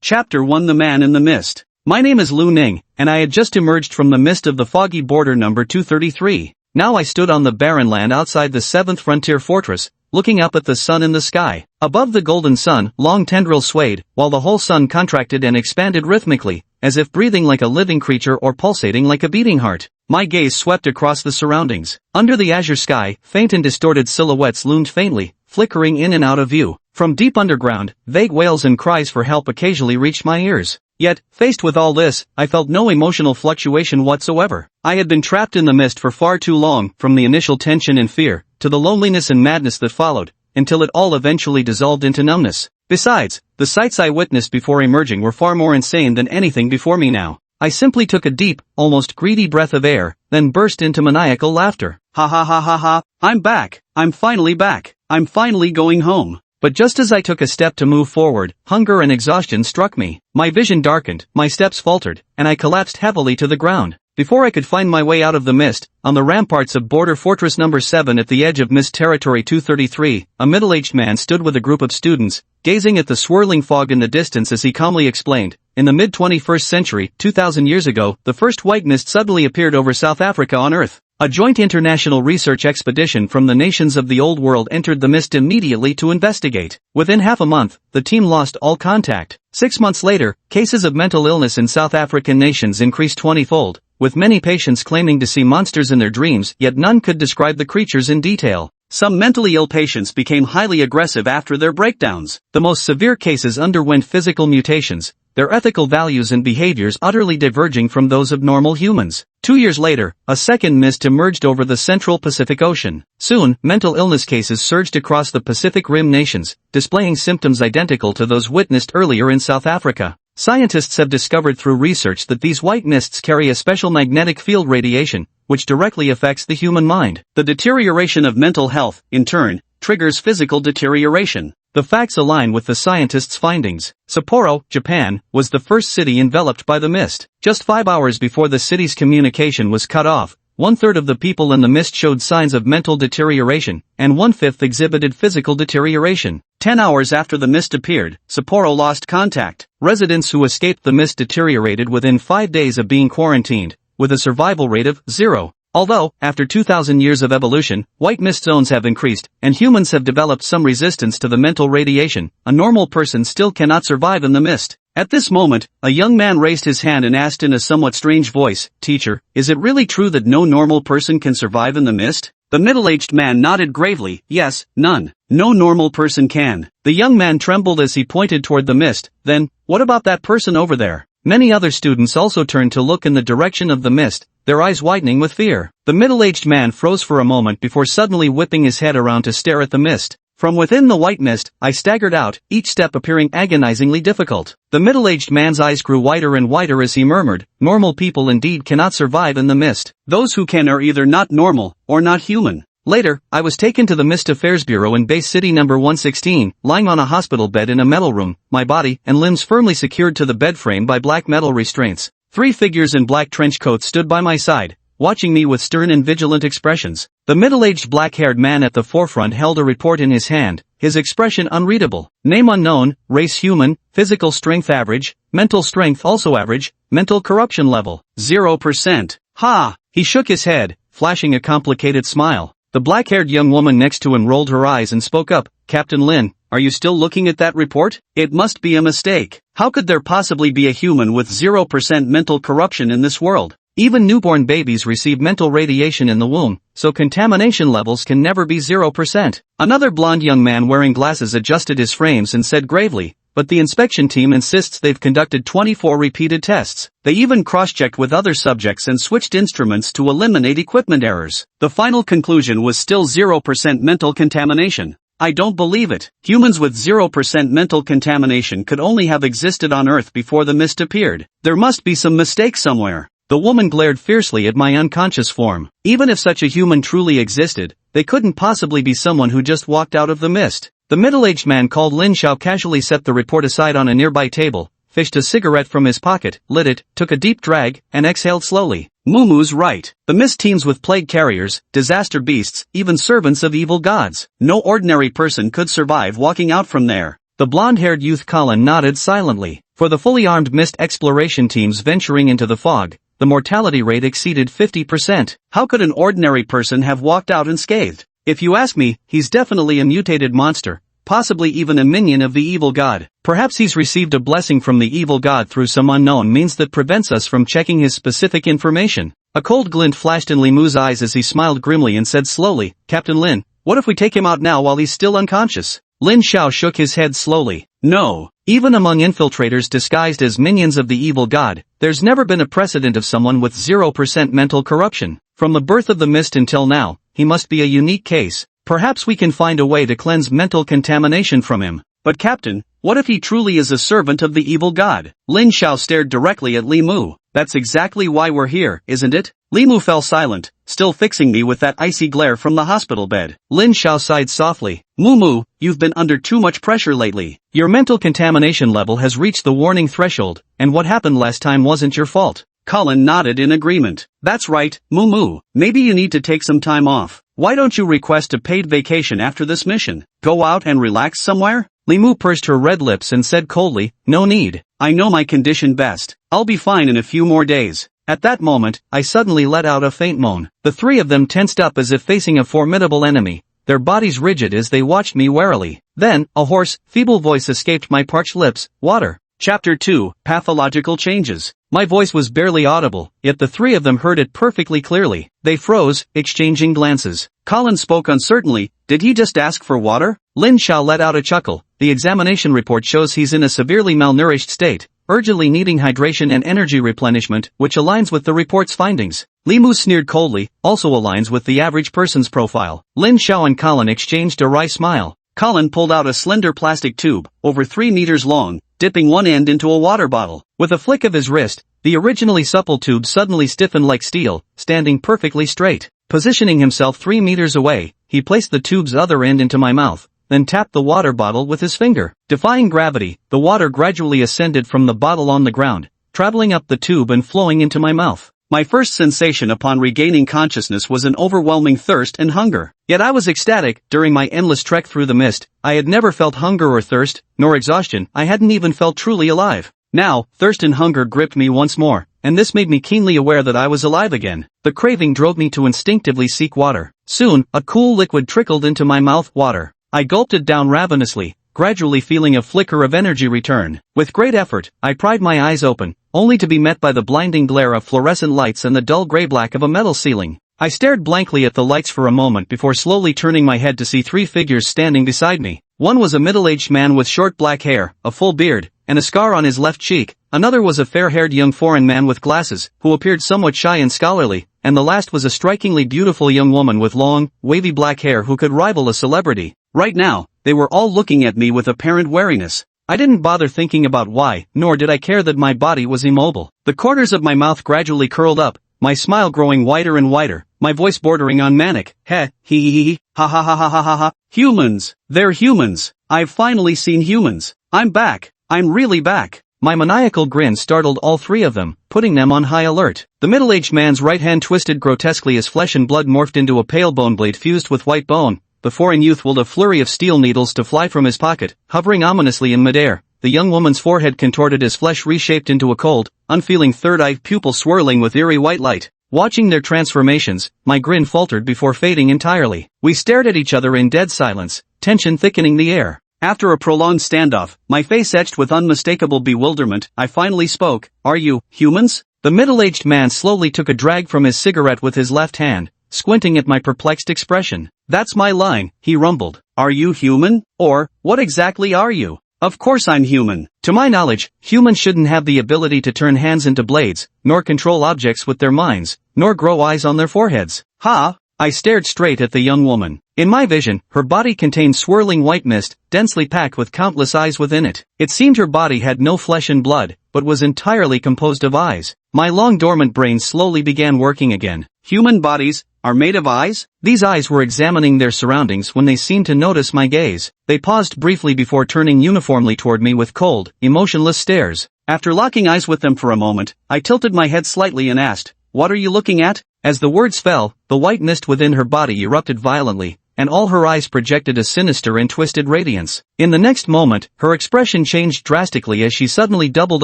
Chapter 1: The Man in the Mist. My name is Lu Ning, and I had just emerged from the mist of the foggy border number 233. Now I stood on the barren land outside the 7th Frontier Fortress, looking up at the sun in the sky. Above the golden sun, long tendrils swayed, while the whole sun contracted and expanded rhythmically, as if breathing like a living creature or pulsating like a beating heart. My gaze swept across the surroundings. Under the azure sky, faint and distorted silhouettes loomed faintly, flickering in and out of view. From deep underground, vague wails and cries for help occasionally reached my ears. Yet, faced with all this, I felt no emotional fluctuation whatsoever. I had been trapped in the mist for far too long, from the initial tension and fear, to the loneliness and madness that followed, until it all eventually dissolved into numbness. Besides, the sights I witnessed before emerging were far more insane than anything before me now. I simply took a deep, almost greedy breath of air, then burst into maniacal laughter. Ha ha ha ha ha, I'm back! I'm finally back! I'm finally going home! But just as I took a step to move forward, hunger and exhaustion struck me. My vision darkened, my steps faltered, and I collapsed heavily to the ground. Before I could find my way out of the mist, on the ramparts of Border Fortress Number 7 at the edge of Mist Territory 233, a middle-aged man stood with a group of students, gazing at the swirling fog in the distance as he calmly explained. In the mid-21st century, 2,000 years ago, the first white mist suddenly appeared over South Africa on Earth. A joint international research expedition from the nations of the Old World entered the mist immediately to investigate. Within half a month, the team lost all contact. 6 months later, cases of mental illness in South African nations increased 20-fold, with many patients claiming to see monsters in their dreams, yet none could describe the creatures in detail. Some mentally ill patients became highly aggressive after their breakdowns. The most severe cases underwent physical mutations, their ethical values and behaviors utterly diverging from those of normal humans. 2 years later, a second mist emerged over the central Pacific Ocean. Soon, mental illness cases surged across the Pacific Rim nations, displaying symptoms identical to those witnessed earlier in South Africa. Scientists have discovered through research that these white mists carry a special magnetic field radiation, which directly affects the human mind. The deterioration of mental health, in turn, triggers physical deterioration. The facts align with the scientists' findings. Sapporo, Japan, was the first city enveloped by the mist. Just 5 hours before the city's communication was cut off, 1/3 of the people in the mist showed signs of mental deterioration, and 1/5 exhibited physical deterioration. 10 hours after the mist appeared, Sapporo lost contact. Residents who escaped the mist deteriorated within 5 days of being quarantined, with a survival rate of 0. Although, after 2,000 years of evolution, white mist zones have increased, and humans have developed some resistance to the mental radiation, a normal person still cannot survive in the mist. At this moment, a young man raised his hand and asked in a somewhat strange voice, "Teacher, is it really true that no normal person can survive in the mist?" The middle-aged man nodded gravely. "Yes, none. No normal person can." The young man trembled as he pointed toward the mist. "Then, what about that person over there?" Many other students also turned to look in the direction of the mist, their eyes widening with fear. The middle-aged man froze for a moment before suddenly whipping his head around to stare at the mist. From within the white mist, I staggered out, each step appearing agonizingly difficult. The middle-aged man's eyes grew wider and wider as he murmured, "Normal people indeed cannot survive in the mist. Those who can are either not normal, or not human." Later, I was taken to the Mist Affairs Bureau in Base City number 116, lying on a hospital bed in a metal room, my body and limbs firmly secured to the bed frame by black metal restraints. 3 figures in black trench coats stood by my side, watching me with stern and vigilant expressions. The middle-aged black-haired man at the forefront held a report in his hand, his expression unreadable. Name unknown, race human, physical strength average, mental strength also average, mental corruption level 0%. Ha! He shook his head, flashing a complicated smile. The black-haired young woman next to him rolled her eyes and spoke up, "Captain Lin, are you still looking at that report? It must be a mistake. How could there possibly be a human with 0% mental corruption in this world? Even newborn babies receive mental radiation in the womb, so contamination levels can never be 0%. Another blond young man wearing glasses adjusted his frames and said gravely, "But the inspection team insists they've conducted 24 repeated tests. They even cross-checked with other subjects and switched instruments to eliminate equipment errors. The final conclusion was still 0% mental contamination. I don't believe it. Humans with 0% mental contamination could only have existed on Earth before the mist appeared. There must be some mistake somewhere." The woman glared fiercely at my unconscious form. Even if such a human truly existed, they couldn't possibly be someone who just walked out of the mist. The middle-aged man called Lin Xiao casually set the report aside on a nearby table, fished a cigarette from his pocket, lit it, took a deep drag, and exhaled slowly. Mumu's right. The mist teems with plague carriers, disaster beasts, even servants of evil gods. No ordinary person could survive walking out from there. The blonde-haired youth Colin nodded silently. For the fully armed mist exploration teams venturing into the fog, the mortality rate exceeded 50%. How could an ordinary person have walked out unscathed? If you ask me, he's definitely a mutated monster, possibly even a minion of the evil god. Perhaps he's received a blessing from the evil god through some unknown means that prevents us from checking his specific information. A cold glint flashed in Li Mu's eyes as he smiled grimly and said slowly, Captain Lin, what if we take him out now while he's still unconscious? Lin Xiao shook his head slowly. No. Even among infiltrators disguised as minions of the evil god, there's never been a precedent of someone with 0% mental corruption. From the birth of the mist until now, he must be a unique case. Perhaps we can find a way to cleanse mental contamination from him. But Captain, what if he truly is a servant of the evil god? Lin Xiao stared directly at Li Mu. That's exactly why we're here, isn't it? Li Mu fell silent, still fixing me with that icy glare from the hospital bed. Lin Xiao sighed softly. Mu, you've been under too much pressure lately. Your mental contamination level has reached the warning threshold, and what happened last time wasn't your fault. Colin nodded in agreement. That's right, Mu. Maybe you need to take some time off. Why don't you request a paid vacation after this mission? Go out and relax somewhere? Li Mu pursed her red lips and said coldly, no need. I know my condition best. I'll be fine in a few more days. At that moment, I suddenly let out a faint moan. The three of them tensed up as if facing a formidable enemy, their bodies rigid as they watched me warily. Then, a hoarse, feeble voice escaped my parched lips, water. Chapter 2, Pathological Changes. My voice was barely audible, yet the three of them heard it perfectly clearly. They froze, exchanging glances. Colin spoke uncertainly, did he just ask for water? Lin Xiao let out a chuckle. The examination report shows he's in a severely malnourished state, urgently needing hydration and energy replenishment, which aligns with the report's findings. Li Mu sneered coldly, also aligns with the average person's profile. Lin Xiao and Colin exchanged a wry smile. Colin pulled out a slender plastic tube, over 3 meters long, dipping one end into a water bottle. With a flick of his wrist, the originally supple tube suddenly stiffened like steel, standing perfectly straight. Positioning himself 3 meters away, he placed the tube's other end into my mouth, then tapped the water bottle with his finger. Defying gravity, the water gradually ascended from the bottle on the ground, traveling up the tube and flowing into my mouth. My first sensation upon regaining consciousness was an overwhelming thirst and hunger. Yet I was ecstatic. During my endless trek through the mist, I had never felt hunger or thirst, nor exhaustion. I hadn't even felt truly alive. Now, thirst and hunger gripped me once more, and this made me keenly aware that I was alive again. The craving drove me to instinctively seek water. Soon, a cool liquid trickled into my mouth, water. I gulped it down ravenously, gradually feeling a flicker of energy return. With great effort, I pried my eyes open, only to be met by the blinding glare of fluorescent lights and the dull gray-black of a metal ceiling. I stared blankly at the lights for a moment before slowly turning my head to see 3 figures standing beside me. One was a middle-aged man with short black hair, a full beard, and a scar on his left cheek. Another was a fair-haired young foreign man with glasses, who appeared somewhat shy and scholarly, and the last was a strikingly beautiful young woman with long, wavy black hair who could rival a celebrity. Right now, they were all looking at me with apparent wariness. I didn't bother thinking about why, nor did I care that my body was immobile. The corners of my mouth gradually curled up, my smile growing wider and wider, my voice bordering on manic. Ha ha ha ha ha ha ha. Humans! They're humans! I've finally seen humans! I'm back! I'm really back! My maniacal grin startled all 3 of them, putting them on high alert. The middle-aged man's right hand twisted grotesquely as flesh and blood morphed into a pale bone blade fused with white bone. The foreign youth willed a flurry of steel needles to fly from his pocket, hovering ominously in midair. The young woman's forehead contorted as flesh reshaped into a cold, unfeeling third-eye pupil swirling with eerie white light. Watching their transformations, my grin faltered before fading entirely. We stared at each other in dead silence, tension thickening the air. After a prolonged standoff, my face etched with unmistakable bewilderment, I finally spoke. Are you humans? The middle-aged man slowly took a drag from his cigarette with his left hand, squinting at my perplexed expression. That's my line, he rumbled. Are you human? Or, what exactly are you? Of course I'm human. To my knowledge, humans shouldn't have the ability to turn hands into blades, nor control objects with their minds, nor grow eyes on their foreheads. Ha! I stared straight at the young woman. In my vision, her body contained swirling white mist, densely packed with countless eyes within it. It seemed her body had no flesh and blood, but was entirely composed of eyes. My long dormant brain slowly began working again. Human bodies are made of eyes? These eyes were examining their surroundings when they seemed to notice my gaze. They paused briefly before turning uniformly toward me with cold, emotionless stares. After locking eyes with them for a moment, I tilted my head slightly and asked, "What are you looking at?" As the words fell, the white mist within her body erupted violently, and all her eyes projected a sinister and twisted radiance. In the next moment, her expression changed drastically as she suddenly doubled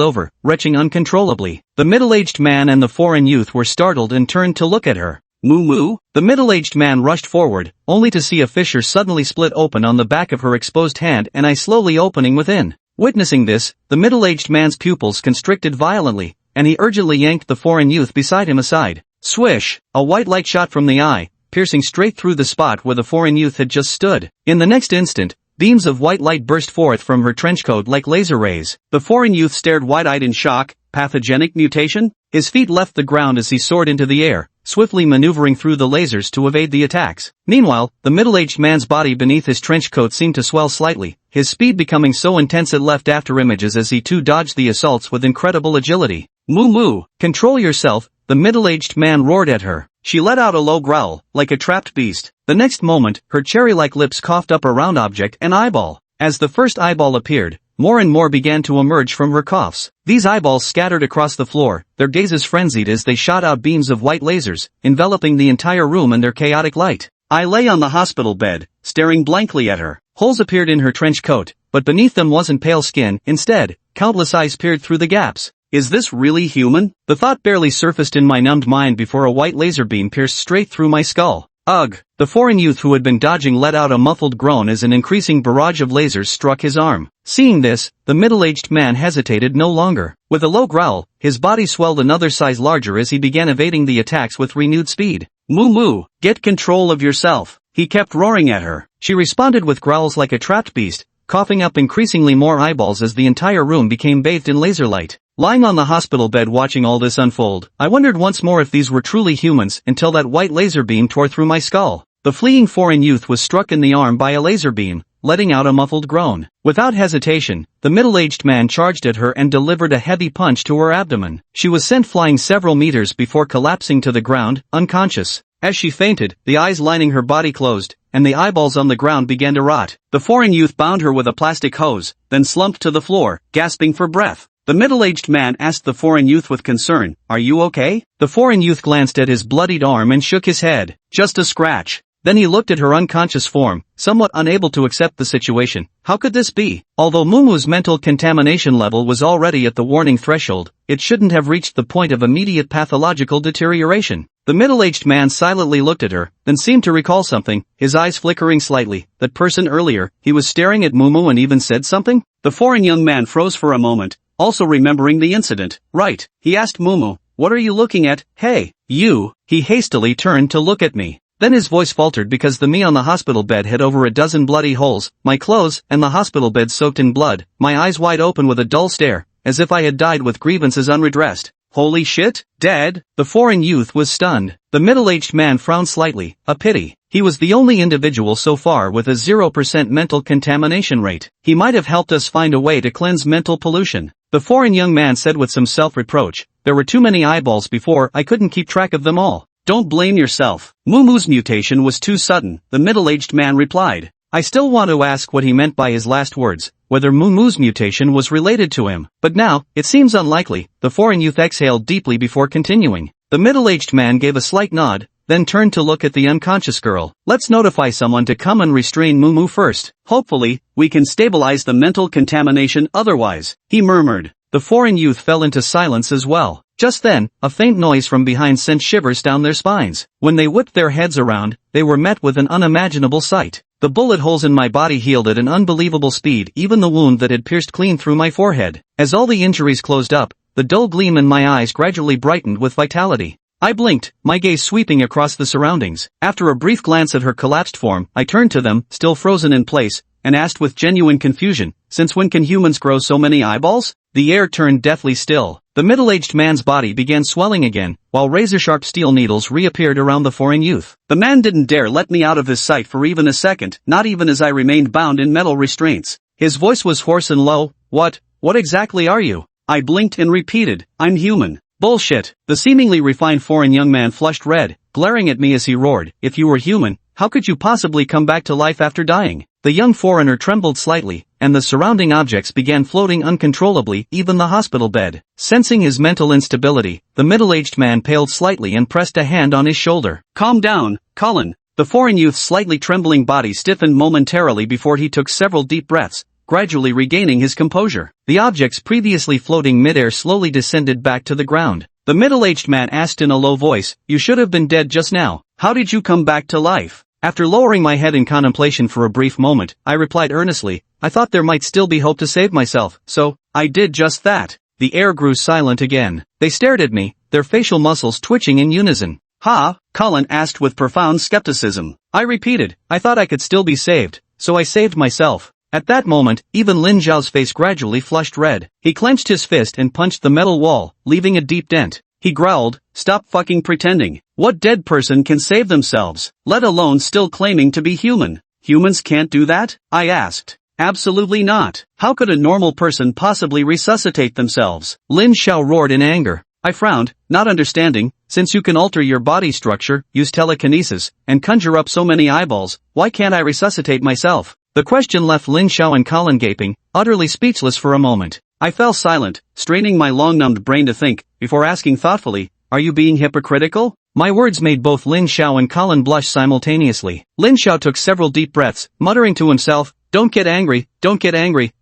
over, retching uncontrollably. The middle-aged man and the foreign youth were startled and turned to look at her. Moo? The middle-aged man rushed forward, only to see a fissure suddenly split open on the back of her exposed hand and eye slowly opening within. Witnessing this, the middle-aged man's pupils constricted violently, and he urgently yanked the foreign youth beside him aside. Swish! A white light shot from the eye, piercing straight through the spot where the foreign youth had just stood. In the next instant, beams of white light burst forth from her trenchcoat like laser rays. The foreign youth stared wide-eyed in shock. Pathogenic mutation? His feet left the ground as he soared into the air, swiftly maneuvering through the lasers to evade the attacks. Meanwhile, the middle-aged man's body beneath his trench coat seemed to swell slightly, his speed becoming so intense it left after images as he too dodged the assaults with incredible agility. Moo, control yourself, the middle-aged man roared at her. She let out a low growl, like a trapped beast. The next moment, her cherry-like lips coughed up a round object, an eyeball. As the first eyeball appeared, more and more began to emerge from her coughs. These eyeballs scattered across the floor, their gazes frenzied as they shot out beams of white lasers, enveloping the entire room in their chaotic light. I lay on the hospital bed, staring blankly at her. Holes appeared in her trench coat, but beneath them wasn't pale skin, instead, countless eyes peered through the gaps. Is this really human? The thought barely surfaced in my numbed mind before a white laser beam pierced straight through my skull. Ugh! The foreign youth who had been dodging let out a muffled groan as an increasing barrage of lasers struck his arm. Seeing this, the middle-aged man hesitated no longer. With a low growl, his body swelled another size larger as he began evading the attacks with renewed speed. Moo, get control of yourself. He kept roaring at her. She responded with growls like a trapped beast, coughing up increasingly more eyeballs as the entire room became bathed in laser light. Lying on the hospital bed watching all this unfold, I wondered once more if these were truly humans until that white laser beam tore through my skull. The fleeing foreign youth was struck in the arm by a laser beam, letting out a muffled groan. Without hesitation, the middle-aged man charged at her and delivered a heavy punch to her abdomen. She was sent flying several meters before collapsing to the ground, unconscious. As she fainted, the eyes lining her body closed, and the eyeballs on the ground began to rot. The foreign youth bound her with a plastic hose, then slumped to the floor, gasping for breath. The middle-aged man asked the foreign youth with concern, "Are you okay?" The foreign youth glanced at his bloodied arm and shook his head. "Just a scratch." Then he looked at her unconscious form, somewhat unable to accept the situation. How could this be? Although Mumu's mental contamination level was already at the warning threshold, it shouldn't have reached the point of immediate pathological deterioration. The middle-aged man silently looked at her, then seemed to recall something, his eyes flickering slightly. That person earlier, he was staring at Mumu and even said something? The foreign young man froze for a moment, also remembering the incident. Right, he asked Mumu, "What are you looking at? Hey, you." He hastily turned to look at me. Then his voice faltered because the me on the hospital bed had over a dozen bloody holes, my clothes and the hospital bed soaked in blood, my eyes wide open with a dull stare, as if I had died with grievances unredressed. Holy shit, dead? The foreign youth was stunned. The middle-aged man frowned slightly, a pity. He was the only individual so far with a 0% mental contamination rate. He might have helped us find a way to cleanse mental pollution. The foreign young man said with some self-reproach, "There were too many eyeballs before, I couldn't keep track of them all." "Don't blame yourself. Mumu's mutation was too sudden," the middle-aged man replied. I still want to ask what he meant by his last words, whether Mumu's mutation was related to him. But now, it seems unlikely. The foreign youth exhaled deeply before continuing. The middle-aged man gave a slight nod, then turned to look at the unconscious girl. "Let's notify someone to come and restrain Mumu first. Hopefully, we can stabilize the mental contamination otherwise," he murmured. The foreign youth fell into silence as well. Just then, a faint noise from behind sent shivers down their spines. When they whipped their heads around, they were met with an unimaginable sight. The bullet holes in my body healed at an unbelievable speed, even the wound that had pierced clean through my forehead. As all the injuries closed up, the dull gleam in my eyes gradually brightened with vitality. I blinked, my gaze sweeping across the surroundings. After a brief glance at her collapsed form, I turned to them, still frozen in place, and asked with genuine confusion, "Since when can humans grow so many eyeballs?" The air turned deathly still. The middle-aged man's body began swelling again, while razor-sharp steel needles reappeared around the foreign youth. The man didn't dare let me out of his sight for even a second, not even as I remained bound in metal restraints. His voice was hoarse and low. What exactly are you?" I blinked and repeated, "I'm human." Bullshit. The seemingly refined foreign young man flushed red, glaring at me as he roared, "If you were human, how could you possibly come back to life after dying?" The young foreigner trembled slightly, and the surrounding objects began floating uncontrollably, even the hospital bed. Sensing his mental instability, the middle-aged man paled slightly and pressed a hand on his shoulder. "Calm down, Colin. The foreign youth's slightly trembling body stiffened momentarily before he took several deep breaths, gradually regaining his composure. The objects previously floating midair slowly descended back to the ground. The middle-aged man asked in a low voice, "You should have been dead just now. How did you come back to life?" After lowering my head in contemplation for a brief moment, I replied earnestly, "I thought there might still be hope to save myself, so I did just that." The air grew silent again. They stared at me, their facial muscles twitching in unison. "Ha?" Colin asked with profound skepticism. I repeated, "I thought I could still be saved, so I saved myself." At that moment, even Lin Zhao's face gradually flushed red. He clenched his fist and punched the metal wall, leaving a deep dent. He growled, "Stop fucking pretending. What dead person can save themselves, let alone still claiming to be human? Humans can't do that?" I asked. "Absolutely not. How could a normal person possibly resuscitate themselves?" Lin Zhao roared in anger. I frowned, not understanding. "Since you can alter your body structure, use telekinesis, and conjure up so many eyeballs, why can't I resuscitate myself?" The question left Lin Zhao and Colin gaping, utterly speechless for a moment. I fell silent, straining my long-numbed brain to think, before asking thoughtfully, "Are you being hypocritical?" My words made both Lin Zhao and Colin blush simultaneously. Lin Zhao took several deep breaths, muttering to himself, don't get angry,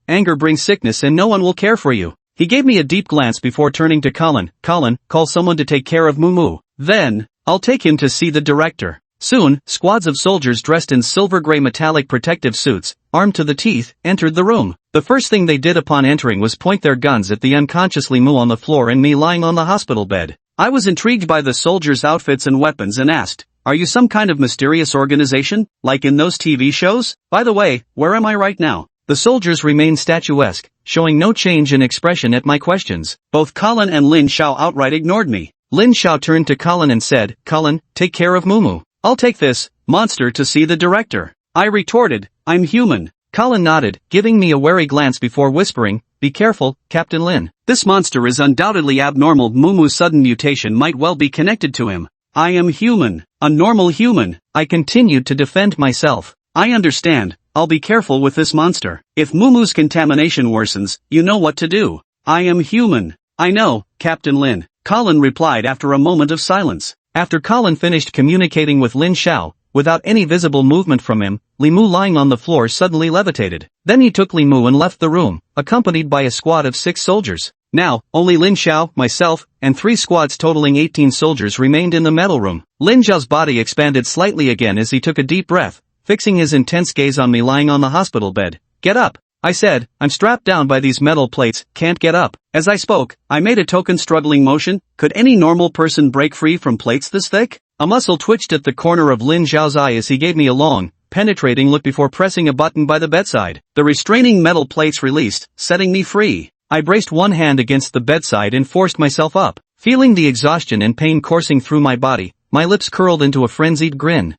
anger brings sickness and no one will care for you." He gave me a deep glance before turning to Colin, "Colin, call someone to take care of Mumu. Then, I'll take him to see the director." Soon, squads of soldiers dressed in silver-gray metallic protective suits, armed to the teeth, entered the room. The first thing they did upon entering was point their guns at the unconscious Mu on the floor and me lying on the hospital bed. I was intrigued by the soldiers' outfits and weapons and asked, "Are you some kind of mysterious organization, like in those TV shows? By the way, where am I right now?" The soldiers remained statuesque, showing no change in expression at my questions. Both Colin and Lin Zhao outright ignored me. Lin Zhao turned to Colin and said, "Colin, take care of Mumu. I'll take this monster to see the director." I retorted, "I'm human." Colin nodded, giving me a wary glance before whispering, "Be careful, Captain Lin. This monster is undoubtedly abnormal. Mumu's sudden mutation might well be connected to him." "I am human, a normal human." I continued to defend myself. "I understand, I'll be careful with this monster. If Mumu's contamination worsens, you know what to do." "I am human." "I know, Captain Lin," Colin replied after a moment of silence. After Colin finished communicating with Lin Zhao, without any visible movement from him, Mu lying on the floor suddenly levitated. Then he took Mu and left the room, accompanied by a squad of 6 soldiers. Now, only Lin Zhao, myself, and 3 squads totaling 18 soldiers remained in the metal room. Lin Zhao's body expanded slightly again as he took a deep breath, fixing his intense gaze on me lying on the hospital bed. "Get up," I said. "I'm strapped down by these metal plates, can't get up." As I spoke, I made a token struggling motion. Could any normal person break free from plates this thick? A muscle twitched at the corner of Lin Zhao's eye as he gave me a long, penetrating look before pressing a button by the bedside. The restraining metal plates released, setting me free. I braced one hand against the bedside and forced myself up. Feeling the exhaustion and pain coursing through my body, my lips curled into a frenzied grin.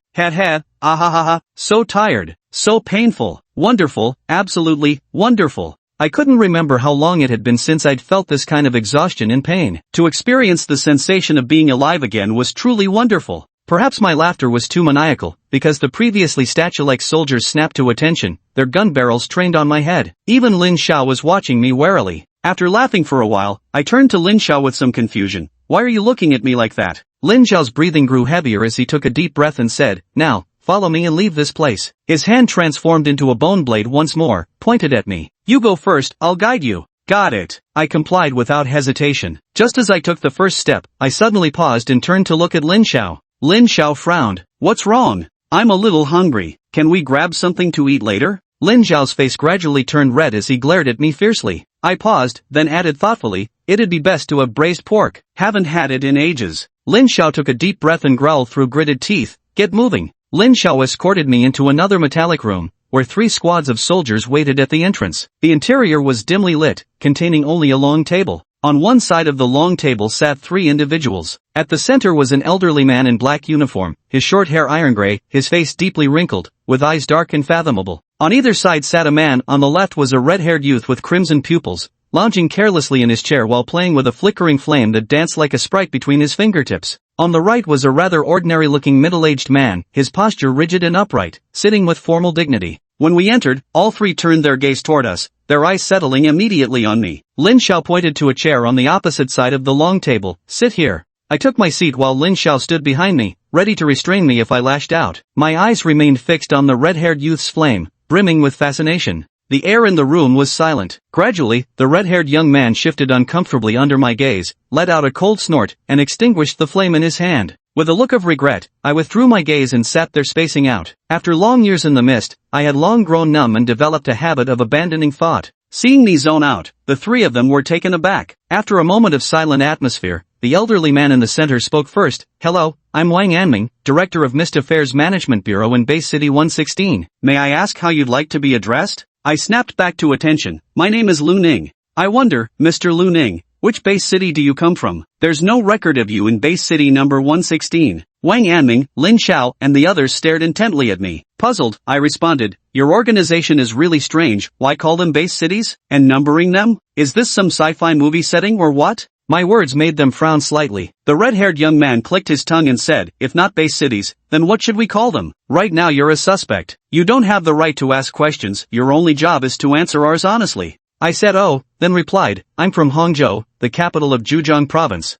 Ah, so tired, so painful, wonderful, absolutely wonderful. I couldn't remember how long it had been since I'd felt this kind of exhaustion and pain. To experience the sensation of being alive again was truly wonderful. Perhaps my laughter was too maniacal, because the previously statue-like soldiers snapped to attention, their gun barrels trained on my head. Even Lin Zhao was watching me warily. After laughing for a while, I turned to Lin Zhao with some confusion. "Why are you looking at me like that?" Lin Zhao's breathing grew heavier as he took a deep breath and said, "Now, follow me and leave this place." His hand transformed into a bone blade once more, pointed at me. "You go first, I'll guide you." "Got it." I complied without hesitation. Just as I took the first step, I suddenly paused and turned to look at Lin Zhao. Lin Zhao frowned. "What's wrong?" "I'm a little hungry. Can we grab something to eat later?" Lin Zhao's face gradually turned red as he glared at me fiercely. I paused, then added thoughtfully, "It'd be best to have braised pork. Haven't had it in ages." Lin Zhao took a deep breath and growled through gritted teeth, "Get moving." Lin Zhao escorted me into another metallic room, where 3 squads of soldiers waited at the entrance. The interior was dimly lit, containing only a long table. On one side of the long table sat 3 individuals. At the center was an elderly man in black uniform, his short hair iron gray, his face deeply wrinkled, with eyes dark and fathomable. On either side sat a man. On the left was a red-haired youth with crimson pupils, lounging carelessly in his chair while playing with a flickering flame that danced like a sprite between his fingertips. On the right was a rather ordinary-looking middle-aged man, his posture rigid and upright, sitting with formal dignity. When we entered, all 3 turned their gaze toward us, their eyes settling immediately on me. Lin Zhao pointed to a chair on the opposite side of the long table. "Sit here." I took my seat while Lin Xiao stood behind me, ready to restrain me if I lashed out. My eyes remained fixed on the red-haired youth's flame, brimming with fascination. The air in the room was silent. Gradually, the red-haired young man shifted uncomfortably under my gaze, let out a cold snort, and extinguished the flame in his hand. With a look of regret, I withdrew my gaze and sat there spacing out. After long years in the mist, I had long grown numb and developed a habit of abandoning thought. Seeing me zone out, the three of them were taken aback. After a moment of silent atmosphere, the elderly man in the center spoke first. "Hello, I'm Wang Anming, Director of Mist Affairs Management Bureau in Base City 116. May I ask how you'd like to be addressed?" I snapped back to attention. "My name is Lu Ning." "I wonder, Mr. Lu Ning, which base city do you come from? There's no record of you in base city number 116. Wang Anming, Lin Xiao, and the others stared intently at me. Puzzled, I responded, "Your organization is really strange. Why call them base cities? And numbering them? Is this some sci-fi movie setting or what?" My words made them frown slightly. The red-haired young man clicked his tongue and said, "If not base cities, then what should we call them? Right now you're a suspect. You don't have the right to ask questions. Your only job is to answer ours honestly." I said then replied, "I'm from Hangzhou, the capital of Zhejiang province."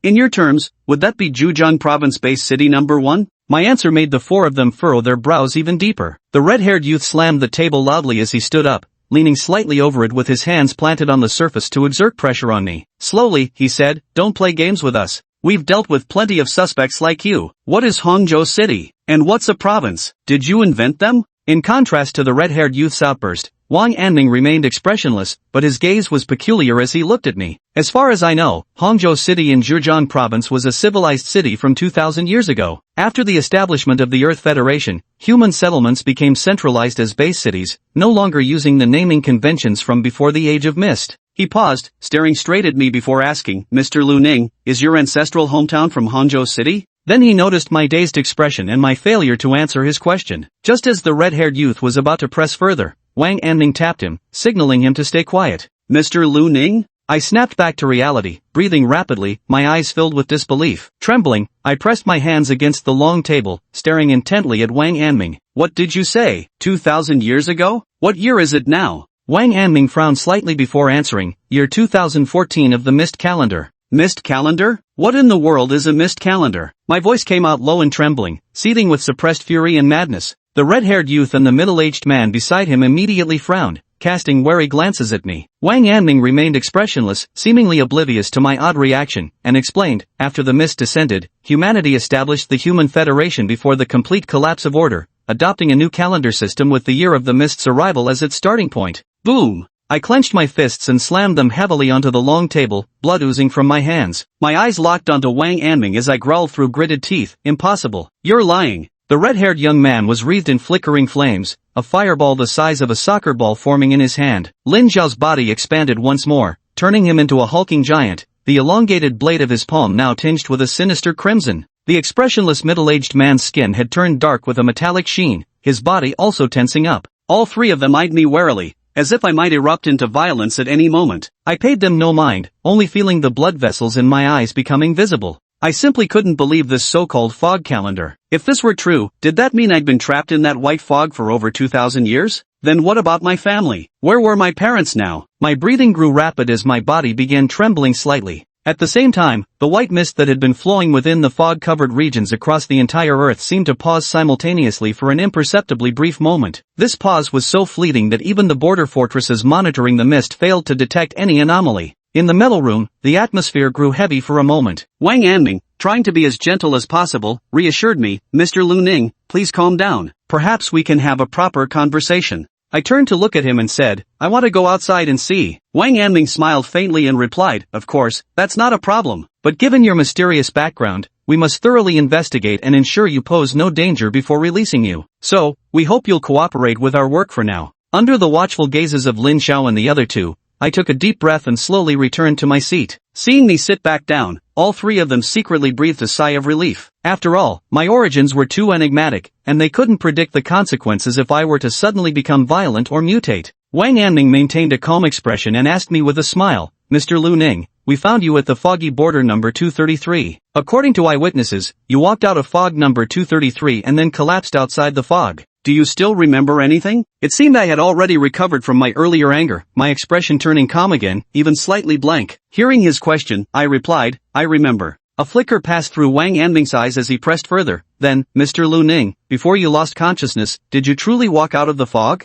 In your terms, would that be Zhejiang province base city number 1? My answer made the four of them furrow their brows even deeper. The red-haired youth slammed the table loudly as he stood up, leaning slightly over it with his hands planted on the surface to exert pressure on me. Slowly, he said, "Don't play games with us. We've dealt with plenty of suspects like you. What is Hangzhou City? And what's a province? Did you invent them?" In contrast to the red-haired youth's outburst, Wang Anming remained expressionless, but his gaze was peculiar as he looked at me. As far as I know, Hangzhou City in Zhejiang province was a civilized city from 2,000 years ago. After the establishment of the Earth Federation, human settlements became centralized as base cities, no longer using the naming conventions from before the Age of Mist. He paused, staring straight at me before asking, "Mr. Lu Ning, is your ancestral hometown from Hangzhou City?" Then he noticed my dazed expression and my failure to answer his question. Just as the red-haired youth was about to press further, Wang Anming tapped him, signaling him to stay quiet. "Mr. Lu Ning?" I snapped back to reality, breathing rapidly, my eyes filled with disbelief. Trembling, I pressed my hands against the long table, staring intently at Wang Anming. "What did you say? 2,000 years ago? What year is it now?" Wang Anming frowned slightly before answering, "Year 2014 of the Mist calendar." "Mist calendar? What in the world is a mist calendar?" My voice came out low and trembling, seething with suppressed fury and madness. The red-haired youth and the middle-aged man beside him immediately frowned, casting wary glances at me. Wang Anming remained expressionless, seemingly oblivious to my odd reaction, and explained, "After the mist descended, humanity established the Human Federation before the complete collapse of order, adopting a new calendar system with the year of the mist's arrival as its starting point." Boom! I clenched my fists and slammed them heavily onto the long table, blood oozing from my hands. My eyes locked onto Wang Anming as I growled through gritted teeth, "Impossible. You're lying." The red-haired young man was wreathed in flickering flames, a fireball the size of a soccer ball forming in his hand. Lin Zhao's body expanded once more, turning him into a hulking giant, the elongated blade of his palm now tinged with a sinister crimson. The expressionless middle-aged man's skin had turned dark with a metallic sheen, his body also tensing up. All three of them eyed me warily, as if I might erupt into violence at any moment. I paid them no mind, only feeling the blood vessels in my eyes becoming visible. I simply couldn't believe this so-called fog calendar. If this were true, did that mean I'd been trapped in that white fog for over 2,000 years? Then what about my family? Where were my parents now? My breathing grew rapid as my body began trembling slightly. At the same time, the white mist that had been flowing within the fog-covered regions across the entire Earth seemed to pause simultaneously for an imperceptibly brief moment. This pause was so fleeting that even the border fortresses monitoring the mist failed to detect any anomaly. In the metal room, the atmosphere grew heavy for a moment. Wang Anming, trying to be as gentle as possible, reassured me, "Mr. Lu Ning, please calm down. Perhaps we can have a proper conversation." I turned to look at him and said, "I want to go outside and see." Wang Anming smiled faintly and replied, "Of course, that's not a problem. But given your mysterious background, we must thoroughly investigate and ensure you pose no danger before releasing you. So, we hope you'll cooperate with our work for now." Under the watchful gazes of Lin Xiao and the other two, I took a deep breath and slowly returned to my seat. Seeing me sit back down, all three of them secretly breathed a sigh of relief. After all, my origins were too enigmatic, and they couldn't predict the consequences if I were to suddenly become violent or mutate. Wang Anming maintained a calm expression and asked me with a smile, "Mr. Lu Ning, we found you at the foggy border number 233. According to eyewitnesses, you walked out of fog number 233 and then collapsed outside the fog. Do you still remember anything?" It seemed I had already recovered from my earlier anger, my expression turning calm again, even slightly blank. Hearing his question, I replied, "I remember. A flicker passed through Wang Anming's eyes as he pressed further. Then, Mr. Lu Ning, before you lost consciousness, did you truly walk out of the fog?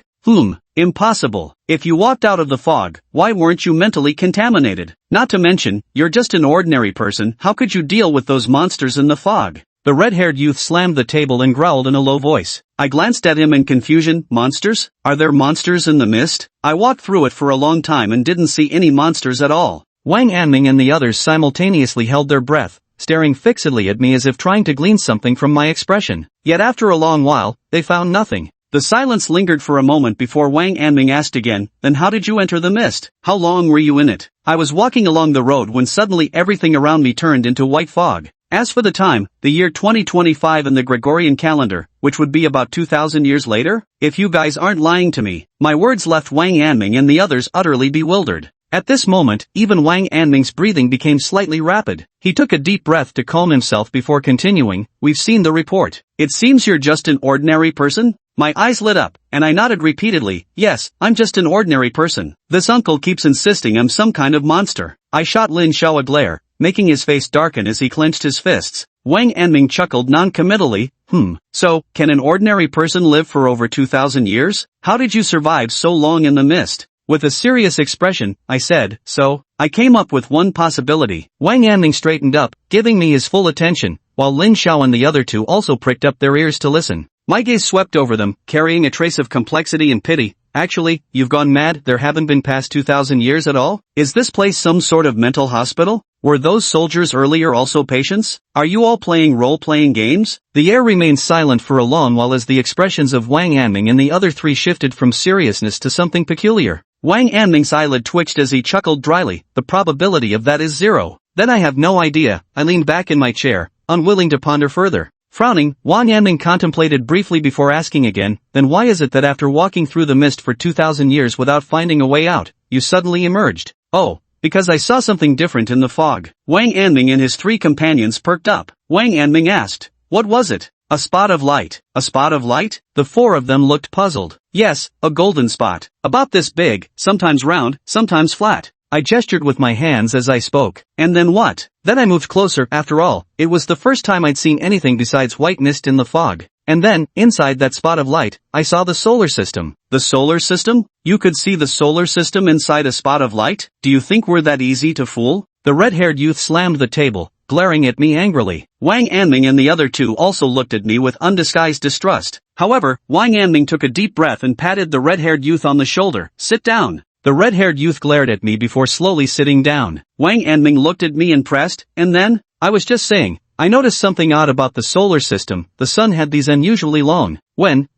Impossible. If you walked out of the fog, why weren't you mentally contaminated? Not to mention, you're just an ordinary person, how could you deal with those monsters in the fog? The red-haired youth slammed the table and growled in a low voice. I glanced at him in confusion. Monsters? Are there monsters in the mist? I walked through it for a long time and didn't see any monsters at all. Wang Anming and the others simultaneously held their breath, staring fixedly at me as if trying to glean something from my expression. Yet after a long while, they found nothing. The silence lingered for a moment before Wang Anming asked again, then how did you enter the mist? How long were you in it? I was walking along the road when suddenly everything around me turned into white fog. As for the time, the year 2025 in the Gregorian calendar, which would be about 2,000 years later? If you guys aren't lying to me. My words left Wang Anming and the others utterly bewildered. At this moment, even Wang Anming's breathing became slightly rapid. He took a deep breath to calm himself before continuing, we've seen the report. It seems you're just an ordinary person? My eyes lit up, and I nodded repeatedly, yes, I'm just an ordinary person. This uncle keeps insisting I'm some kind of monster. I shot Lin Xiao a glare, making his face darken as he clenched his fists. Wang Anming chuckled non-committally, so, can an ordinary person live for over 2,000 years? How did you survive so long in the mist? With a serious expression, I said, so, I came up with one possibility. Wang Anming straightened up, giving me his full attention, while Lin Xiao and the other two also pricked up their ears to listen. My gaze swept over them, carrying a trace of complexity and pity. Actually, you've gone mad, there haven't been past 2,000 years at all? Is this place some sort of mental hospital? Were those soldiers earlier also patients? Are you all playing role-playing games? The air remained silent for a long while as the expressions of Wang Anming and the other three shifted from seriousness to something peculiar. Wang Anming's eyelid twitched as he chuckled dryly, the probability of that is 0. Then I have no idea. I leaned back in my chair, unwilling to ponder further. Frowning, Wang Anming contemplated briefly before asking again, then why is it that after walking through the mist for 2,000 years without finding a way out, you suddenly emerged? Oh, because I saw something different in the fog. Wang Anming and his three companions perked up. Wang Anming asked, what was it? A spot of light. A spot of light? The four of them looked puzzled. Yes, a golden spot. About this big, sometimes round, sometimes flat. I gestured with my hands as I spoke. And then what? Then I moved closer. After all, it was the first time I'd seen anything besides white mist in the fog. And then, inside that spot of light, I saw the solar system. The solar system? You could see the solar system inside a spot of light? Do you think we're that easy to fool? The red-haired youth slammed the table, glaring at me angrily. Wang Anming and the other two also looked at me with undisguised distrust. However, Wang Anming took a deep breath and patted the red-haired youth on the shoulder. Sit down. The red-haired youth glared at me before slowly sitting down. Wang Anming looked at me impressed, and then, I was just saying, I noticed something odd about the solar system. The sun had these unusually long.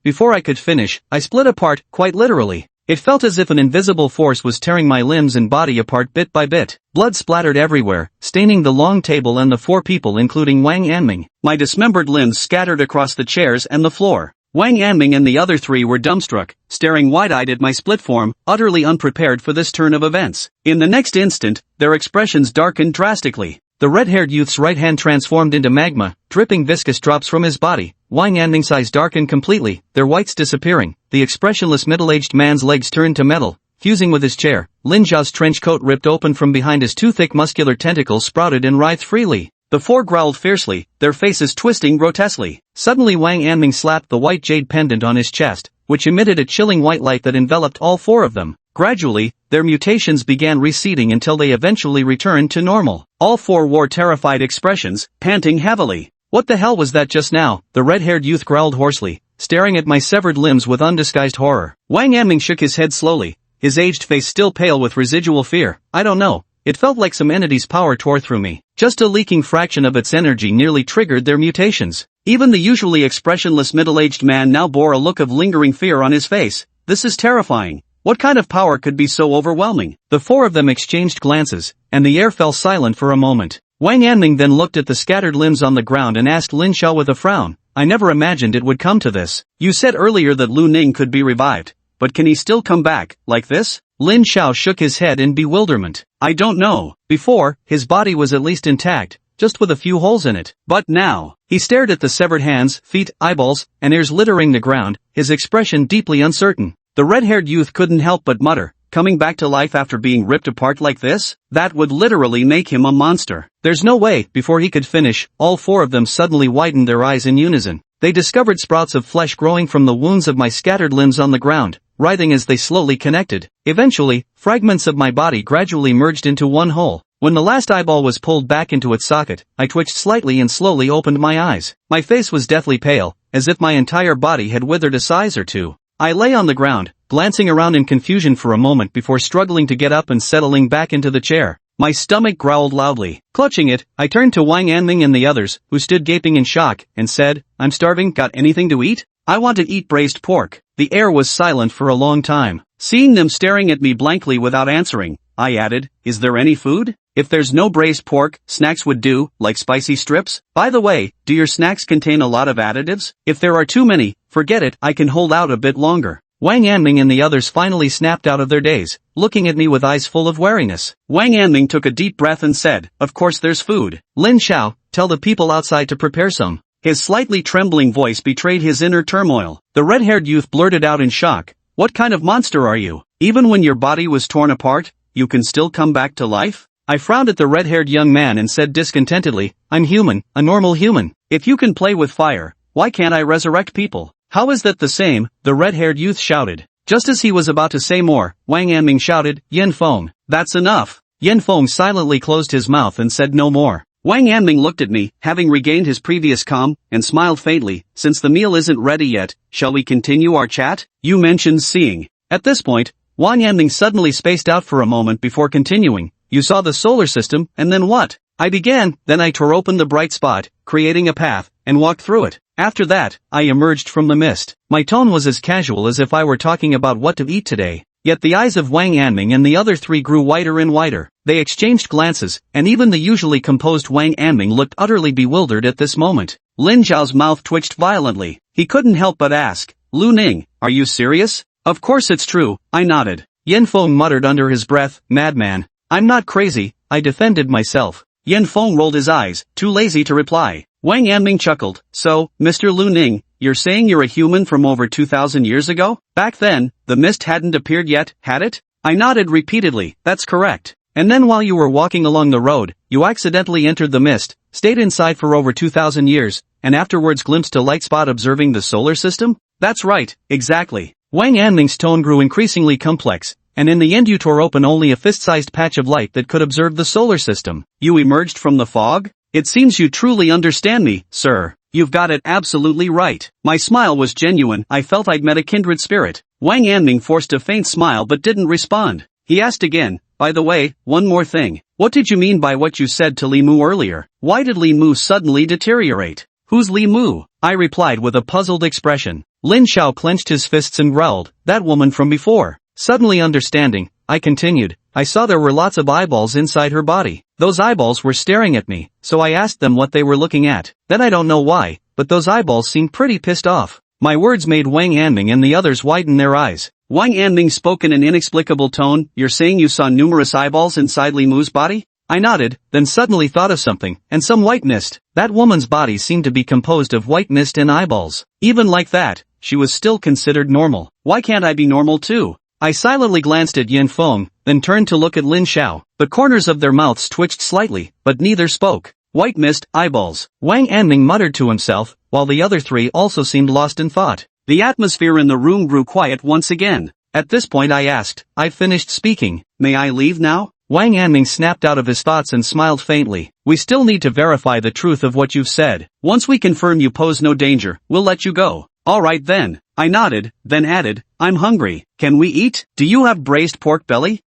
Before I could finish, I split apart, quite literally. It felt as if an invisible force was tearing my limbs and body apart bit by bit. Blood splattered everywhere, staining the long table and the four people including Wang Anming. My dismembered limbs scattered across the chairs and the floor. Wang Anming and the other three were dumbstruck, staring wide-eyed at my split form, utterly unprepared for this turn of events. In the next instant, their expressions darkened drastically. The red-haired youth's right hand transformed into magma, dripping viscous drops from his body. Wang Anming's eyes darkened completely, their whites disappearing. The expressionless middle-aged man's legs turned to metal, fusing with his chair. Lin Zhao's trench coat ripped open from behind his two thick muscular tentacles sprouted and writhed freely. The four growled fiercely, their faces twisting grotesquely. Suddenly Wang Anming slapped the white jade pendant on his chest, which emitted a chilling white light that enveloped all four of them. Gradually, their mutations began receding until they eventually returned to normal. All four wore terrified expressions, panting heavily. What the hell was that just now? The red-haired youth growled hoarsely, staring at my severed limbs with undisguised horror. Wang Anming shook his head slowly, his aged face still pale with residual fear. I don't know. It felt like some entity's power tore through me. Just a leaking fraction of its energy nearly triggered their mutations. Even the usually expressionless middle-aged man now bore a look of lingering fear on his face. This is terrifying. What kind of power could be so overwhelming? The four of them exchanged glances, and the air fell silent for a moment. Wang Anming then looked at the scattered limbs on the ground and asked Lin Xiao with a frown. I never imagined it would come to this. You said earlier that Lu Ning could be revived, but can he still come back, like this? Lin Xiao shook his head in bewilderment. I don't know. Before, his body was at least intact, just with a few holes in it. But now, he stared at the severed hands, feet, eyeballs, and ears littering the ground, his expression deeply uncertain. The red-haired youth couldn't help but mutter, coming back to life after being ripped apart like this? That would literally make him a monster. There's no way. Before he could finish, all four of them suddenly widened their eyes in unison. They discovered sprouts of flesh growing from the wounds of my scattered limbs on the ground, writhing as they slowly connected. Eventually, fragments of my body gradually merged into one whole. When the last eyeball was pulled back into its socket, I twitched slightly and slowly opened my eyes. My face was deathly pale, as if my entire body had withered a size or two. I lay on the ground, glancing around in confusion for a moment before struggling to get up and settling back into the chair. My stomach growled loudly. Clutching it, I turned to Wang Anming and the others, who stood gaping in shock, and said, "I'm starving, got anything to eat? I want to eat braised pork." The air was silent for a long time. Seeing them staring at me blankly without answering, I added, "Is there any food? If there's no braised pork, snacks would do, like spicy strips. By the way, do your snacks contain a lot of additives? If there are too many, forget it, I can hold out a bit longer." Wang Anming and the others finally snapped out of their daze, looking at me with eyes full of wariness. Wang Anming took a deep breath and said, "Of course there's food. Lin Xiao, tell the people outside to prepare some." His slightly trembling voice betrayed his inner turmoil. The red-haired youth blurted out in shock, "What kind of monster are you? Even when your body was torn apart, you can still come back to life?" I frowned at the red-haired young man and said discontentedly, "I'm human, a normal human. If you can play with fire, why can't I resurrect people?" "How is that the same?" the red-haired youth shouted. Just as he was about to say more, Wang Anming shouted, "Yin Feng, that's enough." Yin Feng silently closed his mouth and said no more. Wang Anming looked at me, having regained his previous calm, and smiled faintly. "Since the meal isn't ready yet, shall we continue our chat? You mentioned seeing." At this point, Wang Anming suddenly spaced out for a moment before continuing. "You saw the solar system, and then what?" I began, then I tore open the bright spot, creating a path, and walked through it. After that, I emerged from the mist. My tone was as casual as if I were talking about what to eat today. Yet the eyes of Wang Anming and the other three grew wider and wider. They exchanged glances, and even the usually composed Wang Anming looked utterly bewildered at this moment. Lin Zhao's mouth twitched violently. He couldn't help but ask, "Lu Ning, are you serious?" "Of course it's true," I nodded. Yin Feng muttered under his breath, "Madman." "I'm not crazy," I defended myself. Yin Feng rolled his eyes, too lazy to reply. Wang Anming chuckled, "So, Mr. Lu Ning, you're saying you're a human from over 2,000 years ago? Back then, the mist hadn't appeared yet, had it?" I nodded repeatedly, "That's correct. And then while you were walking along the road, you accidentally entered the mist, stayed inside for over 2,000 years, and afterwards glimpsed a light spot observing the solar system?" "That's right, exactly." Wang Anming's tone grew increasingly complex, and in the end you tore open only a fist-sized patch of light that could observe the solar system. "You emerged from the fog? It seems you truly understand me, sir. You've got it absolutely right." My smile was genuine. I felt I'd met a kindred spirit. Wang Anming forced a faint smile but didn't respond. He asked again, "By the way, one more thing. What did you mean by what you said to Li Mu earlier? Why did Li Mu suddenly deteriorate?" "Who's Li Mu?" I replied with a puzzled expression. Lin Xiao clenched his fists and growled, "That woman from before." Suddenly understanding, I continued, "I saw there were lots of eyeballs inside her body. Those eyeballs were staring at me, so I asked them what they were looking at. Then I don't know why, but those eyeballs seemed pretty pissed off." My words made Wang Anming and the others widen their eyes. Wang Anming spoke in an inexplicable tone, "You're saying you saw numerous eyeballs inside Li Mu's body?" I nodded, then suddenly thought of something, and some white mist. That woman's body seemed to be composed of white mist and eyeballs. Even like that, she was still considered normal. Why can't I be normal too? I silently glanced at Yin Feng, then turned to look at Lin Xiao. The corners of their mouths twitched slightly, but neither spoke. White mist, eyeballs. Wang Anming muttered to himself, while the other three also seemed lost in thought. The atmosphere in the room grew quiet once again. At this point I asked, "I've finished speaking. May I leave now?" Wang Anming snapped out of his thoughts and smiled faintly. "We still need to verify the truth of what you've said. Once we confirm you pose no danger, we'll let you go." "All right then." I nodded, then added, "I'm hungry. Can we eat? Do you have braised pork belly?"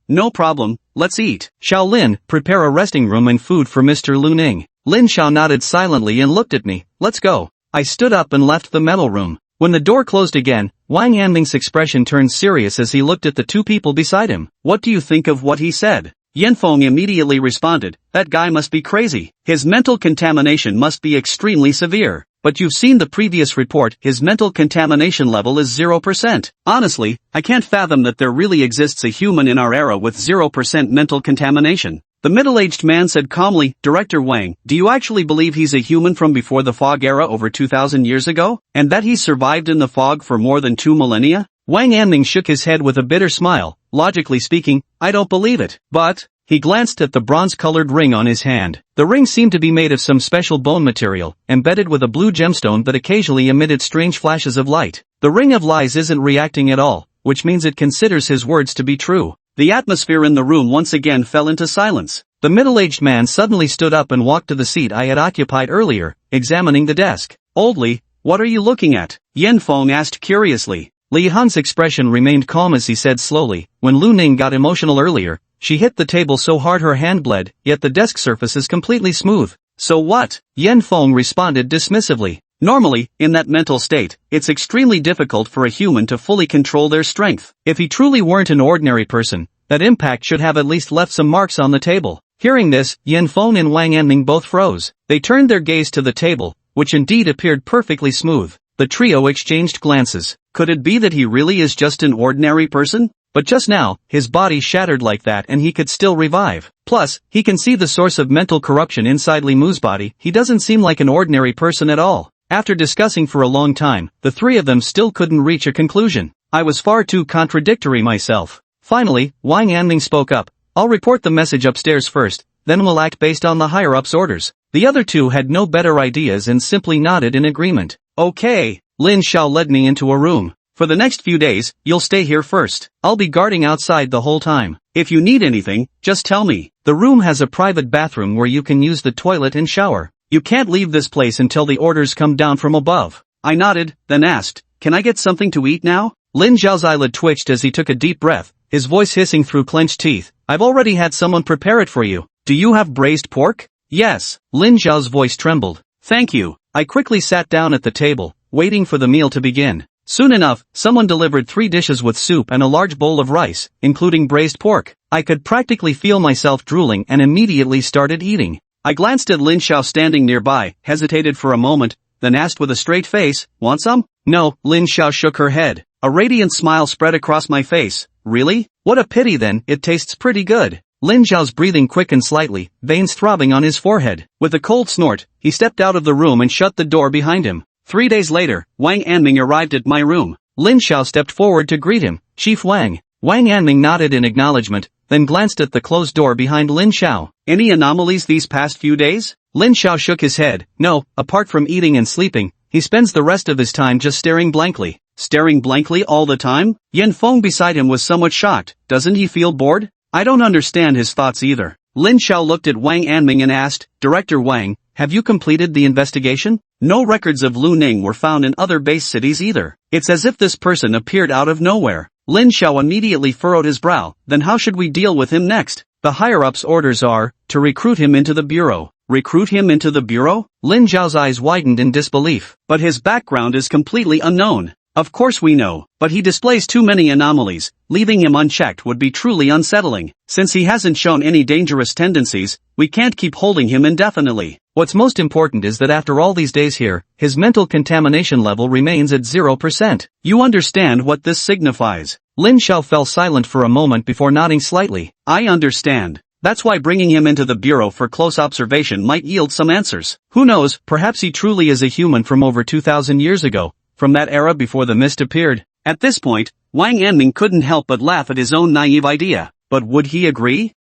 No problem, let's eat." "Shaolin, prepare a resting room and food for Mr. Lu Ning." Lin Xiao nodded silently and looked at me. "Let's go." I stood up and left the metal room. When the door closed again, Wang Anming's expression turned serious as he looked at the two people beside him. "What do you think of what he said?" Yin Feng immediately responded, "That guy must be crazy. His mental contamination must be extremely severe. But you've seen the previous report, his mental contamination level is 0%. Honestly, I can't fathom that there really exists a human in our era with 0% mental contamination." The middle-aged man said calmly, "Director Wang, do you actually believe he's a human from before the fog era over 2,000 years ago? And that he's survived in the fog for more than 2 millennia? Wang Anming shook his head with a bitter smile, logically speaking, I don't believe it. But, he glanced at the bronze-colored ring on his hand. The ring seemed to be made of some special bone material, embedded with a blue gemstone that occasionally emitted strange flashes of light. The Ring of Lies isn't reacting at all, which means it considers his words to be true. The atmosphere in the room once again fell into silence. The middle-aged man suddenly stood up and walked to the seat I had occupied earlier, examining the desk. "Old Li, what are you looking at?" Yan Feng asked curiously. Li Han's expression remained calm as he said slowly, "When Lu Ning got emotional earlier, she hit the table so hard her hand bled, yet the desk surface is completely smooth." "So what?" Yan Feng responded dismissively. "Normally, in that mental state, it's extremely difficult for a human to fully control their strength. If he truly weren't an ordinary person, that impact should have at least left some marks on the table." Hearing this, Yan Feng and Wang Anming both froze. They turned their gaze to the table, which indeed appeared perfectly smooth. The trio exchanged glances. Could it be that he really is just an ordinary person? But just now, his body shattered like that and he could still revive. Plus, he can see the source of mental corruption inside Li Mu's body. He doesn't seem like an ordinary person at all. After discussing for a long time, the three of them still couldn't reach a conclusion. I was far too contradictory myself. Finally, Wang Anming spoke up. "I'll report the message upstairs first, then we'll act based on the higher-ups' orders." The other two had no better ideas and simply nodded in agreement. "Okay." Lin Xiao led me into a room. "For the next few days, you'll stay here first. I'll be guarding outside the whole time. If you need anything, just tell me." The room has a private bathroom where you can use the toilet and shower. "You can't leave this place until the orders come down from above." I nodded, then asked, "Can I get something to eat now?" Lin Xiao's eyelid twitched as he took a deep breath, his voice hissing through clenched teeth. "I've already had someone prepare it for you. Do you have braised pork?" "Yes." Lin Xiao's voice trembled. "Thank you." I quickly sat down at the table, waiting for the meal to begin. Soon enough, someone delivered 3 dishes with soup and a large bowl of rice, including braised pork. I could practically feel myself drooling and immediately started eating. I glanced at Lin Xiao standing nearby, hesitated for a moment, then asked with a straight face, "Want some?" "No." Lin Xiao shook her head. A radiant smile spread across my face. "Really? What a pity then, it tastes pretty good." Lin Xiao's breathing quickened slightly, veins throbbing on his forehead. With a cold snort, he stepped out of the room and shut the door behind him. 3 days later, Wang Anming arrived at my room. Lin Xiao stepped forward to greet him. "Chief Wang." Wang Anming nodded in acknowledgement, then glanced at the closed door behind Lin Xiao. "Any anomalies these past few days?" Lin Xiao shook his head. "No, apart from eating and sleeping, he spends the rest of his time just staring blankly." "Staring blankly all the time?" Yan Feng beside him was somewhat shocked. "Doesn't he feel bored?" I don't understand his thoughts either. Lin Xiao looked at Wang Anming and asked, "Director Wang, have you completed the investigation?" No records of Lu Ning were found in other base cities either. It's as if this person appeared out of nowhere. Lin Xiao immediately furrowed his brow. "Then how should we deal with him next?" "The higher-ups' orders are to recruit him into the bureau." "Recruit him into the bureau?" Lin Xiao's eyes widened in disbelief. "But his background is completely unknown." "Of course we know, but he displays too many anomalies. Leaving him unchecked would be truly unsettling. Since he hasn't shown any dangerous tendencies, we can't keep holding him indefinitely. What's most important is that after all these days here, his mental contamination level remains at 0%. You understand what this signifies?" Lin Xiao fell silent for a moment before nodding slightly. "I understand. That's why bringing him into the bureau for close observation might yield some answers. Who knows, perhaps he truly is a human from over 2,000 years ago. From that era before the mist appeared." At this point, Wang Anming couldn't help but laugh at his own naive idea. But would he agree?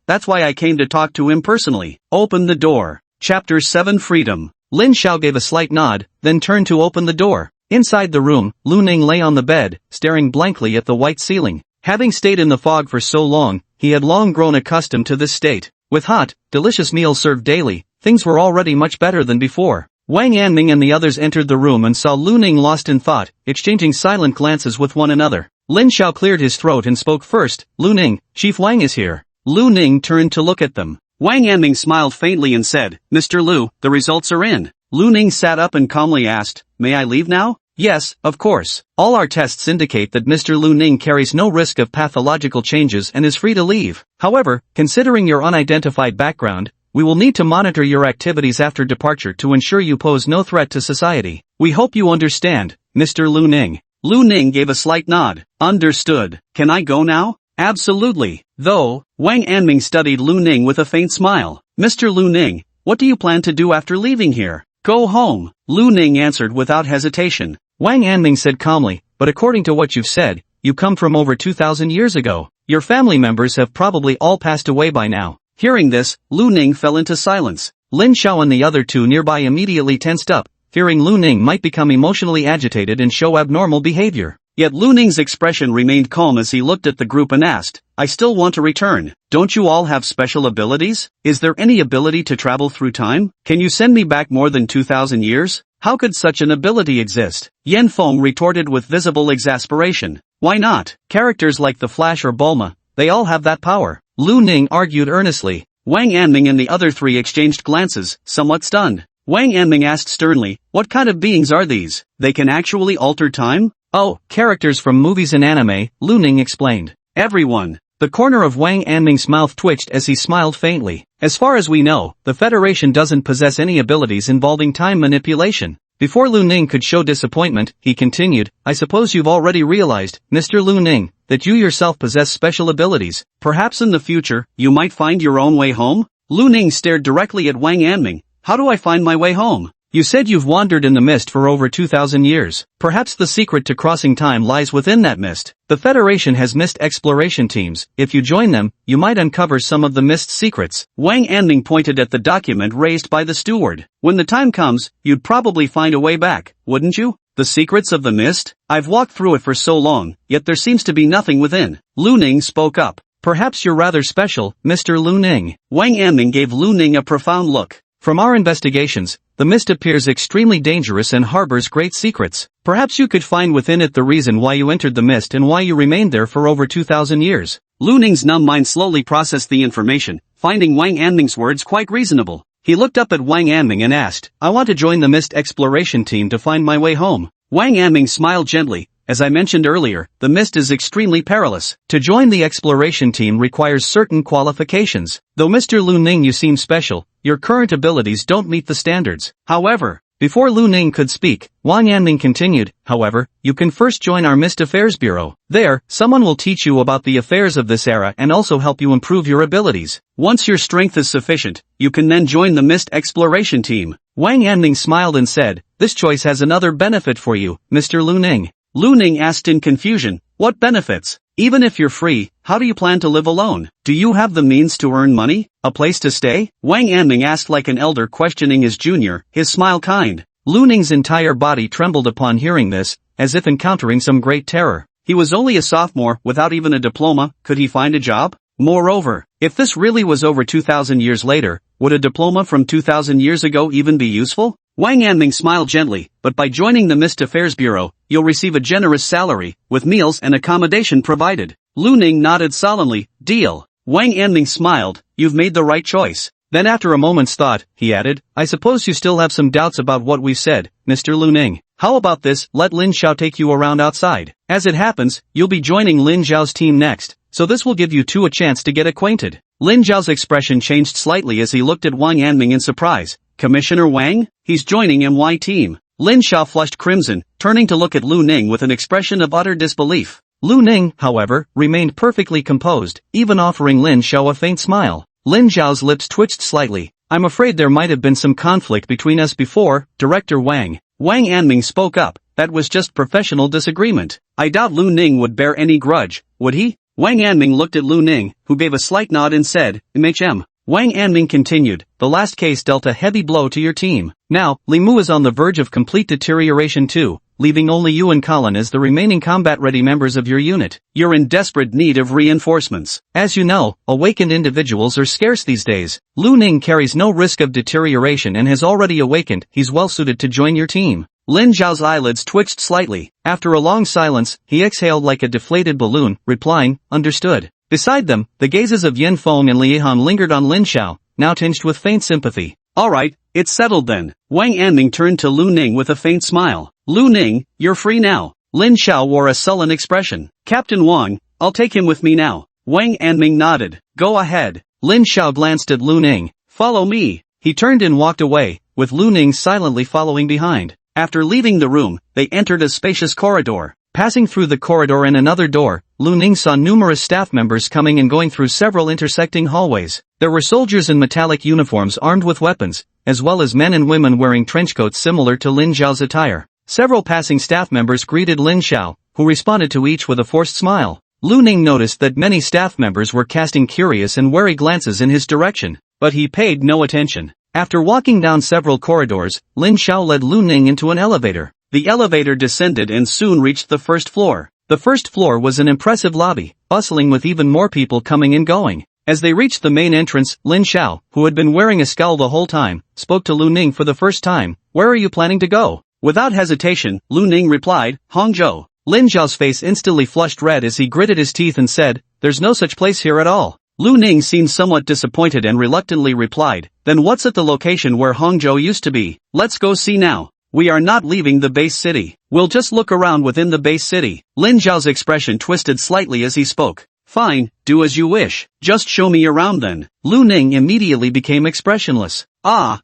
That's why I came to talk to him personally. Open the door. Chapter 7 Freedom. Lin Xiao gave a slight nod, then turned to open the door. Inside the room, Lu Ning lay on the bed, staring blankly at the white ceiling. Having stayed in the fog for so long, he had long grown accustomed to this state. With hot, delicious meals served daily, things were already much better than before. Wang Anming and the others entered the room and saw Lu Ning lost in thought, exchanging silent glances with one another. Lin Xiao cleared his throat and spoke first. "Lu Ning, Chief Wang is here." Lu Ning turned to look at them. Wang Anming smiled faintly and said, "Mr. Lu, the results are in." Lu Ning sat up and calmly asked, "May I leave now?" "Yes, of course. All our tests indicate that Mr. Lu Ning carries no risk of pathological changes and is free to leave. However, considering your unidentified background, we will need to monitor your activities after departure to ensure you pose no threat to society. We hope you understand, Mr. Lu Ning." Lu Ning gave a slight nod. "Understood. Can I go now?" "Absolutely." Though, Wang Anming studied Lu Ning with a faint smile. "Mr. Lu Ning, what do you plan to do after leaving here?" "Go home," Lu Ning answered without hesitation. Wang Anming said calmly, "But according to what you've said, you come from over 2,000 years ago. Your family members have probably all passed away by now. Hearing this, Lu Ning fell into silence. Lin Xiao and the other two nearby immediately tensed up, fearing Lu Ning might become emotionally agitated and show abnormal behavior. Yet Lu Ning's expression remained calm as he looked at the group and asked, I still want to return. Don't you all have special abilities? Is there any ability to travel through time? Can you send me back more than 2,000 years? How could such an ability exist? Yan Feng retorted with visible exasperation. Why not? Characters like the Flash or Bulma, they all have that power. Lu Ning argued earnestly. Wang Anming and the other three exchanged glances, somewhat stunned. Wang Anming asked sternly, what kind of beings are these? They can actually alter time? Oh, characters from movies and anime, Lu Ning explained. Everyone. The corner of Wang Anming's mouth twitched as he smiled faintly. As far as we know, the Federation doesn't possess any abilities involving time manipulation. Before Lu Ning could show disappointment, he continued, I suppose you've already realized, Mr. Lu Ning, that you yourself possess special abilities. Perhaps in the future, you might find your own way home? Lu Ning stared directly at Wang Anming. How do I find my way home? You said you've wandered in the mist for over 2,000 years. Perhaps the secret to crossing time lies within that mist. The Federation has mist exploration teams. If you join them, you might uncover some of the mist's secrets. Wang Anming pointed at the document raised by the steward. When the time comes, you'd probably find a way back, wouldn't you? The secrets of the mist? I've walked through it for so long, yet there seems to be nothing within. Lu Ning spoke up. Perhaps you're rather special, Mr. Lu Ning. Wang Anming gave Lu Ning a profound look. From our investigations, the mist appears extremely dangerous and harbors great secrets. Perhaps you could find within it the reason why you entered the mist and why you remained there for over 2,000 years. Lu Ning's numb mind slowly processed the information, finding Wang Anming's words quite reasonable. He looked up at Wang Anming and asked, I want to join the mist exploration team to find my way home. Wang Anming smiled gently. As I mentioned earlier, the mist is extremely perilous. To join the exploration team requires certain qualifications. Though Mr. Lu Ning you seem special, your current abilities don't meet the standards. However, before Lu Ning could speak, Wang Anming continued, however, you can first join our Mist Affairs Bureau. There, someone will teach you about the affairs of this era and also help you improve your abilities. Once your strength is sufficient, you can then join the Mist Exploration Team. Wang Anming smiled and said, this choice has another benefit for you, Mr. Lu Ning. Lu Ning asked in confusion, what benefits? Even if you're free, how do you plan to live alone? Do you have the means to earn money? A place to stay? Wang Anming asked like an elder questioning his junior, his smile kind. Lu Ning's entire body trembled upon hearing this, as if encountering some great terror. He was only a sophomore without even a diploma, could he find a job? Moreover, if this really was over 2,000 years later, would a diploma from 2,000 years ago even be useful? Wang Anming smiled gently, but by joining the Mist Affairs Bureau, you'll receive a generous salary, with meals and accommodation provided. Lu Ning nodded solemnly, deal. Wang Anming smiled, you've made the right choice. Then after a moment's thought, he added, I suppose you still have some doubts about what we've said, Mr. Lu Ning. How about this, let Lin Xiao take you around outside. As it happens, you'll be joining Lin Xiao's team next, so this will give you two a chance to get acquainted. Lin Xiao's expression changed slightly as he looked at Wang Anming in surprise. Commissioner Wang? He's joining MY team. Lin Xiao flushed crimson, turning to look at Lu Ning with an expression of utter disbelief. Lu Ning, however, remained perfectly composed, even offering Lin Xiao a faint smile. Lin Xiao's lips twitched slightly. I'm afraid there might have been some conflict between us before, Director Wang. Wang Anming spoke up, that was just professional disagreement. I doubt Lu Ning would bear any grudge, would he? Wang Anming looked at Lu Ning, who gave a slight nod and said, MHM. Wang Anming continued, the last case dealt a heavy blow to your team. Now, Li Mu is on the verge of complete deterioration too, leaving only you and Colin as the remaining combat-ready members of your unit. You're in desperate need of reinforcements. As you know, awakened individuals are scarce these days. Lu Ning carries no risk of deterioration and has already awakened, he's well suited to join your team. Lin Xiao's eyelids twitched slightly. After a long silence, he exhaled like a deflated balloon, replying, understood. Beside them, the gazes of Yan Feng and Li Han lingered on Lin Xiao, now tinged with faint sympathy. Alright, it's settled then. Wang Anming turned to Lu Ning with a faint smile. Lu Ning, you're free now. Lin Xiao wore a sullen expression. Captain Wang, I'll take him with me now. Wang Anming nodded. Go ahead. Lin Xiao glanced at Lu Ning. Follow me. He turned and walked away, with Lu Ning silently following behind. After leaving the room, they entered a spacious corridor. Passing through the corridor and another door, Lu Ning saw numerous staff members coming and going through several intersecting hallways. There were soldiers in metallic uniforms armed with weapons, as well as men and women wearing trenchcoats similar to Lin Xiao's attire. Several passing staff members greeted Lin Xiao, who responded to each with a forced smile. Lu Ning noticed that many staff members were casting curious and wary glances in his direction, but he paid no attention. After walking down several corridors, Lin Xiao led Lu Ning into an elevator. The elevator descended and soon reached the first floor. The first floor was an impressive lobby, bustling with even more people coming and going. As they reached the main entrance, Lin Xiao, who had been wearing a scowl the whole time, spoke to Lu Ning for the first time. "Where are you planning to go?" Without hesitation, Lu Ning replied, "Hangzhou." Lin Xiao's face instantly flushed red as he gritted his teeth and said, "There's no such place here at all." Lu Ning seemed somewhat disappointed and reluctantly replied, "Then what's at the location where Hangzhou used to be? Let's go see now. We are not leaving the base city. We'll just look around within the base city." Lin Xiao's expression twisted slightly as he spoke. "Fine, do as you wish. Just show me around then." Lu Ning immediately became expressionless.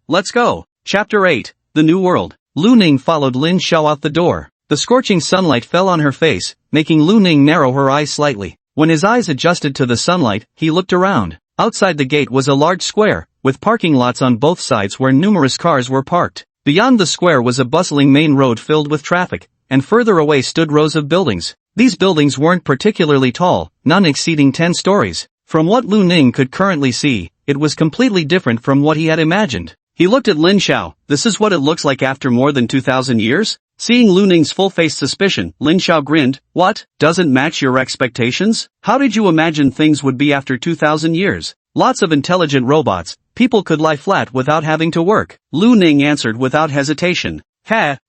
Let's go. Chapter 8, The New World. Lu Ning followed Lin Xiao out the door. The scorching sunlight fell on her face, making Lu Ning narrow her eyes slightly. When his eyes adjusted to the sunlight, he looked around. Outside the gate was a large square, with parking lots on both sides where numerous cars were parked. Beyond the square was a bustling main road filled with traffic, and further away stood rows of buildings. These buildings weren't particularly tall, none exceeding 10 stories. From what Lu Ning could currently see, it was completely different from what he had imagined. He looked at Lin Xiao. "This is what it looks like after more than 2,000 years? Seeing Lu Ning's full-faced suspicion, Lin Xiao grinned. "What? Doesn't match your expectations? How did you imagine things would be after 2,000 years? Lots of intelligent robots. People could lie flat without having to work." Lu Ning answered without hesitation.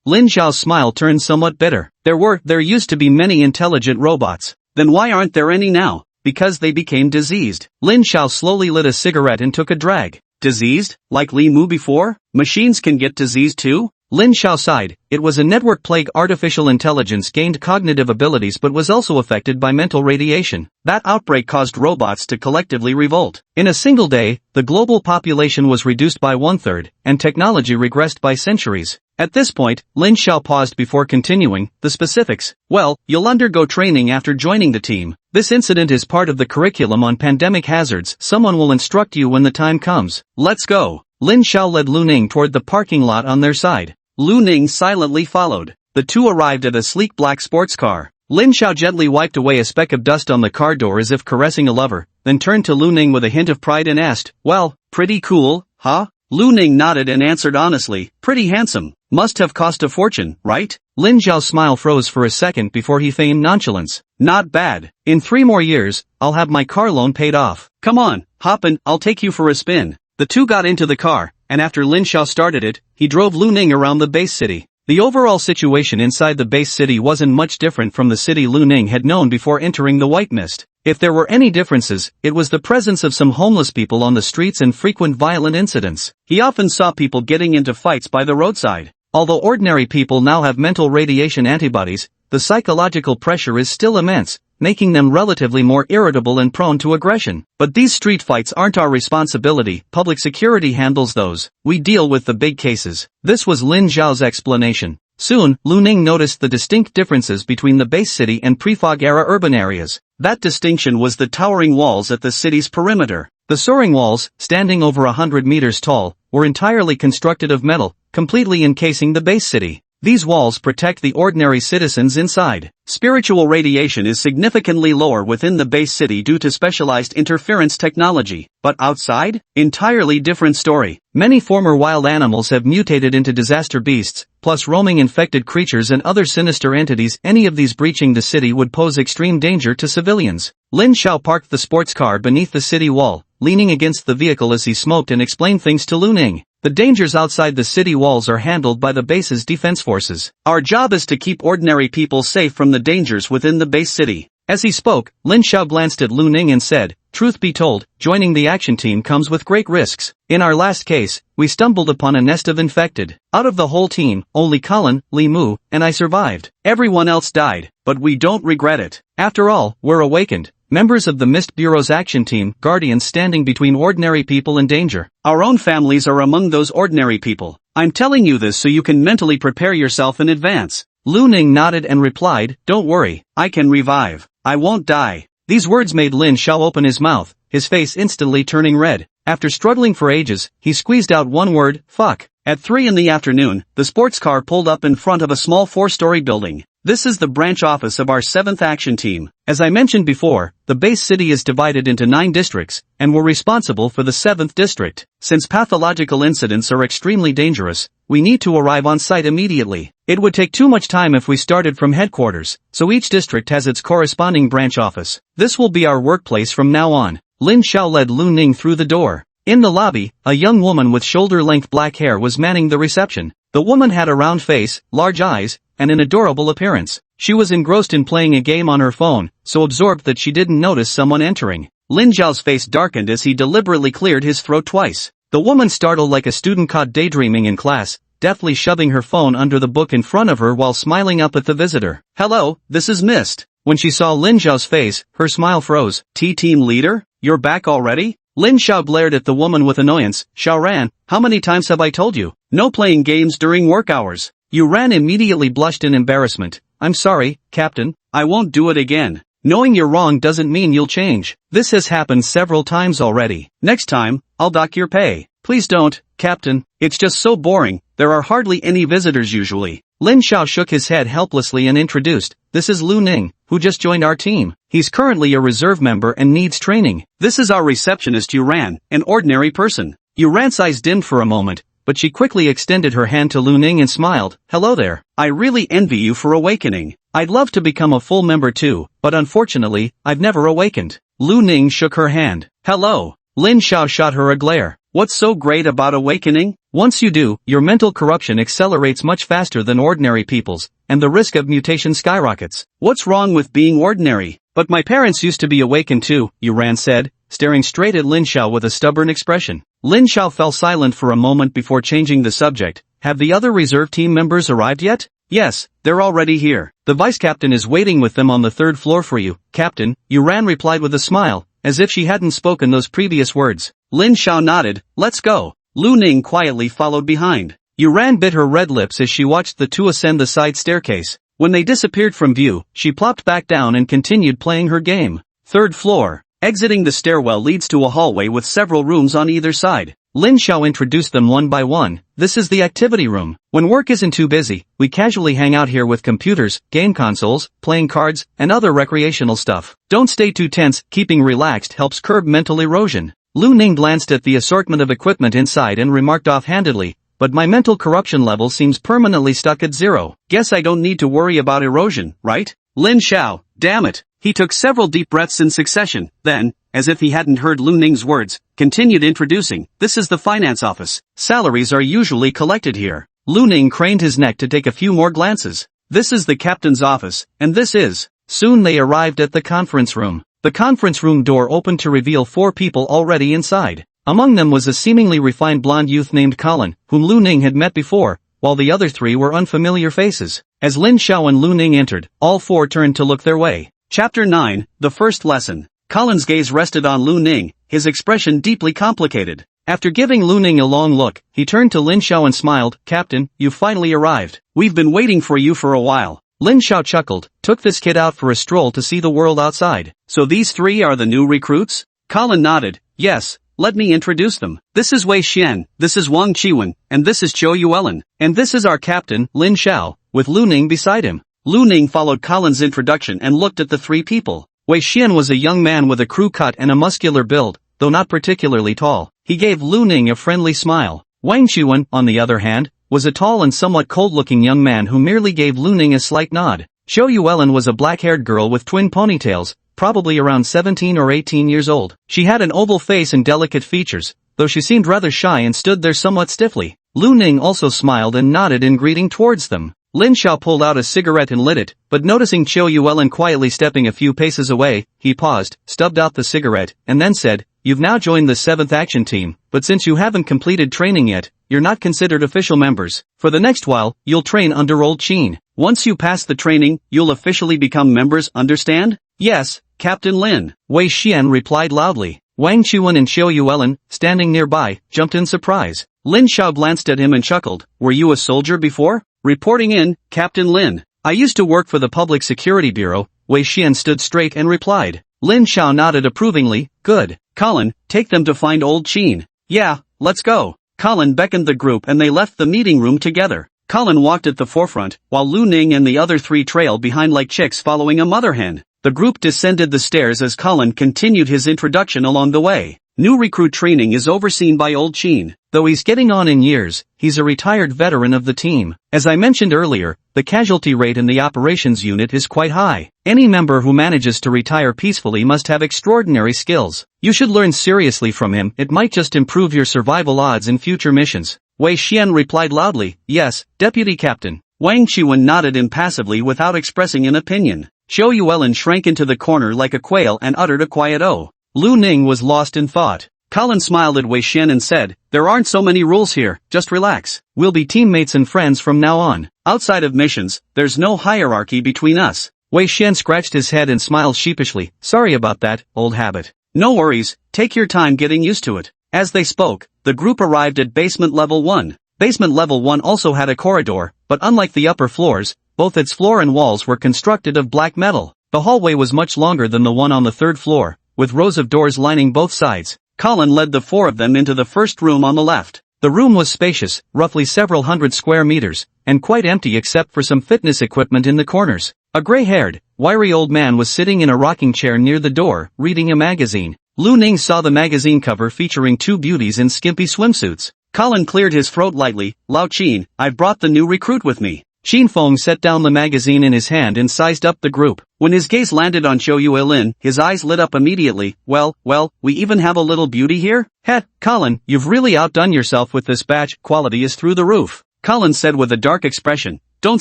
Lin Xiao's smile turned somewhat bitter. There used to be many intelligent robots. Then why aren't there any now? Because they became diseased. Lin Xiao slowly lit a cigarette and took a drag. Diseased? Like Li Mu before? Machines can get diseased too? Lin Xiao sighed. It was a network plague. Artificial intelligence gained cognitive abilities but was also affected by mental radiation. That outbreak caused robots to collectively revolt. In a single day, the global population was reduced by 1/3, and technology regressed by centuries. At this point, Lin Xiao paused before continuing. "The specifics? Well, you'll undergo training after joining the team. This incident is part of the curriculum on pandemic hazards. Someone will instruct you when the time comes. Let's go." Lin Xiao led Lu Ning toward the parking lot on their side. Lu Ning silently followed. The two arrived at a sleek black sports car. Lin Xiao gently wiped away a speck of dust on the car door as if caressing a lover, then turned to Lu Ning with a hint of pride and asked, "Well, pretty cool, huh?" Lu Ning nodded and answered honestly, "Pretty handsome. Must have cost a fortune, right?" Lin Xiao's smile froze for a second before he feigned nonchalance. "Not bad. In 3 more years, I'll have my car loan paid off. Come on, hop in, I'll take you for a spin." The two got into the car, and after Lin Xiao started it, he drove Lu Ning around the base city. The overall situation inside the base city wasn't much different from the city Lu Ning had known before entering the White Mist. If there were any differences, it was the presence of some homeless people on the streets and frequent violent incidents. He often saw people getting into fights by the roadside. Although ordinary people now have mental radiation antibodies, the psychological pressure is still immense, making them relatively more irritable and prone to aggression. But these street fights aren't our responsibility, public security handles those. We deal with the big cases. This was Lin Xiao's explanation. Soon, Lu Ning noticed the distinct differences between the base city and pre-fog-era urban areas. That distinction was the towering walls at the city's perimeter. The soaring walls, standing over 100 meters tall, were entirely constructed of metal, completely encasing the base city. These walls protect the ordinary citizens inside. Spiritual radiation is significantly lower within the base city due to specialized interference technology. But outside? Entirely different story. Many former wild animals have mutated into disaster beasts, plus roaming infected creatures and other sinister entities. Any of these breaching the city would pose extreme danger to civilians. Lin Xiao parked the sports car beneath the city wall, leaning against the vehicle as he smoked and explained things to Lu Ning. The dangers outside the city walls are handled by the base's defense forces. Our job is to keep ordinary people safe from the dangers within the base city. As he spoke, Lin Xiao glanced at Lu Ning and said, "Truth be told, joining the action team comes with great risks. In our last case, we stumbled upon a nest of infected. Out of the whole team, only Colin, Li Mu, and I survived. Everyone else died, but we don't regret it. After all, we're awakened. Members of the Mist Bureau's action team, guardians standing between ordinary people and danger. Our own families are among those ordinary people. I'm telling you this so you can mentally prepare yourself in advance." Lu Ning nodded and replied, "Don't worry, I can revive. I won't die." These words made Lin Xiao open his mouth, his face instantly turning red. After struggling for ages, he squeezed out one word, fuck. At 3 in the afternoon, the sports car pulled up in front of a small 4-story building. This is the branch office of our 7th Action Team. As I mentioned before, the base city is divided into 9 districts, and we're responsible for the 7th district. Since pathological incidents are extremely dangerous, we need to arrive on site immediately. It would take too much time if we started from headquarters, so each district has its corresponding branch office. This will be our workplace from now on. Lin Xiao led Lu Ning through the door. In the lobby, a young woman with shoulder-length black hair was manning the reception. The woman had a round face, large eyes, and an adorable appearance. She was engrossed in playing a game on her phone, so absorbed that she didn't notice someone entering. Lin Xiao's face darkened as he deliberately cleared his throat twice. The woman startled like a student caught daydreaming in class, deftly shoving her phone under the book in front of her while smiling up at the visitor. "Hello, this is Mist." When she saw Lin Xiao's face, her smile froze. "Team leader? You're back already?" Lin Xiao glared at the woman with annoyance. "Xiaoran, how many times have I told you? No playing games during work hours." Yuran immediately blushed in embarrassment. "I'm sorry, Captain. I won't do it again." Knowing you're wrong doesn't mean you'll change. This has happened several times already. Next time, I'll dock your pay. Please don't, Captain. It's just so boring. There are hardly any visitors usually. Lin Xiao shook his head helplessly and introduced, "This is Lu Ning, who just joined our team. He's currently a reserve member and needs training. This is our receptionist Yuran, an ordinary person." Yuran's eyes dimmed for a moment, but she quickly extended her hand to Lu Ning and smiled. "Hello there. I really envy you for awakening. I'd love to become a full member too, but unfortunately, I've never awakened." Lu Ning shook her hand. "Hello." Lin Xiao shot her a glare. "What's so great about awakening? Once you do, your mental corruption accelerates much faster than ordinary people's, and the risk of mutation skyrockets. What's wrong with being ordinary? But my parents used to be awakened too," Yuran said, staring straight at Lin Xiao with a stubborn expression. Lin Xiao fell silent for a moment before changing the subject. "Have the other reserve team members arrived yet?" "Yes, they're already here. The vice captain is waiting with them on the 3rd floor for you, Captain," Yuran replied with a smile, as if she hadn't spoken those previous words. Lin Xiao nodded. "Let's go." Lu Ning quietly followed behind. Yuran bit her red lips as she watched the two ascend the side staircase. When they disappeared from view, she plopped back down and continued playing her game. 3rd floor. Exiting the stairwell leads to a hallway with several rooms on either side. Lin Xiao introduced them one by one. "This is the activity room. When work isn't too busy, we casually hang out here with computers, game consoles, playing cards, and other recreational stuff. Don't stay too tense, keeping relaxed helps curb mental erosion." Lu Ning glanced at the assortment of equipment inside and remarked offhandedly, "But my mental corruption level seems permanently stuck at 0. Guess I don't need to worry about erosion, right?" Lin Xiao, damn it. He took several deep breaths in succession, then, as if he hadn't heard Lu Ning's words, continued introducing, "This is the finance office. Salaries are usually collected here." Lu Ning craned his neck to take a few more glances. "This is the captain's office, and this is..." Soon they arrived at the conference room. The conference room door opened to reveal 4 people already inside. Among them was a seemingly refined blonde youth named Colin, whom Lu Ning had met before, while the other 3 were unfamiliar faces. As Lin Xiao and Lu Ning entered, all 4 turned to look their way. Chapter 9, The First Lesson. Colin's gaze rested on Lu Ning, his expression deeply complicated. After giving Lu Ning a long look, he turned to Lin Xiao and smiled, "Captain, you finally arrived. We've been waiting for you for a while." Lin Xiao chuckled, "Took this kid out for a stroll to see the world outside. So these 3 are the new recruits?" Colin nodded. "Yes, let me introduce them. This is Wei Xian, this is Wang Qiwen, and this is Zhou Yuelin. And this is our captain, Lin Xiao, with Lu Ning beside him." Lu Ning followed Colin's introduction and looked at the 3 people. Wei Xian was a young man with a crew cut and a muscular build, though not particularly tall. He gave Lu Ning a friendly smile. Wang Qiwen, on the other hand, was a tall and somewhat cold-looking young man who merely gave Lu Ning a slight nod. Zhou Yuelin was a black-haired girl with twin ponytails, probably around 17 or 18 years old. She had an oval face and delicate features, though she seemed rather shy and stood there somewhat stiffly. Lu Ning also smiled and nodded in greeting towards them. Lin Xiao pulled out a cigarette and lit it, but noticing Zhou Yuelin quietly stepping a few paces away, he paused, stubbed out the cigarette, and then said, "You've now joined the 7th Action Team, but since you haven't completed training yet, you're not considered official members. For the next while, you'll train under Old Qin. Once you pass the training, you'll officially become members, understand?" "Yes, Captain Lin," Wei Xian replied loudly. Wang Qiwen and Zhou Yuelin, standing nearby, jumped in surprise. Lin Xiao glanced at him and chuckled, "Were you a soldier before?" "Reporting in, Captain Lin. I used to work for the Public Security Bureau." Wei Xian stood straight and replied. Lin Xiao nodded approvingly, "Good." Colin, take them to find old Sheen. Yeah, let's go. Colin beckoned the group and they left the meeting room together. Colin walked at the forefront, while Lu Ning and the other three trailed behind like chicks following a mother hen. The group descended the stairs as Colin continued his introduction along the way. New recruit training is overseen by old Sheen. Though he's getting on in years, he's a retired veteran of the team. As I mentioned earlier, the casualty rate in the operations unit is quite high. Any member who manages to retire peacefully must have extraordinary skills. You should learn seriously from him. It might just improve your survival odds in future missions. Wei Xian replied loudly, yes, Deputy Captain. Wang Chuan nodded impassively without expressing an opinion. Zhou Yuelin shrank into the corner like a quail and uttered a quiet "oh." Lu Ning was lost in thought. Colin smiled at Wei Xian and said, there aren't so many rules here, just relax. We'll be teammates and friends from now on. Outside of missions, there's no hierarchy between us. Wei Xian scratched his head and smiled sheepishly. Sorry about that, old habit. No worries, take your time getting used to it. As they spoke, the group arrived at basement level 1. Basement level 1 also had a corridor, but unlike the upper floors, both its floor and walls were constructed of black metal. The hallway was much longer than the one on the third floor, with rows of doors lining both sides. Colin led the four of them into the first room on the left. The room was spacious, roughly several hundred square meters, and quite empty except for some fitness equipment in the corners. A gray-haired, wiry old man was sitting in a rocking chair near the door, reading a magazine. Lu Ning saw the magazine cover featuring two beauties in skimpy swimsuits. Colin cleared his throat lightly. Lao Qin, I've brought the new recruit with me. Xin Feng set down the magazine in his hand and sized up the group. When his gaze landed on Zhou Yuelin, his eyes lit up immediately. Well, we even have a little beauty here? Heh, Colin, you've really outdone yourself with this batch. Quality is through the roof. Colin said with a dark expression. Don't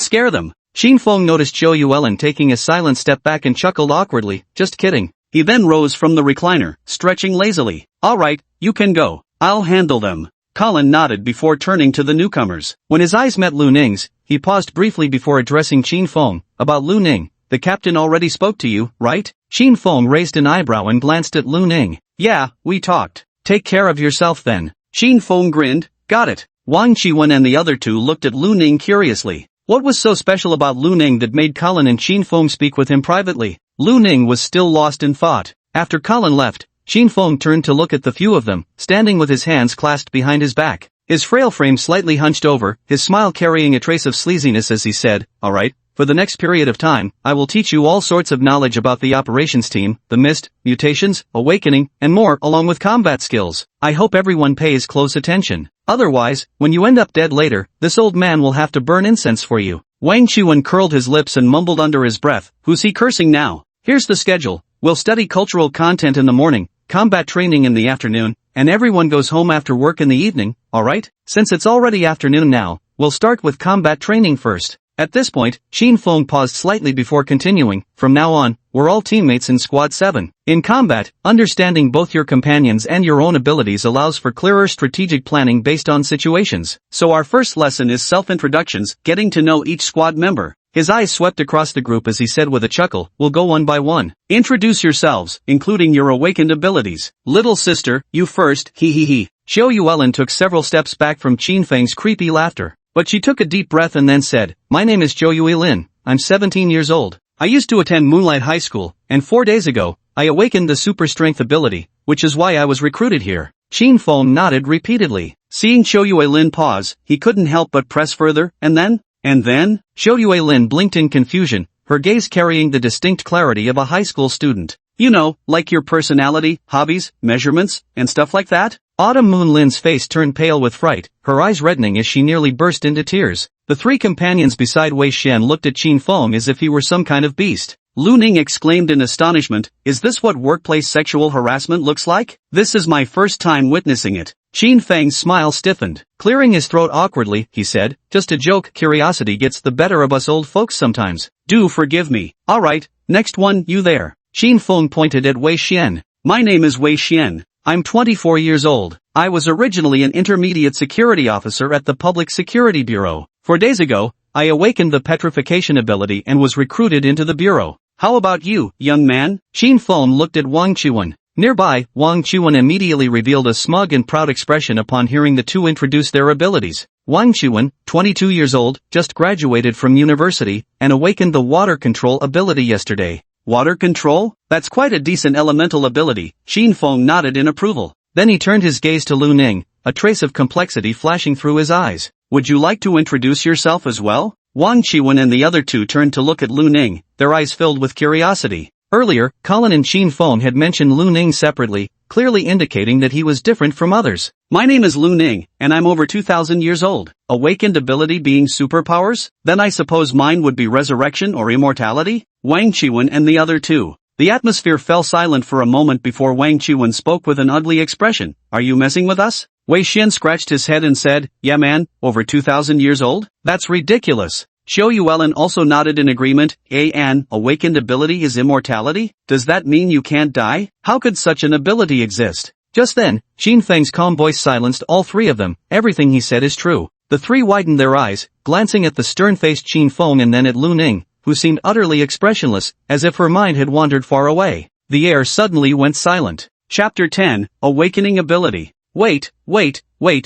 scare them. Xin Feng noticed Zhou Yuelin taking a silent step back and chuckled awkwardly. Just kidding. He then rose from the recliner, stretching lazily. Alright, you can go. I'll handle them. Colin nodded before turning to the newcomers. When his eyes met Lu Ning's, he paused briefly before addressing Xin Feng. About Lu Ning, the captain already spoke to you, right? Xin Feng raised an eyebrow and glanced at Lu Ning. Yeah, we talked. Take care of yourself then. Xin Feng grinned. Got it. Wang Qiwen and the other two looked at Lu Ning curiously. What was so special about Lu Ning that made Colin and Xin Feng speak with him privately? Lu Ning was still lost in thought. After Colin left, Xin Feng turned to look at the few of them, standing with his hands clasped behind his back. His frail frame slightly hunched over, his smile carrying a trace of sleaziness as he said, alright, for the next period of time, I will teach you all sorts of knowledge about the operations team, the mist, mutations, awakening, and more along with combat skills. I hope everyone pays close attention. Otherwise, when you end up dead later, this old man will have to burn incense for you. Wang Chuan curled his lips and mumbled under his breath, who's he cursing now? Here's the schedule. We'll study cultural content in the morning, combat training in the afternoon, and everyone goes home after work in the evening, alright? Since it's already afternoon now, we'll start with combat training first. At this point, Xin Feng paused slightly before continuing. From now on, we're all teammates in Squad 7. In combat, understanding both your companions and your own abilities allows for clearer strategic planning based on situations. So our first lesson is self-introductions, getting to know each squad member. His eyes swept across the group as he said with a chuckle, we'll go one by one. Introduce yourselves, including your awakened abilities. Little sister, you first, he. Zhou Yuelin took several steps back from Qin Feng's creepy laughter. But she took a deep breath and then said, my name is Zhou Yuelin, I'm 17 years old. I used to attend Moonlight High School, and 4 days ago, I awakened the super strength ability, which is why I was recruited here. Xin Feng nodded repeatedly. Seeing Zhou Yuelin pause, he couldn't help but press further, and then? Zhou Yuelin blinked in confusion, her gaze carrying the distinct clarity of a high school student. You know, like your personality, hobbies, measurements, and stuff like that? Autumn Moon Lin's face turned pale with fright, her eyes reddening as she nearly burst into tears. The three companions beside Wei Xian looked at Xin Feng as if he were some kind of beast. Lu Ning exclaimed in astonishment, is this what workplace sexual harassment looks like? This is my first time witnessing it. Xin Feng's smile stiffened. Clearing his throat awkwardly, he said, just a joke, curiosity gets the better of us old folks sometimes. Do forgive me. Alright, next one, you there. Xin Feng pointed at Wei Xian. My name is Wei Xian. I'm 24 years old. I was originally an intermediate security officer at the Public Security Bureau. 4 days ago, I awakened the petrification ability and was recruited into the bureau. How about you, young man? Xin Feng looked at Wang Qiwen. Nearby, Wang Qiwen immediately revealed a smug and proud expression upon hearing the two introduce their abilities. Wang Qiwen, 22 years old, just graduated from university, and awakened the water control ability yesterday. Water control? That's quite a decent elemental ability. Qin Feng nodded in approval. Then he turned his gaze to Lu Ning, a trace of complexity flashing through his eyes. Would you like to introduce yourself as well? Wang Qiwen and the other two turned to look at Lu Ning, their eyes filled with curiosity. Earlier, Colin and Qin Feng had mentioned Lu Ning separately, clearly indicating that he was different from others. My name is Lu Ning, and I'm over 2,000 years old. Awakened ability being superpowers? Then I suppose mine would be resurrection or immortality? Wang Qiwen and the other two. The atmosphere fell silent for a moment before Wang Qiwen spoke with an ugly expression. Are you messing with us? Wei Xian scratched his head and said, yeah man, over 2,000 years old? That's ridiculous. Xiao Yuelin also nodded in agreement. An awakened ability is immortality? Does that mean you can't die? How could such an ability exist? Just then, Qin Feng's calm voice silenced all three of them. Everything he said is true. The three widened their eyes, glancing at the stern-faced Qin Feng and then at Lu Ning, who seemed utterly expressionless, as if her mind had wandered far away. The air suddenly went silent. Chapter 10, Awakening Ability. Wait,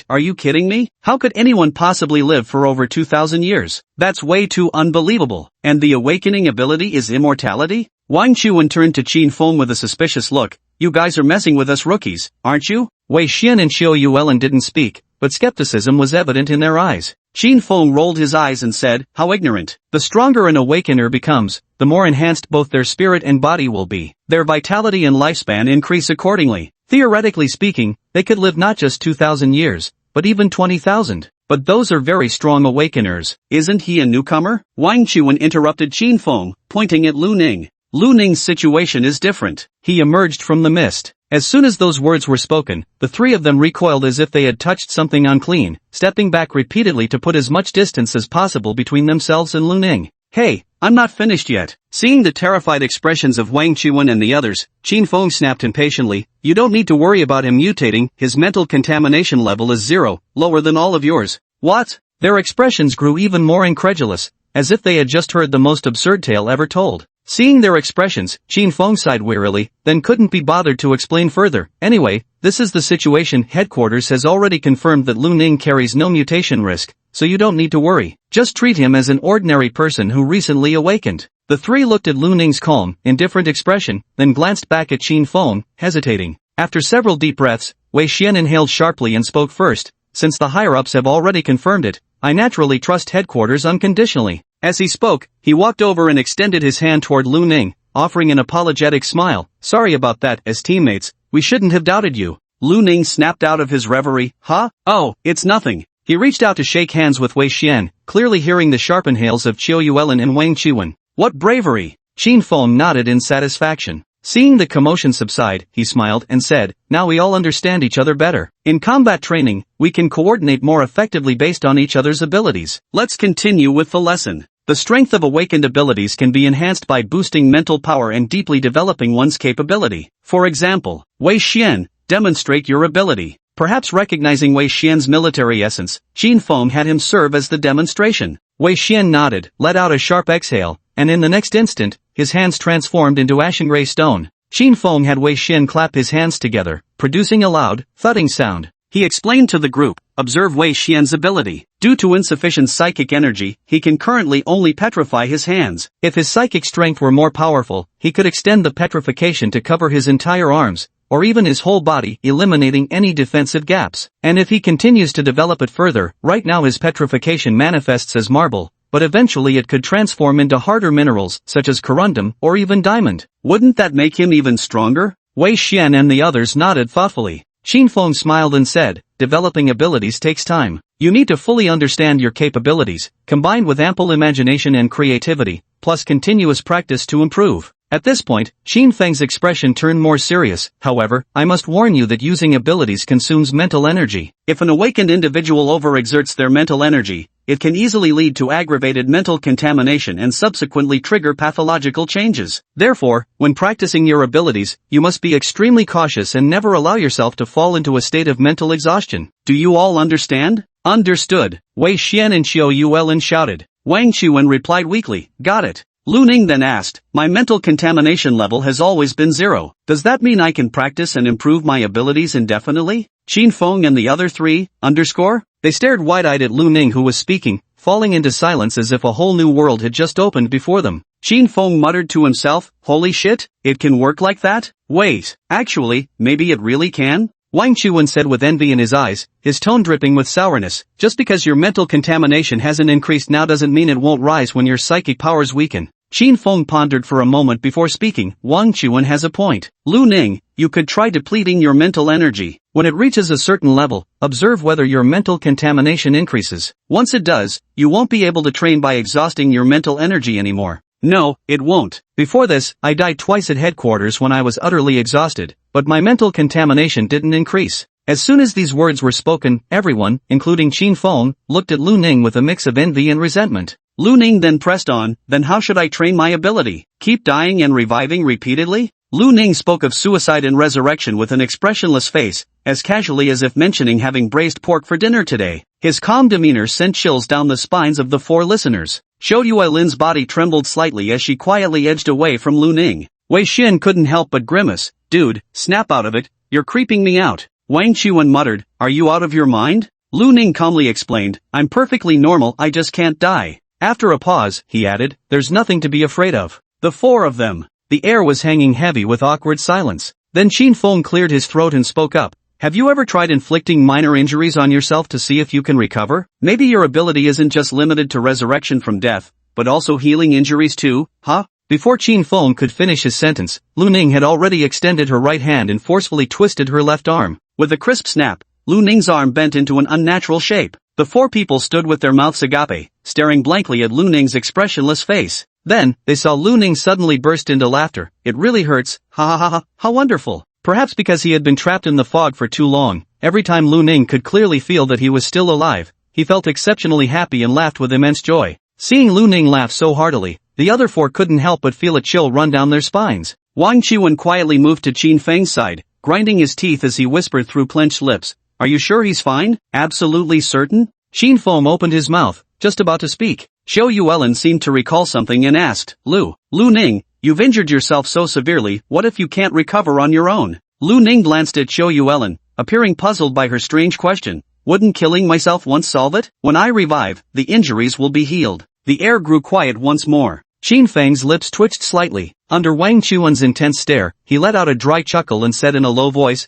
are you kidding me? How could anyone possibly live for over 2,000 years? That's way too unbelievable. And the awakening ability is immortality? Wang Qiwen turned to Qin Feng with a suspicious look. You guys are messing with us rookies, aren't you? Wei Xian and Xiao Yuelin didn't speak, but skepticism was evident in their eyes. Qin Feng rolled his eyes and said, how ignorant. The stronger an awakener becomes, the more enhanced both their spirit and body will be. Their vitality and lifespan increase accordingly. Theoretically speaking, they could live not just 2,000 years, but even 20,000. But those are very strong awakeners. Isn't he a newcomer? Wang Qiwen interrupted Qin Feng, pointing at Lu Ning. Lu Ning's situation is different. He emerged from the mist. As soon as those words were spoken, the three of them recoiled as if they had touched something unclean, stepping back repeatedly to put as much distance as possible between themselves and Lu Ning. Hey, I'm not finished yet. Seeing the terrified expressions of Wang Qiwen and the others, Qin Feng snapped impatiently, you don't need to worry about him mutating, his mental contamination level is 0, lower than all of yours. What? Their expressions grew even more incredulous, as if they had just heard the most absurd tale ever told. Seeing their expressions, Qin Feng sighed wearily, then couldn't be bothered to explain further. Anyway, this is the situation. Headquarters has already confirmed that Lu Ning carries no mutation risk, so you don't need to worry. Just treat him as an ordinary person who recently awakened. The three looked at Lu Ning's calm, indifferent expression, then glanced back at Qin Feng, hesitating. After several deep breaths, Wei Xian inhaled sharply and spoke first. Since the higher-ups have already confirmed it, I naturally trust headquarters unconditionally. As he spoke, he walked over and extended his hand toward Lu Ning, offering an apologetic smile. Sorry about that, as teammates, we shouldn't have doubted you. Lu Ning snapped out of his reverie. Huh? Oh, it's nothing. He reached out to shake hands with Wei Xian, clearly hearing the sharp inhales of Xiao Yuelin and Wang Qiwen. What bravery! Qin Feng nodded in satisfaction. Seeing the commotion subside, he smiled and said, now we all understand each other better. In combat training, we can coordinate more effectively based on each other's abilities. Let's continue with the lesson. The strength of awakened abilities can be enhanced by boosting mental power and deeply developing one's capability. For example, Wei Xian, demonstrate your ability. Perhaps recognizing Wei Xian's military essence, Qin Feng had him serve as the demonstration. Wei Xian nodded, let out a sharp exhale, and in the next instant, his hands transformed into ashen gray stone. Qin Feng had Wei Xian clap his hands together, producing a loud, thudding sound. He explained to the group, observe Wei Xian's ability. Due to insufficient psychic energy, he can currently only petrify his hands. If his psychic strength were more powerful, he could extend the petrification to cover his entire arms, or even his whole body, eliminating any defensive gaps. And if he continues to develop it further, right now his petrification manifests as marble, but eventually it could transform into harder minerals, such as corundum, or even diamond. Wouldn't that make him even stronger? Wei Xian and the others nodded thoughtfully. Qin Feng smiled and said, developing abilities takes time. You need to fully understand your capabilities, combined with ample imagination and creativity, plus continuous practice to improve. At this point, Qin Feng's expression turned more serious. However, I must warn you that using abilities consumes mental energy. If an awakened individual overexerts their mental energy, it can easily lead to aggravated mental contamination and subsequently trigger pathological changes. Therefore, when practicing your abilities, you must be extremely cautious and never allow yourself to fall into a state of mental exhaustion. Do you all understand? Understood. Wei Xian and Xiao Yuelin shouted. Wang Qiwen replied weakly, got it. Lu Ning then asked, my mental contamination level has always been 0. Does that mean I can practice and improve my abilities indefinitely? Qin Feng and the other three, They stared wide-eyed at Lu Ning who was speaking, falling into silence as if a whole new world had just opened before them. Qin Feng muttered to himself, holy shit, it can work like that? Wait, actually, maybe it really can? Wang Chuan said with envy in his eyes, his tone dripping with sourness. Just because your mental contamination hasn't increased now doesn't mean it won't rise when your psychic powers weaken. Qin Feng pondered for a moment before speaking. Wang Chuan has a point. Lu Ning, you could try depleting your mental energy. When it reaches a certain level, observe whether your mental contamination increases. Once it does, you won't be able to train by exhausting your mental energy anymore. No, it won't. Before this, I died twice at headquarters when I was utterly exhausted, but my mental contamination didn't increase. As soon as these words were spoken, everyone, including Qin Feng, looked at Lu Ning with a mix of envy and resentment. Lu Ning then pressed on, then how should I train my ability? Keep dying and reviving repeatedly? Lu Ning spoke of suicide and resurrection with an expressionless face, as casually as if mentioning having braised pork for dinner today. His calm demeanor sent chills down the spines of the four listeners. Zhou Yuelin's body trembled slightly as she quietly edged away from Lu Ning. Wei Xin couldn't help but grimace. Dude, snap out of it, you're creeping me out. Wang Chuan muttered, are you out of your mind? Lu Ning calmly explained, I'm perfectly normal, I just can't die. After a pause, he added, there's nothing to be afraid of. The four of them. The air was hanging heavy with awkward silence. Then Qin Feng cleared his throat and spoke up. Have you ever tried inflicting minor injuries on yourself to see if you can recover? Maybe your ability isn't just limited to resurrection from death, but also healing injuries too, huh? Before Qin Feng could finish his sentence, Lu Ning had already extended her right hand and forcefully twisted her left arm. With a crisp snap, Lu Ning's arm bent into an unnatural shape. The four people stood with their mouths agape, staring blankly at Lu Ning's expressionless face. Then, they saw Lu Ning suddenly burst into laughter. It really hurts, ha ha ha ha, how wonderful. Perhaps because he had been trapped in the fog for too long, every time Lu Ning could clearly feel that he was still alive, he felt exceptionally happy and laughed with immense joy. Seeing Lu Ning laugh so heartily, the other four couldn't help but feel a chill run down their spines. Wang Chuan quietly moved to Qin Feng's side, grinding his teeth as he whispered through clenched lips, are you sure he's fine? Absolutely certain? Qin Feng opened his mouth, just about to speak. Zhou Yuelin seemed to recall something and asked, Lu Ning, you've injured yourself so severely, what if you can't recover on your own? Lu Ning glanced at Zhou Yuelin, appearing puzzled by her strange question. Wouldn't killing myself once solve it? When I revive, the injuries will be healed. The air grew quiet once more. Qin Feng's lips twitched slightly. Under Wang Chuan's intense stare, he let out a dry chuckle and said in a low voice,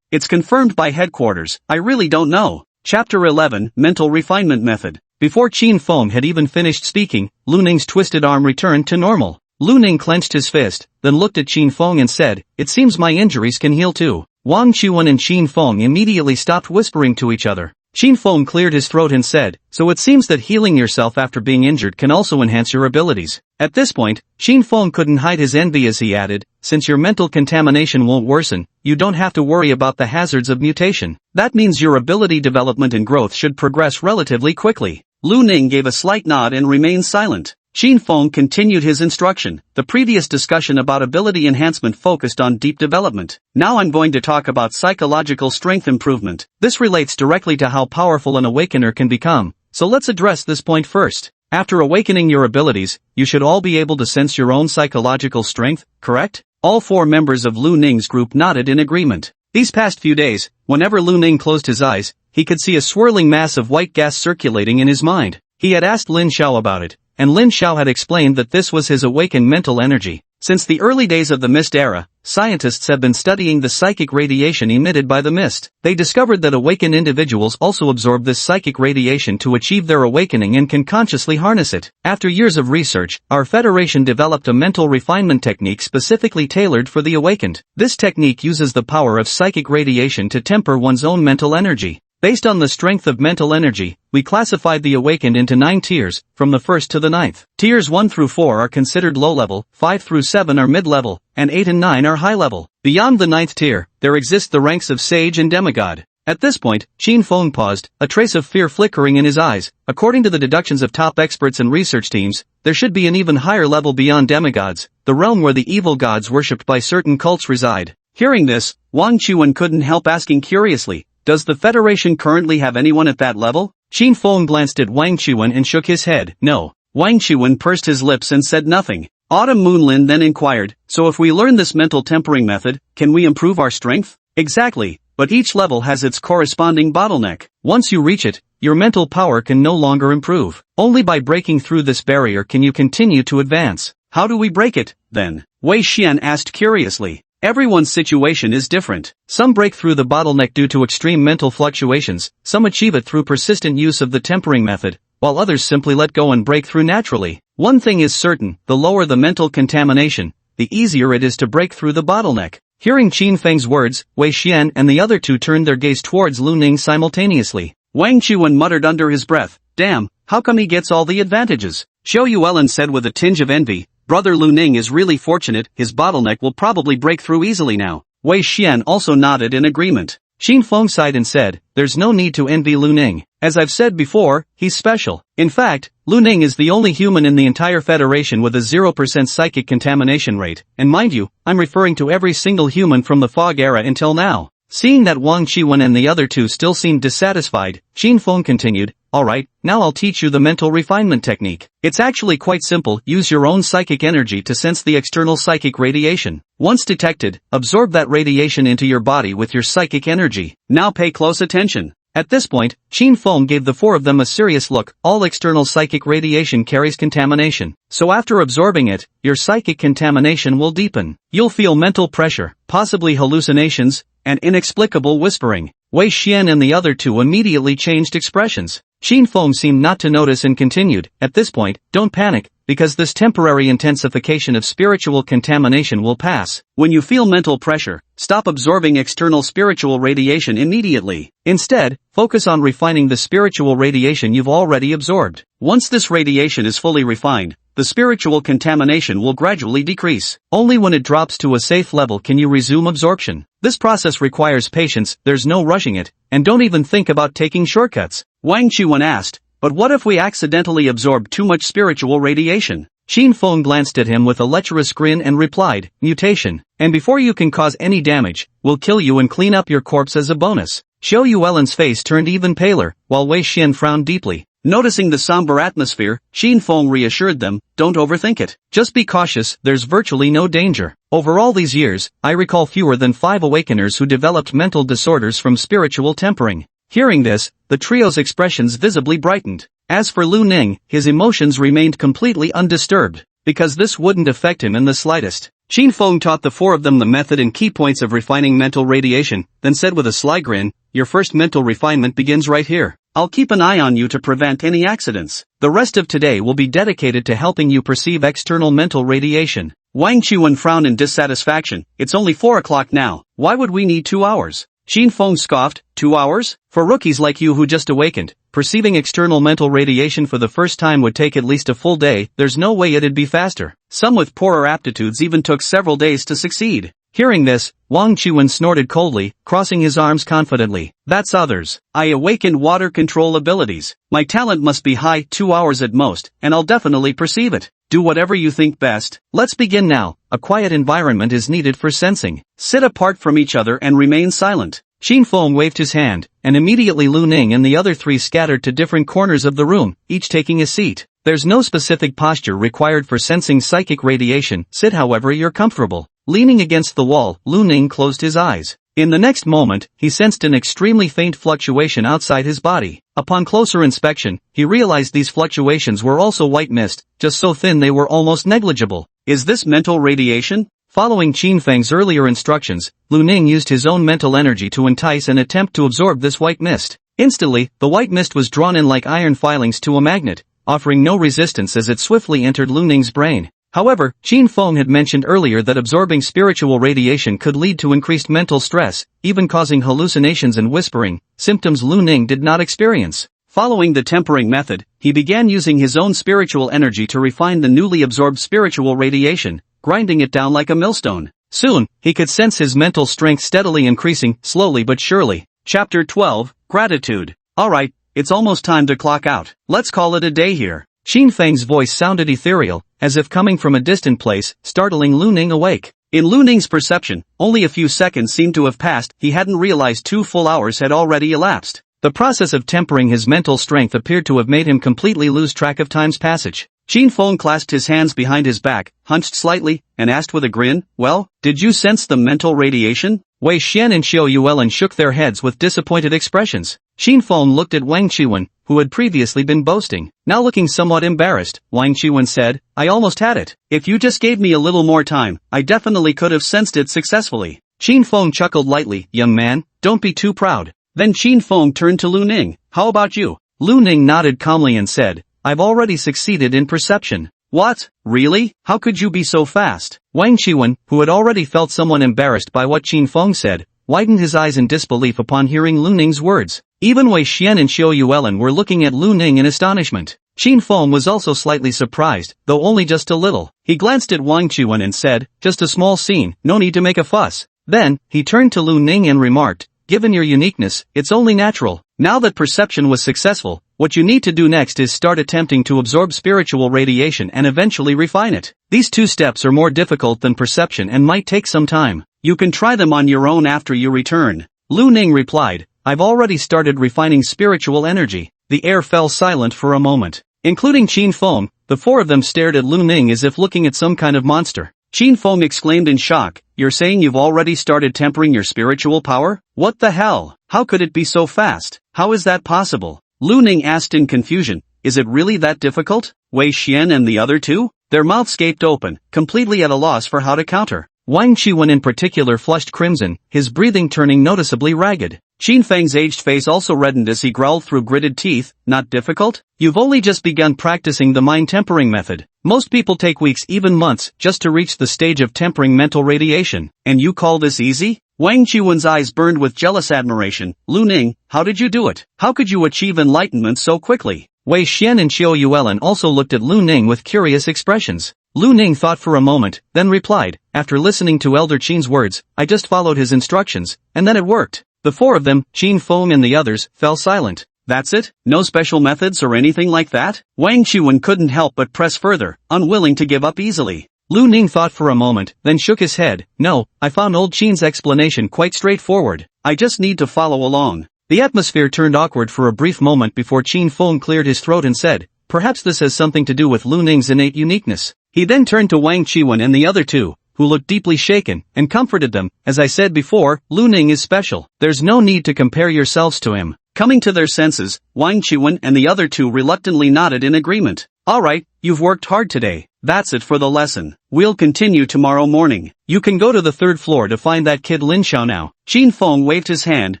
it's confirmed by headquarters, I really don't know. Chapter 11, Mental Refinement Method. Before Qin Feng had even finished speaking, Lu Ning's twisted arm returned to normal. Lu Ning clenched his fist, then looked at Qin Feng and said, it seems my injuries can heal too. Wang Chuan and Qin Feng immediately stopped whispering to each other. Qin Feng cleared his throat and said, so it seems that healing yourself after being injured can also enhance your abilities. At this point, Qin Feng couldn't hide his envy as he added, since your mental contamination won't worsen, you don't have to worry about the hazards of mutation. That means your ability development and growth should progress relatively quickly. Lu Ning gave a slight nod and remained silent. Qin Feng continued his instruction. The previous discussion about ability enhancement focused on deep development. Now I'm going to talk about psychological strength improvement. This relates directly to how powerful an awakener can become, so let's address this point first. After awakening your abilities, you should all be able to sense your own psychological strength, correct? All four members of Lu Ning's group nodded in agreement. These past few days, whenever Lu Ning closed his eyes, he could see a swirling mass of white gas circulating in his mind. He had asked Lin Xiao about it, and Lin Xiao had explained that this was his awakened mental energy. Since the early days of the mist era, scientists have been studying the psychic radiation emitted by the mist. They discovered that awakened individuals also absorb this psychic radiation to achieve their awakening and can consciously harness it. After years of research, our Federation developed a mental refinement technique specifically tailored for the awakened. This technique uses the power of psychic radiation to temper one's own mental energy. Based on the strength of mental energy, we classified the awakened into 9 tiers, from the 1st to the 9th. Tiers 1 through 4 are considered low-level, 5 through 7 are mid-level, and 8 and 9 are high-level. Beyond the 9th tier, there exist the ranks of sage and demigod. At this point, Qin Feng paused, a trace of fear flickering in his eyes. According to the deductions of top experts and research teams, there should be an even higher level beyond demigods, the realm where the evil gods worshipped by certain cults reside. Hearing this, Wang Chuan couldn't help asking curiously, does the Federation currently have anyone at that level? Qin Feng glanced at Wang Chuan and shook his head. No. Wang Chuan pursed his lips and said nothing. Autumn Moonlin then inquired, so if we learn this mental tempering method, can we improve our strength? Exactly, but each level has its corresponding bottleneck. Once you reach it, your mental power can no longer improve. Only by breaking through this barrier can you continue to advance. How do we break it, then? Wei Xian asked curiously. Everyone's situation is different. Some break through the bottleneck due to extreme mental fluctuations, some achieve it through persistent use of the tempering method, while others simply let go and break through naturally. One thing is certain, the lower the mental contamination, the easier it is to break through the bottleneck. Hearing Qin Feng's words, Wei Xian and the other two turned their gaze towards Lu Ning simultaneously. Wang Chuan muttered under his breath, "Damn, how come he gets all the advantages?" Xiao Yuelin said with a tinge of envy, "Brother Lu Ning is really fortunate, his bottleneck will probably break through easily now." Wei Xian also nodded in agreement. Qin Feng sighed and said, "There's no need to envy Lu Ning. As I've said before, he's special. In fact, Lu Ning is the only human in the entire Federation with a 0% psychic contamination rate, and mind you, I'm referring to every single human from the Fog era until now." Seeing that Wang Qiwen and the other two still seemed dissatisfied, Qin Feng continued, "Alright, now I'll teach you the mental refinement technique. It's actually quite simple, use your own psychic energy to sense the external psychic radiation. Once detected, absorb that radiation into your body with your psychic energy. Now pay close attention." At this point, Qin Feng gave the four of them a serious look. All external psychic radiation carries contamination. So after absorbing it, your psychic contamination will deepen. You'll feel mental pressure, possibly hallucinations, and inexplicable whispering. Wei Xian and the other two immediately changed expressions. Qin Feng seemed not to notice and continued, "At this point, don't panic, because this temporary intensification of spiritual contamination will pass. When you feel mental pressure, stop absorbing external spiritual radiation immediately. Instead, focus on refining the spiritual radiation you've already absorbed. Once this radiation is fully refined, the spiritual contamination will gradually decrease. Only when it drops to a safe level can you resume absorption. This process requires patience, there's no rushing it, and don't even think about taking shortcuts." Wang Chuan asked, "But what if we accidentally absorb too much spiritual radiation?" Qin Feng glanced at him with a lecherous grin and replied, "Mutation. And before you can cause any damage, we'll kill you and clean up your corpse as a bonus." Xiao Yuelin's face turned even paler, while Wei Xian frowned deeply. Noticing the somber atmosphere, Qin Feng reassured them, "Don't overthink it. Just be cautious, there's virtually no danger. Over all these years, I recall fewer than 5 awakeners who developed mental disorders from spiritual tempering." Hearing this, the trio's expressions visibly brightened. As for Lu Ning, his emotions remained completely undisturbed, because this wouldn't affect him in the slightest. Qin Feng taught the four of them the method and key points of refining mental radiation, then said with a sly grin, "Your first mental refinement begins right here. I'll keep an eye on you to prevent any accidents. The rest of today will be dedicated to helping you perceive external mental radiation." Wang Chuan frowned in dissatisfaction. "It's only 4 o'clock now. Why would we need 2 hours? Qin Feng scoffed, 2 hours? For rookies like you who just awakened, perceiving external mental radiation for the first time would take at least a full day, there's no way it'd be faster. Some with poorer aptitudes even took several days to succeed." Hearing this, Wang Chuan snorted coldly, crossing his arms confidently. "That's others. I awakened water control abilities. My talent must be high, 2 hours at most, and I'll definitely perceive it. Do whatever you think best. Let's begin now. A quiet environment is needed for sensing. Sit apart from each other and remain silent." Qin Feng waved his hand, and immediately Lu Ning and the other three scattered to different corners of the room, each taking a seat. There's no specific posture required for sensing psychic radiation, sit however you're comfortable. Leaning against the wall, Lu Ning closed his eyes. In the next moment, he sensed an extremely faint fluctuation outside his body. Upon closer inspection, he realized these fluctuations were also white mist, just so thin they were almost negligible. Is this mental radiation? Following Qin Feng's earlier instructions, Lu Ning used his own mental energy to entice and attempt to absorb this white mist. Instantly, the white mist was drawn in like iron filings to a magnet, offering no resistance as it swiftly entered Lu Ning's brain. However, Qin Feng had mentioned earlier that absorbing spiritual radiation could lead to increased mental stress, even causing hallucinations and whispering, symptoms Lu Ning did not experience. Following the tempering method, he began using his own spiritual energy to refine the newly absorbed spiritual radiation, grinding it down like a millstone. Soon, he could sense his mental strength steadily increasing, slowly but surely. Chapter 12, Gratitude. Alright, it's almost time to clock out. Let's call it a day here. Qin Feng's voice sounded ethereal, as if coming from a distant place, startling Lu Ning awake. In Lu Ning's perception, only a few seconds seemed to have passed, he hadn't realized 2 full hours had already elapsed. The process of tempering his mental strength appeared to have made him completely lose track of time's passage. Qin Feng clasped his hands behind his back, hunched slightly, and asked with a grin, "Well, did you sense the mental radiation?" Wei Xian and Xiao Yuelin shook their heads with disappointed expressions. Qin Feng looked at Wang Chuan, who had previously been boasting. Now looking somewhat embarrassed, Wang Qiwen said, I almost had it. If you just gave me a little more time, I definitely could have sensed it successfully. Qin Feng chuckled lightly, young man, don't be too proud. Then Qin Feng turned to Lu Ning, how about you? Lu Ning nodded calmly and said, I've already succeeded in perception. What? Really? How could you be so fast? Wang Qiwen, who had already felt somewhat embarrassed by what Qin Feng said, widened his eyes in disbelief upon hearing Lu Ning's words. Even Wei Xian and Xiao Yuelin were looking at Lu Ning in astonishment. Qin Feng was also slightly surprised, though only just a little. He glanced at Wang Qiwen and said, just a small scene, no need to make a fuss. Then, he turned to Lu Ning and remarked, given your uniqueness, it's only natural. Now that perception was successful, what you need to do next is start attempting to absorb spiritual radiation and eventually refine it. These two steps are more difficult than perception and might take some time. You can try them on your own after you return. Lu Ning replied, I've already started refining spiritual energy. The air fell silent for a moment. Including Qin Feng, the four of them stared at Lu Ning as if looking at some kind of monster. Qin Feng exclaimed in shock, you're saying you've already started tempering your spiritual power? What the hell? How could it be so fast? How is that possible? Lu Ning asked in confusion, is it really that difficult? Wei Xian and the other two? Their mouths gaped open, completely at a loss for how to counter. Wang Qiwen in particular flushed crimson, his breathing turning noticeably ragged. Qin Feng's aged face also reddened as he growled through gritted teeth, not difficult? You've only just begun practicing the mind tempering method. Most people take weeks, even months, just to reach the stage of tempering mental radiation. And you call this easy? Wang Qiwen's eyes burned with jealous admiration. Lu Ning, how did you do it? How could you achieve enlightenment so quickly? Wei Xian and Xiao Yuelin also looked at Lu Ning with curious expressions. Lu Ning thought for a moment, then replied, after listening to Elder Qin's words, I just followed his instructions, and then it worked. The four of them, Qin Feng and the others, fell silent. That's it? No special methods or anything like that? Wang Qiwen couldn't help but press further, unwilling to give up easily. Lu Ning thought for a moment, then shook his head. No, I found old Qin's explanation quite straightforward. I just need to follow along. The atmosphere turned awkward for a brief moment before Qin Feng cleared his throat and said, perhaps this has something to do with Lu Ning's innate uniqueness. He then turned to Wang Qiwen and the other two, who looked deeply shaken, and comforted them. As I said before, Lu Ning is special. There's no need to compare yourselves to him. Coming to their senses, Wang Qiwen and the other two reluctantly nodded in agreement. Alright, you've worked hard today. That's it for the lesson. We'll continue tomorrow morning. You can go to the third floor to find that kid Lin Xiao now. Qin Feng waved his hand,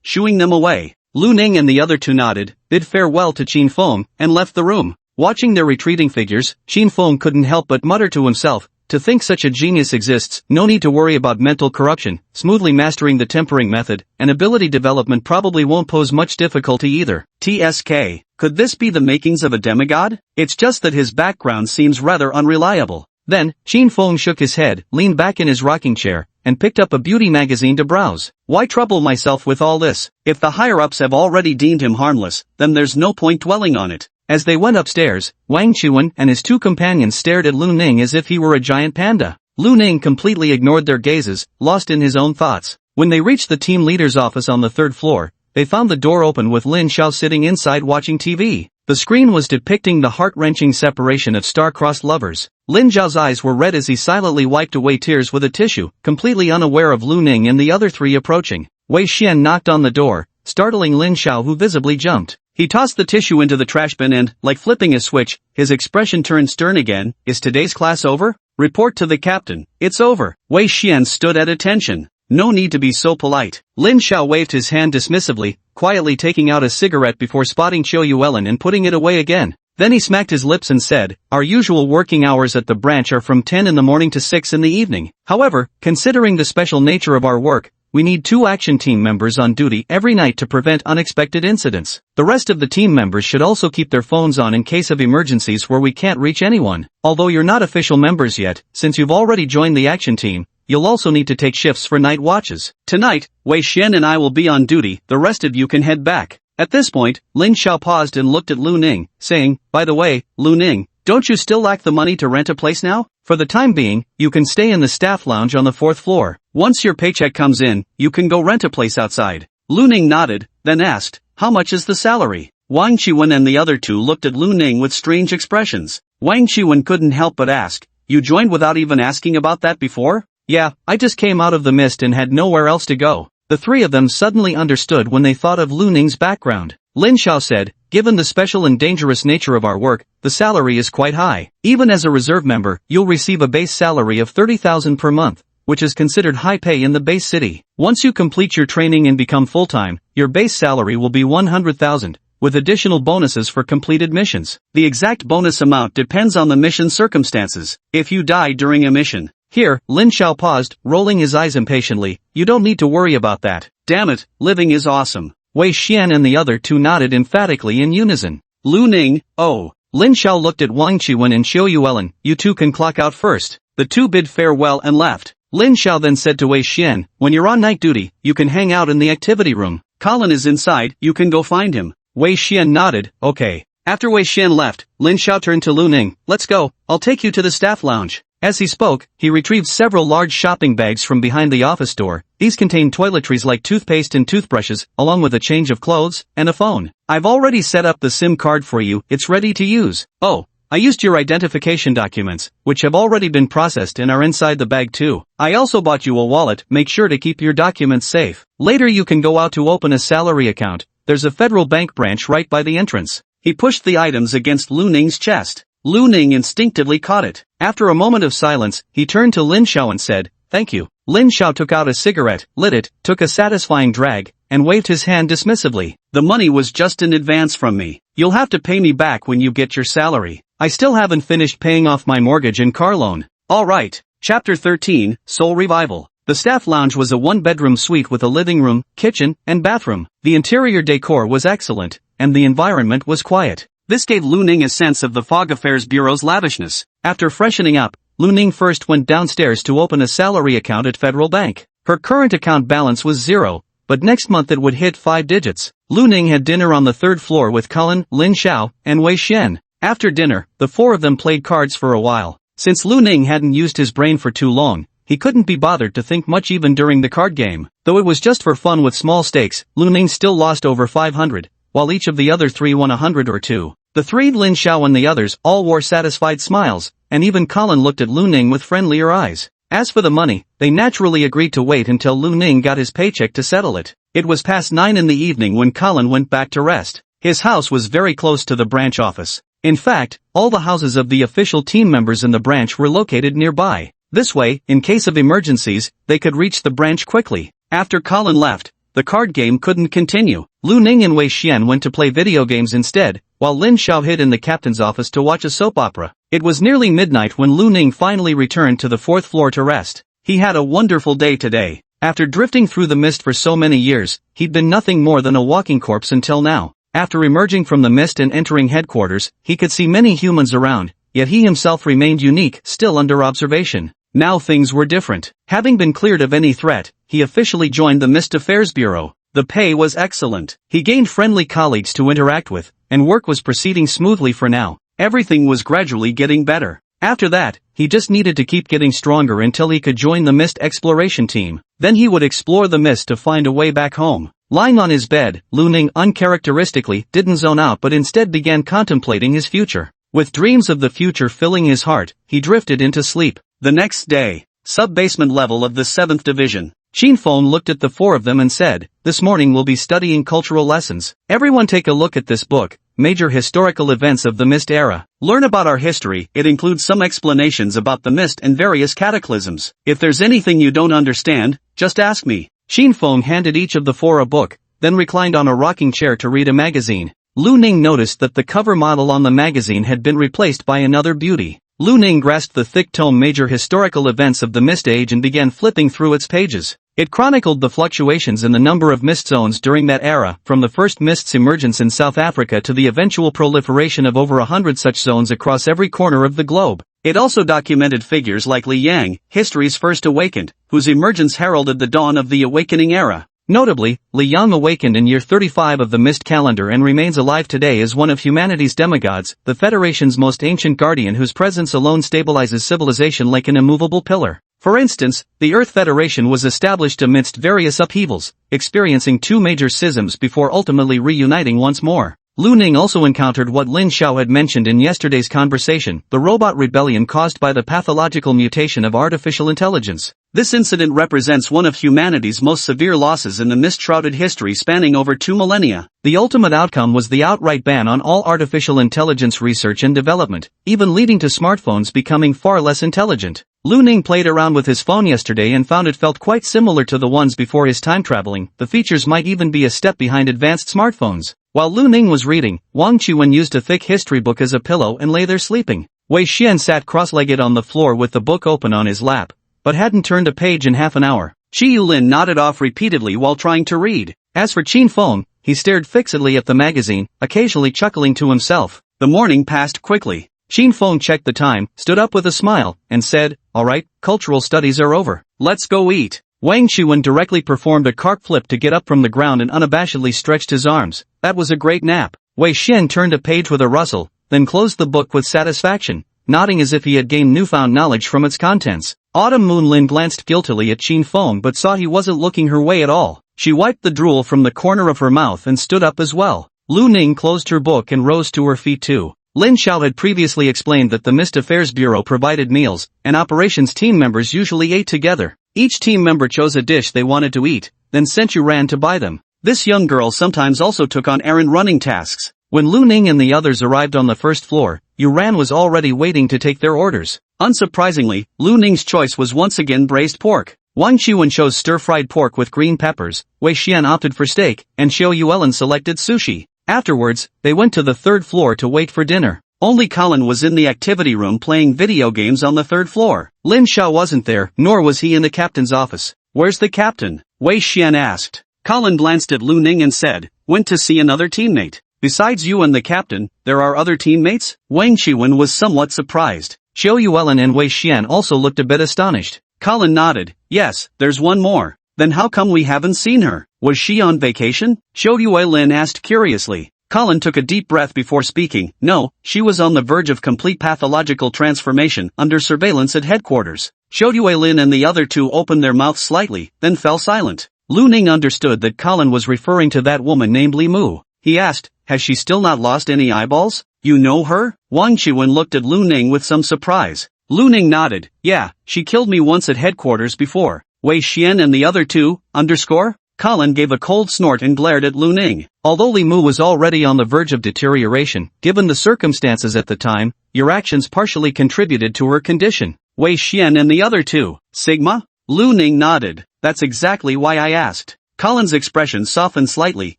shooing them away. Lu Ning and the other two nodded, bid farewell to Qin Feng, and left the room. Watching their retreating figures, Qin Feng couldn't help but mutter to himself, to think such a genius exists, no need to worry about mental corruption, smoothly mastering the tempering method, and ability development probably won't pose much difficulty either. TSK. Could this be the makings of a demigod? It's just that his background seems rather unreliable. Then, Qin Feng shook his head, leaned back in his rocking chair, and picked up a beauty magazine to browse. Why trouble myself with all this? If the higher-ups have already deemed him harmless, then there's no point dwelling on it. As they went upstairs, Wang Qiwen and his two companions stared at Lu Ning as if he were a giant panda. Lu Ning completely ignored their gazes, lost in his own thoughts. When they reached the team leader's office on the third floor, they found the door open with Lin Xiao sitting inside watching TV. The screen was depicting the heart-wrenching separation of star-crossed lovers. Lin Xiao's eyes were red as he silently wiped away tears with a tissue, completely unaware of Lu Ning and the other three approaching. Wei Xian knocked on the door, startling Lin Xiao, who visibly jumped. He tossed the tissue into the trash bin and, like flipping a switch, his expression turned stern again. Is today's class over? Report to the captain. It's over. Wei Xian stood at attention. No need to be so polite. Lin Xiao waved his hand dismissively, quietly taking out a cigarette before spotting Xiao Yuelin and putting it away again. Then he smacked his lips and said, our usual working hours at the branch are from 10 in the morning to 6 in the evening. However, considering the special nature of our work, we need 2 action team members on duty every night to prevent unexpected incidents. The rest of the team members should also keep their phones on in case of emergencies where we can't reach anyone. Although you're not official members yet, since you've already joined the action team, you'll also need to take shifts for night watches. Tonight, Wei Xian and I will be on duty, the rest of you can head back. At this point, Lin Xiao paused and looked at Lu Ning, saying, by the way, Lu Ning, don't you still lack the money to rent a place now? For the time being, you can stay in the staff lounge on the 4th floor. Once your paycheck comes in, you can go rent a place outside. Lu Ning nodded, then asked, how much is the salary? Wang Qiwen and the other two looked at Lu Ning with strange expressions. Wang Qiwen couldn't help but ask, you joined without even asking about that before? Yeah, I just came out of the mist and had nowhere else to go. The three of them suddenly understood when they thought of Lu Ning's background. Lin Xiao said, Given the special and dangerous nature of our work, the salary is quite high. Even as a reserve member, you'll receive a base salary of 30,000 per month, which is considered high pay in the base city. Once you complete your training and become full-time, your base salary will be 100,000, with additional bonuses for completed missions. The exact bonus amount depends on the mission circumstances. If you die during a mission. Here, Lin Xiao paused, rolling his eyes impatiently. You don't need to worry about that. Damn it, living is awesome. Wei Xian and the other two nodded emphatically in unison. Lu Ning, oh. Lin Xiao looked at Wang Qiwen and Xiu Yuelin. You two can clock out first. The two bid farewell and left. Lin Xiao then said to Wei Xian, when you're on night duty, you can hang out in the activity room. Colin is inside, you can go find him. Wei Xian nodded, okay. After Wei Xian left, Lin Xiao turned to Lu Ning. Let's go, I'll take you to the staff lounge. As he spoke, he retrieved several large shopping bags from behind the office door. These contained toiletries like toothpaste and toothbrushes, along with a change of clothes, and a phone. I've already set up the SIM card for you, it's ready to use. Oh, I used your identification documents, which have already been processed and are inside the bag too. I also bought you a wallet, make sure to keep your documents safe. Later you can go out to open a salary account. There's a federal bank branch right by the entrance. He pushed the items against Lu Ning's chest. Lu Ning instinctively caught it. After a moment of silence, he turned to Lin Xiao and said, thank you. Lin Xiao took out a cigarette, lit it, took a satisfying drag, and waved his hand dismissively. The money was just in advance from me. You'll have to pay me back when you get your salary. I still haven't finished paying off my mortgage and car loan. Alright. Chapter 13, Soul Revival. The staff lounge was a one-bedroom suite with a living room, kitchen, and bathroom. The interior decor was excellent, and the environment was quiet. This gave Lu Ning a sense of the Fog Affairs Bureau's lavishness. After freshening up, Lu Ning first went downstairs to open a salary account at Federal Bank. Her current account balance was 0, but next month it would hit 5 digits. Lu Ning had dinner on the 3rd floor with Colin, Lin Xiao, and Wei Xian. After dinner, the four of them played cards for a while. Since Lu Ning hadn't used his brain for too long, he couldn't be bothered to think much even during the card game. Though it was just for fun with small stakes, Lu Ning still lost over 500, while each of the other three won 100 or 2. The three, Lin Xiao and the others, all wore satisfied smiles, and even Colin looked at Lu Ning with friendlier eyes. As for the money, they naturally agreed to wait until Lu Ning got his paycheck to settle it. It was past 9 in the evening when Colin went back to rest. His house was very close to the branch office. In fact, all the houses of the official team members in the branch were located nearby. This way, in case of emergencies, they could reach the branch quickly. After Colin left, the card game couldn't continue. Lu Ning and Wei Xian went to play video games instead, while Lin Xiao hid in the captain's office to watch a soap opera. It was nearly midnight when Lu Ning finally returned to the 4th floor to rest. He had a wonderful day today. After drifting through the mist for so many years, he'd been nothing more than a walking corpse until now. After emerging from the mist and entering headquarters, he could see many humans around, yet he himself remained unique, still under observation. Now things were different. Having been cleared of any threat, he officially joined the Mist Affairs Bureau. The pay was excellent. He gained friendly colleagues to interact with, and work was proceeding smoothly for now. Everything was gradually getting better. After that, he just needed to keep getting stronger until he could join the Mist Exploration Team. Then he would explore the mist to find a way back home. Lying on his bed, Lu Ning uncharacteristically didn't zone out but instead began contemplating his future. With dreams of the future filling his heart, he drifted into sleep. The next day, sub-basement level of the 7th Division. Xin Feng looked at the four of them and said, this morning we'll be studying cultural lessons. Everyone take a look at this book, Major Historical Events of the Mist Era. Learn about our history. It includes some explanations about the mist and various cataclysms. If there's anything you don't understand, just ask me. Xin Feng handed each of the four a book, then reclined on a rocking chair to read a magazine. Lu Ning noticed that the cover model on the magazine had been replaced by another beauty. Lu Ning grasped the thick tome Major Historical Events of the Mist Age and began flipping through its pages. It chronicled the fluctuations in the number of mist zones during that era, from the first mist's emergence in South Africa to the eventual proliferation of over 100 such zones across every corner of the globe. It also documented figures like Li Yang, history's first awakened, whose emergence heralded the dawn of the awakening era. Notably, Li Yang awakened in year 35 of the Mist calendar and remains alive today as one of humanity's demigods, the Federation's most ancient guardian whose presence alone stabilizes civilization like an immovable pillar. For instance, the Earth Federation was established amidst various upheavals, experiencing two major schisms before ultimately reuniting once more. Lu Ning also encountered what Lin Xiao had mentioned in yesterday's conversation, the robot rebellion caused by the pathological mutation of artificial intelligence. This incident represents one of humanity's most severe losses in the mist-shrouded history spanning over 2 millennia. The ultimate outcome was the outright ban on all artificial intelligence research and development, even leading to smartphones becoming far less intelligent. Lu Ning played around with his phone yesterday and found it felt quite similar to the ones before his time traveling. The features might even be a step behind advanced smartphones. While Lu Ning was reading, Wang Qiwen used a thick history book as a pillow and lay there sleeping. Wei Xian sat cross-legged on the floor with the book open on his lap, but hadn't turned a page in half an hour. Qi Yulin nodded off repeatedly while trying to read. As for Qin Feng, he stared fixedly at the magazine, occasionally chuckling to himself. The morning passed quickly. Qin Feng checked the time, stood up with a smile, and said, "All right, cultural studies are over. Let's go eat." Wang Qiwen directly performed a carp flip to get up from the ground and unabashedly stretched his arms. That was a great nap. Wei Xian turned a page with a rustle, then closed the book with satisfaction, nodding as if he had gained newfound knowledge from its contents. Autumn Moonlin glanced guiltily at Qin Feng but saw he wasn't looking her way at all. She wiped the drool from the corner of her mouth and stood up as well. Lu Ning closed her book and rose to her feet too. Lin Xiao had previously explained that the Mist Affairs Bureau provided meals, and operations team members usually ate together. Each team member chose a dish they wanted to eat, then sent Yuran to buy them. This young girl sometimes also took on errand running tasks. When Lu Ning and the others arrived on the first floor, Yuran was already waiting to take their orders. Unsurprisingly, Lu Ning's choice was once again braised pork. Wang Qiwen chose stir-fried pork with green peppers, Wei Xian opted for steak, and Xiao Yuelin selected sushi. Afterwards, they went to the third floor to wait for dinner. Only Colin was in the activity room playing video games on the third floor. Lin Xiao wasn't there, nor was he in the captain's office. "Where's the captain?" Wei Xian asked. Colin glanced at Lu Ning and said, "Went to see another teammate. Besides you and the captain, there are other teammates?" Wang Qiwen was somewhat surprised. Xiao Yuelin and Wei Xian also looked a bit astonished. Colin nodded. "Yes, there's one more." "Then how come we haven't seen her? Was she on vacation?" Xiao Yuelin asked curiously. Colin took a deep breath before speaking. "No, she was on the verge of complete pathological transformation under surveillance at headquarters." Xiao Yuelin and the other two opened their mouths slightly, then fell silent. Lu Ning understood that Colin was referring to that woman named Li Mu. He asked, "Has she still not lost any eyeballs? You know her?" Wang Qiwen looked at Lu Ning with some surprise. Lu Ning nodded. "Yeah, she killed me once at headquarters before." Wei Xian and the other two, underscore? Colin gave a cold snort and glared at Lu Ning. Although Li Mu was already on the verge of deterioration, given the circumstances at the time, your actions partially contributed to her condition. Wei Xian and the other two, Sigma? Lu Ning nodded. "That's exactly why I asked." Colin's expression softened slightly,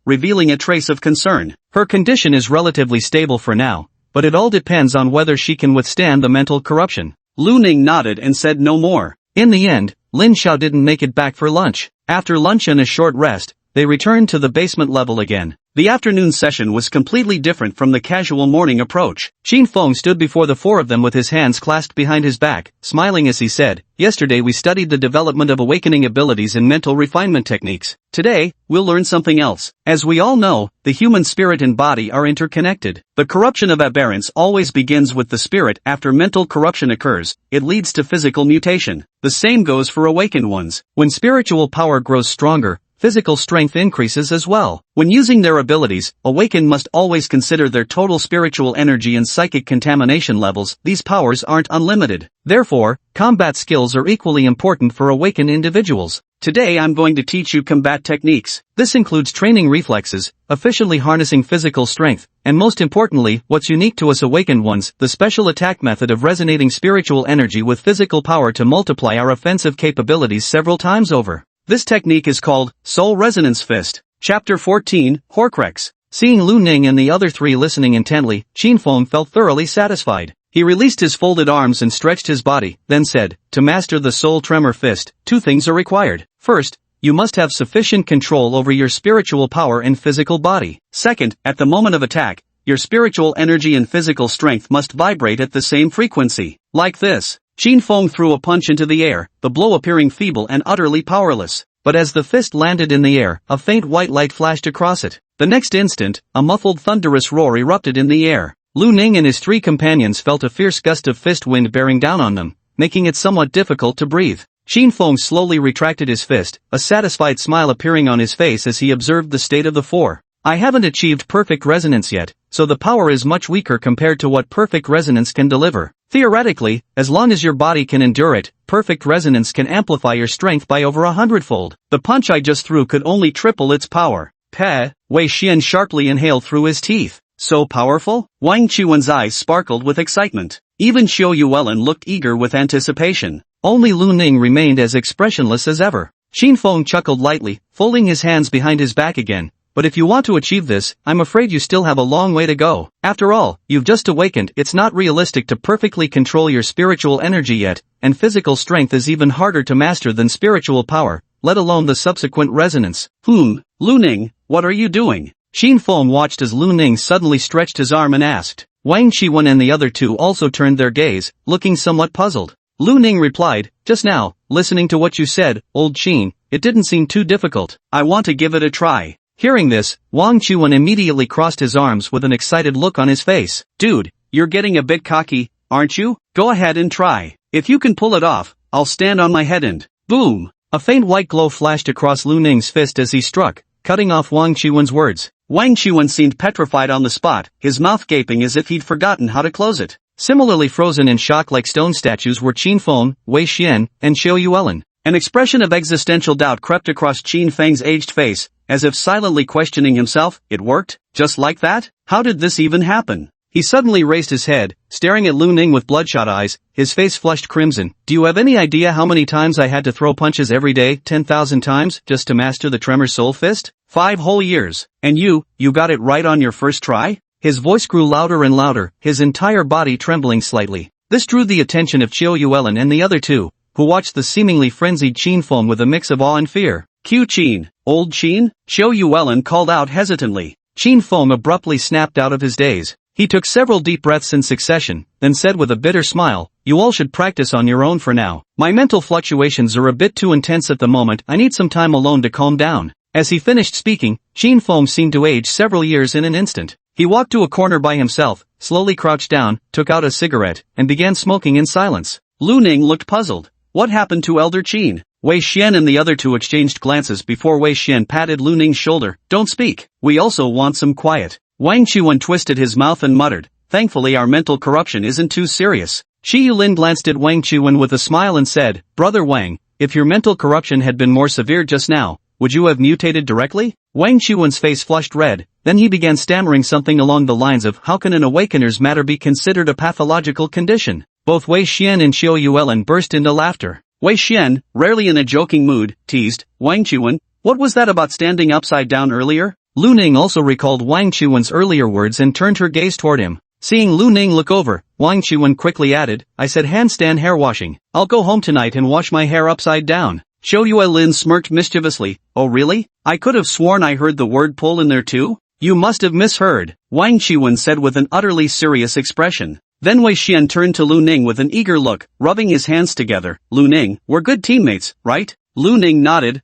revealing a trace of concern. "Her condition is relatively stable for now, but it all depends on whether she can withstand the mental corruption." Lu Ning nodded and said no more. In the end, Lin Xiao didn't make it back for lunch. After lunch and a short rest, they returned to the basement level again. The afternoon session was completely different from the casual morning approach. Qin Feng stood before the four of them with his hands clasped behind his back, smiling as he said, "Yesterday we studied the development of awakening abilities and mental refinement techniques. Today, we'll learn something else. As we all know, the human spirit and body are interconnected. The corruption of aberrants always begins with the spirit. After mental corruption occurs, it leads to physical mutation. The same goes for awakened ones. When spiritual power grows stronger, physical strength increases as well. When using their abilities, awakened must always consider their total spiritual energy and psychic contamination levels. These powers aren't unlimited. Therefore, combat skills are equally important for awakened individuals. Today I'm going to teach you combat techniques. This includes training reflexes, efficiently harnessing physical strength, and most importantly, what's unique to us awakened ones, the special attack method of resonating spiritual energy with physical power to multiply our offensive capabilities several times over. This technique is called Soul Resonance Fist. Chapter 14, Horcrux. Seeing Lu Ning and the other three listening intently, Qin Feng felt thoroughly satisfied. He released his folded arms and stretched his body, then said, "To master the Soul Tremor Fist, two things are required. First, you must have sufficient control over your spiritual power and physical body. Second, at the moment of attack, your spiritual energy and physical strength must vibrate at the same frequency. Like this." Qin Feng threw a punch into the air, the blow appearing feeble and utterly powerless. But as the fist landed in the air, a faint white light flashed across it. The next instant, a muffled thunderous roar erupted in the air. Lu Ning and his three companions felt a fierce gust of fist wind bearing down on them, making it somewhat difficult to breathe. Qin Feng slowly retracted his fist, a satisfied smile appearing on his face as he observed the state of the four. I haven't achieved perfect resonance yet, so the power is much weaker compared to what perfect resonance can deliver. Theoretically, as long as your body can endure it, perfect resonance can amplify your strength by over 100-fold. The punch I just threw could only triple its power. Peh, Wei Xian sharply inhaled through his teeth. So powerful? Wang Qiwen's eyes sparkled with excitement. Even Xiao Yuelin looked eager with anticipation. Only Lu Ning remained as expressionless as ever. Qin Feng chuckled lightly, folding his hands behind his back again. But if you want to achieve this, I'm afraid you still have a long way to go. After all, you've just awakened. It's not realistic to perfectly control your spiritual energy yet, and physical strength is even harder to master than spiritual power, let alone the subsequent resonance. Lu Ning, what are you doing? Qin Feng watched as Lu Ning suddenly stretched his arm and asked. Wang Qiwen and the other two also turned their gaze, looking somewhat puzzled. Lu Ning replied, just now, listening to what you said, old Qin, it didn't seem too difficult. I want to give it a try. Hearing this, Wang Qiwen immediately crossed his arms with an excited look on his face. Dude, you're getting a bit cocky, aren't you? Go ahead and try. If you can pull it off, I'll stand on my head and... Boom! A faint white glow flashed across Lu Ning's fist as he struck, cutting off Wang Qiwen's words. Wang Qiwen seemed petrified on the spot, his mouth gaping as if he'd forgotten how to close it. Similarly frozen in shock like stone statues were Qin Feng, Wei Xian, and Xiao Yuelin. An expression of existential doubt crept across Qin Feng's aged face, as if silently questioning himself. It worked? Just like that? How did this even happen? He suddenly raised his head, staring at Lu Ning with bloodshot eyes, his face flushed crimson. Do you have any idea how many times I had to throw punches every day, 10,000 times, just to master the Tremor Soul Fist? 5 whole years. And you got it right on your first try? His voice grew louder and louder, his entire body trembling slightly. This drew the attention of Xiao Yuelin and the other two, who watched the seemingly frenzied Qin Feng with a mix of awe and fear. Q Qin, old Qin? Xiao Yuelin called out hesitantly. Qin Feng abruptly snapped out of his daze. He took several deep breaths in succession, then said with a bitter smile, you all should practice on your own for now. My mental fluctuations are a bit too intense at the moment. I need some time alone to calm down. As he finished speaking, Qin Feng seemed to age several years in an instant. He walked to a corner by himself, slowly crouched down, took out a cigarette, and began smoking in silence. Lu Ning looked puzzled. What happened to Elder Qin? Wei Xian and the other two exchanged glances before Wei Xian patted Lu Ning's shoulder. Don't speak. We also want some quiet. Wang Qiwen twisted his mouth and muttered, thankfully our mental corruption isn't too serious. Shi Yulin glanced at Wang Qiwen with a smile and said, Brother Wang, if your mental corruption had been more severe just now, would you have mutated directly? Wang Qiwen's face flushed red, then he began stammering something along the lines of how can an awakener's matter be considered a pathological condition? Both Wei Xian and Xiao Yuelin burst into laughter. Wei Xian, rarely in a joking mood, teased, Wang Qiwen, what was that about standing upside down earlier? Lu Ning also recalled Wang Qiwen's earlier words and turned her gaze toward him. Seeing Lu Ning look over, Wang Qiwen quickly added, I said handstand hair washing. I'll go home tonight and wash my hair upside down. Xiao Yuelin smirked mischievously. Oh really? I could have sworn I heard the word pull in there too? You must have misheard, Wang Qiwen said with an utterly serious expression. Then Wei Xian turned to Lu Ning with an eager look, rubbing his hands together. Lu Ning, we're good teammates, right? Lu Ning nodded,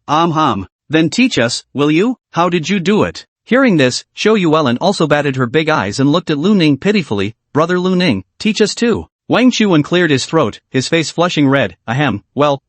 Then teach us, will you? How did you do it? Hearing this, Xiao Yuelin also batted her big eyes and looked at Lu Ning pitifully. Brother Lu Ning, teach us too. Wang Qiwen cleared his throat, his face flushing red. Well,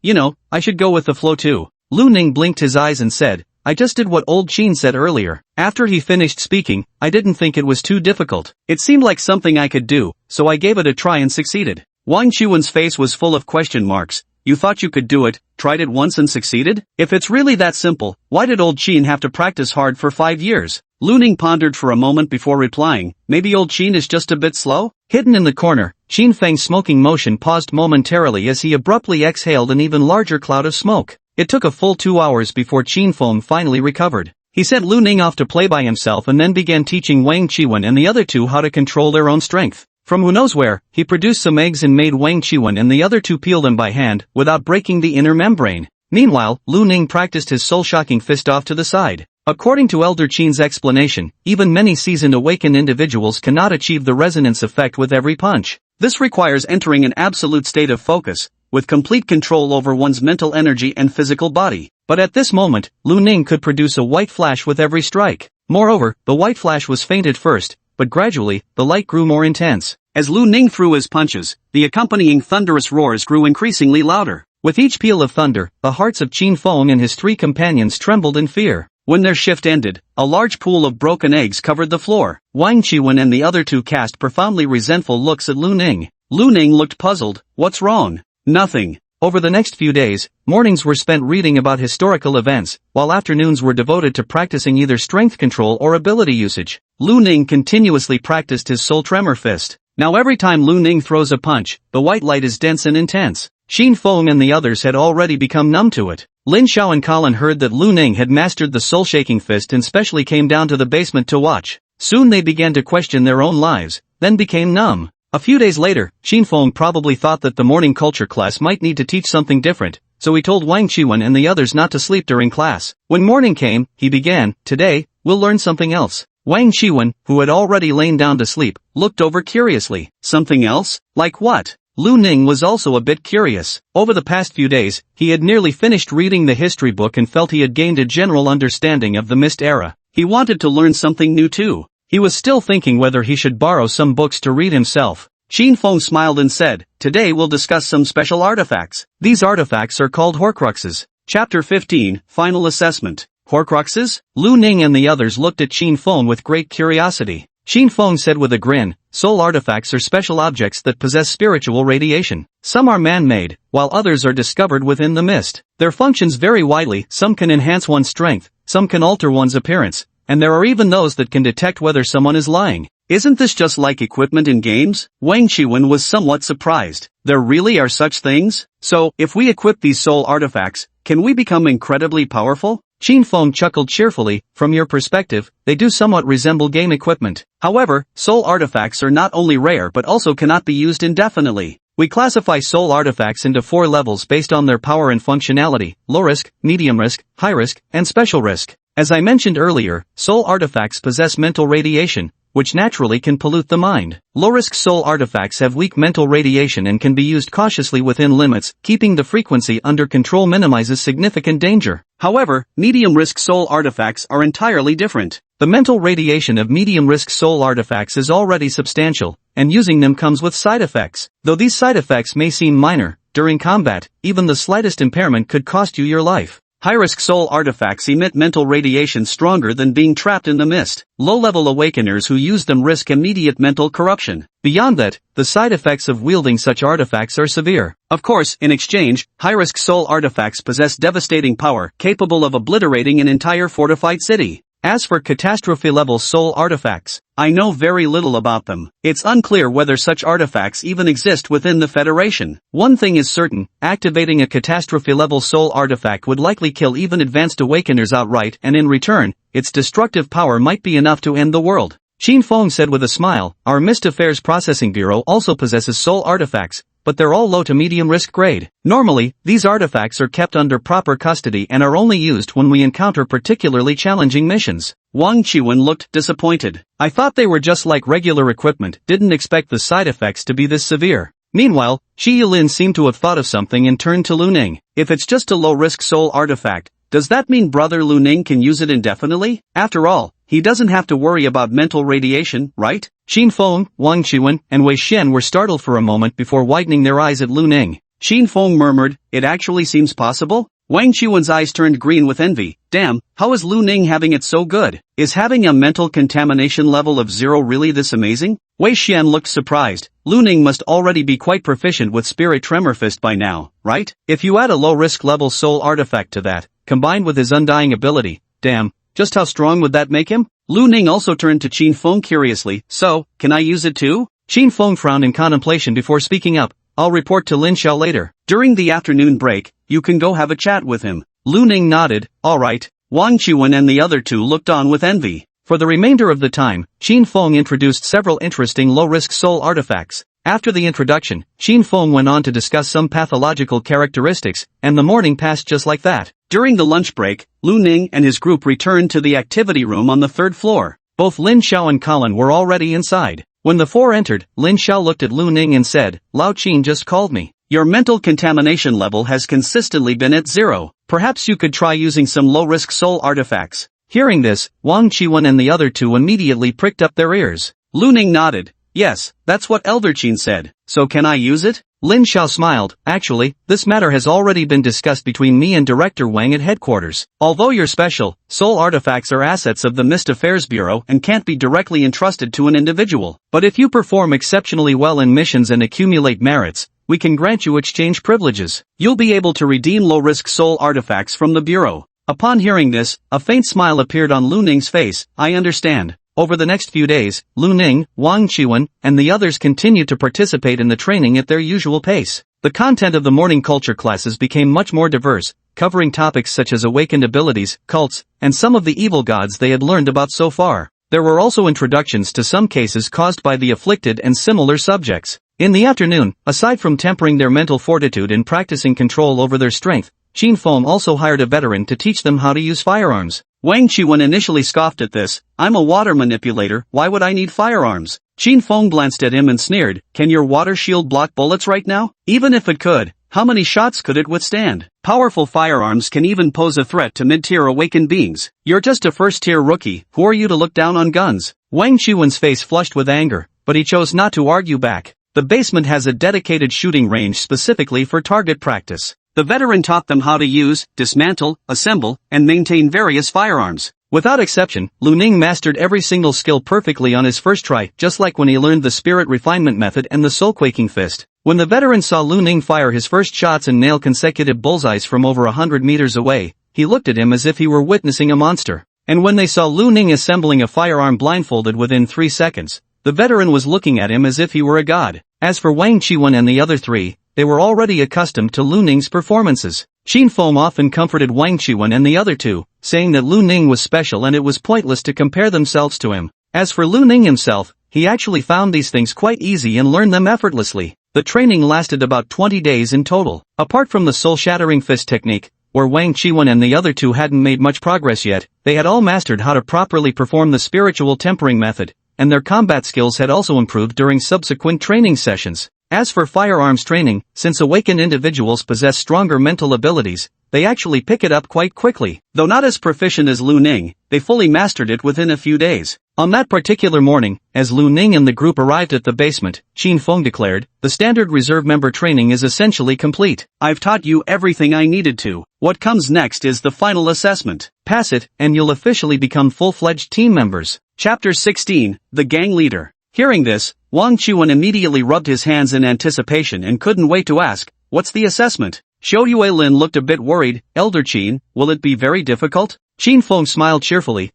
I should go with the flow too. Lu Ning blinked his eyes and said, I just did what old Qin said earlier. After he finished speaking, I didn't think it was too difficult. It seemed like something I could do, so I gave it a try and succeeded. Wang Qiwen's face was full of question marks. You thought you could do it, tried it once and succeeded? If it's really that simple, why did old Qin have to practice hard for 5 years? Lu Ning pondered for a moment before replying, maybe old Qin is just a bit slow? Hidden in the corner, Qin Feng's smoking motion paused momentarily as he abruptly exhaled an even larger cloud of smoke. It took a full 2 hours before Qin Feng finally recovered. He sent Lu Ning off to play by himself and then began teaching Wang Qiwen and the other two how to control their own strength. From who knows where, he produced some eggs and made Wang Qiwen and the other two peel them by hand, without breaking the inner membrane. Meanwhile, Lu Ning practiced his soul-shocking fist off to the side. According to Elder Qin's explanation, even many seasoned awakened individuals cannot achieve the resonance effect with every punch. This requires entering an absolute state of focus, with complete control over one's mental energy and physical body. But at this moment, Lu Ning could produce a white flash with every strike. Moreover, the white flash was faint at first, but gradually, the light grew more intense. As Lu Ning threw his punches, the accompanying thunderous roars grew increasingly louder. With each peal of thunder, the hearts of Qin Feng and his 3 companions trembled in fear. When their shift ended, a large pool of broken eggs covered the floor. Wang Qiwen and the other two cast profoundly resentful looks at Lu Ning. Lu Ning looked puzzled. What's wrong? Nothing. Over the next few days, mornings were spent reading about historical events, while afternoons were devoted to practicing either strength control or ability usage. Lu Ning continuously practiced his soul tremor fist. Now every time Lu Ning throws a punch, the white light is dense and intense. Xin Feng and the others had already become numb to it. Lin Xiao and Colin heard that Lu Ning had mastered the soul-shaking fist and specially came down to the basement to watch. Soon they began to question their own lives, then became numb. A few days later, Xin Feng probably thought that the morning culture class might need to teach something different, so he told Wang Qiwen and the others not to sleep during class. When morning came, he began, "Today, we'll learn something else." Wang Qiwen, who had already lain down to sleep, looked over curiously. Something else? Like what? Lu Ning was also a bit curious. Over the past few days, he had nearly finished reading the history book and felt he had gained a general understanding of the Mist Era. He wanted to learn something new too. He was still thinking whether he should borrow some books to read himself. Xin Feng smiled and said, "Today we'll discuss some special artifacts. These artifacts are called Horcruxes." Chapter 15, Final Assessment. Horcruxes? Lu Ning and the others looked at Xin Feng with great curiosity. Xin Feng said with a grin, "Soul artifacts are special objects that possess spiritual radiation. Some are man-made, while others are discovered within the mist. Their functions vary widely, some can enhance one's strength, some can alter one's appearance, and there are even those that can detect whether someone is lying. Isn't this just like equipment in games?" Wang Qiwen was somewhat surprised. There really are such things? So, if we equip these soul artifacts, can we become incredibly powerful? Xin Feng chuckled cheerfully. From your perspective, they do somewhat resemble game equipment. However, soul artifacts are not only rare but also cannot be used indefinitely. We classify soul artifacts into 4 levels based on their power and functionality: low risk, medium risk, high risk, and special risk. As I mentioned earlier, soul artifacts possess mental radiation, which naturally can pollute the mind. Low-risk soul artifacts have weak mental radiation and can be used cautiously within limits. Keeping the frequency under control minimizes significant danger. However, medium-risk soul artifacts are entirely different. The mental radiation of medium-risk soul artifacts is already substantial, and using them comes with side effects. Though these side effects may seem minor, during combat, even the slightest impairment could cost you your life. High-risk soul artifacts emit mental radiation stronger than being trapped in the mist. Low-level awakeners who use them risk immediate mental corruption. Beyond that, the side effects of wielding such artifacts are severe. Of course, in exchange, high-risk soul artifacts possess devastating power, capable of obliterating an entire fortified city. As for catastrophe-level soul artifacts, I know very little about them. It's unclear whether such artifacts even exist within the Federation. One thing is certain, activating a catastrophe-level soul artifact would likely kill even advanced awakeners outright, and in return, its destructive power might be enough to end the world. Xin Feng said with a smile, "Our Mist Affairs Processing Bureau also possesses soul artifacts, but they're all low to medium risk grade. Normally, these artifacts are kept under proper custody and are only used when we encounter particularly challenging missions." Wang Qiwen looked disappointed. "I thought they were just like regular equipment, didn't expect the side effects to be this severe." Meanwhile, Shi Yulin seemed to have thought of something and turned to Lu Ning. "If it's just a low-risk soul artifact, does that mean Brother Lu Ning can use it indefinitely? After all, he doesn't have to worry about mental radiation, right?" Xin Feng, Wang Qiwen, and Wei Xian were startled for a moment before widening their eyes at Lu Ning. Xin Feng murmured, "It actually seems possible?" Wang Qiwen's eyes turned green with envy. "Damn, how is Lu Ning having it so good? Is having a mental contamination level of 0 really this amazing?" Wei Xian looked surprised. Lu Ning must already be quite proficient with Spirit Tremor Fist by now, right? If you add a low-risk level soul artifact to that, combined with his undying ability, damn, just how strong would that make him? Lu Ning also turned to Xin Feng curiously. "So, can I use it too?" Xin Feng frowned in contemplation before speaking up. "I'll report to Lin Xiao later. During the afternoon break, you can go have a chat with him." Lu Ning nodded. "All right." Wang Qiwen and the other two looked on with envy. For the remainder of the time, Xin Feng introduced several interesting low-risk soul artifacts. After the introduction, Xin Feng went on to discuss some pathological characteristics, and the morning passed just like that. During the lunch break, Lu Ning and his group returned to the activity room on the 3rd floor. Both Lin Xiao and Colin were already inside. When the 4 entered, Lin Xiao looked at Lu Ning and said, "Lao Qin just called me. Your mental contamination level has consistently been at 0. Perhaps you could try using some low-risk soul artifacts." Hearing this, Wang Qiwen and the other two immediately pricked up their ears. Lu Ning nodded. Yes, that's what Elder Qin said. So can I use it? Lin Xiao smiled. Actually, this matter has already been discussed between me and Director Wang at headquarters. Although you're special, soul artifacts are assets of the Mist Affairs Bureau and can't be directly entrusted to an individual. But if you perform exceptionally well in missions and accumulate merits, we can grant you exchange privileges. You'll be able to redeem low-risk soul artifacts from the Bureau. Upon hearing this, a faint smile appeared on Lu Ning's face. I understand. Over the next few days, Lu Ning, Wang Qiwen, and the others continued to participate in the training at their usual pace. The content of the morning culture classes became much more diverse, covering topics such as awakened abilities, cults, and some of the evil gods they had learned about so far. There were also introductions to some cases caused by the afflicted and similar subjects. In the afternoon, aside from tempering their mental fortitude and practicing control over their strength, Qin Feng also hired a veteran to teach them how to use firearms. Wang Qiwen initially scoffed at this. I'm a water manipulator, why would I need firearms? Qin Feng glanced at him and sneered, can your water shield block bullets right now? Even if it could, how many shots could it withstand? Powerful firearms can even pose a threat to mid-tier awakened beings. You're just a first-tier rookie, who are you to look down on guns? Wang Qiwen's face flushed with anger, but he chose not to argue back. The basement has a dedicated shooting range specifically for target practice. The veteran taught them how to use, dismantle, assemble, and maintain various firearms. Without exception, Lu Ning mastered every single skill perfectly on his first try, just like when he learned the spirit refinement method and the soul-quaking fist. When the veteran saw Lu Ning fire his first shots and nail consecutive bullseyes from over 100 meters away, he looked at him as if he were witnessing a monster. And when they saw Lu Ning assembling a firearm blindfolded within 3 seconds, the veteran was looking at him as if he were a god. As for Wang Qiwen and the other three, they were already accustomed to Lu Ning's performances. Qin Feng often comforted Wang Qiwen and the other two, saying that Lu Ning was special and it was pointless to compare themselves to him. As for Lu Ning himself, he actually found these things quite easy and learned them effortlessly. The training lasted about 20 days in total. Apart from the soul-shattering fist technique, where Wang Qiwen and the other two hadn't made much progress yet, they had all mastered how to properly perform the spiritual tempering method, and their combat skills had also improved during subsequent training sessions. As for firearms training, since awakened individuals possess stronger mental abilities, they actually pick it up quite quickly. Though not as proficient as Lu Ning, they fully mastered it within a few days. On that particular morning, as Lu Ning and the group arrived at the basement, Qin Feng declared, the standard reserve member training is essentially complete. I've taught you everything I needed to. What comes next is the final assessment. Pass it, and you'll officially become full-fledged team members. Chapter 16, The Gang Leader. Hearing this, Wang Qiwen immediately rubbed his hands in anticipation and couldn't wait to ask, what's the assessment? Xiao Yuelin looked a bit worried. Elder Qin, will it be very difficult? Qin Feng smiled cheerfully.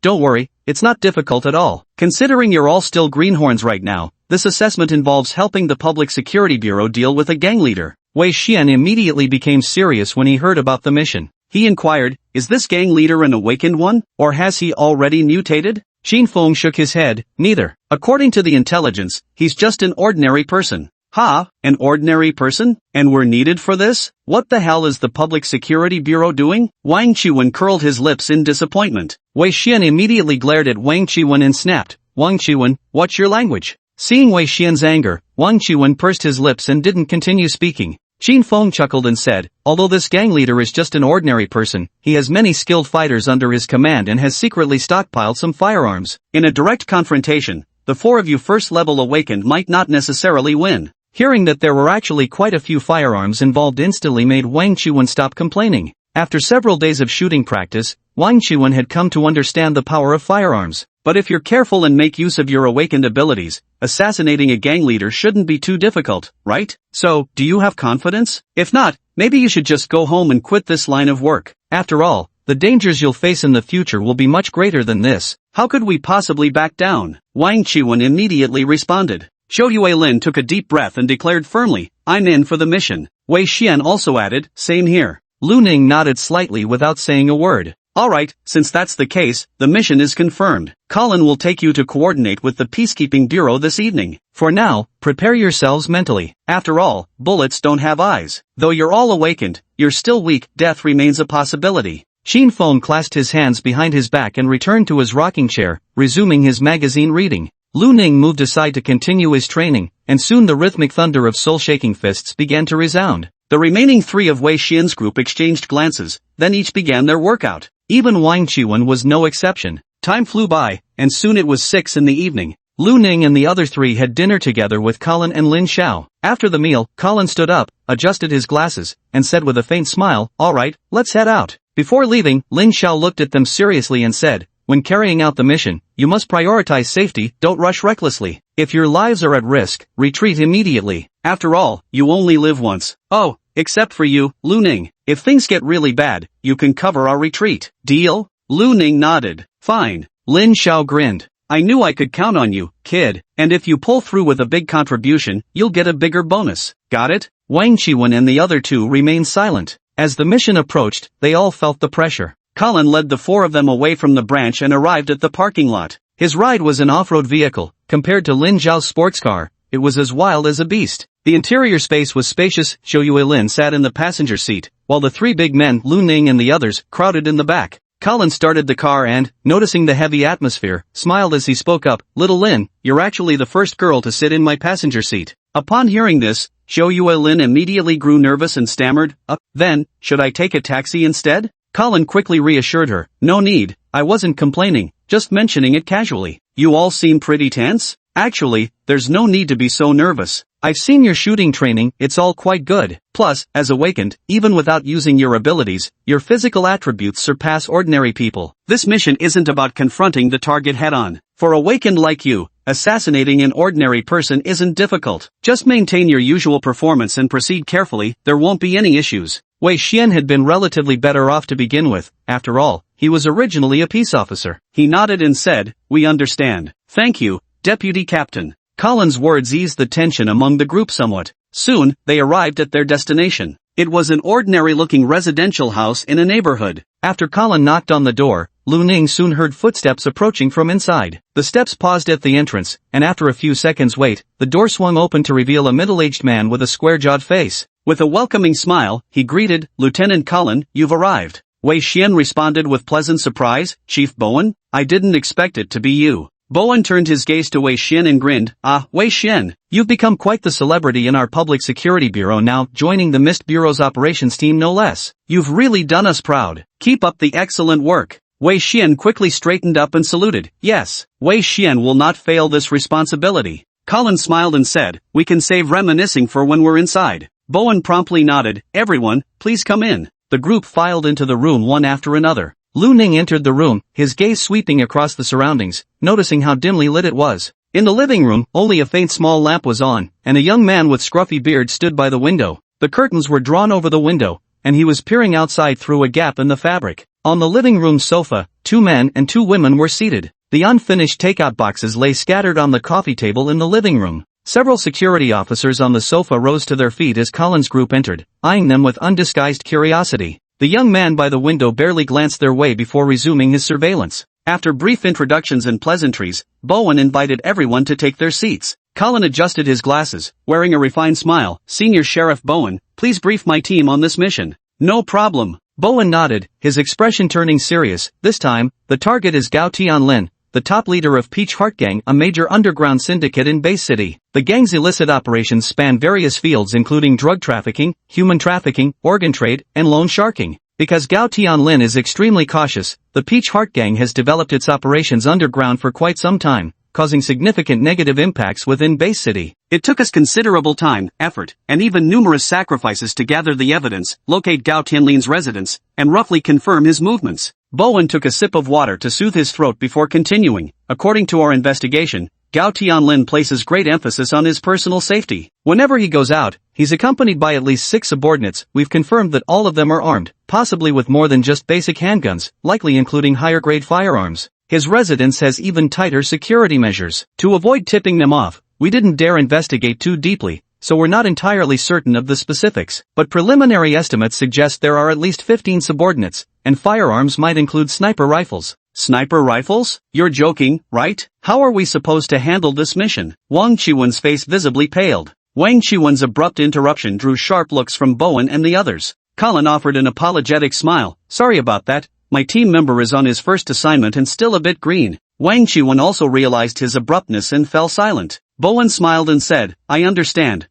Don't worry, it's not difficult at all. Considering you're all still greenhorns right now, this assessment involves helping the Public Security Bureau deal with a gang leader. Wei Xian immediately became serious when he heard about the mission. He inquired, is this gang leader an awakened one, or has he already mutated? Qin Feng shook his head, neither. According to the intelligence, he's just an ordinary person. Ha, an ordinary person? And we're needed for this? What the hell is the Public Security Bureau doing? Wang Qiwen curled his lips in disappointment. Wei Xian immediately glared at Wang Qiwen and snapped, Wang Qiwen, what's your language? Seeing Wei Xian's anger, Wang Qiwen pursed his lips and didn't continue speaking. Qin Feng chuckled and said, although this gang leader is just an ordinary person, he has many skilled fighters under his command and has secretly stockpiled some firearms. In a direct confrontation, the four of you first-level awakened might not necessarily win. Hearing that there were actually quite a few firearms involved instantly made Wang Qiwen stop complaining. After several days of shooting practice, Wang Qiwen had come to understand the power of firearms. But if you're careful and make use of your awakened abilities, assassinating a gang leader shouldn't be too difficult, right? So, do you have confidence? If not, maybe you should just go home and quit this line of work. After all, the dangers you'll face in the future will be much greater than this. How could we possibly back down? Wang Qiwen immediately responded. Xiao Yuelin took a deep breath and declared firmly, I'm in for the mission. Wei Xian also added, same here. Lu Ning nodded slightly without saying a word. Alright, since that's the case, the mission is confirmed. Colin will take you to coordinate with the Peacekeeping Bureau this evening. For now, prepare yourselves mentally. After all, bullets don't have eyes. Though you're all awakened, you're still weak, death remains a possibility. Qin Feng clasped his hands behind his back and returned to his rocking chair, resuming his magazine reading. Lu Ning moved aside to continue his training, and soon the rhythmic thunder of soul-shaking fists began to resound. The remaining three of Wei Xian's group exchanged glances, then each began their workout. Even Wang Qiwen was no exception. Time flew by, and soon it was 6 in the evening. Lu Ning and the other three had dinner together with Colin and Lin Xiao. After the meal, Colin stood up, adjusted his glasses, and said with a faint smile, "Alright, let's head out." Before leaving, Lin Xiao looked at them seriously and said, "When carrying out the mission, you must prioritize safety, don't rush recklessly. If your lives are at risk, retreat immediately. After all, you only live once. Oh, except for you, Lu Ning. If things get really bad, you can cover our retreat. Deal?" Lu Ning nodded. "Fine." Lin Xiao grinned. "I knew I could count on you, kid, and if you pull through with a big contribution, you'll get a bigger bonus. Got it?" Wang Qiwen and the other two remained silent. As the mission approached, they all felt the pressure. Colin led the four of them away from the branch and arrived at the parking lot. His ride was an off-road vehicle. Compared to Lin Zhao's sports car, it was as wild as a beast. The interior space was spacious. Zhou Yuelin sat in the passenger seat, while the three big men, Lu Ning and the others, crowded in the back. Colin started the car and, noticing the heavy atmosphere, smiled as he spoke up, "Little Lin, you're actually the first girl to sit in my passenger seat." Upon hearing this, Zhou Yuelin immediately grew nervous and stammered, Then, should I take a taxi instead?" Colin quickly reassured her, "No need, I wasn't complaining, just mentioning it casually." "You all seem pretty tense?" "Actually, there's no need to be so nervous. I've seen your shooting training, it's all quite good. Plus, as awakened, even without using your abilities, your physical attributes surpass ordinary people. This mission isn't about confronting the target head-on. For awakened like you, assassinating an ordinary person isn't difficult. Just maintain your usual performance and proceed carefully, there won't be any issues." Wei Xian had been relatively better off to begin with. After all, he was originally a peace officer. He nodded and said, "We understand. Thank you, Deputy Captain." Colin's words eased the tension among the group somewhat. Soon, they arrived at their destination. It was an ordinary-looking residential house in a neighborhood. After Colin knocked on the door, Lu Ning soon heard footsteps approaching from inside. The steps paused at the entrance, and after a few seconds' wait, the door swung open to reveal a middle-aged man with a square-jawed face. With a welcoming smile, he greeted, "Lieutenant Colin, you've arrived." Wei Xian responded with pleasant surprise, "Chief Bowen? I didn't expect it to be you." Bowen turned his gaze to Wei Xian and grinned, Wei Xian, you've become quite the celebrity in our Public Security Bureau now, joining the Mist Bureau's operations team no less. You've really done us proud. Keep up the excellent work." Wei Xian quickly straightened up and saluted. "Yes, Wei Xian will not fail this responsibility." Colin smiled and said, "We can save reminiscing for when we're inside." Bowen promptly nodded, "Everyone, please come in." The group filed into the room one after another. Lu Ning entered the room, his gaze sweeping across the surroundings, noticing how dimly lit it was. In the living room, only a faint small lamp was on, and a young man with scruffy beard stood by the window. The curtains were drawn over the window, and he was peering outside through a gap in the fabric. On the living room sofa, 2 men and 2 women were seated. The unfinished takeout boxes lay scattered on the coffee table in the living room. Several security officers on the sofa rose to their feet as Colin's group entered, eyeing them with undisguised curiosity. The young man by the window barely glanced their way before resuming his surveillance. After brief introductions and pleasantries, Bowen invited everyone to take their seats. Colin adjusted his glasses, wearing a refined smile. "Senior Sheriff Bowen, please brief my team on this mission." "No problem." Bowen nodded, his expression turning serious. "This time, the target is Gao Tianlin, the top leader of Peach Heart Gang, a major underground syndicate in Base City. The gang's illicit operations span various fields including drug trafficking, human trafficking, organ trade, and loan sharking. Because Gao Tianlin is extremely cautious, the Peach Heart Gang has developed its operations underground for quite some time, causing significant negative impacts within Base City. It took us considerable time, effort, and even numerous sacrifices to gather the evidence, locate Gao Tianlin's residence, and roughly confirm his movements." Bowen took a sip of water to soothe his throat before continuing. "According to our investigation, Gao Tianlin places great emphasis on his personal safety. Whenever he goes out, he's accompanied by at least 6 subordinates. We've confirmed that all of them are armed, possibly with more than just basic handguns, likely including higher-grade firearms. His residence has even tighter security measures. To avoid tipping them off, we didn't dare investigate too deeply, so we're not entirely certain of the specifics, but preliminary estimates suggest there are at least 15 subordinates, and firearms might include sniper rifles." "Sniper rifles? You're joking, right? How are we supposed to handle this mission?" Wang Qiwen's face visibly paled. Wang Qiwen's abrupt interruption drew sharp looks from Bowen and the others. Colin offered an apologetic smile. "Sorry about that, my team member is on his first assignment and still a bit green." Wang Qiwen also realized his abruptness and fell silent. Bowen smiled and said, I understand.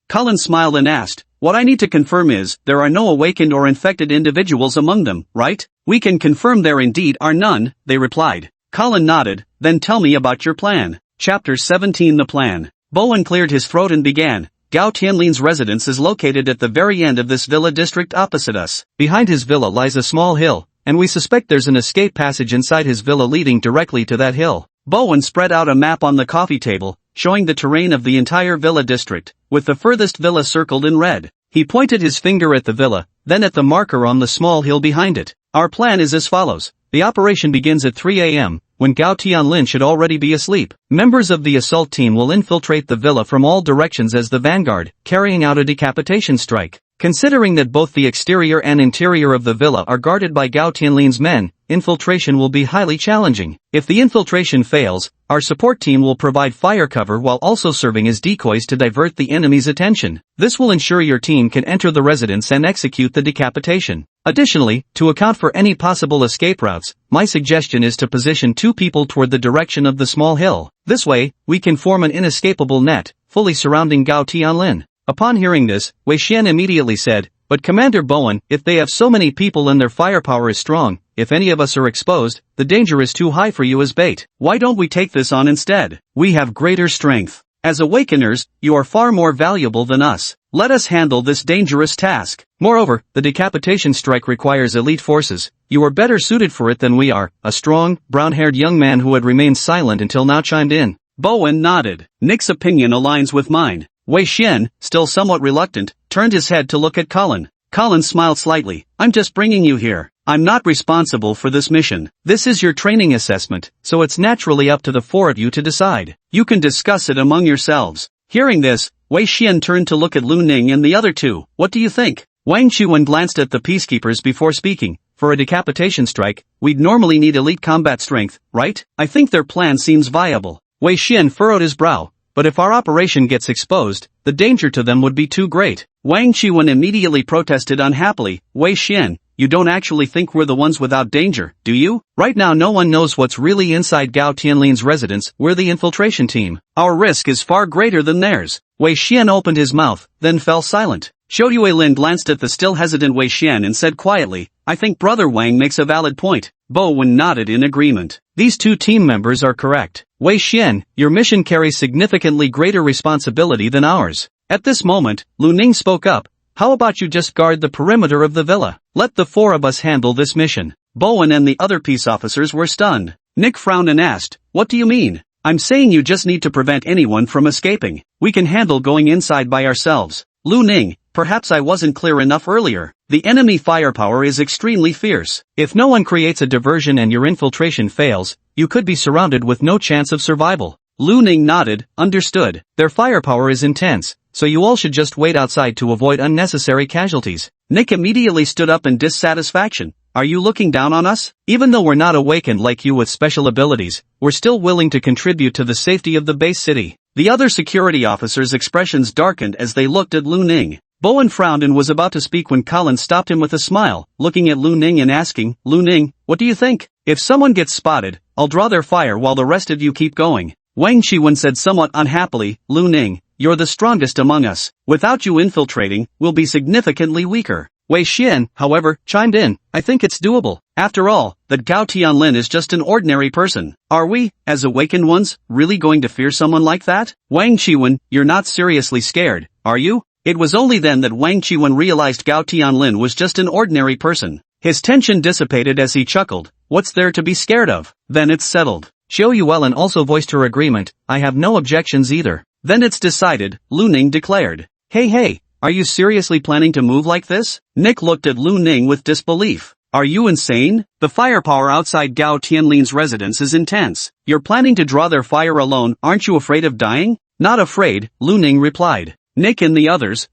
Colin smiled and asked, "What I need to confirm is, there are no awakened or infected individuals among them, right?" "We can confirm there indeed are none," they replied. Colin nodded, Then tell me about your plan. Chapter 17 The Plan. Bowen cleared his throat and began. Gao Tianlin's residence is located at the very end of this villa district opposite us. Behind his villa lies a small hill, and we suspect there's an escape passage inside his villa leading directly to that hill. Bowen spread out a map on the coffee table, showing the terrain of the entire villa district, with the furthest villa circled in red. He pointed his finger at the villa, then at the marker on the small hill behind it. Our plan is as follows. The operation begins at 3 a.m., when Gao Tianlin should already be asleep. Members of the assault team will infiltrate the villa from all directions as the vanguard, carrying out a decapitation strike. Considering that both the exterior and interior of the villa are guarded by Gao Tianlin's men, infiltration will be highly challenging. If the infiltration fails, our support team will provide fire cover while also serving as decoys to divert the enemy's attention. This will ensure your team can enter the residence and execute the decapitation. Additionally, to account for any possible escape routes, my suggestion is to position 2 people toward the direction of the small hill. This way, we can form an inescapable net, fully surrounding Gao Tianlin. Upon hearing this, Wei Xian immediately said, "But Commander Bowen, if they have so many people and their firepower is strong, if any of us are exposed, the danger is too high for you as bait. Why don't we take this on instead? We have greater strength. As awakeners, you are far more valuable than us. Let us handle this dangerous task. Moreover, the decapitation strike requires elite forces. You are better suited for it than we are." A strong, brown-haired young man who had remained silent until now chimed in. Bowen nodded. Nick's opinion aligns with mine. Wei Xian, still somewhat reluctant, turned his head to look at Colin. Colin smiled slightly. "I'm just bringing you here. I'm not responsible for this mission. This is your training assessment, so it's naturally up to the 4 of you to decide. You can discuss it among yourselves." Hearing this, Wei Xian turned to look at Lu Ning and the other 2. "What do you think?" Wang Chuan glanced at the peacekeepers before speaking. "For a decapitation strike, we'd normally need elite combat strength, right? I think their plan seems viable." Wei Xian furrowed his brow. "But if our operation gets exposed, the danger to them would be too great." Wang Chuan immediately protested unhappily. "Wei Xian, you don't actually think we're the ones without danger, do you? Right now no one knows what's really inside Gao Tianlin's residence. We're the infiltration team. Our risk is far greater than theirs." Wei Xian opened his mouth, then fell silent. Xiao Yuelin glanced at the still hesitant Wei Xian and said quietly, "I think Brother Wang makes a valid point." Bowen nodded in agreement. These 2 team members are correct. Wei Xian, your mission carries significantly greater responsibility than ours. At this moment, Lu Ning spoke up. "How about you just guard the perimeter of the villa? Let the 4 of us handle this mission." Bowen and the other peace officers were stunned. Nick frowned and asked, "What do you mean?" "I'm saying you just need to prevent anyone from escaping. We can handle going inside by ourselves." Lu Ning, perhaps I wasn't clear enough earlier. The enemy firepower is extremely fierce. If no one creates a diversion and your infiltration fails, you could be surrounded with no chance of survival. Lu Ning nodded. "Understood. Their firepower is intense, so you all should just wait outside to avoid unnecessary casualties." Nick immediately stood up in dissatisfaction. "Are you looking down on us? Even though we're not awakened like you with special abilities, we're still willing to contribute to the safety of the base city." The other security officers' expressions darkened as they looked at Lu Ning. Bowen frowned and was about to speak when Colin stopped him with a smile, looking at Lu Ning and asking, "Lu Ning, what do you think? If someone gets spotted, I'll draw their fire while the rest of you keep going." Wang Chuan said somewhat unhappily, "Lu Ning, you're the strongest among us. Without you infiltrating, we'll be significantly weaker." Wei Xian, however, chimed in, "I think it's doable. After all, that Gao Tianlin is just an ordinary person. Are we, as awakened ones, really going to fear someone like that?" Wang Chuan, "You're not seriously scared, are you?" It was only then that Wang Chuan realized Gao Tianlin was just an ordinary person. His tension dissipated as he chuckled. "What's there to be scared of? Then it's settled." Xiao Yuelin also voiced her agreement. "I have no objections either." "Then it's decided," Lu Ning declared. Hey, are you seriously planning to move like this?" Nick looked at Lu Ning with disbelief. "Are you insane? The firepower outside Gao Tianlin's residence is intense. You're planning to draw their fire alone. Aren't you afraid of dying?" "Not afraid," Lu Ning replied. "Nick and the others?"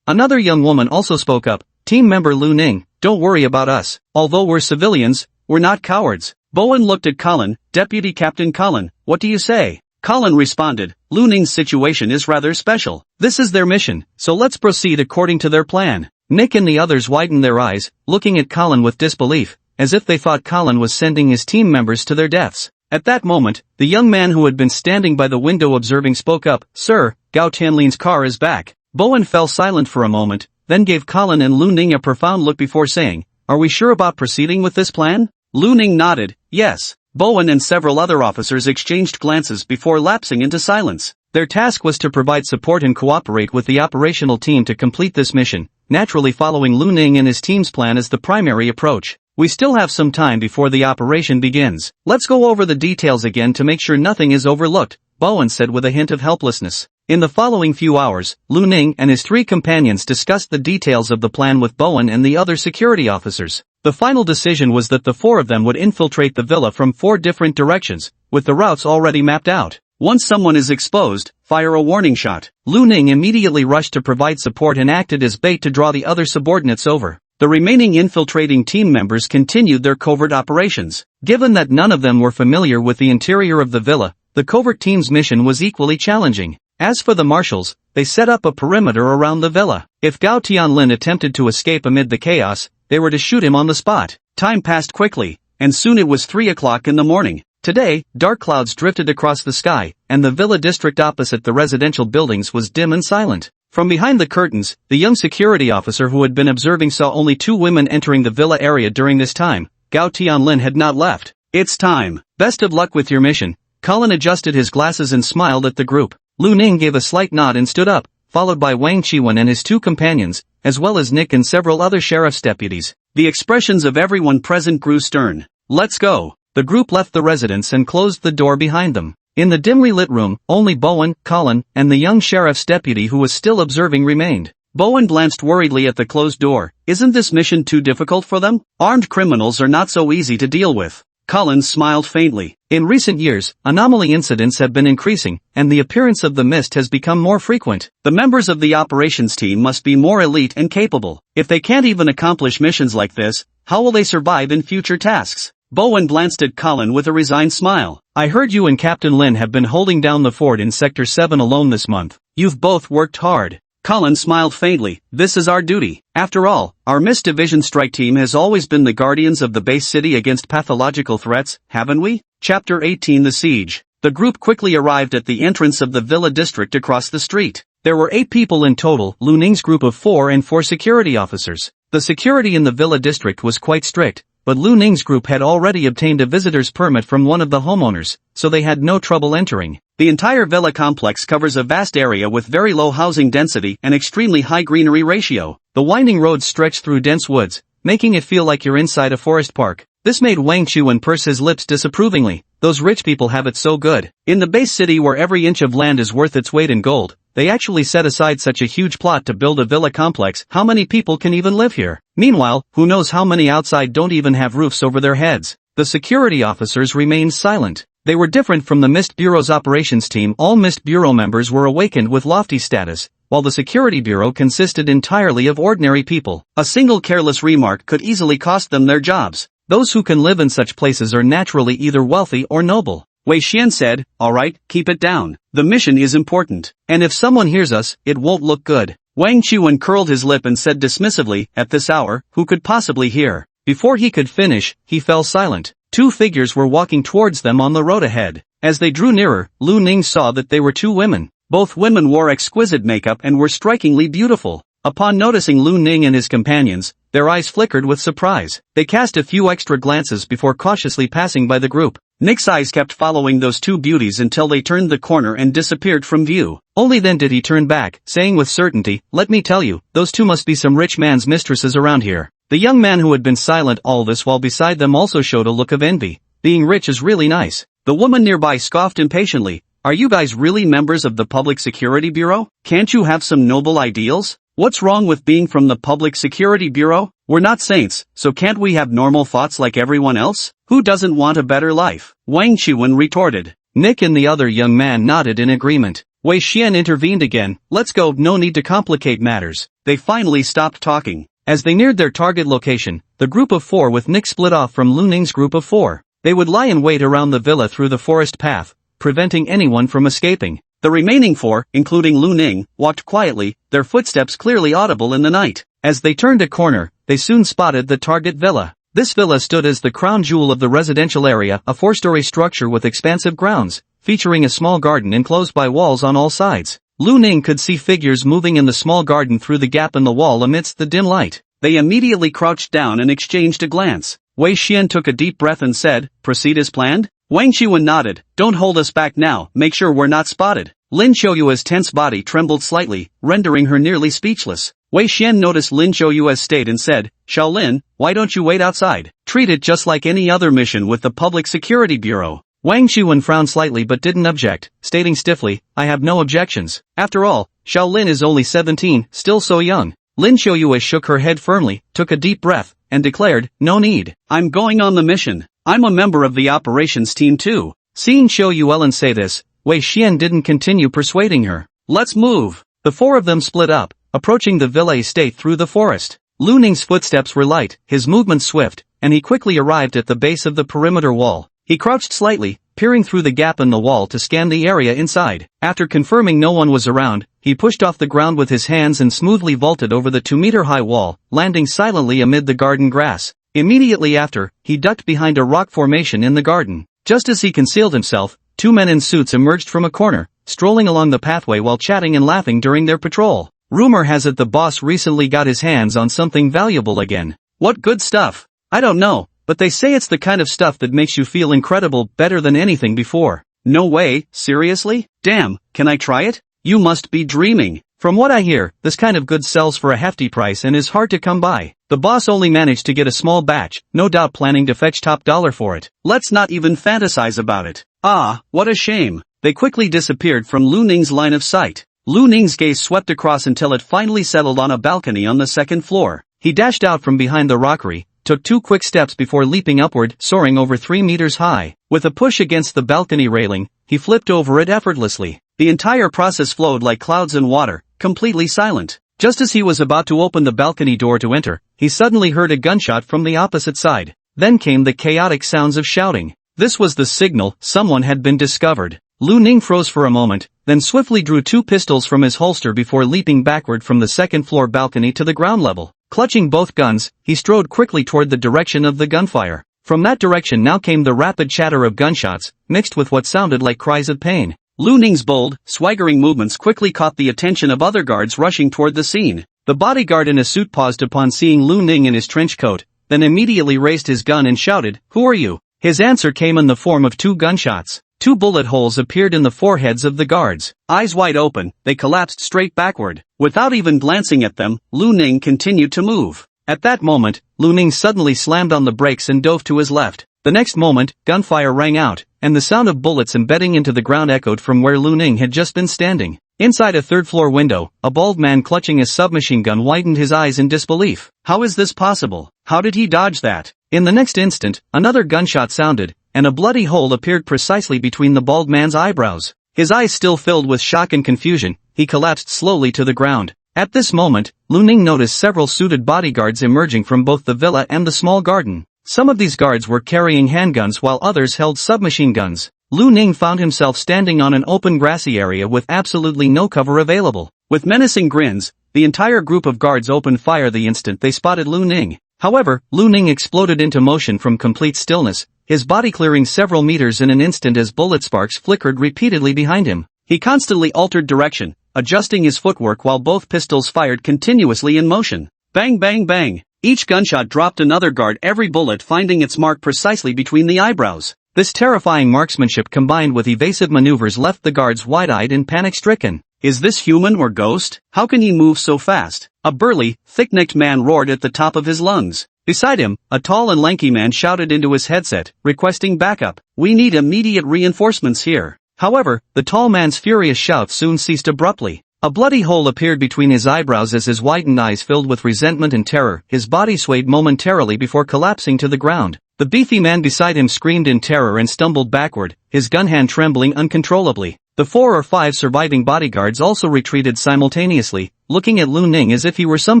Another young woman also spoke up. "Team member Lu Ning, don't worry about us. Although we're civilians, we're not cowards." Bowen looked at Colin. "Deputy Captain Colin, what do you say?" Colin responded, "Lu Ning's situation is rather special. This is their mission, so let's proceed according to their plan." Nick and the others widened their eyes, looking at Colin with disbelief, as if they thought Colin was sending his team members to their deaths. At that moment, the young man who had been standing by the window observing spoke up. "Sir, Gao Tianlin's car is back." Bowen fell silent for a moment, then gave Colin and Lu Ning a profound look before saying, "Are we sure about proceeding with this plan?" Lu Ning nodded. "Yes. Bowen and several other officers exchanged glances before lapsing into silence. Their task was to provide support and cooperate with the operational team to complete this mission, naturally following Lu Ning and his team's plan as the primary approach. We still have some time before the operation begins. Let's go over the details again to make sure nothing is overlooked, Bowen said with a hint of helplessness. In the following few hours, Lu Ning and his 3 companions discussed the details of the plan with Bowen and the other security officers. The final decision was that the 4 of them would infiltrate the villa from 4 different directions, with the routes already mapped out. Once someone is exposed, fire a warning shot. Lu Ning immediately rushed to provide support and acted as bait to draw the other subordinates over. The remaining infiltrating team members continued their covert operations. Given that none of them were familiar with the interior of the villa, the covert team's mission was equally challenging. As for the marshals, they set up a perimeter around the villa. If Gao Tianlin attempted to escape amid the chaos, they were to shoot him on the spot. Time passed quickly, and soon it was 3 o'clock in the morning. Today, dark clouds drifted across the sky, and the villa district opposite the residential buildings was dim and silent. From behind the curtains, the young security officer who had been observing saw only 2 women entering the villa area during this time. Gao Tianlin had not left. It's time. Best of luck with your mission. Colin adjusted his glasses and smiled at the group. Lu Ning gave a slight nod and stood up, followed by Wang Qiwen and his 2 companions, as well as Nick and several other sheriff's deputies. The expressions of everyone present grew stern. Let's go. The group left the residence and closed the door behind them. In the dimly lit room, only Bowen, Colin, and the young sheriff's deputy who was still observing remained. Bowen glanced worriedly at the closed door. Isn't this mission too difficult for them? Armed criminals are not so easy to deal with. Colin smiled faintly. In recent years, anomaly incidents have been increasing, and the appearance of the mist has become more frequent. The members of the operations team must be more elite and capable. If they can't even accomplish missions like this, how will they survive in future tasks? Bowen glanced at Colin with a resigned smile. I heard you and Captain Lin have been holding down the fort in Sector 7 alone this month. You've both worked hard. Colin smiled faintly. This is our duty. After all, our Mist Division strike team has always been the guardians of the base city against pathological threats, haven't we? Chapter 18 The Siege. The group quickly arrived at the entrance of the villa district across the street. There were 8 people in total, Lu Ning's group of 4 and 4 security officers. The security in the villa district was quite strict, but Lu Ning's group had already obtained a visitor's permit from one of the homeowners, so they had no trouble entering. The entire villa complex covers a vast area with very low housing density and extremely high greenery ratio. The winding roads stretch through dense woods, making it feel like you're inside a forest park. This made Wang Qiwen purse his lips disapprovingly. Those rich people have it so good. In the base city where every inch of land is worth its weight in gold, they actually set aside such a huge plot to build a villa complex. How many people can even live here? Meanwhile, who knows how many outside don't even have roofs over their heads? The security officers remained silent. They were different from the Mist Bureau's operations team. All Mist Bureau members were awakened with lofty status, while the Security Bureau consisted entirely of ordinary people. A single careless remark could easily cost them their jobs. Those who can live in such places are naturally either wealthy or noble. Wei Xian said, alright, keep it down. The mission is important. And if someone hears us, it won't look good. Wang Qiwen curled his lip and said dismissively, at this hour, who could possibly hear? Before he could finish, he fell silent. 2 figures were walking towards them on the road ahead. As they drew nearer, Lu Ning saw that they were 2 women. Both women wore exquisite makeup and were strikingly beautiful. Upon noticing Lu Ning and his companions, their eyes flickered with surprise. They cast a few extra glances before cautiously passing by the group. Nick's eyes kept following those 2 beauties until they turned the corner and disappeared from view. Only then did he turn back, saying with certainty, let me tell you, those 2 must be some rich man's mistresses around here. The young man who had been silent all this while beside them also showed a look of envy. Being rich is really nice. The woman nearby scoffed impatiently. Are you guys really members of the Public Security Bureau? Can't you have some noble ideals? What's wrong with being from the Public Security Bureau? We're not saints, so can't we have normal thoughts like everyone else? Who doesn't want a better life? Wang Qiwen retorted. Nick and the other young man nodded in agreement. Wei Xian intervened again. Let's go, no need to complicate matters. They finally stopped talking. As they neared their target location, the group of 4 with Nick split off from Lu Ning's group of 4. They would lie in wait around the villa through the forest path, preventing anyone from escaping. The remaining 4, including Lu Ning, walked quietly, their footsteps clearly audible in the night. As they turned a corner, they soon spotted the target villa. This villa stood as the crown jewel of the residential area, a 4-story structure with expansive grounds, featuring a small garden enclosed by walls on all sides. Lu Ning could see figures moving in the small garden through the gap in the wall amidst the dim light. They immediately crouched down and exchanged a glance. Wei Xian took a deep breath and said, "Proceed as planned?" Wang Qiwen nodded. "Don't hold us back now, make sure we're not spotted." Lin Qiuyue's tense body trembled slightly, rendering her nearly speechless. Wei Xian noticed Lin Qiuyue's state and said, "Shaolin, why don't you wait outside? Treat it just like any other mission with the Public Security Bureau." Wang Qiwen frowned slightly but didn't object, stating stiffly, "I have no objections. After all, Shaolin is only 17, still so young." Lin Qiuyue shook her head firmly, took a deep breath, and declared, "No need. I'm going on the mission. I'm a member of the operations team too." Seeing Qiu Yuelin say this, Wei Xian didn't continue persuading her. "Let's move." The four of them split up, approaching the villa estate through the forest. Lu Ning's footsteps were light, his movements swift, and he quickly arrived at the base of the perimeter wall. He crouched slightly, peering through the gap in the wall to scan the area inside. After confirming no one was around, he pushed off the ground with his hands and smoothly vaulted over the 2-meter-high wall, landing silently amid the garden grass. Immediately after, he ducked behind a rock formation in the garden. Just as he concealed himself, 2 men in suits emerged from a corner, strolling along the pathway while chatting and laughing during their patrol. Rumor has it the boss recently got his hands on something valuable again. What good stuff? I don't know, but they say it's the kind of stuff that makes you feel incredible, better than anything before. No way, seriously? Damn, can I try it? You must be dreaming. From what I hear, this kind of goods sells for a hefty price and is hard to come by. The boss only managed to get a small batch, no doubt planning to fetch top dollar for it. Let's not even fantasize about it. Ah, what a shame. They quickly disappeared from Lu Ning's line of sight. Lu Ning's gaze swept across until it finally settled on a balcony on the second floor. He dashed out from behind the rockery, took 2 quick steps before leaping upward, soaring over 3 meters high. With a push against the balcony railing, he flipped over it effortlessly. The entire process flowed like clouds in water, completely silent. Just as he was about to open the balcony door to enter, he suddenly heard a gunshot from the opposite side. Then came the chaotic sounds of shouting. This was the signal someone had been discovered. Lu Ning froze for a moment, then swiftly drew 2 pistols from his holster before leaping backward from the second-floor balcony to the ground level. Clutching both guns, he strode quickly toward the direction of the gunfire. From that direction now came the rapid chatter of gunshots, mixed with what sounded like cries of pain. Lu Ning's bold, swaggering movements quickly caught the attention of other guards rushing toward the scene. The bodyguard in a suit paused upon seeing Lu Ning in his trench coat, then immediately raised his gun and shouted, "Who are you?" His answer came in the form of 2 gunshots. 2 bullet holes appeared in the foreheads of the guards. Eyes wide open, they collapsed straight backward. Without even glancing at them, Lu Ning continued to move. At that moment, Lu Ning suddenly slammed on the brakes and dove to his left. The next moment, gunfire rang out, and the sound of bullets embedding into the ground echoed from where Lu Ning had just been standing. Inside a third-floor window, a bald man clutching a submachine gun widened his eyes in disbelief. How is this possible? How did he dodge that? In the next instant, another gunshot sounded, and a bloody hole appeared precisely between the bald man's eyebrows. His eyes still filled with shock and confusion, he collapsed slowly to the ground. At this moment, Lu Ning noticed several suited bodyguards emerging from both the villa and the small garden. Some of these guards were carrying handguns while others held submachine guns. Lu Ning found himself standing on an open grassy area with absolutely no cover available. With menacing grins, the entire group of guards opened fire the instant they spotted Lu Ning. However, Lu Ning exploded into motion from complete stillness, his body clearing several meters in an instant as bullet sparks flickered repeatedly behind him. He constantly altered direction, adjusting his footwork while both pistols fired continuously in motion. Bang bang bang! Each gunshot dropped another guard, every bullet finding its mark precisely between the eyebrows. This terrifying marksmanship combined with evasive maneuvers left the guards wide-eyed and panic-stricken. Is this human or ghost? How can he move so fast? A burly, thick-necked man roared at the top of his lungs. Beside him, a tall and lanky man shouted into his headset, requesting backup. "We need immediate reinforcements here." However, the tall man's furious shout soon ceased abruptly. A bloody hole appeared between his eyebrows as his widened eyes filled with resentment and terror. His body swayed momentarily before collapsing to the ground. The beefy man beside him screamed in terror and stumbled backward, his gun hand trembling uncontrollably. The 4 or 5 surviving bodyguards also retreated simultaneously, looking at Lu Ning as if he were some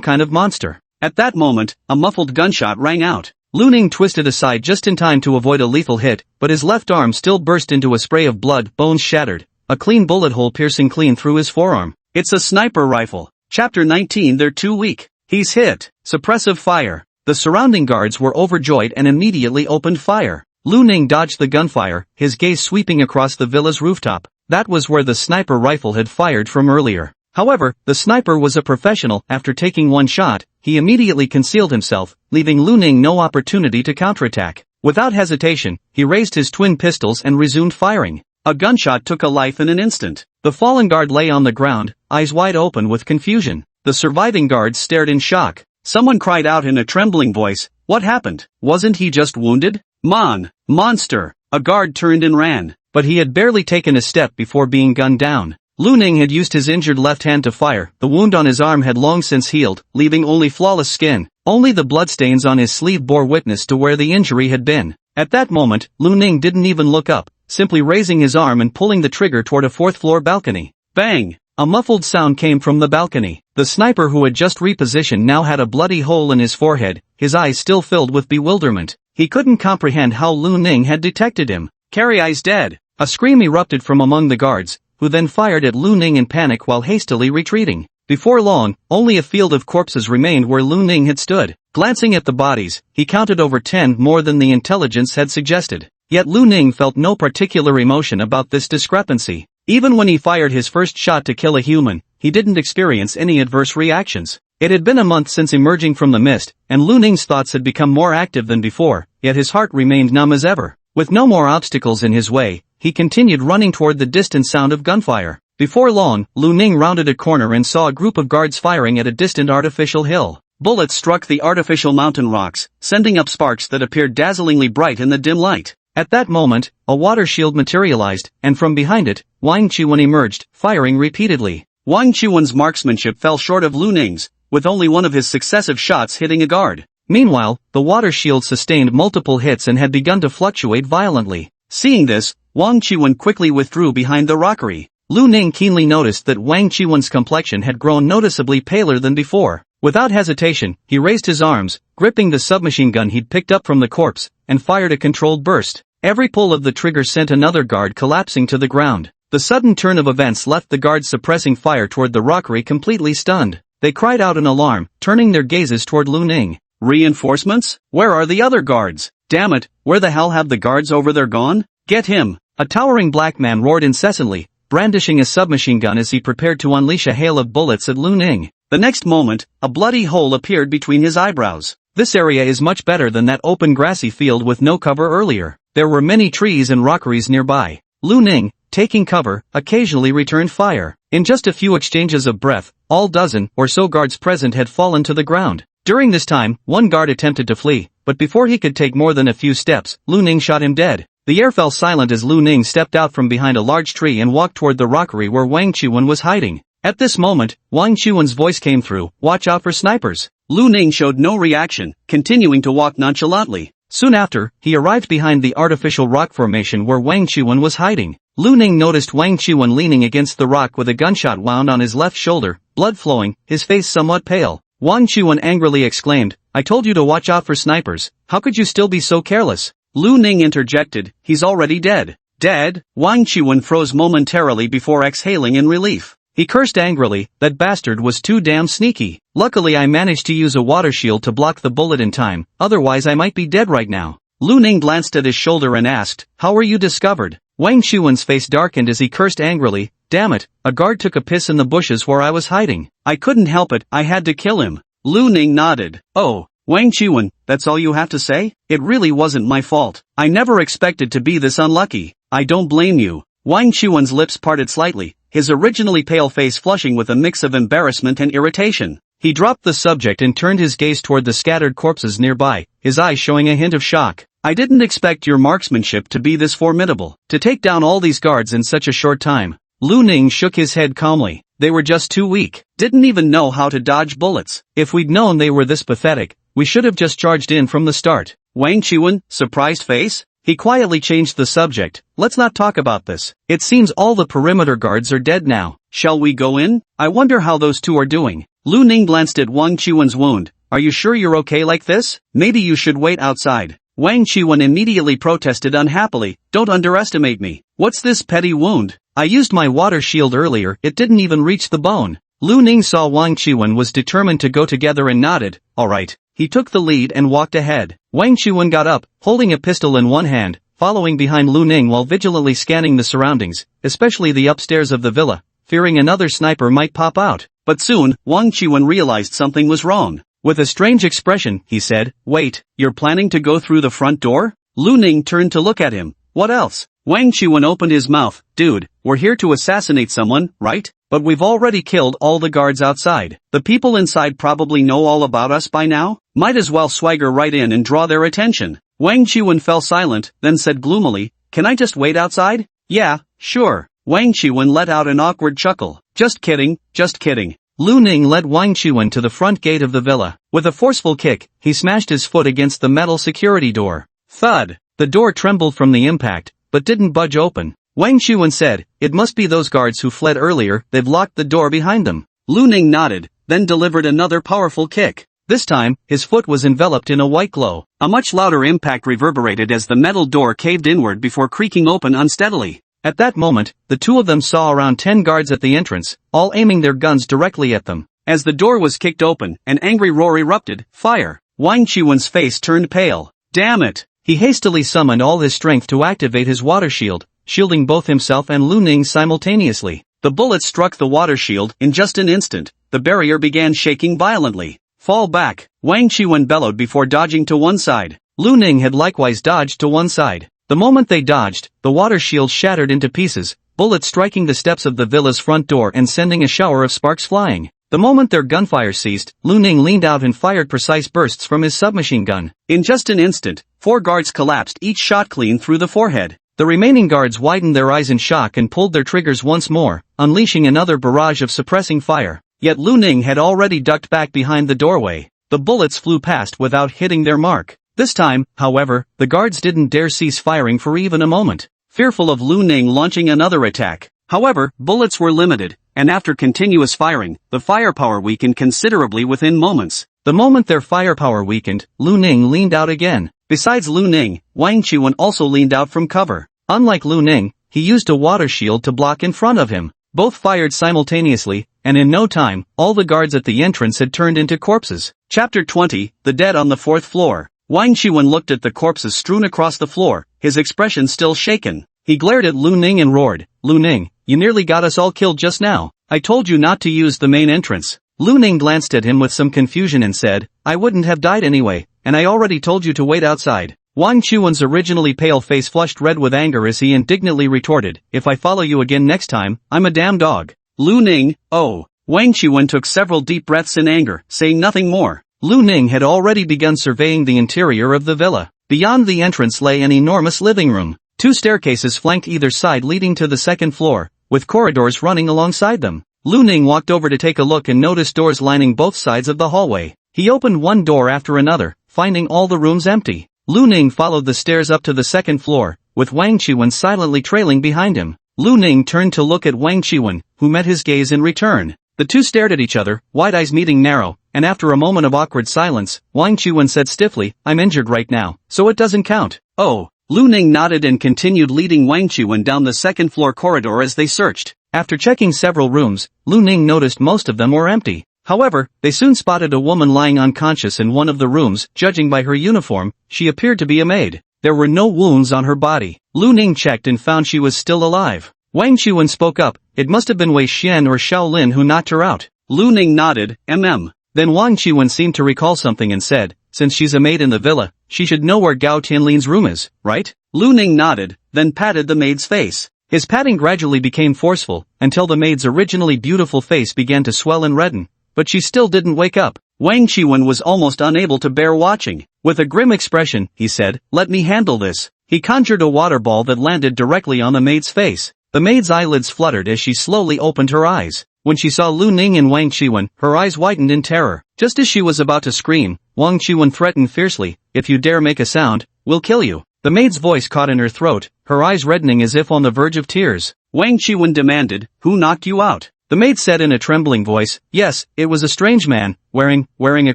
kind of monster. At that moment, a muffled gunshot rang out. Lu Ning twisted aside just in time to avoid a lethal hit, but his left arm still burst into a spray of blood, bones shattered, a clean bullet hole piercing clean through his forearm. It's a sniper rifle. Chapter 19. They're too weak. He's hit. Suppressive fire. The surrounding guards were overjoyed and immediately opened fire. Lu Ning dodged the gunfire, his gaze sweeping across the villa's rooftop. That was where the sniper rifle had fired from earlier. However, the sniper was a professional. After taking one shot, he immediately concealed himself, leaving Lu Ning no opportunity to counterattack. Without hesitation, he raised his twin pistols and resumed firing. A gunshot took a life in an instant. The fallen guard lay on the ground, eyes wide open with confusion. The surviving guards stared in shock. Someone cried out in a trembling voice, "What happened? Wasn't he just wounded?" Monster! A guard turned and ran, but he had barely taken a step before being gunned down. Lu Ning had used his injured left hand to fire. The wound on his arm had long since healed, leaving only flawless skin. Only the bloodstains on his sleeve bore witness to where the injury had been. At that moment, Lu Ning didn't even look up, simply raising his arm and pulling the trigger toward a fourth-floor balcony. Bang! A muffled sound came from the balcony. The sniper who had just repositioned now had a bloody hole in his forehead, his eyes still filled with bewilderment. He couldn't comprehend how Lu Ning had detected him. "Carry Eye's dead!" A scream erupted from among the guards, who then fired at Lu Ning in panic while hastily retreating. Before long, only a field of corpses remained where Lu Ning had stood. Glancing at the bodies, he counted over 10, more than the intelligence had suggested. Yet Lu Ning felt no particular emotion about this discrepancy. Even when he fired his first shot to kill a human, he didn't experience any adverse reactions. It had been a month since emerging from the mist, and Lu Ning's thoughts had become more active than before, yet his heart remained numb as ever. With no more obstacles in his way, he continued running toward the distant sound of gunfire. Before long, Lu Ning rounded a corner and saw a group of guards firing at a distant artificial hill. Bullets struck the artificial mountain rocks, sending up sparks that appeared dazzlingly bright in the dim light. At that moment, a water shield materialized, and from behind it, Wang Chuan emerged, firing repeatedly. Wang Chuan's marksmanship fell short of Lu Ning's, with only one of his successive shots hitting a guard. Meanwhile, the water shield sustained multiple hits and had begun to fluctuate violently. Seeing this, Wang Chuan quickly withdrew behind the rockery. Lu Ning keenly noticed that Wang Chuan's complexion had grown noticeably paler than before. Without hesitation, he raised his arms, gripping the submachine gun he'd picked up from the corpse, and fired a controlled burst. Every pull of the trigger sent another guard collapsing to the ground. The sudden turn of events left the guards suppressing fire toward the rockery completely stunned. They cried out in alarm, turning their gazes toward Lu Ning. "Reinforcements? Where are the other guards? Damn it, where the hell have the guards over there gone? Get him!" A towering black man roared incessantly, brandishing a submachine gun as he prepared to unleash a hail of bullets at Lu Ning. The next moment, a bloody hole appeared between his eyebrows. "This area is much better than that open grassy field with no cover earlier." There were many trees and rockeries nearby. Lu Ning, taking cover, occasionally returned fire. In just a few exchanges of breath, all dozen or so guards present had fallen to the ground. During this time, one guard attempted to flee, but before he could take more than a few steps, Lu Ning shot him dead. The air fell silent as Lu Ning stepped out from behind a large tree and walked toward the rockery where Wang Chuan was hiding. At this moment, Wang Chuan's voice came through, "Watch out for snipers." Lu Ning showed no reaction, continuing to walk nonchalantly. Soon after, he arrived behind the artificial rock formation where Wang Chuan was hiding. Lu Ning noticed Wang Chuan leaning against the rock with a gunshot wound on his left shoulder, blood flowing, his face somewhat pale. Wang Chuan angrily exclaimed, "I told you to watch out for snipers. How could you still be so careless?" Lu Ning interjected, "He's already dead." "Dead?" Wang Chuan froze momentarily before exhaling in relief. He cursed angrily, "That bastard was too damn sneaky. Luckily I managed to use a water shield to block the bullet in time, otherwise I might be dead right now." Lu Ning glanced at his shoulder and asked, "How were you discovered?" Wang Chuan's face darkened as he cursed angrily, "Damn it, a guard took a piss in the bushes where I was hiding. I couldn't help it, I had to kill him." Lu Ning nodded. "Oh, Wang Chuan, that's all you have to say? It really wasn't my fault. I never expected to be this unlucky. I don't blame you." Wang Chuan's lips parted slightly, his originally pale face flushing with a mix of embarrassment and irritation. He dropped the subject and turned his gaze toward the scattered corpses nearby, his eyes showing a hint of shock. "I didn't expect your marksmanship to be this formidable. To take down all these guards in such a short time." Lu Ning shook his head calmly. "They were just too weak. Didn't even know how to dodge bullets. If we'd known they were this pathetic, we should have just charged in from the start." Wang Chuan, surprised face? He quietly changed the subject. "Let's not talk about this. It seems all the perimeter guards are dead now. Shall we go in? I wonder how those two are doing." Lu Ning glanced at Wang Chuan's wound. "Are you sure you're okay like this? Maybe you should wait outside." Wang Chuan immediately protested unhappily, "Don't underestimate me. What's this petty wound? I used my water shield earlier, it didn't even reach the bone." Lu Ning saw Wang Chuan was determined to go together and nodded, "All right." He took the lead and walked ahead. Wang Chuan got up, holding a pistol in one hand, following behind Lu Ning while vigilantly scanning the surroundings, especially the upstairs of the villa, fearing another sniper might pop out. But soon, Wang Qiwen realized something was wrong. With a strange expression, he said, "Wait, you're planning to go through the front door?" Lu Ning turned to look at him. "What else?" Wang Qiwen opened his mouth. "Dude, we're here to assassinate someone, right? But we've already killed all the guards outside. The people inside probably know all about us by now. Might as well swagger right in and draw their attention." Wang Qiwen fell silent, then said gloomily, "Can I just wait outside?" "Yeah, sure." Wang Qiwen let out an awkward chuckle. "Just kidding, just kidding." Lu Ning led Wang Qiwen to the front gate of the villa. With a forceful kick, he smashed his foot against the metal security door. Thud! The door trembled from the impact, but didn't budge open. Wang Qiwen said, "It must be those guards who fled earlier, they've locked the door behind them." Lu Ning nodded, then delivered another powerful kick. This time, his foot was enveloped in a white glow. A much louder impact reverberated as the metal door caved inward before creaking open unsteadily. At that moment, the two of them saw around 10 guards at the entrance, all aiming their guns directly at them. As the door was kicked open, an angry roar erupted. "Fire!" Wang Qiwen's face turned pale. "Damn it!" He hastily summoned all his strength to activate his water shield, shielding both himself and Lu Ning simultaneously. The bullet struck the water shield. In just an instant, the barrier began shaking violently. "Fall back!" Wang Qiwen bellowed before dodging to one side. Lu Ning had likewise dodged to one side. The moment they dodged, the water shield shattered into pieces, bullets striking the steps of the villa's front door and sending a shower of sparks flying. The moment their gunfire ceased, Lu Ning leaned out and fired precise bursts from his submachine gun. In just an instant, 4 guards collapsed, each shot clean through the forehead. The remaining guards widened their eyes in shock and pulled their triggers once more, unleashing another barrage of suppressing fire. Yet Lu Ning had already ducked back behind the doorway. The bullets flew past without hitting their mark. This time, however, the guards didn't dare cease firing for even a moment, fearful of Lu Ning launching another attack. However, bullets were limited, and after continuous firing, the firepower weakened considerably within moments. The moment their firepower weakened, Lu Ning leaned out again. Besides Lu Ning, Wang Qiwen also leaned out from cover. Unlike Lu Ning, he used a water shield to block in front of him. Both fired simultaneously, and in no time, all the guards at the entrance had turned into corpses. Chapter 20, The Dead on the 4th Floor. Wang Qiwen looked at the corpses strewn across the floor, his expression still shaken. He glared at Lu Ning and roared, "Lu Ning, you nearly got us all killed just now. I told you not to use the main entrance." Lu Ning glanced at him with some confusion and said, "I wouldn't have died anyway, and I already told you to wait outside." Wang Qiwen's originally pale face flushed red with anger as he indignantly retorted, "If I follow you again next time, I'm a damn dog." Lu Ning, oh. Wang Qiwen took several deep breaths in anger, saying nothing more. Lu Ning had already begun surveying the interior of the villa. Beyond the entrance lay an enormous living room. 2 staircases flanked either side leading to the 2nd floor, with corridors running alongside them. Lu Ning walked over to take a look and noticed doors lining both sides of the hallway. He opened one door after another, finding all the rooms empty. Lu Ning followed the stairs up to the 2nd floor, with Wang Qiwen silently trailing behind him. Lu Ning turned to look at Wang Qiwen, who met his gaze in return. The two stared at each other, wide eyes meeting narrow, and after a moment of awkward silence, Wang Qiwen said stiffly, "I'm injured right now, so it doesn't count." "Oh." Lu Ning nodded and continued leading Wang Qiwen down the 2nd floor corridor as they searched. After checking several rooms, Lu Ning noticed most of them were empty. However, they soon spotted a woman lying unconscious in one of the rooms. Judging by her uniform, she appeared to be a maid. There were no wounds on her body. Lu Ning checked and found she was still alive. Wang Qiwen spoke up, "It must have been Wei Xian or Shaolin who knocked her out." Lu Ning nodded, Then Wang Qiwen seemed to recall something and said, "Since she's a maid in the villa, she should know where Gao Tianlin's room is, right?" Lu Ning nodded, then patted the maid's face. His patting gradually became forceful, until the maid's originally beautiful face began to swell and redden, but she still didn't wake up. Wang Qiwen was almost unable to bear watching. With a grim expression, he said, "Let me handle this." He conjured a water ball that landed directly on the maid's face. The maid's eyelids fluttered as she slowly opened her eyes. When she saw Lu Ning and Wang Qiwen, her eyes widened in terror. Just as she was about to scream, Wang Qiwen threatened fiercely, "If you dare make a sound, we'll kill you." The maid's voice caught in her throat, her eyes reddening as if on the verge of tears. Wang Qiwen demanded, "Who knocked you out?" The maid said in a trembling voice, "Yes, it was a strange man, wearing a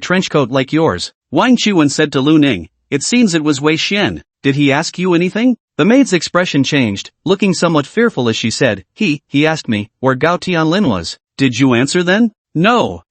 trench coat like yours." Wang Qiwen said to Lu Ning, "It seems it was Wei Xian. Did he ask you anything?" The maid's expression changed, looking somewhat fearful as she said, He asked me where Gao Tianlin was." "Did you answer then?" No,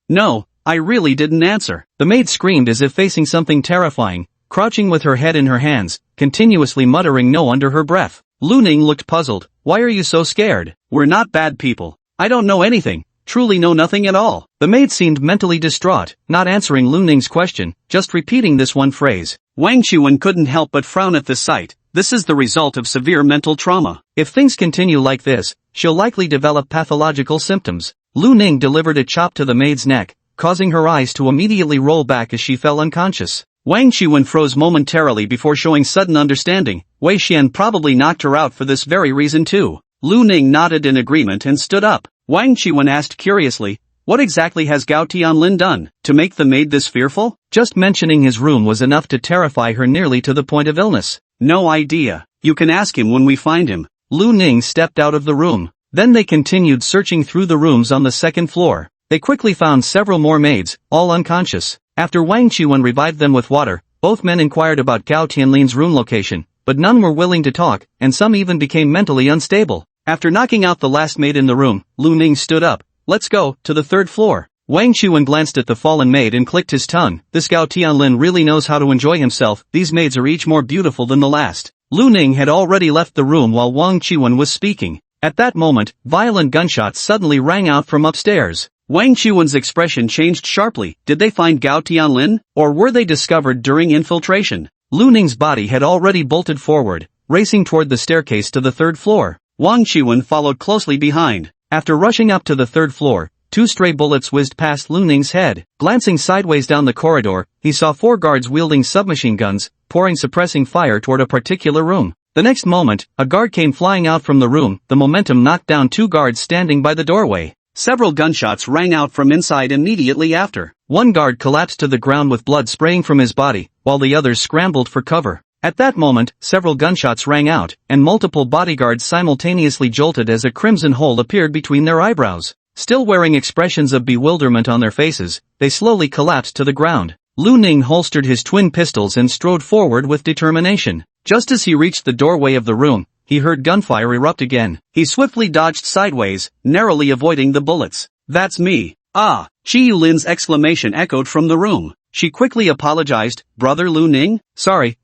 I really didn't answer." The maid screamed as if facing something terrifying, crouching with her head in her hands, continuously muttering no under her breath. Lu Ning looked puzzled. "Why are you so scared?" "We're not bad people. I don't know anything. Truly know nothing at all. The maid seemed mentally distraught, not answering Lu Ning's question, just repeating this one phrase. Wang Chuan couldn't help but frown at the sight. This is the result of severe mental trauma. If things continue like this, she'll likely develop pathological symptoms. Lu Ning delivered a chop to the maid's neck, causing her eyes to immediately roll back as she fell unconscious. Wang Chuan froze momentarily before showing sudden understanding. Wei Xian probably knocked her out for this very reason too. Lu Ning nodded in agreement and stood up. Wang Chuan asked curiously, what exactly has Gao Tianlin done to make the maid this fearful? Just mentioning his room was enough to terrify her nearly to the point of illness. No idea. You can ask him when we find him. Lu Ning stepped out of the room. Then they continued searching through the rooms on the second floor. They quickly found several more maids, all unconscious. After Wang Chuan revived them with water, both men inquired about Gao Tianlin's room location, but none were willing to talk, and some even became mentally unstable. After knocking out the last maid in the room, Lu Ning stood up. Let's go to the third floor. Wang Chuan glanced at the fallen maid and clicked his tongue. This Gao Tianlin really knows how to enjoy himself. These maids are each more beautiful than the last. Lu Ning had already left the room while Wang Chuan was speaking. At that moment, violent gunshots suddenly rang out from upstairs. Wang Chuan's expression changed sharply. Did they find Gao Tianlin, or were they discovered during infiltration? Lu Ning's body had already bolted forward, racing toward the staircase to the third floor. Wang Chuan followed closely behind. After rushing up to the third floor, 2 stray bullets whizzed past Lu Ning's head. Glancing sideways down the corridor, he saw 4 guards wielding submachine guns, pouring suppressing fire toward a particular room. The next moment, a guard came flying out from the room. The momentum knocked down 2 guards standing by the doorway. Several gunshots rang out from inside immediately after. One guard collapsed to the ground with blood spraying from his body, while the others scrambled for cover. At that moment, several gunshots rang out, and multiple bodyguards simultaneously jolted as a crimson hole appeared between their eyebrows. Still wearing expressions of bewilderment on their faces, they slowly collapsed to the ground. Lu Ning holstered his twin pistols and strode forward with determination. Just as he reached the doorway of the room, he heard gunfire erupt again. He swiftly dodged sideways, narrowly avoiding the bullets. That's me. Ah! Chi Yulin's exclamation echoed from the room. She quickly apologized. Brother Lu Ning? Sorry,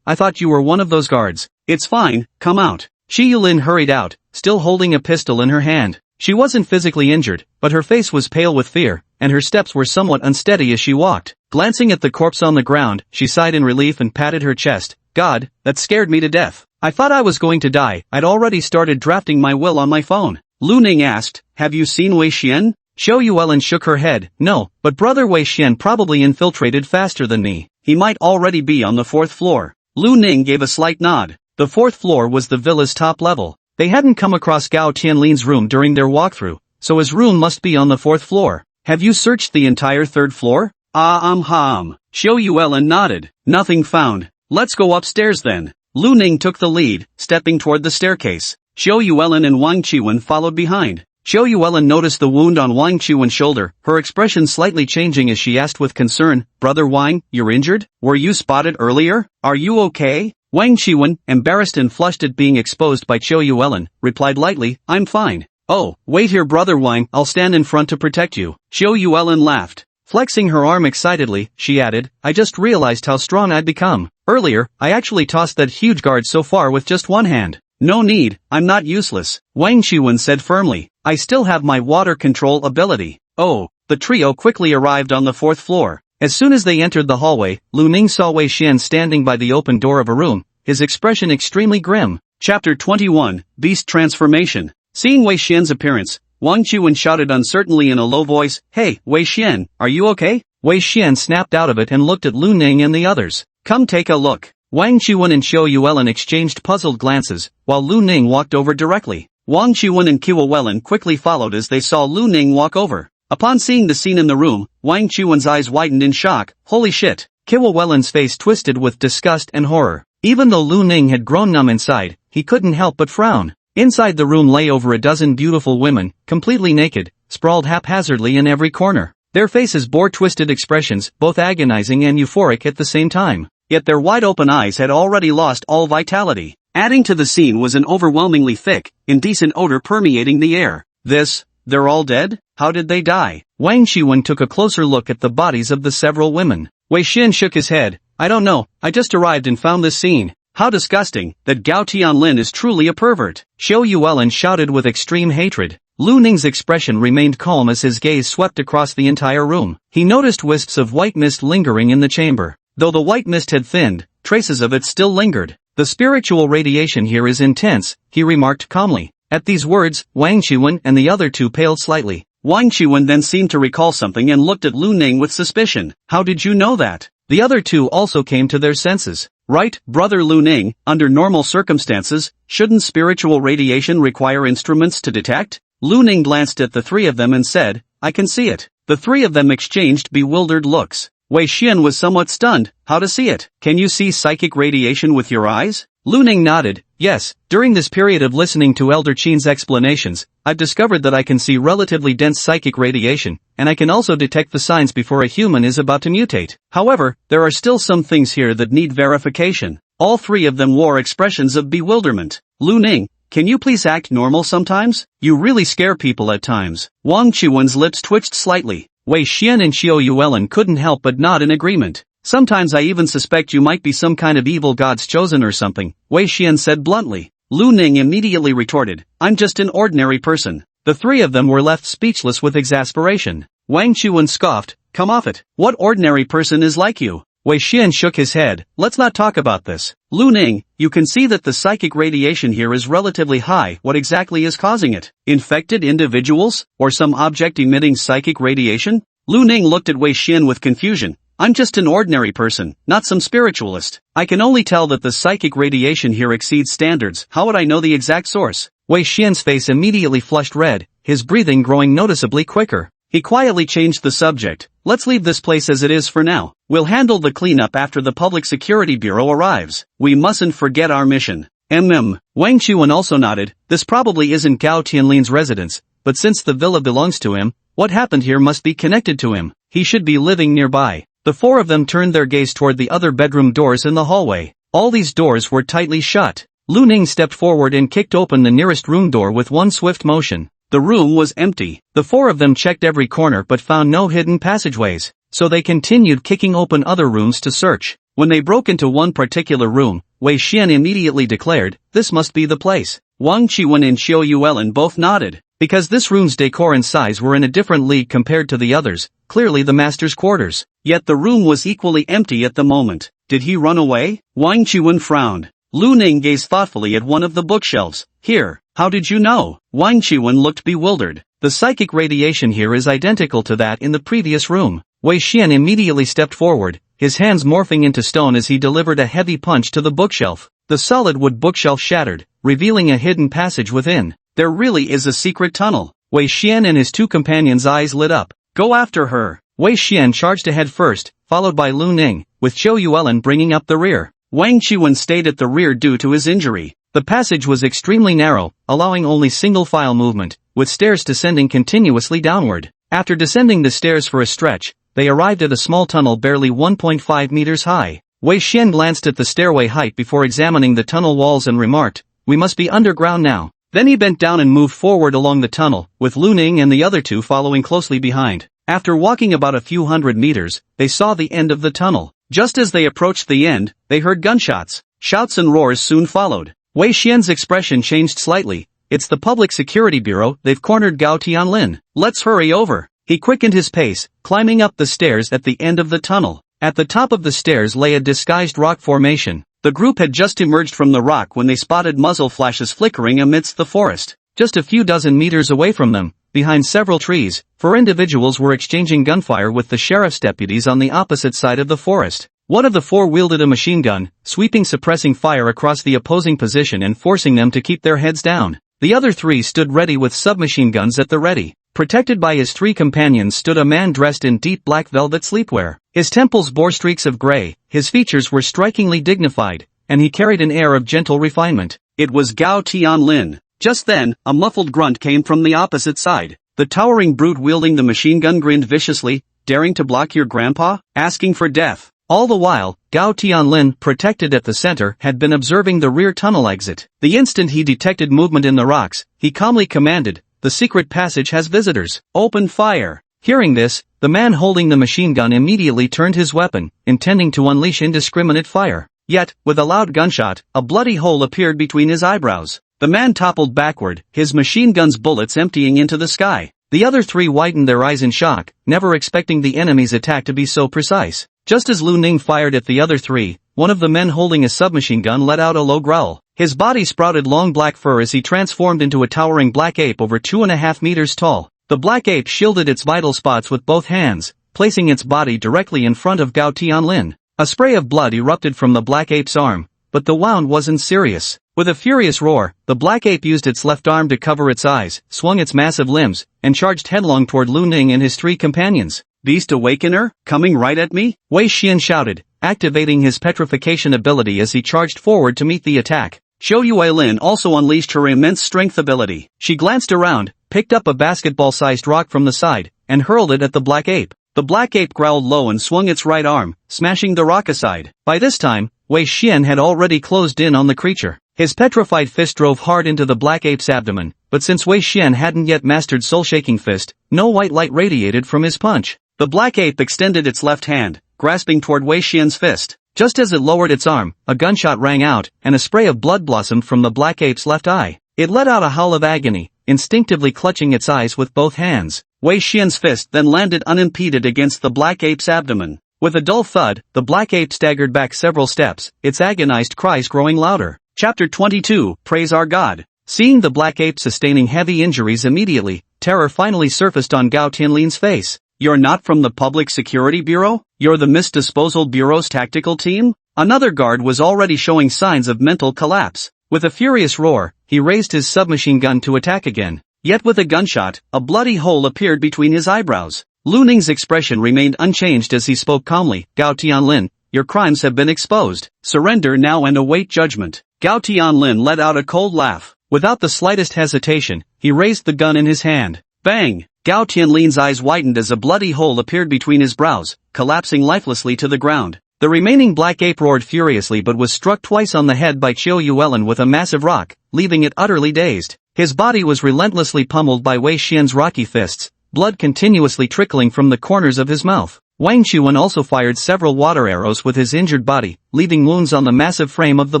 I thought you were one of those guards. It's fine, come out. Chi Yulin hurried out, still holding a pistol in her hand. She wasn't physically injured, but her face was pale with fear, and her steps were somewhat unsteady as she walked. Glancing at the corpse on the ground, she sighed in relief and patted her chest. God, that scared me to death. I thought I was going to die. I'd already started drafting my will on my phone. Lu Ning asked, have you seen Wei Xian? Xiao Yuelin shook her head. No, but brother Wei Xian probably infiltrated faster than me. He might already be on the 4th floor. Lu Ning gave a slight nod. The 4th floor was the villa's top level. They hadn't come across Gao Tianlin's room during their walkthrough, so his room must be on the 4th floor. Have you searched the entire 3rd floor? Xiao Yuelin nodded. Nothing found. Let's go upstairs then. Lu Ning took the lead, stepping toward the staircase. Xiao Yuelin and Wang Chuan followed behind. Xiao Yuelin noticed the wound on Wang Chuan's shoulder, her expression slightly changing as she asked with concern, Brother Wang, you're injured? Were you spotted earlier? Are you okay? Wang Chuan, embarrassed and flushed at being exposed by Xiao Yuelin, replied lightly, I'm fine. Oh, wait here Brother Wang, I'll stand in front to protect you. Xiao Yuelin laughed. Flexing her arm excitedly, she added, I just realized how strong I'd become. Earlier, I actually tossed that huge guard so far with just one hand. No need, I'm not useless, Wang Chuan said firmly. I still have my water control ability. Oh, the trio quickly arrived on the 4th floor. As soon as they entered the hallway, Lu Ning saw Wei Xian standing by the open door of a room, his expression extremely grim. Chapter 21, Beast Transformation. Seeing Wei Xian's appearance, Wang Chuan shouted uncertainly in a low voice, Hey, Wei Xian, are you okay? Wei Xian snapped out of it and looked at Lu Ning and the others. Come take a look. Wang Chuan and Xiao Yuelin exchanged puzzled glances, while Lu Ning walked over directly. Wang Chuan and Qiwa Welin quickly followed as they saw Lu Ning walk over. Upon seeing the scene in the room, Wang Chuan's eyes widened in shock. Holy shit! Qiwa Welin's face twisted with disgust and horror. Even though Lu Ning had grown numb inside, he couldn't help but frown. Inside the room lay over a dozen beautiful women, completely naked, sprawled haphazardly in every corner. Their faces bore twisted expressions, both agonizing and euphoric at the same time. Yet their wide-open eyes had already lost all vitality. Adding to the scene was an overwhelmingly thick, indecent odor permeating the air. They're all dead? How did they die? Wang Chuan took a closer look at the bodies of the several women. Wei Xian shook his head. I don't know, I just arrived and found this scene. How disgusting, that Gao Tianlin is truly a pervert. Xiao Yuelin shouted with extreme hatred. Lu Ning's expression remained calm as his gaze swept across the entire room. He noticed wisps of white mist lingering in the chamber. Though the white mist had thinned, traces of it still lingered. "The spiritual radiation here is intense," he remarked calmly. At these words, Wang Qiwen and the other two paled slightly. Wang Qiwen then seemed to recall something and looked at Lu Ning with suspicion. "How did you know that?" The other two also came to their senses. "Right, brother Lu Ning, under normal circumstances, shouldn't spiritual radiation require instruments to detect?" Lu Ning glanced at the three of them and said, "I can see it." The three of them exchanged bewildered looks. Wei Xian was somewhat stunned. "How to see it? Can you see psychic radiation with your eyes?" Lu Ning nodded. "Yes, during this period of listening to Elder Qin's explanations, I've discovered that I can see relatively dense psychic radiation, and I can also detect the signs before a human is about to mutate. However, there are still some things here that need verification." All three of them wore expressions of bewilderment. "Lu Ning, can you please act normal sometimes? You really scare people at times." Wang Qiwen's lips twitched slightly. Wei Xian and Xiao Yuelin couldn't help but nod in agreement. "Sometimes I even suspect you might be some kind of evil god's chosen or something," Wei Xian said bluntly. Lu Ning immediately retorted, "I'm just an ordinary person." The three of them were left speechless with exasperation. Wang Qiwen scoffed, "Come off it. What ordinary person is like you?" Wei Xian shook his head. "Let's not talk about this. Lu Ning, you can see that the psychic radiation here is relatively high. What exactly is causing it? Infected individuals? Or some object emitting psychic radiation?" Lu Ning looked at Wei Xian with confusion. "I'm just an ordinary person, not some spiritualist. I can only tell that the psychic radiation here exceeds standards. How would I know the exact source?" Wei Xian's face immediately flushed red, his breathing growing noticeably quicker. He quietly changed the subject. "Let's leave this place as it is for now. We'll handle the cleanup after the Public Security Bureau arrives. We mustn't forget our mission." Wang Qiwen also nodded. "This probably isn't Gao Tianlin's residence, but since the villa belongs to him, what happened here must be connected to him. He should be living nearby." The four of them turned their gaze toward the other bedroom doors in the hallway. All these doors were tightly shut. Lu Ning stepped forward and kicked open the nearest room door with one swift motion. The room was empty. The four of them checked every corner but found no hidden passageways, so they continued kicking open other rooms to search. When they broke into one particular room, Wei Xian immediately declared, "This must be the place." Wang Qiwen and Xiao Yuelin both nodded. Because this room's decor and size were in a different league compared to the others, clearly the master's quarters. Yet the room was equally empty at the moment. Did he run away? Wang Qiwen frowned. Lu Ning gazed thoughtfully at one of the bookshelves. "Here, how did you know?" Wang Qiwen looked bewildered. "The psychic radiation here is identical to that in the previous room." Wei Xian immediately stepped forward, his hands morphing into stone as he delivered a heavy punch to the bookshelf. The solid wood bookshelf shattered, revealing a hidden passage within. There really is a secret tunnel. Wei Xian and his two companions' eyes lit up. "Go after her." Wei Xian charged ahead first, followed by Lu Ning, with Xiao Yuelin bringing up the rear. Wang Qiwen stayed at the rear due to his injury. The passage was extremely narrow, allowing only single-file movement, with stairs descending continuously downward. After descending the stairs for a stretch, they arrived at a small tunnel barely 1.5 meters high. Wei Xian glanced at the stairway height before examining the tunnel walls and remarked, "We must be underground now." Then he bent down and moved forward along the tunnel, with Lu Ning and the other two following closely behind. After walking about a few hundred meters, they saw the end of the tunnel. Just as they approached the end, they heard gunshots. Shouts and roars soon followed. Wei Xian's expression changed slightly. "It's the Public Security Bureau, they've cornered Gao Tianlin. Let's hurry over." He quickened his pace, climbing up the stairs at the end of the tunnel. At the top of the stairs lay a disguised rock formation. The group had just emerged from the rock when they spotted muzzle flashes flickering amidst the forest. Just a few dozen meters away from them, behind several trees, 4 individuals were exchanging gunfire with the sheriff's deputies on the opposite side of the forest. One of the 4 wielded a machine gun, sweeping suppressing fire across the opposing position and forcing them to keep their heads down. The other 3 stood ready with submachine guns at the ready. Protected by his 3 companions stood a man dressed in deep black velvet sleepwear. His temples bore streaks of gray, his features were strikingly dignified, and he carried an air of gentle refinement. It was Gao Tianlin. Just then, a muffled grunt came from the opposite side. The towering brute wielding the machine gun grinned viciously, "Daring to block your grandpa? Asking for death." All the while, Gao Tianlin, protected at the center, had been observing the rear tunnel exit. The instant he detected movement in the rocks, he calmly commanded, "The secret passage has visitors. Open fire." Hearing this, the man holding the machine gun immediately turned his weapon, intending to unleash indiscriminate fire. Yet, with a loud gunshot, a bloody hole appeared between his eyebrows. The man toppled backward, his machine gun's bullets emptying into the sky. The other three widened their eyes in shock, never expecting the enemy's attack to be so precise. Just as Lu Ning fired at the other three, one of the men holding a submachine gun let out a low growl. His body sprouted long black fur as he transformed into a towering black ape over 2.5 meters tall. The black ape shielded its vital spots with both hands, placing its body directly in front of Gao Tianlin. A spray of blood erupted from the black ape's arm, but the wound wasn't serious. With a furious roar, the black ape used its left arm to cover its eyes, swung its massive limbs, and charged headlong toward Lu Ning and his three companions. "Beast Awakener, coming right at me?" Wei Xian shouted, activating his petrification ability as he charged forward to meet the attack. Xiao Yuelin also unleashed her immense strength ability. She glanced around, picked up a basketball-sized rock from the side, and hurled it at the black ape. The black ape growled low and swung its right arm, smashing the rock aside. By this time, Wei Xian had already closed in on the creature. His petrified fist drove hard into the black ape's abdomen, but since Wei Xian hadn't yet mastered soul-shaking fist, no white light radiated from his punch. The black ape extended its left hand, grasping toward Wei Xian's fist. Just as it lowered its arm, a gunshot rang out, and a spray of blood blossomed from the black ape's left eye. It let out a howl of agony, instinctively clutching its eyes with both hands. Wei Xian's fist then landed unimpeded against the black ape's abdomen. With a dull thud, the black ape staggered back several steps, its agonized cries growing louder. Chapter 22, Praise Our God. Seeing the black ape sustaining heavy injuries immediately, terror finally surfaced on Gao Tianlin's face. "You're not from the Public Security Bureau? You're the Misdisposal Bureau's tactical team?" Another guard was already showing signs of mental collapse. With a furious roar, he raised his submachine gun to attack again. Yet with a gunshot, a bloody hole appeared between his eyebrows. Lu Ning's expression remained unchanged as he spoke calmly. "Gao Tianlin, your crimes have been exposed. Surrender now and await judgment." Gao Tianlin let out a cold laugh. Without the slightest hesitation, he raised the gun in his hand. Bang! Gao Tianlin's eyes widened as a bloody hole appeared between his brows, collapsing lifelessly to the ground. The remaining black ape roared furiously but was struck twice on the head by Qiu Yuelin with a massive rock, leaving it utterly dazed. His body was relentlessly pummeled by Wei Xian's rocky fists, blood continuously trickling from the corners of his mouth. Wang Chuan also fired several water arrows with his injured body, leaving wounds on the massive frame of the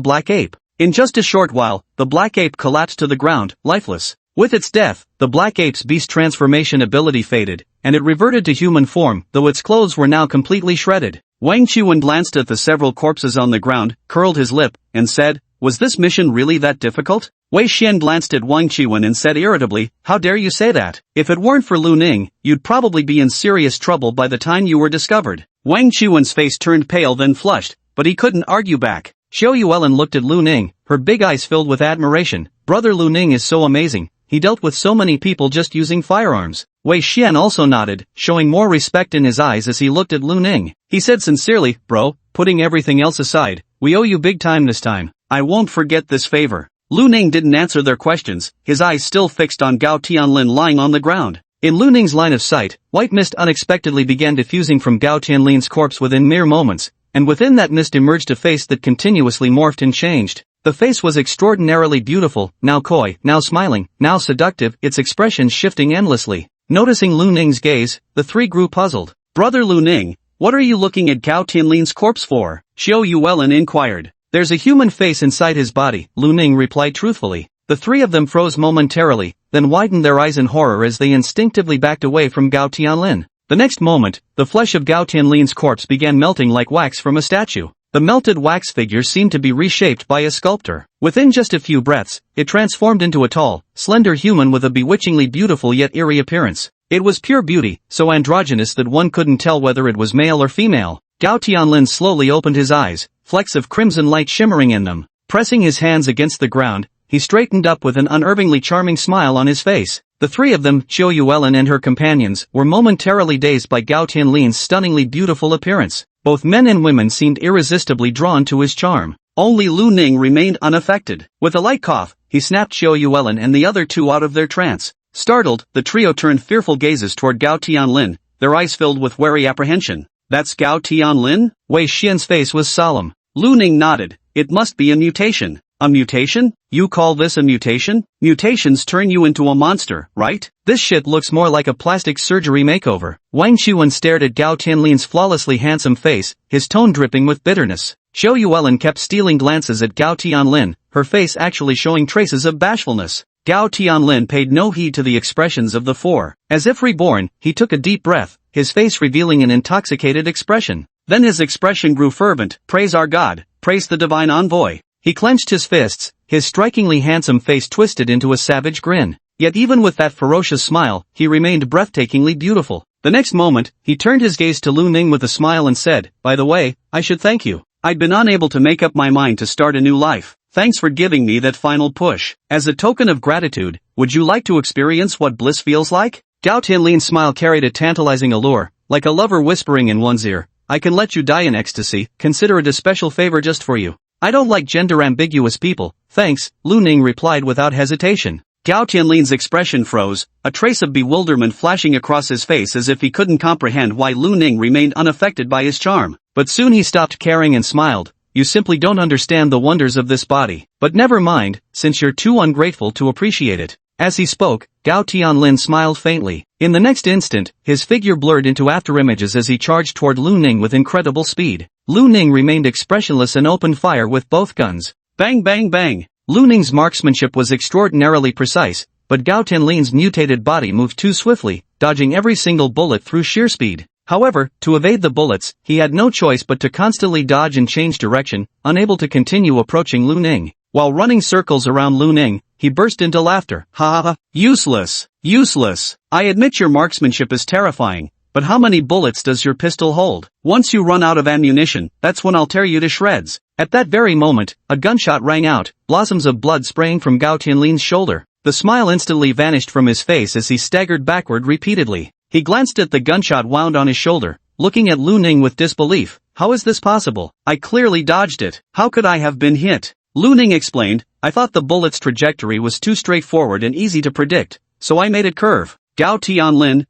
black ape. In just a short while, the black ape collapsed to the ground, lifeless. With its death, the black ape's beast transformation ability faded, and it reverted to human form, though its clothes were now completely shredded. Wang Chuan glanced at the several corpses on the ground, curled his lip, and said, "Was this mission really that difficult?" Wei Xian glanced at Wang Chuan and said irritably, "How dare you say that? If it weren't for Lu Ning, you'd probably be in serious trouble by the time you were discovered." Wang Chuan's face turned pale then flushed, but he couldn't argue back. Xiao Yuelin looked at Lu Ning, her big eyes filled with admiration. "Brother Lu Ning is so amazing. He dealt with so many people just using firearms." Wei Xian also nodded, showing more respect in his eyes as he looked at Lu Ning. He said sincerely, "Bro, putting everything else aside, we owe you big time this time. I won't forget this favor." Lu Ning didn't answer their questions, his eyes still fixed on Gao Tianlin lying on the ground. In Lu Ning's line of sight, white mist unexpectedly began diffusing from Gao Tianlin's corpse within mere moments, and within that mist emerged a face that continuously morphed and changed. The face was extraordinarily beautiful, now coy, now smiling, now seductive, its expressions shifting endlessly. Noticing Lu Ning's gaze, the three grew puzzled. "Brother Lu Ning, what are you looking at Gao Tianlin's corpse for?" Xiao Yuelin inquired. "There's a human face inside his body," Lu Ning replied truthfully. The three of them froze momentarily, then widened their eyes in horror as they instinctively backed away from Gao Tianlin. The next moment, the flesh of Gao Tianlin's corpse began melting like wax from a statue. The melted wax figure seemed to be reshaped by a sculptor. Within just a few breaths, it transformed into a tall, slender human with a bewitchingly beautiful yet eerie appearance. It was pure beauty, so androgynous that one couldn't tell whether it was male or female. Gao Tianlin slowly opened his eyes, flecks of crimson light shimmering in them. Pressing his hands against the ground, he straightened up with an unervingly charming smile on his face. The three of them, Qiu Yuelin and her companions, were momentarily dazed by Gao Tianlin's stunningly beautiful appearance. Both men and women seemed irresistibly drawn to his charm. Only Lu Ning remained unaffected. With a light cough, he snapped Xiao Yuelin and the other two out of their trance. Startled, the trio turned fearful gazes toward Gao Tianlin, their eyes filled with wary apprehension. "That's Gao Tianlin?" Wei Xian's face was solemn. Lu Ning nodded. "It must be a mutation." "A mutation? You call this a mutation? Mutations turn you into a monster, right? This shit looks more like a plastic surgery makeover." Wang Chuan stared at Gao Tianlin's flawlessly handsome face, his tone dripping with bitterness. Xiao Yuelin kept stealing glances at Gao Tianlin, her face actually showing traces of bashfulness. Gao Tianlin paid no heed to the expressions of the four. As if reborn, he took a deep breath, his face revealing an intoxicated expression. Then his expression grew fervent. Praise our God, praise the divine envoy. He clenched his fists, his strikingly handsome face twisted into a savage grin. Yet even with that ferocious smile, he remained breathtakingly beautiful. The next moment, he turned his gaze to Lu Ning with a smile and said, "By the way, I should thank you. I'd been unable to make up my mind to start a new life. Thanks for giving me that final push. As a token of gratitude, would you like to experience what bliss feels like?" Gao Tianlin's smile carried a tantalizing allure, like a lover whispering in one's ear, "I can let you die in ecstasy, consider it a special favor just for you." "I don't like gender-ambiguous people, thanks," Lu Ning replied without hesitation. Gao Tianlin's expression froze, a trace of bewilderment flashing across his face as if he couldn't comprehend why Lu Ning remained unaffected by his charm. But soon he stopped caring and smiled. "You simply don't understand the wonders of this body. But never mind, since you're too ungrateful to appreciate it." As he spoke, Gao Tianlin smiled faintly. In the next instant, his figure blurred into afterimages as he charged toward Lu Ning with incredible speed. Lu Ning remained expressionless and opened fire with both guns. Bang bang bang! Lu Ning's marksmanship was extraordinarily precise, but Gao Tianlin's mutated body moved too swiftly, dodging every single bullet through sheer speed. However, to evade the bullets, he had no choice but to constantly dodge and change direction, unable to continue approaching Lu Ning. While running circles around Lu Ning, he burst into laughter. "Ha ha ha, useless, useless. I admit your marksmanship is terrifying, but how many bullets does your pistol hold? Once you run out of ammunition, that's when I'll tear you to shreds." At that very moment, a gunshot rang out, blossoms of blood spraying from Gao Tianlin's shoulder. The smile instantly vanished from his face as he staggered backward repeatedly. He glanced at the gunshot wound on his shoulder, looking at Lu Ning with disbelief. "How is this possible? I clearly dodged it. How could I have been hit?" Lu Ning explained, "I thought the bullet's trajectory was too straightforward and easy to predict, so I made it curve." Gao Tianlin, ?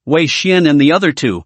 Wei Xian and the other two, ?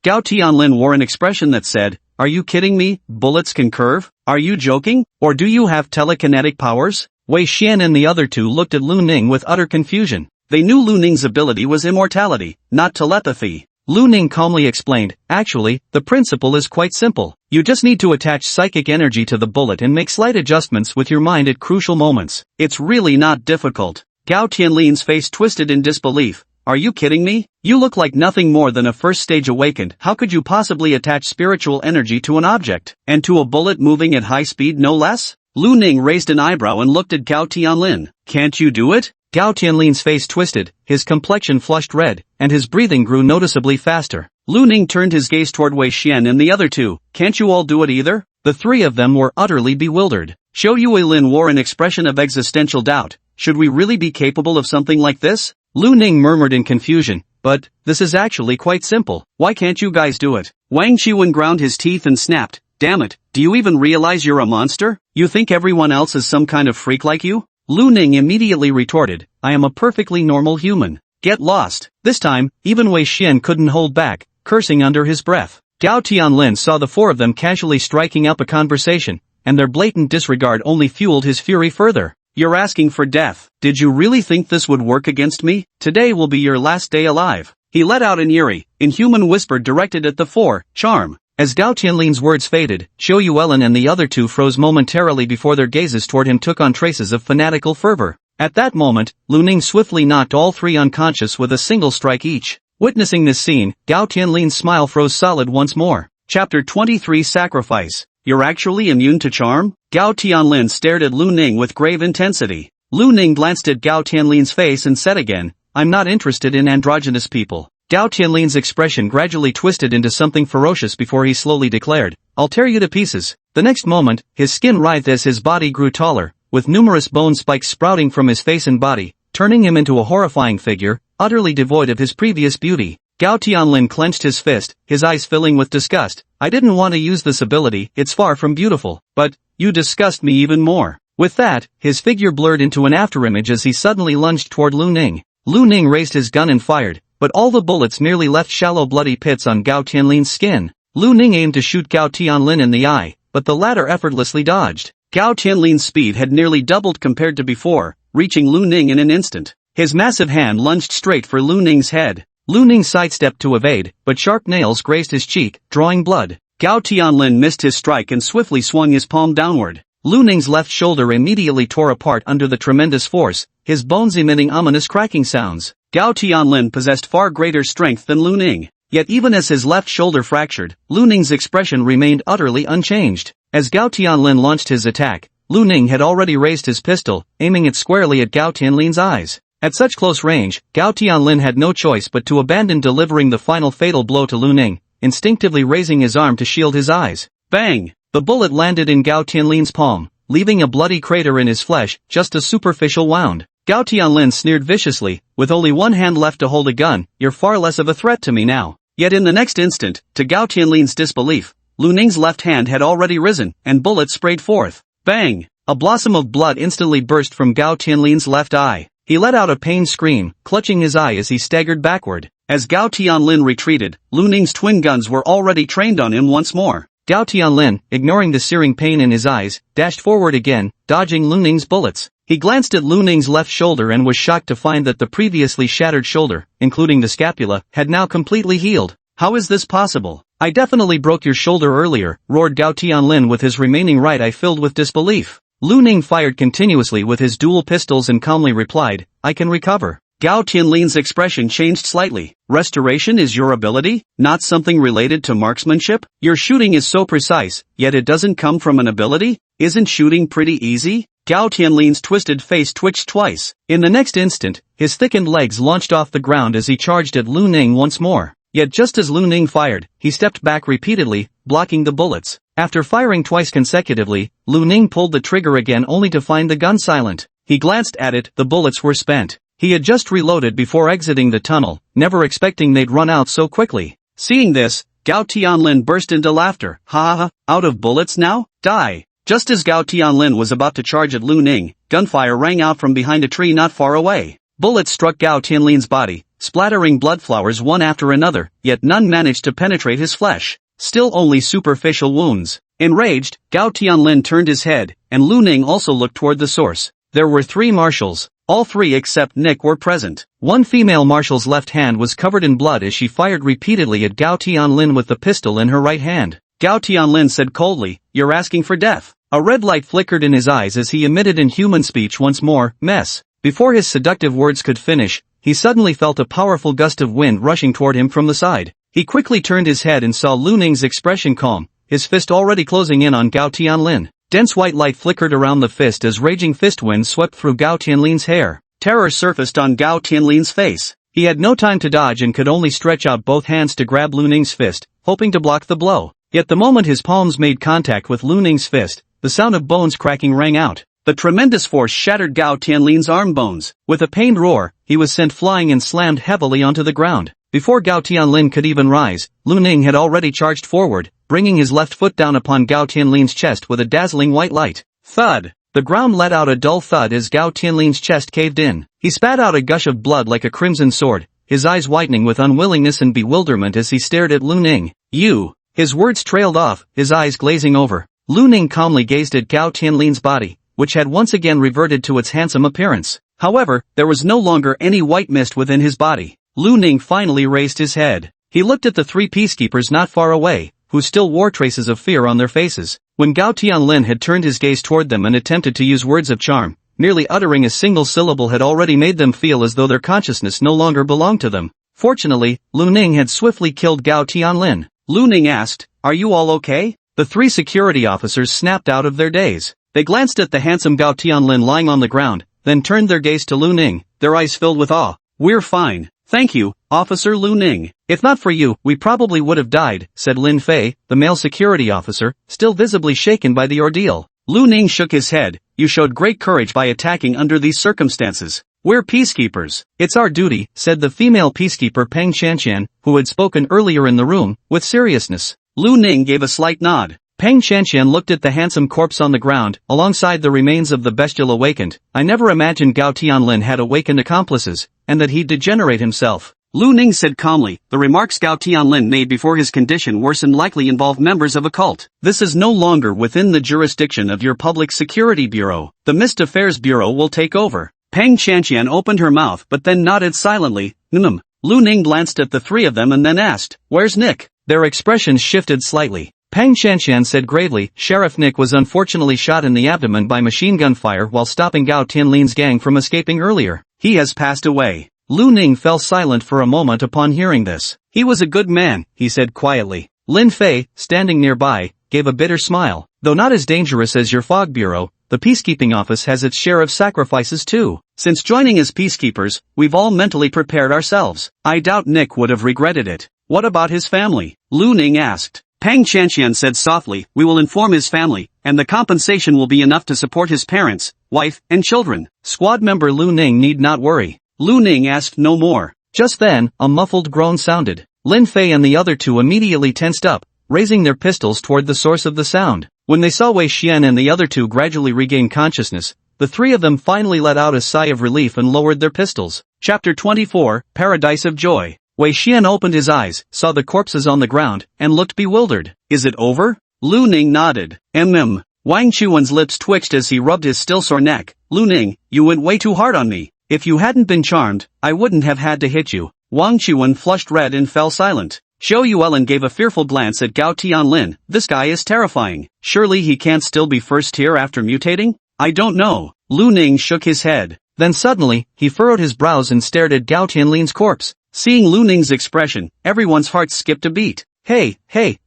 Gao Tianlin wore an expression that said, "Are you kidding me? Bullets can curve? Are you joking? Or do you have telekinetic powers?" Wei Xian and the other two looked at Lu Ning with utter confusion. They knew Lu Ning's ability was immortality, not telepathy. Lu Ning calmly explained, "Actually, the principle is quite simple. You just need to attach psychic energy to the bullet and make slight adjustments with your mind at crucial moments. It's really not difficult." Gao Tianlin's face twisted in disbelief. "Are you kidding me? You look like nothing more than a first-stage awakened. How could you possibly attach spiritual energy to an object, and to a bullet moving at high speed no less?" Lu Ning raised an eyebrow and looked at Gao Tianlin. "Can't you do it?" Gao Tianlin's face twisted, his complexion flushed red, and his breathing grew noticeably faster. Lu Ning turned his gaze toward Wei Xian and the other two. "Can't you all do it either?" The three of them were utterly bewildered. Xiao Yuelin wore an expression of existential doubt. "Should we really be capable of something like this?" Lu Ning murmured in confusion, "But, this is actually quite simple. Why can't you guys do it?" Wang Qiwen ground his teeth and snapped, "Damn it, do you even realize you're a monster? You think everyone else is some kind of freak like you?" Lu Ning immediately retorted, "I am a perfectly normal human. Get lost." This time, even Wei Xian couldn't hold back, cursing under his breath. Gao Tianlin saw the four of them casually striking up a conversation, and their blatant disregard only fueled his fury further. "You're asking for death. Did you really think this would work against me? Today will be your last day alive." He let out an eerie, inhuman whisper directed at the four. "Charm." As Gao Tianlin's words faded, Xiao Yuelin and the other two froze momentarily before their gazes toward him took on traces of fanatical fervor. At that moment, Lu Ning swiftly knocked all three unconscious with a single strike each. Witnessing this scene, Gao Tianlin's smile froze solid once more. Chapter 23 Sacrifice. "You're actually immune to charm?" Gao Tianlin stared at Lu Ning with grave intensity. Lu Ning glanced at Gao Tianlin's face and said again, "I'm not interested in androgynous people." Gao Tianlin's expression gradually twisted into something ferocious before he slowly declared, "I'll tear you to pieces." The next moment, his skin writhed as his body grew taller, with numerous bone spikes sprouting from his face and body, turning him into a horrifying figure, utterly devoid of his previous beauty. Gao Tianlin clenched his fist, his eyes filling with disgust. "I didn't want to use this ability, it's far from beautiful, but, you disgust me even more." With that, his figure blurred into an afterimage as he suddenly lunged toward Lu Ning. Lu Ning raised his gun and fired, but all the bullets merely left shallow bloody pits on Gao Tianlin's skin. Lu Ning aimed to shoot Gao Tianlin in the eye, but the latter effortlessly dodged. Gao Tianlin's speed had nearly doubled compared to before, reaching Lu Ning in an instant. His massive hand lunged straight for Lu Ning's head. Lu Ning sidestepped to evade, but sharp nails grazed his cheek, drawing blood. Gao Tianlin missed his strike and swiftly swung his palm downward. Lu Ning's left shoulder immediately tore apart under the tremendous force, his bones emitting ominous cracking sounds. Gao Tianlin possessed far greater strength than Lu Ning. Yet even as his left shoulder fractured, Lu Ning's expression remained utterly unchanged. As Gao Tianlin launched his attack, Lu Ning had already raised his pistol, aiming it squarely at Gao Tianlin's eyes. At such close range, Gao Tianlin had no choice but to abandon delivering the final fatal blow to Lu Ning, instinctively raising his arm to shield his eyes. Bang! The bullet landed in Gao Tianlin's palm, leaving a bloody crater in his flesh, just a superficial wound. Gao Tianlin sneered viciously, with only one hand left to hold a gun, "You're far less of a threat to me now." Yet in the next instant, to Gao Tianlin's disbelief, Lu Ning's left hand had already risen, and bullets sprayed forth. Bang! A blossom of blood instantly burst from Gao Tianlin's left eye. He let out a pained scream, clutching his eye as he staggered backward. As Gao Tianlin retreated, Lu Ning's twin guns were already trained on him once more. Gao Tianlin, ignoring the searing pain in his eyes, dashed forward again, dodging Lu Ning's bullets. He glanced at Lu Ning's left shoulder and was shocked to find that the previously shattered shoulder, including the scapula, had now completely healed. "How is this possible? I definitely broke your shoulder earlier," roared Gao Tianlin with his remaining right eye filled with disbelief. Lu Ning fired continuously with his dual pistols and calmly replied, "I can recover." Gao Tianlin's expression changed slightly. "Restoration is your ability, not something related to marksmanship? Your shooting is so precise, yet it doesn't come from an ability? Isn't shooting pretty easy?" Gao Tianlin's twisted face twitched twice. In the next instant, his thickened legs launched off the ground as he charged at Lu Ning once more. Yet just as Lu Ning fired, he stepped back repeatedly, blocking the bullets. After firing twice consecutively, Lu Ning pulled the trigger again only to find the gun silent. He glanced at it, the bullets were spent. He had just reloaded before exiting the tunnel, never expecting they'd run out so quickly. Seeing this, Gao Tianlin burst into laughter. "Ha ha ha, out of bullets now? Die!" Just as Gao Tianlin was about to charge at Lu Ning, gunfire rang out from behind a tree not far away. Bullets struck Gao Tianlin's body, splattering blood flowers one after another, yet none managed to penetrate his flesh. Still only superficial wounds. Enraged, Gao Tianlin turned his head, and Lu Ning also looked toward the source. There were 3 marshals. All 3 except Nick were present. One female marshal's left hand was covered in blood as she fired repeatedly at Gao Tianlin with the pistol in her right hand. Gao Tianlin said coldly, "You're asking for death." A red light flickered in his eyes as he emitted in human speech once more, "Mess." Before his seductive words could finish, he suddenly felt a powerful gust of wind rushing toward him from the side. He quickly turned his head and saw Lu Ning's expression calm, his fist already closing in on Gao Tianlin. Dense white light flickered around the fist as raging fist wind swept through Gao Tianlin's hair. Terror surfaced on Gao Tianlin's face. He had no time to dodge and could only stretch out both hands to grab Lu Ning's fist, hoping to block the blow. Yet the moment his palms made contact with Lu Ning's fist, the sound of bones cracking rang out. The tremendous force shattered Gao Tianlin's arm bones. With a pained roar, he was sent flying and slammed heavily onto the ground. Before Gao Tianlin could even rise, Lu Ning had already charged forward, bringing his left foot down upon Gao Tianlin's chest with a dazzling white light. Thud! The ground let out a dull thud as Gao Tianlin's chest caved in. He spat out a gush of blood like a crimson sword, his eyes widening with unwillingness and bewilderment as he stared at Lu Ning. "You!" His words trailed off, his eyes glazing over. Lu Ning calmly gazed at Gao Tianlin's body, which had once again reverted to its handsome appearance. However, there was no longer any white mist within his body. Lu Ning finally raised his head. He looked at the 3 peacekeepers not far away, who still wore traces of fear on their faces. When Gao Tianlin had turned his gaze toward them and attempted to use words of charm, merely uttering a single syllable had already made them feel as though their consciousness no longer belonged to them. Fortunately, Lu Ning had swiftly killed Gao Tianlin. Lu Ning asked, "Are you all okay?" The 3 security officers snapped out of their daze. They glanced at the handsome Gao Tianlin lying on the ground, then turned their gaze to Lu Ning, their eyes filled with awe. "We're fine. Thank you, Officer Lu Ning. If not for you, we probably would have died," said Lin Fei, the male security officer, still visibly shaken by the ordeal. Lu Ning shook his head. "You showed great courage by attacking under these circumstances. We're peacekeepers. It's our duty," said the female peacekeeper Peng Shanshan, who had spoken earlier in the room, with seriousness. Lu Ning gave a slight nod. Peng Shanshan looked at the handsome corpse on the ground, alongside the remains of the bestial awakened. "I never imagined Gao Tianlin had awakened accomplices, and that he'd degenerate himself." Lu Ning said calmly, "The remarks Gao Tianlin made before his condition worsened likely involve members of a cult. This is no longer within the jurisdiction of your Public Security Bureau. The Mist Affairs Bureau will take over." Peng Shanshan opened her mouth but then nodded silently. Lu Ning glanced at the 3 of them and then asked, "Where's Nick?" Their expressions shifted slightly. Pang Shanshan said gravely. Sheriff Nick was unfortunately shot in the abdomen by machine gun fire while stopping Gao Tianlin's gang from escaping earlier. He has passed away. Lu Ning fell silent for a moment upon hearing this. He was a good man, he said quietly. Lin Fei, standing nearby, gave a bitter smile. Though not as dangerous as your fog bureau, the peacekeeping office has its share of sacrifices too. Since joining as peacekeepers, we've all mentally prepared ourselves. I doubt Nick would have regretted it. What about his family? Lu Ning asked. Pang Shanshan said softly, we will inform his family, and the compensation will be enough to support his parents, wife, and children. Squad member Lu Ning need not worry. Lu Ning asked no more. Just then, a muffled groan sounded. Lin Fei and the other two immediately tensed up, raising their pistols toward the source of the sound. When they saw Wei Xian and the other two gradually regain consciousness, the three of them finally let out a sigh of relief and lowered their pistols. Chapter 24, Paradise of Joy. Wei Xian opened his eyes, saw the corpses on the ground, and looked bewildered. Is it over? Lu Ning nodded. Wang Chuan's lips twitched as he rubbed his still sore neck. Lu Ning, you went way too hard on me. If you hadn't been charmed, I wouldn't have had to hit you. Wang Chuan flushed red and fell silent. Zhou Yuelin gave a fearful glance at Gao Tianlin. This guy is terrifying. Surely he can't still be first tier after mutating? I don't know. Lu Ning shook his head. Then suddenly, he furrowed his brows and stared at Gao Tianlin's corpse. Seeing Lu Ning's expression, everyone's heart skipped a beat. Hey,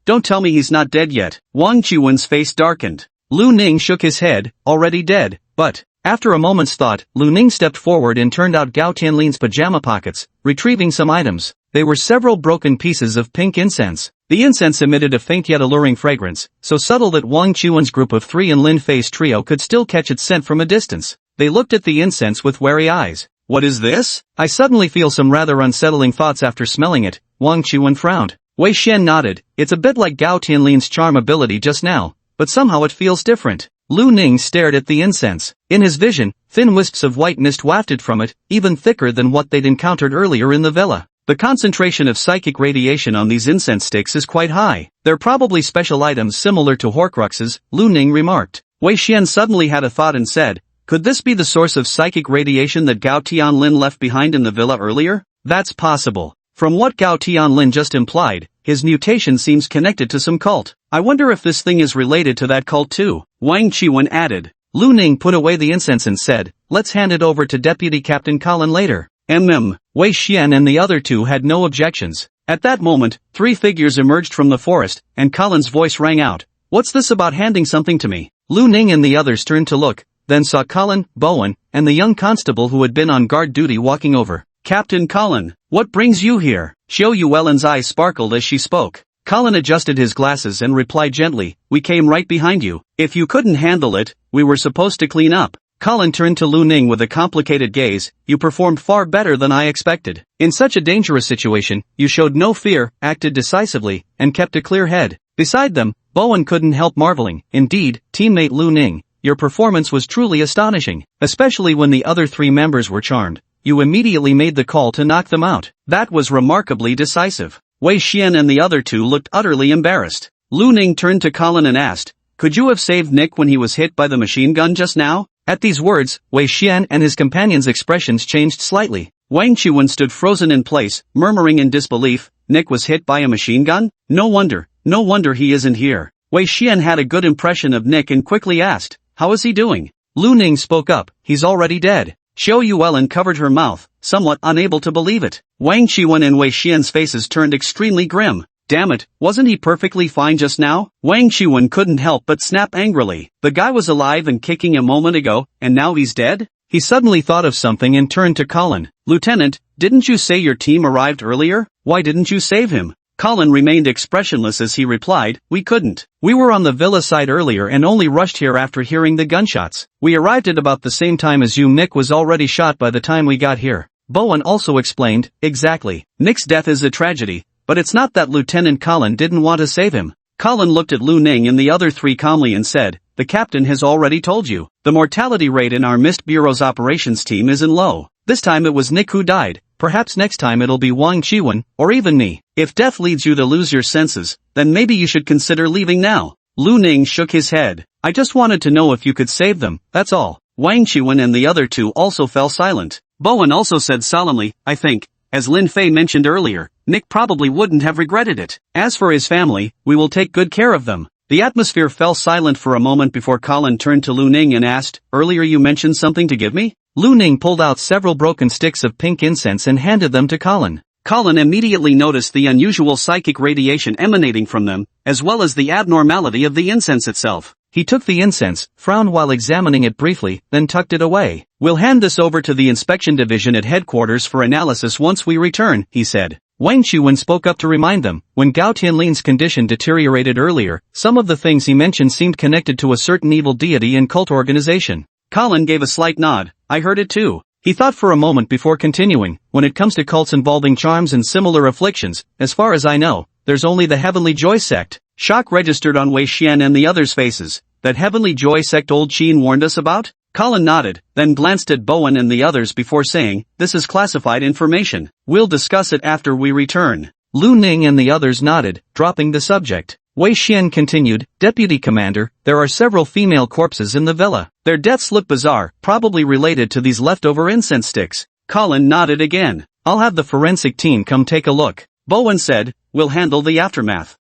don't tell me he's not dead yet. Wang Chuan's face darkened. Lu Ning shook his head, already dead, but... After a moment's thought, Lu Ning stepped forward and turned out Gao Tianlin's pajama pockets, retrieving some items. They were several broken pieces of pink incense. The incense emitted a faint yet alluring fragrance, so subtle that Wang Chuan's group of three and Lin Fei's trio could still catch its scent from a distance. They looked at the incense with wary eyes. What is this? I suddenly feel some rather unsettling thoughts after smelling it. Wang Chuan frowned. Wei Xian nodded. It's a bit like Gao Tianlin's charm ability just now, but somehow it feels different. Lu Ning stared at the incense. In his vision, thin wisps of white mist wafted from it, even thicker than what they'd encountered earlier in the villa. The concentration of psychic radiation on these incense sticks is quite high. They're probably special items similar to Horcruxes, Lu Ning remarked. Wei Xian suddenly had a thought and said, could this be the source of psychic radiation that Gao Tianlin left behind in the villa earlier? That's possible. From what Gao Tianlin just implied, his mutation seems connected to some cult. I wonder if this thing is related to that cult too. Wang Chuan added. Lu Ning put away the incense and said, let's hand it over to Deputy Captain Colin later. Wei Xian and the other two had no objections. At that moment, three figures emerged from the forest, and Colin's voice rang out. What's this about handing something to me? Lu Ning and the others turned to look, then saw Colin, Bowen, and the young constable who had been on guard duty walking over. Captain Colin, what brings you here? Zhou Yuelin's eyes sparkled as she spoke. Colin adjusted his glasses and replied gently, we came right behind you. If you couldn't handle it, we were supposed to clean up. Colin turned to Lu Ning with a complicated gaze. You performed far better than I expected. In such a dangerous situation, you showed no fear, acted decisively, and kept a clear head. Beside them, Bowen couldn't help marveling. Indeed, teammate Lu Ning, your performance was truly astonishing, especially when the other three members were charmed. You immediately made the call to knock them out. That was remarkably decisive. Wei Xian and the other two looked utterly embarrassed. Lu Ning turned to Colin and asked, could you have saved Nick when he was hit by the machine gun just now? At these words, Wei Xian and his companion's expressions changed slightly. Wang Chuan stood frozen in place, murmuring in disbelief, Nick was hit by a machine gun? No wonder he isn't here. Wei Xian had a good impression of Nick and quickly asked, how is he doing? Lu Ning spoke up, he's already dead. Zhou Yuelin covered her mouth, somewhat unable to believe it. Wang Chuan and Wei Xian's faces turned extremely grim. Damn it, wasn't he perfectly fine just now? Wang Chuan couldn't help but snap angrily. The guy was alive and kicking a moment ago, and now he's dead? He suddenly thought of something and turned to Colin. Lieutenant, didn't you say your team arrived earlier? Why didn't you save him? Colin remained expressionless as he replied, we couldn't. We were on the villa side earlier and only rushed here after hearing the gunshots. We arrived at about the same time as you. Nick was already shot by the time we got here. Bowen also explained, exactly. Nick's death is a tragedy, but it's not that Lieutenant Colin didn't want to save him. Colin looked at Lu Ning and the other three calmly and said, the captain has already told you. The mortality rate in our Mist Bureau's operations team isn't low. This time it was Nick who died. Perhaps next time it'll be Wang Chuan, or even me. If death leads you to lose your senses, then maybe you should consider leaving now. Lu Ning shook his head. I just wanted to know if you could save them, that's all. Wang Chuan and the other two also fell silent. Bowen also said solemnly, I think, as Lin Fei mentioned earlier, Nick probably wouldn't have regretted it. As for his family, we will take good care of them. The atmosphere fell silent for a moment before Colin turned to Lu Ning and asked, "Earlier you mentioned something to give me?" Lu Ning pulled out several broken sticks of pink incense and handed them to Colin. Colin immediately noticed the unusual psychic radiation emanating from them, as well as the abnormality of the incense itself. He took the incense, frowned while examining it briefly, then tucked it away. "We'll hand this over to the inspection division at headquarters for analysis once we return," he said. Wang Qiwen spoke up to remind them. When Gao Tianlin's condition deteriorated earlier, some of the things he mentioned seemed connected to a certain evil deity and cult organization. Colin gave a slight nod. "I heard it too." He thought for a moment before continuing. "When it comes to cults involving charms and similar afflictions, as far as I know, there's only the Heavenly Joy sect." Shock registered on Wei Xian and the others' faces. "That Heavenly Joy sect old Qin warned us about?" Colin nodded, then glanced at Bowen and the others before saying, "This is classified information. We'll discuss it after we return." Lu Ning and the others nodded, dropping the subject. Wei Xian continued, "Deputy Commander, there are several female corpses in the villa. Their deaths look bizarre, probably related to these leftover incense sticks." Colin nodded again. "I'll have the forensic team come take a look." Bowen said, "We'll handle the aftermath."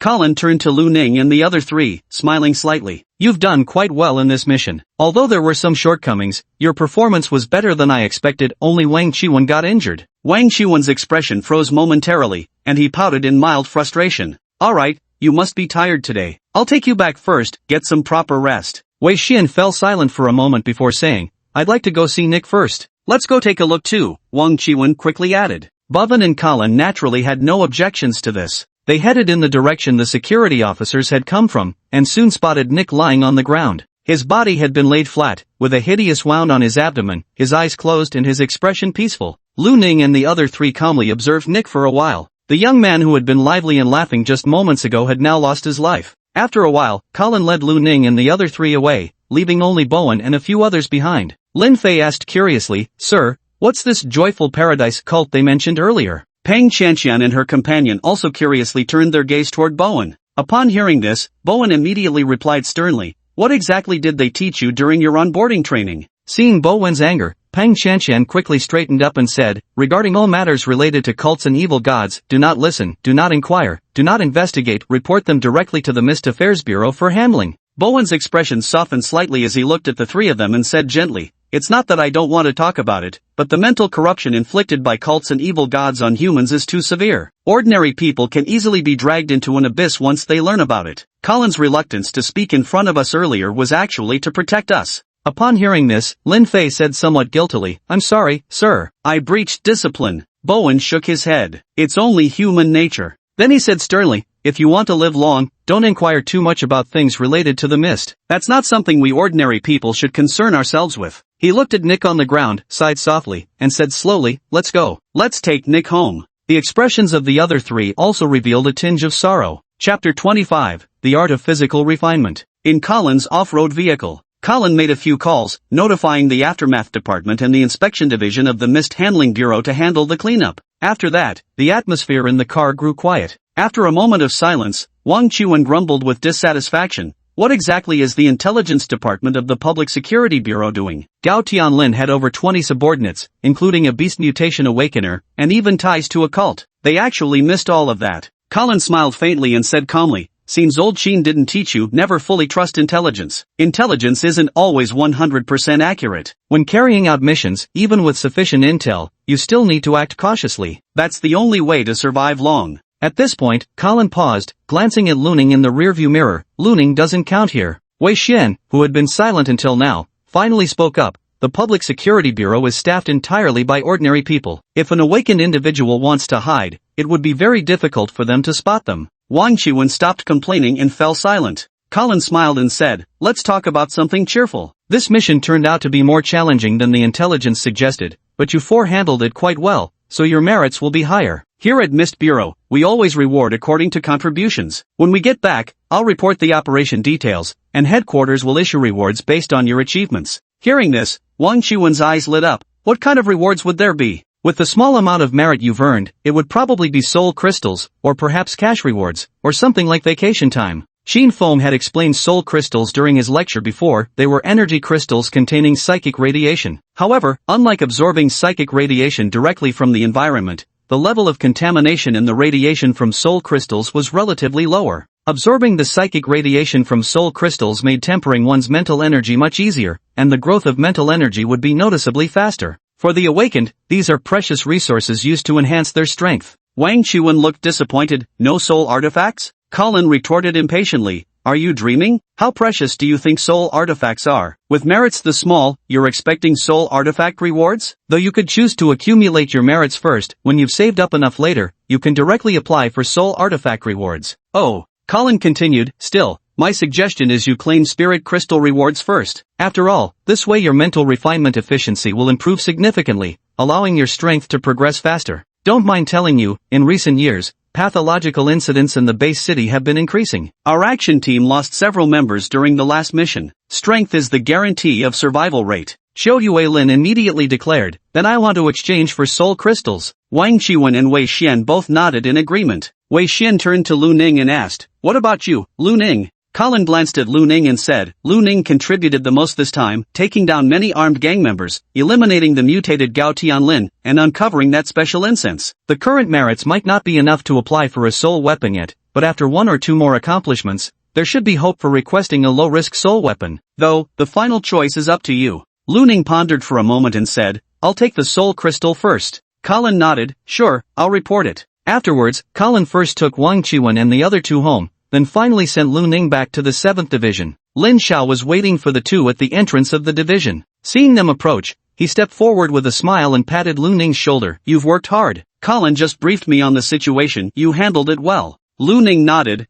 Colin turned to Lu Ning and the other three, smiling slightly. "You've done quite well in this mission. Although there were some shortcomings, your performance was better than I expected. Only Wang Qiwen got injured." Wang Qiwen's expression froze momentarily, and he pouted in mild frustration. "Alright, you must be tired today. I'll take you back first, get some proper rest." Wei Xian fell silent for a moment before saying, "I'd like to go see Nick first." "Let's go take a look too," Wang Qiwen quickly added. Bowen and Colin naturally had no objections to this. They headed in the direction the security officers had come from, and soon spotted Nick lying on the ground. His body had been laid flat, with a hideous wound on his abdomen, his eyes closed and his expression peaceful. Lu Ning and the other three calmly observed Nick for a while. The young man who had been lively and laughing just moments ago had now lost his life. After a while, Colin led Lu Ning and the other three away, leaving only Bowen and a few others behind. Lin Fei asked curiously, "Sir, what's this joyful paradise cult they mentioned earlier?" Peng Qianqian and her companion also curiously turned their gaze toward Bowen. Upon hearing this, Bowen immediately replied sternly, "What exactly did they teach you during your onboarding training?" Seeing Bowen's anger, Peng Qianqian quickly straightened up and said, "Regarding all matters related to cults and evil gods, do not listen, do not inquire, do not investigate, report them directly to the Mist Affairs Bureau for handling." Bowen's expression softened slightly as he looked at the three of them and said gently, "It's not that I don't want to talk about it, but the mental corruption inflicted by cults and evil gods on humans is too severe. Ordinary people can easily be dragged into an abyss once they learn about it." Colin's reluctance to speak in front of us earlier was actually to protect us. Upon hearing this, Lin Fei said somewhat guiltily, "I'm sorry, sir. I breached discipline." Bowen shook his head. "It's only human nature." Then he said sternly, "If you want to live long, don't inquire too much about things related to the mist. That's not something we ordinary people should concern ourselves with." He looked at Nick on the ground, sighed softly, and said slowly, "Let's go. Let's take Nick home." The expressions of the other three also revealed a tinge of sorrow. Chapter 25, The Art of Physical Refinement. In Colin's off-road vehicle, Colin made a few calls, notifying the Aftermath Department and the Inspection Division of the Mist Handling Bureau to handle the cleanup. After that, the atmosphere in the car grew quiet. After a moment of silence, Wang Qiwen grumbled with dissatisfaction, "What exactly is the Intelligence Department of the Public Security Bureau doing?" Gao Tianlin had over 20 subordinates, including a beast mutation awakener, and even ties to a cult. They actually missed all of that. Colin smiled faintly and said calmly, "Seems old Qin didn't teach you never fully trust intelligence. Intelligence isn't always 100% accurate. When carrying out missions, even with sufficient intel, you still need to act cautiously. That's the only way to survive long." At this point, Colin paused, glancing at Lu Ning in the rearview mirror. "Lu Ning doesn't count here." Wei Xian, who had been silent until now, finally spoke up. "The Public Security Bureau is staffed entirely by ordinary people. If an awakened individual wants to hide, it would be very difficult for them to spot them." Wang Qiwen stopped complaining and fell silent. Colin smiled and said, "Let's talk about something cheerful. This mission turned out to be more challenging than the intelligence suggested, but you four handled it quite well, so your merits will be higher. Here at Mist Bureau, we always reward according to contributions. When we get back, I'll report the operation details, and headquarters will issue rewards based on your achievements." Hearing this, Wang Qiwen's eyes lit up. "What kind of rewards would there be?" "With the small amount of merit you've earned, it would probably be soul crystals, or perhaps cash rewards, or something like vacation time." Sheen Foam had explained soul crystals during his lecture before. They were energy crystals containing psychic radiation. However, unlike absorbing psychic radiation directly from the environment, the level of contamination in the radiation from soul crystals was relatively lower. Absorbing the psychic radiation from soul crystals made tempering one's mental energy much easier, and the growth of mental energy would be noticeably faster. For the awakened, these are precious resources used to enhance their strength. Wang Chuan looked disappointed. No soul artifacts? Colin retorted impatiently. Are you dreaming? How precious do you think soul artifacts are? With merits this small, you're expecting soul artifact rewards? Though you could choose to accumulate your merits first, when you've saved up enough later, you can directly apply for soul artifact rewards. Oh, Colin continued, still, my suggestion is you claim spirit crystal rewards first. After all, this way your mental refinement efficiency will improve significantly, allowing your strength to progress faster. Don't mind telling you, in recent years, pathological incidents in the base city have been increasing. Our action team lost several members during the last mission. Strength is the guarantee of survival rate. Xiao Yuelin immediately declared, then I want to exchange for soul crystals. Wang Qiwen and Wei Xian both nodded in agreement. Wei Xian turned to Lu Ning and asked, what about you, Lu Ning? Colin glanced at Lu Ning and said, Lu Ning contributed the most this time, taking down many armed gang members, eliminating the mutated Gao Tianlin, and uncovering that special incense. The current merits might not be enough to apply for a soul weapon yet, but after one or two more accomplishments, there should be hope for requesting a low-risk soul weapon. Though, the final choice is up to you. Lu Ning pondered for a moment and said, I'll take the soul crystal first. Colin nodded, sure, I'll report it. Afterwards, Colin first took Wang Qiwen and the other two home, then finally sent Lu Ning back to the 7th Division. Lin Xiao was waiting for the two at the entrance of the division. Seeing them approach, he stepped forward with a smile and patted Lu Ning's shoulder. You've worked hard. Colin just briefed me on the situation. You handled it well. Lu Ning nodded.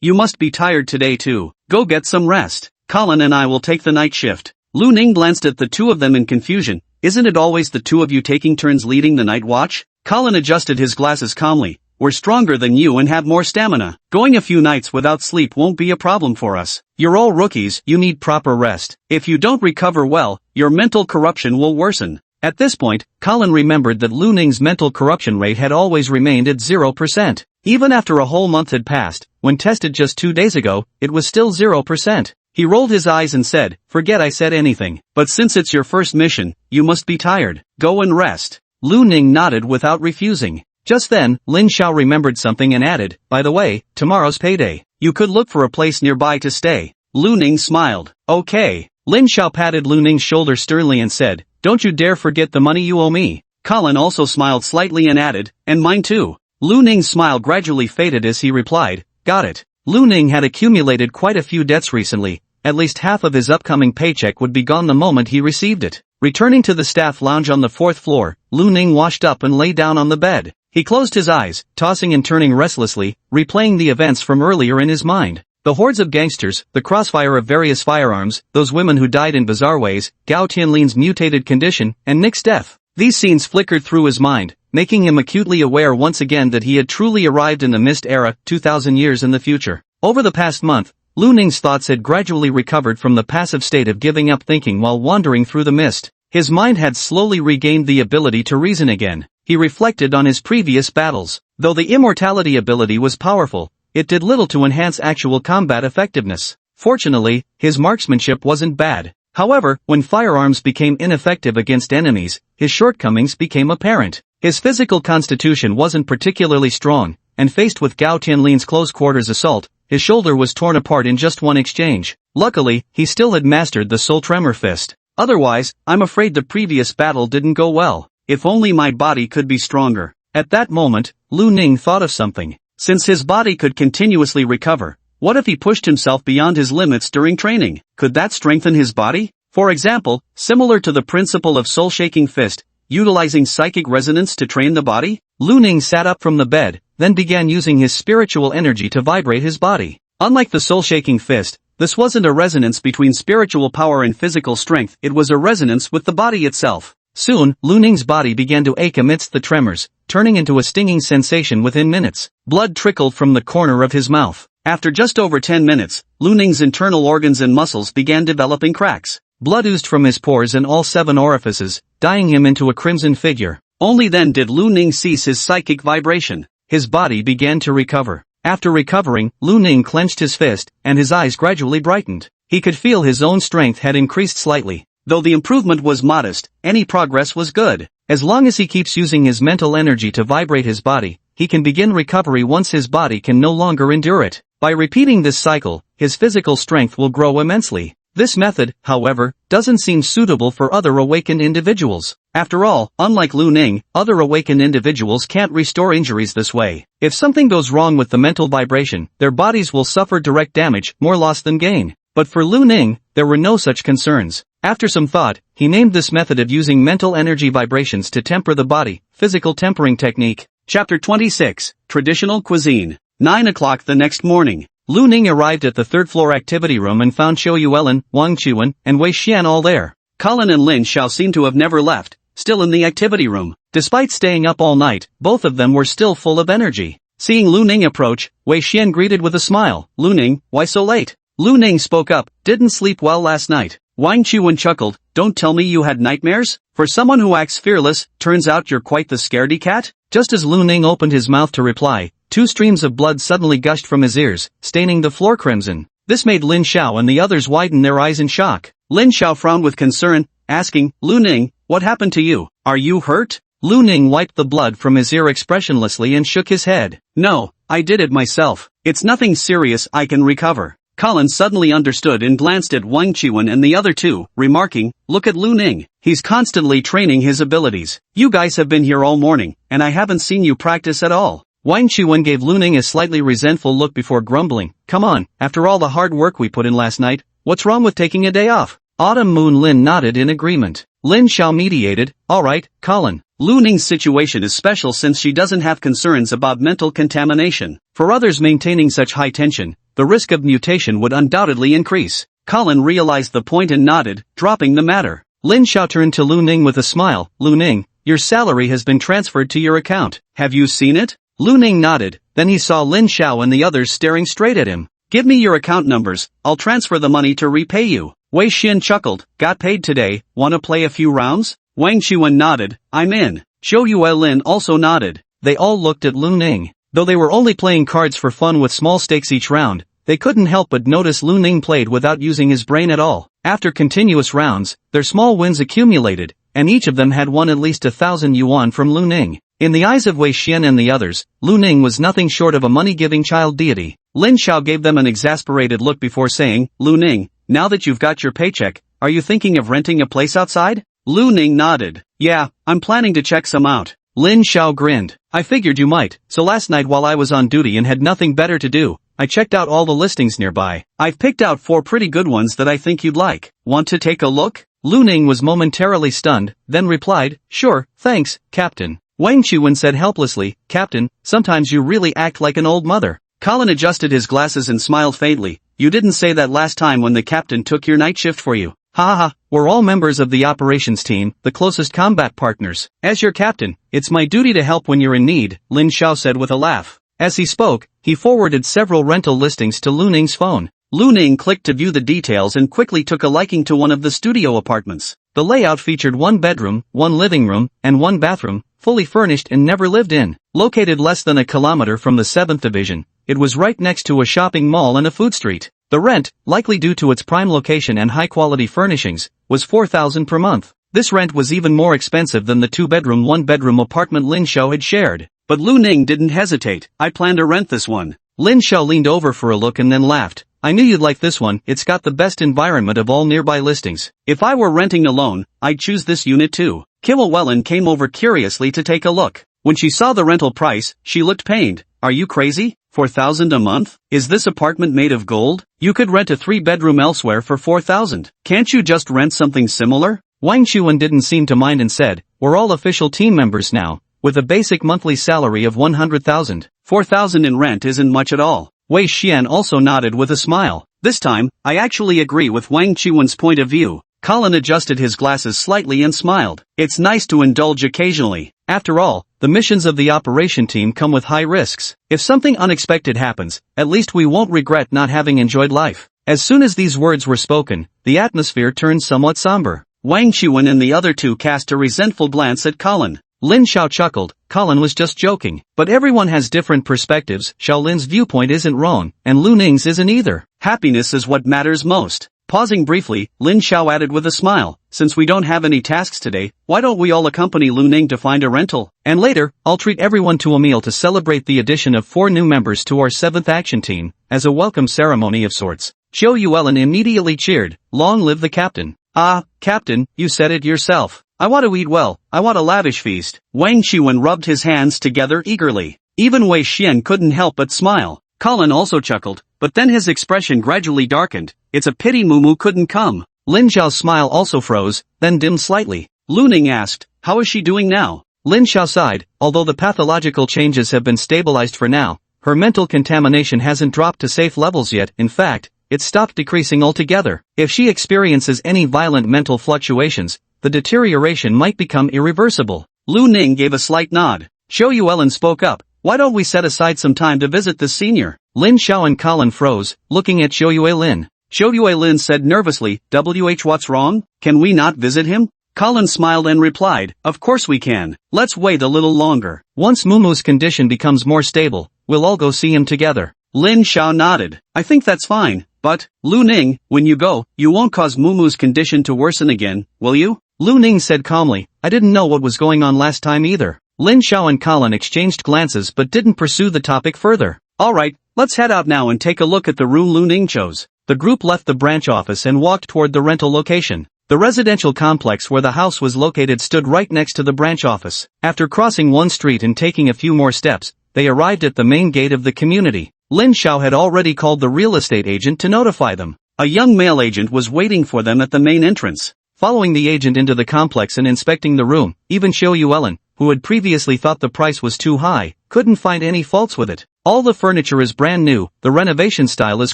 You must be tired today too. Go get some rest. Colin and I will take the night shift. Lu Ning glanced at the two of them in confusion. Isn't it always the two of you taking turns leading the night watch? Colin adjusted his glasses calmly. We're stronger than you and have more stamina. Going a few nights without sleep won't be a problem for us. You're all rookies, you need proper rest. If you don't recover well, your mental corruption will worsen. At this point, Colin remembered that Lu Ning's mental corruption rate had always remained at 0%. Even after a whole month had passed, when tested just 2 days ago, it was still 0%. He rolled his eyes and said, forget I said anything. But since it's your first mission, you must be tired. Go and rest. Lu Ning nodded without refusing. Just then, Lin Xiao remembered something and added, by the way, tomorrow's payday. You could look for a place nearby to stay. Lu Ning smiled. Okay. Lin Xiao patted Lu Ning's shoulder sternly and said, don't you dare forget the money you owe me. Colin also smiled slightly and added, and mine too. Lu Ning's smile gradually faded as he replied, got it. Lu Ning had accumulated quite a few debts recently. At least half of his upcoming paycheck would be gone the moment he received it. Returning to the staff lounge on the 4th floor, Lu Ning washed up and lay down on the bed. He closed his eyes, tossing and turning restlessly, replaying the events from earlier in his mind. The hordes of gangsters, the crossfire of various firearms, those women who died in bizarre ways, Gao Tianlin's mutated condition, and Nick's death. These scenes flickered through his mind, making him acutely aware once again that he had truly arrived in the mist era, 2,000 years in the future. Over the past month, Lu Ning's thoughts had gradually recovered from the passive state of giving up thinking while wandering through the mist. His mind had slowly regained the ability to reason again. He reflected on his previous battles. Though the immortality ability was powerful, it did little to enhance actual combat effectiveness. Fortunately, his marksmanship wasn't bad. However, when firearms became ineffective against enemies, his shortcomings became apparent. His physical constitution wasn't particularly strong, and faced with Gao Tianlin's close-quarters assault, his shoulder was torn apart in just one exchange. Luckily, he still had mastered the Soul Tremor Fist. Otherwise, I'm afraid the previous battle didn't go well. If only my body could be stronger. At that moment, Lu Ning thought of something. Since his body could continuously recover, what if he pushed himself beyond his limits during training? Could that strengthen his body? For example, similar to the principle of soul-shaking fist, utilizing psychic resonance to train the body? Lu Ning sat up from the bed, then began using his spiritual energy to vibrate his body. Unlike the soul-shaking fist, this wasn't a resonance between spiritual power and physical strength, it was a resonance with the body itself. Soon, Lu Ning's body began to ache amidst the tremors, turning into a stinging sensation within minutes. Blood trickled from the corner of his mouth. After just over 10 minutes, Lu Ning's internal organs and muscles began developing cracks. Blood oozed from his pores in all 7 orifices, dyeing him into a crimson figure. Only then did Lu Ning cease his psychic vibration. His body began to recover. After recovering, Lu Ning clenched his fist, and his eyes gradually brightened. He could feel his own strength had increased slightly. Though the improvement was modest, any progress was good. As long as he keeps using his mental energy to vibrate his body, he can begin recovery once his body can no longer endure it. By repeating this cycle, his physical strength will grow immensely. This method, however, doesn't seem suitable for other awakened individuals. After all, unlike Lu Ning, other awakened individuals can't restore injuries this way. If something goes wrong with the mental vibration, their bodies will suffer direct damage, more loss than gain. But for Lu Ning, there were no such concerns. After some thought, he named this method of using mental energy vibrations to temper the body, physical tempering technique. Chapter 26, Traditional Cuisine. 9 o'clock the next morning. Lu Ning arrived at the third-floor activity room and found Xiu Yuelin, Wang Chuan, and Wei Xian all there. Colin and Lin Xiao seemed to have never left, still in the activity room. Despite staying up all night, both of them were still full of energy. Seeing Lu Ning approach, Wei Xian greeted with a smile. Lu Ning, why so late? Lu Ning spoke up, didn't sleep well last night. Wang Chuan chuckled, don't tell me you had nightmares? For someone who acts fearless, turns out you're quite the scaredy cat? Just as Lu Ning opened his mouth to reply, 2 streams of blood suddenly gushed from his ears, staining the floor crimson. This made Lin Xiao and the others widen their eyes in shock. Lin Xiao frowned with concern, asking, Lu Ning, what happened to you? Are you hurt? Lu Ning wiped the blood from his ear expressionlessly and shook his head. No, I did it myself. It's nothing serious, I can recover. Colin suddenly understood and glanced at Wang Chuan and the other two, remarking, look at Lu Ning. He's constantly training his abilities. You guys have been here all morning, and I haven't seen you practice at all. Wang Chuan gave Lu Ning a slightly resentful look before grumbling, come on, after all the hard work we put in last night, what's wrong with taking a day off? Autumn Moon Lin nodded in agreement. Lin Xiao mediated, alright, Colin. Lu Ning's situation is special since she doesn't have concerns about mental contamination. For others maintaining such high tension, the risk of mutation would undoubtedly increase. Colin realized the point and nodded, dropping the matter. Lin Xiao turned to Lu Ning with a smile. Lu Ning, your salary has been transferred to your account. Have you seen it? Lu Ning nodded, then he saw Lin Xiao and the others staring straight at him. Give me your account numbers, I'll transfer the money to repay you. Wei Xian chuckled, got paid today, wanna play a few rounds? Wang Chuan nodded, I'm in. Xiu Yuelin also nodded. They all looked at Lu Ning. Though they were only playing cards for fun with small stakes each round, they couldn't help but notice Lu Ning played without using his brain at all. After continuous rounds, their small wins accumulated, and each of them had won at least 1,000 yuan from Lu Ning. In the eyes of Wei Xian and the others, Lu Ning was nothing short of a money-giving child deity. Lin Xiao gave them an exasperated look before saying, Lu Ning, now that you've got your paycheck, are you thinking of renting a place outside? Lu Ning nodded. Yeah, I'm planning to check some out. Lin Xiao grinned. I figured you might, so last night while I was on duty and had nothing better to do, I checked out all the listings nearby. I've picked out 4 pretty good ones that I think you'd like. Want to take a look? Lu Ning was momentarily stunned, then replied, sure, thanks, Captain. Wang Chuan said helplessly, Captain, sometimes you really act like an old mother. Colin adjusted his glasses and smiled faintly. You didn't say that last time when the captain took your night shift for you. Ha ha ha, we're all members of the operations team, the closest combat partners. As your captain, it's my duty to help when you're in need, Lin Xiao said with a laugh. As he spoke, he forwarded several rental listings to Lu Ning's phone. Lu Ning clicked to view the details and quickly took a liking to one of the studio apartments. The layout featured 1 bedroom, 1 living room, and 1 bathroom, fully furnished and never lived in. Located less than a kilometer from the 7th Division, it was right next to a shopping mall and a food street. The rent, likely due to its prime location and high-quality furnishings, was 4,000 per month. This rent was even more expensive than the 2-bedroom 1-bedroom apartment Lin Xiao had shared. But Lu Ning didn't hesitate. I plan to rent this one. Lin Xiao leaned over for a look and then laughed. I knew you'd like this one, it's got the best environment of all nearby listings. If I were renting alone, I'd choose this unit too. Xiu Yuelin came over curiously to take a look. When she saw the rental price, she looked pained. Are you crazy? 4,000 a month? Is this apartment made of gold? You could rent a 3-bedroom elsewhere for 4,000. Can't you just rent something similar? Wang Chuan didn't seem to mind and said, we're all official team members now, with a basic monthly salary of 100,000. 4,000 in rent isn't much at all. Wei Xian also nodded with a smile. This time, I actually agree with Wang Chuan's point of view. Colin adjusted his glasses slightly and smiled. It's nice to indulge occasionally. After all, the missions of the operation team come with high risks. If something unexpected happens, at least we won't regret not having enjoyed life. As soon as these words were spoken, the atmosphere turned somewhat somber. Wang Chuan and the other two cast a resentful glance at Colin. Lin Xiao chuckled. Colin was just joking. But everyone has different perspectives. Xiao Lin's viewpoint isn't wrong, and Lu Ning's isn't either. Happiness is what matters most. Pausing briefly, Lin Xiao added with a smile, since we don't have any tasks today, why don't we all accompany Lu Ning to find a rental? And later, I'll treat everyone to a meal to celebrate the addition of 4 new members to our 7th action team, as a welcome ceremony of sorts. Zhou Yuelin immediately cheered, long live the captain. Ah, captain, you said it yourself. I want to eat well, I want a lavish feast. Wang Qiwen rubbed his hands together eagerly. Even Wei Xian couldn't help but smile. Colin also chuckled, but then his expression gradually darkened. It's a pity Mumu couldn't come. Lin Xiao's smile also froze, then dimmed slightly. Lu Ning asked, how is she doing now? Lin Xiao sighed, although the pathological changes have been stabilized for now, her mental contamination hasn't dropped to safe levels yet. In fact, it's stopped decreasing altogether. If she experiences any violent mental fluctuations, the deterioration might become irreversible. Lu Ning gave a slight nod. Zhou Yuelin spoke up, why don't we set aside some time to visit the senior? Lin Xiao and Colin froze, looking at Zhou Yuelin. Zhou Yuelin said nervously, what's wrong? Can we not visit him? Colin smiled and replied, of course we can. Let's wait a little longer. Once Mumu's condition becomes more stable, we'll all go see him together. Lin Xiao nodded. I think that's fine, but, Lu Ning, when you go, you won't cause Mumu's condition to worsen again, will you? Lu Ning said calmly, I didn't know what was going on last time either. Lin Xiao and Colin exchanged glances but didn't pursue the topic further. Alright, let's head out now and take a look at the room Lu Ning chose. The group left the branch office and walked toward the rental location. The residential complex where the house was located stood right next to the branch office. After crossing one street and taking a few more steps, they arrived at the main gate of the community. Lin Xiao had already called the real estate agent to notify them. A young male agent was waiting for them at the main entrance. Following the agent into the complex and inspecting the room, even Zhou Yuelin, who had previously thought the price was too high, couldn't find any faults with it. All the furniture is brand new, the renovation style is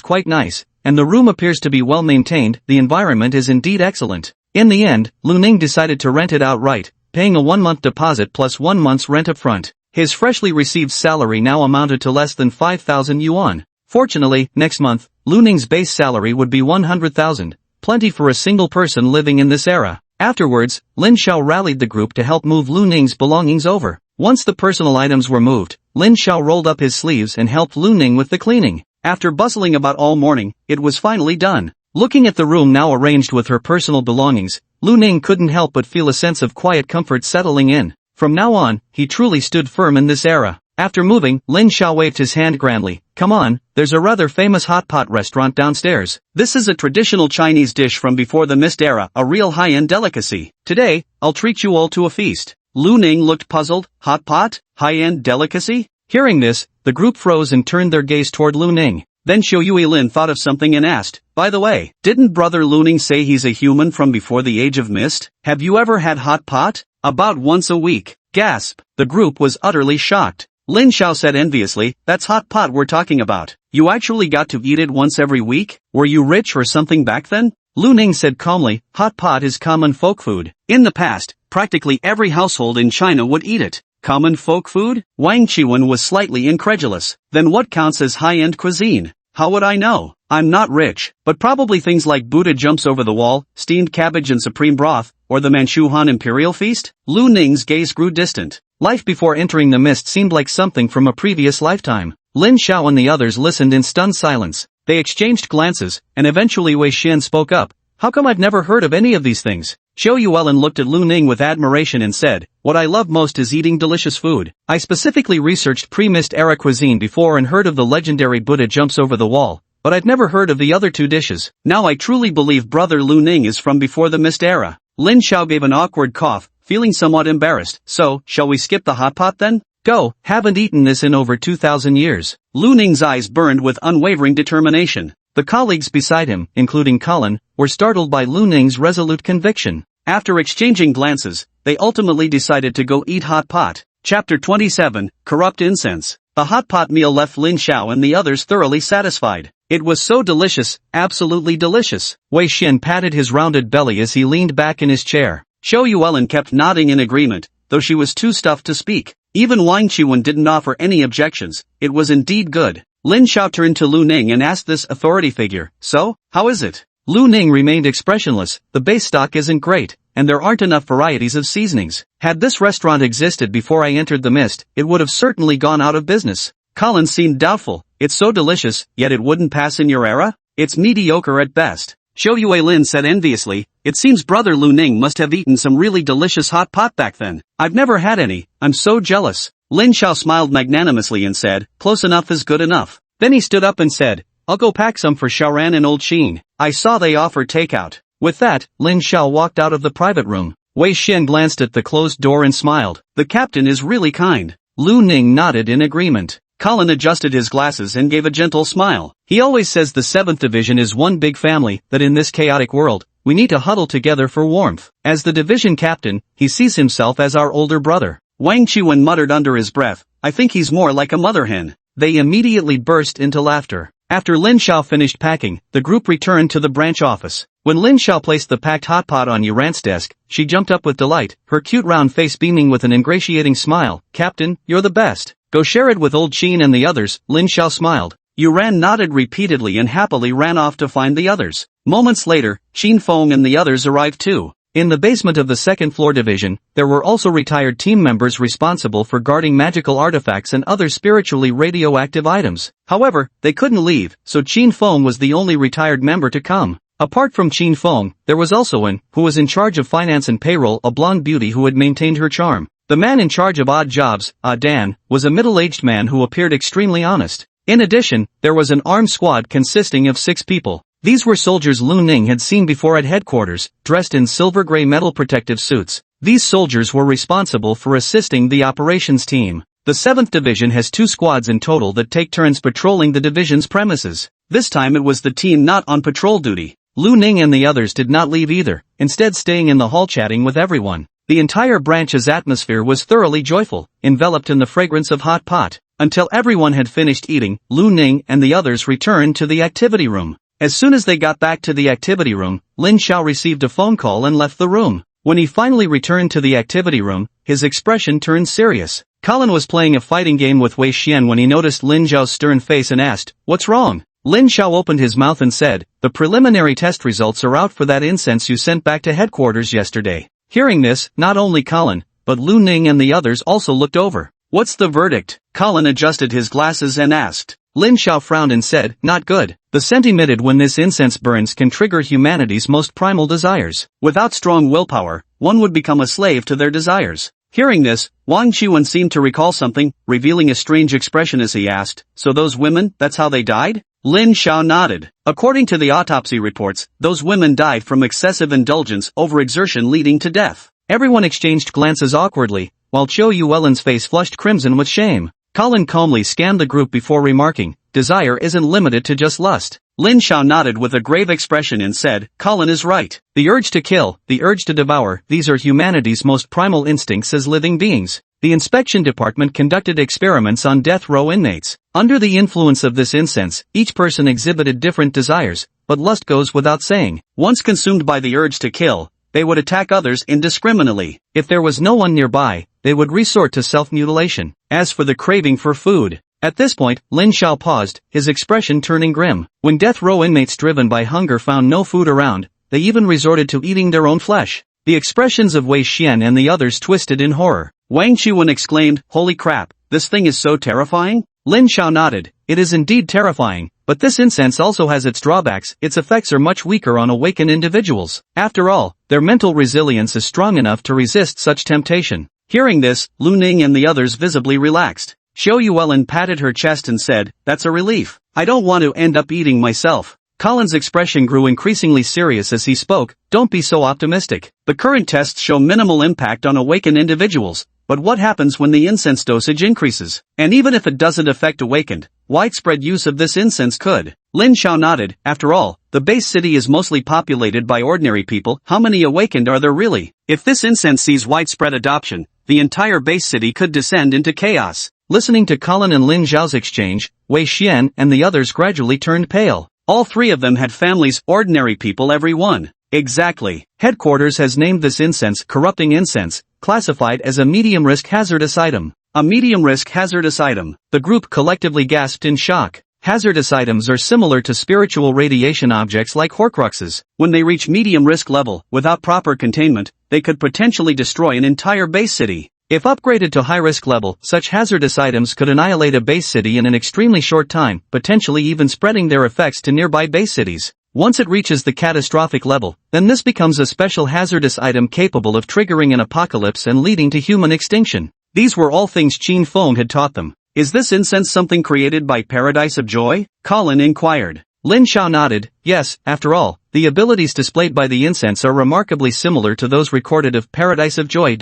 quite nice, and the room appears to be well maintained. The environment is indeed excellent. In the end, Lu Ning decided to rent it outright, paying a 1-month deposit plus 1 month's rent up front. His freshly received salary now amounted to less than 5,000 yuan. Fortunately, next month, Lu Ning's base salary would be 100,000. Plenty for a single person living in this era. Afterwards, Lin Xiao rallied the group to help move Lu Ning's belongings over. Once the personal items were moved, Lin Xiao rolled up his sleeves and helped Lu Ning with the cleaning. After bustling about all morning, it was finally done. Looking at the room now arranged with her personal belongings, Lu Ning couldn't help but feel a sense of quiet comfort settling in. From now on, he truly stood firm in this era. After moving, Lin Xiao waved his hand grandly. Come on, there's a rather famous hot pot restaurant downstairs. This is a traditional Chinese dish from before the Mist era, a real high-end delicacy. Today, I'll treat you all to a feast. Lu Ning looked puzzled. Hot pot? High-end delicacy? Hearing this, the group froze and turned their gaze toward Lu Ning. Then Zhou Yuelin thought of something and asked, by the way, didn't brother Lu Ning say he's a human from before the age of mist? Have you ever had hot pot? About once a week. Gasp. The group was utterly shocked. Lin Xiao said enviously, that's hot pot we're talking about. You actually got to eat it once every week? Were you rich or something back then? Lu Ning said calmly, hot pot is common folk food. In the past, practically every household in China would eat it. Common folk food? Wang Qiwen was slightly incredulous. Then what counts as high-end cuisine? How would I know? I'm not rich, but probably things like Buddha jumps over the wall, steamed cabbage and supreme broth, or the Manchu Han Imperial Feast? Lu Ning's gaze grew distant. Life before entering the mist seemed like something from a previous lifetime. Lin Xiao and the others listened in stunned silence. They exchanged glances, and eventually Wei Xian spoke up. How come I've never heard of any of these things? Zhou Yuelin looked at Lu Ning with admiration and said, what I love most is eating delicious food. I specifically researched pre-mist era cuisine before and heard of the legendary Buddha jumps over the wall, but I'd never heard of the other 2 dishes. Now I truly believe brother Lu Ning is from before the mist era. Lin Xiao gave an awkward cough, feeling somewhat embarrassed. So, shall we skip the hot pot then? Go, haven't eaten this in over 2,000 years. Lu Ning's eyes burned with unwavering determination. The colleagues beside him, including Colin, were startled by Lu Ning's resolute conviction. After exchanging glances, they ultimately decided to go eat hot pot. Chapter 27, Corrupt Incense. The hot pot meal left Lin Xiao and the others thoroughly satisfied. It was so delicious, absolutely delicious. Wei Xian patted his rounded belly as he leaned back in his chair. Zhou Yuelin kept nodding in agreement, though she was too stuffed to speak. Even Wang Qiwen didn't offer any objections. It was indeed good. Lin Xiao turned to Lu Ning and asked this authority figure, so, how is it? Lu Ning remained expressionless. The base stock isn't great, and there aren't enough varieties of seasonings. Had this restaurant existed before I entered the mist, it would have certainly gone out of business. Colin seemed doubtful. It's so delicious, yet it wouldn't pass in your era? It's mediocre at best. Xiao Yuelin said enviously. It seems brother Lu Ning must have eaten some really delicious hot pot back then. I've never had any, I'm so jealous. Lin Xiao smiled magnanimously and said, close enough is good enough. Then he stood up and said, I'll go pack some for Xiaoran and old Sheen. I saw they offer takeout. With that, Lin Xiao walked out of the private room. Wei Xian glanced at the closed door and smiled. The captain is really kind. Lu Ning nodded in agreement. Colin adjusted his glasses and gave a gentle smile. He always says the 7th Division is one big family, that in this chaotic world, we need to huddle together for warmth. As the division captain, he sees himself as our older brother. Wang Chuan muttered under his breath, I think he's more like a mother hen. They immediately burst into laughter. After Lin Xiao finished packing, the group returned to the branch office. When Lin Xiao placed the packed hot pot on Yuran's desk, she jumped up with delight, her cute round face beaming with an ingratiating smile. Captain, you're the best. Go share it with old Sheen and the others, Lin Xiao smiled. Yuran nodded repeatedly and happily ran off to find the others. Moments later, Xin Feng and the others arrived too. In the basement of the second-floor division, there were also retired team members responsible for guarding magical artifacts and other spiritually radioactive items. However, they couldn't leave, so Xin Feng was the only retired member to come. Apart from Xin Feng, there was also An, who was in charge of finance and payroll, a blonde beauty who had maintained her charm. The man in charge of odd jobs, Dan, was a middle-aged man who appeared extremely honest. In addition, there was an armed squad consisting of 6 people. These were soldiers Lu Ning had seen before at headquarters, dressed in silver-gray metal protective suits. These soldiers were responsible for assisting the operations team. The 7th Division has 2 squads in total that take turns patrolling the division's premises. This time it was the team not on patrol duty. Lu Ning and the others did not leave either, instead staying in the hall chatting with everyone. The entire branch's atmosphere was thoroughly joyful, enveloped in the fragrance of hot pot. Until everyone had finished eating, Lu Ning and the others returned to the activity room. As soon as they got back to the activity room, Lin Xiao received a phone call and left the room. When he finally returned to the activity room, his expression turned serious. Colin was playing a fighting game with Wei Xian when he noticed Lin Xiao's stern face and asked, "What's wrong?" Lin Xiao opened his mouth and said, "The preliminary test results are out for that incense you sent back to headquarters yesterday." Hearing this, not only Colin, but Lu Ning and the others also looked over. "What's the verdict?" Colin adjusted his glasses and asked. Lin Xiao frowned and said, "Not good. The scent emitted when this incense burns can trigger humanity's most primal desires. Without strong willpower, one would become a slave to their desires." Hearing this, Wang Chuan seemed to recall something, revealing a strange expression as he asked, "So those women, that's how they died?" Lin Xiao nodded. According to the autopsy reports, those women died from excessive indulgence, overexertion leading to death. Everyone exchanged glances awkwardly, while Qiu Yuelin's face flushed crimson with shame. Colin calmly scanned the group before remarking, "Desire isn't limited to just lust." Lin Xiao nodded with a grave expression and said, "Colin is right. The urge to kill, the urge to devour, these are humanity's most primal instincts as living beings." The inspection department conducted experiments on death row inmates. Under the influence of this incense, each person exhibited different desires, but lust goes without saying. Once consumed by the urge to kill, they would attack others indiscriminately. If there was no one nearby, they would resort to self-mutilation. As for the craving for food, at this point, Lin Xiao paused, his expression turning grim. When death row inmates driven by hunger found no food around, they even resorted to eating their own flesh. The expressions of Wei Xian and the others twisted in horror. Wang Chuan exclaimed, "Holy crap, this thing is so terrifying?" Lin Xiao nodded, "It is indeed terrifying, but this incense also has its drawbacks. Its effects are much weaker on awakened individuals. After all, their mental resilience is strong enough to resist such temptation." Hearing this, Lu Ning and the others visibly relaxed. Xiao Yuelin patted her chest and said, "That's a relief. I don't want to end up eating myself." Colin's expression grew increasingly serious as he spoke, "Don't be so optimistic. The current tests show minimal impact on awakened individuals, but what happens when the incense dosage increases? And even if it doesn't affect awakened, widespread use of this incense could." Lin Xiao nodded. After all, the base city is mostly populated by ordinary people. How many awakened are there really? If this incense sees widespread adoption, the entire base city could descend into chaos. Listening to Colin and Lin Xiao's exchange, Wei Xian and the others gradually turned pale. All 3 of them had families, ordinary people every one. Exactly. Headquarters has named this incense corrupting incense, classified as a medium-risk hazardous item. A medium-risk hazardous item. The group collectively gasped in shock. Hazardous items are similar to spiritual radiation objects like Horcruxes. When they reach medium-risk level, without proper containment, they could potentially destroy an entire base city. If upgraded to high-risk level, such hazardous items could annihilate a base city in an extremely short time, potentially even spreading their effects to nearby base cities. Once it reaches the catastrophic level, then this becomes a special hazardous item capable of triggering an apocalypse and leading to human extinction. These were all things Qin Feng had taught them. Is this incense something created by Paradise of Joy? Colin inquired. Lin Xiao nodded. Yes, after all, the abilities displayed by the incense are remarkably similar to those recorded of Paradise of Joy.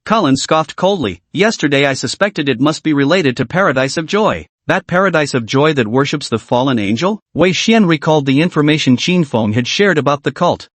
Colin scoffed coldly. Yesterday I suspected it must be related to Paradise of Joy. That Paradise of Joy that worships the fallen angel? Wei Xian recalled the information Qin Feng had shared about the cult.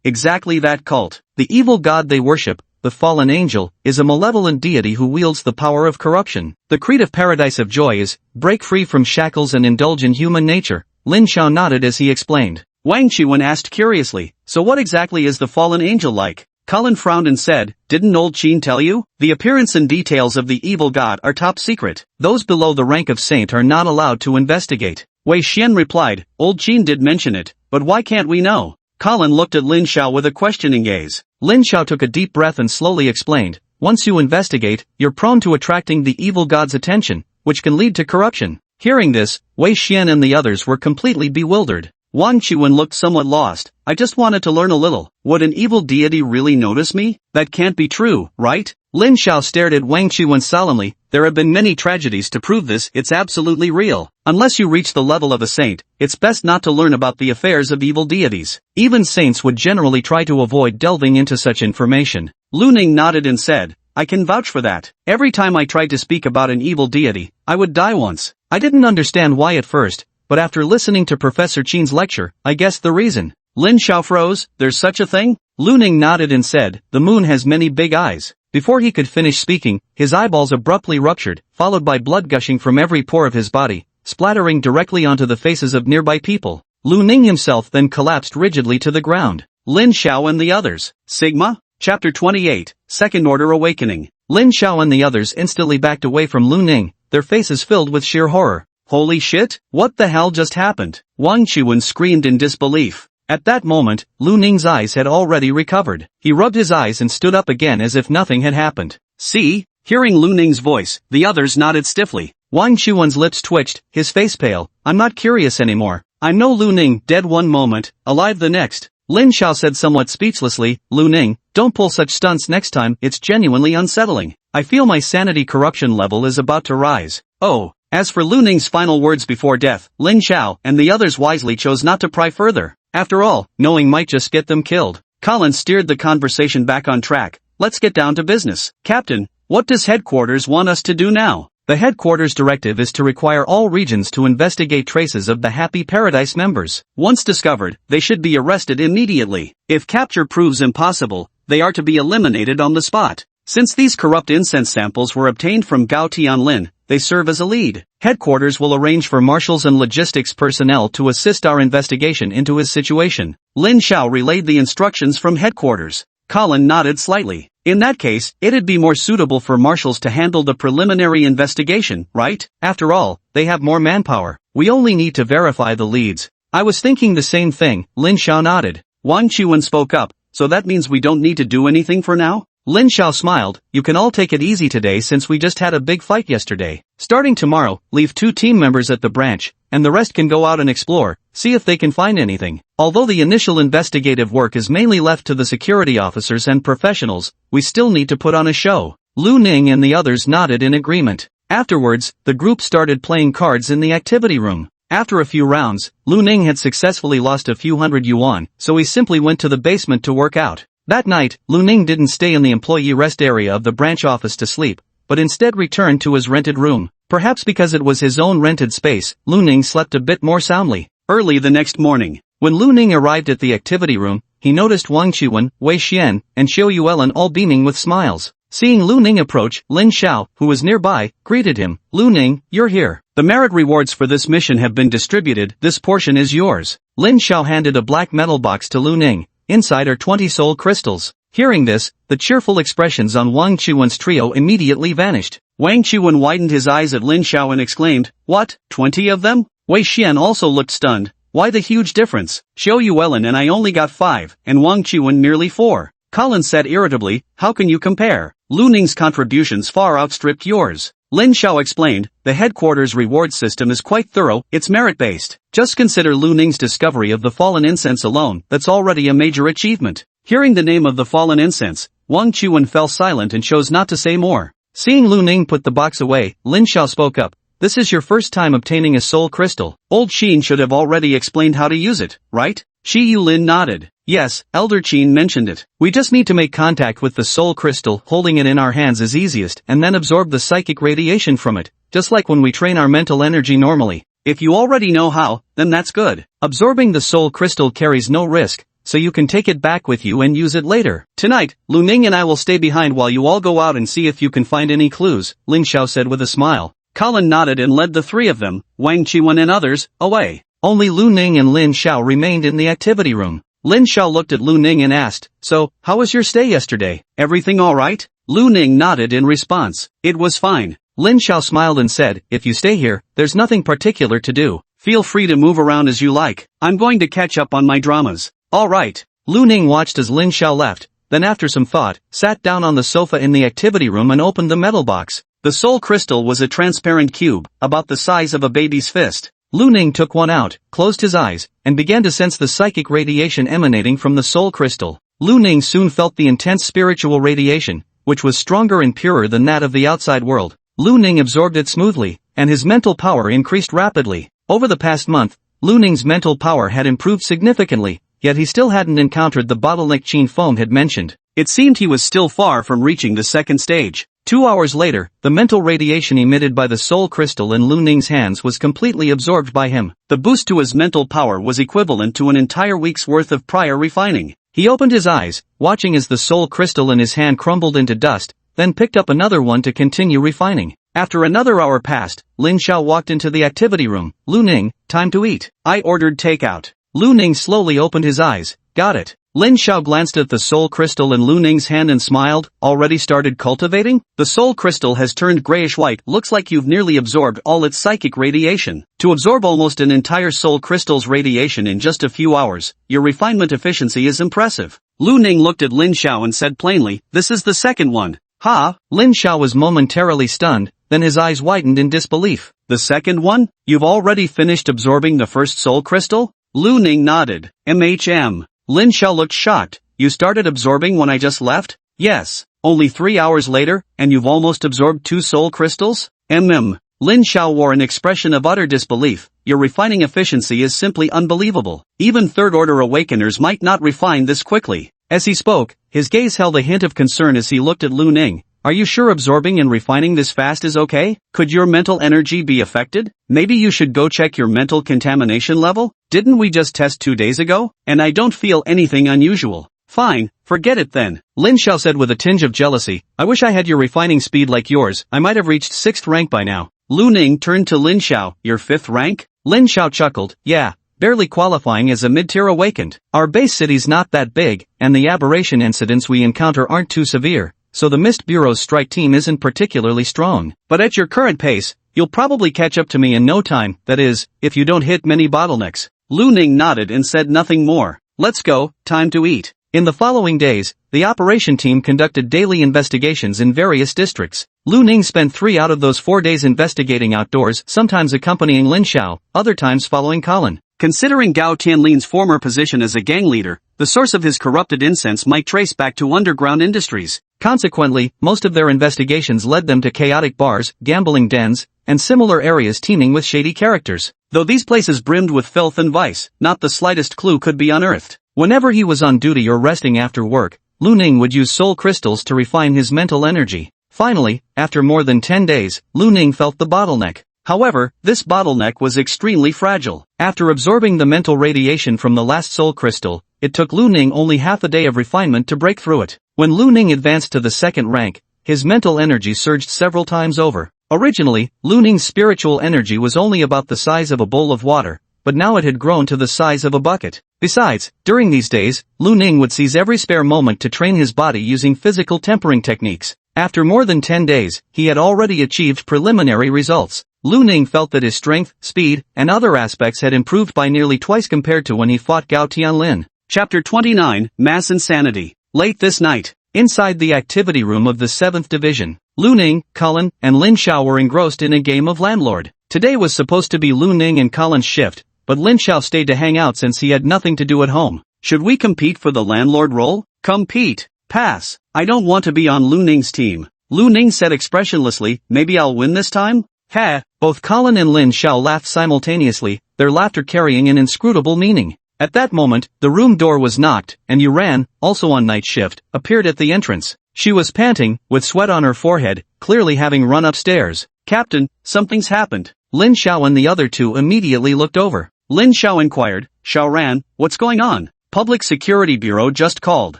Exactly that cult. The evil god they worship, the fallen angel, is a malevolent deity who wields the power of corruption. The creed of Paradise of Joy is, break free from shackles and indulge in human nature. Lin Xiao nodded as he explained. Wang Chuan asked curiously, so what exactly is the fallen angel like? Colin frowned and said, didn't old Qin tell you? The appearance and details of the evil god are top secret. Those below the rank of saint are not allowed to investigate. Wei Xian replied, old Qin did mention it, but why can't we know? Colin looked at Lin Xiao with a questioning gaze. Lin Xiao took a deep breath and slowly explained, once you investigate, you're prone to attracting the evil god's attention, which can lead to corruption. Hearing this, Wei Xian and the others were completely bewildered. Wang Chuan looked somewhat lost. I just wanted to learn a little. Would an evil deity really notice me? That can't be true, right? Lin Xiao stared at Wang Chuan solemnly. There have been many tragedies to prove this. It's absolutely real. Unless you reach the level of a saint, it's best not to learn about the affairs of evil deities. Even saints would generally try to avoid delving into such information. Lu Ning nodded and said, I can vouch for that. Every time I tried to speak about an evil deity, I would die once. I didn't understand why at first, but after listening to Professor Qin's lecture, I guessed the reason. Lin Xiao froze. There's such a thing? Lu Ning nodded and said, the moon has many big eyes. Before he could finish speaking, his eyeballs abruptly ruptured, followed by blood gushing from every pore of his body, splattering directly onto the faces of nearby people. Lu Ning himself then collapsed rigidly to the ground. Lin Xiao and the others. Sigma? Chapter 28, Second Order Awakening. Lin Xiao and the others instantly backed away from Lu Ning, their faces filled with sheer horror. Holy shit, what the hell just happened? Wang Chuan screamed in disbelief. At that moment, Lu Ning's eyes had already recovered. He rubbed his eyes and stood up again as if nothing had happened. See? Hearing Lu Ning's voice, the others nodded stiffly. Wang Chuan's lips twitched, his face pale. I'm not curious anymore. I'm no Lu Ning, dead one moment, alive the next. Lin Xiao said somewhat speechlessly, Lu Ning, don't pull such stunts next time, it's genuinely unsettling. I feel my sanity corruption level is about to rise. Oh. As for Lu Ning's final words before death, Lin Xiao and the others wisely chose not to pry further. After all, knowing might just get them killed. Colin steered the conversation back on track. Let's get down to business. Captain, what does headquarters want us to do now? The headquarters directive is to require all regions to investigate traces of the Happy Paradise members. Once discovered, they should be arrested immediately. If capture proves impossible, they are to be eliminated on the spot. Since these corrupt incense samples were obtained from Gao Tianlin, they serve as a lead. Headquarters will arrange for marshals and logistics personnel to assist our investigation into his situation. Lin Xiao relayed the instructions from headquarters. Colin nodded slightly. In that case, it'd be more suitable for marshals to handle the preliminary investigation, right? After all, they have more manpower. We only need to verify the leads. I was thinking the same thing, Lin Xiao nodded. Wang Chuan spoke up, so that means we don't need to do anything for now? Lin Xiao smiled, you can all take it easy today since we just had a big fight yesterday. Starting tomorrow, leave 2 team members at the branch, and the rest can go out and explore, see if they can find anything. Although the initial investigative work is mainly left to the security officers and professionals, we still need to put on a show. Lu Ning and the others nodded in agreement. Afterwards, the group started playing cards in the activity room. After a few rounds, Lu Ning had successfully lost a few hundred yuan, so he simply went to the basement to work out. That night, Lu Ning didn't stay in the employee rest area of the branch office to sleep, but instead returned to his rented room. Perhaps because it was his own rented space, Lu Ning slept a bit more soundly. Early the next morning, when Lu Ning arrived at the activity room, he noticed Wang Chuan, Wei Xian, and Xiao Yuelin all beaming with smiles. Seeing Lu Ning approach, Lin Xiao, who was nearby, greeted him. Lu Ning, you're here. The merit rewards for this mission have been distributed, this portion is yours. Lin Xiao handed a black metal box to Lu Ning. Inside are 20 soul crystals. Hearing this, the cheerful expressions on Wang Chuan's trio immediately vanished. Wang Chuan widened his eyes at Lin Xiao and exclaimed, what, 20 of them? Wei Xian also looked stunned. Why the huge difference? Xiao Yuelin and I only got 5, and Wang Chuan nearly 4. Colin said irritably, how can you compare? Lu Ning's contributions far outstripped yours. Lin Xiao explained, the headquarters reward system is quite thorough, it's merit-based. Just consider Lu Ning's discovery of the fallen incense alone, that's already a major achievement. Hearing the name of the fallen incense, Wang Chuan fell silent and chose not to say more. Seeing Lu Ning put the box away, Lin Xiao spoke up. This is your first time obtaining a soul crystal. Old Qin should have already explained how to use it, right? Shi Yulin nodded. Yes, Elder Qin mentioned it. We just need to make contact with the soul crystal, holding it in our hands is easiest, and then absorb the psychic radiation from it, just like when we train our mental energy normally. If you already know how, then that's good. Absorbing the soul crystal carries no risk, so you can take it back with you and use it later. Tonight, Lu Ning and I will stay behind while you all go out and see if you can find any clues, Lin Xiao said with a smile. Colin nodded and led the three of them, Wang Chuan and others, away. Only Lu Ning and Lin Xiao remained in the activity room. Lin Xiao looked at Lu Ning and asked, so, how was your stay yesterday? Everything alright? Lu Ning nodded in response. It was fine. Lin Xiao smiled and said, if you stay here, there's nothing particular to do. Feel free to move around as you like. I'm going to catch up on my dramas. Alright. Lu Ning watched as Lin Xiao left, then after some thought, sat down on the sofa in the activity room and opened the metal box. The soul crystal was a transparent cube, about the size of a baby's fist. Lu Ning took one out, closed his eyes, and began to sense the psychic radiation emanating from the soul crystal. Lu Ning soon felt the intense spiritual radiation, which was stronger and purer than that of the outside world. Lu Ning absorbed it smoothly, and his mental power increased rapidly. Over the past month, Lu Ning's mental power had improved significantly, yet he still hadn't encountered the bottleneck Qin Feng had mentioned. It seemed he was still far from reaching the second stage. 2 hours later, the mental radiation emitted by the soul crystal in Lu Ning's hands was completely absorbed by him. The boost to his mental power was equivalent to an entire week's worth of prior refining. He opened his eyes, watching as the soul crystal in his hand crumbled into dust, then picked up another one to continue refining. After another hour passed, Lin Xiao walked into the activity room. Lu Ning, time to eat. I ordered takeout. Lu Ning slowly opened his eyes. Got it. Lin Xiao glanced at the soul crystal in Lu Ning's hand and smiled. Already started cultivating? The soul crystal has turned grayish-white. Looks like you've nearly absorbed all its psychic radiation. To absorb almost an entire soul crystal's radiation in just a few hours, your refinement efficiency is impressive. Lu Ning looked at Lin Xiao and said plainly, this is the second one. Ha! Lin Xiao was momentarily stunned, then his eyes widened in disbelief. The second one? You've already finished absorbing the first soul crystal? Lu Ning nodded. MHM. Lin Xiao looked shocked. You started absorbing when I just left? Yes. Only 3 hours later, and you've almost absorbed 2 soul crystals? Lin Xiao wore an expression of utter disbelief. Your refining efficiency is simply unbelievable. Even third-order awakeners might not refine this quickly. As he spoke, his gaze held a hint of concern as he looked at Lu Ning. Are you sure absorbing and refining this fast is okay? Could your mental energy be affected? Maybe you should go check your mental contamination level? Didn't we just test 2 days ago? And I don't feel anything unusual. Fine, forget it then. Lin Xiao said with a tinge of jealousy. I wish I had your refining speed like yours. I might have reached 6th rank by now. Lu Ning turned to Lin Xiao. Your 5th rank? Lin Xiao chuckled. Yeah. Barely qualifying as a mid-tier awakened. Our base city's not that big, and the aberration incidents we encounter aren't too severe, so the Mist Bureau's strike team isn't particularly strong. But at your current pace, you'll probably catch up to me in no time, that is, if you don't hit many bottlenecks. Lu Ning nodded and said nothing more. Let's go, time to eat. In the following days, the operation team conducted daily investigations in various districts. Lu Ning spent 3 out of those 4 days investigating outdoors, sometimes accompanying Lin Xiao, other times following Colin. Considering Gao Tianlin's former position as a gang leader, the source of his corrupted incense might trace back to underground industries. Consequently, most of their investigations led them to chaotic bars, gambling dens, and similar areas teeming with shady characters. Though these places brimmed with filth and vice, not the slightest clue could be unearthed. Whenever he was on duty or resting after work, Lu Ning would use soul crystals to refine his mental energy. Finally, after more than 10 days, Lu Ning felt the bottleneck. However, this bottleneck was extremely fragile. After absorbing the mental radiation from the last soul crystal, it took Lu Ning only half a day of refinement to break through it. When Lu Ning advanced to the 2nd rank, his mental energy surged several times over. Originally, Lu Ning's spiritual energy was only about the size of a bowl of water, but now it had grown to the size of a bucket. Besides, during these days, Lu Ning would seize every spare moment to train his body using physical tempering techniques. After more than 10 days, he had already achieved preliminary results. Lu Ning felt that his strength, speed, and other aspects had improved by nearly twice compared to when he fought Gao Tianlin. Chapter 29, Mass Insanity. Late this night, Inside the activity room of the 7th Division, Lu Ning, Colin, and Lin Xiao were engrossed in a game of landlord. Today was supposed to be Lu Ning and Colin's shift, but Lin Xiao stayed to hang out since he had nothing to do at home. Should we compete for the landlord role? Compete. Pass. I don't want to be on Lu Ning's team. Lu Ning said expressionlessly, maybe I'll win this time? Ha! Both Colin and Lin Xiao laughed simultaneously, their laughter carrying an inscrutable meaning. At that moment, the room door was knocked, and Yuran, also on night shift, appeared at the entrance. She was panting, with sweat on her forehead, clearly having run upstairs. Captain, something's happened. Lin Xiao and the other two immediately looked over. Lin Xiao inquired, Xiaoran, what's going on? Public Security Bureau just called.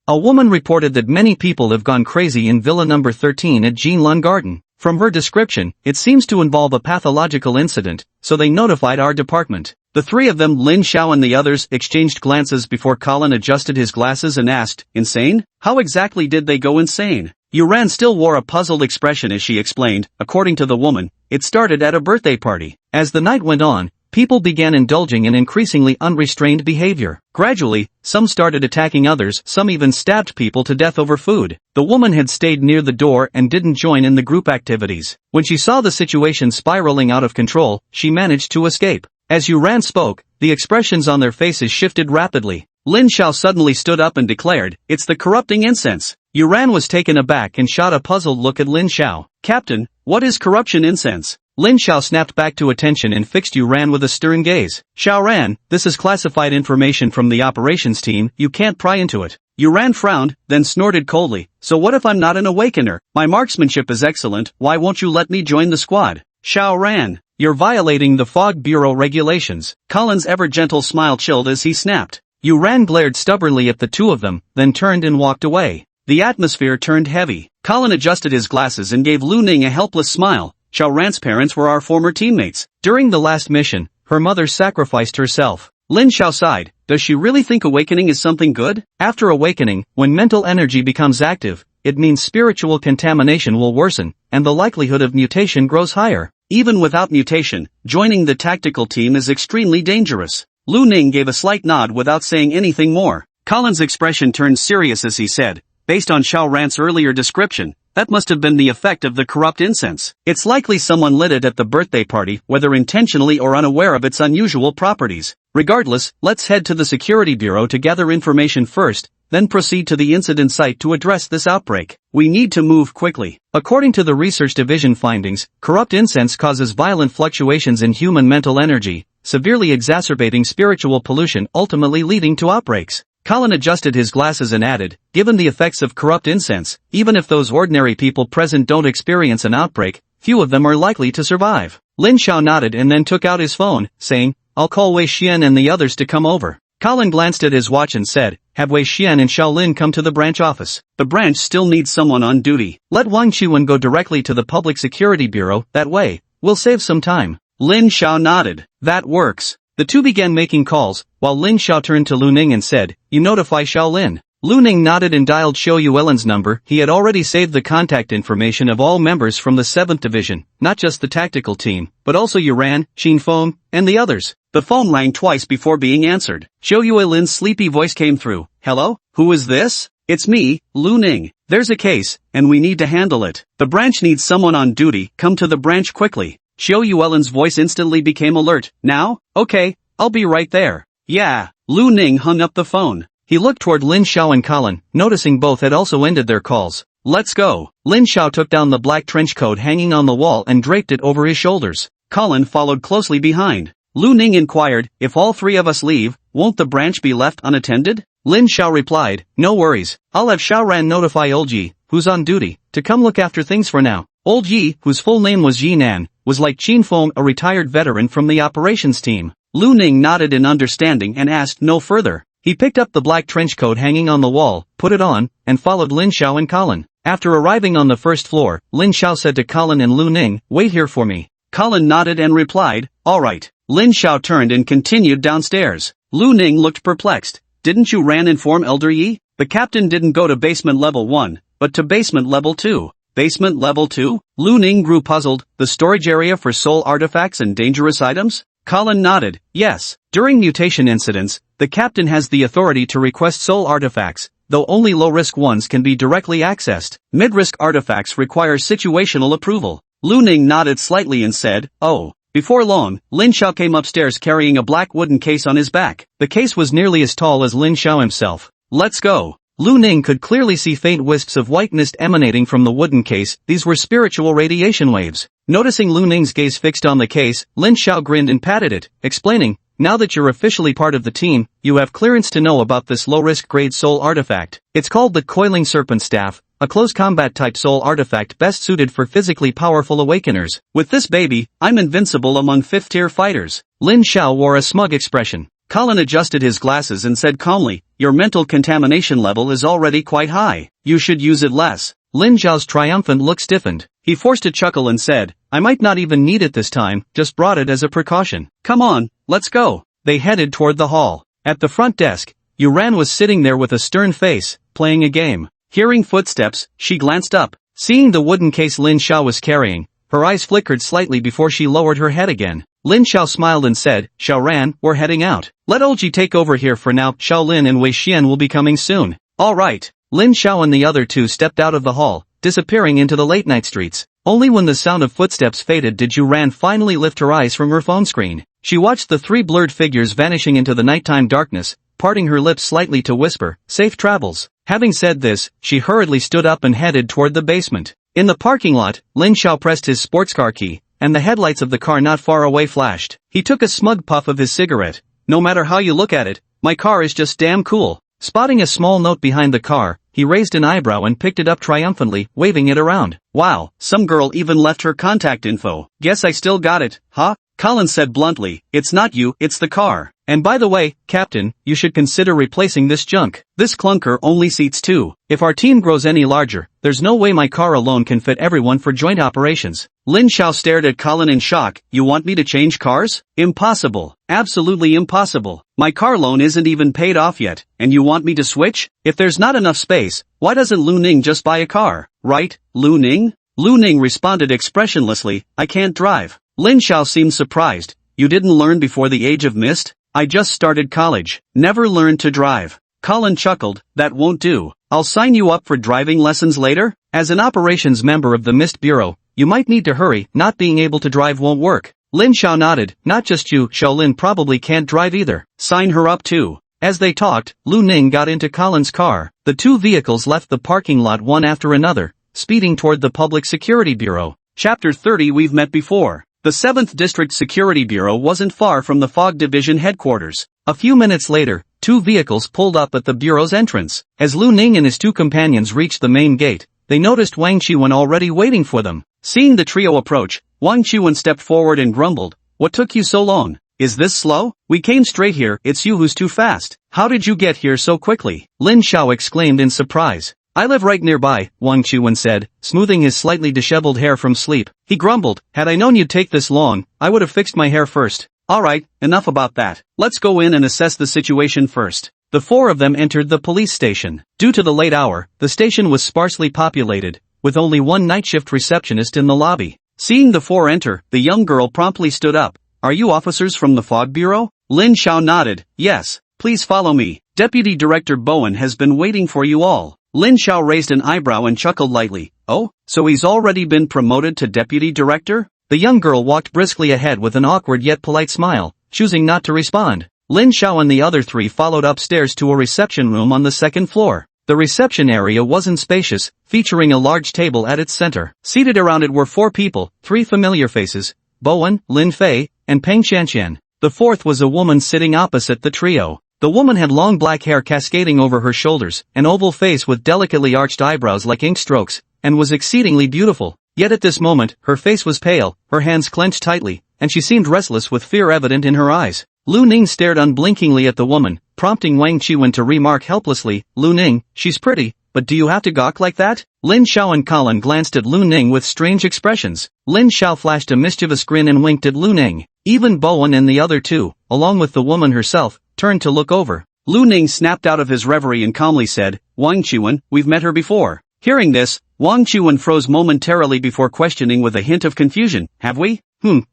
A woman reported that many people have gone crazy in Villa number 13 at Jinlun Garden. From her description, it seems to involve a pathological incident, so they notified our department. The three of them, Lin Xiao and the others, exchanged glances before Colin adjusted his glasses and asked, insane? How exactly did they go insane? Yuran still wore a puzzled expression as she explained, according to the woman, it started at a birthday party. As the night went on, people began indulging in increasingly unrestrained behavior. Gradually, some started attacking others, some even stabbed people to death over food. The woman had stayed near the door and didn't join in the group activities. When she saw the situation spiraling out of control, she managed to escape. As Yuran spoke, the expressions on their faces shifted rapidly. Lin Xiao suddenly stood up and declared, it's the corrupting incense. Yuran was taken aback and shot a puzzled look at Lin Xiao. Captain, what is corruption incense? Lin Xiao snapped back to attention and fixed Yuran with a stern gaze. Xiaoran, this is classified information from the operations team, you can't pry into it. Yuran frowned, then snorted coldly, so what if I'm not an awakener? My marksmanship is excellent, why won't you let me join the squad? Xiaoran, you're violating the Fog Bureau regulations. Colin's ever-gentle smile chilled as he snapped. Yuran glared stubbornly at the two of them, then turned and walked away. The atmosphere turned heavy. Colin adjusted his glasses and gave Lu Ning a helpless smile. Xiaoran's parents were our former teammates. During the last mission, her mother sacrificed herself. Lin Xiao sighed, does she really think awakening is something good? After awakening, when mental energy becomes active, it means spiritual contamination will worsen, and the likelihood of mutation grows higher. Even without mutation, joining the tactical team is extremely dangerous. Lu Ning gave a slight nod without saying anything more. Colin's expression turned serious as he said, based on Xiaoran's earlier description, that must have been the effect of the corrupt incense. It's likely someone lit it at the birthday party, whether intentionally or unaware of its unusual properties. Regardless, let's head to the Security Bureau to gather information first, then proceed to the incident site to address this outbreak. We need to move quickly. According to the Research Division findings, corrupt incense causes violent fluctuations in human mental energy, severely exacerbating spiritual pollution, ultimately leading to outbreaks. Colin adjusted his glasses and added, given the effects of corrupt incense, even if those ordinary people present don't experience an outbreak, few of them are likely to survive. Lin Xiao nodded and then took out his phone, saying, I'll call Wei Xian and the others to come over. Colin glanced at his watch and said, have Wei Xian and Shaolin come to the branch office. The branch still needs someone on duty. Let Wang Qiwen go directly to the Public Security Bureau, that way, we'll save some time. Lin Xiao nodded. That works. The two began making calls, while Lin Xiao turned to Lu Ning and said, you notify Shaolin. Lu Ning nodded and dialed Xiao Yuelin's number. He had already saved the contact information of all members from the 7th Division, not just the tactical team, but also Yuran, Xinfeng, and the others. The phone rang twice before being answered. Xiao Yuelin's sleepy voice came through. Hello? Who is this? It's me, Lu Ning. There's a case, and we need to handle it. The branch needs someone on duty. Come to the branch quickly. Xiao Yuelin's voice instantly became alert. Now? Okay, I'll be right there. Yeah. Lu Ning hung up the phone. He looked toward Lin Xiao and Colin, noticing both had also ended their calls. Let's go. Lin Xiao took down the black trench coat hanging on the wall and draped it over his shoulders. Colin followed closely behind. Lu Ning inquired, if all three of us leave, won't the branch be left unattended? Lin Xiao replied, no worries. I'll have Xiaoran notify Old Yi, who's on duty, to come look after things for now. Old Yi, whose full name was Yi Nan, was like Qin Feng, a retired veteran from the operations team. Lu Ning nodded in understanding and asked no further. He picked up the black trench coat hanging on the wall, put it on, and followed Lin Xiao and Colin. After arriving on the first floor, Lin Xiao said to Colin and Lu Ning, wait here for me. Colin nodded and replied, all right. Lin Xiao turned and continued downstairs. Lu Ning looked perplexed. Didn't you inform Elder Yi? The captain didn't go to basement level 1, but to basement level 2. Basement level 2? Lu Ning grew puzzled. The storage area for soul artifacts and dangerous items? Colin nodded. Yes. During mutation incidents, the captain has the authority to request soul artifacts, though only low-risk ones can be directly accessed. Mid-risk artifacts require situational approval. Lu Ning nodded slightly and said, "Oh." Before long, Lin Xiao came upstairs carrying a black wooden case on his back. The case was nearly as tall as Lin Xiao himself. "Let's go." Lu Ning could clearly see faint wisps of white mist emanating from the wooden case. These were spiritual radiation waves. Noticing Lu Ning's gaze fixed on the case, Lin Xiao grinned and patted it, explaining, "Now that you're officially part of the team, you have clearance to know about this low-risk grade soul artifact. It's called the Coiling Serpent Staff, a close combat type soul artifact best suited for physically powerful awakeners. With this baby, I'm invincible among 5th-tier fighters." Lin Xiao wore a smug expression. Colin adjusted his glasses and said calmly, "Your mental contamination level is already quite high. You should use it less." Lin Xiao's triumphant look stiffened. He forced a chuckle and said, "I might not even need it this time, just brought it as a precaution. Come on, let's go." They headed toward the hall. At the front desk, Yuran was sitting there with a stern face, playing a game. Hearing footsteps, she glanced up. Seeing the wooden case Lin Xiao was carrying, her eyes flickered slightly before she lowered her head again. Lin Xiao smiled and said, "Xiaoran, we're heading out. Let Olji take over here for now. Xiaolin and Wei Xian will be coming soon." "All right." Lin Xiao and the other two stepped out of the hall, disappearing into the late-night streets. Only when the sound of footsteps faded did Yuran finally lift her eyes from her phone screen. She watched the three blurred figures vanishing into the nighttime darkness, parting her lips slightly to whisper, "Safe travels." Having said this, she hurriedly stood up and headed toward the basement. In the parking lot, Lin Xiao pressed his sports car key, and the headlights of the car not far away flashed. He took a smug puff of his cigarette. "No matter how you look at it, my car is just damn cool." Spotting a small note behind the car, he raised an eyebrow and picked it up triumphantly, waving it around. "Wow, some girl even left her contact info. Guess I still got it, huh?" Colin said bluntly, "It's not you, it's the car. And by the way, Captain, you should consider replacing this junk. This clunker only seats 2. If our team grows any larger, there's no way my car alone can fit everyone for joint operations." Lin Xiao stared at Colin in shock. "You want me to change cars? Impossible. Absolutely impossible. My car loan isn't even paid off yet, and you want me to switch? If there's not enough space, why doesn't Lu Ning just buy a car? Right, Lu Ning?" Lu Ning responded expressionlessly, "I can't drive." Lin Xiao seemed surprised. "You didn't learn before the age of mist?" "I just started college. Never learned to drive." Colin chuckled, "That won't do. I'll sign you up for driving lessons later. As an operations member of the Mist Bureau, you might need to hurry. Not being able to drive won't work." Lin Xiao nodded. "Not just you, Xiaolin probably can't drive either. Sign her up too." As they talked, Lu Ning got into Colin's car. The two vehicles left the parking lot one after another, speeding toward the Public Security Bureau. Chapter 30. We've met before. The 7th District Security Bureau wasn't far from the Fog Division headquarters. A few minutes later, two vehicles pulled up at the bureau's entrance. As Lu Ning and his two companions reached the main gate, they noticed Wang Qiwen already waiting for them. Seeing the trio approach, Wang Qiwen stepped forward and grumbled, "What took you so long? Is this slow? We came straight here. It's you who's too fast. How did you get here so quickly?" Lin Xiao exclaimed in surprise. "I live right nearby," Wang Qiwen said, smoothing his slightly disheveled hair from sleep. He grumbled, "Had I known you'd take this long, I would have fixed my hair first." "Alright, enough about that. Let's go in and assess the situation first." The four of them entered the police station. Due to the late hour, the station was sparsely populated, with only one night shift receptionist in the lobby. Seeing the four enter, the young girl promptly stood up. "Are you officers from the Fog Bureau?" Lin Xiao nodded. "Yes, please follow me. Deputy Director Bowen has been waiting for you all." Lin Xiao raised an eyebrow and chuckled lightly. "Oh, so he's already been promoted to Deputy Director?" The young girl walked briskly ahead with an awkward yet polite smile, choosing not to respond. Lin Xiao and the other three followed upstairs to a reception room on the second floor. The reception area wasn't spacious, featuring a large table at its center. Seated around it were four people, three familiar faces, Bowen, Lin Fei, and Peng Xianxian. The fourth was a woman sitting opposite the trio. The woman had long black hair cascading over her shoulders, an oval face with delicately arched eyebrows like ink strokes, and was exceedingly beautiful. Yet at this moment, her face was pale, her hands clenched tightly, and she seemed restless with fear evident in her eyes. Lu Ning stared unblinkingly at the woman, prompting Wang Qiwen to remark helplessly, "Lu Ning, she's pretty, but do you have to gawk like that?" Lin Xiao and Colin glanced at Lu Ning with strange expressions. Lin Xiao flashed a mischievous grin and winked at Lu Ning. Even Bowen and the other two, along with the woman herself, turned to look over. Lu Ning snapped out of his reverie and calmly said, "Wang Qiwen, we've met her before." Hearing this, Wang Qiwen froze momentarily before questioning with a hint of confusion, "Have we?"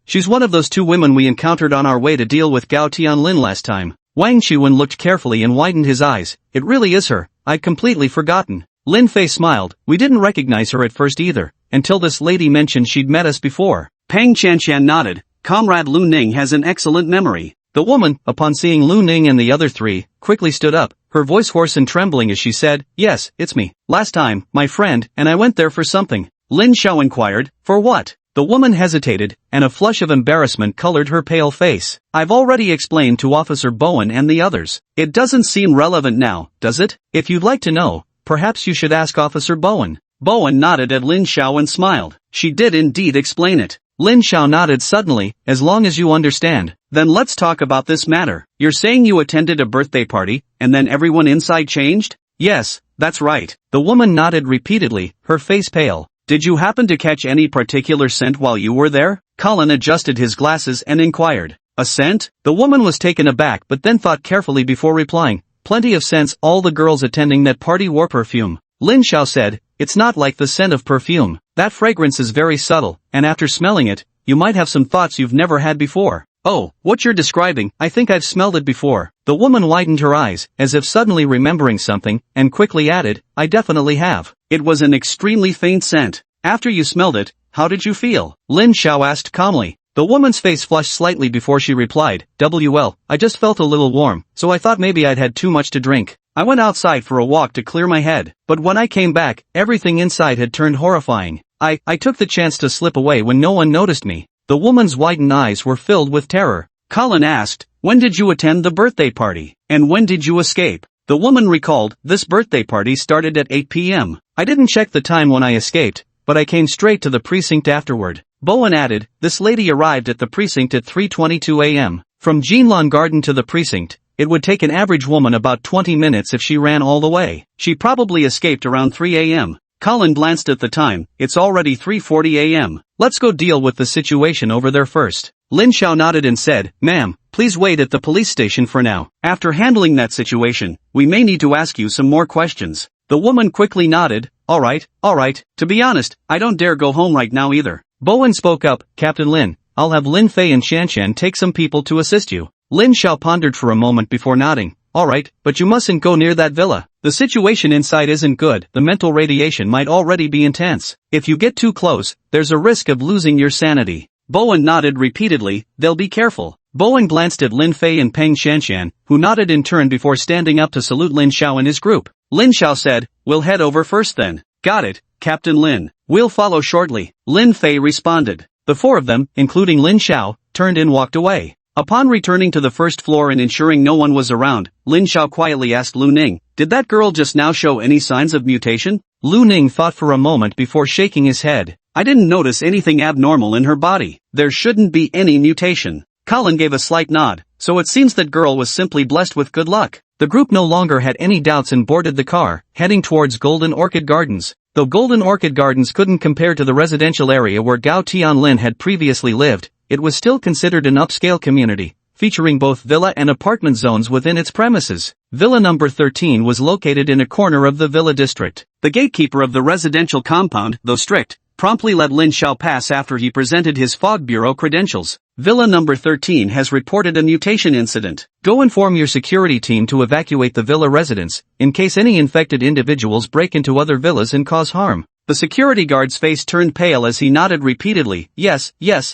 She's one of those two women we encountered on our way to deal with Gao Tianlin last time." Wang Qiwen looked carefully and widened his eyes. "It really is her. I'd completely forgotten. Lin Fei smiled. We didn't recognize her at first either, until this lady mentioned she'd met us before. Pang Shanshan nodded. Comrade Lu Ning has an excellent memory. The woman, upon seeing Lu Ning and the other three, quickly stood up, her voice hoarse and trembling as she said, yes, it's me. Last time, my friend, and I went there for something. Lin Xiao inquired, for what? The woman hesitated, and a flush of embarrassment colored her pale face. I've already explained to Officer Bowen and the others. It doesn't seem relevant now, does it? If you'd like to know, perhaps you should ask Officer Bowen. Bowen nodded at Lin Xiao and smiled. She did indeed explain it. Lin Xiao nodded suddenly, as long as you understand. Then let's talk about this matter. You're saying you attended a birthday party, and then everyone inside changed? Yes, that's right. The woman nodded repeatedly, her face pale. Did you happen to catch any particular scent while you were there? Colin adjusted his glasses and inquired. A scent? The woman was taken aback but then thought carefully before replying. Plenty of scents. All the girls attending that party wore perfume. Lin Xiao said, it's not like the scent of perfume. That fragrance is very subtle, and after smelling it, you might have some thoughts you've never had before. Oh, what you're describing, I think I've smelled it before. The woman widened her eyes, as if suddenly remembering something, and quickly added, I definitely have. It was an extremely faint scent. After you smelled it, how did you feel? Lin Xiao asked calmly. The woman's face flushed slightly before she replied, well, I just felt a little warm, so I thought maybe I'd had too much to drink. I went outside for a walk to clear my head, but when I came back, everything inside had turned horrifying. I took the chance to slip away when no one noticed me. The woman's widened eyes were filled with terror. Colin asked, when did you attend the birthday party? And when did you escape? The woman recalled, this birthday party started at 8 p.m. I didn't check the time when I escaped, but I came straight to the precinct afterward. Bowen added, this lady arrived at the precinct at 3:22 a.m. From Jinlan Garden to the precinct, it would take an average woman about 20 minutes if she ran all the way. She probably escaped around 3 a.m. Colin glanced at the time, it's already 3:40 a.m. Let's go deal with the situation over there first. Lin Xiao nodded and said, ma'am, please wait at the police station for now. After handling that situation, we may need to ask you some more questions. The woman quickly nodded, alright. To be honest, I don't dare go home right now either. Bowen spoke up, Captain Lin, I'll have Lin Fei and Shanshan take some people to assist you. Lin Xiao pondered for a moment before nodding. Alright, but you mustn't go near that villa. The situation inside isn't good, the mental radiation might already be intense. If you get too close, there's a risk of losing your sanity. Bowen nodded repeatedly, they'll be careful. Bowen glanced at Lin Fei and Peng Shanshan, who nodded in turn before standing up to salute Lin Xiao and his group. Lin Xiao said, we'll head over first then. Got it, Captain Lin. We'll follow shortly. Lin Fei responded. The four of them, including Lin Xiao, turned and walked away. Upon returning to the first floor and ensuring no one was around, Lin Xiao quietly asked Lu Ning, did that girl just now show any signs of mutation? Lu Ning thought for a moment before shaking his head. I didn't notice anything abnormal in her body. There shouldn't be any mutation. Colin gave a slight nod, so it seems that girl was simply blessed with good luck. The group no longer had any doubts and boarded the car, heading towards Golden Orchid Gardens. Though Golden Orchid Gardens couldn't compare to the residential area where Gao Tianlin had previously lived, it was still considered an upscale community, featuring both villa and apartment zones within its premises. Villa number 13 was located in a corner of the villa district. The gatekeeper of the residential compound, though strict, promptly let Lin Xiao pass after he presented his Fog Bureau credentials. Villa number 13 has reported a mutation incident. Go inform your security team to evacuate the villa residents, in case any infected individuals break into other villas and cause harm. The security guard's face turned pale as he nodded repeatedly, yes,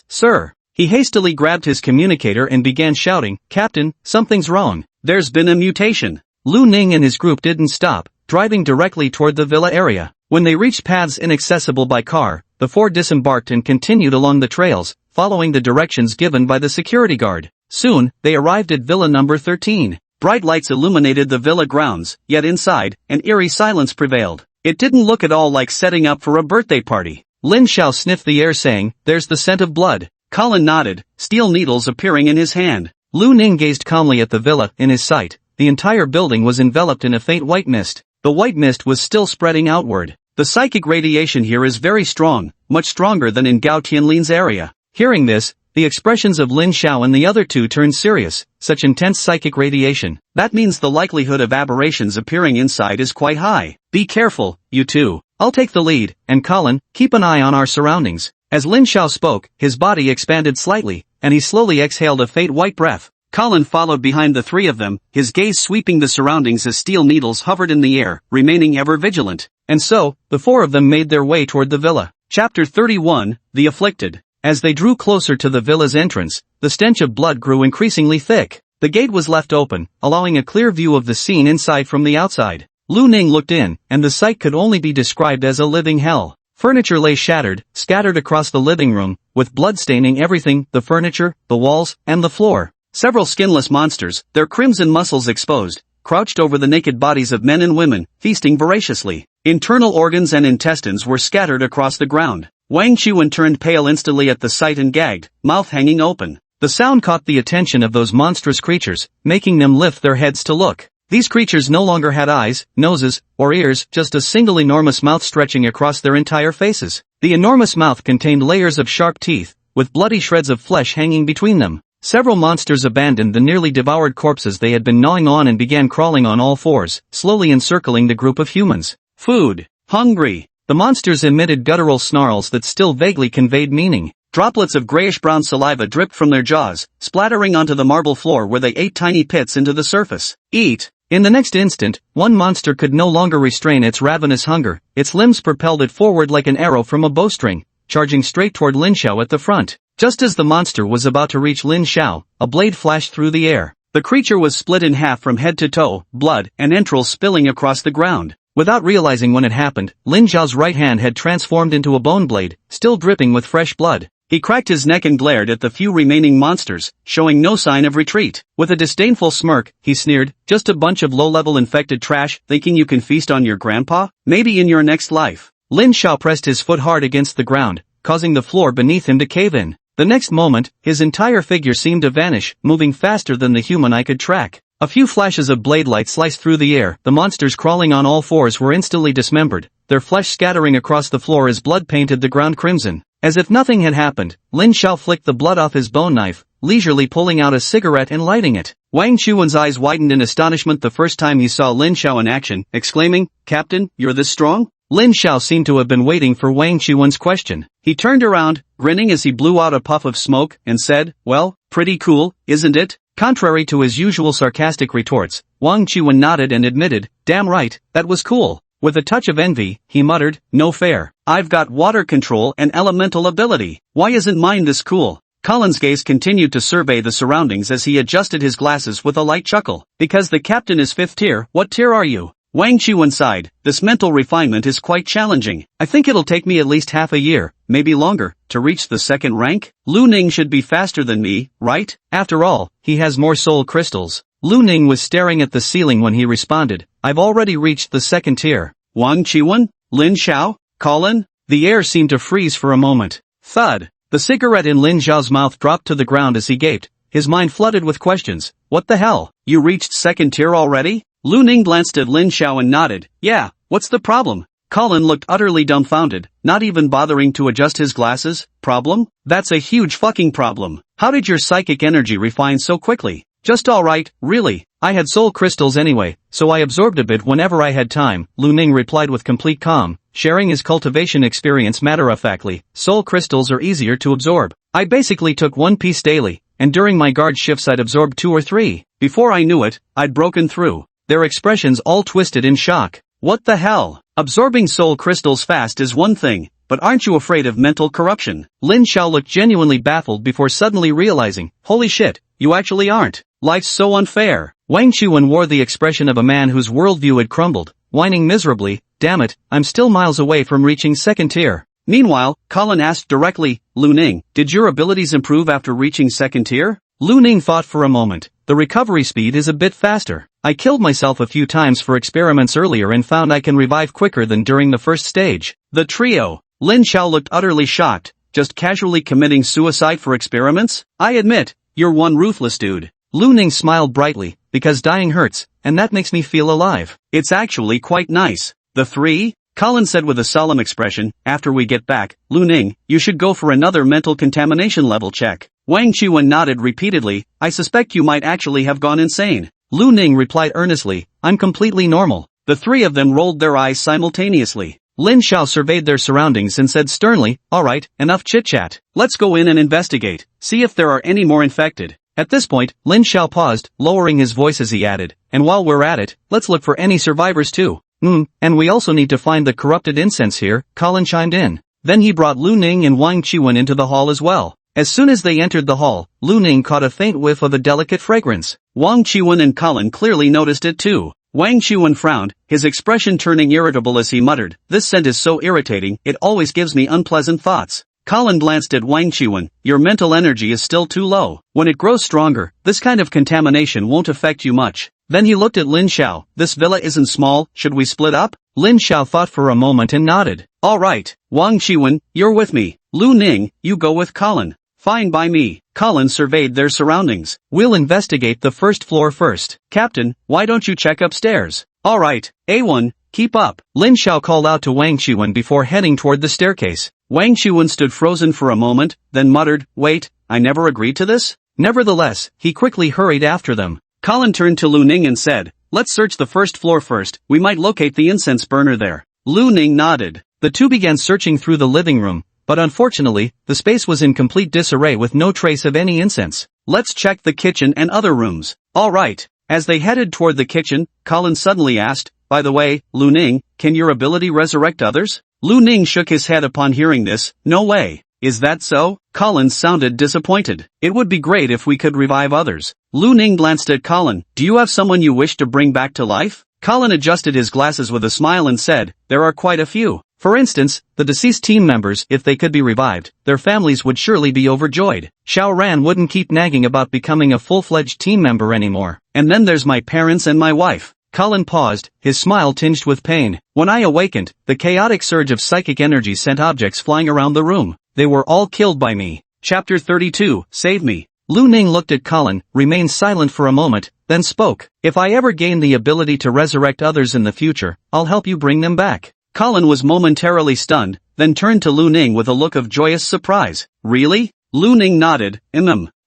sir. He hastily grabbed his communicator and began shouting, Captain, something's wrong. There's been a mutation. Lu Ning and his group didn't stop, driving directly toward the villa area. When they reached paths inaccessible by car, the four disembarked and continued along the trails, following the directions given by the security guard. Soon, they arrived at villa number 13. Bright lights illuminated the villa grounds, yet inside, an eerie silence prevailed. It didn't look at all like setting up for a birthday party. Lin Xiao sniffed the air saying, there's the scent of blood. Colin nodded, steel needles appearing in his hand. Lu Ning gazed calmly at the villa. In his sight, the entire building was enveloped in a faint white mist. The white mist was still spreading outward. The psychic radiation here is very strong, much stronger than in Gao Tianlin's area. Hearing this, the expressions of Lin Xiao and the other two turned serious. Such intense psychic radiation, that means the likelihood of aberrations appearing inside is quite high. Be careful, you two. I'll take the lead, and Colin, keep an eye on our surroundings. As Lin Xiao spoke, his body expanded slightly, and he slowly exhaled a faint white breath. Colin followed behind the three of them, his gaze sweeping the surroundings as steel needles hovered in the air, remaining ever vigilant. And so, the four of them made their way toward the villa. Chapter 31, The Afflicted. As they drew closer to the villa's entrance, the stench of blood grew increasingly thick. The gate was left open, allowing a clear view of the scene inside from the outside. Lu Ning looked in, and the sight could only be described as a living hell. Furniture lay shattered, scattered across the living room, with blood staining everything, the furniture, the walls, and the floor. Several skinless monsters, their crimson muscles exposed, crouched over the naked bodies of men and women, feasting voraciously. Internal organs and intestines were scattered across the ground. Wang Chuan turned pale instantly at the sight and gagged, mouth hanging open. The sound caught the attention of those monstrous creatures, making them lift their heads to look. These creatures no longer had eyes, noses, or ears, just a single enormous mouth stretching across their entire faces. The enormous mouth contained layers of sharp teeth, with bloody shreds of flesh hanging between them. Several monsters abandoned the nearly devoured corpses they had been gnawing on and began crawling on all fours, slowly encircling the group of humans. Food. Hungry. The monsters emitted guttural snarls that still vaguely conveyed meaning. Droplets of grayish-brown saliva dripped from their jaws, splattering onto the marble floor where they ate tiny pits into the surface. Eat. In the next instant, one monster could no longer restrain its ravenous hunger. Its limbs propelled it forward like an arrow from a bowstring, charging straight toward Lin Xiao at the front. Just as the monster was about to reach Lin Xiao, a blade flashed through the air. The creature was split in half from head to toe, blood and entrails spilling across the ground. Without realizing when it happened, Lin Xiao's right hand had transformed into a bone blade, still dripping with fresh blood. He cracked his neck and glared at the few remaining monsters, showing no sign of retreat. With a disdainful smirk, he sneered, "Just a bunch of low-level infected trash, thinking you can feast on your grandpa? Maybe in your next life." Lin Xiao pressed his foot hard against the ground, causing the floor beneath him to cave in. The next moment, his entire figure seemed to vanish, moving faster than the human eye could track. A few flashes of blade light sliced through the air. The monsters crawling on all fours were instantly dismembered, their flesh scattering across the floor as blood painted the ground crimson. As if nothing had happened, Lin Xiao flicked the blood off his bone knife, leisurely pulling out a cigarette and lighting it. Wang Chuan's eyes widened in astonishment the first time he saw Lin Xiao in action, exclaiming, "Captain, you're this strong?" Lin Xiao seemed to have been waiting for Wang Chuan's question. He turned around, grinning as he blew out a puff of smoke, and said, "Well, pretty cool, isn't it?" Contrary to his usual sarcastic retorts, Wang Chuan nodded and admitted, "Damn right, that was cool." With a touch of envy, he muttered, "No fair. I've got water control and elemental ability. Why isn't mine this cool?" Colin's gaze continued to survey the surroundings as he adjusted his glasses with a light chuckle. "Because the captain is 5th tier, what tier are you?" Wang Chuan sighed. "This mental refinement is quite challenging. I think it'll take me at least half a year, maybe longer, to reach the 2nd rank. Lu Ning should be faster than me, right? After all, he has more soul crystals." Lu Ning was staring at the ceiling when he responded, "I've already reached the 2nd tier. Wang Chuan? Lin Xiao? Colin?" The air seemed to freeze for a moment. Thud. The cigarette in Lin Xiao's mouth dropped to the ground as he gaped, his mind flooded with questions. "What the hell? You reached 2nd tier already?" Lu Ning glanced at Lin Xiao and nodded. "Yeah, what's the problem?" Colin looked utterly dumbfounded, not even bothering to adjust his glasses. "Problem? That's a huge fucking problem. How did your psychic energy refine so quickly?" "Just alright, really. I had soul crystals anyway, so I absorbed a bit whenever I had time," Lu Ning replied with complete calm, sharing his cultivation experience matter-of-factly. "Soul crystals are easier to absorb. I basically took one piece daily, and during my guard shifts I'd absorbed 2 or 3. Before I knew it, I'd broken through." Their expressions all twisted in shock. "What the hell? Absorbing soul crystals fast is one thing, but aren't you afraid of mental corruption?" Lin Xiao looked genuinely baffled before suddenly realizing, "Holy shit, you actually aren't. Life's so unfair." Wang Chuan wore the expression of a man whose worldview had crumbled, whining miserably, "Damn it, I'm still miles away from reaching 2nd tier. Meanwhile, Colin asked directly, "Lu Ning, did your abilities improve after reaching 2nd tier?" Lu Ning thought for a moment. "The recovery speed is a bit faster. I killed myself a few times for experiments earlier and found I can revive quicker than during the first stage." The trio. Lin Xiao looked utterly shocked. "Just casually committing suicide for experiments? I admit, you're one ruthless dude." Lu Ning smiled brightly, "Because dying hurts, and that makes me feel alive. It's actually quite nice." "The 3? Colin said with a solemn expression, "After we get back, Lu Ning, you should go for another mental contamination level check." Wang Chuan nodded repeatedly. "I suspect you might actually have gone insane." Lu Ning replied earnestly, "I'm completely normal." The 3 of them rolled their eyes simultaneously. Lin Xiao surveyed their surroundings and said sternly, "Alright, enough chit-chat. Let's go in and investigate, see if there are any more infected." At this point, Lin Xiao paused, lowering his voice as he added, and while we're at it, let's look for any survivors too. And we also need to find the corrupted incense here, Colin chimed in. Then he brought Lu Ning and Wang Qiwen into the hall as well. As soon as they entered the hall, Lu Ning caught a faint whiff of a delicate fragrance. Wang Qiwen and Colin clearly noticed it too. Wang Qiwen frowned, his expression turning irritable as he muttered, "This scent is so irritating, it always gives me unpleasant thoughts." Colin glanced at Wang Qiwen. "Your mental energy is still too low. When it grows stronger, this kind of contamination won't affect you much." Then he looked at Lin Xiao. "This villa isn't small, should we split up?" Lin Xiao thought for a moment and nodded. "All right, Wang Qiwen, you're with me. Lu Ning, you go with Colin." "Fine by me." Colin surveyed their surroundings. "We'll investigate the first floor first. Captain, why don't you check upstairs?" "All right, A1, keep up." Lin Xiao called out to Wang Qiwen before heading toward the staircase. Wang Qiwen stood frozen for a moment, then muttered, "Wait, I never agreed to this?" Nevertheless, he quickly hurried after them. Colin turned to Lu Ning and said, "Let's search the first floor first, we might locate the incense burner there." Lu Ning nodded. The two began searching through the living room, but unfortunately, the space was in complete disarray with no trace of any incense. "Let's check the kitchen and other rooms." "All right." As they headed toward the kitchen, Colin suddenly asked, "By the way, Lu Ning, can your ability resurrect others?" Lu Ning shook his head upon hearing this. "No way." "Is that so?" Colin sounded disappointed. "It would be great if we could revive others." Lu Ning glanced at Colin. "Do you have someone you wish to bring back to life?" Colin adjusted his glasses with a smile and said, "There are quite a few. For instance, the deceased team members, if they could be revived, their families would surely be overjoyed. Xiao Ran wouldn't keep nagging about becoming a full-fledged team member anymore. And then there's my parents and my wife." Colin paused, his smile tinged with pain. "When I awakened, the chaotic surge of psychic energy sent objects flying around the room. They were all killed by me." Chapter 32, Save Me. Lu Ning looked at Colin, remained silent for a moment, then spoke. "If I ever gain the ability to resurrect others in the future, I'll help you bring them back." Colin was momentarily stunned, then turned to Lu Ning with a look of joyous surprise. "Really?" Lu Ning nodded.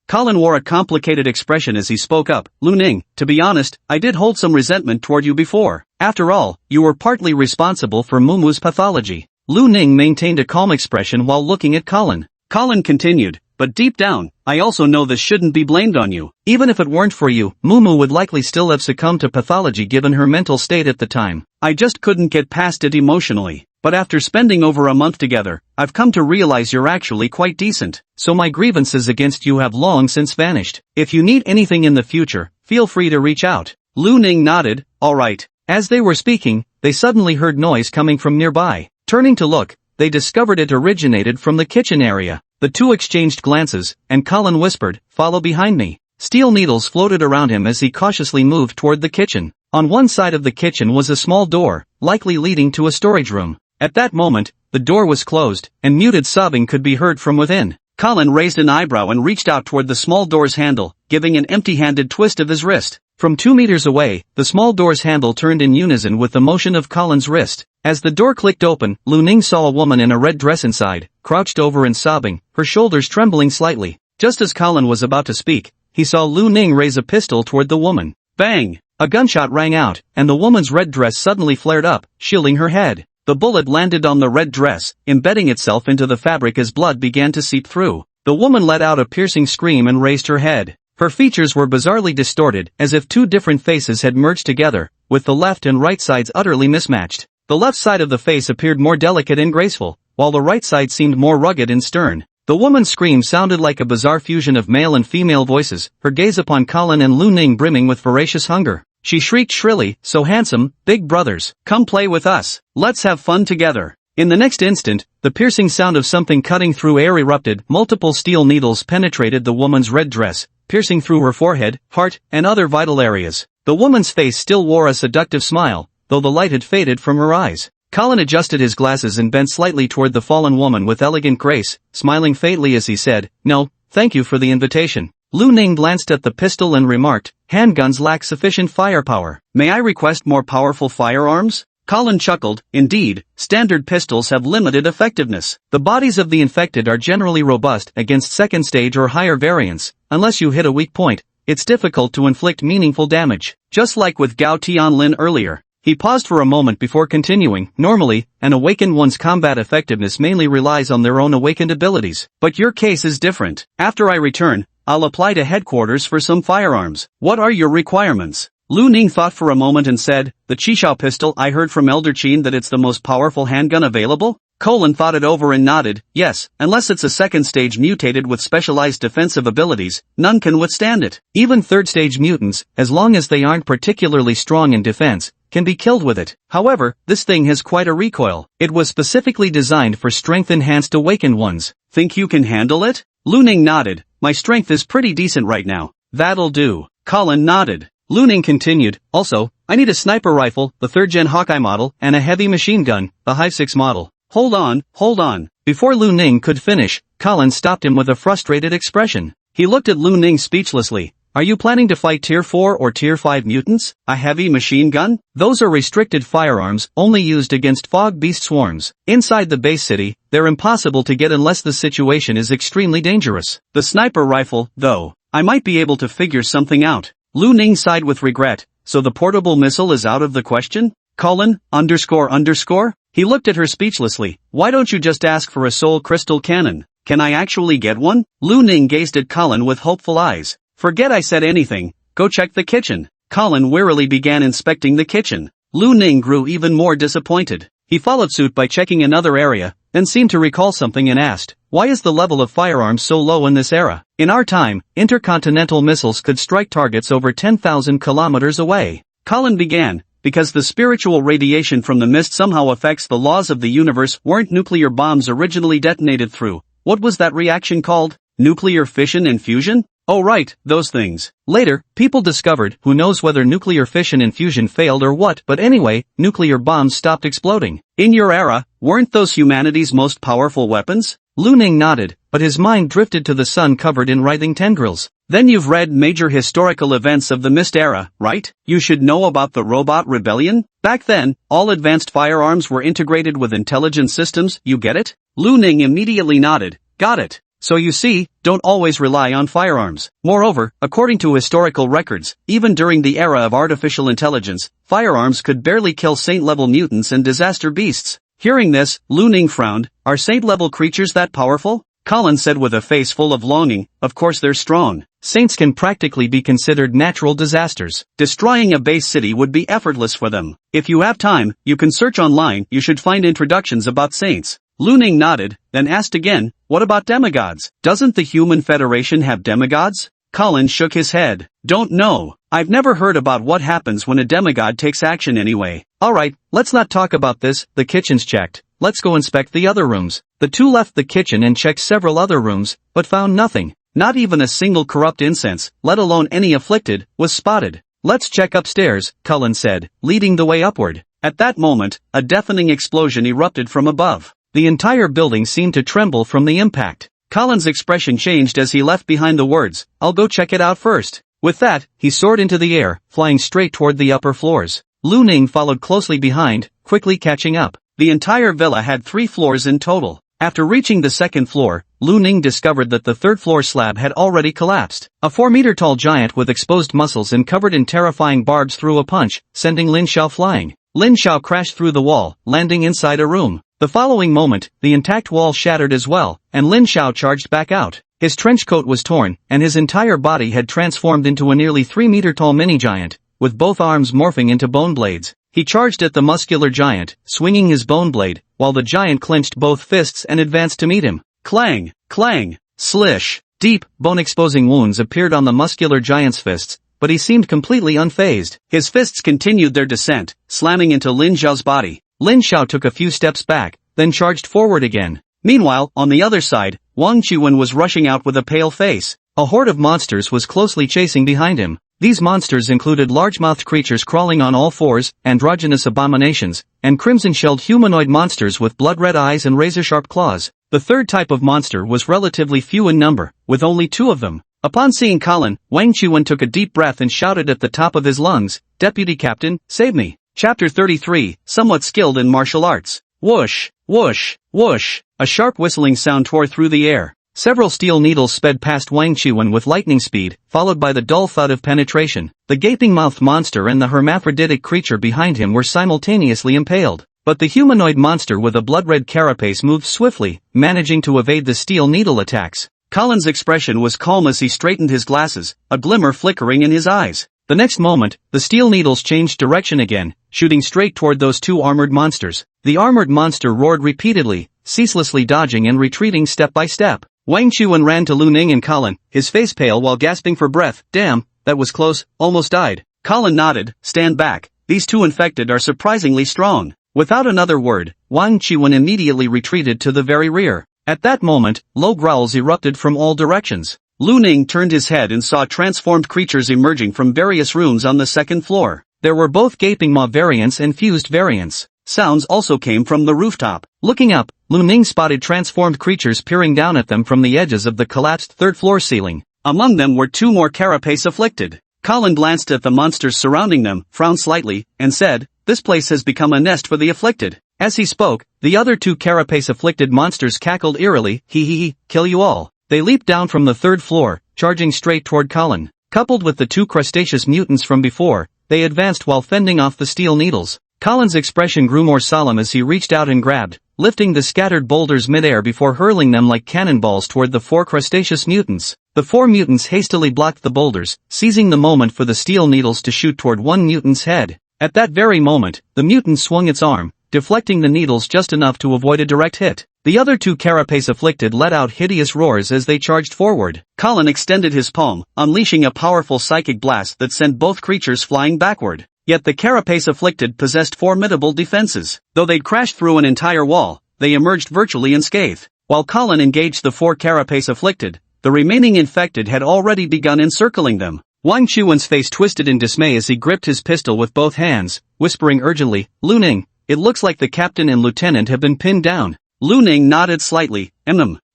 Colin wore a complicated expression as he spoke up. "Lu Ning, to be honest, I did hold some resentment toward you before. After all, you were partly responsible for Mumu's pathology." Lu Ning maintained a calm expression while looking at Colin. Colin continued, "But deep down, I also know this shouldn't be blamed on you. Even if it weren't for you, Mumu would likely still have succumbed to pathology given her mental state at the time. I just couldn't get past it emotionally. But after spending over a month together, I've come to realize you're actually quite decent. So my grievances against you have long since vanished. If you need anything in the future, feel free to reach out." Lu Ning nodded. "All right." As they were speaking, they suddenly heard noise coming from nearby. Turning to look, they discovered it originated from the kitchen area. The two exchanged glances, and Colin whispered, "Follow behind me." Steel needles floated around him as he cautiously moved toward the kitchen. On one side of the kitchen was a small door, likely leading to a storage room. At that moment, the door was closed, and muted sobbing could be heard from within. Colin raised an eyebrow and reached out toward the small door's handle, giving an empty-handed twist of his wrist. From 2 meters away, the small door's handle turned in unison with the motion of Colin's wrist. As the door clicked open, Lu Ning saw a woman in a red dress inside, crouched over and sobbing, her shoulders trembling slightly. Just as Colin was about to speak, he saw Lu Ning raise a pistol toward the woman. Bang! A gunshot rang out, and the woman's red dress suddenly flared up, shielding her head. The bullet landed on the red dress, embedding itself into the fabric as blood began to seep through. The woman let out a piercing scream and raised her head. Her features were bizarrely distorted, as if two different faces had merged together, with the left and right sides utterly mismatched. The left side of the face appeared more delicate and graceful, while the right side seemed more rugged and stern. The woman's scream sounded like a bizarre fusion of male and female voices, her gaze upon Colin and Lu Ning brimming with voracious hunger. She shrieked shrilly, "So handsome, big brothers, come play with us. Let's have fun together." In the next instant, the piercing sound of something cutting through air erupted. Multiple steel needles penetrated the woman's red dress, piercing through her forehead, heart, and other vital areas. The woman's face still wore a seductive smile, though the light had faded from her eyes. Colin adjusted his glasses and bent slightly toward the fallen woman with elegant grace, smiling faintly as he said, "No, thank you for the invitation." Lu Ning glanced at the pistol and remarked, "Handguns lack sufficient firepower. May I request more powerful firearms?" Colin chuckled, "Indeed, standard pistols have limited effectiveness. The bodies of the infected are generally robust against second stage or higher variants. Unless you hit a weak point, it's difficult to inflict meaningful damage. Just like with Gao Tianlin earlier." He paused for a moment before continuing, "Normally, an awakened one's combat effectiveness mainly relies on their own awakened abilities. But your case is different. After I return, I'll apply to headquarters for some firearms. What are your requirements? Lu Ning thought for a moment and said, the Chixiao pistol. I heard from Elder Qin that it's the most powerful handgun available? Colin thought it over and nodded, yes, unless it's a second stage mutated with specialized defensive abilities, none can withstand it. Even third stage mutants, as long as they aren't particularly strong in defense, can be killed with it. However, this thing has quite a recoil. It was specifically designed for strength-enhanced awakened ones. Think you can handle it? Lu Ning nodded. My strength is pretty decent right now. That'll do. Colin nodded. Lu Ning continued, also, I need a sniper rifle, the 3rd gen Hawkeye model, and a heavy machine gun, the Hive 6 model. Hold on. Before Lu Ning could finish, Colin stopped him with a frustrated expression. He looked at Lu Ning speechlessly. Are you planning to fight Tier 4 or Tier 5 mutants? A heavy machine gun? Those are restricted firearms, only used against fog beast swarms. Inside the base city, they're impossible to get unless the situation is extremely dangerous. The sniper rifle, though, I might be able to figure something out. Lu Ning sighed with regret. So the portable missile is out of the question? Colin, __? He looked at her speechlessly. Why don't you just ask for a soul crystal cannon? Can I actually get one? Lu Ning gazed at Colin with hopeful eyes. Forget I said anything. Go check the kitchen. Colin wearily began inspecting the kitchen. Lu Ning grew even more disappointed. He followed suit by checking another area, then seemed to recall something and asked, why is the level of firearms so low in this era? In our time, intercontinental missiles could strike targets over 10,000 kilometers away. Colin began, because the spiritual radiation from the mist somehow affects the laws of the universe. Weren't nuclear bombs originally detonated through, what was that reaction called? Nuclear fission and fusion? Oh right, those things. Later, people discovered, who knows whether nuclear fission and fusion failed or what, but anyway, nuclear bombs stopped exploding. In your era, weren't those humanity's most powerful weapons? Lu Ning nodded, but his mind drifted to the sun covered in writhing tendrils. Then you've read major historical events of the Mist era, right? You should know about the Robot Rebellion? Back then, all advanced firearms were integrated with intelligence systems, you get it? Lu Ning immediately nodded, got it. So you see, don't always rely on firearms. Moreover, according to historical records, even during the era of artificial intelligence, firearms could barely kill saint-level mutants and disaster beasts. Hearing this, Lu Ning frowned. Are saint-level creatures that powerful? Colin said with a face full of longing, of course they're strong. Saints can practically be considered natural disasters. Destroying a base city would be effortless for them. If you have time, you can search online. You should find introductions about saints. Lu Ning nodded, then asked again, what about demigods? Doesn't the Human Federation have demigods? Colin shook his head. Don't know. I've never heard about what happens when a demigod takes action anyway. Alright, let's not talk about this. The kitchen's checked. Let's go inspect the other rooms. The two left the kitchen and checked several other rooms, but found nothing. Not even a single corrupt incense, let alone any afflicted, was spotted. Let's check upstairs, Cullen said, leading the way upward. At that moment, a deafening explosion erupted from above. The entire building seemed to tremble from the impact. Colin's expression changed as he left behind the words, I'll go check it out first. With that, he soared into the air, flying straight toward the upper floors. Lu Ning followed closely behind, quickly catching up. The entire villa had 3 floors in total. After reaching the second floor, Lu Ning discovered that the third floor slab had already collapsed. A 4-meter-tall giant with exposed muscles and covered in terrifying barbs threw a punch, sending Lin Xiao flying. Lin Xiao crashed through the wall, landing inside a room. The following moment, the intact wall shattered as well, and Lin Xiao charged back out. His trench coat was torn, and his entire body had transformed into a nearly 3-meter-tall mini-giant, with both arms morphing into bone blades. He charged at the muscular giant, swinging his bone blade, while the giant clenched both fists and advanced to meet him. Clang! Clang! Slish! Deep, bone-exposing wounds appeared on the muscular giant's fists, but he seemed completely unfazed. His fists continued their descent, slamming into Lin Xiao's body. Lin Xiao took a few steps back, then charged forward again. Meanwhile, on the other side, Wang Chuan was rushing out with a pale face. A horde of monsters was closely chasing behind him. These monsters included large-mouthed creatures crawling on all fours, androgynous abominations, and crimson-shelled humanoid monsters with blood-red eyes and razor-sharp claws. The third type of monster was relatively few in number, with only 2 of them. Upon seeing Colin, Wang Chuan took a deep breath and shouted at the top of his lungs, Deputy Captain, save me. Chapter 33, somewhat skilled in martial arts. Whoosh, whoosh, whoosh. A sharp whistling sound tore through the air. Several steel needles sped past Wang Chuan with lightning speed, followed by the dull thud of penetration. The gaping-mouthed monster and the hermaphroditic creature behind him were simultaneously impaled. But the humanoid monster with a blood-red carapace moved swiftly, managing to evade the steel needle attacks. Colin's expression was calm as he straightened his glasses, a glimmer flickering in his eyes. The next moment, the steel needles changed direction again, shooting straight toward those two armored monsters. The armored monster roared repeatedly, ceaselessly dodging and retreating step by step. Wang Chuan ran to Lu Ning and Colin, his face pale while gasping for breath. Damn, that was close, almost died. Colin nodded. Stand back, these two infected are surprisingly strong. Without another word, Wang Chuan immediately retreated to the very rear. At that moment, low growls erupted from all directions. Lu Ning turned his head and saw transformed creatures emerging from various rooms on the second floor. There were both gaping maw variants and fused variants. Sounds also came from the rooftop. Looking up, Lu Ning spotted transformed creatures peering down at them from the edges of the collapsed third-floor ceiling. Among them were two more carapace afflicted. Colin glanced at the monsters surrounding them, frowned slightly, and said, "This place has become a nest for the afflicted." As he spoke, the other two carapace afflicted monsters cackled eerily. Hee, kill you all. They leaped down from the third floor, charging straight toward Colin. Coupled with the two crustaceous mutants from before, they advanced while fending off the steel needles. Colin's expression grew more solemn as he reached out and grabbed, lifting the scattered boulders mid-air before hurling them like cannonballs toward the four crustaceous mutants. The four mutants hastily blocked the boulders, seizing the moment for the steel needles to shoot toward one mutant's head. At that very moment, the mutant swung its arm, deflecting the needles just enough to avoid a direct hit. The other two carapace afflicted let out hideous roars as they charged forward. Colin extended his palm, unleashing a powerful psychic blast that sent both creatures flying backward. Yet the carapace afflicted possessed formidable defenses. Though they'd crashed through an entire wall, they emerged virtually unscathed. While Colin engaged the four carapace afflicted, the remaining infected had already begun encircling them. Wang Chuan's face twisted in dismay as he gripped his pistol with both hands, whispering urgently, "Lu Ning, it looks like the captain and lieutenant have been pinned down." Lu Ning nodded slightly.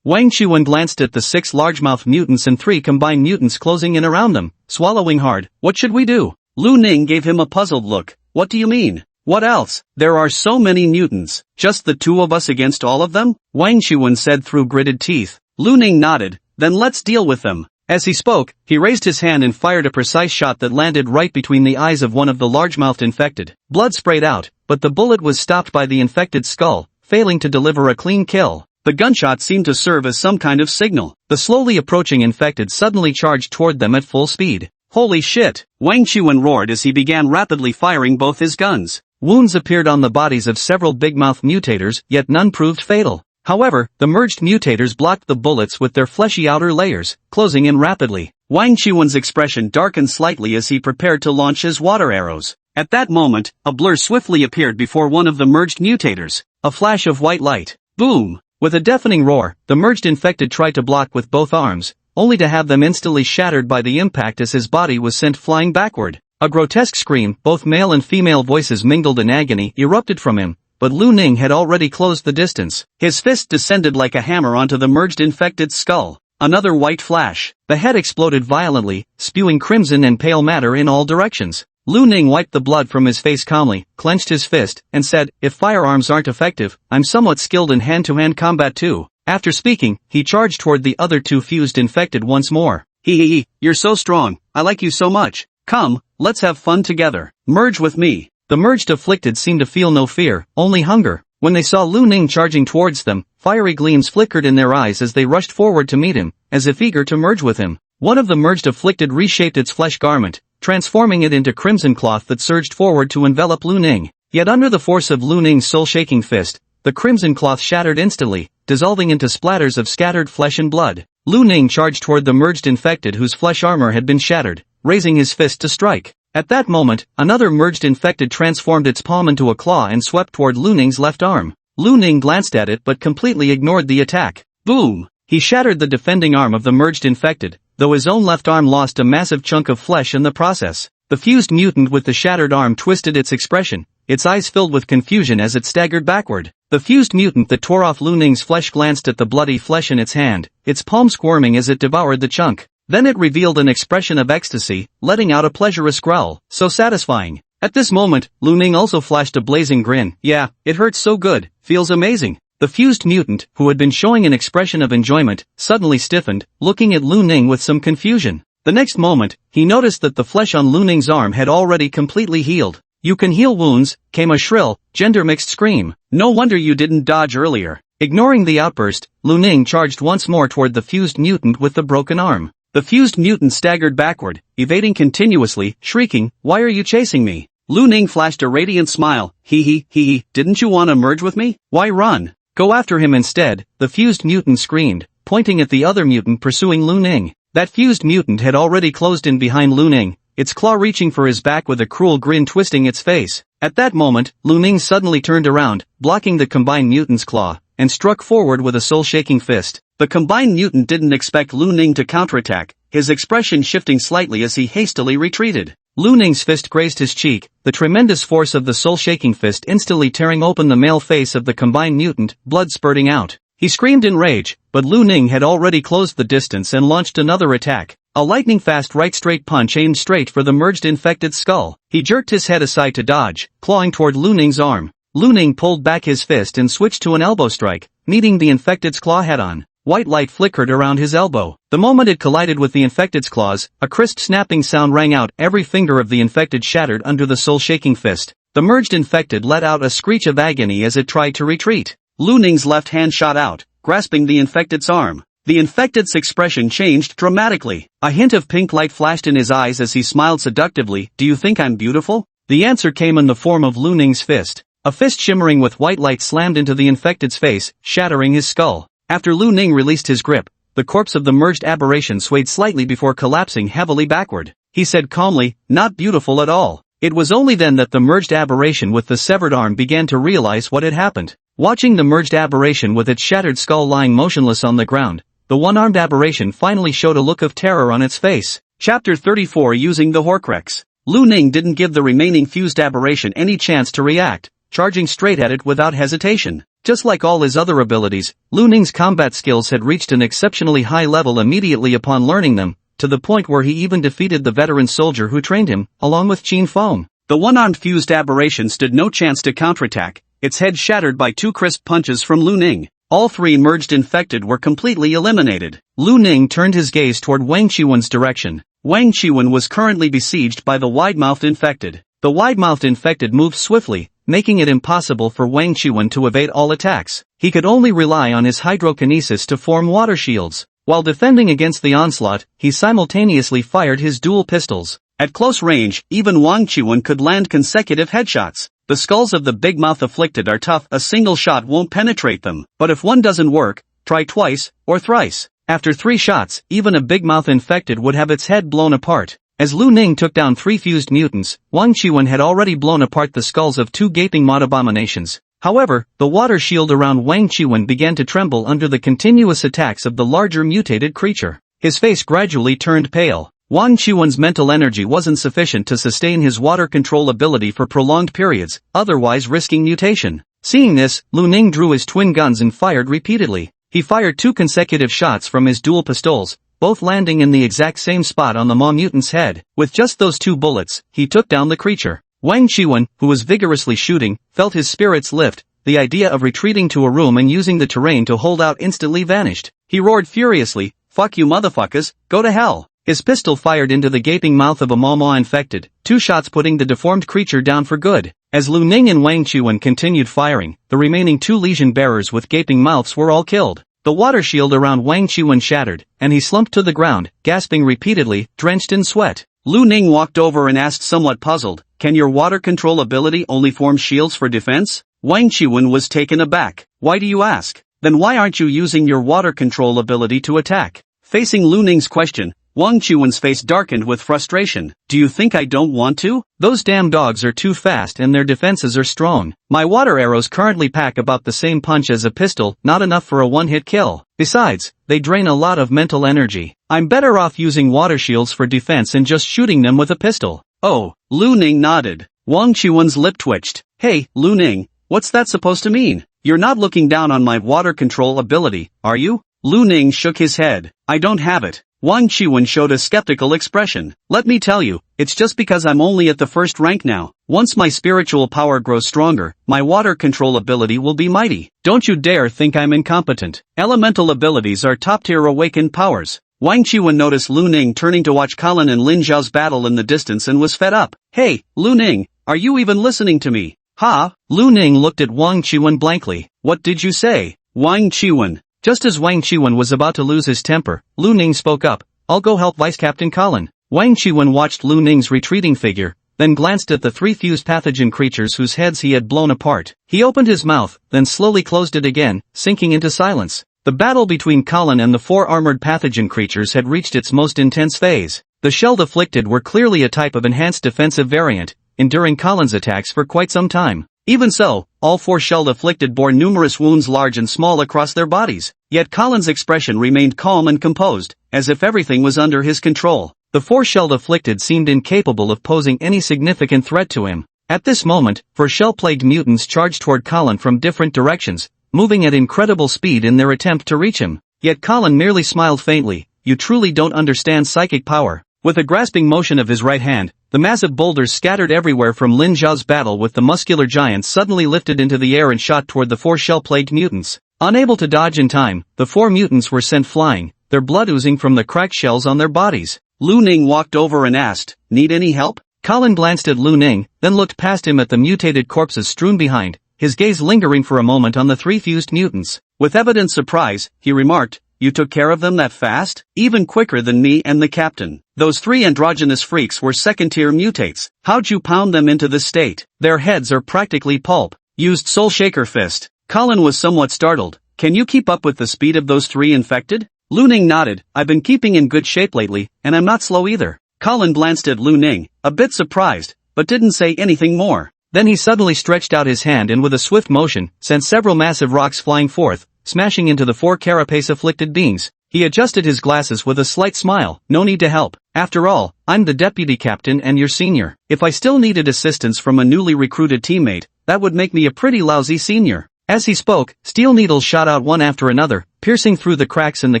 Wang Chuan glanced at the 6 largemouth mutants and 3 combined mutants closing in around them, swallowing hard. "What should we do?" Lu Ning gave him a puzzled look. "What do you mean? What else? There are so many mutants. Just the two of us against all of them?" Wang Chuan said through gritted teeth. Lu Ning nodded. "Then let's deal with them." As he spoke, he raised his hand and fired a precise shot that landed right between the eyes of one of the largemouthed infected. Blood sprayed out, but the bullet was stopped by the infected skull, failing to deliver a clean kill. The gunshot seemed to serve as some kind of signal. The slowly approaching infected suddenly charged toward them at full speed. "Holy shit!" Wang Chuan roared as he began rapidly firing both his guns. Wounds appeared on the bodies of several big-mouth mutators, yet none proved fatal. However, the merged mutators blocked the bullets with their fleshy outer layers, closing in rapidly. Wang Chuan's expression darkened slightly as he prepared to launch his water arrows. At that moment, a blur swiftly appeared before one of the merged mutators. A flash of white light. Boom! With a deafening roar, the merged infected tried to block with both arms, only to have them instantly shattered by the impact as his body was sent flying backward. A grotesque scream, both male and female voices mingled in agony, erupted from him. But Lu Ning had already closed the distance. His fist descended like a hammer onto the merged infected's skull. Another white flash. The head exploded violently, spewing crimson and pale matter in all directions. Lu Ning wiped the blood from his face calmly, clenched his fist, and said, "If firearms aren't effective, I'm somewhat skilled in hand-to-hand combat too." After speaking, he charged toward the other two fused infected once more. Hee, you're so strong, I like you so much. Come, let's have fun together. Merge with me." The merged afflicted seemed to feel no fear, only hunger. When they saw Lu Ning charging towards them, fiery gleams flickered in their eyes as they rushed forward to meet him, as if eager to merge with him. One of the merged afflicted reshaped its flesh garment, transforming it into crimson cloth that surged forward to envelop Lu Ning. Yet under the force of Lu Ning's soul-shaking fist, the crimson cloth shattered instantly, dissolving into splatters of scattered flesh and blood. Lu Ning charged toward the merged infected whose flesh armor had been shattered, raising his fist to strike. At that moment, another merged infected transformed its palm into a claw and swept toward Lu Ning's left arm. Lu Ning glanced at it but completely ignored the attack. Boom! He shattered the defending arm of the merged infected, though his own left arm lost a massive chunk of flesh in the process. The fused mutant with the shattered arm twisted its expression, its eyes filled with confusion as it staggered backward. The fused mutant that tore off Lu Ning's flesh glanced at the bloody flesh in its hand, its palm squirming as it devoured the chunk. Then it revealed an expression of ecstasy, letting out a pleasurous growl, so satisfying. At this moment, Lu Ning also flashed a blazing grin. Yeah, it hurts so good, feels amazing. The fused mutant, who had been showing an expression of enjoyment, suddenly stiffened, looking at Lu Ning with some confusion. The next moment, he noticed that the flesh on Lu Ning's arm had already completely healed. "You can heal wounds," came a shrill, gender-mixed scream. "No wonder you didn't dodge earlier. Ignoring the outburst, Lu Ning charged once more toward the fused mutant with the broken arm. The fused mutant staggered backward, evading continuously, shrieking, "Why are you chasing me?" Lu Ning flashed a radiant smile. Hee, didn't you want to merge with me? Why run? Go after him instead, the fused mutant screamed, pointing at the other mutant pursuing Lu Ning. That fused mutant had already closed in behind Lu Ning, its claw reaching for his back with a cruel grin twisting its face. At that moment, Lu Ning suddenly turned around, blocking the combined mutant's claw, and struck forward with a soul-shaking fist. The combined mutant didn't expect Lu Ning to counterattack, his expression shifting slightly as he hastily retreated. Lu Ning's fist grazed his cheek, the tremendous force of the soul-shaking fist instantly tearing open the male face of the combined mutant, blood spurting out. He screamed in rage, but Lu Ning had already closed the distance and launched another attack. A lightning-fast right straight punch aimed straight for the merged infected skull. He jerked his head aside to dodge, clawing toward Lu Ning's arm. Lu Ning pulled back his fist and switched to an elbow strike, meeting the infected's claw head-on. White light flickered around his elbow. The moment it collided with the infected's claws, a crisp snapping sound rang out. Every finger of the infected shattered under the soul-shaking fist. The merged infected let out a screech of agony as it tried to retreat. Lu Ning's left hand shot out, grasping the infected's arm. The infected's expression changed dramatically. A hint of pink light flashed in his eyes as he smiled seductively. "Do you think I'm beautiful?" The answer came in the form of Lu Ning's fist. A fist shimmering with white light slammed into the infected's face, shattering his skull. After Lu Ning released his grip, the corpse of the merged aberration swayed slightly before collapsing heavily backward. He said calmly, "Not beautiful at all." It was only then that the merged aberration with the severed arm began to realize what had happened. Watching the merged aberration with its shattered skull lying motionless on the ground, the one-armed aberration finally showed a look of terror on its face. Chapter 34 Using the Horcrux. Lu Ning didn't give the remaining fused aberration any chance to react, charging straight at it without hesitation. Just like all his other abilities, Lu Ning's combat skills had reached an exceptionally high level immediately upon learning them, to the point where he even defeated the veteran soldier who trained him, along with Qin Feng. The one-armed fused aberration stood no chance to counterattack, its head shattered by two crisp punches from Lu Ning. All three merged infected were completely eliminated. Lu Ning turned his gaze toward Wang Qiwen's direction. Wang Qiwen was currently besieged by the wide-mouthed infected. The wide-mouthed infected moved swiftly, making it impossible for Wang Qiwen to evade all attacks. He could only rely on his hydrokinesis to form water shields. While defending against the onslaught, he simultaneously fired his dual pistols. At close range, even Wang Qiwen could land consecutive headshots. The skulls of the big mouth afflicted are tough, a single shot won't penetrate them. But if one doesn't work, try twice, or thrice. After 3 shots, even a big mouth infected would have its head blown apart. As Lu Ning took down 3 fused mutants, Wang Qiwen had already blown apart the skulls of 2 gaping mob abominations. However, the water shield around Wang Qiwen began to tremble under the continuous attacks of the larger mutated creature. His face gradually turned pale. Wang Qiwen's mental energy wasn't sufficient to sustain his water control ability for prolonged periods, otherwise risking mutation. Seeing this, Lu Ning drew his twin guns and fired repeatedly. He fired 2 consecutive shots from his dual pistols, both landing in the exact same spot on the maw mutant's head. With just those 2 bullets, he took down the creature. Wang Qiwen, who was vigorously shooting, felt his spirits lift. The idea of retreating to a room and using the terrain to hold out instantly vanished. He roared furiously, "Fuck you motherfuckers, go to hell." His pistol fired into the gaping mouth of a maw infected, 2 shots putting the deformed creature down for good. As Lu Ning and Wang Qiwen continued firing, the remaining 2 legion bearers with gaping mouths were all killed. The water shield around Wang Qiwen shattered, and he slumped to the ground, gasping repeatedly, drenched in sweat. Lu Ning walked over and asked somewhat puzzled, "Can your water control ability only form shields for defense?" Wang Qiwen was taken aback. "Why do you ask? Then why aren't you using your water control ability to attack?" Facing Lu Ning's question, Wang Qiwen's face darkened with frustration. "Do you think I don't want to? Those damn dogs are too fast and their defenses are strong. My water arrows currently pack about the same punch as a pistol, not enough for a one-hit kill. Besides, they drain a lot of mental energy. I'm better off using water shields for defense and just shooting them with a pistol." "Oh." Lu Ning nodded. Wang Qiwen's lip twitched. "Hey, Lu Ning, what's that supposed to mean? You're not looking down on my water control ability, are you?" Lu Ning shook his head. "I don't have it." Wang Qiwen showed a skeptical expression. "Let me tell you, it's just because I'm only at the 1st rank now. Once my spiritual power grows stronger, my water control ability will be mighty. Don't you dare think I'm incompetent. Elemental abilities are top-tier awakened powers." Wang Qiwen noticed Lu Ning turning to watch Kalin and Lin Zhao's battle in the distance and was fed up. "Hey, Lu Ning, are you even listening to me?" "Ha?" Lu Ning looked at Wang Qiwen blankly. "What did you say?" Wang Qiwen. Just as Wang Qiwen was about to lose his temper, Lu Ning spoke up, I'll go help Vice Captain Colin. Wang Qiwen watched Lu Ning's retreating figure, then glanced at the three fused pathogen creatures whose heads he had blown apart. He opened his mouth, then slowly closed it again, sinking into silence. The battle between Colin and the four armored pathogen creatures had reached its most intense phase. The Shelled Afflicted were clearly a type of enhanced defensive variant, enduring Colin's attacks for quite some time. Even so, all four Shelled Afflicted bore numerous wounds large and small across their bodies, yet Colin's expression remained calm and composed, as if everything was under his control. The four Shelled Afflicted seemed incapable of posing any significant threat to him. At this moment, four shell-plagued mutants charged toward Colin from different directions, moving at incredible speed in their attempt to reach him. Yet Colin merely smiled faintly. You truly don't understand psychic power. With a grasping motion of his right hand, the massive boulders scattered everywhere from Lin Zhao's battle with the muscular giant suddenly lifted into the air and shot toward the four shell-plagued mutants. Unable to dodge in time, the four mutants were sent flying, their blood oozing from the cracked shells on their bodies. Lu Ning walked over and asked, need any help? Colin glanced at Lu Ning, then looked past him at the mutated corpses strewn behind, his gaze lingering for a moment on the three fused mutants. With evident surprise, he remarked, you took care of them that fast? Even quicker than me and the captain. Those three androgynous freaks were second-tier mutates. How'd you pound them into this state? Their heads are practically pulp. Used Soul Shaker Fist. Colin was somewhat startled. Can you keep up with the speed of those three infected? Lu Ning nodded. I've been keeping in good shape lately, and I'm not slow either. Colin glanced at Lu Ning, a bit surprised, but didn't say anything more. Then he suddenly stretched out his hand and with a swift motion, sent several massive rocks flying forth, smashing into the four carapace-afflicted beings. He adjusted his glasses with a slight smile. No need to help. After all, I'm the deputy captain and your senior. If I still needed assistance from a newly recruited teammate, that would make me a pretty lousy senior. As he spoke, steel needles shot out one after another, piercing through the cracks in the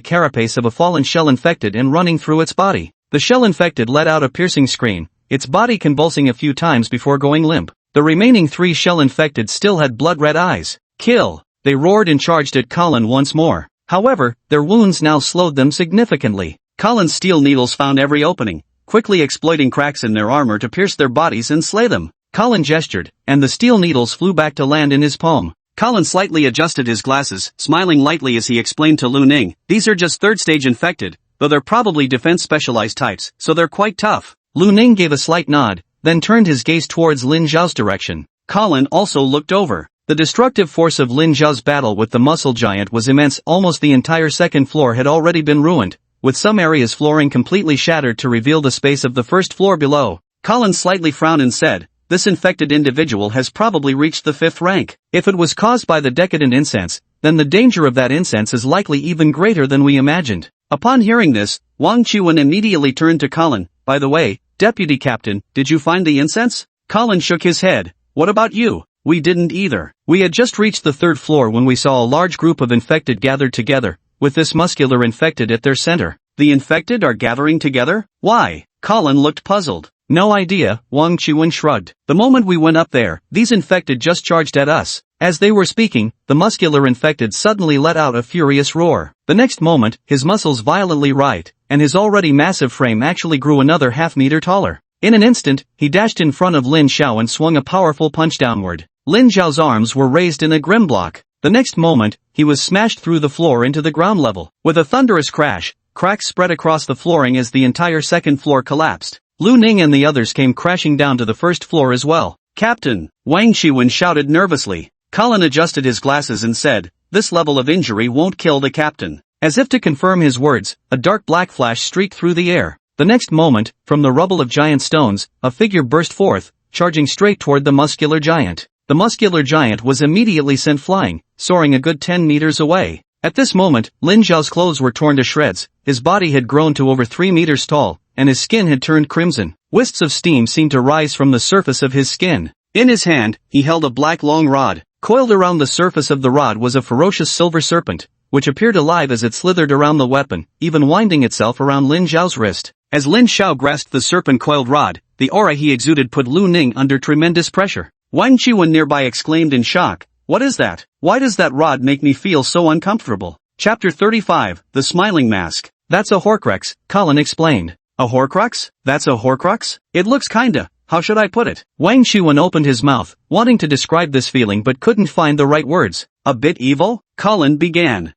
carapace of a fallen shell-infected and running through its body. The shell-infected let out a piercing scream, its body convulsing a few times before going limp. The remaining three shell-infected still had blood-red eyes. Kill! They roared and charged at Colin once more. However, their wounds now slowed them significantly. Colin's steel needles found every opening, quickly exploiting cracks in their armor to pierce their bodies and slay them. Colin gestured, and the steel needles flew back to land in his palm. Colin slightly adjusted his glasses, smiling lightly as he explained to Lu Ning, these are just third-stage infected, though they're probably defense-specialized types, so they're quite tough. Lu Ning gave a slight nod, then turned his gaze towards Lin Zhao's direction. Colin also looked over. The destructive force of Lin Zhao's battle with the muscle giant was immense. Almost the entire second floor had already been ruined, with some areas flooring completely shattered to reveal the space of the first floor below. Colin slightly frowned and said, this infected individual has probably reached the 5th rank. If it was caused by the decadent incense, then the danger of that incense is likely even greater than we imagined. Upon hearing this, Wang Qiwen immediately turned to Colin. By the way, Deputy Captain, did you find the incense? Colin shook his head. What about you? We didn't either. We had just reached the 3rd floor when we saw a large group of infected gathered together, with this muscular infected at their center. The infected are gathering together? Why? Colin looked puzzled. No idea, Wang Qiwen shrugged. The moment we went up there, these infected just charged at us. As they were speaking, the muscular infected suddenly let out a furious roar. The next moment, his muscles violently writhed, and his already massive frame actually grew another half-meter taller. In an instant, he dashed in front of Lin Zhao and swung a powerful punch downward. Lin Zhao's arms were raised in a grim block. The next moment, he was smashed through the floor into the ground level. With a thunderous crash, cracks spread across the flooring as the entire second floor collapsed. Lu Ning and the others came crashing down to the first floor as well. Captain, Wang Qiwen shouted nervously. Colin adjusted his glasses and said, this level of injury won't kill the captain. As if to confirm his words, a dark black flash streaked through the air. The next moment, from the rubble of giant stones, a figure burst forth, charging straight toward the muscular giant. The muscular giant was immediately sent flying, soaring a good 10 meters away. At this moment, Lin Zhao's clothes were torn to shreds, his body had grown to over 3 meters tall, and his skin had turned crimson. Wisps of steam seemed to rise from the surface of his skin. In his hand, he held a black long rod. Coiled around the surface of the rod was a ferocious silver serpent, which appeared alive as it slithered around the weapon, even winding itself around Lin Zhao's wrist. As Lin Zhao grasped the serpent-coiled rod, the aura he exuded put Lu Ning under tremendous pressure. Wang Qiwen nearby exclaimed in shock, what is that? Why does that rod make me feel so uncomfortable? Chapter 35, The Smiling Mask. That's a Horcrux, Colin explained. A Horcrux? That's a Horcrux? It looks kinda how should I put it? Wang Chuan opened his mouth, wanting to describe this feeling but couldn't find the right words. A bit evil? Colin began.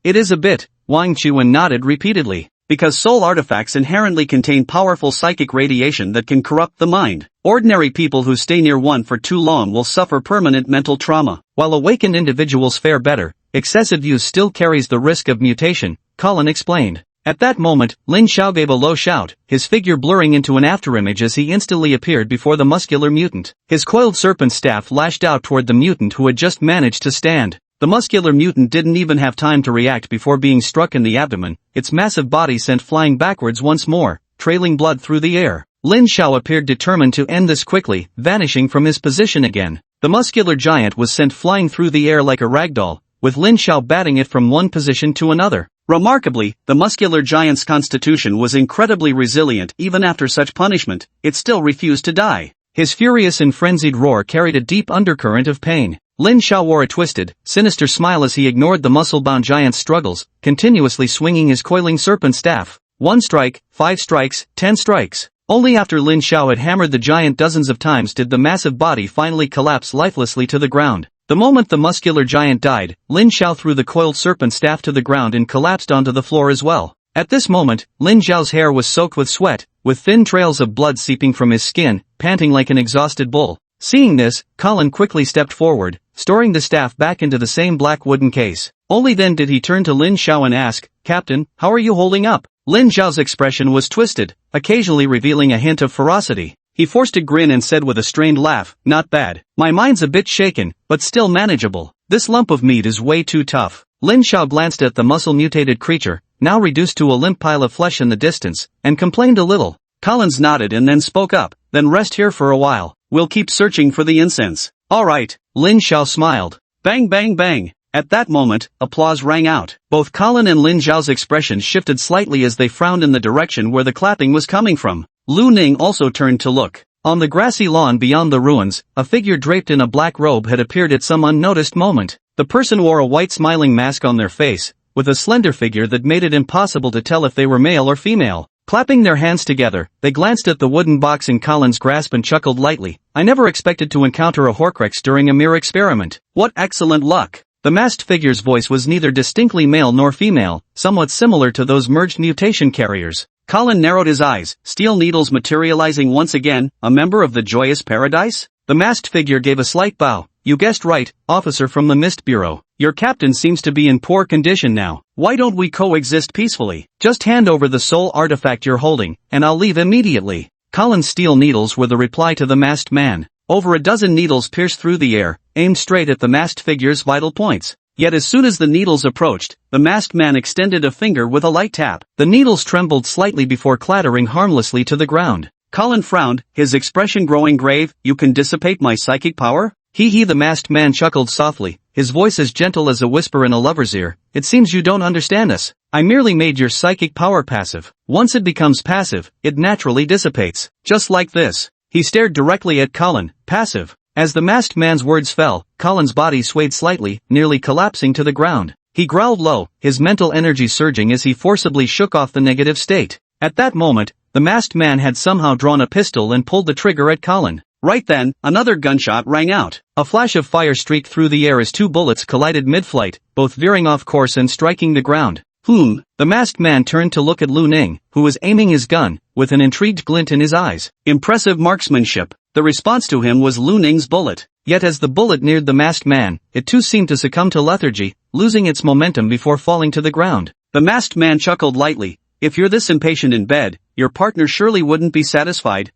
It is a bit, Wang Chuan nodded repeatedly. Because soul artifacts inherently contain powerful psychic radiation that can corrupt the mind. Ordinary people who stay near one for too long will suffer permanent mental trauma. While awakened individuals fare better, excessive use still carries the risk of mutation, Colin explained. At that moment, Lin Xiao gave a low shout, his figure blurring into an afterimage as he instantly appeared before the muscular mutant. His coiled serpent staff lashed out toward the mutant who had just managed to stand. The muscular mutant didn't even have time to react before being struck in the abdomen, its massive body sent flying backwards once more, trailing blood through the air. Lin Xiao appeared determined to end this quickly, vanishing from his position again. The muscular giant was sent flying through the air like a ragdoll, with Lin Xiao batting it from one position to another. Remarkably, the muscular giant's constitution was incredibly resilient even after such punishment, it still refused to die. His furious and frenzied roar carried a deep undercurrent of pain. Lin Xiao wore a twisted, sinister smile as he ignored the muscle-bound giant's struggles, continuously swinging his coiling serpent staff. 1 strike, 5 strikes, 10 strikes. Only after Lin Xiao had hammered the giant dozens of times did the massive body finally collapse lifelessly to the ground. The moment the muscular giant died, Lin Xiao threw the coiled serpent staff to the ground and collapsed onto the floor as well. At this moment, Lin Xiao's hair was soaked with sweat, with thin trails of blood seeping from his skin, panting like an exhausted bull. Seeing this, Colin quickly stepped forward, storing the staff back into the same black wooden case. Only then did he turn to Lin Xiao and ask, "Captain, how are you holding up?" Lin Xiao's expression was twisted, occasionally revealing a hint of ferocity. He forced a grin and said with a strained laugh, "Not bad. My mind's a bit shaken, but still manageable. This lump of meat is way too tough." Lin Xiao glanced at the muscle-mutated creature, now reduced to a limp pile of flesh in the distance, and complained a little. Collins nodded and then spoke up, "Then rest here for a while. We'll keep searching for the incense." "All right," Lin Xiao smiled. Bang bang bang. At that moment, applause rang out. Both Colin and Lin Xiao's expressions shifted slightly as they frowned in the direction where the clapping was coming from. Lu Ning also turned to look. On the grassy lawn beyond the ruins, a figure draped in a black robe had appeared at some unnoticed moment. The person wore a white smiling mask on their face, with a slender figure that made it impossible to tell if they were male or female. Clapping their hands together, they glanced at the wooden box in Colin's grasp and chuckled lightly. "I never expected to encounter a Horcrux during a mere experiment. What excellent luck." The masked figure's voice was neither distinctly male nor female, somewhat similar to those merged mutation carriers. Colin narrowed his eyes, steel needles materializing once again, a member of the Joyous Paradise? The masked figure gave a slight bow. "You guessed right, officer from the Mist Bureau. Your captain seems to be in poor condition now. Why don't we coexist peacefully? Just hand over the soul artifact you're holding, and I'll leave immediately." Colin's steel needles were the reply to the masked man. Over a dozen needles pierced through the air, aimed straight at the masked figure's vital points. Yet as soon as the needles approached, the masked man extended a finger with a light tap. The needles trembled slightly before clattering harmlessly to the ground. Colin frowned, his expression growing grave. "You can dissipate my psychic power?" The masked man chuckled softly, his voice as gentle as a whisper in a lover's ear. "It seems you don't understand us. I merely made your psychic power passive. Once it becomes passive, it naturally dissipates. Just like this." He stared directly at Colin. "Passive." As the masked man's words fell, Colin's body swayed slightly, nearly collapsing to the ground. He growled low, his mental energy surging as he forcibly shook off the negative state. At that moment, the masked man had somehow drawn a pistol and pulled the trigger at Colin. Right then, another gunshot rang out. A flash of fire streaked through the air as 2 bullets collided mid-flight, both veering off course and striking the ground. The masked man turned to look at Lu Ning, who was aiming his gun, with an intrigued glint in his eyes. Impressive marksmanship. The response to him was Lu Ning's bullet. Yet as the bullet neared the masked man, it too seemed to succumb to lethargy, losing its momentum before falling to the ground. The masked man chuckled lightly. "If you're this impatient in bed, your partner surely wouldn't be satisfied,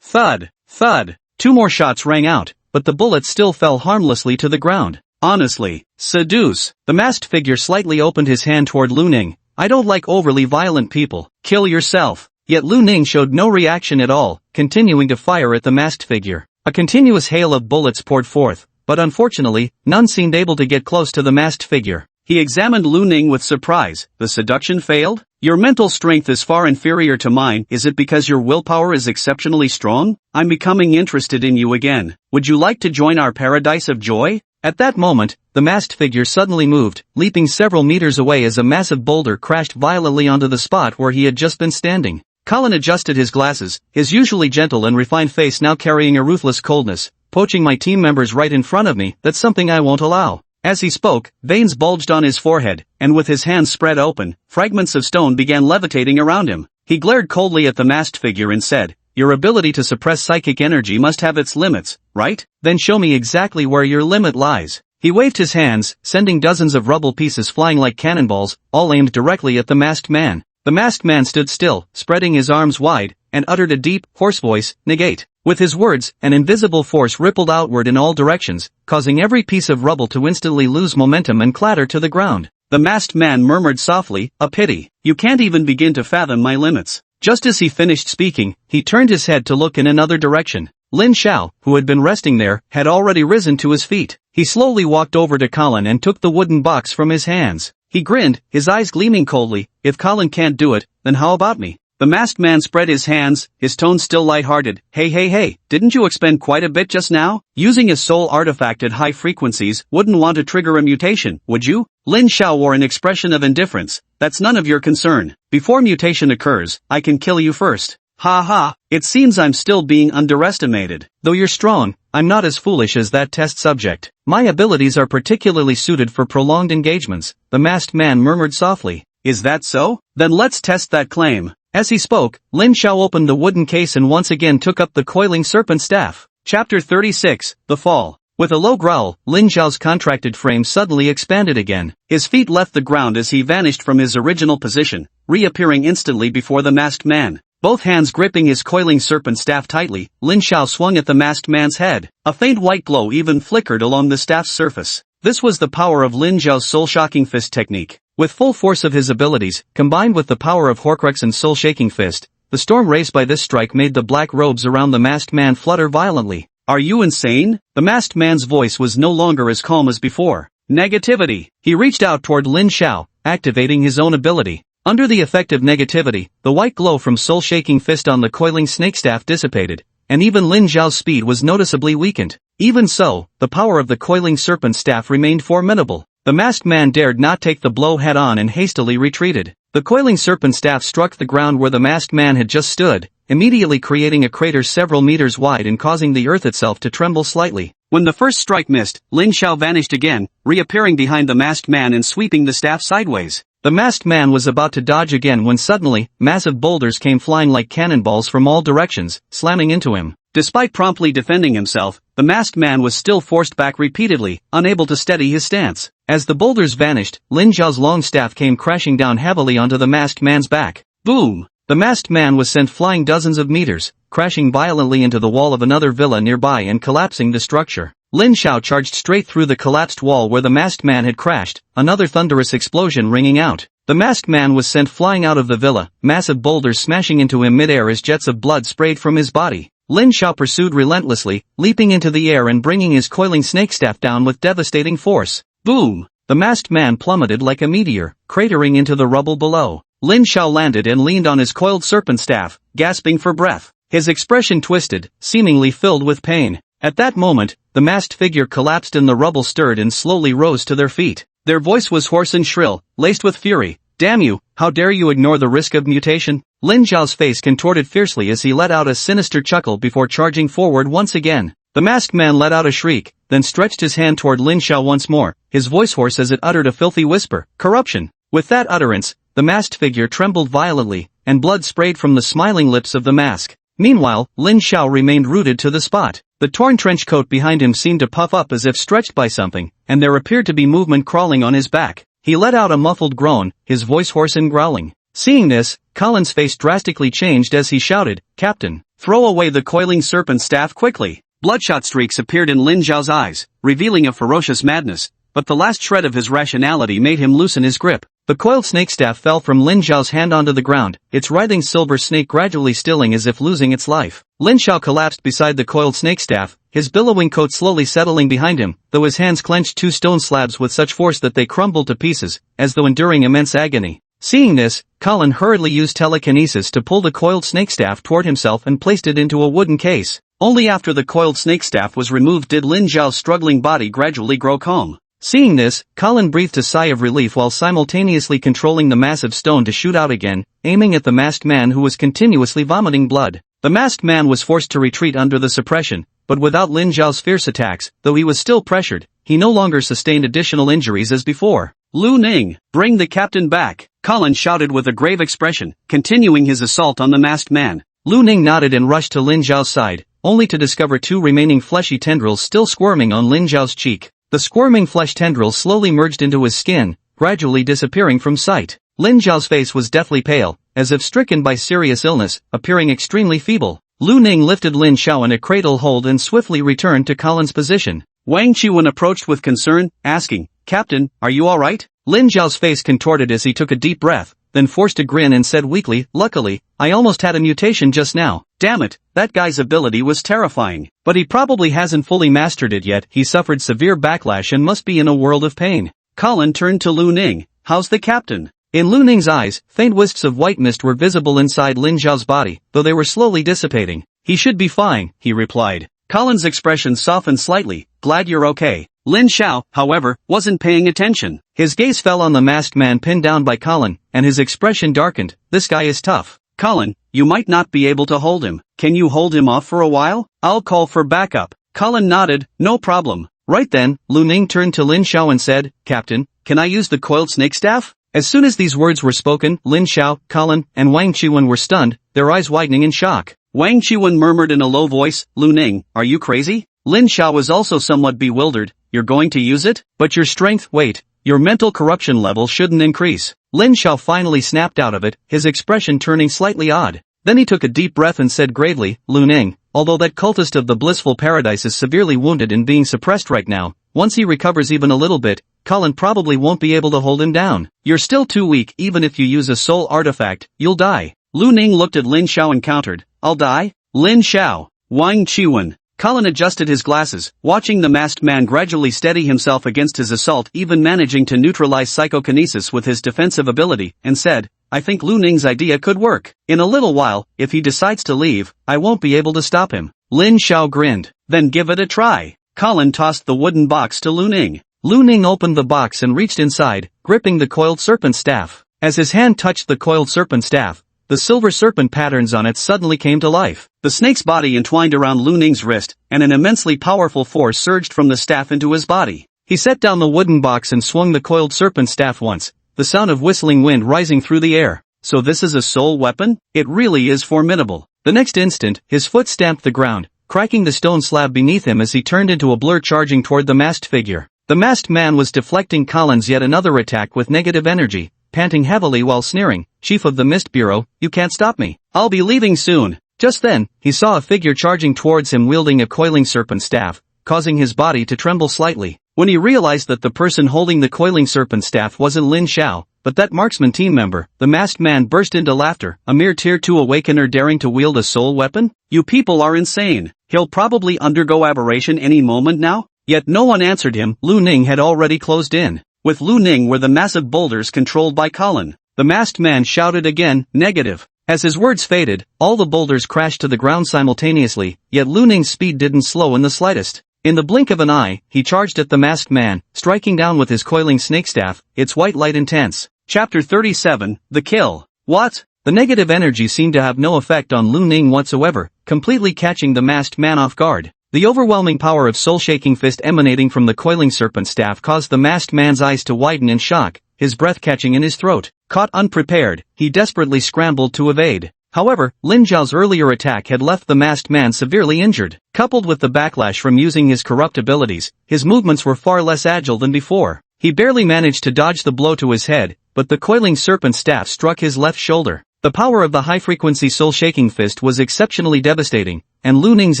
Thud, thud. 2 more shots rang out, but the bullets still fell harmlessly to the ground. "Honestly, seduce." The masked figure slightly opened his hand toward Lu Ning. "I don't like overly violent people. Kill yourself." Yet Lu Ning showed no reaction at all, continuing to fire at the masked figure. A continuous hail of bullets poured forth, but unfortunately, none seemed able to get close to the masked figure. He examined Lu Ning with surprise. "The seduction failed? Your mental strength is far inferior to mine. Is it because your willpower is exceptionally strong? I'm becoming interested in you again. Would you like to join our paradise of joy?" At that moment, the masked figure suddenly moved, leaping several meters away as a massive boulder crashed violently onto the spot where he had just been standing. Colin adjusted his glasses, his usually gentle and refined face now carrying a ruthless coldness. Poaching my team members right in front of me, that's something I won't allow. As he spoke, veins bulged on his forehead, and with his hands spread open, fragments of stone began levitating around him. He glared coldly at the masked figure and said, "Your ability to suppress psychic energy must have its limits, right? Then show me exactly where your limit lies." He waved his hands, sending dozens of rubble pieces flying like cannonballs, all aimed directly at the masked man. The masked man stood still, spreading his arms wide, and uttered a deep, hoarse voice, "Negate." With his words, an invisible force rippled outward in all directions, causing every piece of rubble to instantly lose momentum and clatter to the ground. The masked man murmured softly, "A pity. You can't even begin to fathom my limits." Just as he finished speaking, he turned his head to look in another direction. Lin Xiao, who had been resting there, had already risen to his feet. He slowly walked over to Colin and took the wooden box from his hands. He grinned, his eyes gleaming coldly. "If Colin can't do it, then how about me?" The masked man spread his hands, his tone still light-hearted. Hey, didn't you expend quite a bit just now? Using a soul artifact at high frequencies wouldn't want to trigger a mutation, would you? Lin Xiao wore an expression of indifference. "That's none of your concern. Before mutation occurs, I can kill you first." "Ha ha, it seems I'm still being underestimated. Though you're strong, I'm not as foolish as that test subject. My abilities are particularly suited for prolonged engagements," the masked man murmured softly. "Is that so? Then let's test that claim." As he spoke, Lin Xiao opened the wooden case and once again took up the coiling serpent staff. Chapter 36, The Fall. With a low growl, Lin Xiao's contracted frame suddenly expanded again. His feet left the ground as he vanished from his original position, reappearing instantly before the masked man. Both hands gripping his coiling serpent staff tightly, Lin Xiao swung at the masked man's head. A faint white glow even flickered along the staff's surface. This was the power of Lin Xiao's soul-shocking fist technique. With full force of his abilities, combined with the power of Horcrux and soul-shaking fist, the storm raised by this strike made the black robes around the masked man flutter violently. "Are you insane?" The masked man's voice was no longer as calm as before. "Negativity." He reached out toward Lin Xiao, activating his own ability. Under the effect of negativity, the white glow from soul-shaking fist on the coiling snake staff dissipated, and even Lin Xiao's speed was noticeably weakened. Even so, the power of the coiling serpent staff remained formidable. The masked man dared not take the blow head-on and hastily retreated. The coiling serpent staff struck the ground where the masked man had just stood, immediately creating a crater several meters wide and causing the earth itself to tremble slightly. When the first strike missed, Lin Xiao vanished again, reappearing behind the masked man and sweeping the staff sideways. The masked man was about to dodge again when suddenly, massive boulders came flying like cannonballs from all directions, slamming into him. Despite promptly defending himself, the masked man was still forced back repeatedly, unable to steady his stance. As the boulders vanished, Lin Xiao's long staff came crashing down heavily onto the masked man's back. Boom! The masked man was sent flying dozens of meters, crashing violently into the wall of another villa nearby and collapsing the structure. Lin Xiao charged straight through the collapsed wall where the masked man had crashed, another thunderous explosion ringing out. The masked man was sent flying out of the villa, massive boulders smashing into him mid-air as jets of blood sprayed from his body. Lin Xiao pursued relentlessly, leaping into the air and bringing his coiling snake staff down with devastating force. Boom! The masked man plummeted like a meteor, cratering into the rubble below. Lin Xiao landed and leaned on his coiled serpent staff, gasping for breath. His expression twisted, seemingly filled with pain. At that moment, the masked figure collapsed and the rubble stirred and slowly rose to their feet. Their voice was hoarse and shrill, laced with fury. "Damn you, how dare you ignore the risk of mutation?" Lin Xiao's face contorted fiercely as he let out a sinister chuckle before charging forward once again. The masked man let out a shriek, then stretched his hand toward Lin Xiao once more, his voice hoarse as it uttered a filthy whisper, "Corruption." With that utterance, the masked figure trembled violently, and blood sprayed from the smiling lips of the mask. Meanwhile, Lin Xiao remained rooted to the spot. The torn trench coat behind him seemed to puff up as if stretched by something, and there appeared to be movement crawling on his back. He let out a muffled groan, his voice hoarse and growling. Seeing this, Colin's face drastically changed as he shouted, "Captain, throw away the coiling serpent staff quickly." Bloodshot streaks appeared in Lin Xiao's eyes, revealing a ferocious madness, but the last shred of his rationality made him loosen his grip. The coiled snake staff fell from Lin Xiao's hand onto the ground, its writhing silver snake gradually stilling as if losing its life. Lin Xiao collapsed beside the coiled snake staff, his billowing coat slowly settling behind him, though his hands clenched two stone slabs with such force that they crumbled to pieces, as though enduring immense agony. Seeing this, Colin hurriedly used telekinesis to pull the coiled snake staff toward himself and placed it into a wooden case. Only after the coiled snake staff was removed did Lin Xiao's struggling body gradually grow calm. Seeing this, Colin breathed a sigh of relief while simultaneously controlling the massive stone to shoot out again, aiming at the masked man who was continuously vomiting blood. The masked man was forced to retreat under the suppression, but without Lin Zhao's fierce attacks, though he was still pressured, he no longer sustained additional injuries as before. Lu Ning, bring the captain back, Colin shouted with a grave expression, continuing his assault on the masked man. Lu Ning nodded and rushed to Lin Zhao's side, only to discover two remaining fleshy tendrils still squirming on Lin Zhao's cheek. The squirming flesh tendrils slowly merged into his skin, gradually disappearing from sight. Lin Zhao's face was deathly pale, as if stricken by serious illness, appearing extremely feeble. Lu Ning lifted Lin Zhao in a cradle hold and swiftly returned to Colin's position. Wang Qiwen approached with concern, asking, "Captain, are you alright?" Lin Zhao's face contorted as he took a deep breath, then forced a grin and said weakly, "Luckily, I almost had a mutation just now. Damn it, that guy's ability was terrifying. But he probably hasn't fully mastered it yet. He suffered severe backlash and must be in a world of pain." Colin turned to Lu Ning. "How's the captain?" In Lu Ning's eyes, faint wisps of white mist were visible inside Lin Zhao's body, though they were slowly dissipating. "He should be fine," he replied. Colin's expression softened slightly. "Glad you're okay." Lin Zhao, however, wasn't paying attention. His gaze fell on the masked man pinned down by Colin, and his expression darkened. "This guy is tough. Colin, you might not be able to hold him. Can you hold him off for a while? I'll call for backup." Colin nodded, "No problem." Right then, Lu Ning turned to Lin Zhao and said, "Captain, can I use the coiled snake staff?" As soon as these words were spoken, Lin Zhao, Colin, and Wang Qiwen were stunned, their eyes widening in shock. Wang Qiwen murmured in a low voice, "Lu Ning, are you crazy?" Lin Zhao was also somewhat bewildered. "You're going to use it? But your strength, wait, your mental corruption level shouldn't increase." Lin Zhao finally snapped out of it, his expression turning slightly odd. Then he took a deep breath and said gravely, "Lu Ning, although that cultist of the blissful paradise is severely wounded and being suppressed right now, once he recovers even a little bit, Colin probably won't be able to hold him down. You're still too weak. Even if you use a soul artifact, you'll die." Lu Ning looked at Lin Zhao and countered, "I'll die? Lin Zhao, Wang Qiwen." Colin adjusted his glasses, watching the masked man gradually steady himself against his assault, even managing to neutralize psychokinesis with his defensive ability, and said, "I think Lu Ning's idea could work. In a little while, if he decides to leave, I won't be able to stop him." Lin Zhao grinned. "Then give it a try." Colin tossed the wooden box to Lu Ning. Lu Ning opened the box and reached inside, gripping the coiled serpent staff. As his hand touched the coiled serpent staff, the silver serpent patterns on it suddenly came to life. The snake's body entwined around Lu Ning's wrist, and an immensely powerful force surged from the staff into his body. He set down the wooden box and swung the coiled serpent staff once, the sound of whistling wind rising through the air. "So this is a soul weapon? It really is formidable." The next instant, his foot stamped the ground, cracking the stone slab beneath him as he turned into a blur charging toward the masked figure. The masked man was deflecting Colin's yet another attack with negative energy, panting heavily while sneering, "Chief of the Mist Bureau, you can't stop me. I'll be leaving soon." Just then, he saw a figure charging towards him wielding a coiling serpent staff, causing his body to tremble slightly. When he realized that the person holding the coiling serpent staff wasn't Lin Zhao, but that marksman team member, the masked man burst into laughter. "A mere tier 2 awakener daring to wield a soul weapon? You people are insane. He'll probably undergo aberration any moment now." Yet no one answered him. Lu Ning had already closed in. With Lu Ning were the massive boulders controlled by Colin. The masked man shouted again, "Negative." As his words faded, all the boulders crashed to the ground simultaneously, yet Lu Ning's speed didn't slow in the slightest. In the blink of an eye, he charged at the masked man, striking down with his coiling snake staff, its white light intense. Chapter 37, The Kill. What? The negative energy seemed to have no effect on Lu Ning whatsoever, completely catching the masked man off guard. The overwhelming power of soul-shaking fist emanating from the coiling serpent staff caused the masked man's eyes to widen in shock, his breath catching in his throat. Caught unprepared, he desperately scrambled to evade. However, Lin Zhao's earlier attack had left the masked man severely injured. Coupled with the backlash from using his corrupt abilities, his movements were far less agile than before. He barely managed to dodge the blow to his head, but the coiling serpent staff struck his left shoulder. The power of the high-frequency soul-shaking fist was exceptionally devastating, and Lu Ning's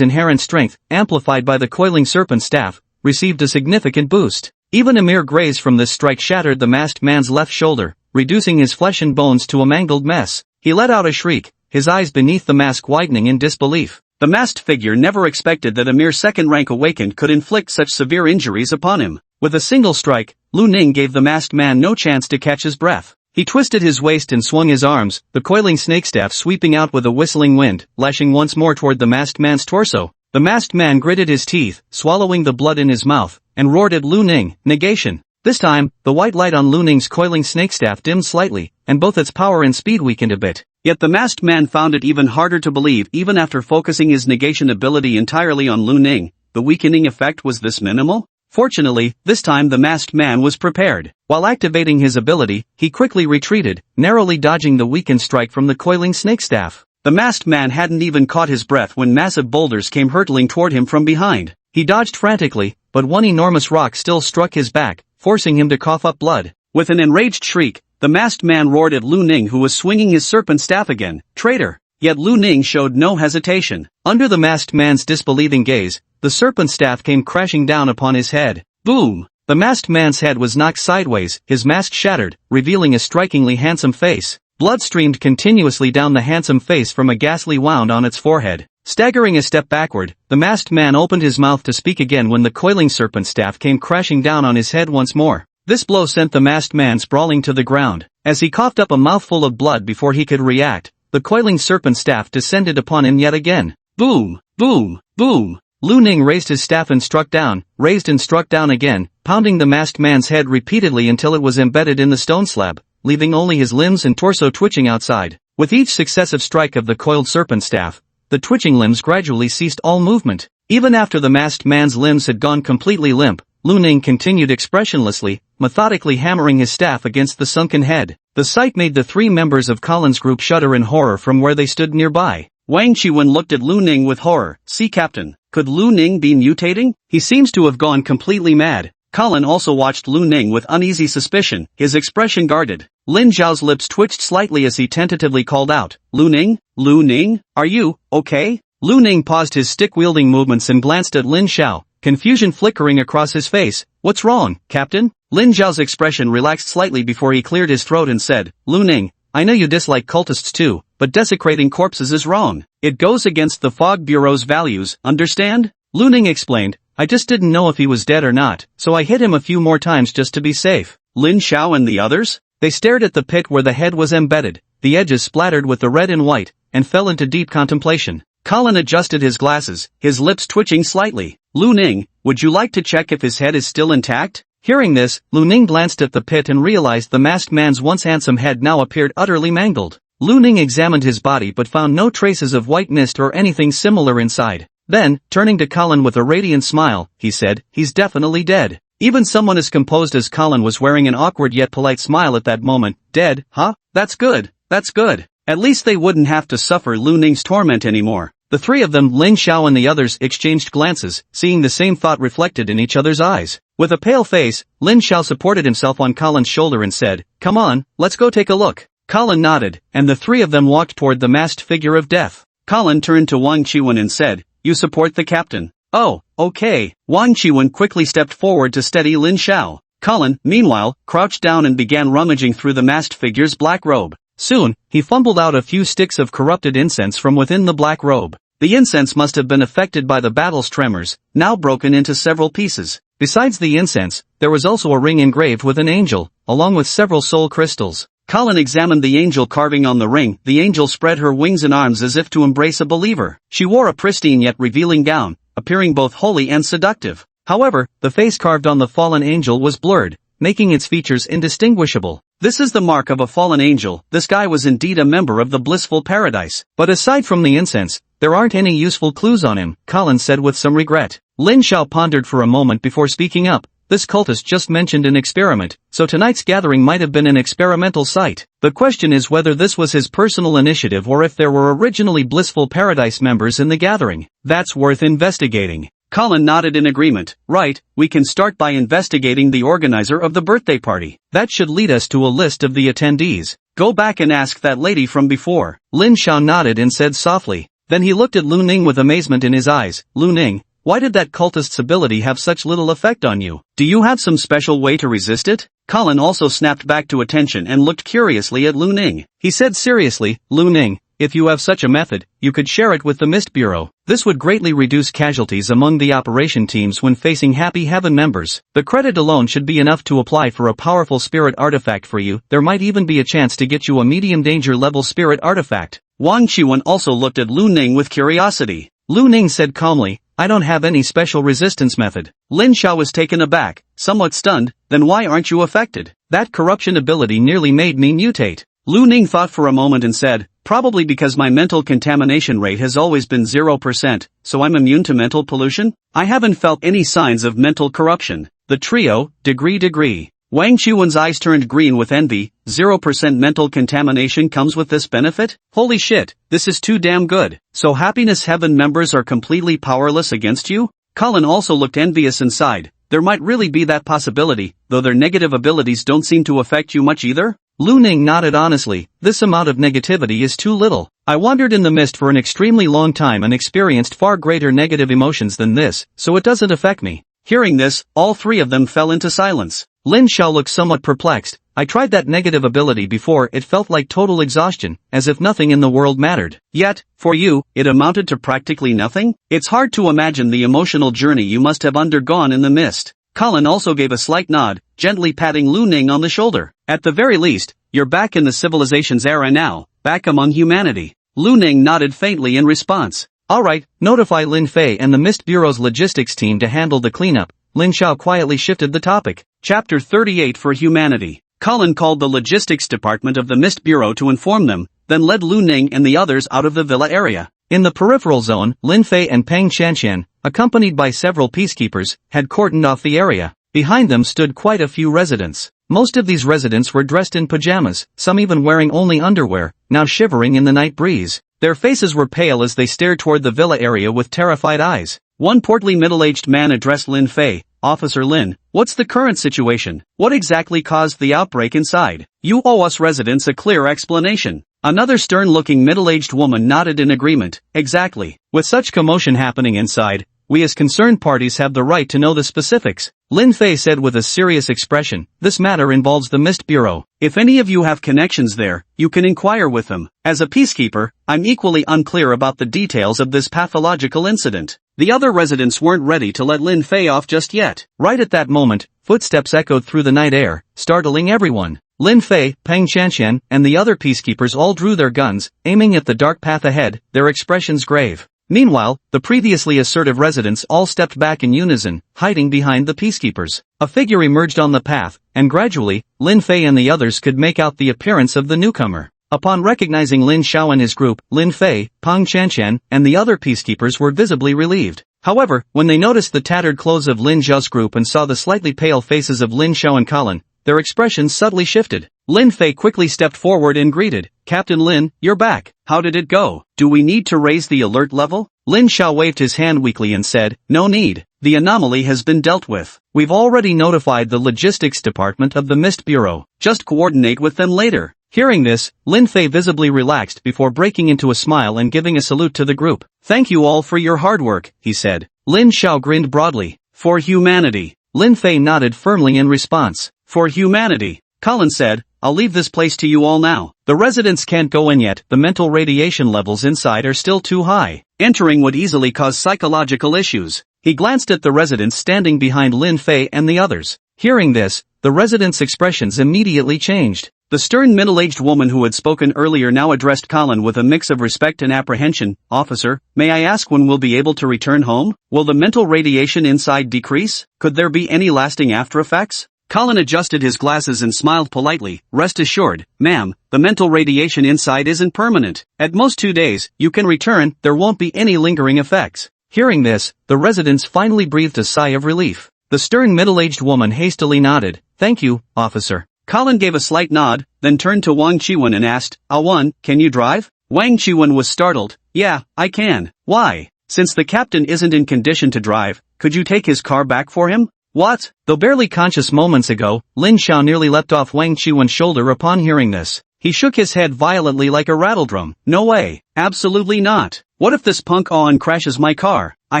inherent strength, amplified by the coiling serpent staff, received a significant boost. Even a mere graze from this strike shattered the masked man's left shoulder, reducing his flesh and bones to a mangled mess. He let out a shriek, his eyes beneath the mask widening in disbelief. The masked figure never expected that a mere second-rank awakened could inflict such severe injuries upon him. With a single strike, Lu Ning gave the masked man no chance to catch his breath. He twisted his waist and swung his arms, the coiling snake staff sweeping out with a whistling wind, lashing once more toward the masked man's torso. The masked man gritted his teeth, swallowing the blood in his mouth, and roared at Lu Ning, negation. This time, the white light on Lu Ning's coiling snake staff dimmed slightly, and both its power and speed weakened a bit. Yet the masked man found it even harder to believe even after focusing his negation ability entirely on Lu Ning, the weakening effect was this minimal? Fortunately, this time the masked man was prepared. While activating his ability, he quickly retreated, narrowly dodging the weakened strike from the coiling snake staff. The masked man hadn't even caught his breath when massive boulders came hurtling toward him from behind. He dodged frantically, but one enormous rock still struck his back, forcing him to cough up blood. With an enraged shriek, the masked man roared at Lu Ning, who was swinging his serpent staff again. Traitor! Yet Lu Ning showed no hesitation. Under the masked man's disbelieving gaze, the serpent staff came crashing down upon his head. Boom! The masked man's head was knocked sideways, his mask shattered, revealing a strikingly handsome face. Blood streamed continuously down the handsome face from a ghastly wound on its forehead. Staggering a step backward, the masked man opened his mouth to speak again when the coiling serpent staff came crashing down on his head once more. This blow sent the masked man sprawling to the ground. As he coughed up a mouthful of blood before he could react, the coiling serpent staff descended upon him yet again. Boom! Boom! Boom! Lu Ning raised his staff and struck down, raised and struck down again, pounding the masked man's head repeatedly until it was embedded in the stone slab, leaving only his limbs and torso twitching outside. With each successive strike of the coiled serpent staff, the twitching limbs gradually ceased all movement. Even after the masked man's limbs had gone completely limp, Lu Ning continued expressionlessly, methodically hammering his staff against the sunken head. The sight made the three members of Colin's group shudder in horror from where they stood nearby. Wang Qiwen looked at Lu Ning with horror. "See, Captain, could Lu Ning be mutating? He seems to have gone completely mad." Colin also watched Lu Ning with uneasy suspicion, his expression guarded. Lin Zhao's lips twitched slightly as he tentatively called out, "Lu Ning? Lu Ning? Are you okay?" Lu Ning paused his stick-wielding movements and glanced at Lin Zhao, confusion flickering across his face. "What's wrong, Captain?" Lin Zhao's expression relaxed slightly before he cleared his throat and said, "Lu Ning, I know you dislike cultists too, but desecrating corpses is wrong. It goes against the Fog Bureau's values, understand?" Lu Ning explained, "I just didn't know if he was dead or not, so I hit him a few more times just to be safe." Lin Zhao and the others? They stared at the pit where the head was embedded, the edges splattered with the red and white, and fell into deep contemplation. Colin adjusted his glasses, his lips twitching slightly. "Lu Ning, would you like to check if his head is still intact?" Hearing this, Lu Ning glanced at the pit and realized the masked man's once handsome head now appeared utterly mangled. Lu Ning examined his body but found no traces of white mist or anything similar inside. Then, turning to Colin with a radiant smile, he said, "He's definitely dead." Even someone as composed as Colin was wearing an awkward yet polite smile at that moment. "Dead, huh? That's good, that's good. At least they wouldn't have to suffer Lu Ning's torment anymore." The three of them, Lin Zhao and the others, exchanged glances, seeing the same thought reflected in each other's eyes. With a pale face, Lin Zhao supported himself on Colin's shoulder and said, "Come on, let's go take a look." Colin nodded, and the three of them walked toward the masked figure of death. Colin turned to Wang Qiwen and said, "You support the captain?" "Oh, okay." Wang Qiwen quickly stepped forward to steady Lin Zhao. Colin, meanwhile, crouched down and began rummaging through the masked figure's black robe. Soon, he fumbled out a few sticks of corrupted incense from within the black robe. The incense must have been affected by the battle's tremors, now broken into several pieces. Besides the incense, there was also a ring engraved with an angel, along with several soul crystals. Colin examined the angel carving on the ring. The angel spread her wings and arms as if to embrace a believer. She wore a pristine yet revealing gown, appearing both holy and seductive. However, the face carved on the fallen angel was blurred, making its features indistinguishable. "This is the mark of a fallen angel. This guy was indeed a member of the blissful paradise. But aside from the incense, there aren't any useful clues on him," Colin said with some regret. Lin Zhao pondered for a moment before speaking up. This cultist just mentioned an experiment, so tonight's gathering might have been an experimental site. The question is whether this was his personal initiative or if there were originally blissful paradise members in the gathering. That's worth investigating. Colin nodded in agreement. "Right, we can start by investigating the organizer of the birthday party. That should lead us to a list of the attendees. Go back and ask that lady from before." Lin Zhao nodded and said softly. Then he looked at Lu Ning with amazement in his eyes. "Lu Ning, why did that cultist's ability have such little effect on you? Do you have some special way to resist it?" Colin also snapped back to attention and looked curiously at Lu Ning. He said seriously, "Lu Ning, if you have such a method, you could share it with the Mist Bureau. This would greatly reduce casualties among the operation teams when facing Happy Heaven members. The credit alone should be enough to apply for a powerful spirit artifact for you. There might even be a chance to get you a medium danger level spirit artifact." Wang Qiwen also looked at Lu Ning with curiosity. Lu Ning said calmly, I don't have any special resistance method. Lin Xiao was taken aback, somewhat stunned. Then why aren't you affected? That corruption ability nearly made me mutate. Lu Ning thought for a moment and said, probably because my mental contamination rate has always been 0%, so I'm immune to mental pollution? I haven't felt any signs of mental corruption. The trio, degree. Wang Chuan's eyes turned green with envy. 0% mental contamination comes with this benefit? Holy shit, this is too damn good. So Happiness Heaven members are completely powerless against you? Colin also looked envious and sighed. There might really be that possibility, though their negative abilities don't seem to affect you much either? Lu Ning nodded honestly. This amount of negativity is too little. I wandered in the mist for an extremely long time and experienced far greater negative emotions than this, so it doesn't affect me. Hearing this, all three of them fell into silence. Lin Xiao looked somewhat perplexed. I tried that negative ability before. It felt like total exhaustion, as if nothing in the world mattered. Yet, for you, it amounted to practically nothing? It's hard to imagine the emotional journey you must have undergone in the mist. Colin also gave a slight nod, gently patting Lu Ning on the shoulder. At the very least, you're back in the civilization's era now, back among humanity. Lu Ning nodded faintly in response. Alright, notify Lin Fei and the Mist Bureau's logistics team to handle the cleanup. Lin Xiao quietly shifted the topic. Chapter 38 for Humanity. Colin called the logistics department of the Mist Bureau to inform them, then led Lu Ning and the others out of the villa area. In the peripheral zone, Lin Fei and Peng Qianqian, accompanied by several peacekeepers, had cordoned off the area. Behind them stood quite a few residents. Most of these residents were dressed in pajamas, some even wearing only underwear, now shivering in the night breeze. Their faces were pale as they stared toward the villa area with terrified eyes. One portly middle-aged man addressed Lin Fei. Officer Lin, what's the current situation? What exactly caused the outbreak inside? You owe us residents a clear explanation. Another stern-looking middle-aged woman nodded in agreement. Exactly. With such commotion happening inside, we as concerned parties have the right to know the specifics. Lin Fei said with a serious expression. This matter involves the Mist Bureau. If any of you have connections there, you can inquire with them. As a peacekeeper, I'm equally unclear about the details of this pathological incident. The other residents weren't ready to let Lin Fei off just yet. Right at that moment, footsteps echoed through the night air, startling everyone. Lin Fei, Peng Qianqian, and the other peacekeepers all drew their guns, aiming at the dark path ahead, their expressions grave. Meanwhile, the previously assertive residents all stepped back in unison, hiding behind the peacekeepers. A figure emerged on the path, and gradually, Lin Fei and the others could make out the appearance of the newcomer. Upon recognizing Lin Xiao and his group, Lin Fei, Peng Qianqian, and the other peacekeepers were visibly relieved. However, when they noticed the tattered clothes of Lin Xiao's group and saw the slightly pale faces of Lin Xiao and Colin, their expressions subtly shifted. Lin Fei quickly stepped forward and greeted, Captain Lin, you're back. How did it go? Do we need to raise the alert level? Lin Xiao waved his hand weakly and said, no need. The anomaly has been dealt with. We've already notified the logistics department of the Mist Bureau. Just coordinate with them later. Hearing this, Lin Fei visibly relaxed before breaking into a smile and giving a salute to the group. Thank you all for your hard work, he said. Lin Xiao grinned broadly. For humanity. Lin Fei nodded firmly in response. For humanity. Colin said, I'll leave this place to you all now. The residents can't go in yet. The mental radiation levels inside are still too high. Entering would easily cause psychological issues. He glanced at the residents standing behind Lin Fei and the others. Hearing this, the residents' expressions immediately changed. The stern middle-aged woman who had spoken earlier now addressed Colin with a mix of respect and apprehension. Officer, may I ask when we'll be able to return home? Will the mental radiation inside decrease? Could there be any lasting after effects? Colin adjusted his glasses and smiled politely. Rest assured, ma'am, the mental radiation inside isn't permanent. At most 2 days, you can return, there won't be any lingering effects. Hearing this, the residents finally breathed a sigh of relief. The stern middle-aged woman hastily nodded. Thank you, officer. Colin gave a slight nod, then turned to Wang Qiwen and asked, Awan, can you drive? Wang Qiwen was startled. Yeah, I can. Why? Since the captain isn't in condition to drive, could you take his car back for him? What? Though barely conscious moments ago, Lin Xiao nearly leapt off Wang Qiwen's shoulder upon hearing this. He shook his head violently like a rattledrum. No way. Absolutely not. What if this punk Awan crashes my car? I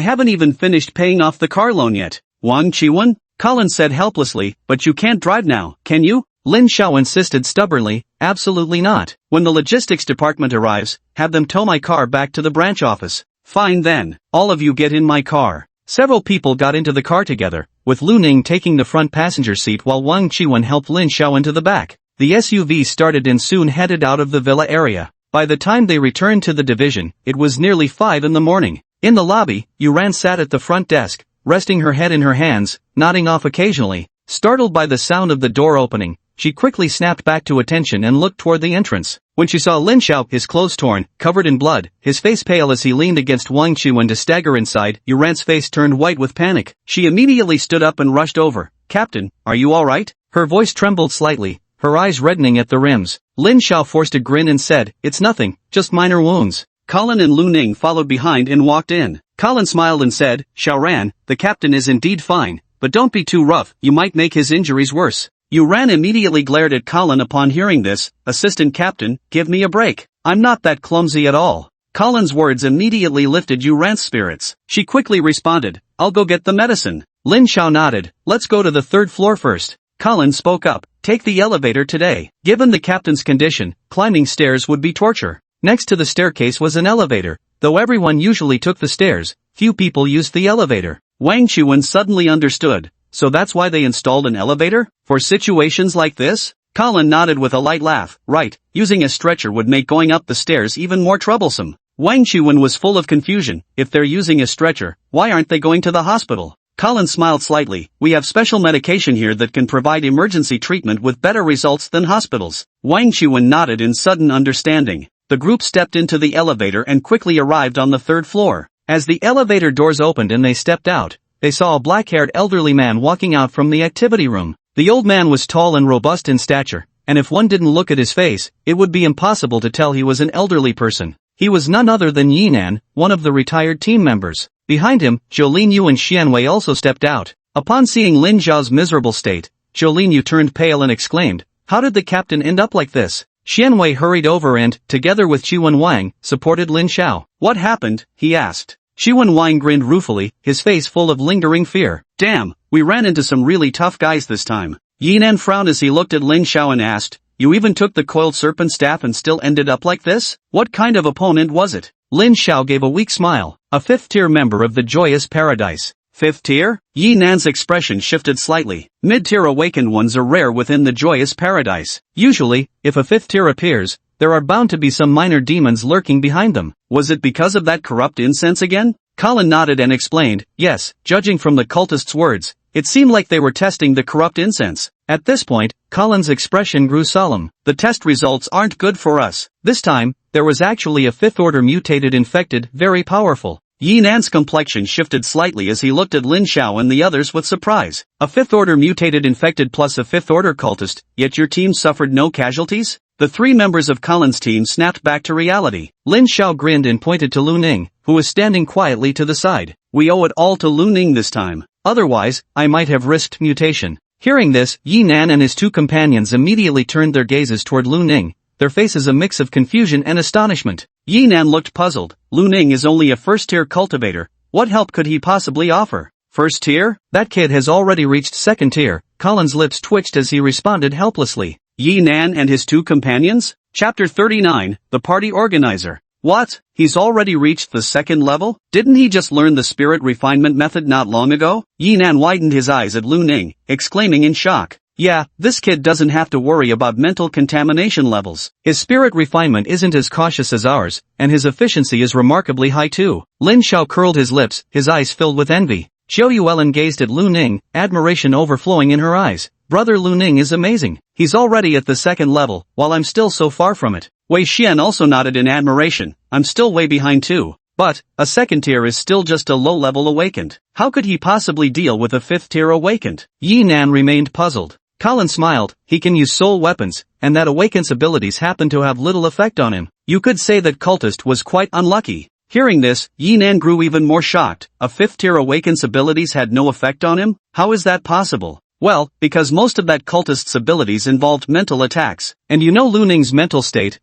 haven't even finished paying off the car loan yet. Wang Qiwen? Colin said helplessly, but you can't drive now, can you? Lin Xiao insisted stubbornly, absolutely not. When the logistics department arrives, have them tow my car back to the branch office. Fine then. All of you get in my car. Several people got into the car together, with Lu Ning taking the front passenger seat while Wang Qiwen helped Lin Xiao into the back. The SUV started and soon headed out of the villa area. By the time they returned to the division, it was nearly 5 in the morning. In the lobby, Yuran sat at the front desk, resting her head in her hands, nodding off occasionally. Startled by the sound of the door opening, she quickly snapped back to attention and looked toward the entrance. When she saw Lin Xiao, his clothes torn, covered in blood, his face pale as he leaned against Wang Chuan to stagger inside, Yuran's face turned white with panic. She immediately stood up and rushed over. "Captain, are you alright?" Her voice trembled slightly, her eyes reddening at the rims. Lin Xiao forced a grin and said, "It's nothing, just minor wounds." Colin and Lu Ning followed behind and walked in. Colin smiled and said, "Xiaoran, the captain is indeed fine, but don't be too rough, you might make his injuries worse." Yuran immediately glared at Colin upon hearing this. "Assistant Captain, give me a break. I'm not that clumsy at all." Colin's words immediately lifted Yuran's spirits. She quickly responded, "I'll go get the medicine." Lin Xiao nodded. "Let's go to the third floor first." Colin spoke up, "Take the elevator today." Given the captain's condition, climbing stairs would be torture. Next to the staircase was an elevator. Though everyone usually took the stairs, few people used the elevator. Wang Chuan suddenly understood. So that's why they installed an elevator? For situations like this? Colin nodded with a light laugh. Right, using a stretcher would make going up the stairs even more troublesome. Wang Chuan was full of confusion. If they're using a stretcher, why aren't they going to the hospital? Colin smiled slightly. "We have special medication here that can provide emergency treatment with better results than hospitals." Wang Chuan nodded in sudden understanding. The group stepped into the elevator and quickly arrived on the third floor. As the elevator doors opened and they stepped out, they saw a black-haired elderly man walking out from the activity room. The old man was tall and robust in stature, and if one didn't look at his face, it would be impossible to tell he was an elderly person. He was none other than Yinan, one of the retired team members. Behind him, Zhou Linyu and Xianwei also stepped out. Upon seeing Lin Xiao's miserable state, Zhou Linyu turned pale and exclaimed, "How did the captain end up like this?" Xianwei hurried over and, together with Qi Wang, supported Lin Xiao. "What happened?" he asked. Qi Wang grinned ruefully, his face full of lingering fear. "Damn, we ran into some really tough guys this time." Yinan frowned as he looked at Lin Xiao and asked, "You even took the coiled serpent staff and still ended up like this? What kind of opponent was it?" Lin Xiao gave a weak smile. "A fifth-tier member of the Joyous Paradise." "Fifth tier?" Yinan's expression shifted slightly. Mid-tier awakened ones are rare within the Joyous Paradise. Usually, if a fifth tier appears, there are bound to be some minor demons lurking behind them. Was it because of that corrupt incense again? Colin nodded and explained, "Yes, judging from the cultists' words, it seemed like they were testing the corrupt incense." At this point, Colin's expression grew solemn. "The test results aren't good for us. This time, there was actually a fifth-order mutated infected, very powerful." Yinan's complexion shifted slightly as he looked at Lin Xiao and the others with surprise. "A fifth-order mutated infected plus a fifth-order cultist, yet your team suffered no casualties?" The three members of Colin's team snapped back to reality. Lin Xiao grinned and pointed to Lu Ning, who was standing quietly to the side. "We owe it all to Lu Ning this time. Otherwise, I might have risked mutation." Hearing this, Yinan and his two companions immediately turned their gazes toward Lu Ning, their faces a mix of confusion and astonishment. Yinan looked puzzled. Lu Ning is only a first-tier cultivator. What help could he possibly offer? First tier? That kid has already reached second tier. Colin's lips twitched as he responded helplessly. Yinan and his two companions? Chapter 39, The Party Organizer. What? He's already reached the second level? Didn't he just learn the spirit refinement method not long ago? Yinan widened his eyes at Lu Ning, exclaiming in shock. Yeah, this kid doesn't have to worry about mental contamination levels. His spirit refinement isn't as cautious as ours, and his efficiency is remarkably high too. Lin Xiao curled his lips, his eyes filled with envy. Zhou Yuelin gazed at Lu Ning, admiration overflowing in her eyes. Brother Lu Ning is amazing. He's already at the second level, while I'm still so far from it. Wei Xian also nodded in admiration. I'm still way behind too. But, a second tier is still just a low-level awakened. How could he possibly deal with a fifth tier awakened? Yinan remained puzzled. Colin smiled. He can use soul weapons, and that awaken's abilities happen to have little effect on him. You could say that cultist was quite unlucky. Hearing this, Yinan grew even more shocked. A fifth tier awaken's abilities had no effect on him? How is that possible? Well, because most of that cultist's abilities involved mental attacks. And you know Lu Ning's mental state,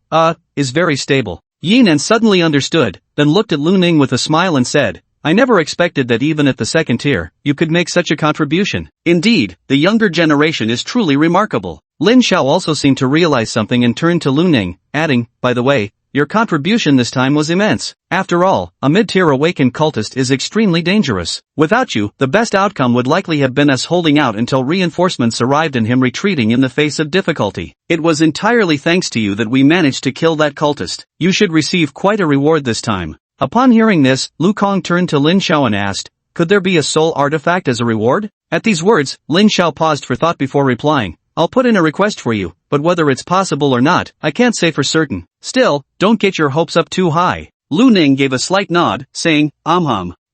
is very stable. Yinan suddenly understood, then looked at Lu Ning with a smile and said, I never expected that even at the second tier, you could make such a contribution. Indeed, the younger generation is truly remarkable. Lin Xiao also seemed to realize something and turned to Lu Ning, adding, by the way, your contribution this time was immense. After all, a mid-tier awakened cultist is extremely dangerous. Without you, the best outcome would likely have been us holding out until reinforcements arrived and him retreating in the face of difficulty. It was entirely thanks to you that we managed to kill that cultist. You should receive quite a reward this time. Upon hearing this, Lu Kong turned to Lin Xiao and asked, could there be a soul artifact as a reward? At these words, Lin Xiao paused for thought before replying, I'll put in a request for you, but whether it's possible or not, I can't say for certain. Still, don't get your hopes up too high. Lu Ning gave a slight nod, saying,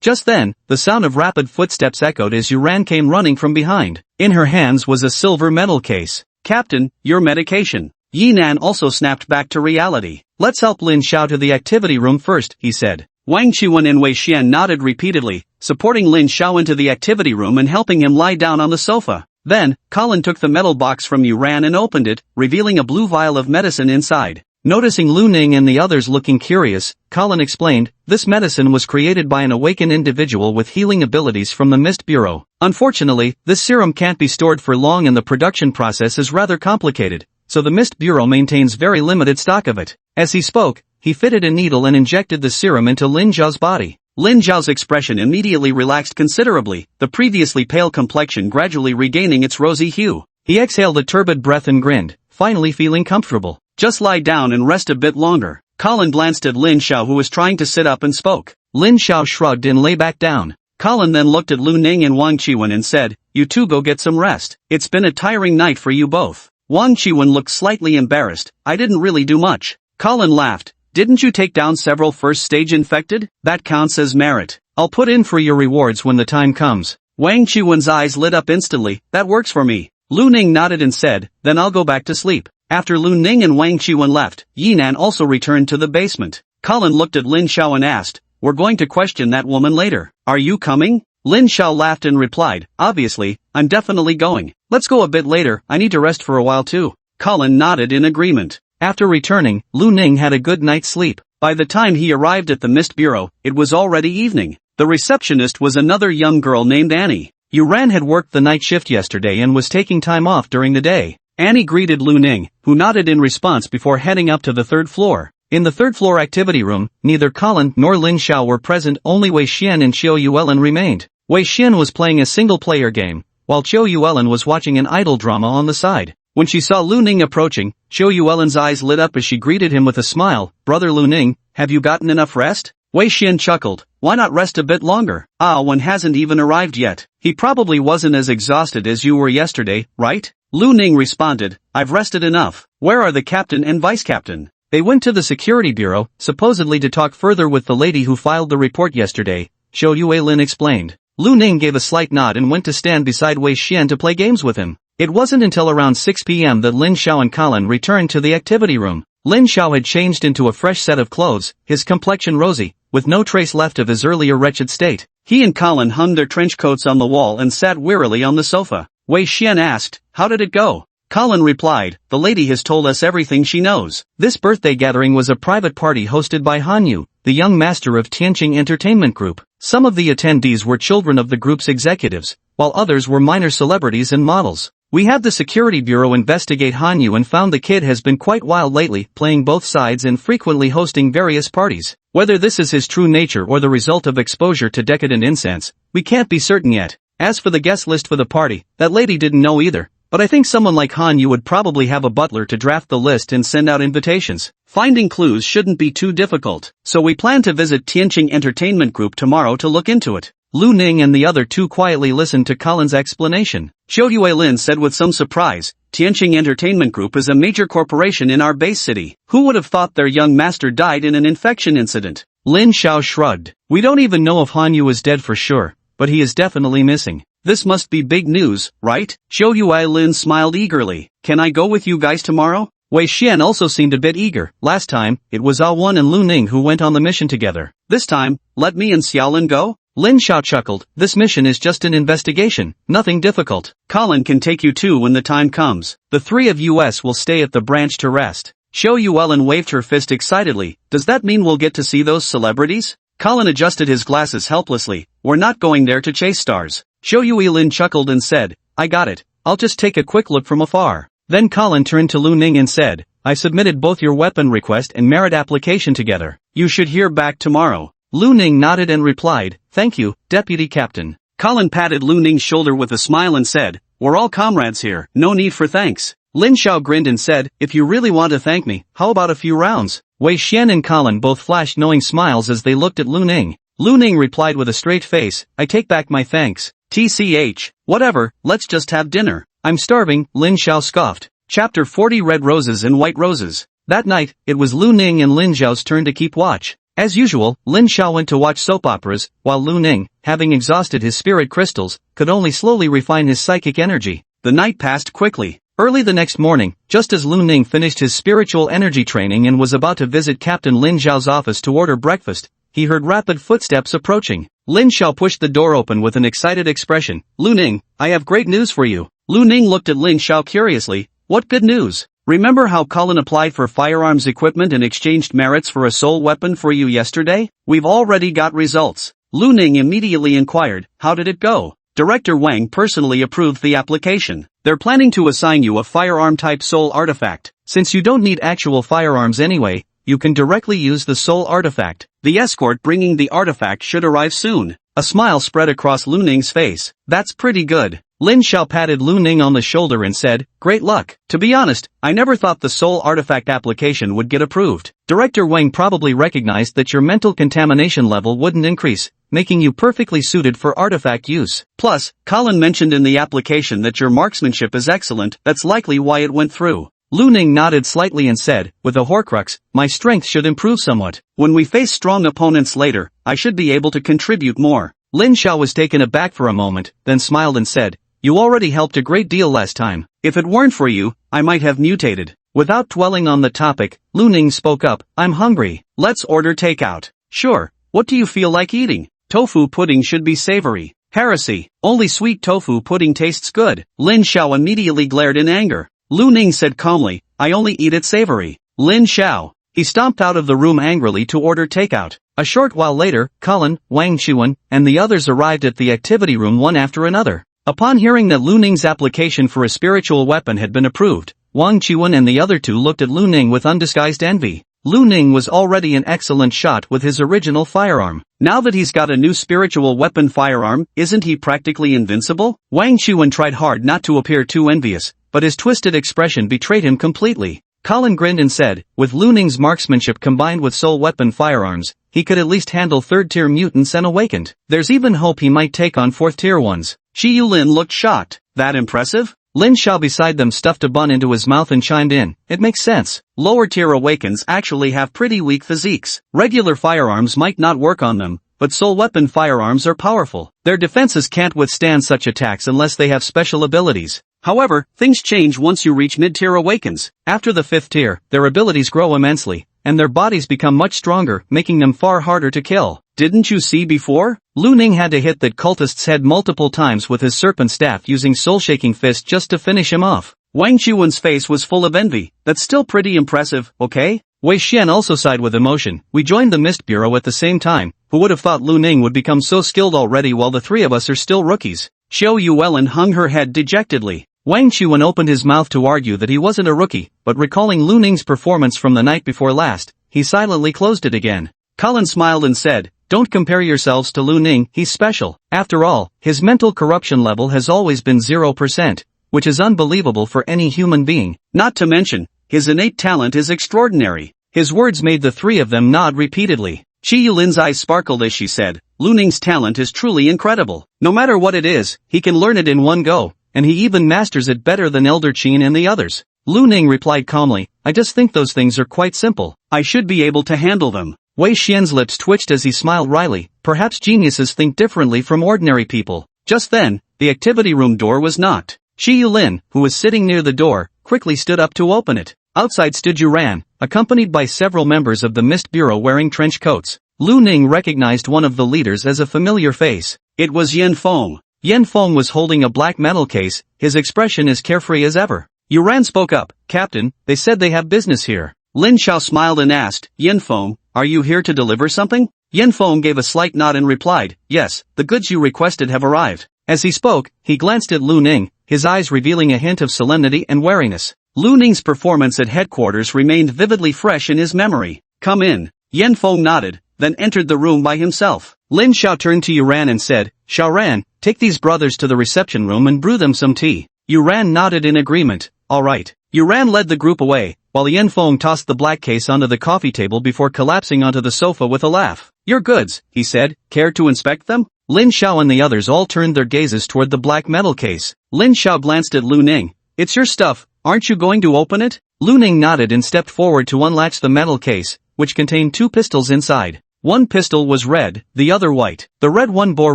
Just then, the sound of rapid footsteps echoed as Yuran came running from behind. In her hands was a silver medal case. Captain, your medication. Yinan also snapped back to reality. Let's help Lin Xiao to the activity room first, he said. Wang Qiwen and Wei Xian nodded repeatedly, supporting Lin Xiao into the activity room and helping him lie down on the sofa. Then, Colin took the metal box from Yuran and opened it, revealing a blue vial of medicine inside. Noticing Lu Ning and the others looking curious, Colin explained, this medicine was created by an awakened individual with healing abilities from the Mist Bureau. Unfortunately, this serum can't be stored for long and the production process is rather complicated, so the Mist Bureau maintains very limited stock of it. As he spoke, he fitted a needle and injected the serum into Lin Zhao's body. Lin Zhao's expression immediately relaxed considerably, the previously pale complexion gradually regaining its rosy hue. He exhaled a turbid breath and grinned, finally feeling comfortable. Just lie down and rest a bit longer. Colin glanced at Lin Xiao who was trying to sit up and spoke. Lin Xiao shrugged and lay back down. Colin then looked at Lu Ning and Wang Qiwen and said, you two go get some rest. It's been a tiring night for you both. Wang Qiwen looked slightly embarrassed. I didn't really do much. Colin laughed. Didn't you take down several first-stage infected? That counts as merit. I'll put in for your rewards when the time comes. Wang Qiwen's eyes lit up instantly. That works for me. Lu Ning nodded and said, then I'll go back to sleep. After Lu Ning and Wang Qiwen left, Yinan also returned to the basement. Colin looked at Lin Xiao and asked, we're going to question that woman later. Are you coming? Lin Xiao laughed and replied, obviously, I'm definitely going. Let's go a bit later, I need to rest for a while too. Colin nodded in agreement. After returning, Lu Ning had a good night's sleep. By the time he arrived at the Mist Bureau, it was already evening. The receptionist was another young girl named Annie. Yuran had worked the night shift yesterday and was taking time off during the day. Annie greeted Lu Ning, who nodded in response before heading up to the third floor. In the third floor activity room, neither Colin nor Lin Xiao were present, only Wei Xian and Qiu Yuelin remained. Wei Xian was playing a single-player game, while Qiu Yuelin was watching an idol drama on the side. When she saw Lu Ning approaching, Qiu Yuelin's eyes lit up as she greeted him with a smile. Brother Lu Ning, have you gotten enough rest? Wei Xian chuckled. Why not rest a bit longer? One hasn't even arrived yet. He probably wasn't as exhausted as you were yesterday, right? Lu Ning responded, I've rested enough. Where are the captain and vice captain? They went to the security bureau, supposedly to talk further with the lady who filed the report yesterday, Qiu Yuelin explained. Lu Ning gave a slight nod and went to stand beside Wei Xian to play games with him. It wasn't until around 6 p.m. that Lin Xiao and Colin returned to the activity room. Lin Xiao had changed into a fresh set of clothes, his complexion rosy, with no trace left of his earlier wretched state. He and Colin hung their trench coats on the wall and sat wearily on the sofa. Wei Xian asked, how did it go? Colin replied, the lady has told us everything she knows. This birthday gathering was a private party hosted by Han Yu, the young master of Tianqing Entertainment Group. Some of the attendees were children of the group's executives, while others were minor celebrities and models. We had the security bureau investigate Han Yu and found the kid has been quite wild lately, playing both sides and frequently hosting various parties. Whether this is his true nature or the result of exposure to decadent incense, we can't be certain yet. As for the guest list for the party, that lady didn't know either. But I think someone like Han Yu would probably have a butler to draft the list and send out invitations. Finding clues shouldn't be too difficult, so we plan to visit Tianqing Entertainment Group tomorrow to look into it. Lu Ning and the other two quietly listened to Colin's explanation. Qiu Yuelin said with some surprise, Tianqing Entertainment Group is a major corporation in our base city. Who would have thought their young master died in an infection incident? Lin Xiao shrugged. We don't even know if Han Yu is dead for sure, but he is definitely missing. This must be big news, right? Qiu Yuelin smiled eagerly. Can I go with you guys tomorrow? Wei Xian also seemed a bit eager. Last time, it was Wan and Lu Ning who went on the mission together. This time, let me and Xiaolin go? Lin Xiao chuckled. This mission is just an investigation, nothing difficult. Colin can take you too when the time comes. The three of us will stay at the branch to rest. Qiu Yuelin waved her fist excitedly. Does that mean we'll get to see those celebrities? Colin adjusted his glasses helplessly. We're not going there to chase stars. Qiu Yuelin chuckled and said, I got it. I'll just take a quick look from afar. Then Colin turned to Lu Ning and said, I submitted both your weapon request and merit application together. You should hear back tomorrow. Lu Ning nodded and replied, thank you, Deputy Captain. Colin patted Lu Ning's shoulder with a smile and said, we're all comrades here, no need for thanks. Lin Xiao grinned and said, if you really want to thank me, how about a few rounds? Wei Xian and Colin both flashed knowing smiles as they looked at Lu Ning. Lu Ning replied with a straight face, I take back my thanks. TCH, whatever, let's just have dinner. I'm starving, Lin Xiao scoffed. Chapter 40 Red Roses and White Roses. That night, it was Lu Ning and Lin Xiao's turn to keep watch. As usual, Lin Xiao went to watch soap operas, while Lu Ning, having exhausted his spirit crystals, could only slowly refine his psychic energy. The night passed quickly. Early the next morning, just as Lu Ning finished his spiritual energy training and was about to visit Captain Lin Xiao's office to order breakfast, he heard rapid footsteps approaching. Lin Xiao pushed the door open with an excited expression. Lu Ning, I have great news for you. Lu Ning looked at Lin Xiao curiously. What good news? Remember how Colin applied for firearms equipment and exchanged merits for a soul weapon for you yesterday? We've already got results. Lu Ning immediately inquired, how did it go? Director Wang personally approved the application. They're planning to assign you a firearm-type soul artifact. Since you don't need actual firearms anyway, you can directly use the soul artifact. The escort bringing the artifact should arrive soon. A smile spread across Lu Ning's face. That's pretty good. Lin Xiao patted Lu Ning on the shoulder and said, great luck. To be honest, I never thought the soul artifact application would get approved. Director Wang probably recognized that your mental contamination level wouldn't increase, making you perfectly suited for artifact use. Plus, Colin mentioned in the application that your marksmanship is excellent, that's likely why it went through. Lu Ning nodded slightly and said, with a Horcrux, my strength should improve somewhat. When we face strong opponents later, I should be able to contribute more. Lin Xiao was taken aback for a moment, then smiled and said, you already helped a great deal last time. If it weren't for you, I might have mutated. Without dwelling on the topic, Lu Ning spoke up, I'm hungry. Let's order takeout. Sure, what do you feel like eating? Tofu pudding should be savory. Heresy, only sweet tofu pudding tastes good. Lin Xiao immediately glared in anger. Lu Ning said calmly, I only eat it savory. Lin Xiao. He stomped out of the room angrily to order takeout. A short while later, Colin, Wang Chuan, and the others arrived at the activity room one after another. Upon hearing that Lu Ning's application for a spiritual weapon had been approved, Wang Chuan and the other two looked at Lu Ning with undisguised envy. Lu Ning was already an excellent shot with his original firearm. Now that he's got a new spiritual weapon firearm, isn't he practically invincible? Wang Chuan tried hard not to appear too envious, but his twisted expression betrayed him completely. Colin grinned and said, with Lu Ning's marksmanship combined with soul weapon firearms, he could at least handle third-tier mutants and awakened. There's even hope he might take on fourth-tier ones. Shi Yulin looked shocked. That impressive? Lin Xiao beside them stuffed a bun into his mouth and chimed in. It makes sense. Lower-tier awakens actually have pretty weak physiques. Regular firearms might not work on them, but soul weapon firearms are powerful. Their defenses can't withstand such attacks unless they have special abilities. However, things change once you reach mid-tier awakens. After the 5th tier, their abilities grow immensely, and their bodies become much stronger, making them far harder to kill. Didn't you see before? Lu Ning had to hit that cultist's head multiple times with his serpent staff using soul-shaking fist just to finish him off. Wang Chuan's face was full of envy. That's still pretty impressive, okay? Wei Xian also sighed with emotion. We joined the Mist Bureau at the same time. Who would have thought Lu Ning would become so skilled already while the three of us are still rookies? Xiao Yuelin hung her head dejectedly. Wang Chuan opened his mouth to argue that he wasn't a rookie, but recalling Lu Ning's performance from the night before last, he silently closed it again. Colin smiled and said, don't compare yourselves to Lu Ning, he's special. After all, his mental corruption level has always been 0%, which is unbelievable for any human being. Not to mention, his innate talent is extraordinary. His words made the three of them nod repeatedly. Shi Yulin's eyes sparkled as she said, Lu Ning's talent is truly incredible. No matter what it is, he can learn it in one go, and he even masters it better than Elder Qin and the others. Lu Ning replied calmly, I just think those things are quite simple. I should be able to handle them. Wei Xian's lips twitched as he smiled wryly. Perhaps geniuses think differently from ordinary people. Just then, the activity room door was knocked. Shi Yulin, who was sitting near the door, quickly stood up to open it. Outside stood Yuran, accompanied by several members of the Mist Bureau wearing trench coats. Lu Ning recognized one of the leaders as a familiar face. It was Yen Feng. Yen Feng was holding a black metal case, his expression as carefree as ever. Yuran spoke up, Captain, they said they have business here. Lin Xiao smiled and asked, Yen Feng, are you here to deliver something? Yen Feng gave a slight nod and replied, yes, the goods you requested have arrived. As he spoke, he glanced at Lu Ning, his eyes revealing a hint of solemnity and wariness. Lu Ning's performance at headquarters remained vividly fresh in his memory. Come in. Yen Feng nodded, then entered the room by himself. Lin Xiao turned to Yuran and said, Xiaoran, take these brothers to the reception room and brew them some tea. Yuran nodded in agreement. alright. Yuran led the group away, while Yanfeng tossed the black case onto the coffee table before collapsing onto the sofa with a laugh. Your goods, he said. Care to inspect them? Lin Xiao and the others all turned their gazes toward the black metal case. Lin Xiao glanced at Lu Ning. It's your stuff, aren't you going to open it? Lu Ning nodded and stepped forward to unlatch the metal case, which contained 2 pistols inside. One pistol was red, the other white. The red one bore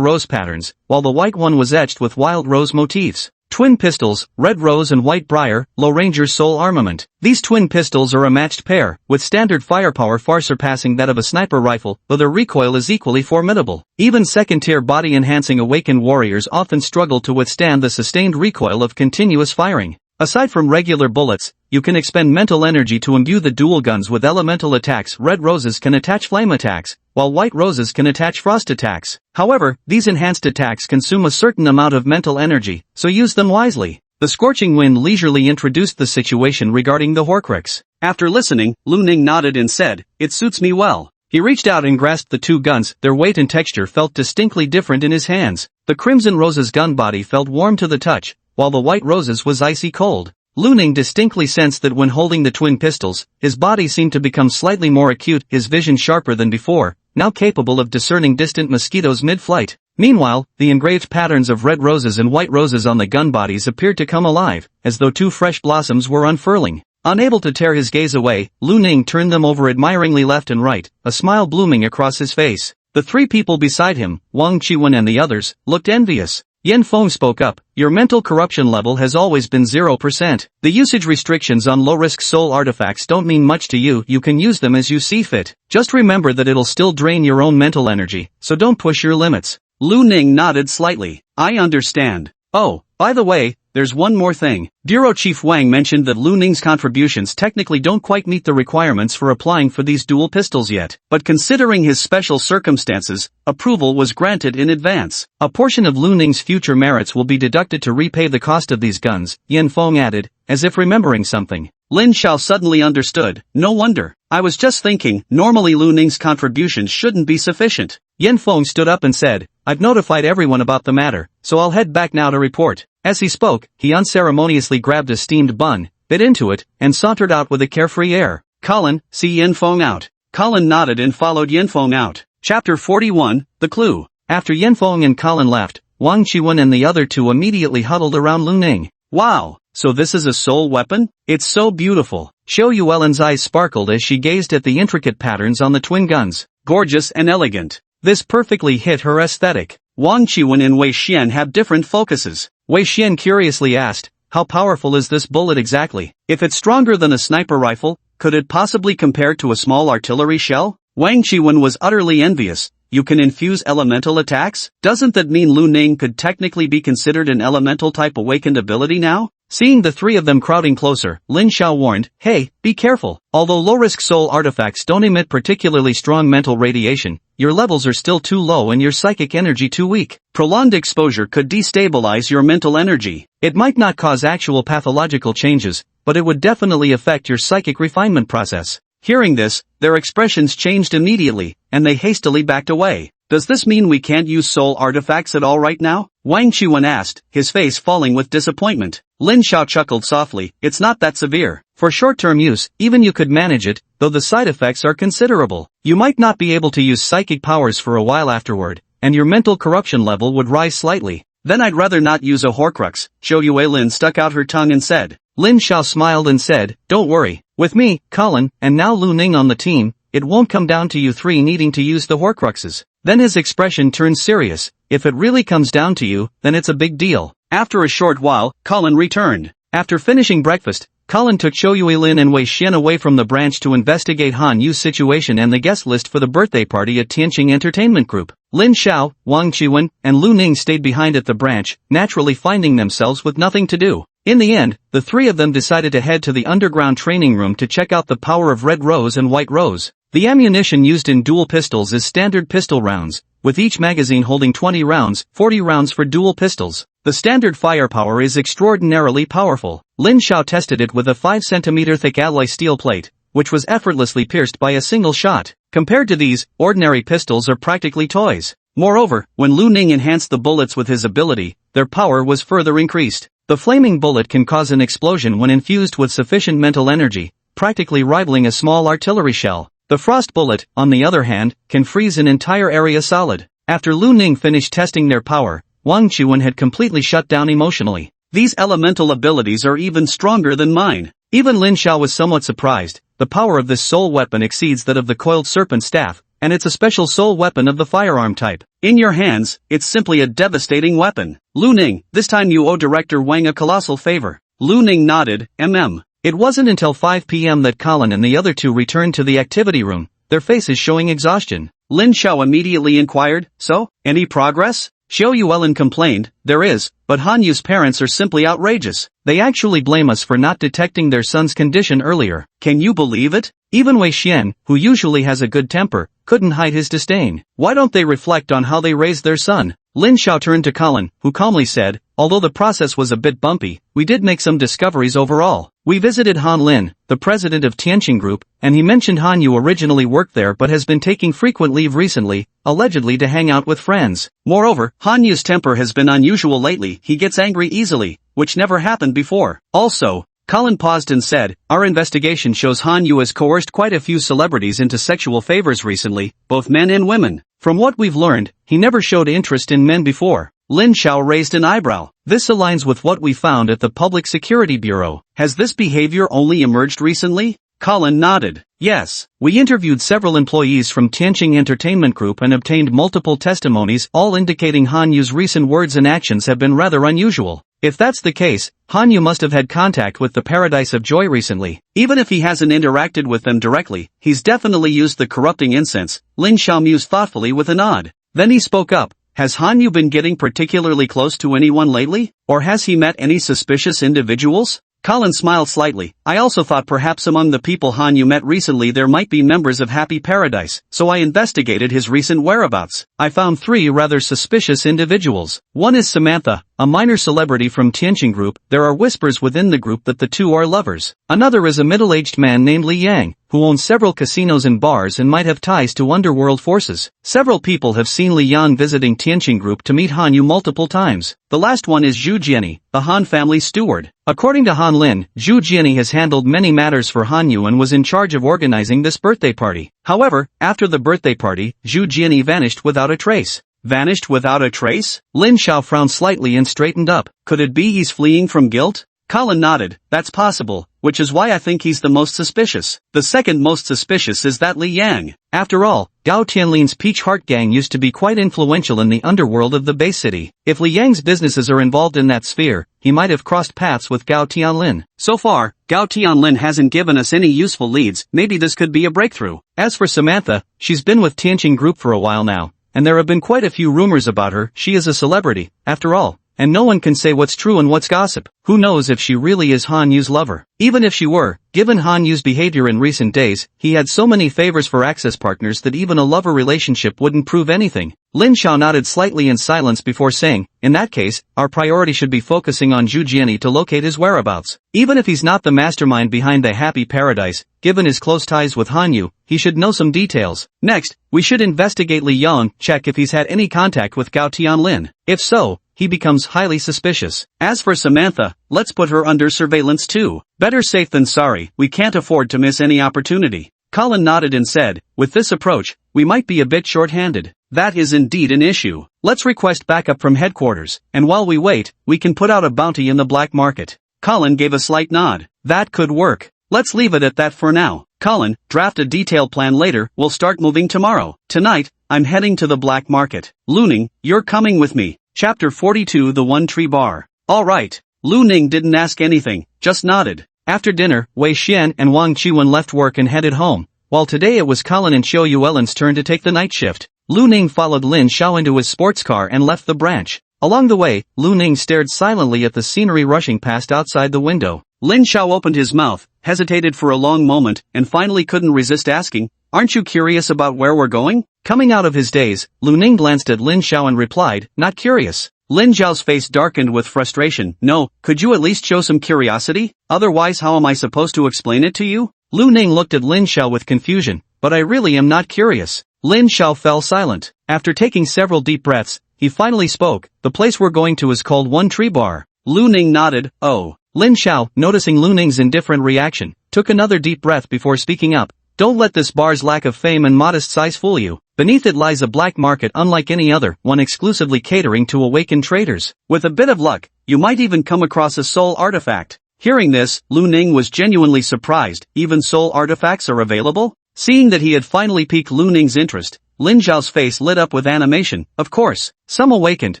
rose patterns, while the white one was etched with wild rose motifs. Twin pistols, red rose and white briar, Low Ranger's sole armament. These twin pistols are a matched pair, with standard firepower far surpassing that of a sniper rifle, though their recoil is equally formidable. Even second-tier body-enhancing awakened warriors often struggle to withstand the sustained recoil of continuous firing. Aside from regular bullets, you can expend mental energy to imbue the dual guns with elemental attacks. Red roses can attach flame attacks, while white roses can attach frost attacks. However, these enhanced attacks consume a certain amount of mental energy, so use them wisely. The scorching wind leisurely introduced the situation regarding the Horcrux. After listening, Lu Ning nodded and said, "It suits me well." He reached out and grasped the 2 guns. Their weight and texture felt distinctly different in his hands. The Crimson Rose's gun body felt warm to the touch, while the White Rose's was icy cold. Lu Ning distinctly sensed that when holding the twin pistols, his body seemed to become slightly more acute, his vision sharper than before, now capable of discerning distant mosquitoes mid-flight. Meanwhile, the engraved patterns of red roses and white roses on the gun bodies appeared to come alive, as though 2 fresh blossoms were unfurling. Unable to tear his gaze away, Lu Ning turned them over admiringly left and right, a smile blooming across his face. The 3 people beside him, Wang Qiwen and the others, looked envious. Yanfeng spoke up, "Your mental corruption level has always been 0%. The usage restrictions on low-risk soul artifacts don't mean much to you. You can use them as you see fit. Just remember that it'll still drain your own mental energy, so don't push your limits." Lu Ning nodded slightly. "I understand. Oh, by the way, there's one more thing. Bureau Chief Wang mentioned that Lu Ning's contributions technically don't quite meet the requirements for applying for these dual pistols yet, but considering his special circumstances, approval was granted in advance. A portion of Lu Ning's future merits will be deducted to repay the cost of these guns," Yanfeng added, as if remembering something. Lin Xiao suddenly understood. "No wonder. I was just thinking, normally Lu Ning's contributions shouldn't be sufficient." Yanfeng stood up and said, "I've notified everyone about the matter, so I'll head back now to report." As he spoke, he unceremoniously grabbed a steamed bun, bit into it, and sauntered out with a carefree air. "Colin, see Yanfeng out." Colin nodded and followed Yanfeng out. Chapter 41, The Clue. After Yanfeng and Colin left, Wang Qiwen and the other 2 immediately huddled around Lu Ning. "Wow, so this is a soul weapon? It's so beautiful." Xiao Yuelin's eyes sparkled as she gazed at the intricate patterns on the twin guns. Gorgeous and elegant. This perfectly hit her aesthetic. Wang Qiwen and Wei Xian have different focuses. Wei Xian curiously asked, "How powerful is this bullet exactly? If it's stronger than a sniper rifle, could it possibly compare to a small artillery shell?" Wang Qiwen was utterly envious. "You can infuse elemental attacks? Doesn't that mean Lu Ning could technically be considered an elemental type awakened ability now?" Seeing the 3 of them crowding closer, Lin Xiao warned, "Hey, be careful. Although low-risk soul artifacts don't emit particularly strong mental radiation, your levels are still too low and your psychic energy too weak. Prolonged exposure could destabilize your mental energy. It might not cause actual pathological changes, but it would definitely affect your psychic refinement process." Hearing this, their expressions changed immediately, and they hastily backed away. "Does this mean we can't use soul artifacts at all right now?" Wang Qiwen asked, his face falling with disappointment. Lin Xiao chuckled softly, "It's not that severe. For short-term use, even you could manage it, though the side effects are considerable. You might not be able to use psychic powers for a while afterward, and your mental corruption level would rise slightly. Then I'd rather not use a Horcrux." Xiao Yuelin stuck out her tongue and said. Lin Xiao smiled and said, "Don't worry. With me, Colin, and now Lu Ning on the team, it won't come down to you 3 needing to use the Horcruxes." Then his expression turned serious. "If it really comes down to you, then it's a big deal." After a short while, Colin returned. After finishing breakfast, Colin took Xiao Yuelin and Wei Xian away from the branch to investigate Han Yu's situation and the guest list for the birthday party at Tianqing Entertainment Group. Lin Xiao, Wang Qiwen, and Lu Ning stayed behind at the branch, naturally finding themselves with nothing to do. In the end, the 3 of them decided to head to the underground training room to check out the power of Red Rose and White Rose. The ammunition used in dual pistols is standard pistol rounds, with each magazine holding 20 rounds, 40 rounds for dual pistols. The standard firepower is extraordinarily powerful. Lin Xiao tested it with a 5 cm thick alloy steel plate, which was effortlessly pierced by a single shot. Compared to these, ordinary pistols are practically toys. Moreover, when Lu Ning enhanced the bullets with his ability, their power was further increased. The flaming bullet can cause an explosion when infused with sufficient mental energy, practically rivaling a small artillery shell. The frost bullet, on the other hand, can freeze an entire area solid. After Lu Ning finished testing their power, Wang Chuan had completely shut down emotionally. These elemental abilities are even stronger than mine. Even Lin Xiao was somewhat surprised. The power of this soul weapon exceeds that of the coiled serpent staff, and it's a special soul weapon of the firearm type. In your hands, it's simply a devastating weapon. Lu Ning, this time you owe Director Wang a colossal favor. Lu Ning nodded, It wasn't until 5 p.m. that Colin and the other two returned to the activity room, their faces showing exhaustion. Lin Xiao immediately inquired, so, any progress? Xiao Yuelin complained, there is, but Han Yu's parents are simply outrageous. They actually blame us for not detecting their son's condition earlier. Can you believe it? Even Wei Xian, who usually has a good temper, couldn't hide his disdain. Why don't they reflect on how they raised their son? Lin Xiao turned to Colin, who calmly said, although the process was a bit bumpy, we did make some discoveries overall. We visited Han Lin, the president of Tianqing Group, and he mentioned Han Yu originally worked there but has been taking frequent leave recently, allegedly to hang out with friends. Moreover, Han Yu's temper has been unusual lately, he gets angry easily, which never happened before. Also, Colin paused and said, our investigation shows Han Yu has coerced quite a few celebrities into sexual favors recently, both men and women. From what we've learned, he never showed interest in men before. Lin Xiao raised an eyebrow. This aligns with what we found at the Public Security Bureau. Has this behavior only emerged recently? Colin nodded. Yes. We interviewed several employees from Tianqing Entertainment Group and obtained multiple testimonies, all indicating Han Yu's recent words and actions have been rather unusual. If that's the case, Han Yu must have had contact with the Paradise of Joy recently. Even if he hasn't interacted with them directly, he's definitely used the corrupting incense. Lin Xiao mused thoughtfully with a nod. Then he spoke up. Has Han Yu been getting particularly close to anyone lately? Or has he met any suspicious individuals? Colin smiled slightly. I also thought perhaps among the people Han Yu met recently there might be members of Happy Paradise, so I investigated his recent whereabouts. I found 3 rather suspicious individuals. One is Samantha, a minor celebrity from Tianqing Group. There are whispers within the group that the two are lovers. Another is a middle-aged man named Li Yang, who owns several casinos and bars and might have ties to underworld forces. Several people have seen Li Yang visiting Tianqing Group to meet Han Yu multiple times. The last one is Zhu Jiani, the Han family steward. According to Han Lin, Zhu Jiani has handled many matters for Han Yu and was in charge of organizing this birthday party. However, after the birthday party, Zhu Jiani vanished without a trace. Vanished without a trace? Lin Xiao frowned slightly and straightened up. Could it be he's fleeing from guilt? Colin nodded. That's possible, which is why I think he's the most suspicious. The second most suspicious is that Li Yang. After all, Gao Tianlin's Peach Heart Gang used to be quite influential in the underworld of the Bay City. If Li Yang's businesses are involved in that sphere, he might have crossed paths with Gao Tianlin. So far, Gao Tianlin hasn't given us any useful leads. Maybe this could be a breakthrough. As for Samantha, she's been with Tianqing Group for a while now, and there have been quite a few rumors about her. She is a celebrity, after all. And no one can say what's true and what's gossip. Who knows if she really is Han Yu's lover? Even if she were, given Han Yu's behavior in recent days, he had so many favors for access partners that even a lover relationship wouldn't prove anything. Lin Xiao nodded slightly in silence before saying, in that case, our priority should be focusing on Zhu Jiani to locate his whereabouts. Even if he's not the mastermind behind the Happy Paradise, given his close ties with Han Yu, he should know some details. Next, we should investigate Li Yang, check if he's had any contact with Gao Tianlin. If so, he becomes highly suspicious. As for Samantha, let's put her under surveillance too. Better safe than sorry, we can't afford to miss any opportunity. Colin nodded and said, with this approach, we might be a bit short-handed. That is indeed an issue. Let's request backup from headquarters, and while we wait, we can put out a bounty in the black market. Colin gave a slight nod. That could work. Let's leave it at that for now. Colin, draft a detailed plan later, we'll start moving tomorrow. Tonight, I'm heading to the black market. Lu Ning, you're coming with me. Chapter 42 The One Tree Bar. Alright. Lu Ning didn't ask anything, just nodded. After dinner, Wei Xian and Wang Qiwen left work and headed home, while today it was Colin and Xiao Yuelin's turn to take the night shift. Lu Ning followed Lin Xiao into his sports car and left the branch. Along the way, Lu Ning stared silently at the scenery rushing past outside the window. Lin Xiao opened his mouth, hesitated for a long moment, and finally couldn't resist asking, aren't you curious about where we're going? Coming out of his daze, Lu Ning glanced at Lin Xiao and replied, not curious. Lin Xiao's face darkened with frustration. No, could you at least show some curiosity? Otherwise how am I supposed to explain it to you? Lu Ning looked at Lin Xiao with confusion. But I really am not curious. Lin Xiao fell silent. After taking several deep breaths, he finally spoke. The place we're going to is called One Tree Bar. Lu Ning nodded. Oh. Lin Xiao, noticing Lu Ning's indifferent reaction, took another deep breath before speaking up. Don't let this bar's lack of fame and modest size fool you. Beneath it lies a black market unlike any other, one exclusively catering to awakened traders. With a bit of luck, you might even come across a soul artifact. Hearing this, Lu Ning was genuinely surprised. Even soul artifacts are available? Seeing that he had finally piqued Lu Ning's interest, Lin Zhao's face lit up with animation. Of course, some awakened,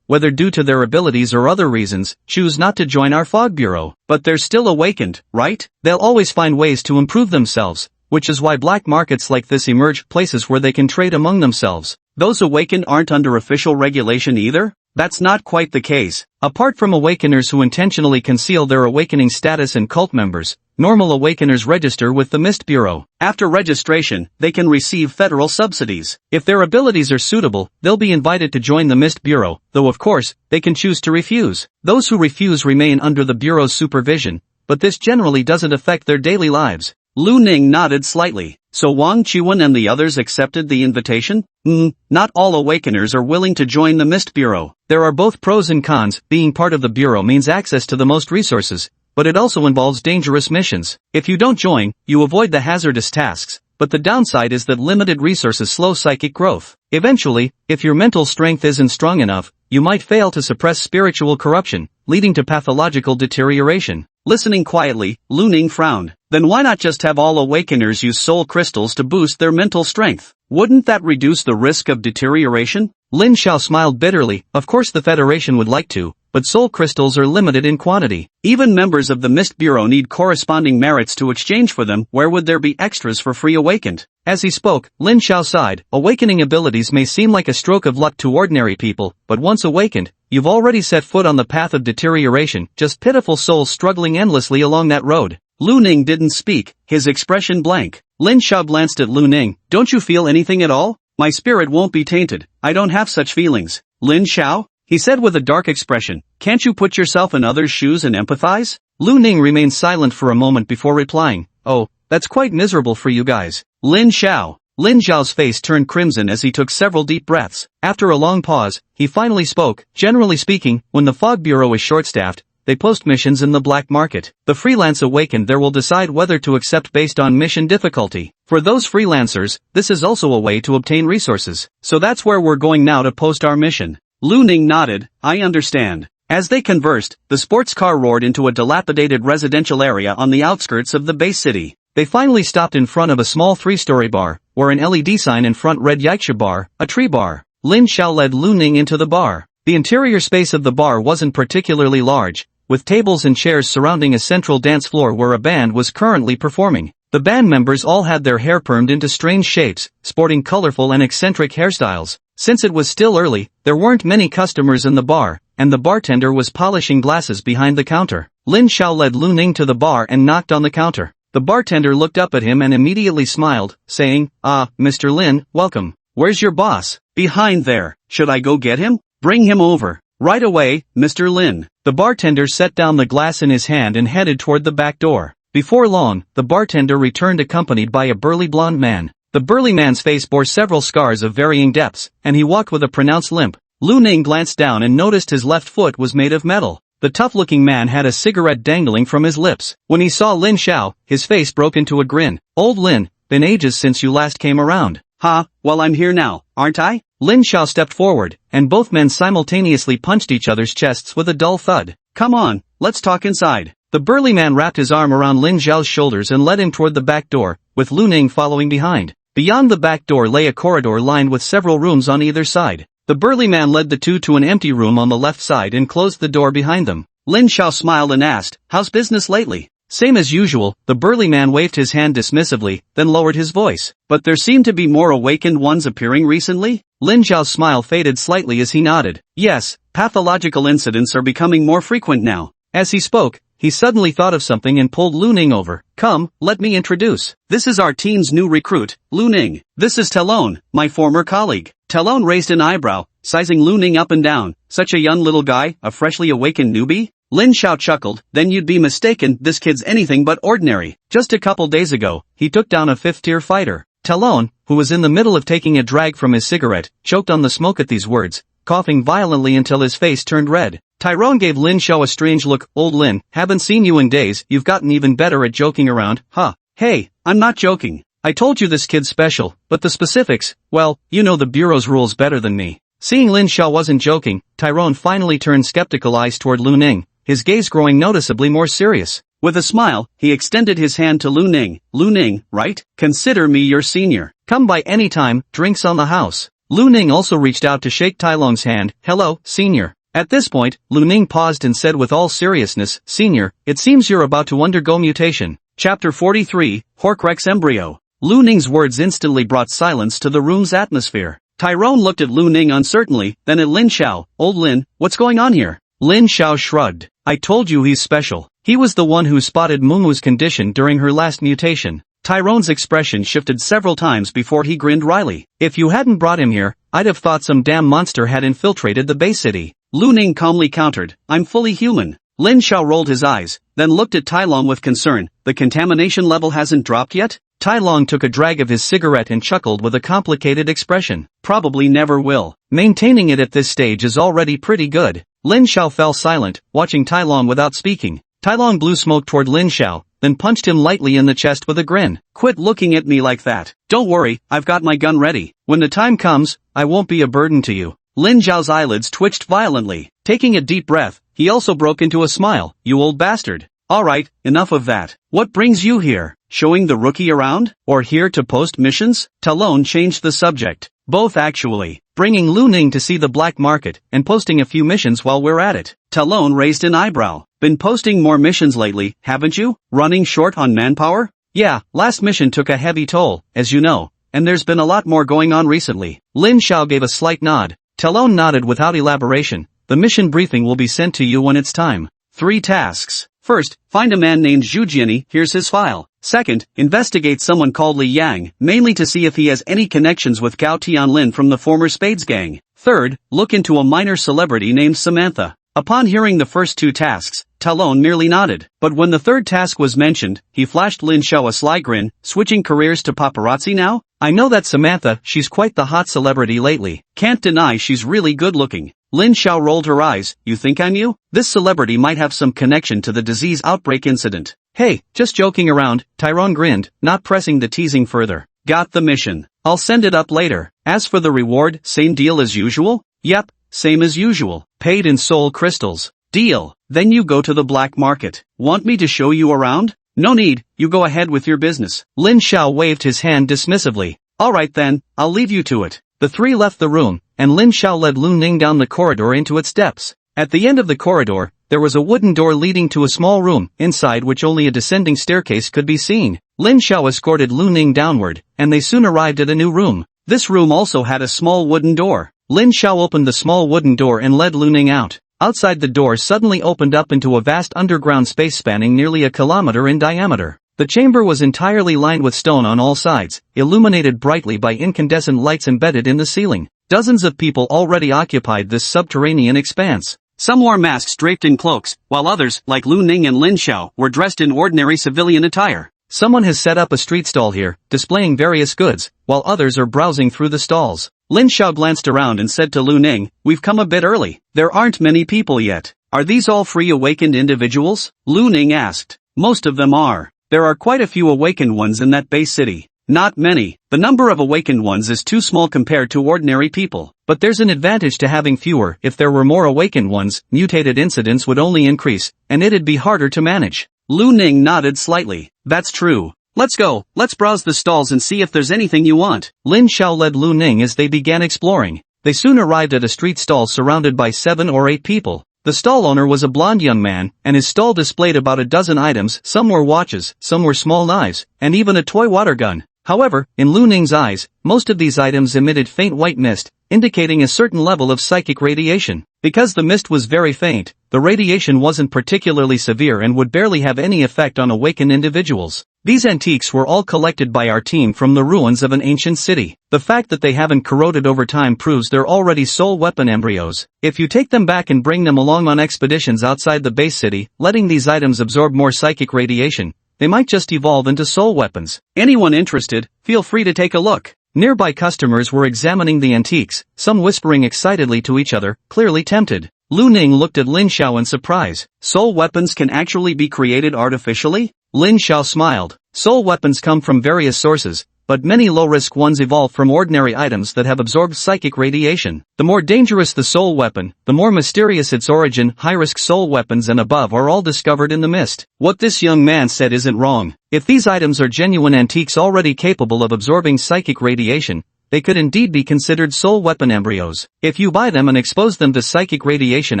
whether due to their abilities or other reasons, choose not to join our fog bureau. But they're still awakened, right? They'll always find ways to improve themselves, which is why black markets like this emerge, places where they can trade among themselves. Those awakened aren't under official regulation either? That's not quite the case. Apart from awakeners who intentionally conceal their awakening status and cult members, normal awakeners register with the Mist Bureau. After registration, they can receive federal subsidies. If their abilities are suitable, they'll be invited to join the Mist Bureau, though of course, they can choose to refuse. Those who refuse remain under the Bureau's supervision, but this generally doesn't affect their daily lives. Lu Ning nodded slightly. So Wang Qiwen and the others accepted the invitation? Not all awakeners are willing to join the Mist Bureau. There are both pros and cons. Being part of the Bureau means access to the most resources, but it also involves dangerous missions. If you don't join, you avoid the hazardous tasks, but the downside is that limited resources slow psychic growth. Eventually, if your mental strength isn't strong enough, you might fail to suppress spiritual corruption, leading to pathological deterioration. Listening quietly, Lu Ning frowned. Then why not just have all awakeners use soul crystals to boost their mental strength? Wouldn't that reduce the risk of deterioration? Lin Xiao smiled bitterly. Of course the Federation would like to, but soul crystals are limited in quantity. Even members of the Mist Bureau need corresponding merits to exchange for them. Where would there be extras for free awakened? As he spoke, Lin Xiao sighed. Awakening abilities may seem like a stroke of luck to ordinary people, but once awakened, you've already set foot on the path of deterioration, just pitiful souls struggling endlessly along that road. Lu Ning didn't speak, his expression blank. Lin Xiao glanced at Lu Ning. Don't you feel anything at all? My spirit won't be tainted. I don't have such feelings. Lin Xiao? He said with a dark expression. Can't you put yourself in others' shoes and empathize? Lu Ning remained silent for a moment before replying. Oh, that's quite miserable for you guys. Lin Xiao. Lin Zhao's face turned crimson as he took several deep breaths. After a long pause, he finally spoke. Generally speaking, when the Fog Bureau is short-staffed, they post missions in the black market. The freelance awakened there will decide whether to accept based on mission difficulty. For those freelancers, this is also a way to obtain resources. So that's where we're going now to post our mission. Lu Ning nodded. I understand. As they conversed, the sports car roared into a dilapidated residential area on the outskirts of the base city. They finally stopped in front of a small 3-story bar, where an LED sign in front read Yaksha Bar, a tree bar. Lin Xiao led Lu Ning into the bar. The interior space of the bar wasn't particularly large, with tables and chairs surrounding a central dance floor where a band was currently performing. The band members all had their hair permed into strange shapes, sporting colorful and eccentric hairstyles. Since it was still early, there weren't many customers in the bar, and the bartender was polishing glasses behind the counter. Lin Xiao led Lu Ning to the bar and knocked on the counter. The bartender looked up at him and immediately smiled, saying, "Ah, Mr. Lin, welcome. Where's your boss?" "Behind there. Should I go get him?" "Bring him over." "Right away, Mr. Lin." The bartender set down the glass in his hand and headed toward the back door. Before long, the bartender returned accompanied by a burly blonde man. The burly man's face bore several scars of varying depths, and he walked with a pronounced limp. Lu Ning glanced down and noticed his left foot was made of metal. The tough-looking man had a cigarette dangling from his lips. When he saw Lin Xiao, his face broke into a grin. "Old Lin, been ages since you last came around." "Ha, well I'm here now, aren't I?" Lin Xiao stepped forward, and both men simultaneously punched each other's chests with a dull thud. "Come on, let's talk inside." The burly man wrapped his arm around Lin Xiao's shoulders and led him toward the back door, with Lu Ning following behind. Beyond the back door lay a corridor lined with several rooms on either side. The burly man led the two to an empty room on the left side and closed the door behind them. Lin Xiao smiled and asked, "How's business lately?" Same as usual, the burly man waved his hand dismissively, then lowered his voice. "But there seem to be more awakened ones appearing recently?" Lin Xiao's smile faded slightly as he nodded. "Yes, pathological incidents are becoming more frequent now." As he spoke, he suddenly thought of something and pulled Lu Ning over. "Come, let me introduce. This is our team's new recruit, Lu Ning. This is Talon, my former colleague." Talon raised an eyebrow, sizing Lu Ning up and down. "Such a young little guy, a freshly awakened newbie?" Lin Xiao chuckled. "Then you'd be mistaken, this kid's anything but ordinary. Just a couple days ago, he took down a 5th-tier fighter." Talon, who was in the middle of taking a drag from his cigarette, choked on the smoke at these words, coughing violently until his face turned red. Tyrone gave Lin Xiao a strange look. Old Lin, haven't seen you in days, you've gotten even better at joking around, huh? Hey, I'm not joking. I told you this kid's special, but the specifics, well, you know the Bureau's rules better than me. Seeing Lin Xiao wasn't joking, Tyrone finally turned skeptical eyes toward Lu Ning, his gaze growing noticeably more serious. With a smile, he extended his hand to Lu Ning. Lu Ning, right? Consider me your senior. Come by any time, drinks on the house. Lu Ning also reached out to shake Tai Long's hand. Hello, senior. At this point, Lu Ning paused and said with all seriousness, Senior, it seems you're about to undergo mutation. Chapter 43, Horcrux Embryo. Lu Ning's words instantly brought silence to the room's atmosphere. Tyrone looked at Lu Ning uncertainly, then at Lin Xiao. Old Lin, what's going on here? Lin Xiao shrugged. I told you he's special. He was the one who spotted Mumu's condition during her last mutation. Tyrone's expression shifted several times before he grinned wryly. If you hadn't brought him here, I'd have thought some damn monster had infiltrated the base city. Lu Ning calmly countered, I'm fully human. Lin Xiao rolled his eyes, then looked at Tai Long with concern. The contamination level hasn't dropped yet? Tai Long took a drag of his cigarette and chuckled with a complicated expression. Probably never will. Maintaining it at this stage is already pretty good. Lin Xiao fell silent, watching Tai Long without speaking. Tai Long blew smoke toward Lin Xiao, then punched him lightly in the chest with a grin. Quit looking at me like that. Don't worry, I've got my gun ready. When the time comes, I won't be a burden to you. Lin Xiao's eyelids twitched violently. Taking a deep breath, he also broke into a smile. You old bastard. Alright, enough of that. What brings you here? Showing the rookie around? Or here to post missions? Talon changed the subject. Both actually. Bringing Lu Ning to see the black market, and posting a few missions while we're at it. Talon raised an eyebrow. Been posting more missions lately, haven't you? Running short on manpower? Yeah, last mission took a heavy toll, as you know, and there's been a lot more going on recently. Lin Xiao gave a slight nod. Talon nodded without elaboration. The mission briefing will be sent to you when it's time. 3 tasks. First, find a man named Zhu Jiani, here's his file. Second, investigate someone called Li Yang, mainly to see if he has any connections with Gao Tianlin from the former Spades gang. Third, look into a minor celebrity named Samantha. Upon hearing the first 2 tasks, Talon merely nodded. But when the third task was mentioned, he flashed Lin Xiao a sly grin. Switching careers to paparazzi now? I know that Samantha, she's quite the hot celebrity lately. Can't deny she's really good looking. Lin Xiao rolled her eyes. You think I knew? This celebrity might have some connection to the disease outbreak incident. Hey, just joking around, Tyrone grinned, not pressing the teasing further. Got the mission. I'll send it up later. As for the reward, same deal as usual? Yep, same as usual. Paid in soul crystals. Deal. Then you go to the black market. Want me to show you around? No need, you go ahead with your business. Lin Xiao waved his hand dismissively. Alright then, I'll leave you to it. The 3 left the room, and Lin Xiao led Lu Ning down the corridor into its depths. At the end of the corridor, there was a wooden door leading to a small room, inside which only a descending staircase could be seen. Lin Xiao escorted Lu Ning downward, and they soon arrived at a new room. This room also had a small wooden door. Lin Xiao opened the small wooden door and led Lu Ning out. Outside the door suddenly opened up into a vast underground space spanning nearly a kilometer in diameter. The chamber was entirely lined with stone on all sides, illuminated brightly by incandescent lights embedded in the ceiling. Dozens of people already occupied this subterranean expanse. Some wore masks draped in cloaks, while others, like Lu Ning and Lin Xiao, were dressed in ordinary civilian attire. Someone has set up a street stall here, displaying various goods, while others are browsing through the stalls. Lin Xiao glanced around and said to Lu Ning, we've come a bit early. There aren't many people yet. Are these all free awakened individuals? Lu Ning asked. Most of them are. There are quite a few awakened ones in that base city. Not many. The number of awakened ones is too small compared to ordinary people. But there's an advantage to having fewer. If there were more awakened ones, mutated incidents would only increase, and it'd be harder to manage. Lu Ning nodded slightly. That's true. Let's go. Let's browse the stalls and see if there's anything you want. Lin Xiao led Lu Ning as they began exploring. They soon arrived at a street stall surrounded by 7 or 8 people. The stall owner was a blonde young man, and his stall displayed about a dozen items. Some were watches, some were small knives, and even a toy water gun. However, in Lu Ning's eyes, most of these items emitted faint white mist, indicating a certain level of psychic radiation. Because the mist was very faint, the radiation wasn't particularly severe and would barely have any effect on awakened individuals. These antiques were all collected by our team from the ruins of an ancient city. The fact that they haven't corroded over time proves they're already soul weapon embryos. If you take them back and bring them along on expeditions outside the base city, letting these items absorb more psychic radiation, they might just evolve into soul weapons. Anyone interested, feel free to take a look. Nearby customers were examining the antiques, some whispering excitedly to each other, clearly tempted. Lu Ning looked at Lin Xiao in surprise. Soul weapons can actually be created artificially? Lin Xiao smiled. Soul weapons come from various sources, but many low-risk ones evolve from ordinary items that have absorbed psychic radiation. The more dangerous the soul weapon, the more mysterious its origin. High-risk soul weapons and above are all discovered in the mist. What this young man said isn't wrong. If these items are genuine antiques already capable of absorbing psychic radiation, they could indeed be considered soul weapon embryos. If you buy them and expose them to psychic radiation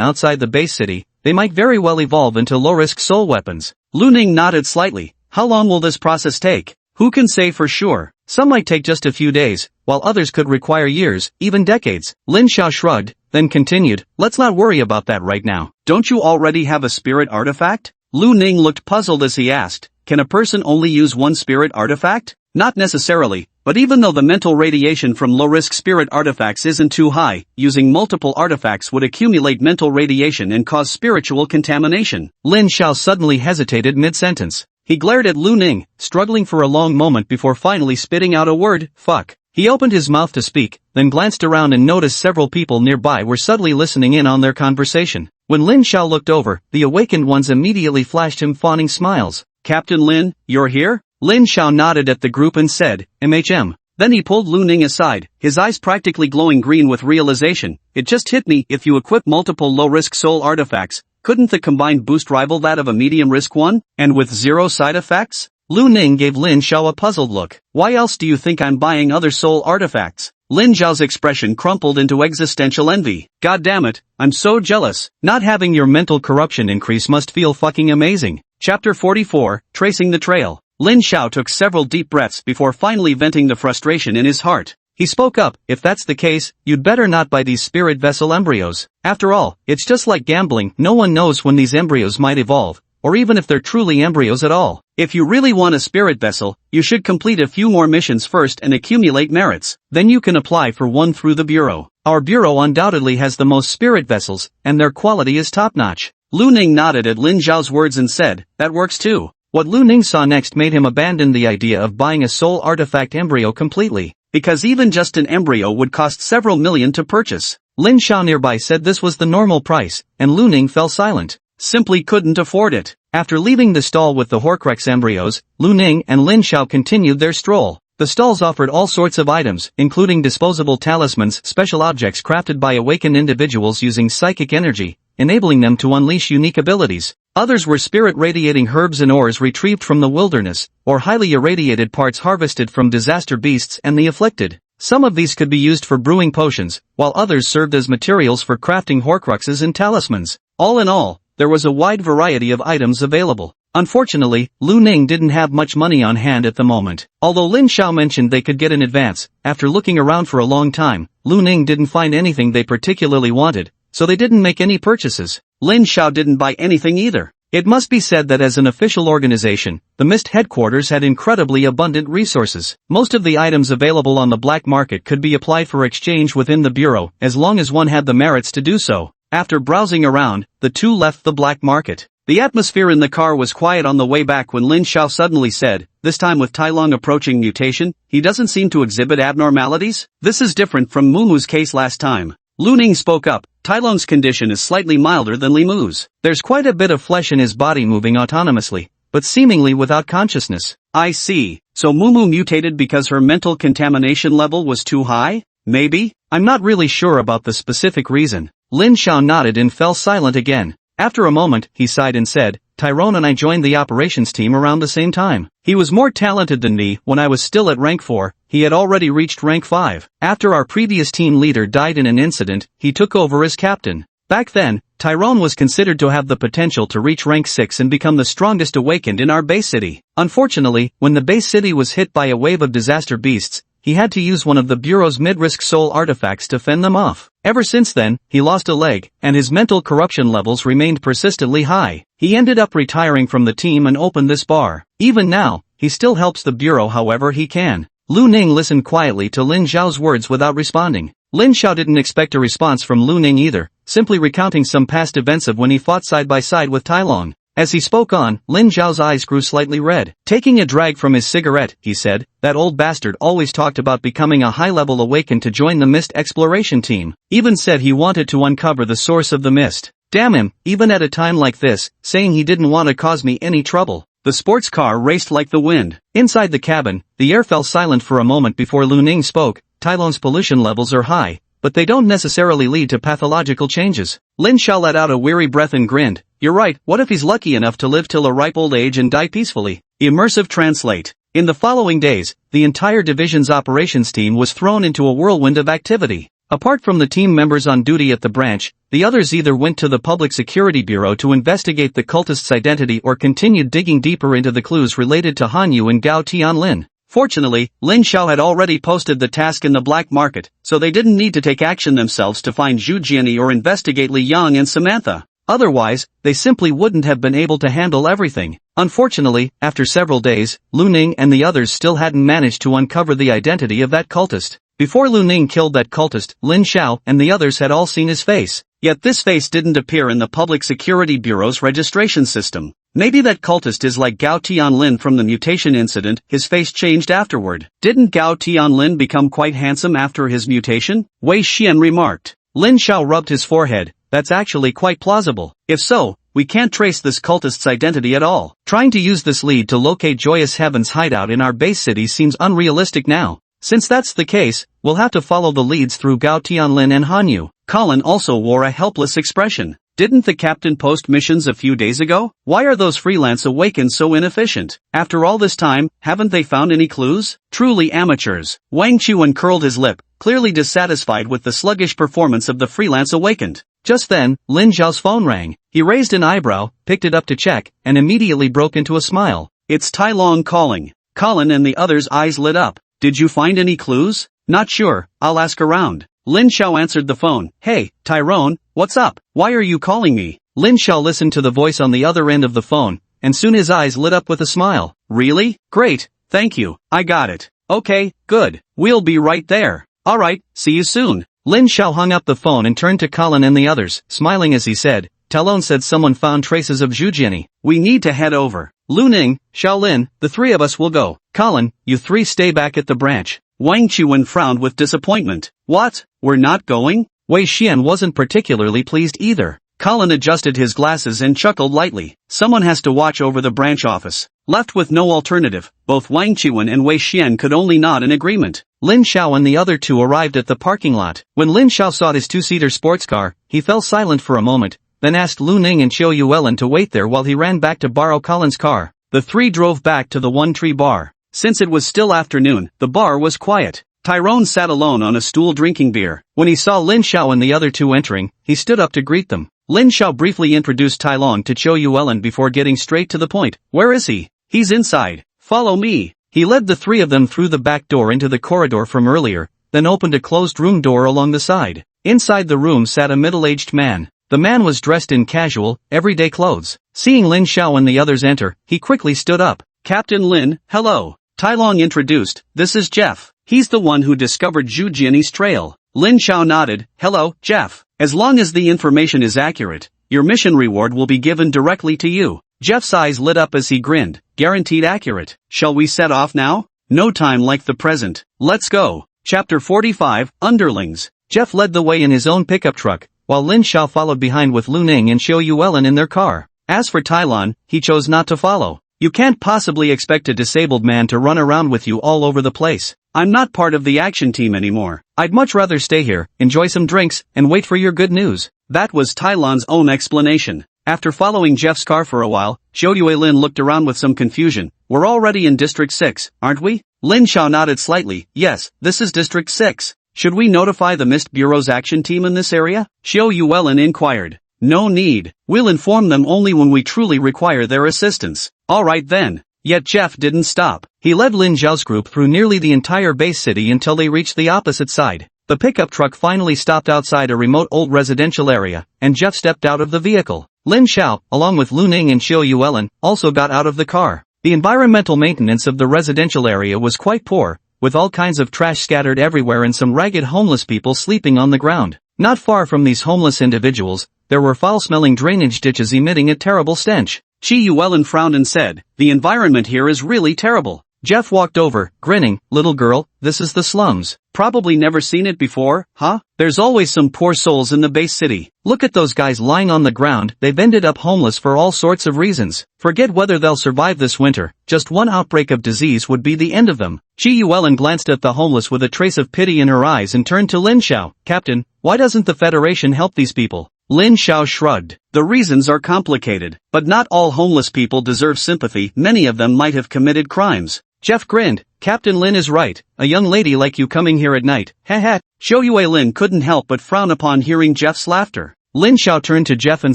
outside the base city, they might very well evolve into low-risk soul weapons. Lu Ning nodded slightly. How long will this process take? Who can say for sure? Some might take just a few days, while others could require years, even decades. Lin Xiao shrugged, then continued, let's not worry about that right now. Don't you already have a spirit artifact? Lu Ning looked puzzled as he asked, can a person only use one spirit artifact? Not necessarily, but even though the mental radiation from low-risk spirit artifacts isn't too high, using multiple artifacts would accumulate mental radiation and cause spiritual contamination. Lin Xiao suddenly hesitated mid-sentence. He glared at Lu Ning, struggling for a long moment before finally spitting out a word, fuck. He opened his mouth to speak, then glanced around and noticed several people nearby were subtly listening in on their conversation. When Lin Xiao looked over, the awakened ones immediately flashed him fawning smiles. Captain Lin, you're here? Lin Xiao nodded at the group and said, MHM. Then he pulled Lu Ning aside, his eyes practically glowing green with realization. It just hit me, if you equip multiple low-risk soul artifacts, couldn't the combined boost rival that of a medium-risk one? And with zero side effects? Lu Ning gave Lin Xiao a puzzled look. Why else do you think I'm buying other soul artifacts? Lin Xiao's expression crumpled into existential envy. God damn it, I'm so jealous. Not having your mental corruption increase must feel fucking amazing. Chapter 44, Tracing the Trail. Lin Xiao took several deep breaths before finally venting the frustration in his heart. He spoke up, if that's the case, you'd better not buy these spirit vessel embryos. After all, it's just like gambling, no one knows when these embryos might evolve, or even if they're truly embryos at all. If you really want a spirit vessel, you should complete a few more missions first and accumulate merits. Then you can apply for one through the bureau. Our bureau undoubtedly has the most spirit vessels, and their quality is top-notch. Lu Ning nodded at Lin Xiao's words and said, that works too. What Lu Ning saw next made him abandon the idea of buying a soul artifact embryo completely, because even just an embryo would cost several million to purchase. Lin Xiao nearby said this was the normal price, and Lu Ning fell silent. Simply couldn't afford it. After leaving the stall with the Horcrux embryos, Lu Ning and Lin Xiao continued their stroll. The stalls offered all sorts of items, including disposable talismans, special objects crafted by awakened individuals using psychic energy, enabling them to unleash unique abilities. Others were spirit-radiating herbs and ores retrieved from the wilderness, or highly irradiated parts harvested from disaster beasts and the afflicted. Some of these could be used for brewing potions, while others served as materials for crafting Horcruxes and talismans. All in all, there was a wide variety of items available. Unfortunately, Lu Ning didn't have much money on hand at the moment. Although Lin Xiao mentioned they could get in advance, after looking around for a long time, Lu Ning didn't find anything they particularly wanted, so they didn't make any purchases. Lin Xiao didn't buy anything either. It must be said that as an official organization, the Mist headquarters had incredibly abundant resources. Most of the items available on the black market could be applied for exchange within the bureau, as long as one had the merits to do so. After browsing around, the two left the black market. The atmosphere in the car was quiet on the way back when Lin Xiao suddenly said, this time with Tai Long approaching mutation, he doesn't seem to exhibit abnormalities? This is different from Mumu's case last time. Lu Ning spoke up, Tai Long's condition is slightly milder than Li Mu's. There's quite a bit of flesh in his body moving autonomously, but seemingly without consciousness. I see. So Mumu mutated because her mental contamination level was too high? Maybe? I'm not really sure about the specific reason. Lin Xiao nodded and fell silent again. After a moment, he sighed and said, Tyrone and I joined the operations team around the same time. He was more talented than me when I was still at rank 4, he had already reached rank 5. After our previous team leader died in an incident, he took over as captain. Back then, Tyrone was considered to have the potential to reach rank 6 and become the strongest awakened in our base city. Unfortunately, when the base city was hit by a wave of disaster beasts, he had to use one of the Bureau's mid-risk soul artifacts to fend them off. Ever since then, he lost a leg, and his mental corruption levels remained persistently high. He ended up retiring from the team and opened this bar. Even now, he still helps the Bureau however he can. Lu Ning listened quietly to Lin Xiao's words without responding. Lin Xiao didn't expect a response from Lu Ning either, simply recounting some past events of when he fought side by side with Tai Long. As he spoke on, Lin Zhao's eyes grew slightly red. Taking a drag from his cigarette, he said, "That old bastard always talked about becoming a high-level awakened to join the mist exploration team. Even said he wanted to uncover the source of the mist. Damn him, even at a time like this, saying he didn't want to cause me any trouble." The sports car raced like the wind. Inside the cabin, the air fell silent for a moment before Lu Ning spoke. "Tai-Long's pollution levels are high, but they don't necessarily lead to pathological changes." Lin Xiao let out a weary breath and grinned. "You're right, what if he's lucky enough to live till a ripe old age and die peacefully?" Immersive translate. In the following days, the entire division's operations team was thrown into a whirlwind of activity. Apart from the team members on duty at the branch, the others either went to the Public Security Bureau to investigate the cultist's identity or continued digging deeper into the clues related to Han Yu and Gao Tianlin. Fortunately, Lin Xiao had already posted the task in the black market, so they didn't need to take action themselves to find Zhu Jianyi or investigate Li Yang and Samantha. Otherwise, they simply wouldn't have been able to handle everything. Unfortunately, after several days, Lu Ning and the others still hadn't managed to uncover the identity of that cultist. Before Lu Ning killed that cultist, Lin Xiao and the others had all seen his face. Yet this face didn't appear in the Public Security Bureau's registration system. Maybe that cultist is like Gao Tianlin from the mutation incident. His face changed afterward. Didn't Gao Tianlin become quite handsome after his mutation? Wei Xian remarked. Lin Xiao rubbed his forehead. That's actually quite plausible. If so, we can't trace this cultist's identity at all. Trying to use this lead to locate Joyous Heaven's hideout in our base city seems unrealistic now. Since that's the case, we'll have to follow the leads through Gao Tianlin and Han Yu. Colin also wore a helpless expression. Didn't the captain post missions a few days ago? Why are those freelance awakens so inefficient? After all this time, haven't they found any clues? Truly amateurs. Wang Chuan curled his lip, clearly dissatisfied with the sluggish performance of the freelance awakened. Just then, Lin Zhao's phone rang. He raised an eyebrow, picked it up to check, and immediately broke into a smile. It's Tai Long calling. Colin and the others' eyes lit up. Did you find any clues? Not sure, I'll ask around. Lin Xiao answered the phone. Hey, Tyrone, what's up? Why are you calling me? Lin Xiao listened to the voice on the other end of the phone, and soon his eyes lit up with a smile. Really? Great, thank you, I got it. Okay, good, we'll be right there. Alright, see you soon. Lin Xiao hung up the phone and turned to Colin and the others, smiling as he said, Talon said someone found traces of Zhu Jianyi. We need to head over. Lu Ning, Xiaolin, the three of us will go. Colin, you three stay back at the branch. Wang Chuan frowned with disappointment. What? We're not going? Wei Xian wasn't particularly pleased either. Colin adjusted his glasses and chuckled lightly. Someone has to watch over the branch office. Left with no alternative, both Wang Chuan and Wei Xian could only nod in agreement. Lin Xiao and the other two arrived at the parking lot. When Lin Xiao saw his two-seater sports car, he fell silent for a moment, then asked Lu Ning and Chiu Yuelin to wait there while he ran back to borrow Colin's car. The three drove back to the One Tree Bar. Since it was still afternoon, the bar was quiet. Tyrone sat alone on a stool drinking beer. When he saw Lin Xiao and the other two entering, he stood up to greet them. Lin Xiao briefly introduced Tai Long to Chiu Yuelin before getting straight to the point. Where is he? He's inside. Follow me. He led the three of them through the back door into the corridor from earlier, then opened a closed room door along the side. Inside the room sat a middle-aged man. The man was dressed in casual, everyday clothes. Seeing Lin Xiao and the others enter, he quickly stood up. Captain Lin, hello. Tai Long introduced. This is Jeff. He's the one who discovered Zhu Jianyi's trail. Lin Xiao nodded. Hello, Jeff. As long as the information is accurate, your mission reward will be given directly to you. Jeff's eyes lit up as he grinned. Guaranteed accurate. Shall we set off now? No time like the present. Let's go. Chapter 45, Underlings. Jeff led the way in his own pickup truck, while Lin Xiao followed behind with Lu Ning and Chiu Yuelin in their car. As for Tai Lon, he chose not to follow. You can't possibly expect a disabled man to run around with you all over the place. I'm not part of the action team anymore. I'd much rather stay here, enjoy some drinks, and wait for your good news. That was Tai Lon's own explanation. After following Jeff's car for a while, Chiu Yuelin looked around with some confusion. We're already in District 6, aren't we? Lin Xiao nodded slightly. Yes, this is District 6. Should we notify the Mist Bureau's action team in this area? Chiu Yuelin inquired. No need. We'll inform them only when we truly require their assistance. Alright then. Yet Jeff didn't stop. He led Lin Zhao's group through nearly the entire base city until they reached the opposite side. The pickup truck finally stopped outside a remote old residential area, and Jeff stepped out of the vehicle. Lin Xiao, along with Lu Ning and Chiu Yuelin, also got out of the car. The environmental maintenance of the residential area was quite poor, with all kinds of trash scattered everywhere and some ragged homeless people sleeping on the ground. Not far from these homeless individuals, there were foul-smelling drainage ditches emitting a terrible stench. Chi Yuelin frowned and said, "The environment here is really terrible." Jeff walked over, grinning. "Little girl, this is the slums. Probably never seen it before, huh? There's always some poor souls in the base city. Look at those guys lying on the ground. They've ended up homeless for all sorts of reasons. Forget whether they'll survive this winter. Just one outbreak of disease would be the end of them." Chi Yuelin glanced at the homeless with a trace of pity in her eyes and turned to Lin Xiao. "Captain, why doesn't the Federation help these people?" Lin Xiao shrugged. "The reasons are complicated, but not all homeless people deserve sympathy. Many of them might have committed crimes." Jeff grinned. "Captain Lin is right. A young lady like you coming here at night. Heh. Zhou Yuelin couldn't help but frown upon hearing Jeff's laughter. Lin Xiao turned to Jeff and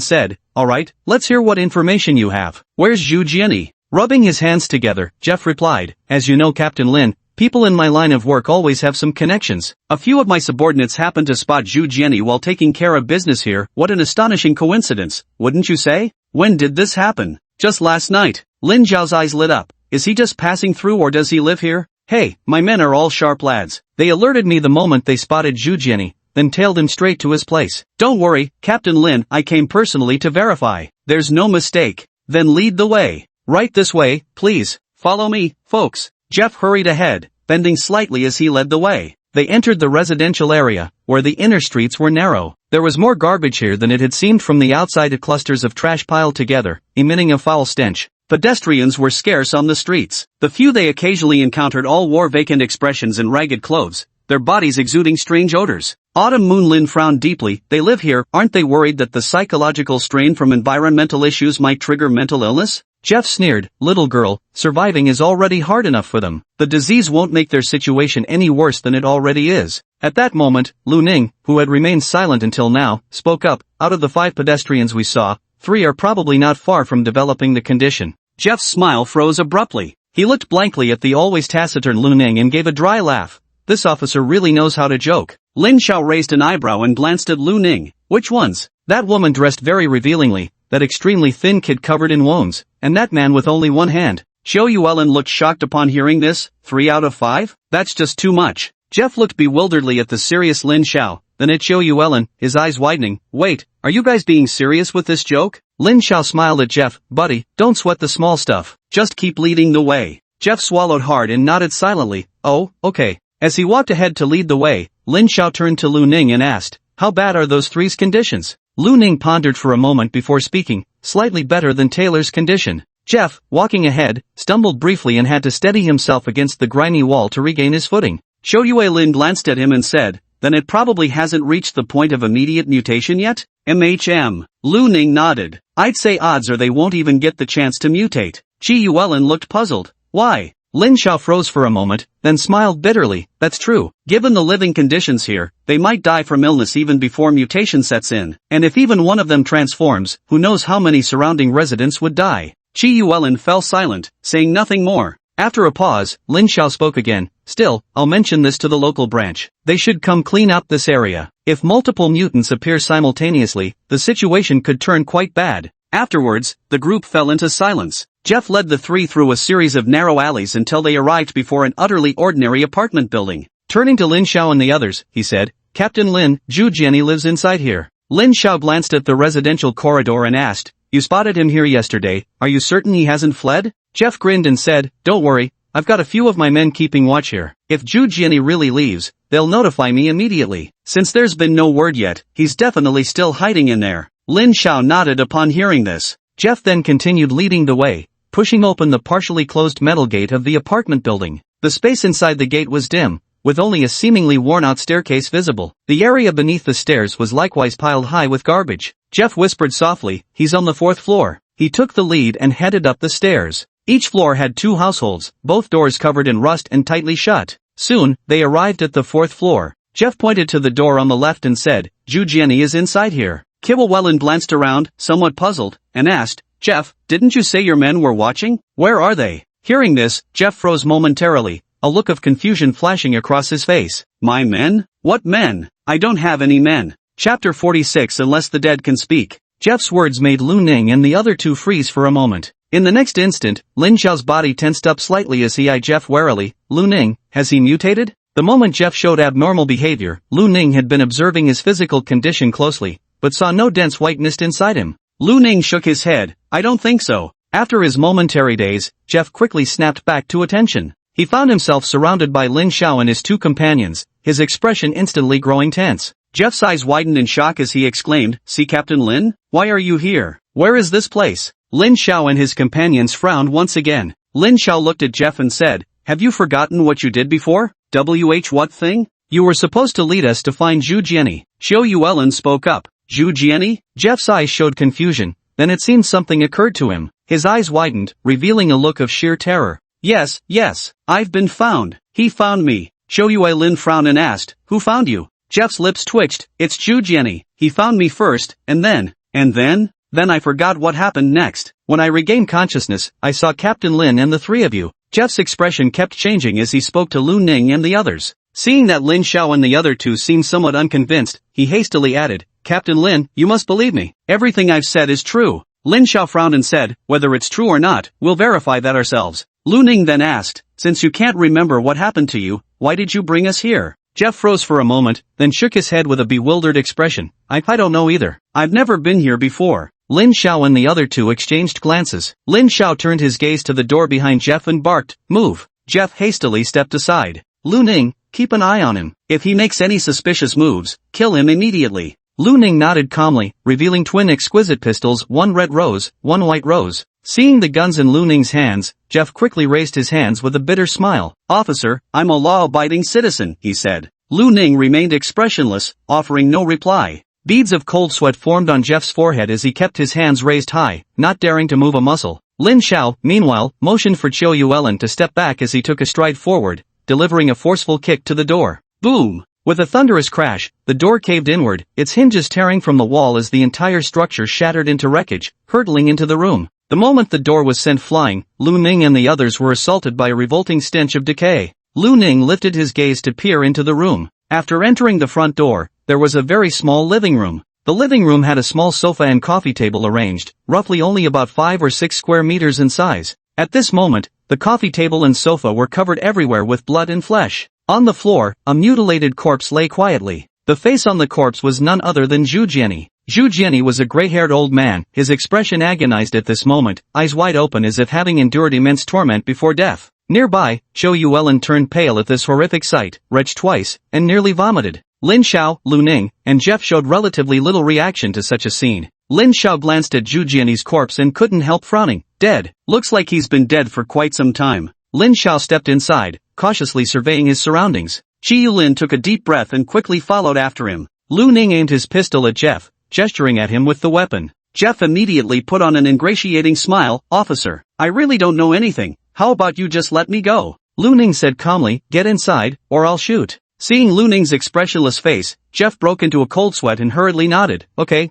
said, "Alright, let's hear what information you have. Where's Zhu Jianyi?" Rubbing his hands together, Jeff replied, "As you know, Captain Lin, people in my line of work always have some connections. A few of my subordinates happened to spot Zhu Jianyi while taking care of business here. What an astonishing coincidence, wouldn't you say?" "When did this happen?" "Just last night." Lin Xiao's eyes lit up. "Is he just passing through or does he live here?" "Hey, my men are all sharp lads. They alerted me the moment they spotted Zhu Jianyi, then tailed him straight to his place. Don't worry, Captain Lin, I came personally to verify. There's no mistake." "Then lead the way." "Right this way, please. Follow me, folks." Jeff hurried ahead, bending slightly as he led the way. They entered the residential area, where the inner streets were narrow. There was more garbage here than it had seemed from the outside. Clusters of trash piled together, emitting a foul stench. Pedestrians were scarce on the streets. The few they occasionally encountered all wore vacant expressions and ragged clothes, their bodies exuding strange odors. Autumn Moon Lin frowned deeply. "They live here, aren't they worried that the psychological strain from environmental issues might trigger mental illness?" Jeff sneered. "Little girl, surviving is already hard enough for them. The disease won't make their situation any worse than it already is." At that moment, Lu Ning, who had remained silent until now, spoke up. "Out of the 5 pedestrians we saw, 3 are probably not far from developing the condition." Jeff's smile froze abruptly. He looked blankly at the always taciturn Lu Ning and gave a dry laugh. This officer really knows how to joke. Lin Xiao raised an eyebrow and glanced at Lu Ning. "Which ones?" "That woman dressed very revealingly, that extremely thin kid covered in wounds, and that man with only one hand." Zhou Yuelin looked shocked upon hearing this. 3 out of 5? That's just too much. Jeff looked bewilderedly at the serious Lin Xiao, then at Zhou Yuelin, his eyes widening. "Wait, are you guys being serious with this joke?" Lin Xiao smiled at Jeff. "Buddy, don't sweat the small stuff. Just keep leading the way." Jeff swallowed hard and nodded silently. "Oh, okay." As he walked ahead to lead the way, Lin Xiao turned to Lu Ning and asked, "How bad are those 3's conditions?" Lu Ning pondered for a moment before speaking. "Slightly better than Taylor's condition." Jeff, walking ahead, stumbled briefly and had to steady himself against the grimy wall to regain his footing. Zhou Yuelin glanced at him and said, "Then it probably hasn't reached the point of immediate mutation yet?" Lu Ning nodded. "I'd say odds are they won't even get the chance to mutate." Chi Yuelin looked puzzled. "Why?" Lin Xiao froze for a moment, then smiled bitterly. "That's true. Given the living conditions here, they might die from illness even before mutation sets in. And if even one of them transforms, who knows how many surrounding residents would die." Chi Yuelin fell silent, saying nothing more. After a pause, Lin Xiao spoke again. "Still, I'll mention this to the local branch. They should come clean up this area. If multiple mutants appear simultaneously, the situation could turn quite bad." Afterwards, the group fell into silence. Jeff led the 3 through a series of narrow alleys until they arrived before an utterly ordinary apartment building. Turning to Lin Xiao and the others, he said, "Captain Lin, Zhu Jianyi lives inside here." Lin Xiao glanced at the residential corridor and asked, "You spotted him here yesterday, are you certain he hasn't fled?" Jeff grinned and said, "Don't worry, I've got a few of my men keeping watch here. If Zhu Jianyi really leaves, they'll notify me immediately. Since there's been no word yet, he's definitely still hiding in there." Lin Xiao nodded upon hearing this. Jeff then continued leading the way, pushing open the partially closed metal gate of the apartment building. The space inside the gate was dim, with only a seemingly worn-out staircase visible. The area beneath the stairs was likewise piled high with garbage. Jeff whispered softly, "He's on the 4th floor." He took the lead and headed up the stairs. Each floor had 2 households, both doors covered in rust and tightly shut. Soon, they arrived at the 4th floor. Jeff pointed to the door on the left and said, "Zhu Jianyi is inside here." Chi Yuelin glanced around, somewhat puzzled, and asked, "Jeff, didn't you say your men were watching? Where are they?" Hearing this, Jeff froze momentarily, a look of confusion flashing across his face. "My men? What men? I don't have any men." Chapter 46 Unless the Dead Can Speak. Jeff's words made Lu Ning and the other 2 freeze for a moment. In the next instant, Lin Xiao's body tensed up slightly as he eyed Jeff warily. "Lu Ning, has he mutated?" The moment Jeff showed abnormal behavior, Lu Ning had been observing his physical condition closely, but saw no dense white mist inside him. Lu Ning shook his head. "I don't think so. After his momentary daze, Jeff quickly snapped back to attention. He found himself surrounded by Lin Xiao and his two companions, his expression instantly growing tense. Jeff's eyes widened in shock as he exclaimed, "See Captain Lin? Why are you here? Where is this place?" Lin Xiao and his companions frowned once again. Lin Xiao looked at Jeff and said, "Have you forgotten what you did before? What thing? You were supposed to lead us to find Zhu Jianyi." Xiao Yuelin spoke up. "Zhu Jianyi?" Jeff's eyes showed confusion, then it seemed something occurred to him. His eyes widened, revealing a look of sheer terror. Yes, I've been found. He found me." Xiao Yuelin frowned and asked, "Who found you?" Jeff's lips twitched. "It's Zhu Jianyi. He found me first, and then? Then I forgot what happened next. When I regained consciousness, I saw Captain Lin and the three of you." Jeff's expression kept changing as he spoke to Lu Ning and the others. Seeing that Lin Xiao and the other two seemed somewhat unconvinced, he hastily added, "Captain Lin, you must believe me. Everything I've said is true." Lin Xiao frowned and said, "Whether it's true or not, we'll verify that ourselves." Lu Ning then asked, "Since you can't remember what happened to you, why did you bring us here?" Jeff froze for a moment, then shook his head with a bewildered expression. I don't know either. I've never been here before." Lin Xiao and the other two exchanged glances. Lin Xiao turned his gaze to the door behind Jeff and barked, "Move." Jeff hastily stepped aside. Lu Ning, keep an eye on him. If he makes any suspicious moves, kill him immediately. Lu Ning nodded calmly, revealing twin exquisite pistols, one red rose, one white rose. Seeing the guns in Lu Ning's hands, Jeff quickly raised his hands with a bitter smile. "Officer, I'm a law-abiding citizen," he said. Lu Ning remained expressionless, offering no reply. Beads of cold sweat formed on Jeff's forehead as he kept his hands raised high, not daring to move a muscle. Lin Xiao, meanwhile, motioned for Xiao Yuelin to step back as he took a stride forward, delivering a forceful kick to the door. Boom! With a thunderous crash, the door caved inward, its hinges tearing from the wall as the entire structure shattered into wreckage, hurtling into the room. The moment the door was sent flying, Lu Ning and the others were assaulted by a revolting stench of decay. Lu Ning lifted his gaze to peer into the room. After entering the front door, there was a very small living room. The living room had a small sofa and coffee table arranged, roughly only about 5 or 6 square meters in size. At this moment, the coffee table and sofa were covered everywhere with blood and flesh. On the floor, a mutilated corpse lay quietly. The face on the corpse was none other than Zhu Jianyi. Zhu Jianyi was a gray-haired old man, his expression agonized at this moment, eyes wide open as if having endured immense torment before death. Nearby, Xiao Yuelin turned pale at this horrific sight, retched twice, and nearly vomited. Lin Xiao, Lu Ning, and Jeff showed relatively little reaction to such a scene. Lin Xiao glanced at Zhu Jianyi's corpse and couldn't help frowning. Dead. Looks like he's been dead for quite some time. Lin Xiao stepped inside, cautiously surveying his surroundings. Qi Yulin took a deep breath and quickly followed after him. Lu Ning aimed his pistol at Jeff, gesturing at him with the weapon. Jeff immediately put on an ingratiating smile. "Officer, I really don't know anything. How about you just let me go?" Lu Ning said calmly, "Get inside, or I'll shoot." Seeing Lu Ning's expressionless face, Jeff broke into a cold sweat and hurriedly nodded. Okay,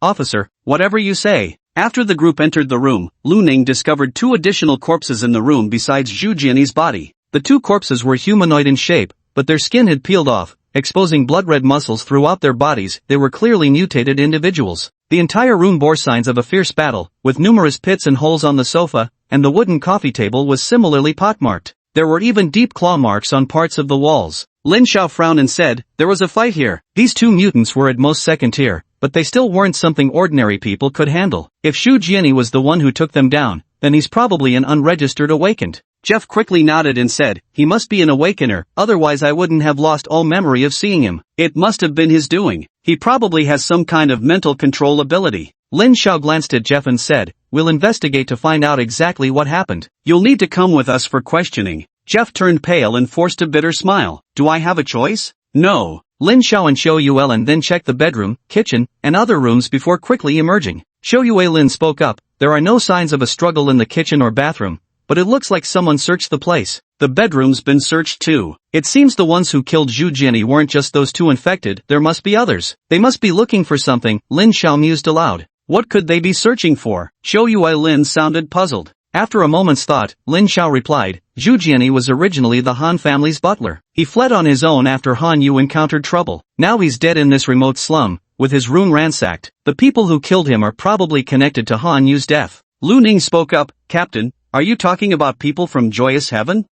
officer, whatever you say." After the group entered the room, Lu Ning discovered 2 additional corpses in the room besides Zhu Jianyi's body. The 2 corpses were humanoid in shape, but their skin had peeled off, exposing blood-red muscles throughout their bodies. They were clearly mutated individuals. The entire room bore signs of a fierce battle, with numerous pits and holes on the sofa, and the wooden coffee table was similarly pockmarked. There were even deep claw marks on parts of the walls. Lin Xiao frowned and said, "There was a fight here." These 2 mutants were at most second tier, but they still weren't something ordinary people could handle. If Zhu Jianyi was the one who took them down, then he's probably an unregistered awakened. Jeff quickly nodded and said, "He must be an awakener, otherwise I wouldn't have lost all memory of seeing him. It must have been his doing. He probably has some kind of mental control ability." Lin Xiao glanced at Jeff and said, "We'll investigate to find out exactly what happened. You'll need to come with us for questioning." Jeff turned pale and forced a bitter smile. "Do I have a choice?" "No." Lin Xiao and Xiao Yuelin then checked the bedroom, kitchen, and other rooms before quickly emerging. Xiao Yuelin spoke up, "There are no signs of a struggle in the kitchen or bathroom, but it looks like someone searched the place. The bedroom's been searched too. It seems the ones who killed Zhu Jianyi weren't just those 2 infected, there must be others. They must be looking for something." Lin Xiao mused aloud. What could they be searching for? Xiao Yuelin sounded puzzled. After a moment's thought, Lin Xiao replied, "Zhu Jianyi was originally the Han family's butler. He fled on his own after Han Yu encountered trouble. Now he's dead in this remote slum, with his room ransacked. The people who killed him are probably connected to Han Yu's death." Lu Ning spoke up, "Captain, are you talking about people from Joyous Heaven?"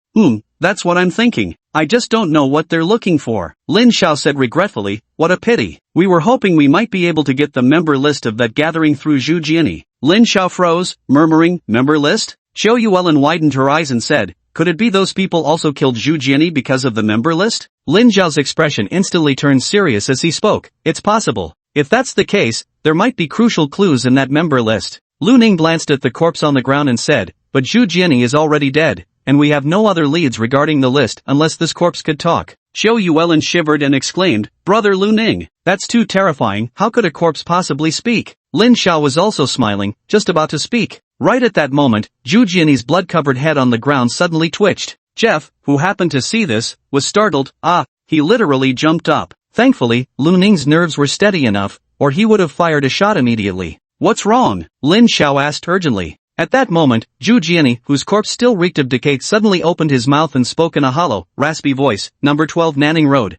That's what I'm thinking. I just don't know what they're looking for." Lin Xiao said regretfully, "What a pity. We were hoping we might be able to get the member list of that gathering through Zhu Jianyi." Lin Xiao froze, murmuring, member list? Xiao Yuelin widened her eyes and said, could it be those people also killed Zhu Jiani because of the member list? Lin Xiao's expression instantly turned serious as he spoke. It's possible. If that's the case, there might be crucial clues in that member list. Lu Ning glanced at the corpse on the ground and said, but Zhu Jiani is already dead, and we have no other leads regarding the list unless this corpse could talk. Xiao Yuelin shivered and exclaimed, Brother Lu Ning, that's too terrifying, how could a corpse possibly speak? Lin Xiao was also smiling, just about to speak. Right at that moment, Zhu Jiani's blood-covered head on the ground suddenly twitched. Jeff, who happened to see this, was startled. He literally jumped up. Thankfully, Lu Ning's nerves were steady enough, or he would have fired a shot immediately. What's wrong? Lin Xiao asked urgently. At that moment, Zhu Jiani, whose corpse still reeked of decay, suddenly opened his mouth and spoke in a hollow, raspy voice, Number 12 Nanning Road,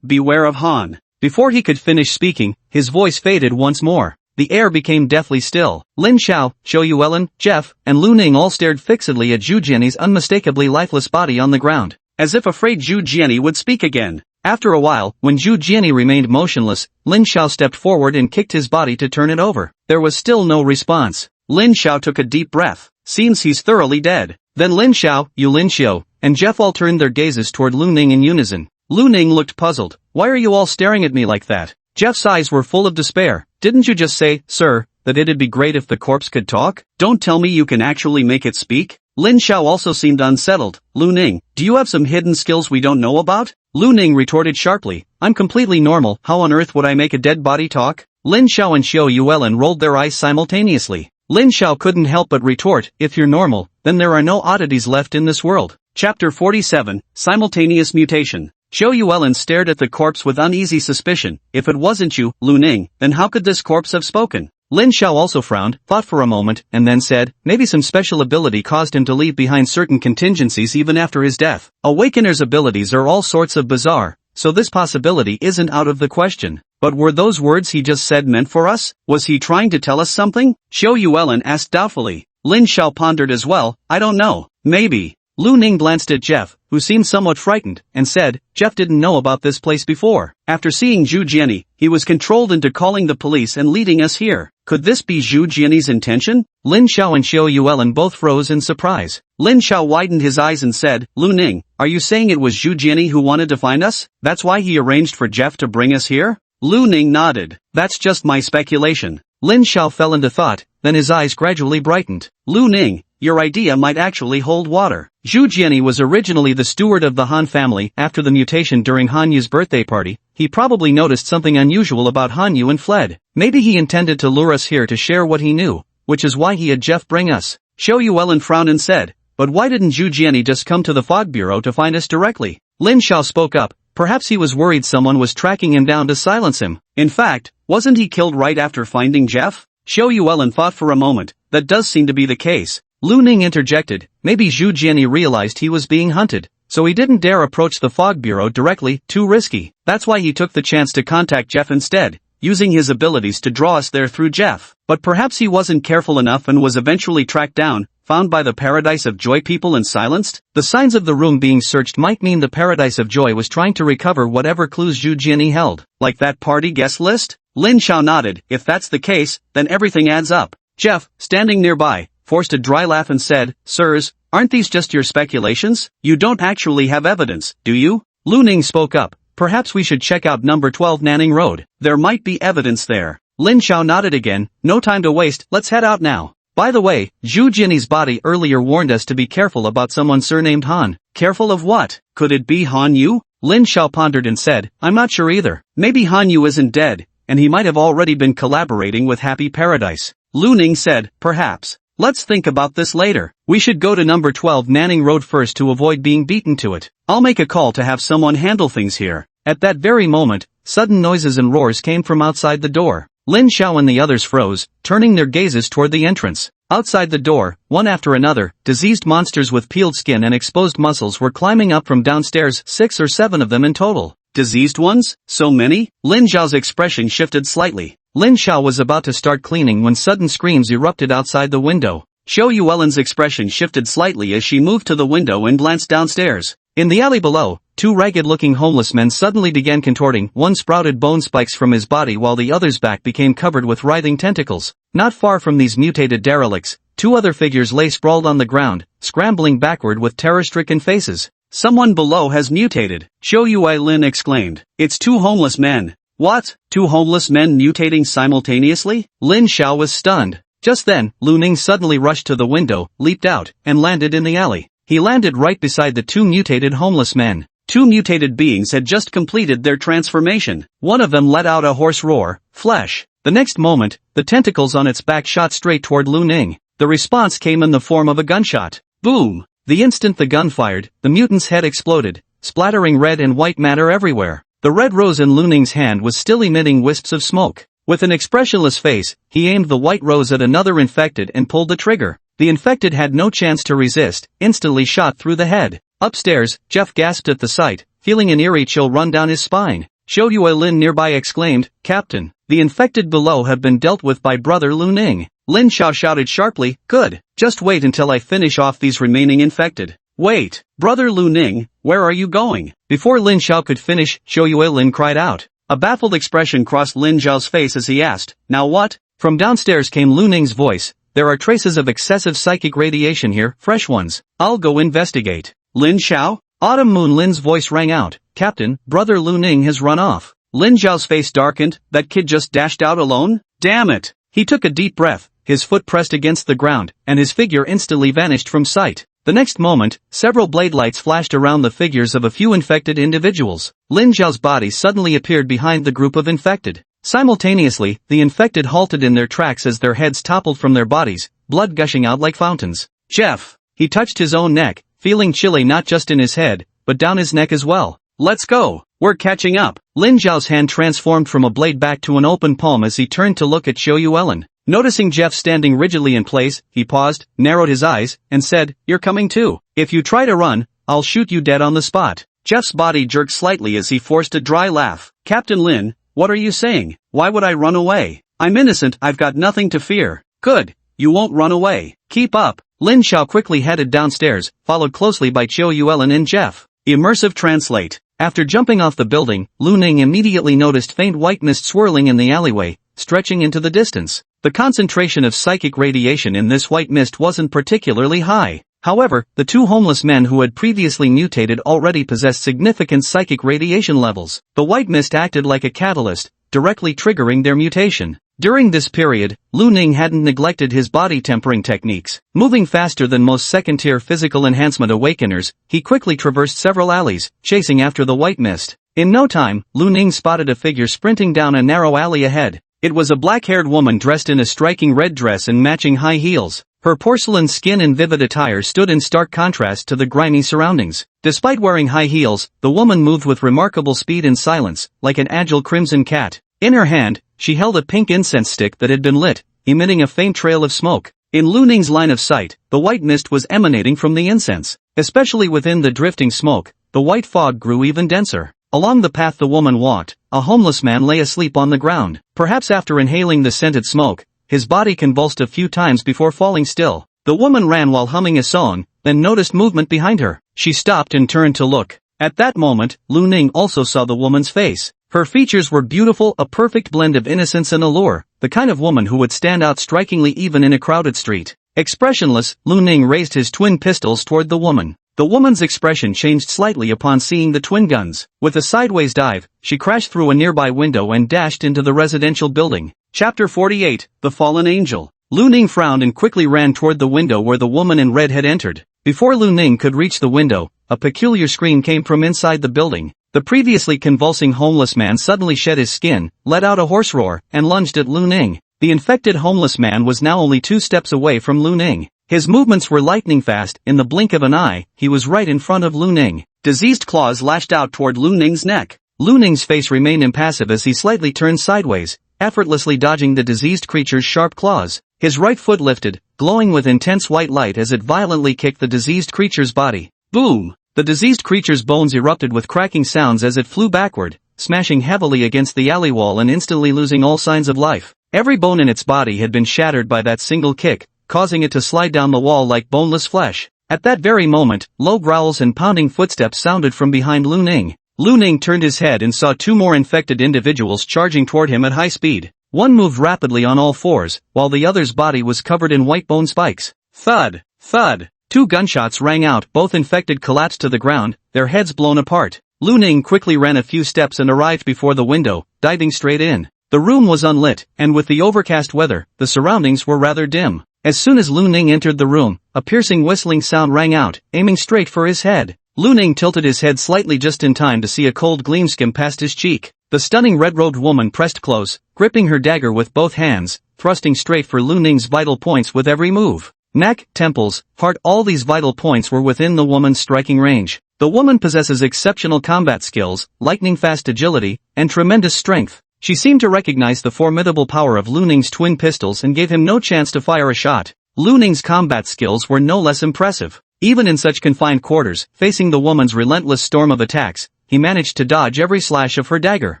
beware of Han. Before he could finish speaking, his voice faded once more. The air became deathly still. Lin Xiao, Xiao Yuelin, Jeff, and Lu Ning all stared fixedly at Zhu Jiani's unmistakably lifeless body on the ground, as if afraid Zhu Jiani would speak again. After a while, when Zhu Jiani remained motionless, Lin Xiao stepped forward and kicked his body to turn it over. There was still no response. Lin Xiao took a deep breath. Seems he's thoroughly dead. Then Lin Xiao, Lin Xiao, and Jeff all turned their gazes toward Lu Ning in unison. Lu Ning looked puzzled. Why are you all staring at me like that? Jeff's eyes were full of despair. Didn't you just say, sir, that it'd be great if the corpse could talk? Don't tell me you can actually make it speak? Lin Xiao also seemed unsettled. Lu Ning, do you have some hidden skills we don't know about? Lu Ning retorted sharply, I'm completely normal, how on earth would I make a dead body talk? Lin Xiao and Xiao Yuelin rolled their eyes simultaneously. Lin Xiao couldn't help but retort, if you're normal, then there are no oddities left in this world. Chapter 47, Simultaneous Mutation. Xiao Yuelin stared at the corpse with uneasy suspicion. If it wasn't you, Lu Ning, then how could this corpse have spoken? Lin Xiao also frowned, thought for a moment, and then said, maybe some special ability caused him to leave behind certain contingencies even after his death. Awakener's abilities are all sorts of bizarre, so this possibility isn't out of the question. But were those words he just said meant for us? Was he trying to tell us something? Xiao Yuelin asked doubtfully. Lin Xiao pondered as well, I don't know. Maybe. Lu Ning glanced at Jeff, who seemed somewhat frightened, and said, Jeff didn't know about this place before. After seeing Zhu Jiani, he was controlled into calling the police and leading us here. Could this be Zhu Jiani's intention? Lin Xiao and Xiao Yuelin both froze in surprise. Lin Xiao widened his eyes and said, Lu Ning, are you saying it was Zhu Jiani who wanted to find us? That's why he arranged for Jeff to bring us here? Lu Ning nodded. That's just my speculation. Lin Xiao fell into thought, then his eyes gradually brightened. Lu Ning, your idea might actually hold water. Zhu Jiani was originally the steward of the Han family. After the mutation during Han Yu's birthday party, he probably noticed something unusual about Han Yu and fled. Maybe he intended to lure us here to share what he knew, which is why he had Jeff bring us. Xiao Yuelin frowned and said, but why didn't Zhu Jiani just come to the Fog Bureau to find us directly? Lin Xiao spoke up. Perhaps he was worried someone was tracking him down to silence him. In fact, wasn't he killed right after finding Jeff? Xiao Yuelin thought for a moment. That does seem to be the case. Lu Ning interjected, maybe Zhu Jiani realized he was being hunted, so he didn't dare approach the Fog Bureau directly, too risky. That's why he took the chance to contact Jeff instead, using his abilities to draw us there through Jeff. But perhaps he wasn't careful enough and was eventually tracked down, found by the Paradise of Joy people and silenced? The signs of the room being searched might mean the Paradise of Joy was trying to recover whatever clues Zhu Jiani held. Like that party guest list? Lin Xiao nodded. If that's the case, then everything adds up. Jeff, standing nearby, forced a dry laugh and said, Sirs, aren't these just your speculations? You don't actually have evidence, do you? Lu Ning spoke up. Perhaps we should check out number 12 Nanning Road. There might be evidence there. Lin Xiao nodded again. No time to waste, let's head out now. By the way, Zhu Jiani's body earlier warned us to be careful about someone surnamed Han. Careful of what? Could it be Han Yu? Lin Xiao pondered and said, I'm not sure either. Maybe Han Yu isn't dead, and he might have already been collaborating with Happy Paradise. Lu Ning said, perhaps. Let's think about this later. We should go to number 12 Nanning Road first to avoid being beaten to it. I'll make a call to have someone handle things here. At that very moment, sudden noises and roars came from outside the door. Lin Xiao and the others froze, turning their gazes toward the entrance. Outside the door, one after another, diseased monsters with peeled skin and exposed muscles were climbing up from downstairs, 6 or 7 of them in total. Diseased ones? So many? Lin Xiao's expression shifted slightly. Lin Xiao was about to start cleaning when sudden screams erupted outside the window. Xiao Yuelin's expression shifted slightly as she moved to the window and glanced downstairs. In the alley below, two ragged-looking homeless men suddenly began contorting. One sprouted bone spikes from his body while the other's back became covered with writhing tentacles. Not far from these mutated derelicts, two other figures lay sprawled on the ground, scrambling backward with terror-stricken faces. "Someone below has mutated," Xiao Yuelin exclaimed. "It's two homeless men." "What? Two homeless men mutating simultaneously?" Lin Xiao was stunned. Just then, Lu Ning suddenly rushed to the window, leaped out, and landed in the alley. He landed right beside the two mutated homeless men. Two mutated beings had just completed their transformation. One of them let out a hoarse roar, "Flesh!" The next moment, the tentacles on its back shot straight toward Lu Ning. The response came in the form of a gunshot. Boom! The instant the gun fired, the mutant's head exploded, splattering red and white matter everywhere. The red rose in Lu Ning's hand was still emitting wisps of smoke. With an expressionless face, he aimed the white rose at another infected and pulled the trigger. The infected had no chance to resist, instantly shot through the head. Upstairs, Jeff gasped at the sight, feeling an eerie chill run down his spine. Xiao Yuelin nearby exclaimed, "Captain, the infected below have been dealt with by brother Lu Ning." Lin Xiao shouted sharply, "Good, just wait until I finish off these remaining infected." "Wait, brother Lu Ning, where are you going?" Before Lin Xiao could finish, Xiao Yuelin cried out. A baffled expression crossed Lin Xiao's face as he asked, "Now what?" From downstairs came Lu Ning's voice, "There are traces of excessive psychic radiation here, fresh ones. I'll go investigate." "Lin Xiao?" Autumn Moon Lin's voice rang out, "Captain, brother Lu Ning has run off." Lin Xiao's face darkened. That kid just dashed out alone? Damn it! He took a deep breath, his foot pressed against the ground, and his figure instantly vanished from sight. The next moment, several blade lights flashed around the figures of a few infected individuals. Lin Xiao's body suddenly appeared behind the group of infected. Simultaneously, the infected halted in their tracks as their heads toppled from their bodies, blood gushing out like fountains. "Jeff!" He touched his own neck, feeling chilly not just in his head, but down his neck as well. "Let's go! We're catching up!" Lin Xiao's hand transformed from a blade back to an open palm as he turned to look at Xiao Yuelin. Noticing Jeff standing rigidly in place, he paused, narrowed his eyes, and said, "You're coming too. If you try to run, I'll shoot you dead on the spot." Jeff's body jerked slightly as he forced a dry laugh. "Captain Lin, what are you saying? Why would I run away? I'm innocent, I've got nothing to fear." "Good, you won't run away. Keep up." Lin Xiao quickly headed downstairs, followed closely by Xiao Yuelin and Jeff. Immersive Translate. After jumping off the building, Lu Ning immediately noticed faint white mist swirling in the alleyway, stretching into the distance. The concentration of psychic radiation in this white mist wasn't particularly high. However, the two homeless men who had previously mutated already possessed significant psychic radiation levels. The white mist acted like a catalyst, directly triggering their mutation. During this period, Lu Ning hadn't neglected his body tempering techniques. Moving faster than most second-tier physical enhancement awakeners, he quickly traversed several alleys, chasing after the white mist. In no time, Lu Ning spotted a figure sprinting down a narrow alley ahead. It was a black-haired woman dressed in a striking red dress and matching high heels. Her porcelain skin and vivid attire stood in stark contrast to the grimy surroundings. Despite wearing high heels, the woman moved with remarkable speed and silence, like an agile crimson cat. In her hand, she held a pink incense stick that had been lit, emitting a faint trail of smoke. In Lu Ning's line of sight, the white mist was emanating from the incense. Especially within the drifting smoke, the white fog grew even denser. Along the path the woman walked, a homeless man lay asleep on the ground. Perhaps after inhaling the scented smoke, his body convulsed a few times before falling still. The woman ran while humming a song, then noticed movement behind her. She stopped and turned to look. At that moment, Lu Ning also saw the woman's face. Her features were beautiful, a perfect blend of innocence and allure, the kind of woman who would stand out strikingly even in a crowded street. Expressionless, Lu Ning raised his twin pistols toward the woman. The woman's expression changed slightly upon seeing the twin guns. With a sideways dive, she crashed through a nearby window and dashed into the residential building. Chapter 48, The Fallen Angel. Lu Ning frowned and quickly ran toward the window where the woman in red had entered. Before Lu Ning could reach the window, a peculiar scream came from inside the building. The previously convulsing homeless man suddenly shed his skin, let out a hoarse roar, and lunged at Lu Ning. The infected homeless man was now only 2 steps away from Lu Ning. His movements were lightning fast. In the blink of an eye, he was right in front of Lu Ning. Diseased claws lashed out toward Lu Ning's neck. Lu Ning's face remained impassive as he slightly turned sideways, effortlessly dodging the diseased creature's sharp claws. His right foot lifted, glowing with intense white light as it violently kicked the diseased creature's body. Boom! The diseased creature's bones erupted with cracking sounds as it flew backward, smashing heavily against the alley wall and instantly losing all signs of life. Every bone in its body had been shattered by that single kick, causing it to slide down the wall like boneless flesh. At that very moment, low growls and pounding footsteps sounded from behind Lu Ning. Lu Ning turned his head and saw two more infected individuals charging toward him at high speed. One moved rapidly on all fours, while the other's body was covered in white bone spikes. Thud! Thud! Two gunshots rang out, both infected collapsed to the ground, their heads blown apart. Lu Ning quickly ran a few steps and arrived before the window, diving straight in. The room was unlit, and with the overcast weather, the surroundings were rather dim. As soon as Lu Ning entered the room, a piercing whistling sound rang out, aiming straight for his head. Lu Ning tilted his head slightly just in time to see a cold gleam skim past his cheek. The stunning red-robed woman pressed close, gripping her dagger with both hands, thrusting straight for Lu Ning's vital points with every move. Neck, temples, heart, all these vital points were within the woman's striking range. The woman possesses exceptional combat skills, lightning-fast agility, and tremendous strength. She seemed to recognize the formidable power of Lu Ning's twin pistols and gave him no chance to fire a shot. Lu Ning's combat skills were no less impressive. Even in such confined quarters, facing the woman's relentless storm of attacks, he managed to dodge every slash of her dagger.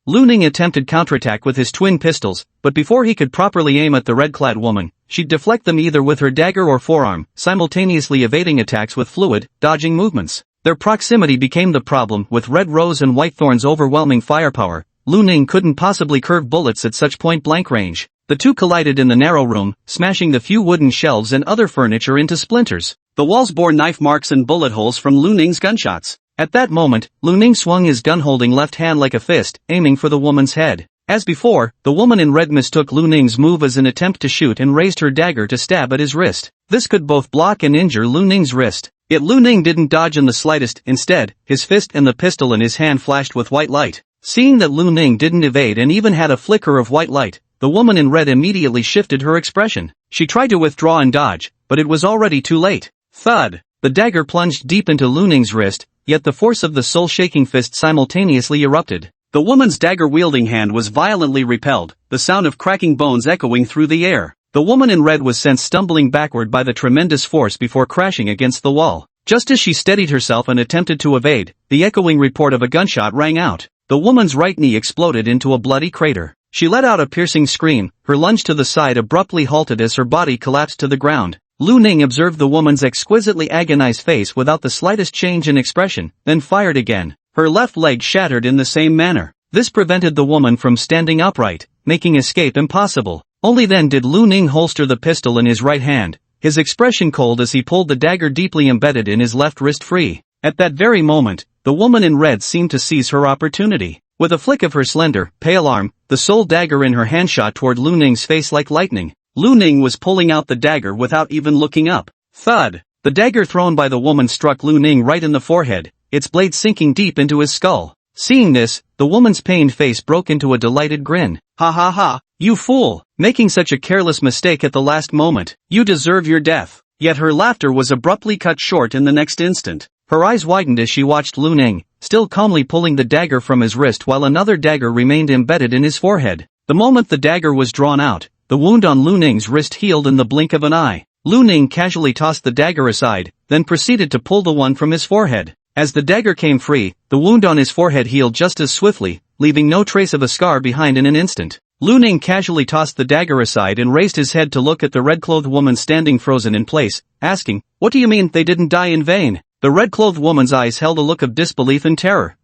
Lu Ning attempted counterattack with his twin pistols, but before he could properly aim at the red-clad woman, she'd deflect them either with her dagger or forearm, simultaneously evading attacks with fluid, dodging movements. Their proximity became the problem. With Red Rose and White Thorn's overwhelming firepower, Lu Ning couldn't possibly curve bullets at such point-blank range. The two collided in the narrow room, smashing the few wooden shelves and other furniture into splinters. The walls bore knife marks and bullet holes from Lu Ning's gunshots. At that moment, Lu Ning swung his gun-holding left hand like a fist, aiming for the woman's head. As before, the woman in red mistook Lu Ning's move as an attempt to shoot and raised her dagger to stab at his wrist. This could both block and injure Lu Ning's wrist. Yet Lu Ning didn't dodge in the slightest. Instead, his fist and the pistol in his hand flashed with white light. Seeing that Lu Ning didn't evade and even had a flicker of white light, the woman in red immediately shifted her expression. She tried to withdraw and dodge, but it was already too late. Thud! The dagger plunged deep into Lu Ning's wrist, yet the force of the soul-shaking fist simultaneously erupted. The woman's dagger-wielding hand was violently repelled, the sound of cracking bones echoing through the air. The woman in red was sent stumbling backward by the tremendous force before crashing against the wall. Just as she steadied herself and attempted to evade, the echoing report of a gunshot rang out. The woman's right knee exploded into a bloody crater. She let out a piercing scream, her lunge to the side abruptly halted as her body collapsed to the ground. Lu Ning observed the woman's exquisitely agonized face without the slightest change in expression, then fired again. Her left leg shattered in the same manner. This prevented the woman from standing upright, making escape impossible. Only then did Lu Ning holster the pistol in his right hand, his expression cold as he pulled the dagger deeply embedded in his left wrist free. At that very moment, the woman in red seemed to seize her opportunity. With a flick of her slender, pale arm, the sole dagger in her hand shot toward Lu Ning's face like lightning. Lu Ning was pulling out the dagger without even looking up. Thud! The dagger thrown by the woman struck Lu Ning right in the forehead, its blade sinking deep into his skull. Seeing this, the woman's pained face broke into a delighted grin. Ha ha ha, you fool! Making such a careless mistake at the last moment. You deserve your death. Yet her laughter was abruptly cut short in the next instant. Her eyes widened as she watched Lu Ning, still calmly pulling the dagger from his wrist while another dagger remained embedded in his forehead. The moment the dagger was drawn out, the wound on Lu Ning's wrist healed in the blink of an eye. Lu Ning casually tossed the dagger aside, then proceeded to pull the one from his forehead. As the dagger came free, the wound on his forehead healed just as swiftly, leaving no trace of a scar behind in an instant. Lu Ning casually tossed the dagger aside and raised his head to look at the red-clothed woman standing frozen in place, asking, "What do you mean they didn't die in vain?" The red-clothed woman's eyes held a look of disbelief and terror.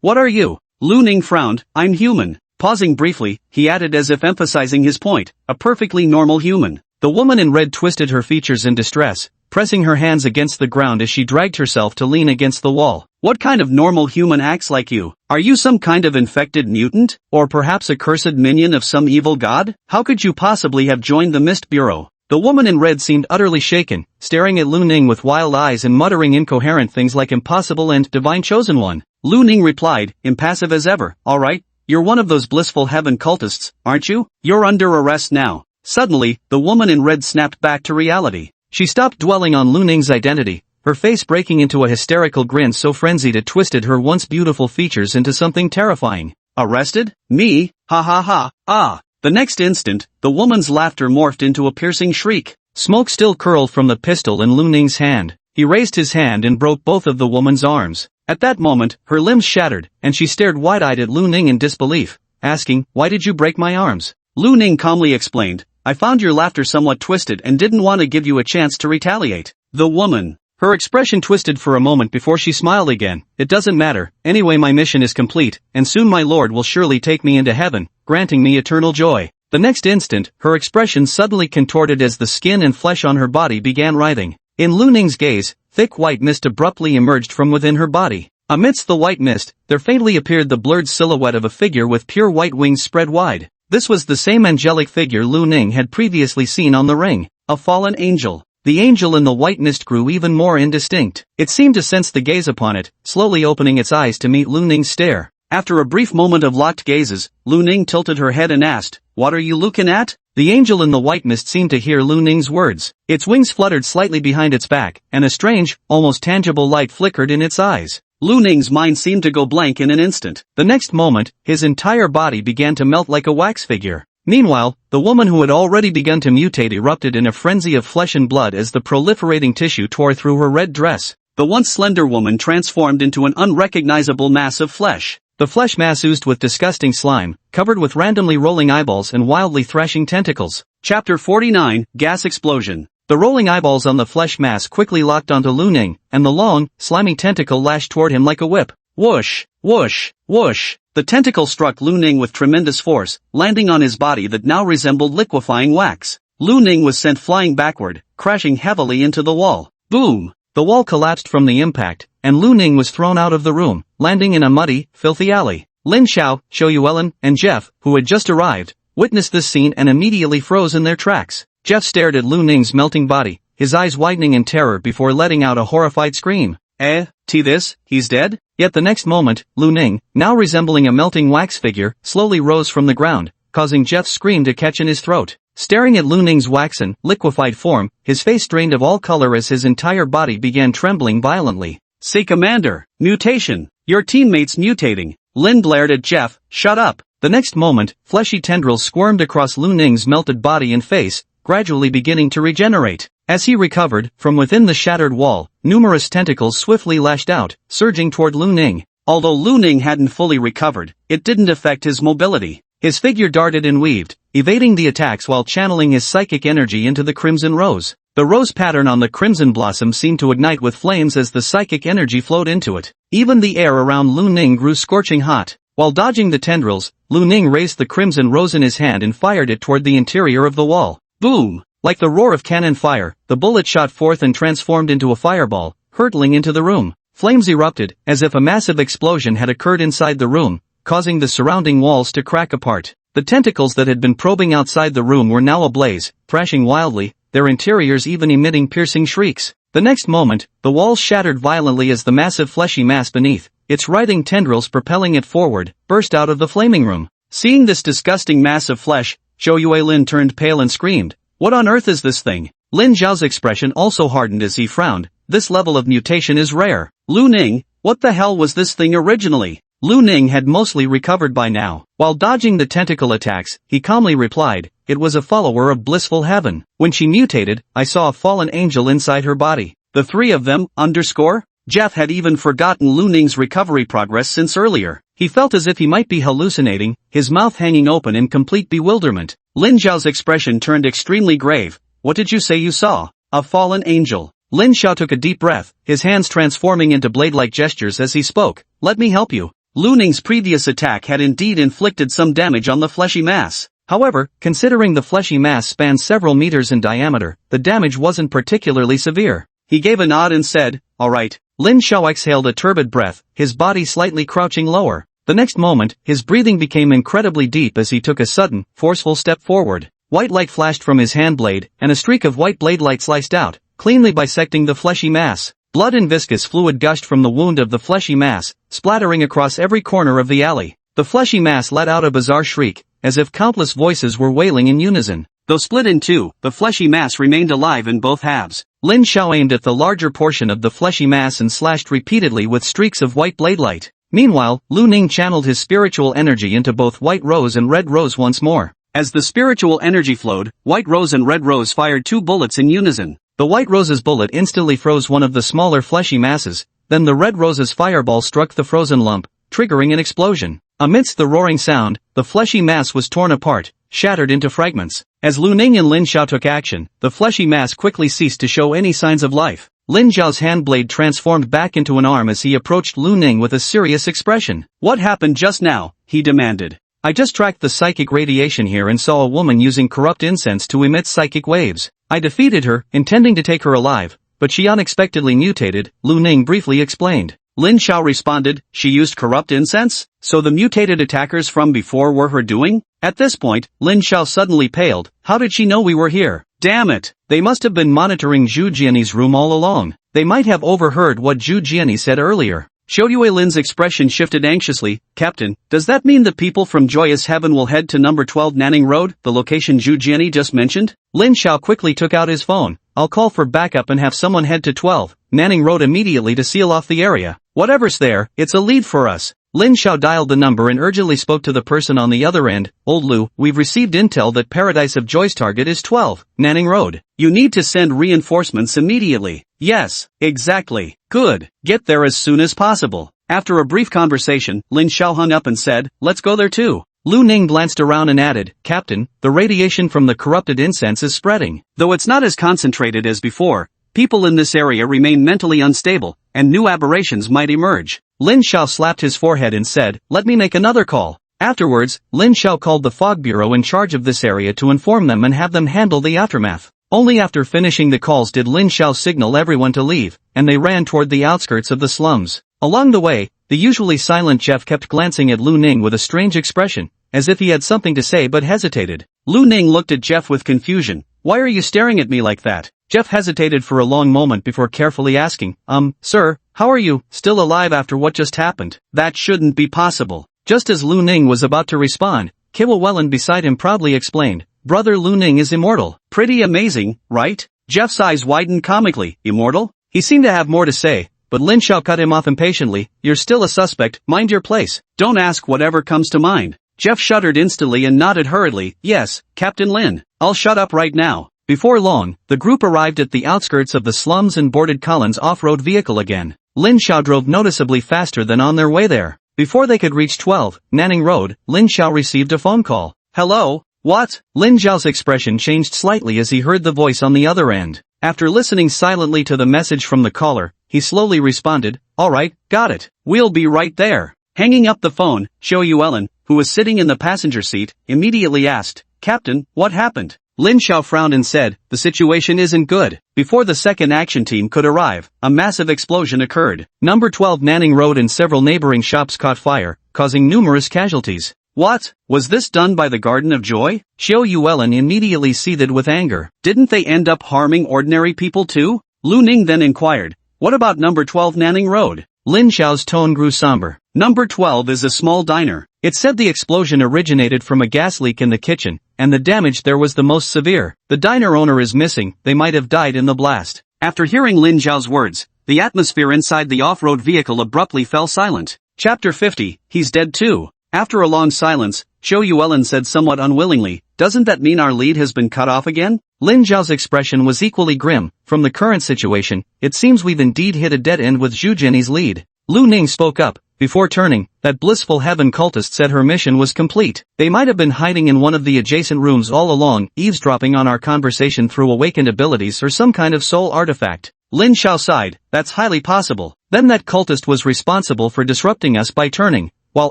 What are you? Lu Ning frowned. I'm human. Pausing briefly, he added as if emphasizing his point, a perfectly normal human. The woman in red twisted her features in distress, pressing her hands against the ground as she dragged herself to lean against the wall. What kind of normal human acts like you? Are you some kind of infected mutant? Or perhaps a cursed minion of some evil god? How could you possibly have joined the Mist Bureau? The woman in red seemed utterly shaken, staring at Lu Ning with wild eyes and muttering incoherent things like impossible and divine chosen one. Lu Ning replied, impassive as ever, all right, you're one of those blissful heaven cultists, aren't you? You're under arrest now. Suddenly, the woman in red snapped back to reality. She stopped dwelling on Lu Ning's identity, her face breaking into a hysterical grin so frenzied it twisted her once beautiful features into something terrifying. Arrested? Me? Ha ha ha, ah. The next instant, the woman's laughter morphed into a piercing shriek. Smoke still curled from the pistol in Lu Ning's hand. He raised his hand and broke both of the woman's arms. At that moment, her limbs shattered, and she stared wide-eyed at Lu Ning in disbelief, asking, "Why did you break my arms?" Lu Ning calmly explained, "I found your laughter somewhat twisted and didn't want to give you a chance to retaliate." The woman Her expression twisted for a moment before she smiled again. It doesn't matter, anyway my mission is complete, and soon my Lord will surely take me into heaven, granting me eternal joy. The next instant, her expression suddenly contorted as the skin and flesh on her body began writhing. In Lu Ning's gaze, thick white mist abruptly emerged from within her body. Amidst the white mist, there faintly appeared the blurred silhouette of a figure with pure white wings spread wide. This was the same angelic figure Lu Ning had previously seen on the ring, a fallen angel. The angel in the white mist grew even more indistinct. It seemed to sense the gaze upon it, slowly opening its eyes to meet Lu Ning's stare. After a brief moment of locked gazes, Lu Ning tilted her head and asked, "What are you looking at?" The angel in the white mist seemed to hear Lu Ning's words. Its wings fluttered slightly behind its back, and a strange, almost tangible light flickered in its eyes. Lu Ning's mind seemed to go blank in an instant. The next moment, his entire body began to melt like a wax figure. Meanwhile, the woman who had already begun to mutate erupted in a frenzy of flesh and blood as the proliferating tissue tore through her red dress. The once slender woman transformed into an unrecognizable mass of flesh. The flesh mass oozed with disgusting slime, covered with randomly rolling eyeballs and wildly thrashing tentacles. Chapter 49, Gas Explosion. The rolling eyeballs on the flesh mass quickly locked onto Lu Ning, and the long, slimy tentacle lashed toward him like a whip. Whoosh, whoosh, whoosh. The tentacle struck Lu Ning with tremendous force, landing on his body that now resembled liquefying wax. Lu Ning was sent flying backward, crashing heavily into the wall. Boom! The wall collapsed from the impact, and Lu Ning was thrown out of the room, landing in a muddy, filthy alley. Lin Xiao, Xiao Yuelin, and Jeff, who had just arrived, witnessed this scene and immediately froze in their tracks. Jeff stared at Lu Ning's melting body, his eyes widening in terror before letting out a horrified scream. He's dead? Yet the next moment, Lu Ning, now resembling a melting wax figure, slowly rose from the ground, causing Jeff's scream to catch in his throat. Staring at Lu Ning's waxen, liquefied form, his face drained of all color as his entire body began trembling violently. "Say Commander, mutation! Your teammate's mutating!" Lin blared at Jeff, "Shut up!" The next moment, fleshy tendrils squirmed across Lu Ning's melted body and face, gradually beginning to regenerate. As he recovered, from within the shattered wall, numerous tentacles swiftly lashed out, surging toward Lu Ning. Although Lu Ning hadn't fully recovered, it didn't affect his mobility. His figure darted and weaved, evading the attacks while channeling his psychic energy into the crimson rose. The rose pattern on the crimson blossom seemed to ignite with flames as the psychic energy flowed into it. Even the air around Lu Ning grew scorching hot. While dodging the tendrils, Lu Ning raised the crimson rose in his hand and fired it toward the interior of the wall. Boom! Like the roar of cannon fire, the bullet shot forth and transformed into a fireball, hurtling into the room. Flames erupted, as if a massive explosion had occurred inside the room, causing the surrounding walls to crack apart. The tentacles that had been probing outside the room were now ablaze, thrashing wildly, their interiors even emitting piercing shrieks. The next moment, the walls shattered violently as the massive fleshy mass beneath, its writhing tendrils propelling it forward, burst out of the flaming room. Seeing this disgusting mass of flesh, Zhou Yuelin turned pale and screamed, "What on earth is this thing?" Lin Zhao's expression also hardened as he frowned. "This level of mutation is rare." "Lu Ning, what the hell was this thing originally?" Lu Ning had mostly recovered by now. While dodging the tentacle attacks, he calmly replied, "It was a follower of blissful heaven. When she mutated, I saw a fallen angel inside her body. The three of them, underscore?" Jeff had even forgotten Lu Ning's recovery progress since earlier. He felt as if he might be hallucinating, his mouth hanging open in complete bewilderment. Lin Zhao's expression turned extremely grave. "What did you say you saw?" "A fallen angel." Lin Xiao took a deep breath, his hands transforming into blade-like gestures as he spoke. "Let me help you." Lu Ning's previous attack had indeed inflicted some damage on the fleshy mass. However, considering the fleshy mass spanned several meters in diameter, the damage wasn't particularly severe. He gave a nod and said, "All right." Lin Xiao exhaled a turbid breath, his body slightly crouching lower. The next moment, his breathing became incredibly deep as he took a sudden, forceful step forward. White light flashed from his hand blade, and a streak of white blade light sliced out, cleanly bisecting the fleshy mass. Blood and viscous fluid gushed from the wound of the fleshy mass, splattering across every corner of the alley. The fleshy mass let out a bizarre shriek, as if countless voices were wailing in unison. Though split in two, the fleshy mass remained alive in both halves. Lin Xiao aimed at the larger portion of the fleshy mass and slashed repeatedly with streaks of white blade light. Meanwhile, Lu Ning channeled his spiritual energy into both White Rose and Red Rose once more. As the spiritual energy flowed, White Rose and Red Rose fired two bullets in unison. The White Rose's bullet instantly froze one of the smaller fleshy masses, then the Red Rose's fireball struck the frozen lump, triggering an explosion. Amidst the roaring sound, the fleshy mass was torn apart, shattered into fragments. As Lu Ning and Lin Xiao took action, the fleshy mass quickly ceased to show any signs of life. Lin Zhao's hand blade transformed back into an arm as he approached Lu Ning with a serious expression. "What happened just now?" he demanded. "I just tracked the psychic radiation here and saw a woman using corrupt incense to emit psychic waves. I defeated her, intending to take her alive, but she unexpectedly mutated," Lu Ning briefly explained. Lin Zhao responded, "She used corrupt incense? So the mutated attackers from before were her doing?" At this point, Lin Zhao suddenly paled. How did she know we were here? Damn it! They must have been monitoring Zhu Jianyi's room all along. They might have overheard what Zhu Jianyi said earlier. Xiuyue Lin's expression shifted anxiously. "Captain, does that mean the people from Joyous Heaven will head to number 12 Nanning Road, the location Zhu Jianyi just mentioned?" Lin Zhao quickly took out his phone. "I'll call for backup and have someone head to 12 Nanning Road immediately to seal off the area. Whatever's there, it's a lead for us." Lin Zhao dialed the number and urgently spoke to the person on the other end. "Old Lu, we've received intel that Paradise of Joy's target is 12 Nanning Road. You need to send reinforcements immediately." "Yes, exactly. Good. Get there as soon as possible." After a brief conversation, Lin Zhao hung up and said, "Let's go there too." Lu Ning glanced around and added, "Captain, the radiation from the corrupted incense is spreading. Though it's not as concentrated as before, people in this area remain mentally unstable, and new aberrations might emerge." Lin Zhao slapped his forehead and said, "Let me make another call." Afterwards, Lin Zhao called the Fog Bureau in charge of this area to inform them and have them handle the aftermath. Only after finishing the calls did Lin Zhao signal everyone to leave, and they ran toward the outskirts of the slums. Along the way, the usually silent Jeff kept glancing at Lu Ning with a strange expression, as if he had something to say but hesitated. Lu Ning looked at Jeff with confusion. "Why are you staring at me like that?" Jeff hesitated for a long moment before carefully asking, Sir, how are you, still alive after what just happened?" "That shouldn't be possible." Just as Lu Ning was about to respond, Kiwawelin beside him proudly explained, "Brother Lu Ning is immortal." "Pretty amazing, right?" Jeff's eyes widened comically. "Immortal?" He seemed to have more to say, but Lin Zhao cut him off impatiently. "You're still a suspect, mind your place. Don't ask whatever comes to mind." Jeff shuddered instantly and nodded hurriedly. "Yes, Captain Lin. I'll shut up right now." Before long, the group arrived at the outskirts of the slums and boarded Colin's off-road vehicle again. Lin Zhao drove noticeably faster than on their way there. Before they could reach 12 Nanning Road, Lin Zhao received a phone call. "Hello? What?" Lin Zhao's expression changed slightly as he heard the voice on the other end. After listening silently to the message from the caller, he slowly responded, "Alright, got it. We'll be right there." Hanging up the phone, Xiuyue, who was sitting in the passenger seat, immediately asked, "Captain, what happened?" Lin Zhao frowned and said, "The situation isn't good." Before the second action team could arrive, a massive explosion occurred. Number 12 Nanning Road and several neighboring shops caught fire, causing numerous casualties. "What? Was this done by the Garden of Joy?" Xiuyue immediately seethed with anger. "Didn't they end up harming ordinary people too?" Lu Ning then inquired, "What about number 12 Nanning Road?" Lin Zhao's tone grew somber. "Number 12 is a small diner. It said the explosion originated from a gas leak in the kitchen, and the damage there was the most severe. The diner owner is missing, they might have died in the blast." After hearing Lin Zhao's words, the atmosphere inside the off-road vehicle abruptly fell silent. Chapter 50, He's Dead Too. After a long silence, Xiuyue said somewhat unwillingly, "Doesn't that mean our lead has been cut off again?" Lin Zhao's expression was equally grim. "From the current situation, it seems we've indeed hit a dead end with Zhu Jianyi's lead." Lu Ning spoke up. Before turning, that blissful heaven cultist said her mission was complete. They might have been hiding in one of the adjacent rooms all along, eavesdropping on our conversation through awakened abilities or some kind of soul artifact. Lin Zhao sighed. "That's highly possible. Then that cultist was responsible for disrupting us by turning, while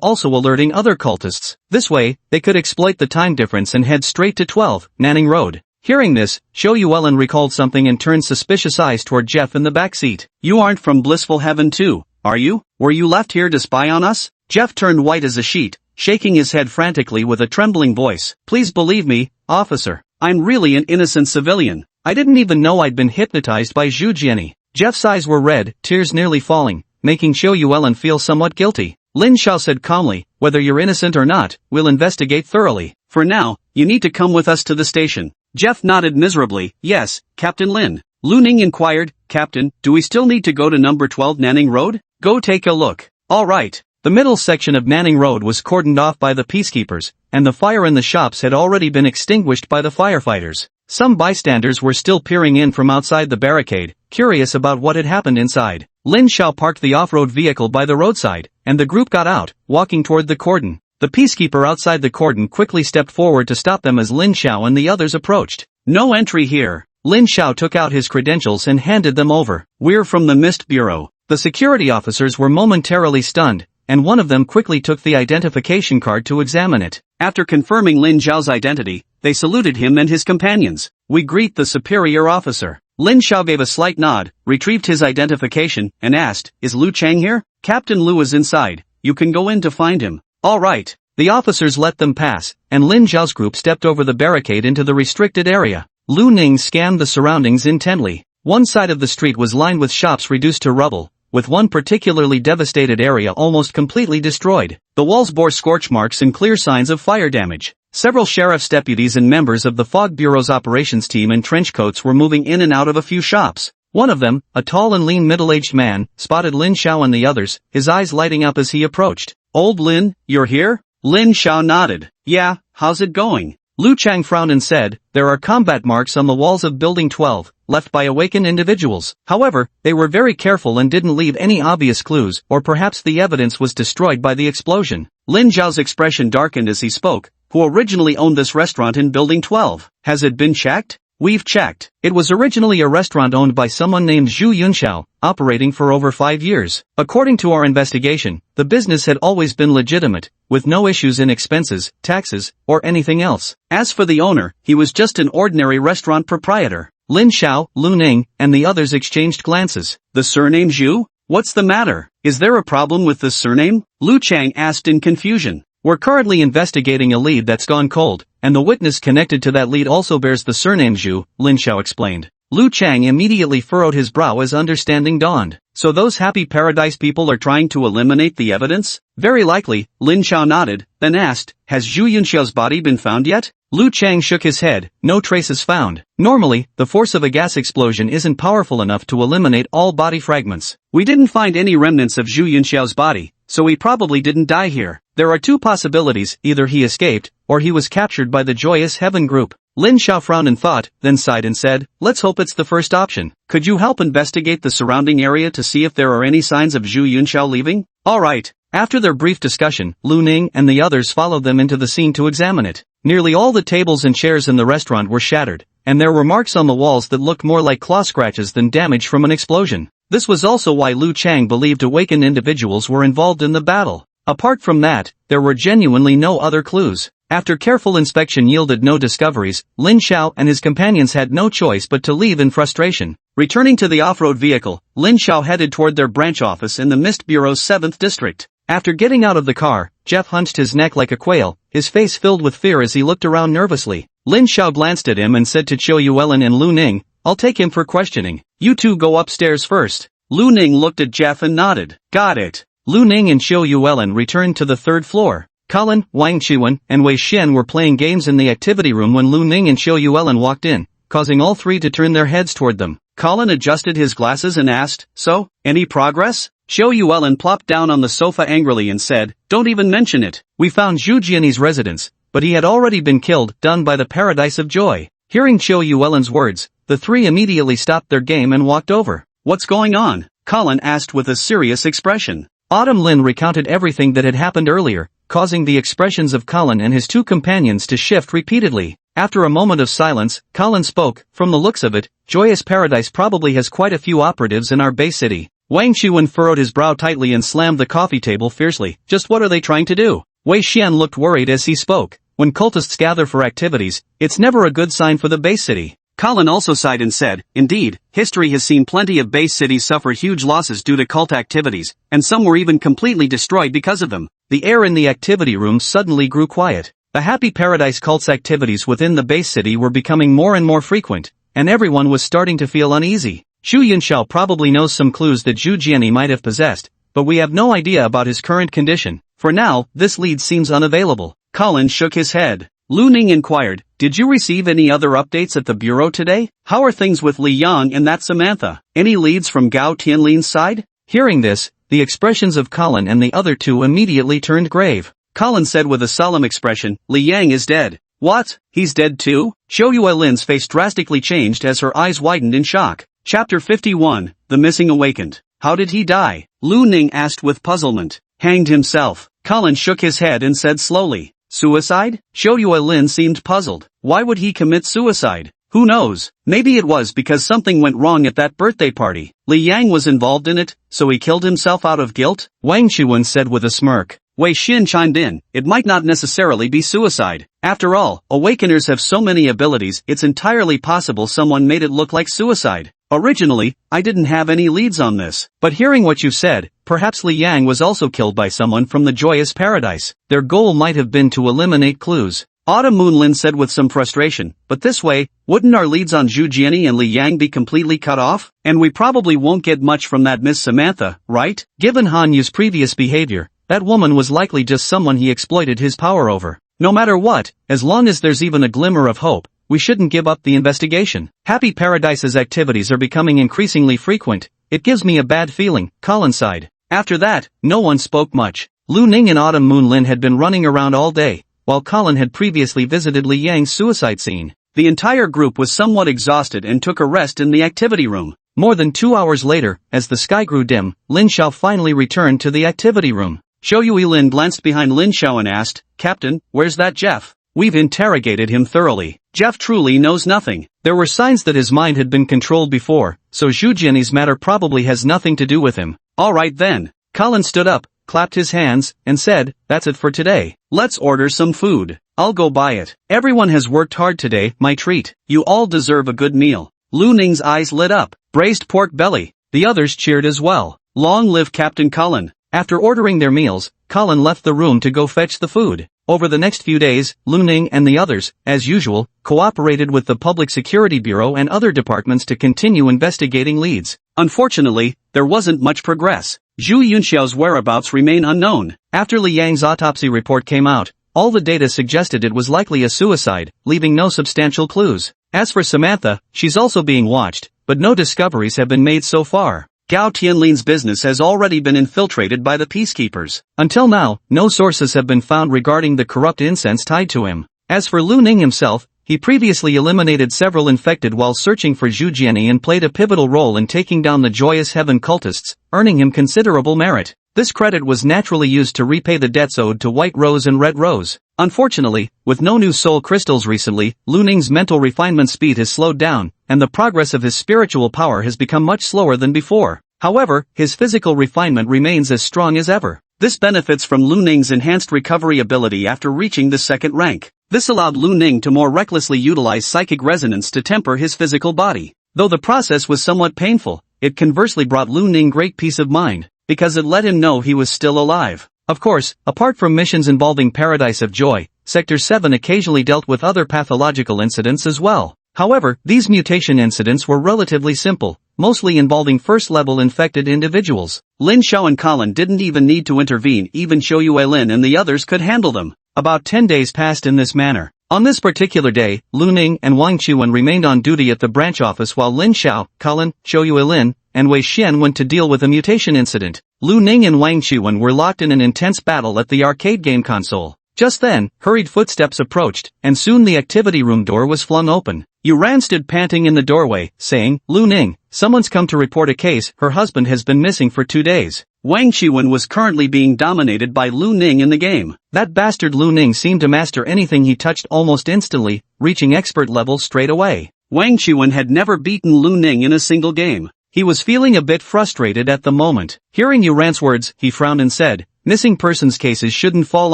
also alerting other cultists. This way, they could exploit the time difference and head straight to 12 Nanning Road." Hearing this, Xiuyue recalled something and turned suspicious eyes toward Jeff in the back seat. "You aren't from Blissful Heaven too, are you? Were you left here to spy on us?" Jeff turned white as a sheet, shaking his head frantically with a trembling voice. "Please believe me, officer. I'm really an innocent civilian. I didn't even know I'd been hypnotized by Zhu Jianyi." Jeff's eyes were red, tears nearly falling, making Xiuyue feel somewhat guilty. Lin Zhao said calmly, "Whether you're innocent or not, we'll investigate thoroughly. For now, you need to come with us to the station." Jeff nodded miserably. "Yes, Captain Lin." Lu Ning inquired, "Captain, do we still need to go to number 12 Nanning Road?" "Go take a look." "All right." The middle section of Nanning Road was cordoned off by the peacekeepers, and the fire in the shops had already been extinguished by the firefighters. Some bystanders were still peering in from outside the barricade, curious about what had happened inside. Lin Zhao parked the off-road vehicle by the roadside, and the group got out, walking toward the cordon. The peacekeeper outside the cordon quickly stepped forward to stop them as Lin Zhao and the others approached. "No entry here." Lin Xiao took out his credentials and handed them over. "We're from the Mist Bureau." The security officers were momentarily stunned, and one of them quickly took the identification card to examine it. After confirming Lin Xiao's identity, they saluted him and his companions. "We greet the superior officer." Lin Xiao gave a slight nod, retrieved his identification, and asked, "Is Lu Chang here?" "Captain Lu is inside. You can go in to find him." "All right." The officers let them pass, and Lin Xiao's group stepped over the barricade into the restricted area. Lu Ning scanned the surroundings intently. One side of the street was lined with shops reduced to rubble, with one particularly devastated area almost completely destroyed. The walls bore scorch marks and clear signs of fire damage. Several sheriff's deputies and members of the Fog Bureau's operations team in trench coats were moving in and out of a few shops. One of them, a tall and lean middle-aged man, spotted Lin Xiao and the others, his eyes lighting up as he approached. "Old Lin, you're here?" Lin Xiao nodded. "Yeah, how's it going?" Lu Chang frowned and said, "There are combat marks on the walls of Building 12, left by awakened individuals. However, they were very careful and didn't leave any obvious clues, or perhaps the evidence was destroyed by the explosion." Lin Xiao's expression darkened as he spoke. "Who originally owned this restaurant in Building 12? Has it been checked?" "We've checked. It was originally a restaurant owned by someone named Zhu Yunxiao, operating for over 5 years. According to our investigation, the business had always been legitimate, with no issues in expenses, taxes, or anything else. As for the owner, he was just an ordinary restaurant proprietor." Lin Xiao, Lu Ning, and the others exchanged glances. "The surname Zhu? What's the matter? Is there a problem with this surname?" Lu Chang asked in confusion. "We're currently investigating a lead that's gone cold, and the witness connected to that lead also bears the surname Zhu," Lin Xiao explained. Lu Chang immediately furrowed his brow as understanding dawned. "So those happy paradise people are trying to eliminate the evidence?" "Very likely," Lin Xiao nodded, then asked, "Has Zhu Yunxiao's body been found yet?" Lu Chang shook his head. "No traces found. Normally, the force of a gas explosion isn't powerful enough to eliminate all body fragments. We didn't find any remnants of Zhu Yunxiao's body, so he probably didn't die here. There are two possibilities, either he escaped, or he was captured by the Joyous Heaven group." Lin Xiao frowned in thought, then sighed and said, "Let's hope it's the first option. Could you help investigate the surrounding area to see if there are any signs of Zhu Yunxiao leaving?" "All right." After their brief discussion, Lu Ning and the others followed them into the scene to examine it. Nearly all the tables and chairs in the restaurant were shattered, and there were marks on the walls that looked more like claw scratches than damage from an explosion. This was also why Lu Chang believed awakened individuals were involved in the battle. Apart from that, there were genuinely no other clues. After careful inspection yielded no discoveries, Lin Xiao and his companions had no choice but to leave in frustration. Returning to the off-road vehicle, Lin Xiao headed toward their branch office in the Mist Bureau's 7th district. After getting out of the car, Jeff hunched his neck like a quail, his face filled with fear as he looked around nervously. Lin Xiao glanced at him and said to Qiu Yuelin and Lu Ning, "I'll take him for questioning. You two go upstairs first." Lu Ning looked at Jeff and nodded. "Got it." Lu Ning and Qiu Yuelin returned to the 3rd floor. Colin, Wang Qiwen, and Wei Xian were playing games in the activity room when Lu Ning and Qiu Yuelin walked in, causing all three to turn their heads toward them. Colin adjusted his glasses and asked, "So, any progress?" Qiu Yuelin plopped down on the sofa angrily and said, "Don't even mention it. We found Zhu Jianyi's residence, but he had already been killed, done by the Paradise of Joy." Hearing Qiu Yuelin's words, the three immediately stopped their game and walked over. "What's going on?" Colin asked with a serious expression. Autumn Lin recounted everything that had happened earlier, causing the expressions of Colin and his two companions to shift repeatedly. After a moment of silence, Colin spoke, "From the looks of it, Joyous Paradise probably has quite a few operatives in our base city." Wang Qiwen furrowed his brow tightly and slammed the coffee table fiercely. "Just what are they trying to do?" Wei Xian looked worried as he spoke. "When cultists gather for activities, it's never a good sign for the base city." Colin also sighed and said, "Indeed, history has seen plenty of base cities suffer huge losses due to cult activities, and some were even completely destroyed because of them." The air in the activity room suddenly grew quiet. The Happy Paradise cult's activities within the base city were becoming more and more frequent, and everyone was starting to feel uneasy. Zhu Yunxiao probably knows some clues that Zhu Jianyi might have possessed, but we have no idea about his current condition. For now, this lead seems unavailable. Colin shook his head. Lu Ning inquired, "Did you receive any other updates at the bureau today? How are things with Li Yang and that Samantha? Any leads from Gao Tianlin's side?" Hearing this, the expressions of Colin and the other two immediately turned grave. Colin said with a solemn expression, "Li Yang is dead." "What? He's dead too?" Qiu Yuelin's face drastically changed as her eyes widened in shock. Chapter 51, The Missing Awakened. "How did he die?" Lu Ning asked with puzzlement. "Hanged himself." Colin shook his head and said slowly, "Suicide?" Qiu Yuelin seemed puzzled. "Why would he commit suicide? Who knows? Maybe it was because something went wrong at that birthday party. Li Yang was involved in it, so he killed himself out of guilt? Wang Chuan said with a smirk. Wei Xin chimed in, it might not necessarily be suicide. After all, awakeners have so many abilities, it's entirely possible someone made it look like suicide. Originally, I didn't have any leads on this, but hearing what you said, perhaps Li Yang was also killed by someone from the Joyous Paradise. Their goal might have been to eliminate clues. Autumn Moonlin said with some frustration, but this way, wouldn't our leads on Zhu Jianyi and Li Yang be completely cut off? And we probably won't get much from that Miss Samantha, right? Given Han Yu's previous behavior, that woman was likely just someone he exploited his power over. No matter what, as long as there's even a glimmer of hope, we shouldn't give up the investigation. Happy Paradise's activities are becoming increasingly frequent. It gives me a bad feeling, Colin sighed. After that, no one spoke much. Lu Ning and Autumn Moonlin had been running around all day, while Colin had previously visited Li Yang's suicide scene. The entire group was somewhat exhausted and took a rest in the activity room. More than 2 hours later, as the sky grew dim, Lin Xiao finally returned to the activity room. Zhou Yuilin glanced behind Lin Xiao and asked, Captain, where's that Jeff? We've interrogated him thoroughly. Jeff truly knows nothing. There were signs that his mind had been controlled before, so Zhu Jianyi's matter probably has nothing to do with him. Alright then. Colin stood up, clapped his hands, and said, that's it for today. Let's order some food. I'll go buy it. Everyone has worked hard today, my treat. You all deserve a good meal. Lu Ning's eyes lit up. Braised pork belly. The others cheered as well. Long live Captain Colin. After ordering their meals, Colin left the room to go fetch the food. Over the next few days, Lu Ning and the others, as usual, cooperated with the Public Security Bureau and other departments to continue investigating leads. Unfortunately, there wasn't much progress. Zhu Yunxiao's whereabouts remain unknown. After Li Yang's autopsy report came out, all the data suggested it was likely a suicide, leaving no substantial clues. As for Samantha, she's also being watched, but no discoveries have been made so far. Gao Tianlin's business has already been infiltrated by the peacekeepers. Until now, no sources have been found regarding the corrupt incense tied to him. As for Lu Ning himself, he previously eliminated several infected while searching for Zhu Jianyi and played a pivotal role in taking down the Joyous Heaven cultists, earning him considerable merit. This credit was naturally used to repay the debts owed to White Rose and Red Rose. Unfortunately, with no new soul crystals recently, Lu Ning's mental refinement speed has slowed down, and the progress of his spiritual power has become much slower than before. However, his physical refinement remains as strong as ever. This benefits from Lu Ning's enhanced recovery ability after reaching the second rank. This allowed Lu Ning to more recklessly utilize psychic resonance to temper his physical body. Though the process was somewhat painful, it conversely brought Lu Ning great peace of mind, because it let him know he was still alive. Of course, apart from missions involving Paradise of Joy, Sector 7 occasionally dealt with other pathological incidents as well. However, these mutation incidents were relatively simple, mostly involving first-level infected individuals. Lin Xiao and Colin didn't even need to intervene, even Zhou Yuilin and the others could handle them. About 10 days passed in this manner. On this particular day, Lu Ning and Wang Chuan remained on duty at the branch office while Lin Xiao, Colin, Zhou Yuilin, and Wei Xian went to deal with a mutation incident. Lu Ning and Wang Chuan were locked in an intense battle at the arcade game console. Just then, hurried footsteps approached, and soon the activity room door was flung open. Yuran stood panting in the doorway, saying, Lu Ning, someone's come to report a case, her husband has been missing for 2 days. Wang Chuan was currently being dominated by Lu Ning in the game. That bastard Lu Ning seemed to master anything he touched almost instantly, reaching expert level straight away. Wang Chuan had never beaten Lu Ning in a single game. He was feeling a bit frustrated at the moment. Hearing Yuran's words, he frowned and said, missing persons cases shouldn't fall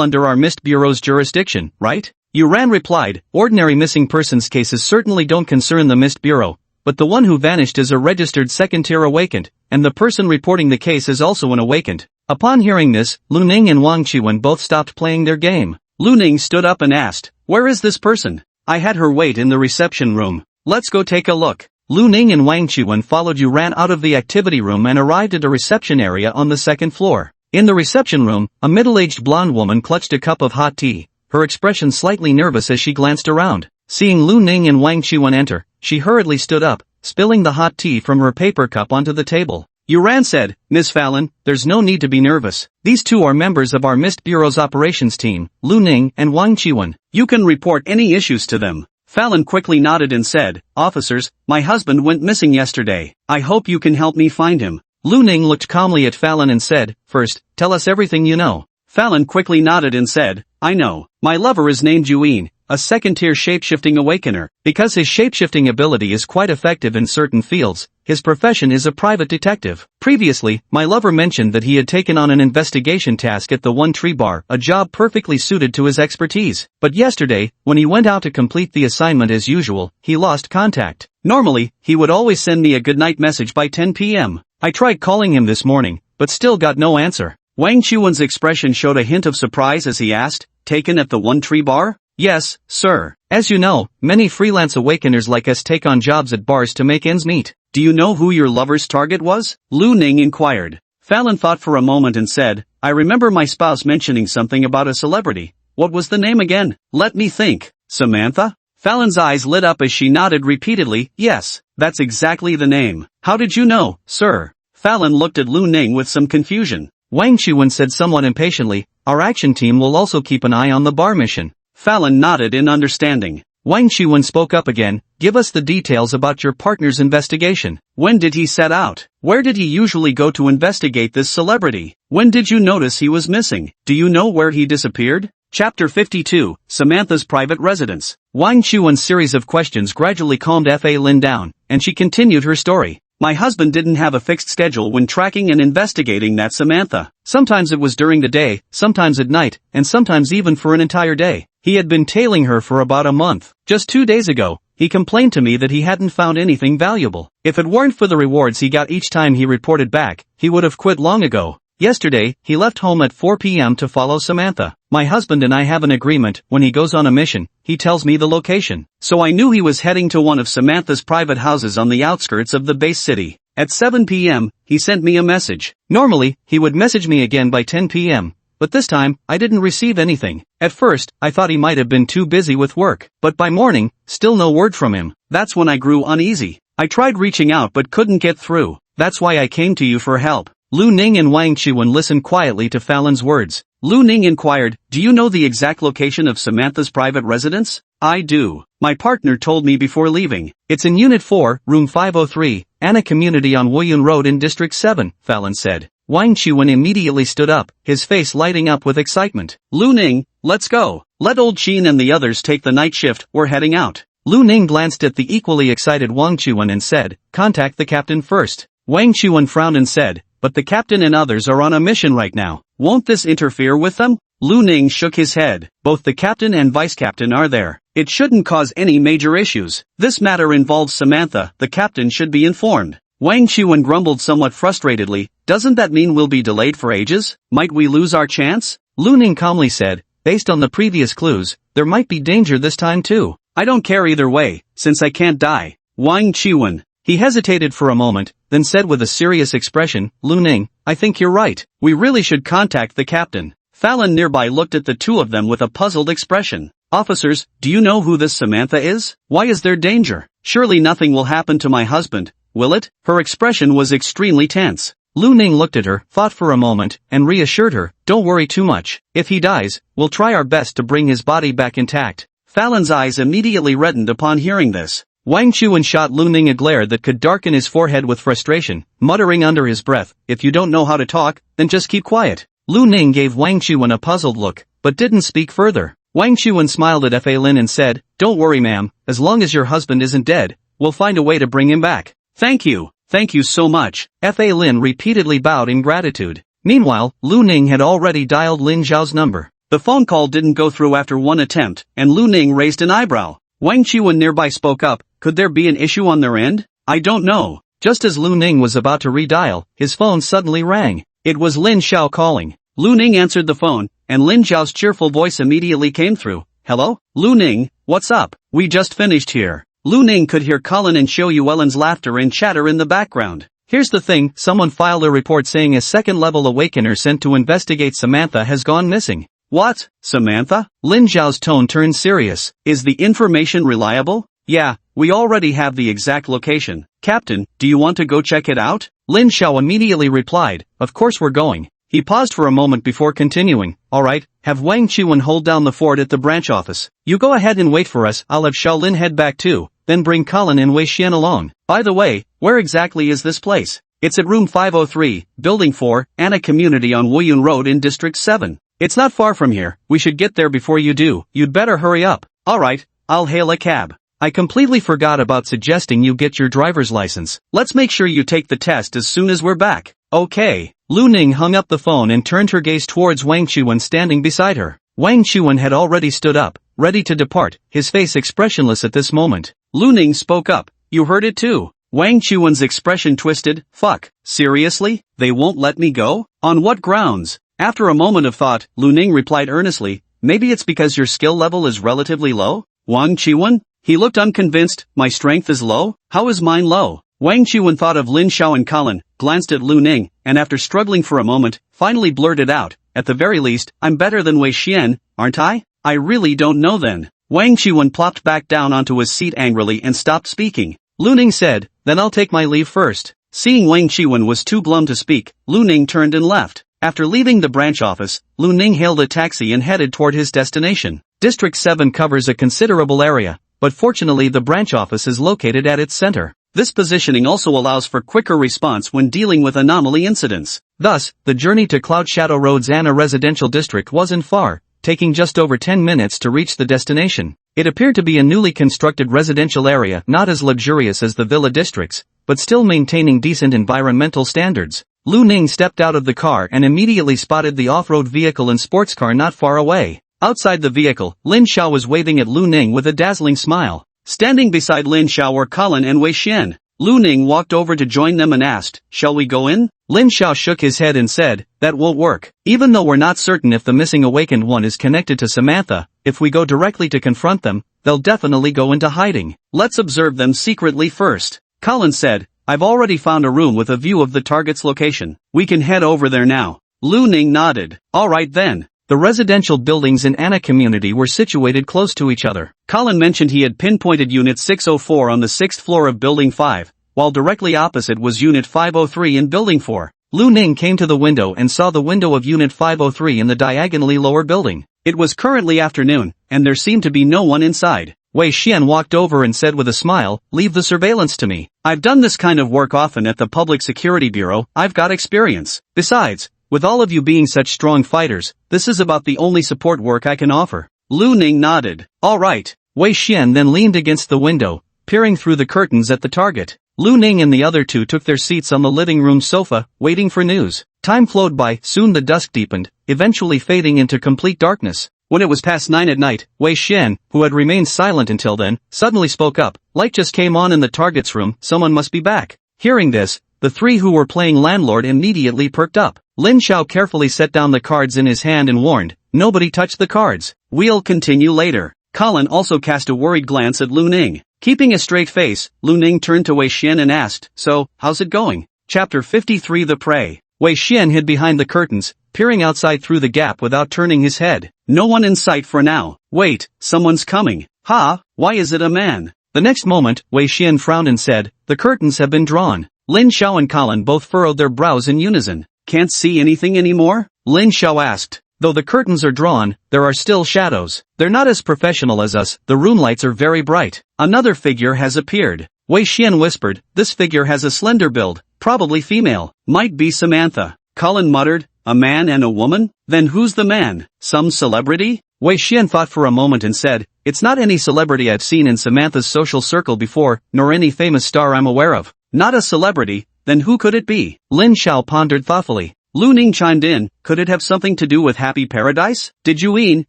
under our Mist Bureau's jurisdiction, right? Yuran replied, ordinary missing persons cases certainly don't concern the Mist Bureau, but the one who vanished is a registered second-tier awakened, and the person reporting the case is also an awakened. Upon hearing this, Lu Ning and Wang Chuan both stopped playing their game. Lu Ning stood up and asked, where is this person? I had her wait in the reception room. Let's go take a look. Lu Ning and Wang Chuan followed Yuran out of the activity room and arrived at a reception area on the second floor. In the reception room, a middle-aged blonde woman clutched a cup of hot tea, her expression slightly nervous as she glanced around. Seeing Lu Ning and Wang Chuan enter, she hurriedly stood up, spilling the hot tea from her paper cup onto the table. Yuran said, Miss Fallon, there's no need to be nervous. These two are members of our Mist Bureau's operations team, Lu Ning and Wang Chuan. You can report any issues to them. Fallon quickly nodded and said, officers, my husband went missing yesterday. I hope you can help me find him. Lu Ning looked calmly at Fallon and said, first, tell us everything you know. Fallon quickly nodded and said, I know. My lover is named Yuin, a second-tier shapeshifting awakener. Because his shapeshifting ability is quite effective in certain fields, his profession is a private detective. Previously, my lover mentioned that he had taken on an investigation task at the One Tree Bar, a job perfectly suited to his expertise. But yesterday, when he went out to complete the assignment as usual, he lost contact. Normally, he would always send me a goodnight message by 10 p.m. I tried calling him this morning, but still got no answer. Wang Chuan's expression showed a hint of surprise as he asked, "Taken at the One Tree Bar?" "Yes, sir. As you know, many freelance awakeners like us take on jobs at bars to make ends meet." "Do you know who your lover's target was?" Lu Ning inquired. Fallon thought for a moment and said, "I remember my spouse mentioning something about a celebrity. What was the name again? Let me think. Samantha?" Fallon's eyes lit up as she nodded repeatedly. "Yes, that's exactly the name." "How did you know, sir?" Fallon looked at Lu Ning with some confusion. Wang Chuan said somewhat impatiently, "Our action team will also keep an eye on the bar mission." Fallon nodded in understanding. Wang Chuan spoke up again, "Give us the details about your partner's investigation. When did he set out? Where did he usually go to investigate this celebrity? When did you notice he was missing? Do you know where he disappeared?" Chapter 52, Samantha's Private Residence. Wang Chuan's series of questions gradually calmed Fa Lin down, and she continued her story. "My husband didn't have a fixed schedule when tracking and investigating that Samantha. Sometimes it was during the day, sometimes at night, and sometimes even for an entire day. He had been tailing her for about a month. Just 2 days ago, he complained to me that he hadn't found anything valuable. If it weren't for the rewards he got each time he reported back, he would have quit long ago. Yesterday, he left home at 4 p.m. to follow Samantha. My husband and I have an agreement, when he goes on a mission, he tells me the location. So I knew he was heading to one of Samantha's private houses on the outskirts of the base city. At 7 p.m., he sent me a message. Normally, he would message me again by 10 p.m., but this time, I didn't receive anything. At first, I thought he might have been too busy with work, but by morning, still no word from him. That's when I grew uneasy. I tried reaching out but couldn't get through. That's why I came to you for help." Lu Ning and Wang Chuan listened quietly to Fallon's words. Lu Ning inquired, "Do you know the exact location of Samantha's private residence?" "I do. My partner told me before leaving. It's in Unit 4, Room 503, Anna Community on Wuyun Road in District 7, Fallon said. Wang Chuan immediately stood up, his face lighting up with excitement. "Lu Ning, let's go. Let old Qin and the others take the night shift, we're heading out." Lu Ning glanced at the equally excited Wang Chuan and said, "Contact the captain first." Wang Chuan frowned and said, "But the captain and others are on a mission right now. Won't this interfere with them?" Lu Ning shook his head. "Both the captain and vice captain are there. It shouldn't cause any major issues. This matter involves Samantha, the captain should be informed." Wang Chuan grumbled somewhat frustratedly, "Doesn't that mean we'll be delayed for ages? Might we lose our chance?" Lu Ning calmly said, "Based on the previous clues, there might be danger this time too. I don't care either way, since I can't die." Wang Chuan. He hesitated for a moment, then said with a serious expression, "Lu Ning, I think you're right. We really should contact the captain." Fallon nearby looked at the two of them with a puzzled expression. "Officers, do you know who this Samantha is? Why is there danger? Surely nothing will happen to my husband, will it?" Her expression was extremely tense. Lu Ning looked at her, thought for a moment, and reassured her, "Don't worry too much. If he dies, we'll try our best to bring his body back intact." Fallon's eyes immediately reddened upon hearing this. Wang Chuan shot Lu Ning a glare that could darken his forehead with frustration, muttering under his breath, "If you don't know how to talk, then just keep quiet." Lu Ning gave Wang Chuan a puzzled look, but didn't speak further. Wang Chuan smiled at Fa Lin and said, "Don't worry ma'am, as long as your husband isn't dead, we'll find a way to bring him back." Thank you so much." Fa Lin repeatedly bowed in gratitude. Meanwhile, Lu Ning had already dialed Lin Zhao's number. The phone call didn't go through after one attempt, and Lu Ning raised an eyebrow. Wang Chuan nearby spoke up, "Could there be an issue on their end? I don't know." Just as Lu Ning was about to redial, his phone suddenly rang. It was Lin Zhao calling. Lu Ning answered the phone, and Lin Zhao's cheerful voice immediately came through. "Hello, Lu Ning, what's up? We just finished here." Lu Ning could hear Colin and Xiao Yuelin's laughter and chatter in the background. "Here's the thing, someone filed a report saying a second-level awakener sent to investigate Samantha has gone missing." "What? Samantha?" Lin Zhao's tone turned serious. "Is the information reliable?" "Yeah, we already have the exact location. Captain, do you want to go check it out?" Lin Zhao immediately replied, "Of course we're going." He paused for a moment before continuing, "Alright, have Wang Chuan hold down the fort at the branch office. You go ahead and wait for us, I'll have Shaolin head back too, then bring Colin and Wei Xian along. By the way, where exactly is this place?" "It's at room 503, building 4, Anna Community on Wuyun Road in District 7. It's not far from here, we should get there before you do, you'd better hurry up." Alright, I'll hail a cab. I completely forgot about suggesting you get your driver's license. Let's make sure you take the test as soon as we're back. Okay. Lu Ning hung up the phone and turned her gaze towards Wang Chuan standing beside her. Wang Chuan had already stood up, ready to depart, his face expressionless at this moment. Lu Ning spoke up. You heard it too. Wang Chuan's expression twisted. Fuck. Seriously? They won't let me go? On what grounds? After a moment of thought, Lu Ning replied earnestly, maybe it's because your skill level is relatively low? Wang Chuan? He looked unconvinced. My strength is low? How is mine low? Wang Chuan thought of Lin Xiao and Colin, glanced at Lu Ning, and after struggling for a moment, finally blurted out, at the very least, I'm better than Wei Xian, aren't I? I really don't know then. Wang Chuan plopped back down onto his seat angrily and stopped speaking. Lu Ning said, then I'll take my leave first. Seeing Wang Chuan was too glum to speak, Lu Ning turned and left. After leaving the branch office, Lu Ning hailed a taxi and headed toward his destination. District 7 covers a considerable area, but fortunately the branch office is located at its center. This positioning also allows for quicker response when dealing with anomaly incidents. Thus, the journey to Cloud Shadow Road's Anna residential district wasn't far, taking just over 10 minutes to reach the destination. It appeared to be a newly constructed residential area, not as luxurious as the villa districts, but still maintaining decent environmental standards. Lu Ning stepped out of the car and immediately spotted the off-road vehicle and sports car not far away. Outside the vehicle, Lin Xiao was waving at Lu Ning with a dazzling smile. Standing beside Lin Xiao were Colin and Wei Xian. Lu Ning walked over to join them and asked, shall we go in? Lin Xiao shook his head and said, that won't work. Even though we're not certain if the missing awakened one is connected to Samantha, if we go directly to confront them, they'll definitely go into hiding. Let's observe them secretly first. Colin said, I've already found a room with a view of the target's location. We can head over there now. Lu Ning nodded. Alright then. The residential buildings in Anna community were situated close to each other. Colin mentioned he had pinpointed Unit 604 on the 6th floor of Building 5, while directly opposite was Unit 503 in Building 4. Lu Ning came to the window and saw the window of Unit 503 in the diagonally lower building. It was currently afternoon, and there seemed to be no one inside. Wei Xian walked over and said with a smile, leave the surveillance to me. I've done this kind of work often at the Public Security Bureau, I've got experience. Besides, with all of you being such strong fighters, this is about the only support work I can offer. Lu Ning nodded. All right. Wei Xian then leaned against the window, peering through the curtains at the target. Lu Ning and the other two took their seats on the living room sofa, waiting for news. Time flowed by, soon the dusk deepened, eventually fading into complete darkness. When it was past 9 at night, Wei Xian, who had remained silent until then, suddenly spoke up. Light just came on in the target's room, someone must be back. Hearing this, the three who were playing landlord immediately perked up. Lin Xiao carefully set down the cards in his hand and warned, nobody touch the cards. We'll continue later. Colin also cast a worried glance at Lu Ning. Keeping a straight face, Lu Ning turned to Wei Xian and asked, so, how's it going? Chapter 53 The Prey. Wei Xian hid behind the curtains, peering outside through the gap without turning his head. No one in sight for now. Wait, someone's coming. Ha, why is it a man? The next moment, Wei Xian frowned and said, the curtains have been drawn. Lin Xiao and Colin both furrowed their brows in unison. Can't see anything anymore? Lin Xiao asked. Though the curtains are drawn, there are still shadows. They're not as professional as us, the room lights are very bright. Another figure has appeared. Wei Xian whispered, this figure has a slender build, probably female. Might be Samantha. Colin muttered, a man and a woman? Then who's the man? Some celebrity? Wei Xian thought for a moment and said, it's not any celebrity I've seen in Samantha's social circle before, nor any famous star I'm aware of. Not a celebrity, then who could it be? Lin Xiao pondered thoughtfully. Lu Ning chimed in, could it have something to do with Happy Paradise? Did Yuan,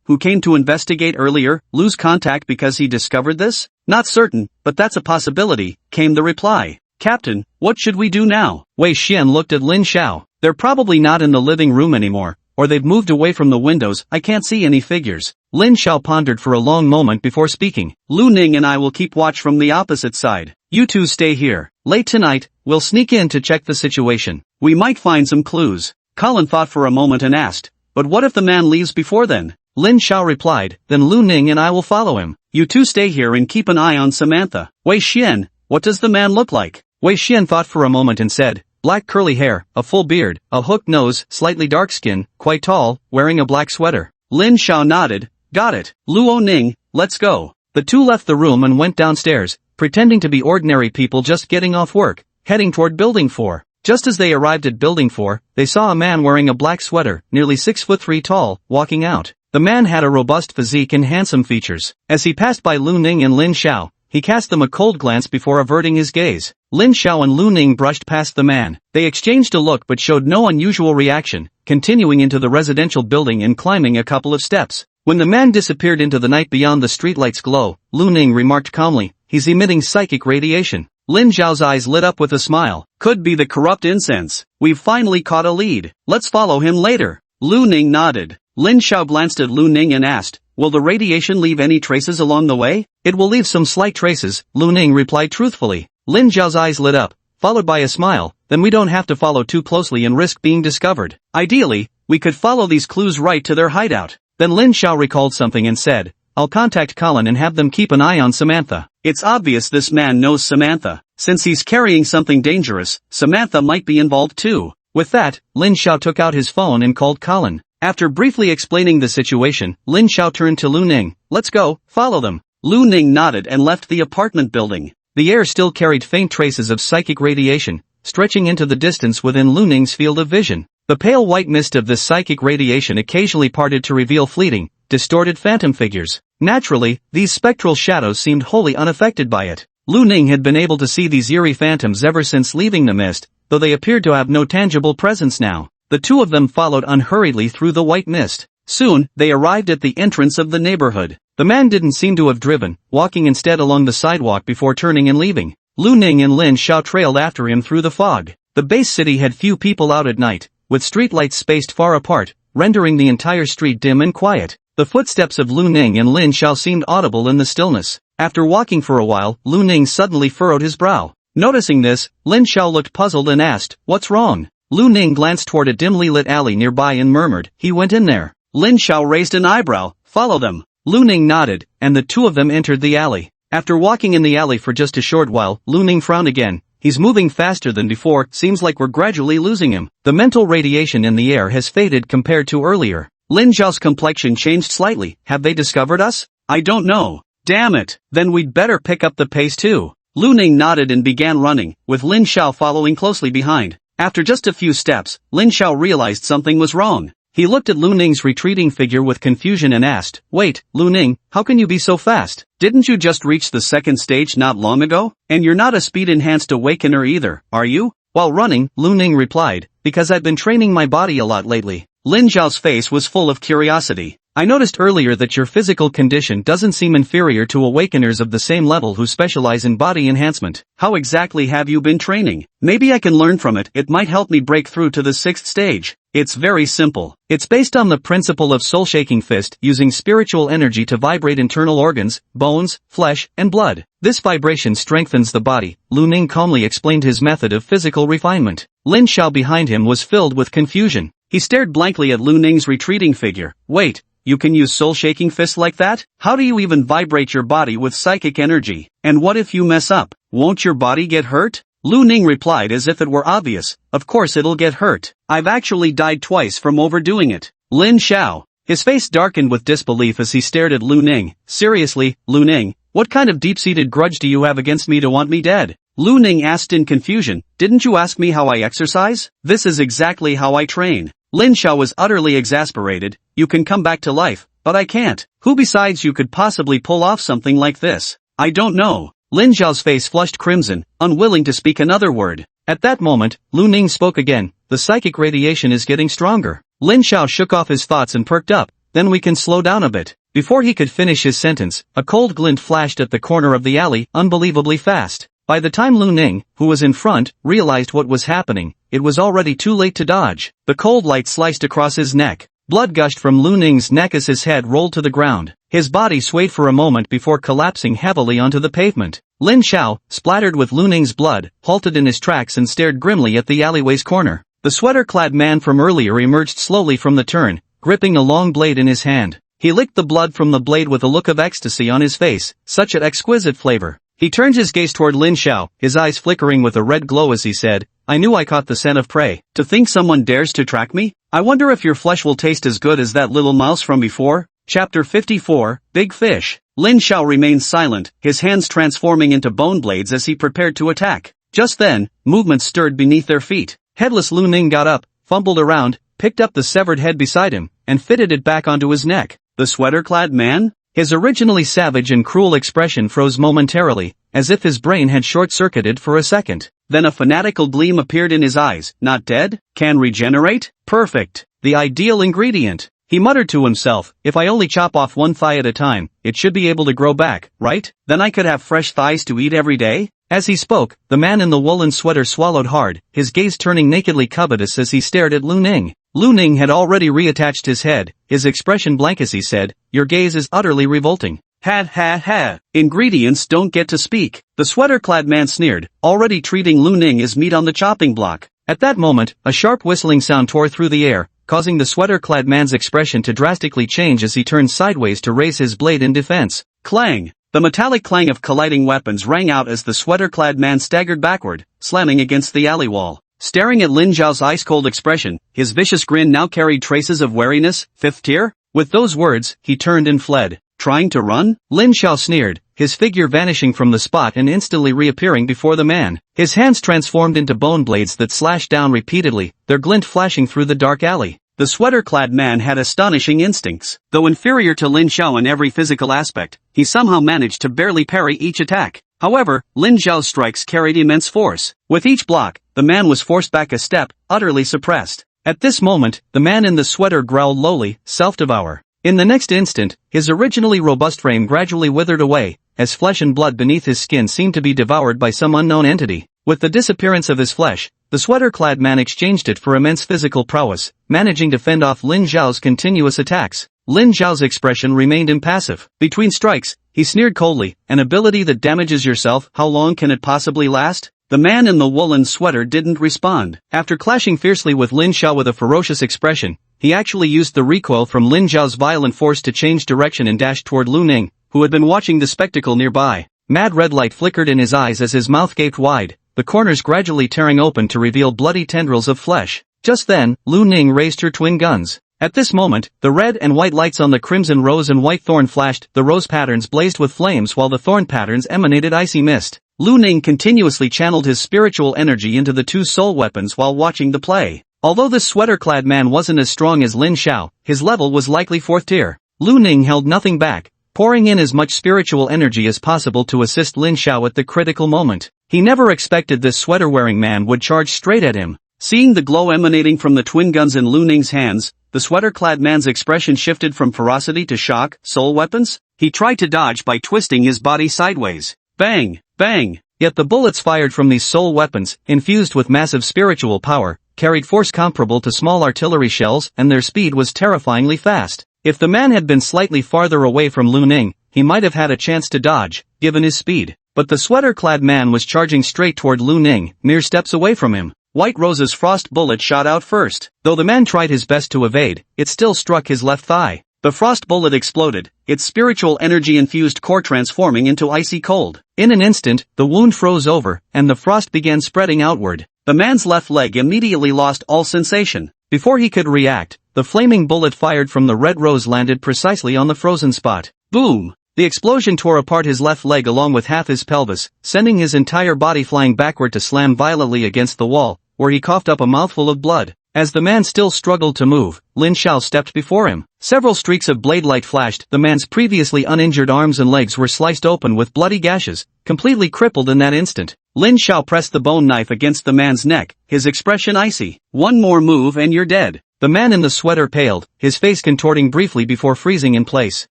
who came to investigate earlier, lose contact because he discovered this? Not certain, but that's a possibility, came the reply. Captain, what should we do now? Wei Xian looked at Lin Xiao. They're probably not in the living room anymore, or they've moved away from the windows, I can't see any figures. Lin Xiao pondered for a long moment before speaking. Lu Ning and I will keep watch from the opposite side. You two stay here. Late tonight, we'll sneak in to check the situation. We might find some clues. Colin thought for a moment and asked, but what if the man leaves before then? Lin Xiao replied, then Lu Ning and I will follow him. You two stay here and keep an eye on Samantha. Wei Xian, what does the man look like? Wei Xian thought for a moment and said, black curly hair, a full beard, a hooked nose, slightly dark skin, quite tall, wearing a black sweater. Lin Xiao nodded, got it. Luo Ning, let's go. The two left the room and went downstairs, pretending to be ordinary people just getting off work, heading toward Building 4. Just as they arrived at Building 4, they saw a man wearing a black sweater, nearly 6'3" tall, walking out. The man had a robust physique and handsome features. As he passed by Lu Ning and Lin Xiao, he cast them a cold glance before averting his gaze. Lin Xiao and Lu Ning brushed past the man. They exchanged a look but showed no unusual reaction, continuing into the residential building and climbing a couple of steps. When the man disappeared into the night beyond the streetlight's glow, Lu Ning remarked calmly, "He's emitting psychic radiation." Lin Xiao's eyes lit up with a smile. "Could be the corrupt incense. We've finally caught a lead. Let's follow him later." Lu Ning nodded. Lin Xiao glanced at Lu Ning and asked, "Will the radiation leave any traces along the way?" "It will leave some slight traces," Lu Ning replied truthfully. Lin Xiao's eyes lit up, followed by a smile. "Then we don't have to follow too closely and risk being discovered. Ideally, we could follow these clues right to their hideout." Then Lin Xiao recalled something and said, "I'll contact Colin and have them keep an eye on Samantha. It's obvious this man knows Samantha. Since he's carrying something dangerous, Samantha might be involved too." With that, Lin Xiao took out his phone and called Colin. After briefly explaining the situation, Lin Xiao turned to Lu Ning. "Let's go, follow them." Lu Ning nodded and left the apartment building. The air still carried faint traces of psychic radiation, stretching into the distance within Lu Ning's field of vision. The pale white mist of this psychic radiation occasionally parted to reveal fleeting, distorted phantom figures. Naturally, these spectral shadows seemed wholly unaffected by it. Lu Ning had been able to see these eerie phantoms ever since leaving the mist, though they appeared to have no tangible presence now. The two of them followed unhurriedly through the white mist. Soon, they arrived at the entrance of the neighborhood. The man didn't seem to have driven, walking instead along the sidewalk before turning and leaving. Lu Ning and Lin Xiao trailed after him through the fog. The base city had few people out at night, with streetlights spaced far apart, rendering the entire street dim and quiet. The footsteps of Lu Ning and Lin Xiao seemed audible in the stillness. After walking for a while, Lu Ning suddenly furrowed his brow. Noticing this, Lin Xiao looked puzzled and asked, "What's wrong?" Lu Ning glanced toward a dimly lit alley nearby and murmured, "He went in there." Lin Xiao raised an eyebrow. "Follow them." Lu Ning nodded, and the two of them entered the alley. After walking in the alley for just a short while, Lu Ning frowned again. "He's moving faster than before, seems like we're gradually losing him. The mental radiation in the air has faded compared to earlier." Lin Xiao's complexion changed slightly. "Have they discovered us?" "I don't know. Damn it. Then we'd better pick up the pace too." Lu Ning nodded and began running, with Lin Xiao following closely behind. After just a few steps, Lin Xiao realized something was wrong. He looked at Lu Ning's retreating figure with confusion and asked, "Wait, Lu Ning, how can you be so fast? Didn't you just reach the second stage not long ago? And you're not a speed-enhanced awakener either, are you?" While running, Lu Ning replied, "Because I've been training my body a lot lately." Lin Xiao's face was full of curiosity. "I noticed earlier that your physical condition doesn't seem inferior to awakeners of the same level who specialize in body enhancement. How exactly have you been training? Maybe I can learn from it. It might help me break through to the sixth stage." "It's very simple. It's based on the principle of soul-shaking fist, using spiritual energy to vibrate internal organs, bones, flesh, and blood. This vibration strengthens the body." Lu Ning calmly explained his method of physical refinement. Lin Xiao behind him was filled with confusion. He stared blankly at Lu Ning's retreating figure. "Wait. You can use soul-shaking fists like that? How do you even vibrate your body with psychic energy? And what if you mess up? Won't your body get hurt?" Lu Ning replied as if it were obvious, "Of course it'll get hurt. I've actually died twice from overdoing it." Lin Xiao. His face darkened with disbelief as he stared at Lu Ning. "Seriously, Lu Ning, what kind of deep-seated grudge do you have against me to want me dead?" Lu Ning asked in confusion, "Didn't you ask me how I exercise? This is exactly how I train." Lin Xiao was utterly exasperated. "You can come back to life, but I can't. Who besides you could possibly pull off something like this?" "I don't know." Lin Xiao's face flushed crimson, unwilling to speak another word. At that moment, Lu Ning spoke again. "The psychic radiation is getting stronger." Lin Xiao shook off his thoughts and perked up. "Then we can slow down a bit." Before he could finish his sentence, a cold glint flashed at the corner of the alley, unbelievably fast. By the time Lu Ning, who was in front, realized what was happening, it was already too late to dodge. The cold light sliced across his neck. Blood gushed from Lu Ning's neck as his head rolled to the ground. His body swayed for a moment before collapsing heavily onto the pavement. Lin Xiao, splattered with Lu Ning's blood, halted in his tracks and stared grimly at the alleyway's corner. The sweater-clad man from earlier emerged slowly from the turn, gripping a long blade in his hand. He licked the blood from the blade with a look of ecstasy on his face, such an exquisite flavor. He turned his gaze toward Lin Xiao, his eyes flickering with a red glow as he said, "I knew I caught the scent of prey. To think someone dares to track me? I wonder if your flesh will taste as good as that little mouse from before?" Chapter 54, Big Fish. Lin Xiao remained silent, his hands transforming into bone blades as he prepared to attack. Just then, movement stirred beneath their feet. Headless Lu Ning got up, fumbled around, picked up the severed head beside him, and fitted it back onto his neck. The sweater-clad man? His originally savage and cruel expression froze momentarily, as if his brain had short-circuited for a second. Then a fanatical gleam appeared in his eyes. Not dead? Can regenerate? Perfect. The ideal ingredient. He muttered to himself, if I only chop off one thigh at a time, it should be able to grow back, right? Then I could have fresh thighs to eat every day? As he spoke, the man in the woolen sweater swallowed hard, his gaze turning nakedly covetous as he stared at Lu Ning. Lu Ning had already reattached his head, his expression blank as he said, your gaze is utterly revolting. Ha ha ha. Ingredients don't get to speak. The sweater-clad man sneered, already treating Lu Ning as meat on the chopping block. At that moment, a sharp whistling sound tore through the air, causing the sweater-clad man's expression to drastically change as he turned sideways to raise his blade in defense. Clang! The metallic clang of colliding weapons rang out as the sweater-clad man staggered backward, slamming against the alley wall. Staring at Lin Zhao's ice-cold expression, his vicious grin now carried traces of wariness. Fifth tier? With those words, he turned and fled. Trying to run? Lin Zhao sneered, his figure vanishing from the spot and instantly reappearing before the man. His hands transformed into bone blades that slashed down repeatedly, their glint flashing through the dark alley. The sweater-clad man had astonishing instincts. Though inferior to Lin Zhao in every physical aspect, he somehow managed to barely parry each attack. However, Lin Zhao's strikes carried immense force. With each block, the man was forced back a step, utterly suppressed. At this moment, the man in the sweater growled lowly, self-devour. In the next instant, his originally robust frame gradually withered away, as flesh and blood beneath his skin seemed to be devoured by some unknown entity. With the disappearance of his flesh, the sweater-clad man exchanged it for immense physical prowess, managing to fend off Lin Zhao's continuous attacks. Lin Zhao's expression remained impassive. Between strikes, he sneered coldly, an ability that damages yourself, how long can it possibly last? The man in the woolen sweater didn't respond. After clashing fiercely with Lin Zhao with a ferocious expression, he actually used the recoil from Lin Zhao's violent force to change direction and dashed toward Lu Ning, who had been watching the spectacle nearby. Mad red light flickered in his eyes as his mouth gaped wide, the corners gradually tearing open to reveal bloody tendrils of flesh. Just then, Lu Ning raised her twin guns. At this moment, the red and white lights on the crimson rose and white thorn flashed, the rose patterns blazed with flames while the thorn patterns emanated icy mist. Lu Ning continuously channeled his spiritual energy into the two soul weapons while watching the play. Although this sweater-clad man wasn't as strong as Lin Zhao, his level was likely 4th tier. Lu Ning held nothing back, pouring in as much spiritual energy as possible to assist Lin Zhao at the critical moment. He never expected this sweater-wearing man would charge straight at him. Seeing the glow emanating from the twin guns in Lu Ning's hands, the sweater-clad man's expression shifted from ferocity to shock. Soul weapons? He tried to dodge by twisting his body sideways. Bang! Bang! Yet the bullets fired from these soul weapons, infused with massive spiritual power, carried force comparable to small artillery shells, and their speed was terrifyingly fast. If the man had been slightly farther away from Lu Ning, he might have had a chance to dodge, given his speed. But the sweater-clad man was charging straight toward Lu Ning, mere steps away from him. White Rose's frost bullet shot out first. Though the man tried his best to evade, it still struck his left thigh. The frost bullet exploded, its spiritual energy-infused core transforming into icy cold. In an instant, the wound froze over, and the frost began spreading outward. The man's left leg immediately lost all sensation. Before he could react, the flaming bullet fired from the red rose landed precisely on the frozen spot. Boom! The explosion tore apart his left leg along with half his pelvis, sending his entire body flying backward to slam violently against the wall, where he coughed up a mouthful of blood. As the man still struggled to move, Lin Zhao stepped before him. Several streaks of blade light flashed, the man's previously uninjured arms and legs were sliced open with bloody gashes, completely crippled in that instant. Lin Zhao pressed the bone knife against the man's neck, his expression icy. One more move and you're dead. The man in the sweater paled, his face contorting briefly before freezing in place.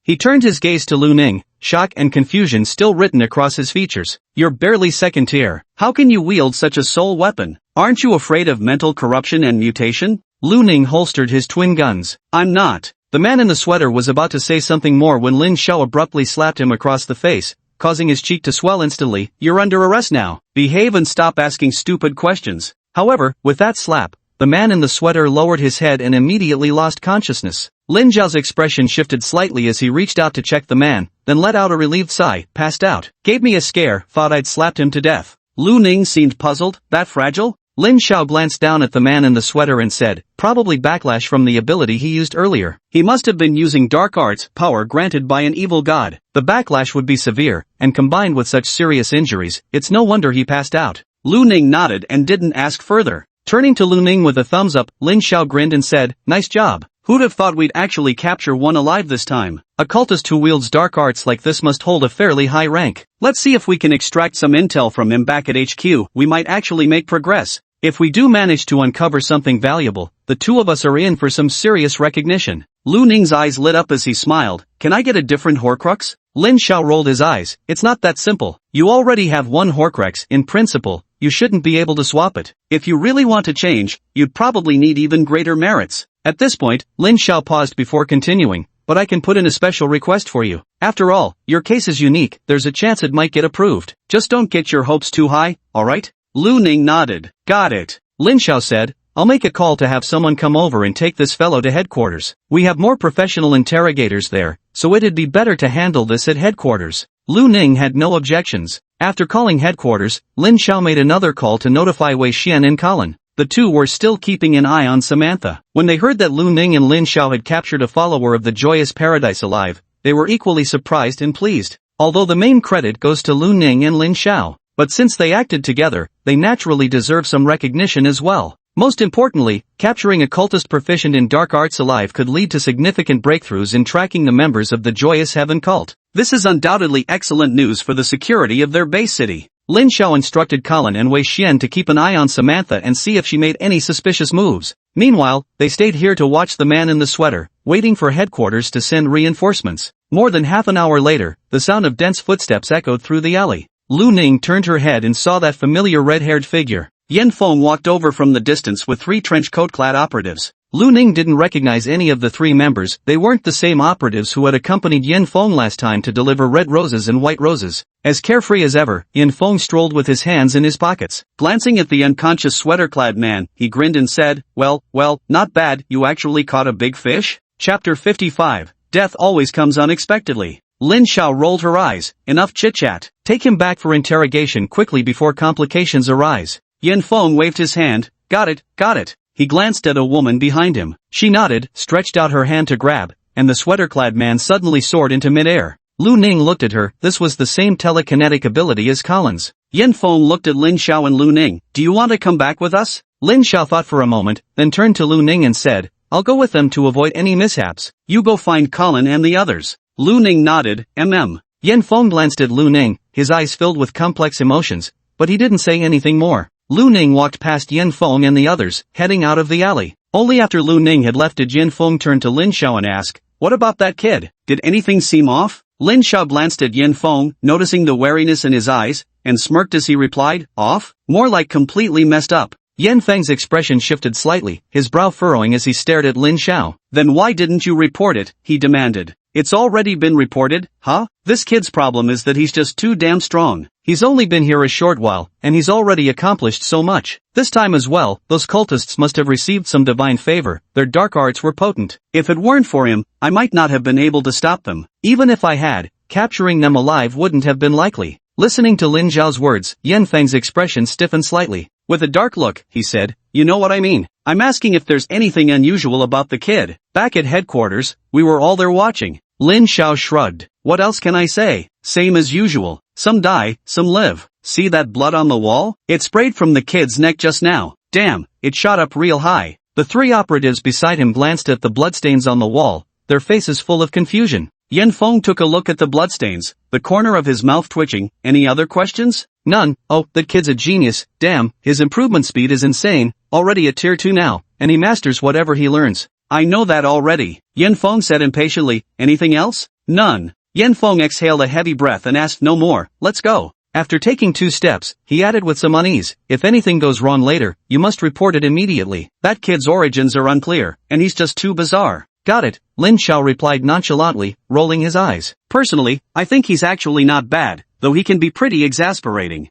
He turned his gaze to Lu Ning, shock and confusion still written across his features. You're barely 2nd tier. How can you wield such a soul weapon? Aren't you afraid of mental corruption and mutation? Lu Ning holstered his twin guns. I'm not. The man in the sweater was about to say something more when Lin Zhao abruptly slapped him across the face, causing his cheek to swell instantly. You're under arrest now. Behave and stop asking stupid questions. However, with that slap, the man in the sweater lowered his head and immediately lost consciousness. Lin Zhao's expression shifted slightly as he reached out to check the man, then let out a relieved sigh, passed out. Gave me a scare, thought I'd slapped him to death. Lu Ning seemed puzzled. That fragile? Lin Zhao glanced down at the man in the sweater and said, probably backlash from the ability he used earlier. He must have been using dark arts, power granted by an evil god. The backlash would be severe, and combined with such serious injuries, it's no wonder he passed out. Lu Ning nodded and didn't ask further. Turning to Lu Ning with a thumbs up, Lin Zhao grinned and said, nice job. Who'd have thought we'd actually capture one alive this time? A cultist who wields dark arts like this must hold a fairly high rank. Let's see if we can extract some intel from him back at HQ. We might actually make progress. If we do manage to uncover something valuable, the two of us are in for some serious recognition. Lu Ning's eyes lit up as he smiled. Can I get a different Horcrux? Lin Xiao rolled his eyes. It's not that simple. You already have one Horcrux. In principle, you shouldn't be able to swap it. If you really want to change, you'd probably need even greater merits. At this point, Lin Xiao paused before continuing. But I can put in a special request for you. After all, your case is unique. There's a chance it might get approved. Just don't get your hopes too high, alright? Lu Ning nodded. Got it. Lin Xiao said, I'll make a call to have someone come over and take this fellow to headquarters. We have more professional interrogators there, so it'd be better to handle this at headquarters. Lu Ning had no objections. After calling headquarters, Lin Xiao made another call to notify Wei Xian and Colin. The two were still keeping an eye on Samantha. When they heard that Lu Ning and Lin Xiao had captured a follower of the Joyous Paradise alive, they were equally surprised and pleased. Although the main credit goes to Lu Ning and Lin Xiao. But since they acted together, they naturally deserve some recognition as well. Most importantly, capturing a cultist proficient in dark arts alive could lead to significant breakthroughs in tracking the members of the Joyous Heaven cult. This is undoubtedly excellent news for the security of their base city. Lin Xiao instructed Colin and Wei Xian to keep an eye on Samantha and see if she made any suspicious moves. Meanwhile, they stayed here to watch the man in the sweater, waiting for headquarters to send reinforcements. More than half an hour later, the sound of dense footsteps echoed through the alley. Lu Ning turned her head and saw that familiar red-haired figure. Yan Feng walked over from the distance with three trench-coat-clad operatives. Lu Ning didn't recognize any of the three members. They weren't the same operatives who had accompanied Yan Feng last time to deliver red roses and white roses. As carefree as ever, Yan Feng strolled with his hands in his pockets. Glancing at the unconscious sweater-clad man, he grinned and said, well, not bad. You actually caught a big fish? Chapter 55. Death always comes unexpectedly. Lin Xiao rolled her eyes. Enough chit-chat. Take him back for interrogation quickly before complications arise. Yan Feng waved his hand. Got it. He glanced at a woman behind him. She nodded, stretched out her hand to grab, and the sweater-clad man suddenly soared into midair. Lu Ning looked at her. This was the same telekinetic ability as Colin's. Yan Feng looked at Lin Xiao and Lu Ning. Do you want to come back with us? Lin Xiao thought for a moment, then turned to Lu Ning and said, I'll go with them to avoid any mishaps. You go find Colin and the others. Lu Ning nodded. Yan Feng glanced at Lu Ning, his eyes filled with complex emotions, but he didn't say anything more. Lu Ning walked past Yan Feng and the others, heading out of the alley. Only after Lu Ning had left did Yan Feng turn to Lin Xiao and ask, what about that kid? Did anything seem off? Lin Xiao glanced at Yan Feng, noticing the wariness in his eyes, and smirked as he replied, off? More like completely messed up. Yan Feng's expression shifted slightly, his brow furrowing as he stared at Lin Xiao. Then why didn't you report it? He demanded. It's already been reported, huh? This kid's problem is that he's just too damn strong. He's only been here a short while, and he's already accomplished so much. This time as well, those cultists must have received some divine favor. Their dark arts were potent. If it weren't for him, I might not have been able to stop them. Even if I had, capturing them alive wouldn't have been likely. Listening to Lin Xiao's words, Yan Feng's expression stiffened slightly. With a dark look, he said, you know what I mean. I'm asking if there's anything unusual about the kid. Back at headquarters, we were all there watching. Lin Xiao shrugged. What else can I say? Same as usual. Some die, some live. See that blood on the wall? It sprayed from the kid's neck just now. Damn, it shot up real high. The three operatives beside him glanced at the bloodstains on the wall, their faces full of confusion. Yan Feng took a look at the bloodstains, the corner of his mouth twitching. Any other questions? None. Oh, that kid's a genius. Damn, his improvement speed is insane. Already at tier 2 now, and he masters whatever he learns. I know that already. Yan Feng said impatiently. Anything else? None. Yan Feng exhaled a heavy breath and asked no more. Let's go. After taking 2 steps, he added with some unease. If anything goes wrong later, you must report it immediately. That kid's origins are unclear, and he's just too bizarre. Got it, Lin Xiao replied nonchalantly, rolling his eyes. Personally, I think he's actually not bad, though he can be pretty exasperating.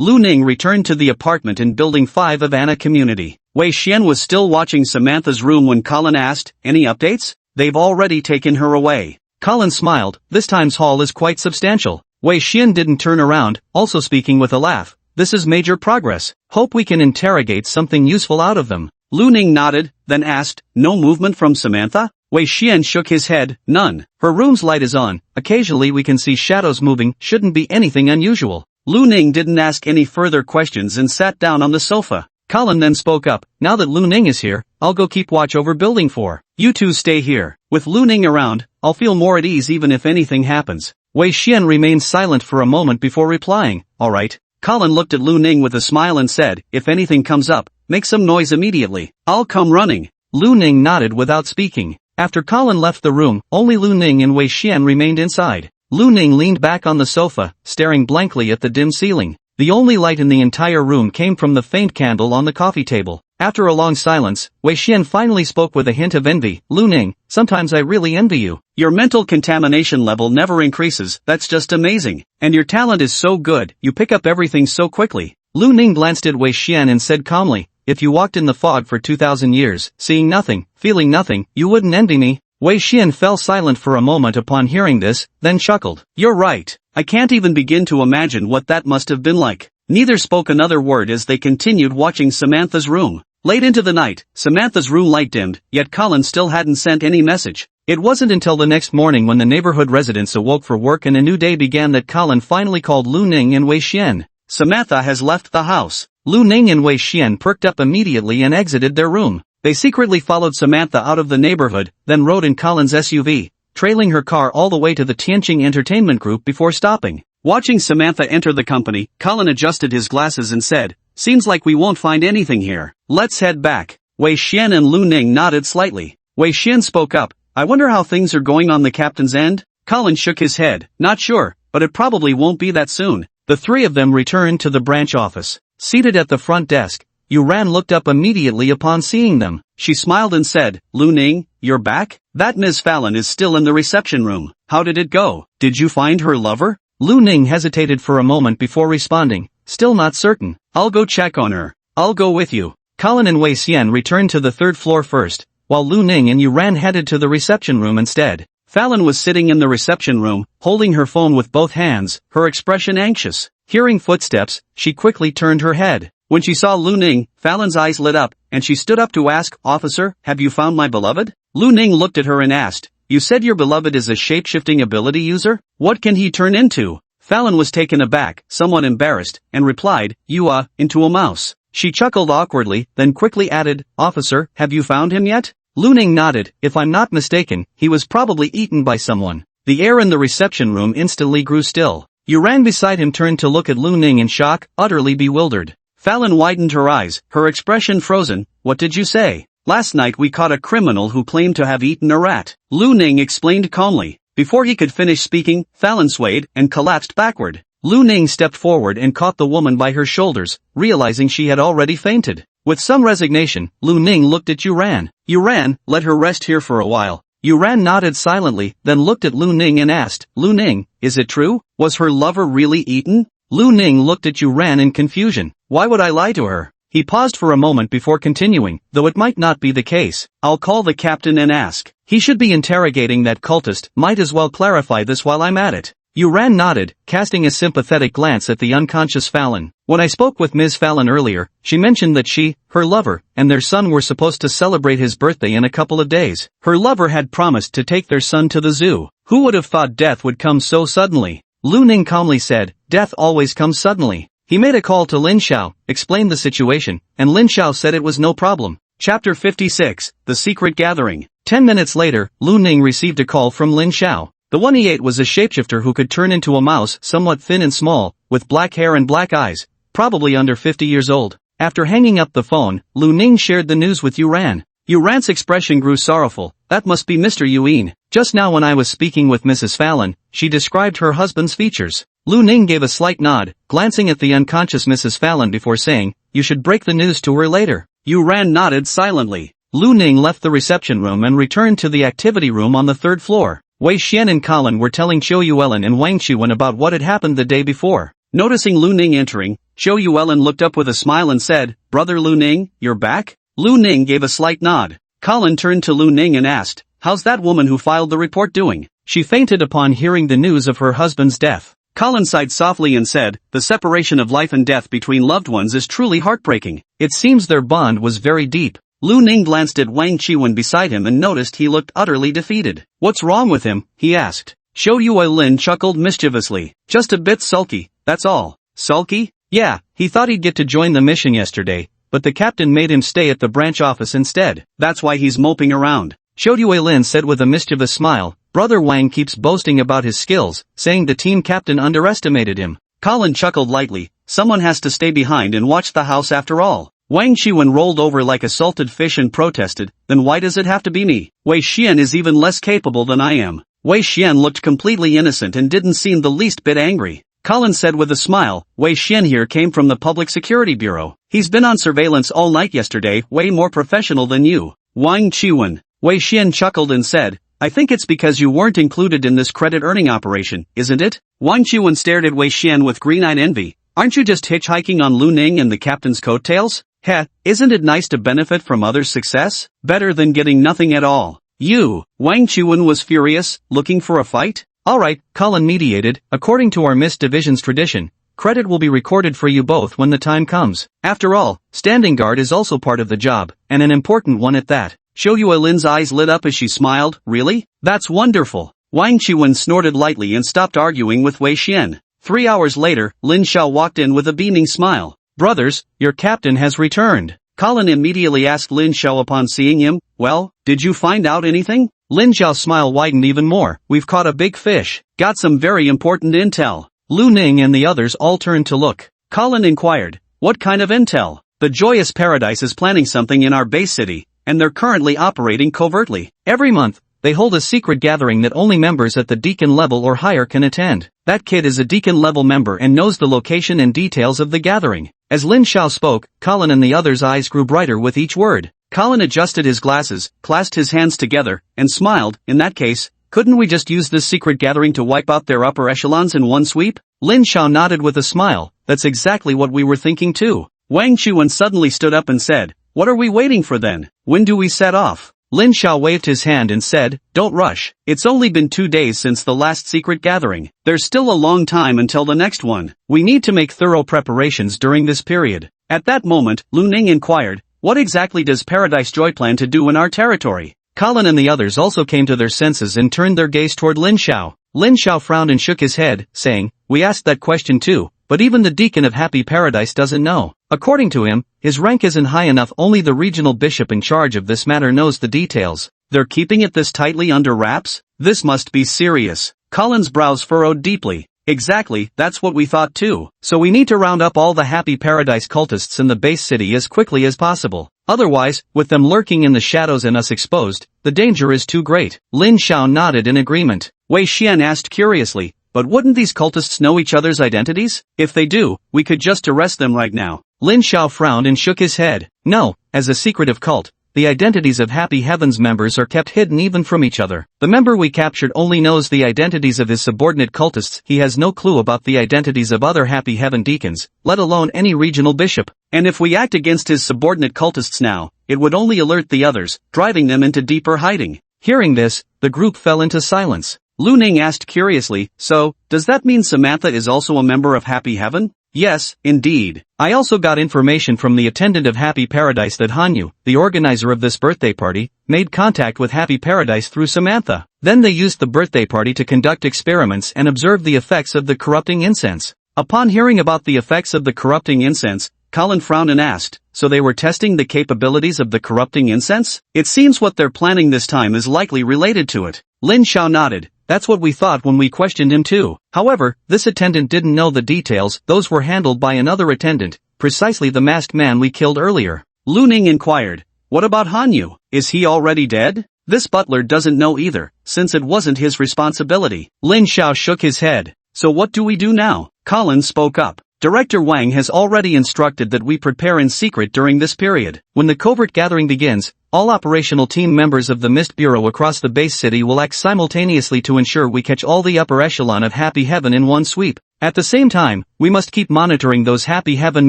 Lu Ning returned to the apartment in Building 5 of Anna Community. Wei Xian was still watching Samantha's room when Colin asked, any updates? They've already taken her away. Colin smiled. This time's haul is quite substantial. Wei Xian didn't turn around, also speaking with a laugh. This is major progress. Hope we can interrogate something useful out of them. Lu Ning nodded, then asked, no movement from Samantha? Wei Xian shook his head. None. Her room's light is on. Occasionally we can see shadows moving. Shouldn't be anything unusual. Lu Ning didn't ask any further questions and sat down on the sofa. Colin then spoke up. Now that Lu Ning is here, I'll go keep watch over building 4. You two stay here. With Lu Ning around, I'll feel more at ease even if anything happens. Wei Xian remained silent for a moment before replying, alright. Colin looked at Lu Ning with a smile and said, if anything comes up, make some noise immediately. I'll come running. Lu Ning nodded without speaking. After Colin left the room, only Lu Ning and Wei Xian remained inside. Lu Ning leaned back on the sofa, staring blankly at the dim ceiling. The only light in the entire room came from the faint candle on the coffee table. After a long silence, Wei Xian finally spoke with a hint of envy. Lu Ning, sometimes I really envy you. Your mental contamination level never increases, that's just amazing. And your talent is so good, you pick up everything so quickly. Lu Ning glanced at Wei Xian and said calmly, if you walked in the fog for 2,000 years, seeing nothing, feeling nothing, you wouldn't envy me. Wei Xian fell silent for a moment upon hearing this, then chuckled. You're right. I can't even begin to imagine what that must have been like. Neither spoke another word as they continued watching Samantha's room. Late into the night, Samantha's room light dimmed, yet Colin still hadn't sent any message. It wasn't until the next morning when the neighborhood residents awoke for work and a new day began that Colin finally called Lu Ning and Wei Xian. Samantha has left the house. Lu Ning and Wei Xian perked up immediately and exited their room. They secretly followed Samantha out of the neighborhood, then rode in Colin's SUV, trailing her car all the way to the Tianqing Entertainment Group before stopping. Watching Samantha enter the company, Colin adjusted his glasses and said, seems like we won't find anything here. Let's head back. Wei Xian and Lu Ning nodded slightly. Wei Xian spoke up, I wonder how things are going on the captain's end? Colin shook his head, not sure, but it probably won't be that soon. The three of them returned to the branch office. Seated at the front desk, Yuran looked up immediately upon seeing them. She smiled and said, Lu Ning, you're back? That Ms. Fallon is still in the reception room. How did it go? Did you find her lover? Lu Ning hesitated for a moment before responding, still not certain. I'll go check on her. I'll go with you. Colin and Wei Xian returned to the third floor first, while Lu Ning and Yuran headed to the reception room instead. Fallon was sitting in the reception room, holding her phone with both hands, her expression anxious. Hearing footsteps, she quickly turned her head. When she saw Lu Ning, Fallon's eyes lit up, and she stood up to ask, Officer, have you found my beloved? Lu Ning looked at her and asked, you said your beloved is a shape-shifting ability user? What can he turn into? Fallon was taken aback, somewhat embarrassed, and replied, into a mouse. She chuckled awkwardly, then quickly added, Officer, have you found him yet? Lu Ning nodded. If I'm not mistaken, he was probably eaten by someone. The air in the reception room instantly grew still. Yuran beside him turned to look at Lu Ning in shock, utterly bewildered. Fallon widened her eyes, her expression frozen. What did you say? Last night we caught a criminal who claimed to have eaten a rat. Lu Ning explained calmly. Before he could finish speaking, Fallon swayed and collapsed backward. Lu Ning stepped forward and caught the woman by her shoulders, realizing she had already fainted. With some resignation, Lu Ning looked at Yuran. Yuran, let her rest here for a while. Yuran nodded silently, then looked at Lu Ning and asked, Lu Ning, is it true? Was her lover really eaten? Lu Ning looked at Yuran in confusion. Why would I lie to her? He paused for a moment before continuing, though it might not be the case. I'll call the captain and ask. He should be interrogating that cultist, might as well clarify this while I'm at it. Yuran nodded, casting a sympathetic glance at the unconscious Fallon. When I spoke with Ms. Fallon earlier, she mentioned that she, her lover, and their son were supposed to celebrate his birthday in a couple of days. Her lover had promised to take their son to the zoo. Who would have thought death would come so suddenly? Lu Ning calmly said, death always comes suddenly. He made a call to Lin Xiao, explained the situation, and Lin Xiao said it was no problem. Chapter 56, The Secret Gathering. 10 minutes later, Lu Ning received a call from Lin Xiao. The one he ate was a shapeshifter who could turn into a mouse, somewhat thin and small, with black hair and black eyes, probably under 50 years old. After hanging up the phone, Lu Ning shared the news with Yuran. Yuran's expression grew sorrowful. That must be Mr. Yuan. Just now when I was speaking with Mrs. Fallon, she described her husband's features. Lu Ning gave a slight nod, glancing at the unconscious Mrs. Fallon before saying, you should break the news to her later. Yuran nodded silently. Lu Ning left the reception room and returned to the activity room on the third floor. Wei Xian and Colin were telling Zhou Yuelin and Wang Chuan about what had happened the day before. Noticing Lu Ning entering, Zhou Yuelin looked up with a smile and said, Brother Lu Ning, you're back? Lu Ning gave a slight nod. Colin turned to Lu Ning and asked, how's that woman who filed the report doing? She fainted upon hearing the news of her husband's death. Colin sighed softly and said, the separation of life and death between loved ones is truly heartbreaking. It seems their bond was very deep. Lu Ning glanced at Wang Chuan beside him and noticed he looked utterly defeated. What's wrong with him? He asked. Zhou Yuelin chuckled mischievously. Just a bit sulky, that's all. Sulky? Yeah, he thought he'd get to join the mission yesterday, but the captain made him stay at the branch office instead. That's why he's moping around. Shodyue Lin said with a mischievous smile. Brother Wang keeps boasting about his skills, saying the team captain underestimated him. Colin chuckled lightly. Someone has to stay behind and watch the house after all. Wang Qiwen rolled over like a salted fish and protested, then why does it have to be me? Wei Xian is even less capable than I am. Wei Xian looked completely innocent and didn't seem the least bit angry. Colin said with a smile, Wei Xian here came from the Public Security Bureau. He's been on surveillance all night yesterday, way more professional than you. Wang Qiwen. Wei Xian chuckled and said, I think it's because you weren't included in this credit-earning operation, isn't it? Wang Qiwen stared at Wei Xian with green-eyed envy. Aren't you just hitchhiking on Lu Ning and the captain's coattails? Heh, isn't it nice to benefit from others' success? Better than getting nothing at all. You, Wang Qiwen was furious, looking for a fight? Alright, Colin mediated, according to our Miss Division's tradition, credit will be recorded for you both when the time comes. After all, standing guard is also part of the job, and an important one at that. Shodyue Lin's eyes lit up as she smiled, really? That's wonderful. Wang Qiwen snorted lightly and stopped arguing with Wei Xian. 3 hours later, Lin Xiao walked in with a beaming smile. Brothers, your captain has returned. Colin immediately asked Lin Xiao upon seeing him, well, did you find out anything? Lin Xiao's smile widened even more. We've caught a big fish. Got some very important intel. Lu Ning and the others all turned to look. Colin inquired, what kind of intel? The Joyous Paradise is planning something in our base city, and they're currently operating covertly. Every month, they hold a secret gathering that only members at the deacon level or higher can attend. That kid is a deacon level member and knows the location and details of the gathering. As Lin Xiao spoke, Colin and the others' eyes grew brighter with each word. Colin adjusted his glasses, clasped his hands together, and smiled. In that case, couldn't we just use this secret gathering to wipe out their upper echelons in one sweep? Lin Xiao nodded with a smile. That's exactly what we were thinking too. Wang Qiwen suddenly stood up and said, what are we waiting for then? When do we set off? Lin Xiao waved his hand and said, don't rush. It's only been 2 days since the last secret gathering. There's still a long time until the next one. We need to make thorough preparations during this period. At that moment, Lu Ning inquired, what exactly does Paradise Joy plan to do in our territory? Colin and the others also came to their senses and turned their gaze toward Lin Xiao. Lin Xiao frowned and shook his head, saying, we asked that question too, but even the deacon of Happy Paradise doesn't know. According to him, his rank isn't high enough. Only the regional bishop in charge of this matter knows the details. They're keeping it this tightly under wraps? This must be serious. Colin's brows furrowed deeply. Exactly, that's what we thought too. So we need to round up all the Happy Paradise cultists in the base city as quickly as possible. Otherwise, with them lurking in the shadows and us exposed, the danger is too great. Lin Xiao nodded in agreement. Wei Xian asked curiously, but wouldn't these cultists know each other's identities? If they do, we could just arrest them right now. Lin Xiao frowned and shook his head. No, as a secretive cult, the identities of Happy Heaven's members are kept hidden even from each other. The member we captured only knows the identities of his subordinate cultists. He has no clue about the identities of other Happy Heaven deacons, let alone any regional bishop. And if we act against his subordinate cultists now, it would only alert the others, driving them into deeper hiding. Hearing this, the group fell into silence. Lu Ning asked curiously, so, does that mean Samantha is also a member of Happy Heaven? Yes, indeed. I also got information from the attendant of Happy Paradise that Hanyu, the organizer of this birthday party, made contact with Happy Paradise through Samantha. Then they used the birthday party to conduct experiments and observe the effects of the corrupting incense. Upon hearing about the effects of the corrupting incense, Colin frowned and asked, so they were testing the capabilities of the corrupting incense? It seems what they're planning this time is likely related to it. Lin Xiao nodded. That's what we thought when we questioned him too. However, this attendant didn't know the details. Those were handled by another attendant, precisely the masked man we killed earlier. Lu Ning inquired, what about Hanyu? Is he already dead? This butler doesn't know either, since it wasn't his responsibility. Lin Xiao shook his head. So what do we do now? Colin spoke up. Director Wang has already instructed that we prepare in secret during this period. When the covert gathering begins, all operational team members of the Mist Bureau across the base city will act simultaneously to ensure we catch all the upper echelon of Happy Heaven in one sweep. At the same time, we must keep monitoring those Happy Heaven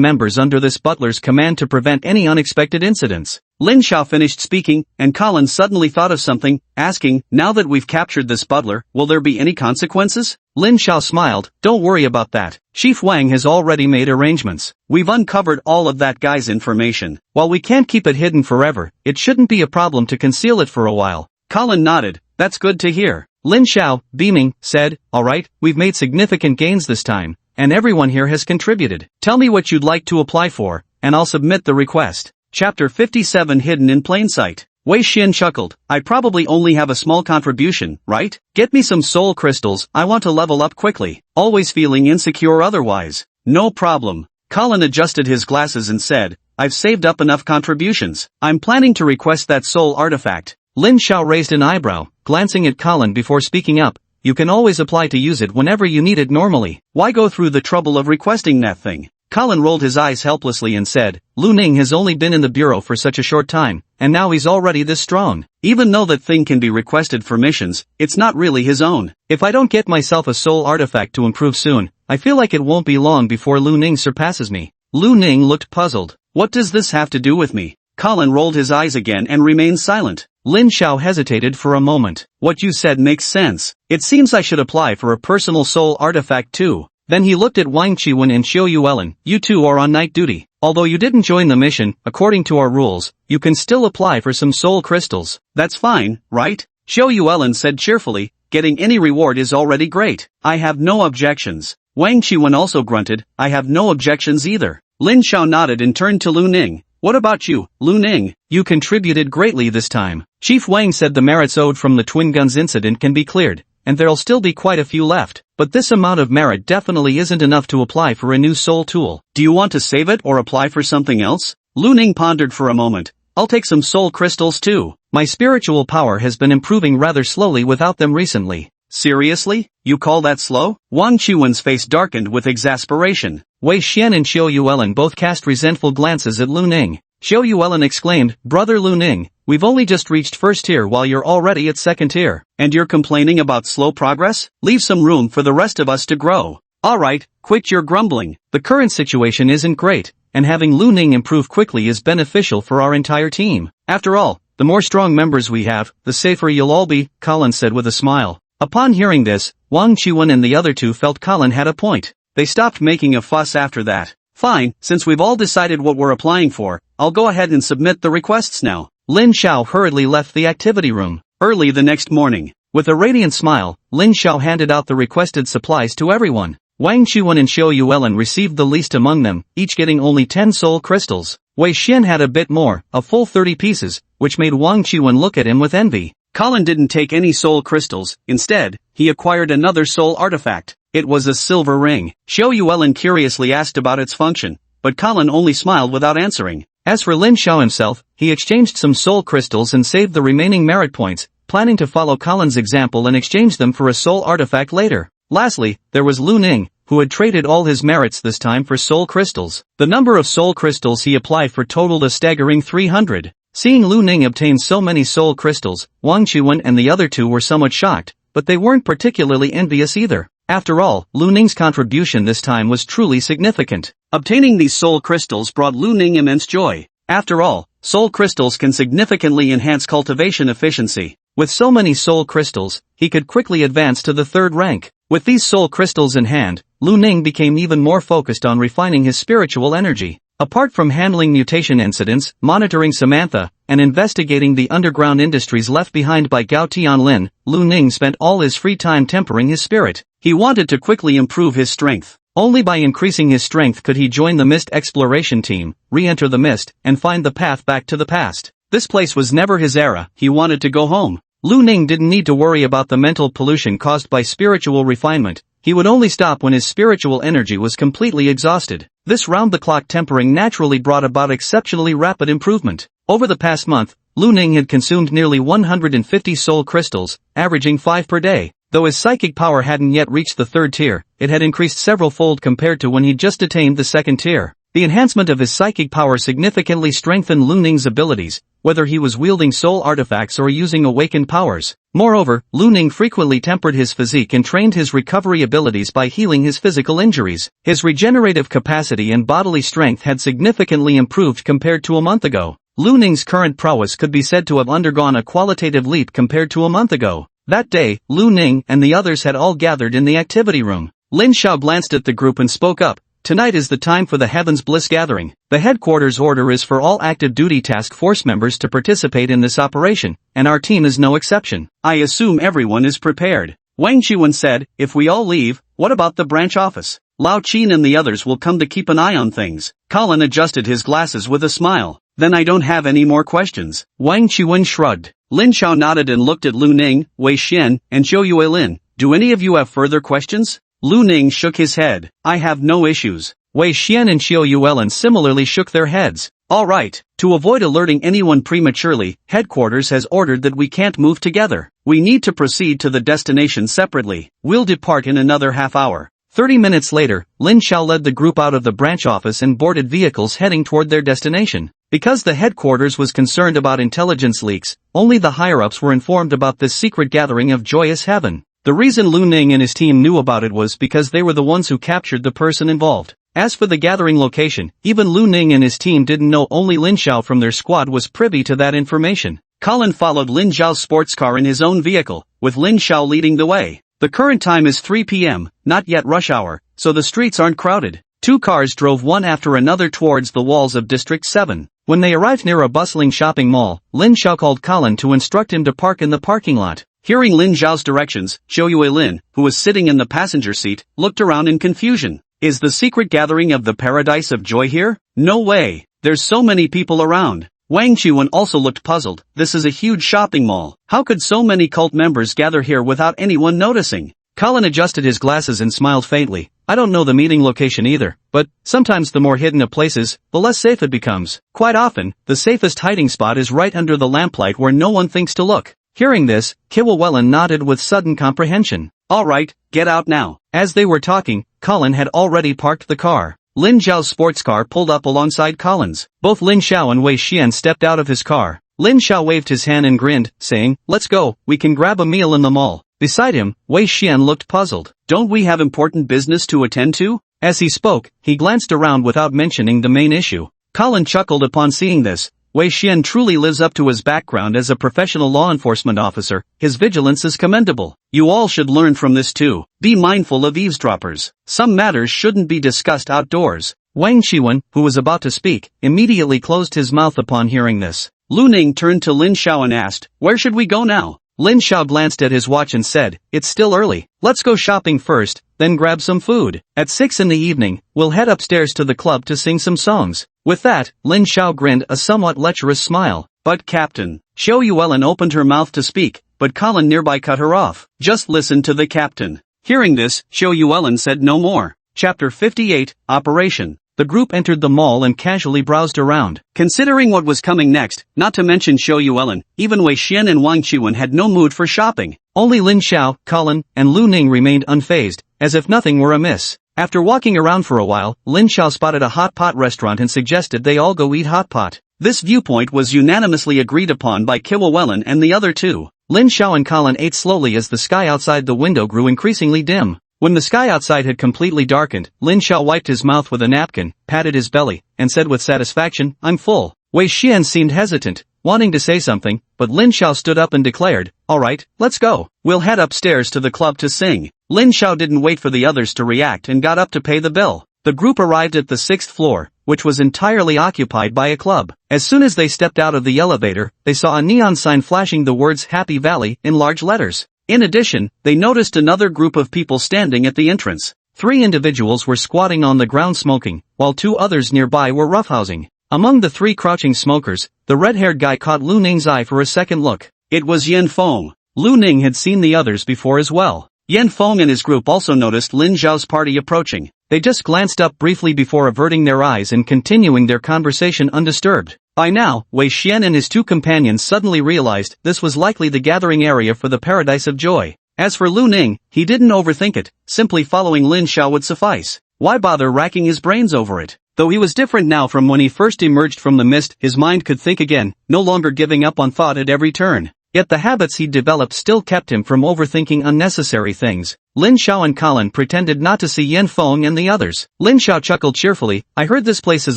members under this butler's command to prevent any unexpected incidents. Lin Xiao finished speaking, and Colin suddenly thought of something, asking, now that we've captured this butler, will there be any consequences? Lin Xiao smiled, don't worry about that. Chief Wang has already made arrangements. We've uncovered all of that guy's information. While we can't keep it hidden forever, it shouldn't be a problem to conceal it for a while. Colin nodded, that's good to hear. Lin Xiao, beaming, said, alright, we've made significant gains this time, and everyone here has contributed. Tell me what you'd like to apply for, and I'll submit the request. Chapter 57 Hidden in Plain Sight. Wei Xian chuckled. I probably only have a small contribution, right? Get me some soul crystals, I want to level up quickly. Always feeling insecure otherwise. No problem. Colin adjusted his glasses and said, I've saved up enough contributions. I'm planning to request that soul artifact. Lin Xiao raised an eyebrow, glancing at Colin before speaking up. You can always apply to use it whenever you need it normally. Why go through the trouble of requesting that thing? Colin rolled his eyes helplessly and said, Lu Ning has only been in the bureau for such a short time, and now he's already this strong. Even though that thing can be requested for missions, it's not really his own. If I don't get myself a soul artifact to improve soon, I feel like it won't be long before Lu Ning surpasses me. Lu Ning looked puzzled. What does this have to do with me? Colin rolled his eyes again and remained silent. Lin Xiao hesitated for a moment. What you said makes sense. It seems I should apply for a personal soul artifact too. Then he looked at Wang Qiwen and Xiu Yuelin. You two are on night duty. Although you didn't join the mission, according to our rules, you can still apply for some soul crystals. That's fine, right? Xiu Yuelin said cheerfully, getting any reward is already great. I have no objections. Wang Qiwen also grunted, I have no objections either. Lin Xiao nodded and turned to Lu Ning. What about you, Lu Ning? You contributed greatly this time. Chief Wang said the merits owed from the twin guns incident can be cleared, and there'll still be quite a few left. But this amount of merit definitely isn't enough to apply for a new soul tool. Do you want to save it or apply for something else? Lu Ning pondered for a moment. I'll take some soul crystals too. My spiritual power has been improving rather slowly without them recently. Seriously? You call that slow? Wang Qiwen's face darkened with exasperation. Wei Xian and Xiu Yuelin both cast resentful glances at Lu Ning. Xiu Yuelin exclaimed, Brother Lu Ning, we've only just reached first tier while you're already at second tier. And you're complaining about slow progress? Leave some room for the rest of us to grow. Alright, quit your grumbling. The current situation isn't great, and having Lu Ning improve quickly is beneficial for our entire team. After all, the more strong members we have, the safer you'll all be, Colin said with a smile. Upon hearing this, Wang Qiwen and the other two felt Colin had a point. They stopped making a fuss after that. Fine, since we've all decided what we're applying for, I'll go ahead and submit the requests now. Lin Xiao hurriedly left the activity room. Early the next morning, with a radiant smile, Lin Xiao handed out the requested supplies to everyone. Wang Qiwen and Xiu Yuelin received the least among them, each getting only 10 soul crystals. Wei Xian had a bit more, a full 30 pieces, which made Wang Qiwen look at him with envy. Colin didn't take any soul crystals. Instead, he acquired another soul artifact. It was a silver ring. Xiu Yuelin curiously asked about its function, but Colin only smiled without answering. As for Lin Xiao himself, he exchanged some soul crystals and saved the remaining merit points, planning to follow Colin's example and exchange them for a soul artifact later. Lastly, there was Lu Ning, who had traded all his merits this time for soul crystals. The number of soul crystals he applied for totaled a staggering 300. Seeing Lu Ning obtain so many soul crystals, Wang Qiwen and the other two were somewhat shocked, but they weren't particularly envious either. After all, Lu Ning's contribution this time was truly significant. Obtaining these soul crystals brought Lu Ning immense joy. After all, soul crystals can significantly enhance cultivation efficiency. With so many soul crystals, he could quickly advance to the third rank. With these soul crystals in hand, Lu Ning became even more focused on refining his spiritual energy. Apart from handling mutation incidents, monitoring Samantha, and investigating the underground industries left behind by Gao Tianlin, Lu Ning spent all his free time tempering his spirit. He wanted to quickly improve his strength. Only by increasing his strength could he join the Mist exploration team, re-enter the Mist, and find the path back to the past. This place was never his era. He wanted to go home. Lu Ning didn't need to worry about the mental pollution caused by spiritual refinement. He would only stop when his spiritual energy was completely exhausted. This round-the-clock tempering naturally brought about exceptionally rapid improvement. Over the past month, Lu Ning had consumed nearly 150 soul crystals, averaging 5 per day. Though his psychic power hadn't yet reached the third tier, it had increased several-fold compared to when he'd just attained the second tier. The enhancement of his psychic power significantly strengthened Lu Ning's abilities, whether he was wielding soul artifacts or using awakened powers. Moreover, Lu Ning frequently tempered his physique and trained his recovery abilities by healing his physical injuries. His regenerative capacity and bodily strength had significantly improved compared to a month ago. Lu Ning's current prowess could be said to have undergone a qualitative leap compared to a month ago. That day, Lu Ning and the others had all gathered in the activity room. Lin Xiao glanced at the group and spoke up. Tonight is the time for the Heaven's Bliss gathering. The headquarters order is for all active duty task force members to participate in this operation, and our team is no exception. I assume everyone is prepared. Wang Qiwen said, if we all leave, what about the branch office? Lao Qin and the others will come to keep an eye on things. Colin adjusted his glasses with a smile. Then I don't have any more questions. Wang Chuan shrugged. Lin Xiao nodded and looked at Lu Ning, Wei Xian, and Zhou Yuelin. Do any of you have further questions? Lu Ning shook his head. I have no issues. Wei Xian and Zhou Yuelin similarly shook their heads. Alright, to avoid alerting anyone prematurely, headquarters has ordered that we can't move together. We need to proceed to the destination separately. We'll depart in another half hour. 30 minutes later, Lin Xiao led the group out of the branch office and boarded vehicles heading toward their destination. Because the headquarters was concerned about intelligence leaks, only the higher-ups were informed about this secret gathering of joyous heaven. The reason Lu Ning and his team knew about it was because they were the ones who captured the person involved. As for the gathering location, even Lu Ning and his team didn't know. Only Lin Xiao from their squad was privy to that information. Colin followed Lin Xiao's sports car in his own vehicle, with Lin Xiao leading the way. The current time is 3 p.m., not yet rush hour, so the streets aren't crowded. Two cars drove one after another towards the walls of District 7. When they arrived near a bustling shopping mall, Lin Xiao called Colin to instruct him to park in the parking lot. Hearing Lin Xiao's directions, Zhou Yuelin, who was sitting in the passenger seat, looked around in confusion. Is the secret gathering of the Paradise of Joy here? No way. There's so many people around. Wang Chuan also looked puzzled. This is a huge shopping mall. How could so many cult members gather here without anyone noticing? Colin adjusted his glasses and smiled faintly. I don't know the meeting location either, but sometimes the more hidden a place is, the less safe it becomes. Quite often, the safest hiding spot is right under the lamplight where no one thinks to look. Hearing this, Kiwawelin nodded with sudden comprehension. Alright, get out now. As they were talking, Colin had already parked the car. Lin Xiao's sports car pulled up alongside Colin's. Both Lin Xiao and Wei Xian stepped out of his car. Lin Xiao waved his hand and grinned, saying, let's go, we can grab a meal in the mall. Beside him, Wei Xian looked puzzled. Don't we have important business to attend to? As he spoke, he glanced around without mentioning the main issue. Colin chuckled upon seeing this. Wei Xian truly lives up to his background as a professional law enforcement officer. His vigilance is commendable. You all should learn from this too. Be mindful of eavesdroppers. Some matters shouldn't be discussed outdoors. Wang Chuan, who was about to speak, immediately closed his mouth upon hearing this. Lu Ning turned to Lin Xiao and asked, where should we go now? Lin Xiao glanced at his watch and said, it's still early. Let's go shopping first, then grab some food. At 6 in the evening, we'll head upstairs to the club to sing some songs. With that, Lin Xiao grinned a somewhat lecherous smile. But Captain, Zhou Yuelin opened her mouth to speak, but Colin nearby cut her off. Just listen to the captain. Hearing this, Zhou Yuelin said no more. Chapter 58, Operation. The group entered the mall and casually browsed around. Considering what was coming next, not to mention Zhou Yuelin, even Wei Xian and Wang Chuan had no mood for shopping. Only Lin Xiao, Colin, and Lu Ning remained unfazed, as if nothing were amiss. After walking around for a while, Lin Xiao spotted a hot pot restaurant and suggested they all go eat hot pot. This viewpoint was unanimously agreed upon by Kiwawelin and the other two. Lin Xiao and Colin ate slowly as the sky outside the window grew increasingly dim. When the sky outside had completely darkened, Lin Xiao wiped his mouth with a napkin, patted his belly, and said with satisfaction, I'm full. Wei Xian seemed hesitant, wanting to say something, but Lin Xiao stood up and declared, alright, let's go. We'll head upstairs to the club to sing. Lin Xiao didn't wait for the others to react and got up to pay the bill. The group arrived at the 6th floor, which was entirely occupied by a club. As soon as they stepped out of the elevator, they saw a neon sign flashing the words Happy Valley in large letters. In addition, they noticed another group of people standing at the entrance. 3 individuals were squatting on the ground smoking, while 2 others nearby were roughhousing. Among the 3 crouching smokers, the red-haired guy caught Lu Ning's eye for a second look. It was Yan Feng. Lu Ning had seen the others before as well. Yan Feng and his group also noticed Lin Xiao's party approaching. They just glanced up briefly before averting their eyes and continuing their conversation undisturbed. By now, Wei Xian and his 2 companions suddenly realized this was likely the gathering area for the Paradise of Joy. As for Lu Ning, he didn't overthink it, simply following Lin Xiao would suffice. Why bother racking his brains over it? Though he was different now from when he first emerged from the mist, his mind could think again, no longer giving up on thought at every turn. Yet the habits he'd developed still kept him from overthinking unnecessary things. Lin Xiao and Colin pretended not to see Yan Feng and the others. Lin Xiao chuckled cheerfully, I heard this place has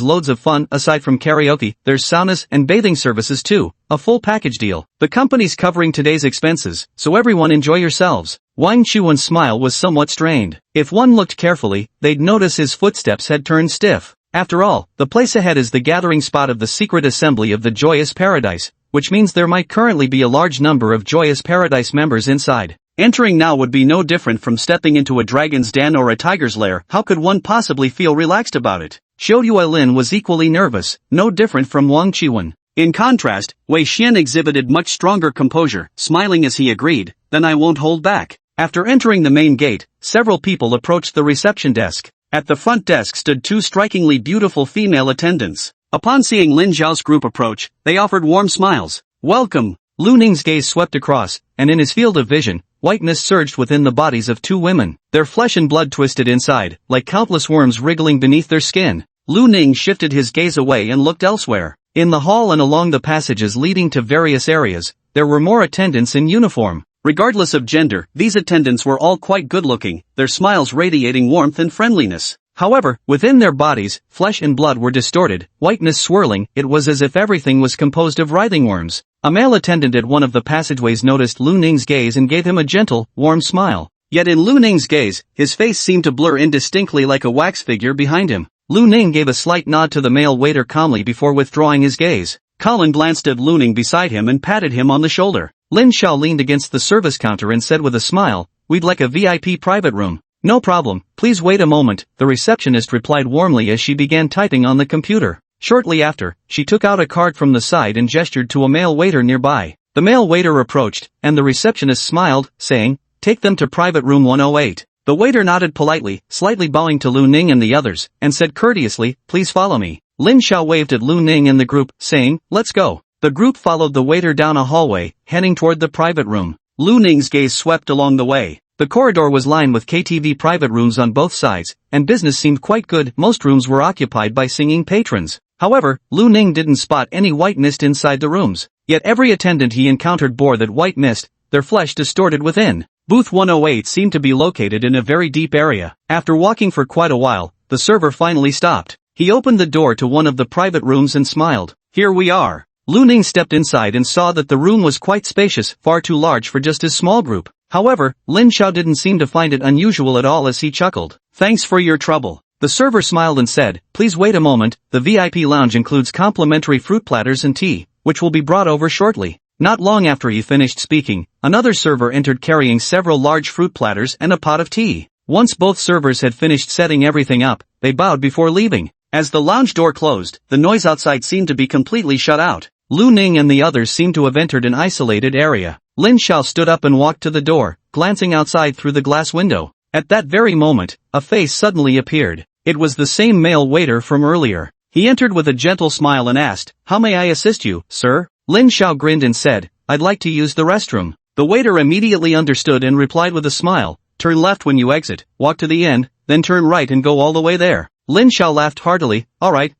loads of fun. Aside from karaoke, there's saunas and bathing services too, a full package deal. The company's covering today's expenses, so everyone enjoy yourselves. Wang Chuan's smile was somewhat strained. If one looked carefully, they'd notice his footsteps had turned stiff. After all, the place ahead is the gathering spot of the secret assembly of the Joyous Paradise, which means there might currently be a large number of Joyous Paradise members inside. Entering now would be no different from stepping into a dragon's den or a tiger's lair. How could one possibly feel relaxed about it? Xiao Yuelin was equally nervous, no different from Wang Qiwen. In contrast, Wei Xian exhibited much stronger composure, smiling as he agreed, "Then I won't hold back." After entering the main gate, several people approached the reception desk. At the front desk stood two strikingly beautiful female attendants. Upon seeing Lin Zhao's group approach, they offered warm smiles. "Welcome." Lu Ning's gaze swept across, and in his field of vision, whiteness surged within the bodies of two women. Their flesh and blood twisted inside, like countless worms wriggling beneath their skin. Lu Ning shifted his gaze away and looked elsewhere. In the hall and along the passages leading to various areas, there were more attendants in uniform. Regardless of gender, these attendants were all quite good-looking, their smiles radiating warmth and friendliness. However, within their bodies, flesh and blood were distorted, whiteness swirling. It was as if everything was composed of writhing worms. A male attendant at one of the passageways noticed Lu Ning's gaze and gave him a gentle, warm smile. Yet in Lu Ning's gaze, his face seemed to blur indistinctly like a wax figure behind him. Lu Ning gave a slight nod to the male waiter calmly before withdrawing his gaze. Colin glanced at Lu Ning beside him and patted him on the shoulder. Lin Xiao leaned against the service counter and said with a smile, "We'd like a VIP private room." "No problem, please wait a moment," the receptionist replied warmly as she began typing on the computer. Shortly after, she took out a card from the side and gestured to a male waiter nearby. The male waiter approached, and the receptionist smiled, saying, "Take them to private room 108. The waiter nodded politely, slightly bowing to Lu Ning and the others, and said courteously, "Please follow me." Lin Xiao waved at Lu Ning and the group, saying, "Let's go." The group followed the waiter down a hallway, heading toward the private room. Lu Ning's gaze swept along the way. The corridor was lined with KTV private rooms on both sides, and business seemed quite good. Most rooms were occupied by singing patrons. However, Lu Ning didn't spot any white mist inside the rooms. Yet every attendant he encountered bore that white mist, their flesh distorted within. Booth 108 seemed to be located in a very deep area. After walking for quite a while, the server finally stopped. He opened the door to one of the private rooms and smiled. "Here we are." Lu Ning stepped inside and saw that the room was quite spacious, far too large for just his small group. However, Lin Xiao didn't seem to find it unusual at all as he chuckled. "Thanks for your trouble." The server smiled and said, "Please wait a moment, the VIP lounge includes complimentary fruit platters and tea, which will be brought over shortly." Not long after he finished speaking, another server entered carrying several large fruit platters and a pot of tea. Once both servers had finished setting everything up, they bowed before leaving. As the lounge door closed, the noise outside seemed to be completely shut out. Lu Ning and the others seemed to have entered an isolated area. Lin Xiao stood up and walked to the door, glancing outside through the glass window. At that very moment, a face suddenly appeared. It was the same male waiter from earlier. He entered with a gentle smile and asked, "How may I assist you, sir?" Lin Xiao grinned and said, "I'd like to use the restroom." The waiter immediately understood and replied with a smile, "Turn left when you exit, walk to the end, then turn right and go all the way there." Lin Xiao laughed heartily, all right,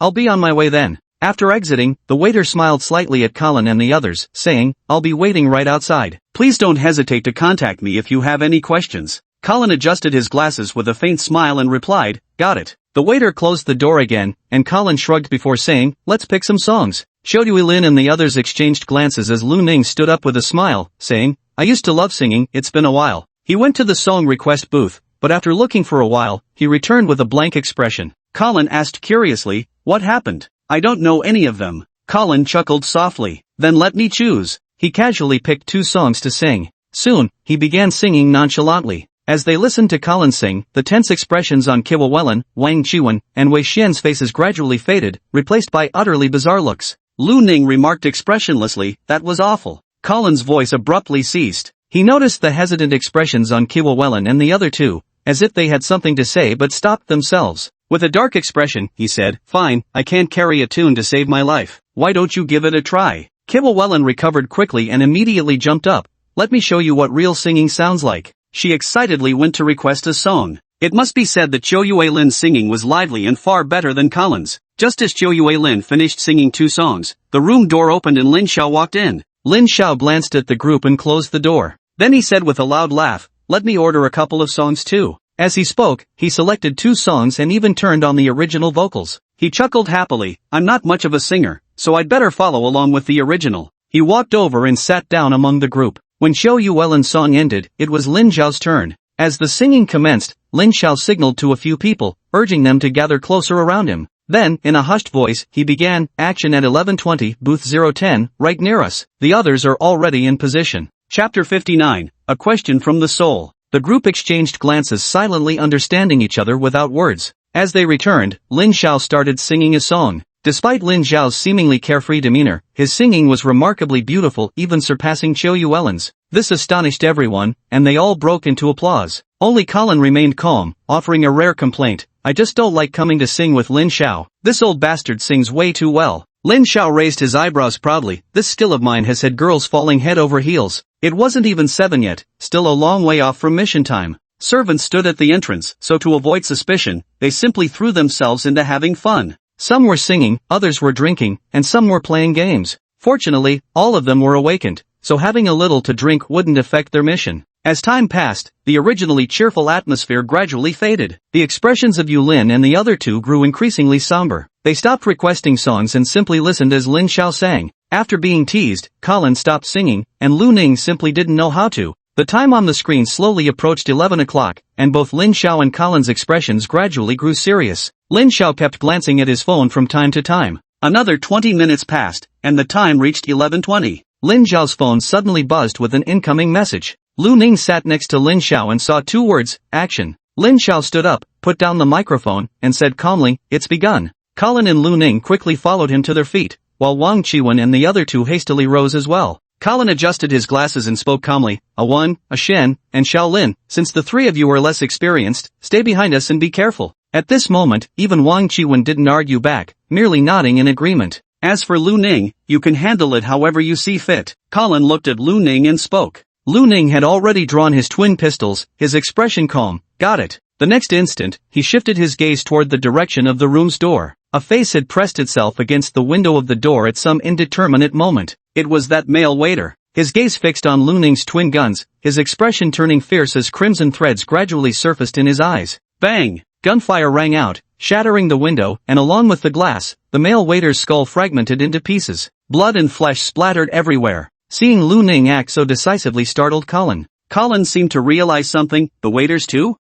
I'll be on my way then." After exiting, the waiter smiled slightly at Colin and the others, saying, "I'll be waiting right outside. Please don't hesitate to contact me if you have any questions." Colin adjusted his glasses with a faint smile and replied, "Got it." The waiter closed the door again, and Colin shrugged before saying, "Let's pick some songs." Xiao Yuelin and the others exchanged glances as Lu Ning stood up with a smile, saying, "I used to love singing, it's been a while." He went to the song request booth, but after looking for a while, he returned with a blank expression. Colin asked curiously, "What happened?" "I don't know any of them." Colin chuckled softly. "Then let me choose." He casually picked two songs to sing. Soon, he began singing nonchalantly. As they listened to Colin sing, the tense expressions on Qiwa Welin, Wang Qiwen, and Wei Xian's faces gradually faded, replaced by utterly bizarre looks. Lu Ning remarked expressionlessly, "That was awful." Colin's voice abruptly ceased. He noticed the hesitant expressions on Qiwa Welin and the other two, as if they had something to say but stopped themselves. With a dark expression, he said, "Fine, I can't carry a tune to save my life. Why don't you give it a try?" Qiwa Welin recovered quickly and immediately jumped up. "Let me show you what real singing sounds like." She excitedly went to request a song. It must be said that Qiu Yuelin's singing was lively and far better than Colin's. Just as Qiu Yuelin finished singing two songs, the room door opened and Lin Xiao walked in. Lin Xiao glanced at the group and closed the door. Then he said with a loud laugh, "Let me order a couple of songs too." As he spoke, he selected two songs and even turned on the original vocals. He chuckled happily, "I'm not much of a singer, so I'd better follow along with the original." He walked over and sat down among the group. When Xiao Yuelin's song ended, it was Lin Xiao's turn. As the singing commenced, Lin Xiao signaled to a few people, urging them to gather closer around him. Then, in a hushed voice, he began, "Action at 11:20, booth 010, right near us. The others are already in position." Chapter 59, A Question from the Soul. The group exchanged glances silently understanding each other without words. As they returned, Lin Xiao started singing a song. Despite Lin Xiao's seemingly carefree demeanor, his singing was remarkably beautiful, even surpassing Qiu Yuelin's. This astonished everyone, and they all broke into applause. Only Colin remained calm, offering a rare complaint. I just don't like coming to sing with Lin Xiao. This old bastard sings way too well. Lin Xiao raised his eyebrows proudly. This skill of mine has had girls falling head over heels. It wasn't even 7 yet, still a long way off from mission time. Servants stood at the entrance, so to avoid suspicion, they simply threw themselves into having fun. Some were singing, others were drinking, and some were playing games. Fortunately, all of them were awakened, so having a little to drink wouldn't affect their mission. As time passed, the originally cheerful atmosphere gradually faded. The expressions of Yu Lin and the other two grew increasingly somber. They stopped requesting songs and simply listened as Lin Xiao sang. After being teased, Colin stopped singing, and Lu Ning simply didn't know how to. The time on the screen slowly approached 11 o'clock, and both Lin Xiao and Colin's expressions gradually grew serious. Lin Xiao kept glancing at his phone from time to time. Another 20 minutes passed, and the time reached 11:20. Lin Xiao's phone suddenly buzzed with an incoming message. Lu Ning sat next to Lin Xiao and saw 2 words, action. Lin Xiao stood up, put down the microphone, and said calmly, it's begun. Colin and Lu Ning quickly followed him to their feet, while Wang Qiwen and the other two hastily rose as well. Colin adjusted his glasses and spoke calmly, a Wan, a Shen, and Shaolin, since the 3 of you are less experienced, stay behind us and be careful. At this moment, even Wang Qiwen didn't argue back, merely nodding in agreement. As for Lu Ning, you can handle it however you see fit. Colin looked at Lu Ning and spoke. Lu Ning had already drawn his twin pistols, his expression calm. Got it. The next instant, he shifted his gaze toward the direction of the room's door. A face had pressed itself against the window of the door at some indeterminate moment. It was that male waiter. His gaze fixed on Lu Ning's twin guns, his expression turning fierce as crimson threads gradually surfaced in his eyes. Bang! Gunfire rang out, shattering the window, and along with the glass, the male waiter's skull fragmented into pieces. Blood and flesh splattered everywhere. Seeing Lu Ning act so decisively startled Colin. Colin seemed to realize something, the waiters too?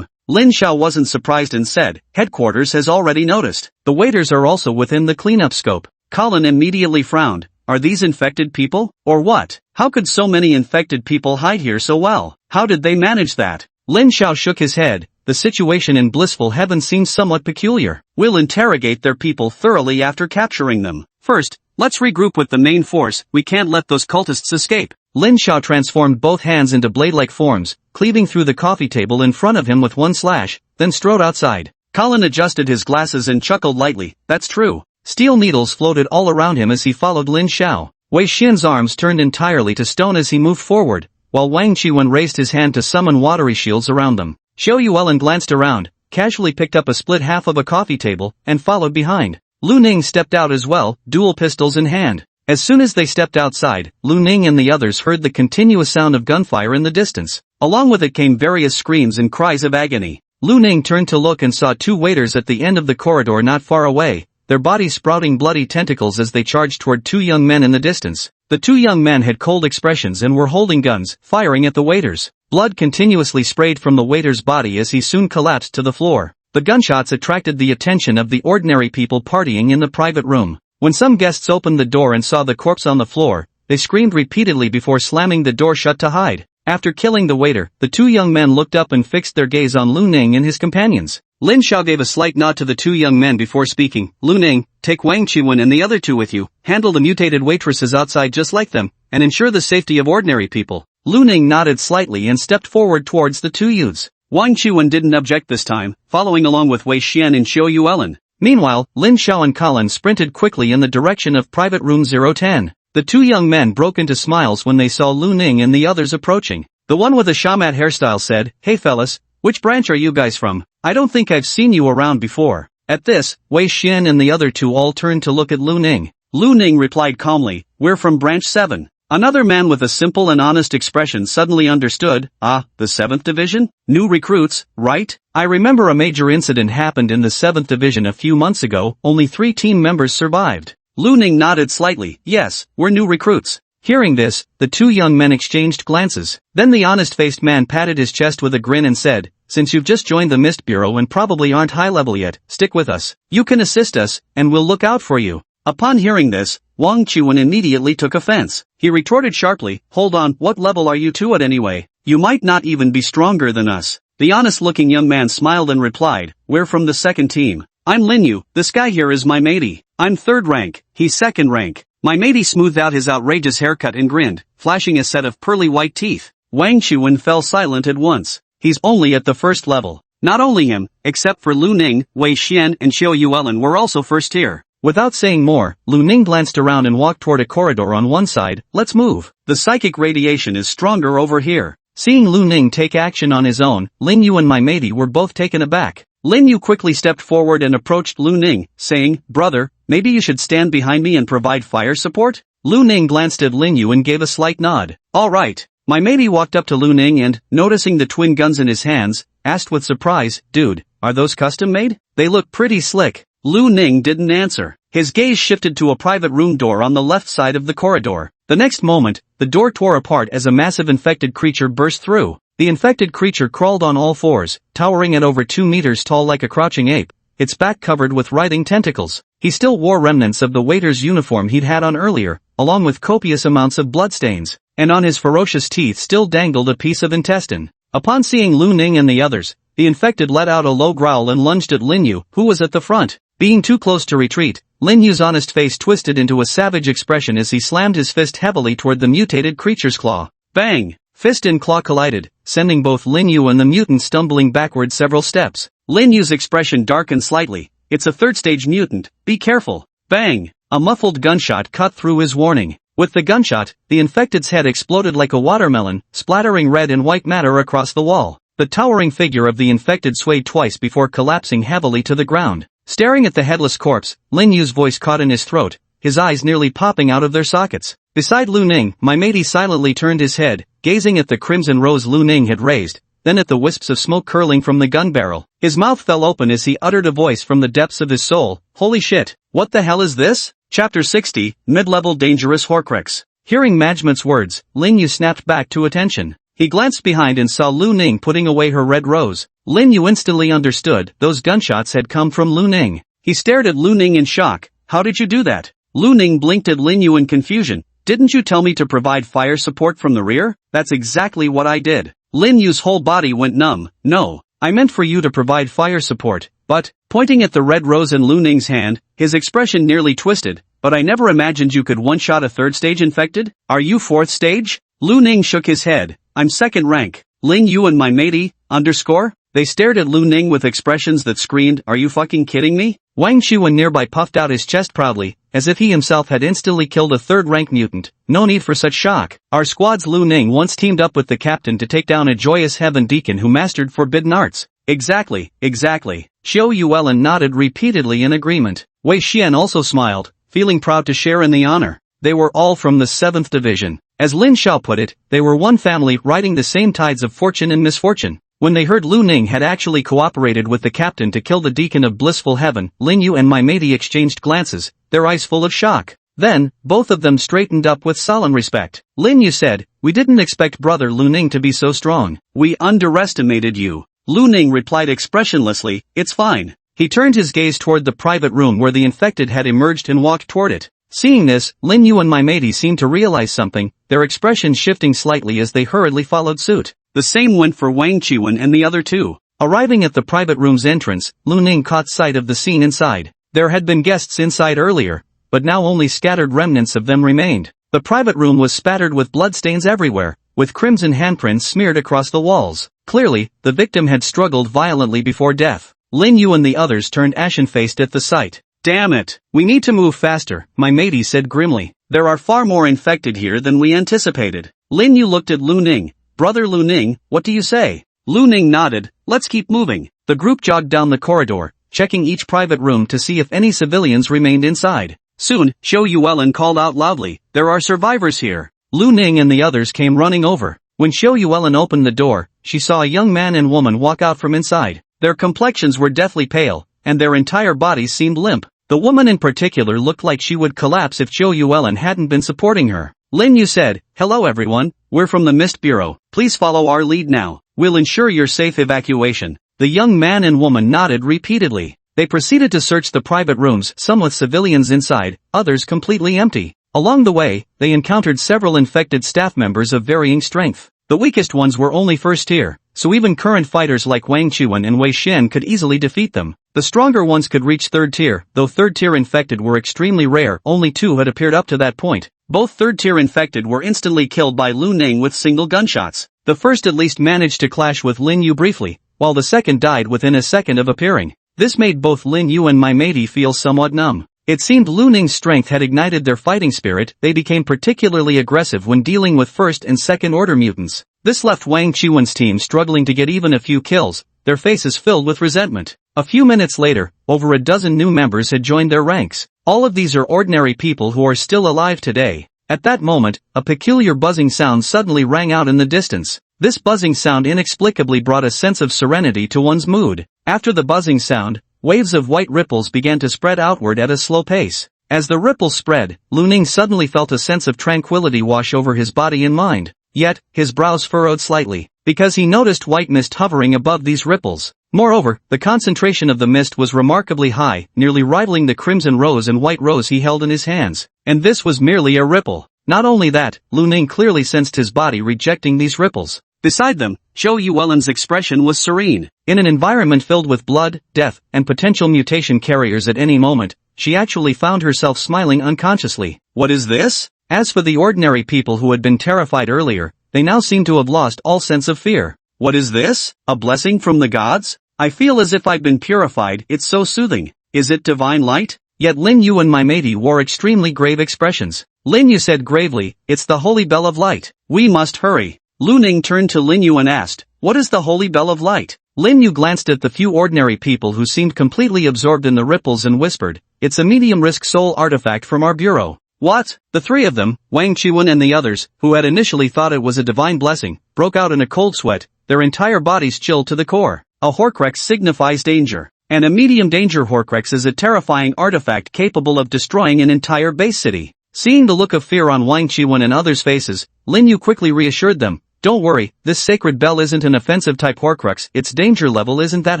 Lin Xiao wasn't surprised and said, headquarters has already noticed. The waiters are also within the cleanup scope. Colin immediately frowned. Are these infected people? Or what? How could so many infected people hide here so well? How did they manage that? Lin Xiao shook his head. The situation in Blissful Heaven seems somewhat peculiar. We'll interrogate their people thoroughly after capturing them. First, let's regroup with the main force. We can't let those cultists escape. Lin Xiao transformed both hands into blade-like forms, cleaving through the coffee table in front of him with one slash, then strode outside. Colin adjusted his glasses and chuckled lightly. That's true. Steel needles floated all around him as he followed Lin Xiao. Wei Xian's arms turned entirely to stone as he moved forward, while Wang Qiwen raised his hand to summon watery shields around them. Qiu Yuelin glanced around, casually picked up a split half of a coffee table, and followed behind. Lu Ning stepped out as well, dual pistols in hand. As soon as they stepped outside, Lu Ning and the others heard the continuous sound of gunfire in the distance. Along with it came various screams and cries of agony. Lu Ning turned to look and saw 2 waiters at the end of the corridor not far away, their bodies sprouting bloody tentacles as they charged toward 2 young men in the distance. The 2 young men had cold expressions and were holding guns, firing at the waiters. Blood continuously sprayed from the waiter's body as he soon collapsed to the floor. The gunshots attracted the attention of the ordinary people partying in the private room. When some guests opened the door and saw the corpse on the floor, they screamed repeatedly before slamming the door shut to hide. After killing the waiter, the 2 young men looked up and fixed their gaze on Lu Ning and his companions. Lin Xiao gave a slight nod to the 2 young men before speaking. Lu Ning, take Wang Qiwen and the other 2 with you, handle the mutated waitresses outside just like them, and ensure the safety of ordinary people. Lu Ning nodded slightly and stepped forward towards the 2 youths. Wang Qiwen didn't object this time, following along with Wei Xian and Qiu Yuelin. Meanwhile, Lin Xiao and Colin sprinted quickly in the direction of Private Room 010. The 2 young men broke into smiles when they saw Lu Ning and the others approaching. The one with the shamat hairstyle said, "Hey fellas, which branch are you guys from? I don't think I've seen you around before." At this, Wei Xian and the other 2 all turned to look at Lu Ning. Lu Ning replied calmly, "We're from branch 7. Another man with a simple and honest expression suddenly understood. "Ah, the 7th Division? New recruits, right? I remember a major incident happened in the 7th Division a few months ago, only 3 team members survived." Lu Ning nodded slightly. "Yes, we're new recruits." Hearing this, the 2 young men exchanged glances. Then the honest-faced man patted his chest with a grin and said, "Since you've just joined the Mist Bureau and probably aren't high level yet, stick with us. You can assist us, and we'll look out for you." Upon hearing this, Wang Chuan immediately took offense. He retorted sharply, hold on, what level are you two at anyway? You might not even be stronger than us. The honest-looking young man smiled and replied, we're from the second team. I'm Lin Yu, this guy here is my matey. I'm third rank, he's second rank. My matey smoothed out his outrageous haircut and grinned, flashing a set of pearly white teeth. Wang Chuan fell silent at once. He's only at the first level. Not only him, except for Lu Ning, Wei Xian and Xiao Yuelin were also first tier. Without saying more, Lu Ning glanced around and walked toward a corridor on one side. Let's move. The psychic radiation is stronger over here. Seeing Lu Ning take action on his own, Lin Yu and my matey were both taken aback. Lin Yu quickly stepped forward and approached Lu Ning, saying, brother, maybe you should stand behind me and provide fire support? Lu Ning glanced at Lin Yu and gave a slight nod. Alright. My matey walked up to Lu Ning and, noticing the twin guns in his hands, asked with surprise, dude, are those custom made? They look pretty slick. Lu Ning didn't answer. His gaze shifted to a private room door on the left side of the corridor. The next moment, the door tore apart as a massive infected creature burst through. The infected creature crawled on all fours, towering at over 2 meters tall like a crouching ape, its back covered with writhing tentacles. He still wore remnants of the waiter's uniform he'd had on earlier, along with copious amounts of bloodstains, and on his ferocious teeth still dangled a piece of intestine. Upon seeing Lu Ning and the others, the infected let out a low growl and lunged at Lin Yu, who was at the front. Being too close to retreat, Lin Yu's honest face twisted into a savage expression as he slammed his fist heavily toward the mutated creature's claw. Bang! Fist and claw collided, sending both Lin Yu and the mutant stumbling backward several steps. Lin Yu's expression darkened slightly. It's a third-stage mutant, be careful. Bang! A muffled gunshot cut through his warning. With the gunshot, the infected's head exploded like a watermelon, splattering red and white matter across the wall. The towering figure of the infected swayed twice before collapsing heavily to the ground. Staring at the headless corpse, Lin Yu's voice caught in his throat, his eyes nearly popping out of their sockets. Beside Lu Ning, my matey silently turned his head, gazing at the crimson rose Lu Ning had raised, then at the wisps of smoke curling from the gun barrel. His mouth fell open as he uttered a voice from the depths of his soul, holy shit, what the hell is this? Chapter 60, Mid-Level Dangerous Horcrux. Hearing Majment's words, Lin Yu snapped back to attention. He glanced behind and saw Lu Ning putting away her red rose. Lin Yu instantly understood those gunshots had come from Lu Ning. He stared at Lu Ning in shock. How did you do that? Lu Ning blinked at Lin Yu in confusion. Didn't you tell me to provide fire support from the rear? That's exactly what I did. Lin Yu's whole body went numb. No, I meant for you to provide fire support, but, pointing at the red rose in Lu Ning's hand, his expression nearly twisted, but I never imagined you could one-shot a third stage infected? Are you fourth stage? Lu Ning shook his head. I'm second rank. Lin Yu and my matey, underscore? They stared at Lu Ning with expressions that screamed, are you fucking kidding me? Wang Chuan nearby puffed out his chest proudly, as if he himself had instantly killed a third-rank mutant. No need for such shock. Our squad's Lu Ning once teamed up with the captain to take down a joyous heaven deacon who mastered forbidden arts. Exactly, exactly. Xiao Yuelin nodded repeatedly in agreement. Wei Xian also smiled, feeling proud to share in the honor. They were all from the 7th Division. As Lin Xiao put it, they were one family riding the same tides of fortune and misfortune. When they heard Lu Ning had actually cooperated with the captain to kill the deacon of blissful heaven, Lin Yu and my matey exchanged glances, their eyes full of shock. Then, both of them straightened up with solemn respect. Lin Yu said, we didn't expect brother Lu Ning to be so strong. We underestimated you. Lu Ning replied expressionlessly, it's fine. He turned his gaze toward the private room where the infected had emerged and walked toward it. Seeing this, Lin Yu and my matey seemed to realize something, their expressions shifting slightly as they hurriedly followed suit. The same went for Wang Chuan and the other two. Arriving at the private room's entrance, Lu Ning caught sight of the scene inside. There had been guests inside earlier, but now only scattered remnants of them remained. The private room was spattered with bloodstains everywhere, with crimson handprints smeared across the walls. Clearly, the victim had struggled violently before death. Lin Yu and the others turned ashen-faced at the sight. Damn it! We need to move faster, my matey said grimly. There are far more infected here than we anticipated. Lin Yu looked at Lu Ning. Brother Lu Ning, what do you say? Lu Ning nodded. Let's keep moving. The group jogged down the corridor, checking each private room to see if any civilians remained inside. Soon, Xiao Yuelin called out loudly, there are survivors here. Lu Ning and the others came running over. When Xiao Yuelin opened the door, she saw a young man and woman walk out from inside. Their complexions were deathly pale, and their entire bodies seemed limp. The woman in particular looked like she would collapse if Xiao Yuelin hadn't been supporting her. Lin Yu said, hello everyone, we're from the Mist Bureau. Please follow our lead now. We'll ensure your safe evacuation. The young man and woman nodded repeatedly. They proceeded to search the private rooms, some with civilians inside, others completely empty. Along the way, they encountered several infected staff members of varying strength. The weakest ones were only first tier, so even current fighters like Wang Chuan and Wei Xian could easily defeat them. The stronger ones could reach third tier, though third tier infected were extremely rare, only 2 had appeared up to that point. Both third tier infected were instantly killed by Lu Ning with single gunshots. The first at least managed to clash with Lin Yu briefly, while the second died within a second of appearing. This made both Lin Yu and my matey feel somewhat numb. It seemed Lu Ning's strength had ignited their fighting spirit. They became particularly aggressive when dealing with first and second order mutants. This left Wang Chuan's team struggling to get even a few kills, their faces filled with resentment. A few minutes later, over a dozen new members had joined their ranks. All of these are ordinary people who are still alive today. At that moment, a peculiar buzzing sound suddenly rang out in the distance. This buzzing sound inexplicably brought a sense of serenity to one's mood. After the buzzing sound, waves of white ripples began to spread outward at a slow pace. As the ripples spread, Lu Ning suddenly felt a sense of tranquility wash over his body and mind. Yet, his brows furrowed slightly, because he noticed white mist hovering above these ripples. Moreover, the concentration of the mist was remarkably high, nearly rivaling the crimson rose and white rose he held in his hands. And this was merely a ripple. Not only that, Lu Ning clearly sensed his body rejecting these ripples. Beside them, Zhou Yuelin's expression was serene. In an environment filled with blood, death, and potential mutation carriers at any moment, she actually found herself smiling unconsciously. What is this? As for the ordinary people who had been terrified earlier, they now seemed to have lost all sense of fear. What is this? A blessing from the gods? I feel as if I've been purified. It's so soothing. Is it divine light? Yet Lin Yu and my matey wore extremely grave expressions. Lin Yu said gravely, "It's the holy bell of light. We must hurry." Lu Ning turned to Lin Yu and asked, "What is the holy bell of light?" Lin Yu glanced at the few ordinary people who seemed completely absorbed in the ripples and whispered, "It's a medium-risk soul artifact from our bureau." What? The three of them, Wang Chuan and the others, who had initially thought it was a divine blessing, broke out in a cold sweat, their entire bodies chilled to the core. A Horcrux signifies danger. And a medium-danger Horcrux is a terrifying artifact capable of destroying an entire base city. Seeing the look of fear on Wang Chuan and others' faces, Lin Yu quickly reassured them, "Don't worry, this sacred bell isn't an offensive type Horcrux, its danger level isn't that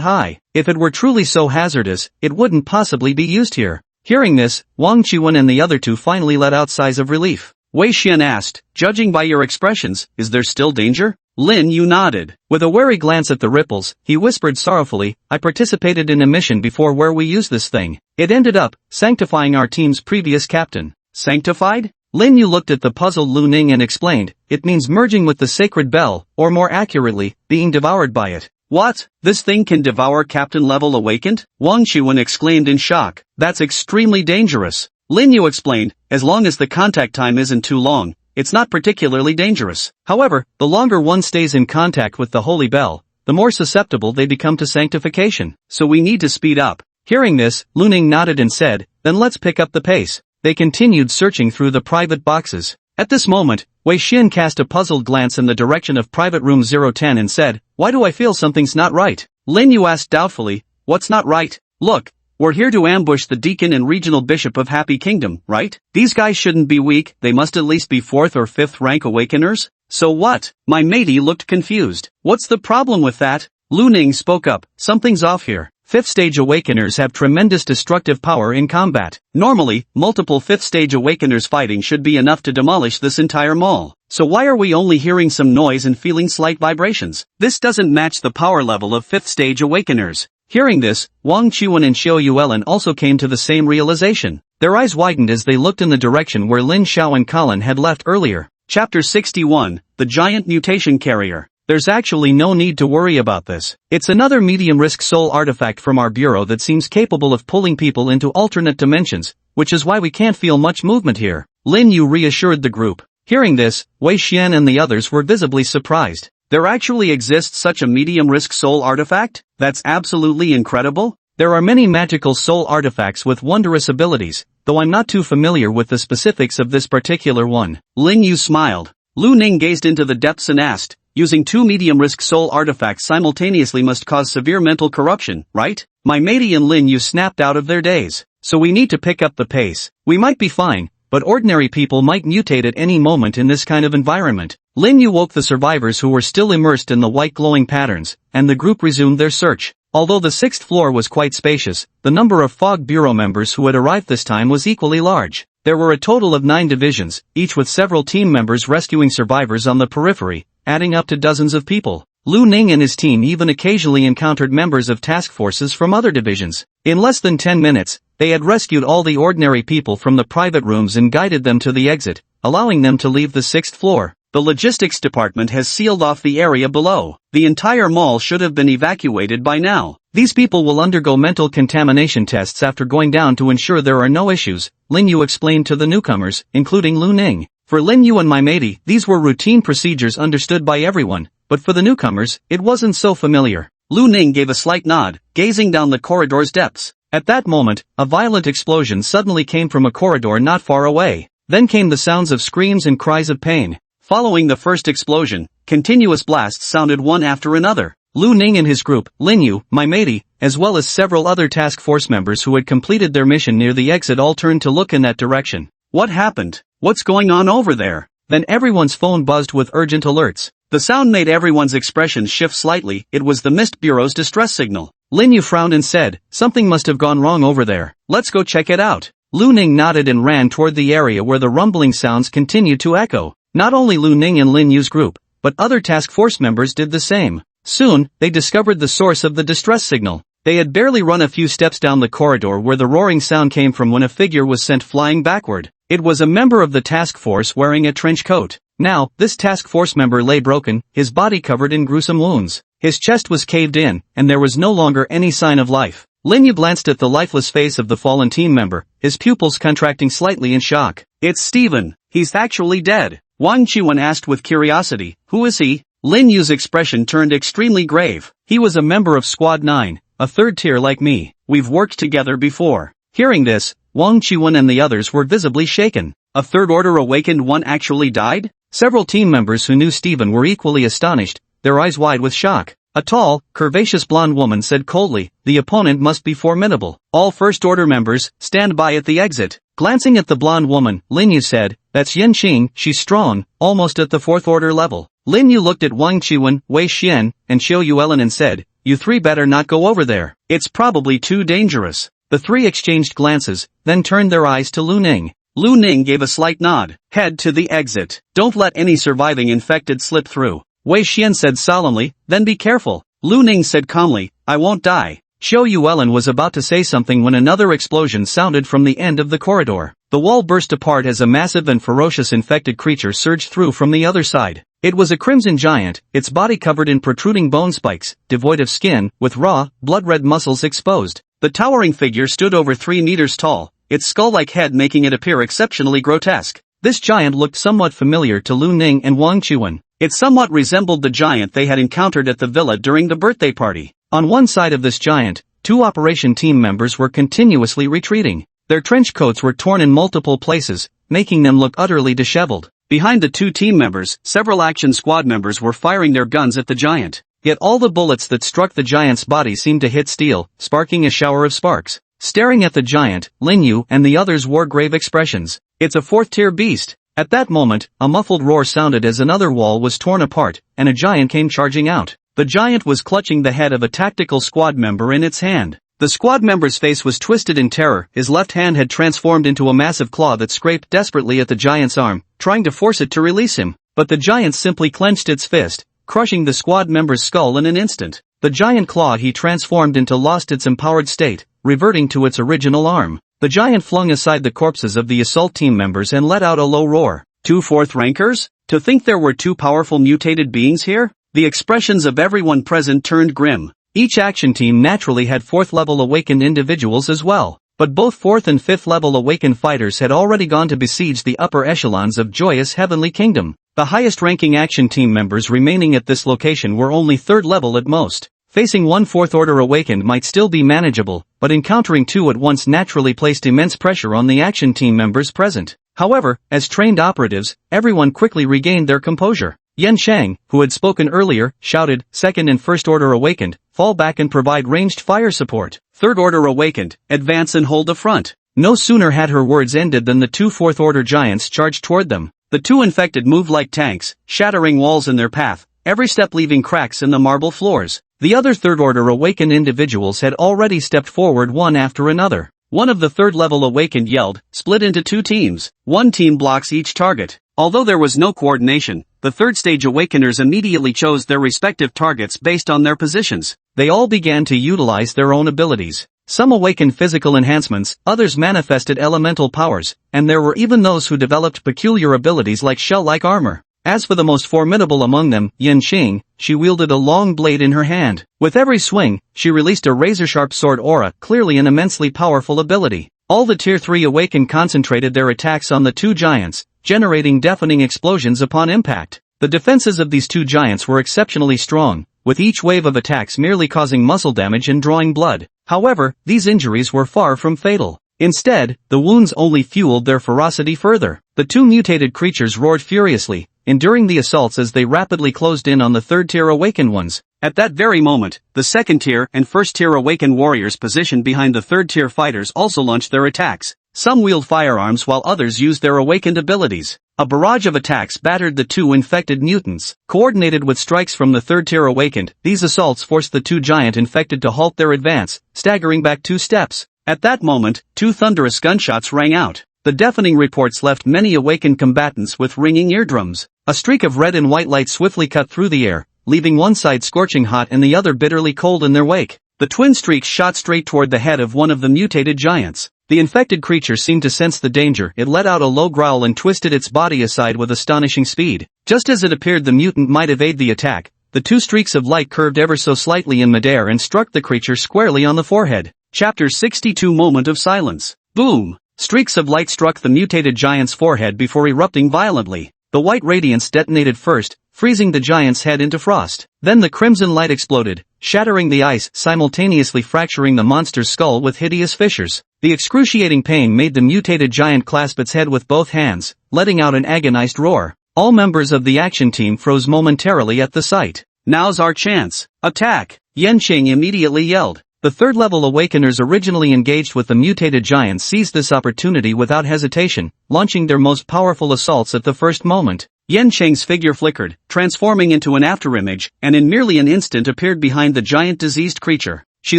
high. If it were truly so hazardous, it wouldn't possibly be used here." Hearing this, Wang Chuan and the other two finally let out sighs of relief. Wei Xian asked, "Judging by your expressions, is there still danger?" Lin Yu nodded. With a wary glance at the ripples, he whispered sorrowfully, "I participated in a mission before where we used this thing. It ended up sanctifying our team's previous captain." Sanctified? Lin Yu looked at the puzzled Lu Ning and explained, "It means merging with the sacred bell, or more accurately, being devoured by it." What? This thing can devour captain-level awakened? Wang Chuan exclaimed in shock. That's extremely dangerous. Lin Yu explained, as long as the contact time isn't too long, it's not particularly dangerous. However, the longer one stays in contact with the holy bell, the more susceptible they become to sanctification. So we need to speed up. Hearing this, Lu Ning nodded and said, "Then let's pick up the pace." They continued searching through the private boxes. At this moment, Wei Xian cast a puzzled glance in the direction of private room 010 and said, "Why do I feel something's not right?" Lin Yu asked doubtfully, "What's not right?" "Look, we're here to ambush the deacon and regional bishop of Happy Kingdom, right? These guys shouldn't be weak, they must at least be 4th or 5th rank awakeners." "So what?" My matey looked confused. "What's the problem with that?" Lu Ning spoke up, "Something's off here. 5th stage awakeners have tremendous destructive power in combat. Normally, multiple 5th stage awakeners fighting should be enough to demolish this entire mall. So why are we only hearing some noise and feeling slight vibrations? This doesn't match the power level of 5th stage awakeners." Hearing this, Wang Chuan and Zhou Yuelin also came to the same realization. Their eyes widened as they looked in the direction where Lin Xiao and Colin had left earlier. Chapter 61, The Giant Mutation Carrier. There's actually no need to worry about this. It's another medium-risk soul artifact from our bureau that seems capable of pulling people into alternate dimensions, which is why we can't feel much movement here. Lin Yu reassured the group. Hearing this, Wei Xian and the others were visibly surprised. There actually exists such a medium-risk soul artifact? That's absolutely incredible. There are many magical soul artifacts with wondrous abilities, though I'm not too familiar with the specifics of this particular one. Lin Yu smiled. Lu Ning gazed into the depths and asked, "Using 2 medium-risk soul artifacts simultaneously must cause severe mental corruption, right?" My matey and Lin Yu snapped out of their daze. "So we need to pick up the pace. We might be fine, but ordinary people might mutate at any moment in this kind of environment." Lin Yu woke the survivors who were still immersed in the white glowing patterns, and the group resumed their search. Although the sixth floor was quite spacious, the number of Fog Bureau members who had arrived this time was equally large. There were a total of 9 divisions, each with several team members rescuing survivors on the periphery, adding up to dozens of people. Lu Ning and his team even occasionally encountered members of task forces from other divisions. In less than 10 minutes, they had rescued all the ordinary people from the private rooms and guided them to the exit, allowing them to leave the 6th floor. The logistics department has sealed off the area below. The entire mall should have been evacuated by now. These people will undergo mental contamination tests after going down to ensure there are no issues, Lin Yu explained to the newcomers, including Lu Ning. For Lin Yu and my matey, these were routine procedures understood by everyone, but for the newcomers, it wasn't so familiar. Lu Ning gave a slight nod, gazing down the corridor's depths. At that moment, a violent explosion suddenly came from a corridor not far away. Then came the sounds of screams and cries of pain. Following the first explosion, continuous blasts sounded one after another. Lu Ning and his group, Lin Yu, my matey, as well as several other task force members who had completed their mission near the exit all turned to look in that direction. What happened? What's going on over there? Then everyone's phone buzzed with urgent alerts. The sound made everyone's expressions shift slightly. It was the Mist Bureau's distress signal. Lin Yu frowned and said, "Something must have gone wrong over there. Let's go check it out." Lu Ning nodded and ran toward the area where the rumbling sounds continued to echo. Not only Lu Ning and Lin Yu's group, but other task force members did the same. Soon, they discovered the source of the distress signal. They had barely run a few steps down the corridor where the roaring sound came from when a figure was sent flying backward. It was a member of the task force wearing a trench coat. Now, this task force member lay broken, his body covered in gruesome wounds. His chest was caved in, and there was no longer any sign of life. Lin Yu glanced at the lifeless face of the fallen team member, his pupils contracting slightly in shock. "It's Steven. He's actually dead." Wang Qiwen asked with curiosity, "Who is he?" Lin Yu's expression turned extremely grave. "He was a member of Squad 9, a third tier like me. We've worked together before." Hearing this, Wang Qiwen and the others were visibly shaken. A third order awakened one actually died? Several team members who knew Steven were equally astonished, their eyes wide with shock. A tall, curvaceous blonde woman said coldly, "The opponent must be formidable. All first order members, stand by at the exit." Glancing at the blonde woman, Lin Yu said, "That's Yan Qing, she's strong, almost at the 4th order level." Lin Yu looked at Wang Qiwen, Wei Xian, and Xiu Yuelin and said, "You three better not go over there. It's probably too dangerous." The three exchanged glances, then turned their eyes to Lu Ning. Lu Ning gave a slight nod. "Head to the exit. Don't let any surviving infected slip through." Wei Xian said solemnly, "Then be careful." Lu Ning said calmly, "I won't die." Xiu Yuelin was about to say something when another explosion sounded from the end of the corridor. The wall burst apart as a massive and ferocious infected creature surged through from the other side. It was a crimson giant, its body covered in protruding bone spikes, devoid of skin, with raw, blood-red muscles exposed. The towering figure stood over 3 meters tall, its skull-like head making it appear exceptionally grotesque. This giant looked somewhat familiar to Lu Ning and Wang Qiwen. It somewhat resembled the giant they had encountered at the villa during the birthday party. On one side of this giant, 2 operation team members were continuously retreating. Their trench coats were torn in multiple places, making them look utterly disheveled. Behind the 2 team members, several action squad members were firing their guns at the giant. Yet all the bullets that struck the giant's body seemed to hit steel, sparking a shower of sparks. Staring at the giant, Lin Yu and the others wore grave expressions. "It's a 4th-tier beast." At that moment, a muffled roar sounded as another wall was torn apart, and a giant came charging out. The giant was clutching the head of a tactical squad member in its hand. The squad member's face was twisted in terror, his left hand had transformed into a massive claw that scraped desperately at the giant's arm, trying to force it to release him. But the giant simply clenched its fist, crushing the squad member's skull in an instant. The giant claw he transformed into lost its empowered state, reverting to its original arm. The giant flung aside the corpses of the assault team members and let out a low roar. 2 4th rankers? To think there were 2 powerful mutated beings here? The expressions of everyone present turned grim. Each action team naturally had 4th level awakened individuals as well. But both 4th and 5th level awakened fighters had already gone to besiege the upper echelons of Joyous Heavenly Kingdom. The highest ranking action team members remaining at this location were only 3rd level at most. Facing 1 4th order awakened might still be manageable, but encountering 2 at once naturally placed immense pressure on the action team members present. However, as trained operatives, everyone quickly regained their composure. Yan Shang, who had spoken earlier, shouted, "2nd and 1st order awakened, fall back and provide ranged fire support. 3rd order awakened, advance and hold the front." No sooner had her words ended than the 2 4th order giants charged toward them. The 2 infected moved like tanks, shattering walls in their path, every step leaving cracks in the marble floors. The other third-order awakened individuals had already stepped forward one after another. One of the third-level awakened yelled, "Split into two teams. One team blocks each target." Although there was no coordination, the third-stage awakeners immediately chose their respective targets based on their positions. They all began to utilize their own abilities. Some awakened physical enhancements, others manifested elemental powers, and there were even those who developed peculiar abilities like shell-like armor. As for the most formidable among them, Yin Qing, she wielded a long blade in her hand. With every swing, she released a razor-sharp sword aura, clearly an immensely powerful ability. All the Tier 3 awakened concentrated their attacks on the two giants, generating deafening explosions upon impact. The defenses of these two giants were exceptionally strong, with each wave of attacks merely causing muscle damage and drawing blood. However, these injuries were far from fatal. Instead, the wounds only fueled their ferocity further. The two mutated creatures roared furiously, enduring the assaults as they rapidly closed in on the third-tier awakened ones. At that very moment, the second-tier and first-tier awakened warriors positioned behind the third-tier fighters also launched their attacks. Some wield firearms while others used their awakened abilities. A barrage of attacks battered the two infected mutants. Coordinated with strikes from the third-tier awakened, these assaults forced the two giant infected to halt their advance, staggering back 2 steps. At that moment, 2 thunderous gunshots rang out. The deafening reports left many awakened combatants with ringing eardrums. A streak of red and white light swiftly cut through the air, leaving one side scorching hot and the other bitterly cold in their wake. The twin streaks shot straight toward the head of one of the mutated giants. The infected creature seemed to sense the danger. It let out a low growl and twisted its body aside with astonishing speed. Just as it appeared the mutant might evade the attack, the 2 streaks of light curved ever so slightly in midair and struck the creature squarely on the forehead. Chapter 62 Moment of Silence. Boom! Streaks of light struck the mutated giant's forehead before erupting violently. The white radiance detonated first, freezing the giant's head into frost. Then the crimson light exploded, shattering the ice, simultaneously fracturing the monster's skull with hideous fissures. The excruciating pain made the mutated giant clasp its head with both hands, letting out an agonized roar. All members of the action team froze momentarily at the sight. "Now's our chance. Attack!" Yen Qing immediately yelled. The third-level awakeners originally engaged with the mutated giants seized this opportunity without hesitation, launching their most powerful assaults at the first moment. Yen Cheng's figure flickered, transforming into an afterimage, and in merely an instant appeared behind the giant diseased creature. She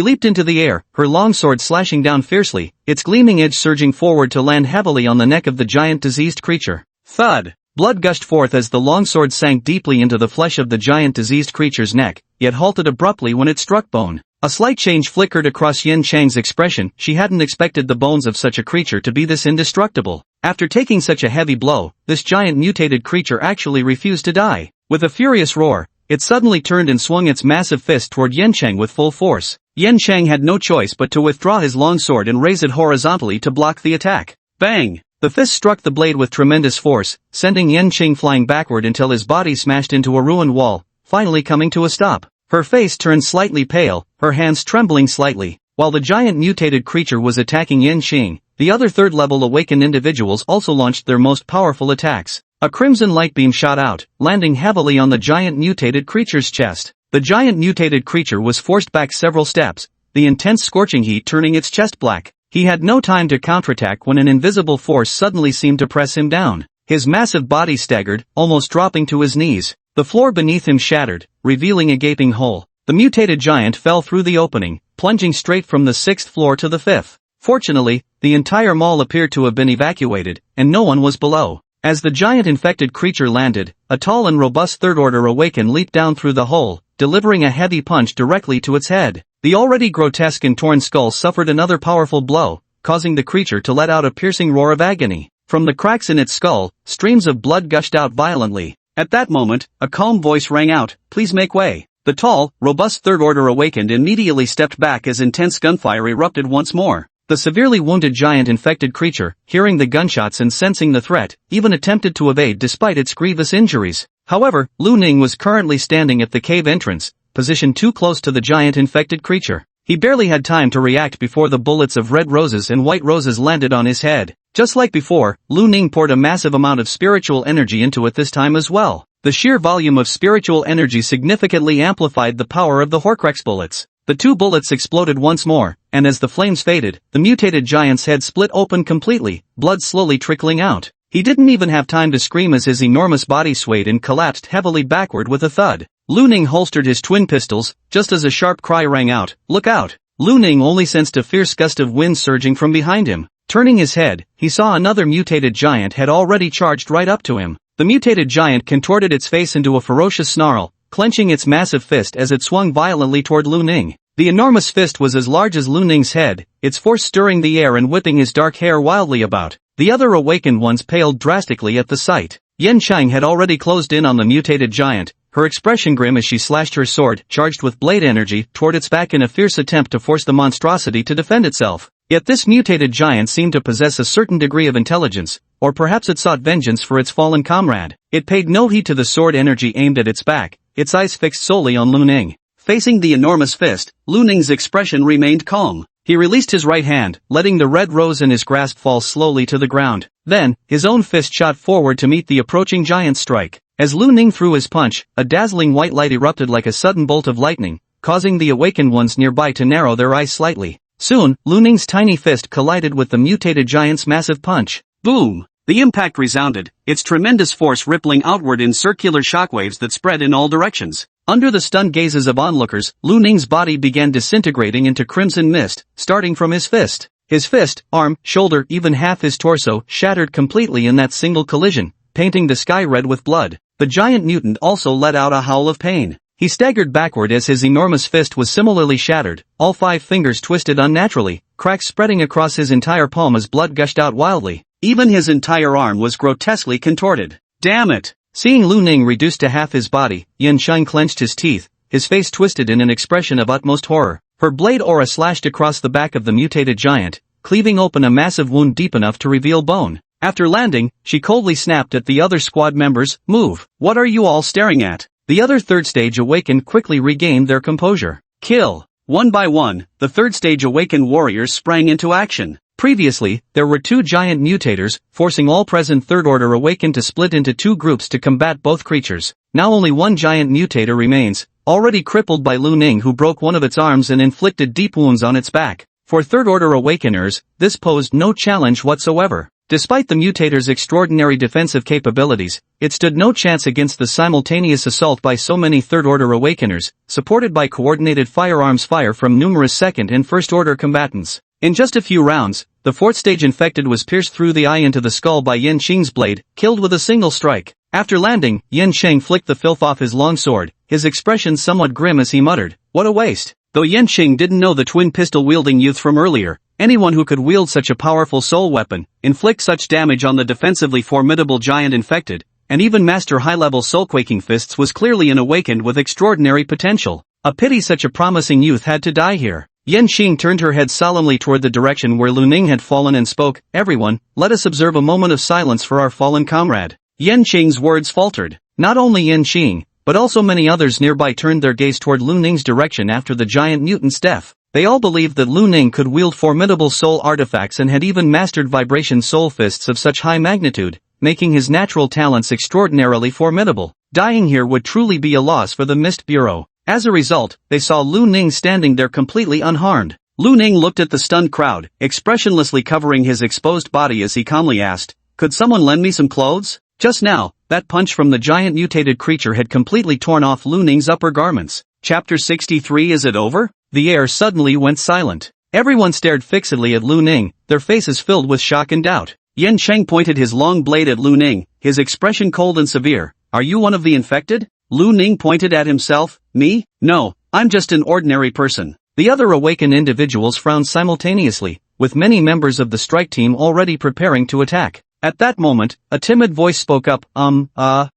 leaped into the air, her long sword slashing down fiercely, its gleaming edge surging forward to land heavily on the neck of the giant diseased creature. Thud! Blood gushed forth as the long sword sank deeply into the flesh of the giant diseased creature's neck, yet halted abruptly when it struck bone. A slight change flickered across Yin Chang's expression. She hadn't expected the bones of such a creature to be this indestructible. After taking such a heavy blow, this giant mutated creature actually refused to die. With a furious roar, it suddenly turned and swung its massive fist toward Yen Chang with full force. Yen Chang had no choice but to withdraw his long sword and raise it horizontally to block the attack. Bang! The fist struck the blade with tremendous force, sending Yen Chang flying backward until his body smashed into a ruined wall, finally coming to a stop. Her face turned slightly pale, her hands trembling slightly. While the giant mutated creature was attacking Yen Qing, the other third-level awakened individuals also launched their most powerful attacks. A crimson light beam shot out, landing heavily on the giant mutated creature's chest. The giant mutated creature was forced back several steps, the intense scorching heat turning its chest black. He had no time to counterattack when an invisible force suddenly seemed to press him down. His massive body staggered, almost dropping to his knees. The floor beneath him shattered, revealing a gaping hole. The mutated giant fell through the opening, plunging straight from the 6th floor to the 5th. Fortunately, the entire mall appeared to have been evacuated, and no one was below. As the giant infected creature landed, a tall and robust third-order awakened leaped down through the hole, delivering a heavy punch directly to its head. The already grotesque and torn skull suffered another powerful blow, causing the creature to let out a piercing roar of agony. From the cracks in its skull, streams of blood gushed out violently. At that moment, a calm voice rang out, "Please make way." The tall, robust third-order awakened immediately stepped back as intense gunfire erupted once more. The severely wounded giant infected creature, hearing the gunshots and sensing the threat, even attempted to evade despite its grievous injuries. However, Lu Ning was currently standing at the cave entrance, positioned too close to the giant infected creature. He barely had time to react before the bullets of red roses and white roses landed on his head. Just like before, Lu Ning poured a massive amount of spiritual energy into it this time as well. The sheer volume of spiritual energy significantly amplified the power of the Horcrux bullets. The 2 bullets exploded once more, and as the flames faded, the mutated giant's head split open completely, blood slowly trickling out. He didn't even have time to scream as his enormous body swayed and collapsed heavily backward with a thud. Lu Ning holstered his twin pistols, just as a sharp cry rang out, "Look out!" Lu Ning only sensed a fierce gust of wind surging from behind him. Turning his head, he saw another mutated giant had already charged right up to him. The mutated giant contorted its face into a ferocious snarl, clenching its massive fist as it swung violently toward Lu Ning. The enormous fist was as large as Lu Ning's head, its force stirring the air and whipping his dark hair wildly about. The other awakened ones paled drastically at the sight. Yan Chang had already closed in on the mutated giant, her expression grim as she slashed her sword, charged with blade energy, toward its back in a fierce attempt to force the monstrosity to defend itself. Yet this mutated giant seemed to possess a certain degree of intelligence, or perhaps it sought vengeance for its fallen comrade. It paid no heed to the sword energy aimed at its back, its eyes fixed solely on Lu Ning. Facing the enormous fist, Lu Ning's expression remained calm. He released his right hand, letting the red rose in his grasp fall slowly to the ground. Then, his own fist shot forward to meet the approaching giant's strike. As Lu Ning threw his punch, a dazzling white light erupted like a sudden bolt of lightning, causing the awakened ones nearby to narrow their eyes slightly. Soon, Lu Ning's tiny fist collided with the mutated giant's massive punch. Boom! The impact resounded, its tremendous force rippling outward in circular shockwaves that spread in all directions. Under the stunned gazes of onlookers, Lu Ning's body began disintegrating into crimson mist, starting from his fist. His fist, arm, shoulder, even half his torso, shattered completely in that single collision, painting the sky red with blood. The giant mutant also let out a howl of pain. He staggered backward as his enormous fist was similarly shattered, all 5 fingers twisted unnaturally, cracks spreading across his entire palm as blood gushed out wildly. Even his entire arm was grotesquely contorted. Damn it! Seeing Lu Ning reduced to half his body, Yan Chang clenched his teeth, his face twisted in an expression of utmost horror. Her blade aura slashed across the back of the mutated giant, cleaving open a massive wound deep enough to reveal bone. After landing, she coldly snapped at the other squad members, "Move! What are you all staring at?" The other third stage awakened quickly regained their composure. Kill! One by one, the third stage awakened warriors sprang into action. Previously, there were 2 giant mutators, forcing all present Third Order awakened to split into 2 groups to combat both creatures. Now only 1 giant mutator remains, already crippled by Lu Ning, who broke one of its arms and inflicted deep wounds on its back. For Third Order awakeners, this posed no challenge whatsoever. Despite the mutator's extraordinary defensive capabilities, it stood no chance against the simultaneous assault by so many Third Order awakeners, supported by coordinated firearms fire from numerous Second and First Order combatants. In just a few rounds, the 4th stage infected was pierced through the eye into the skull by Yan Qing's blade, killed with a single strike. After landing, Yan Qing flicked the filth off his long sword, his expression somewhat grim as he muttered, "What a waste." Though Yan Qing didn't know the twin pistol-wielding youth from earlier, anyone who could wield such a powerful soul weapon, inflict such damage on the defensively formidable giant infected, and even master high-level soul-quaking fists was clearly an awakened with extraordinary potential. A pity such a promising youth had to die here. Yan Qing turned her head solemnly toward the direction where Lu Ning had fallen and spoke, "Everyone, let us observe a moment of silence for our fallen comrade." Yan Qing's words faltered. Not only Yan Qing, but also many others nearby turned their gaze toward Lu Ning's direction after the giant mutant's death. They all believed that Lu Ning could wield formidable soul artifacts and had even mastered vibration soul fists of such high magnitude, making his natural talents extraordinarily formidable. Dying here would truly be a loss for the Mist Bureau. As a result, they saw Lu Ning standing there completely unharmed. Lu Ning looked at the stunned crowd, expressionlessly covering his exposed body as he calmly asked, "Could someone lend me some clothes?" Just now, that punch from the giant mutated creature had completely torn off Lu Ning's upper garments. Chapter 63. Is it over? The air suddenly went silent. Everyone stared fixedly at Lu Ning, their faces filled with shock and doubt. Yan Cheng pointed his long blade at Lu Ning, his expression cold and severe. "Are you one of the infected?" Lu Ning pointed at himself. "Me? No, I'm just an ordinary person." The other awakened individuals frowned simultaneously, with many members of the strike team already preparing to attack. At that moment, a timid voice spoke up,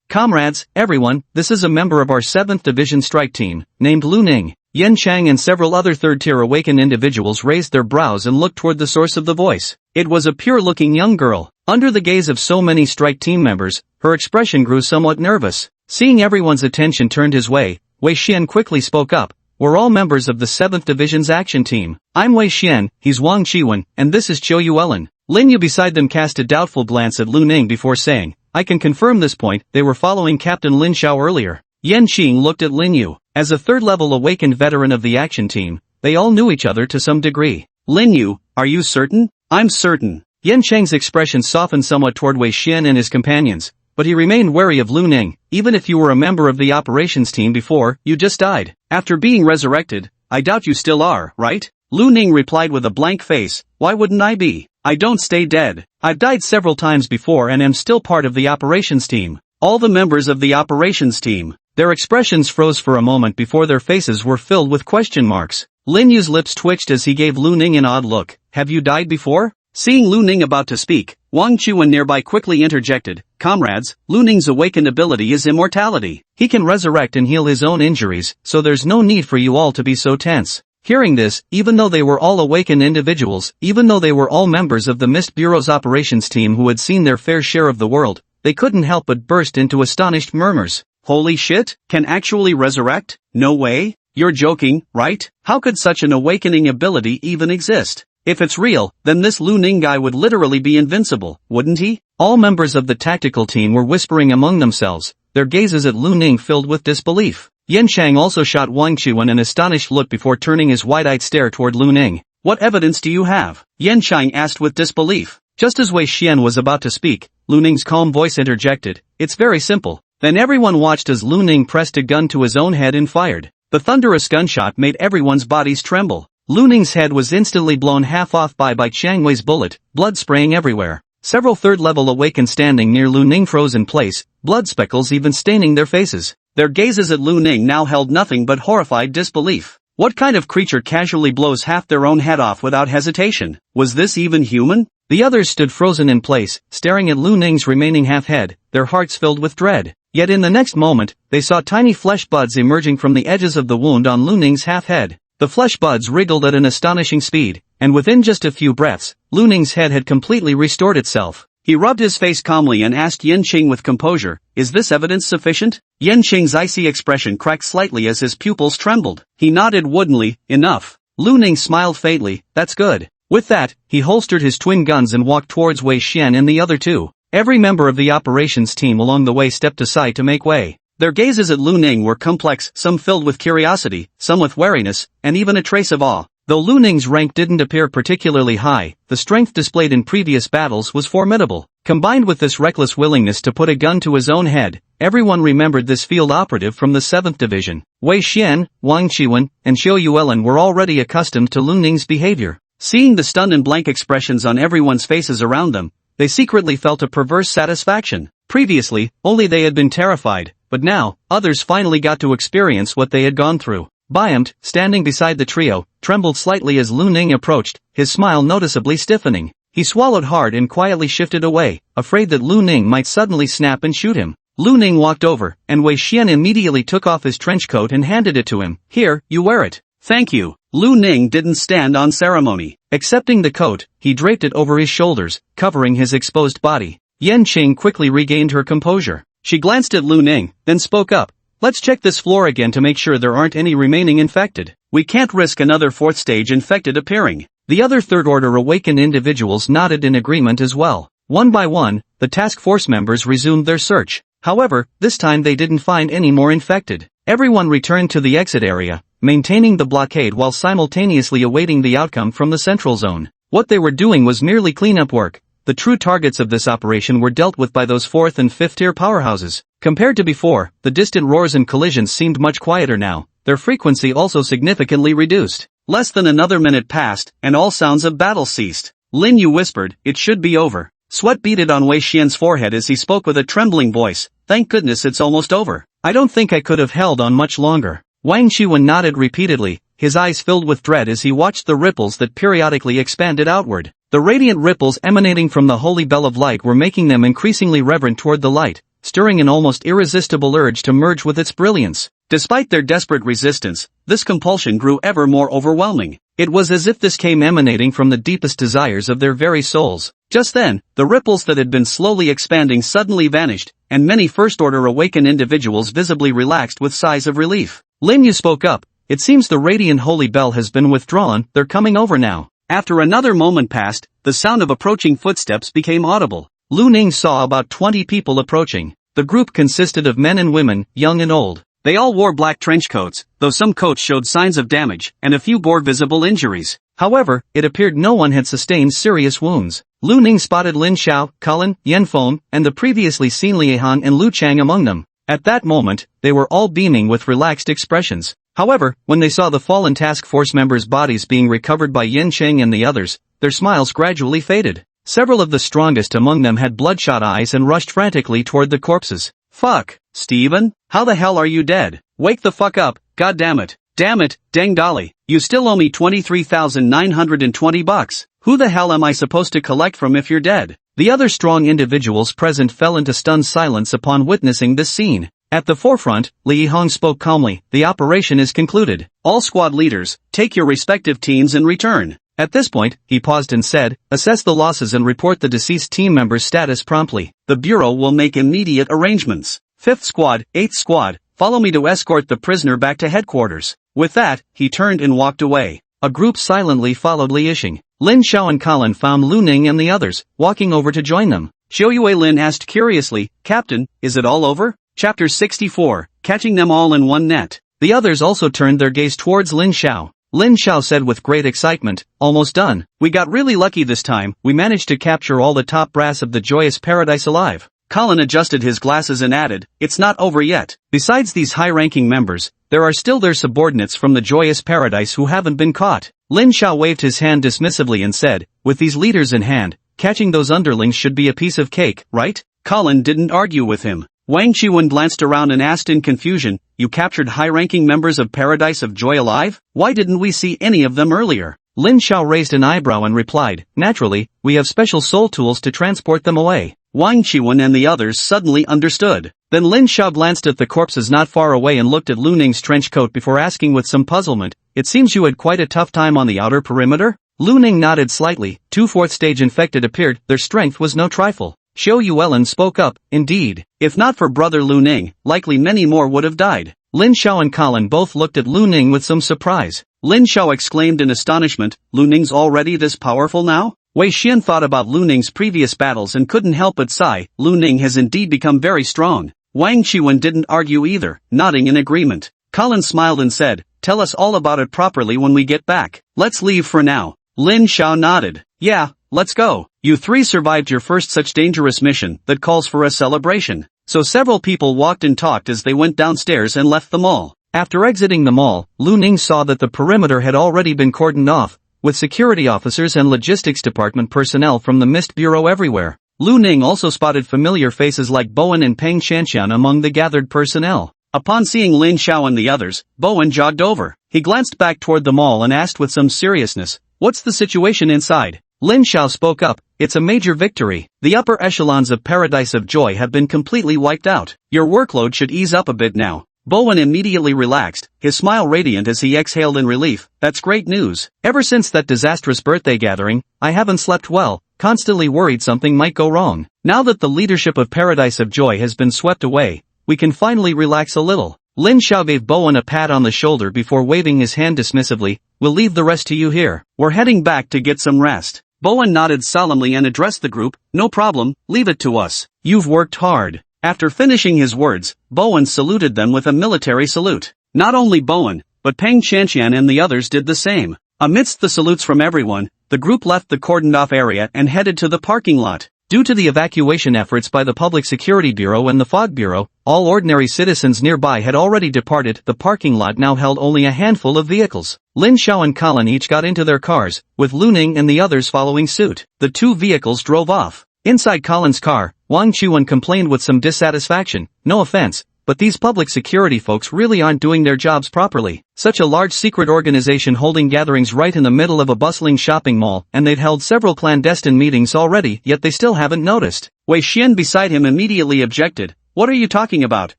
"Comrades, everyone, this is a member of our 7th Division strike team, named Lu Ning." Yan Chang and several other third-tier awakened individuals raised their brows and looked toward the source of the voice. It was a pure-looking young girl. Under the gaze of so many strike team members, her expression grew somewhat nervous. Seeing everyone's attention turned his way, Wei Xian quickly spoke up. "We're all members of the 7th Division's action team. I'm Wei Xian, he's Wang Qiwen, and this is Chiu Yuelin." Lin Yu beside them cast a doubtful glance at Lu Ning before saying, "I can confirm this point, they were following Captain Lin Xiao earlier." Yan Qing looked at Lin Yu. As a third-level awakened veteran of the action team, they all knew each other to some degree. "Lin Yu, are you certain?" "I'm certain." Yan Cheng's expression softened somewhat toward Wei Xian and his companions, but he remained wary of Lu Ning. Even if you were a member of the operations team before, you just died. After being resurrected, I doubt you still are, right? Lu Ning replied with a blank face, why wouldn't I be? I don't stay dead. I've died several times before and am still part of the operations team. All the members of the operations team, their expressions froze for a moment before their faces were filled with question marks. Lin Yu's lips twitched as he gave Lu Ning an odd look. Have you died before? Seeing Lu Ning about to speak, Wang Chuan nearby quickly interjected, comrades, Lu Ning's awakened ability is immortality. He can resurrect and heal his own injuries, so there's no need for you all to be so tense. Hearing this, even though they were all awakened individuals, even though they were all members of the Mist Bureau's operations team who had seen their fair share of the world, they couldn't help but burst into astonished murmurs. Holy shit, can actually resurrect? No way? You're joking, right? How could such an awakening ability even exist? If it's real, then this Lu Ning guy would literally be invincible, wouldn't he? All members of the tactical team were whispering among themselves, their gazes at Lu Ning filled with disbelief. Yan Chang also shot Wang Chuan an astonished look before turning his wide-eyed stare toward Lu Ning. What evidence do you have? Yan Chang asked with disbelief. Just as Wei Xian was about to speak, Lu Ning's calm voice interjected, it's very simple. Then everyone watched as Lu Ning pressed a gun to his own head and fired. The thunderous gunshot made everyone's bodies tremble. Lu Ning's head was instantly blown half off by Chiang Wei's bullet, blood spraying everywhere. Several third-level awakened standing near Lu Ning froze in place, blood speckles even staining their faces. Their gazes at Lu Ning now held nothing but horrified disbelief. What kind of creature casually blows half their own head off without hesitation? Was this even human? The others stood frozen in place, staring at Lu Ning's remaining half-head, their hearts filled with dread. Yet in the next moment, they saw tiny flesh buds emerging from the edges of the wound on Lu Ning's half-head. The flesh buds wriggled at an astonishing speed, and within just a few breaths, Lu Ning's head had completely restored itself. He rubbed his face calmly and asked Yan Qing with composure, is this evidence sufficient? Yan Qing's icy expression cracked slightly as his pupils trembled. He nodded woodenly, enough. Lu Ning smiled faintly, that's good. With that, he holstered his twin guns and walked towards Wei Xian and the other two. Every member of the operations team along the way stepped aside to make way. Their gazes at Lu Ning were complex, some filled with curiosity, some with wariness, and even a trace of awe. Though Lu Ning's rank didn't appear particularly high, the strength displayed in previous battles was formidable. Combined with this reckless willingness to put a gun to his own head, everyone remembered this field operative from the 7th Division. Wei Xian, Wang Chuan, and Xiao Yuelin were already accustomed to Lu Ning's behavior. Seeing the stunned and blank expressions on everyone's faces around them, they secretly felt a perverse satisfaction. Previously, only they had been terrified, but now, others finally got to experience what they had gone through. Byamt, standing beside the trio, trembled slightly as Lu Ning approached, his smile noticeably stiffening. He swallowed hard and quietly shifted away, afraid that Lu Ning might suddenly snap and shoot him. Lu Ning walked over, and Wei Xian immediately took off his trench coat and handed it to him. Here, you wear it. Thank you. Lu Ning didn't stand on ceremony. Accepting the coat, he draped it over his shoulders, covering his exposed body. Yan Qing quickly regained her composure. She glanced at Lu Ning, then spoke up. Let's check this floor again to make sure there aren't any remaining infected. We can't risk another 4th stage infected appearing. The other third-order awakened individuals nodded in agreement as well. One by one, the task force members resumed their search. However, this time they didn't find any more infected. Everyone returned to the exit area, maintaining the blockade while simultaneously awaiting the outcome from the central zone. What they were doing was merely cleanup work. The true targets of this operation were dealt with by those 4th and 5th tier powerhouses. Compared to before, the distant roars and collisions seemed much quieter now, their frequency also significantly reduced. Less than another minute passed, and all sounds of battle ceased. Lin Yu whispered, it should be over. Sweat beaded on Wei Xian's forehead as he spoke with a trembling voice, thank goodness it's almost over. I don't think I could have held on much longer. Wang Chuan nodded repeatedly, his eyes filled with dread as he watched the ripples that periodically expanded outward. The radiant ripples emanating from the holy bell of light were making them increasingly reverent toward the light, stirring an almost irresistible urge to merge with its brilliance. Despite their desperate resistance, this compulsion grew ever more overwhelming. It was as if this came emanating from the deepest desires of their very souls. Just then, the ripples that had been slowly expanding suddenly vanished, and many first-order awakened individuals visibly relaxed with sighs of relief. Lin Yu spoke up, it seems the radiant holy bell has been withdrawn, they're coming over now. After another moment passed, the sound of approaching footsteps became audible. Lu Ning saw about 20 people approaching. The group consisted of men and women, young and old. They all wore black trench coats, though some coats showed signs of damage, and a few bore visible injuries. However, it appeared no one had sustained serious wounds. Lu Ning spotted Lin Xiao, Colin, Yan Feng, and the previously seen Li Han and Lu Chang among them. At that moment, they were all beaming with relaxed expressions. However, when they saw the fallen task force members' bodies being recovered by Yin Cheng and the others, their smiles gradually faded. Several of the strongest among them had bloodshot eyes and rushed frantically toward the corpses. Fuck, Steven? How the hell are you dead? Wake the fuck up, god damn it. Damn it, dang dolly, you still owe me $23,920. Who the hell am I supposed to collect from if you're dead? The other strong individuals present fell into stunned silence upon witnessing this scene. At the forefront, Li Hong spoke calmly, the operation is concluded. All squad leaders, take your respective teams and return. At this point, he paused and said, assess the losses and report the deceased team member's status promptly. The Bureau will make immediate arrangements. 5th Squad, 8th Squad, follow me to escort the prisoner back to headquarters. With that, he turned and walked away. A group silently followed Li Yixing. Lin Xiao and Colin found Lu Ning and the others, walking over to join them. Xiaoyue Lin asked curiously, Captain, is it all over? Chapter 64, Catching Them All in One Net. The others also turned their gaze towards Lin Xiao. Lin Xiao said with great excitement, almost done. We got really lucky this time, we managed to capture all the top brass of the Joyous Paradise alive. Colin adjusted his glasses and added, it's not over yet. Besides these high-ranking members, there are still their subordinates from the Joyous Paradise who haven't been caught. Lin Xiao waved his hand dismissively and said, with these leaders in hand, catching those underlings should be a piece of cake, right? Colin didn't argue with him. Wang Qiwen glanced around and asked in confusion, you captured high-ranking members of Paradise of Joy alive? Why didn't we see any of them earlier? Lin Xiao raised an eyebrow and replied, naturally, we have special soul tools to transport them away. Wang Qiwen and the others suddenly understood. Then Lin Xiao glanced at the corpses not far away and looked at Lu Ning's trench coat before asking with some puzzlement, it seems you had quite a tough time on the outer perimeter? Lu Ning nodded slightly. 2 4th-stage infected appeared, their strength was no trifle. Xiao Yuelin spoke up, indeed. If not for brother Lu Ning, likely many more would have died. Lin Xiao and Colin both looked at Lu Ning with some surprise. Lin Xiao exclaimed in astonishment, Lu Ning's already this powerful now? Wei Xian thought about Lu Ning's previous battles and couldn't help but sigh, Lu Ning has indeed become very strong. Wang Qiwen didn't argue either, nodding in agreement. Colin smiled and said, tell us all about it properly when we get back. Let's leave for now. Lin Xiao nodded. Yeah, let's go. You 3 survived your first such dangerous mission that calls for a celebration. So several people walked and talked as they went downstairs and left the mall. After exiting the mall, Lu Ning saw that the perimeter had already been cordoned off, with security officers and logistics department personnel from the Mist Bureau everywhere. Lu Ning also spotted familiar faces like Bowen and Peng Shanxian among the gathered personnel. Upon seeing Lin Xiao and the others, Bowen jogged over. He glanced back toward the mall and asked with some seriousness, what's the situation inside? Lin Xiao spoke up, it's a major victory. The upper echelons of Paradise of Joy have been completely wiped out. Your workload should ease up a bit now. Bowen immediately relaxed, his smile radiant as he exhaled in relief. That's great news. Ever since that disastrous birthday gathering, I haven't slept well, constantly worried something might go wrong. Now that the leadership of Paradise of Joy has been swept away, we can finally relax a little. Lin Xiao gave Bowen a pat on the shoulder before waving his hand dismissively, we'll leave the rest to you here. We're heading back to get some rest. Bowen nodded solemnly and addressed the group, no problem, leave it to us. You've worked hard. After finishing his words, Bowen saluted them with a military salute. Not only Bowen, but Peng Shanxian and the others did the same. Amidst the salutes from everyone, the group left the cordoned-off area and headed to the parking lot. Due to the evacuation efforts by the Public Security Bureau and the Fog Bureau, all ordinary citizens nearby had already departed. The parking lot now held only a handful of vehicles. Lin Xiao and Colin each got into their cars, with Lu Ning and the others following suit. The 2 vehicles drove off. Inside Colin's car, Wang Qiwen complained with some dissatisfaction, no offense, but these public security folks really aren't doing their jobs properly. Such a large secret organization holding gatherings right in the middle of a bustling shopping mall, and they've held several clandestine meetings already, yet they still haven't noticed. Wei Xian beside him immediately objected, what are you talking about,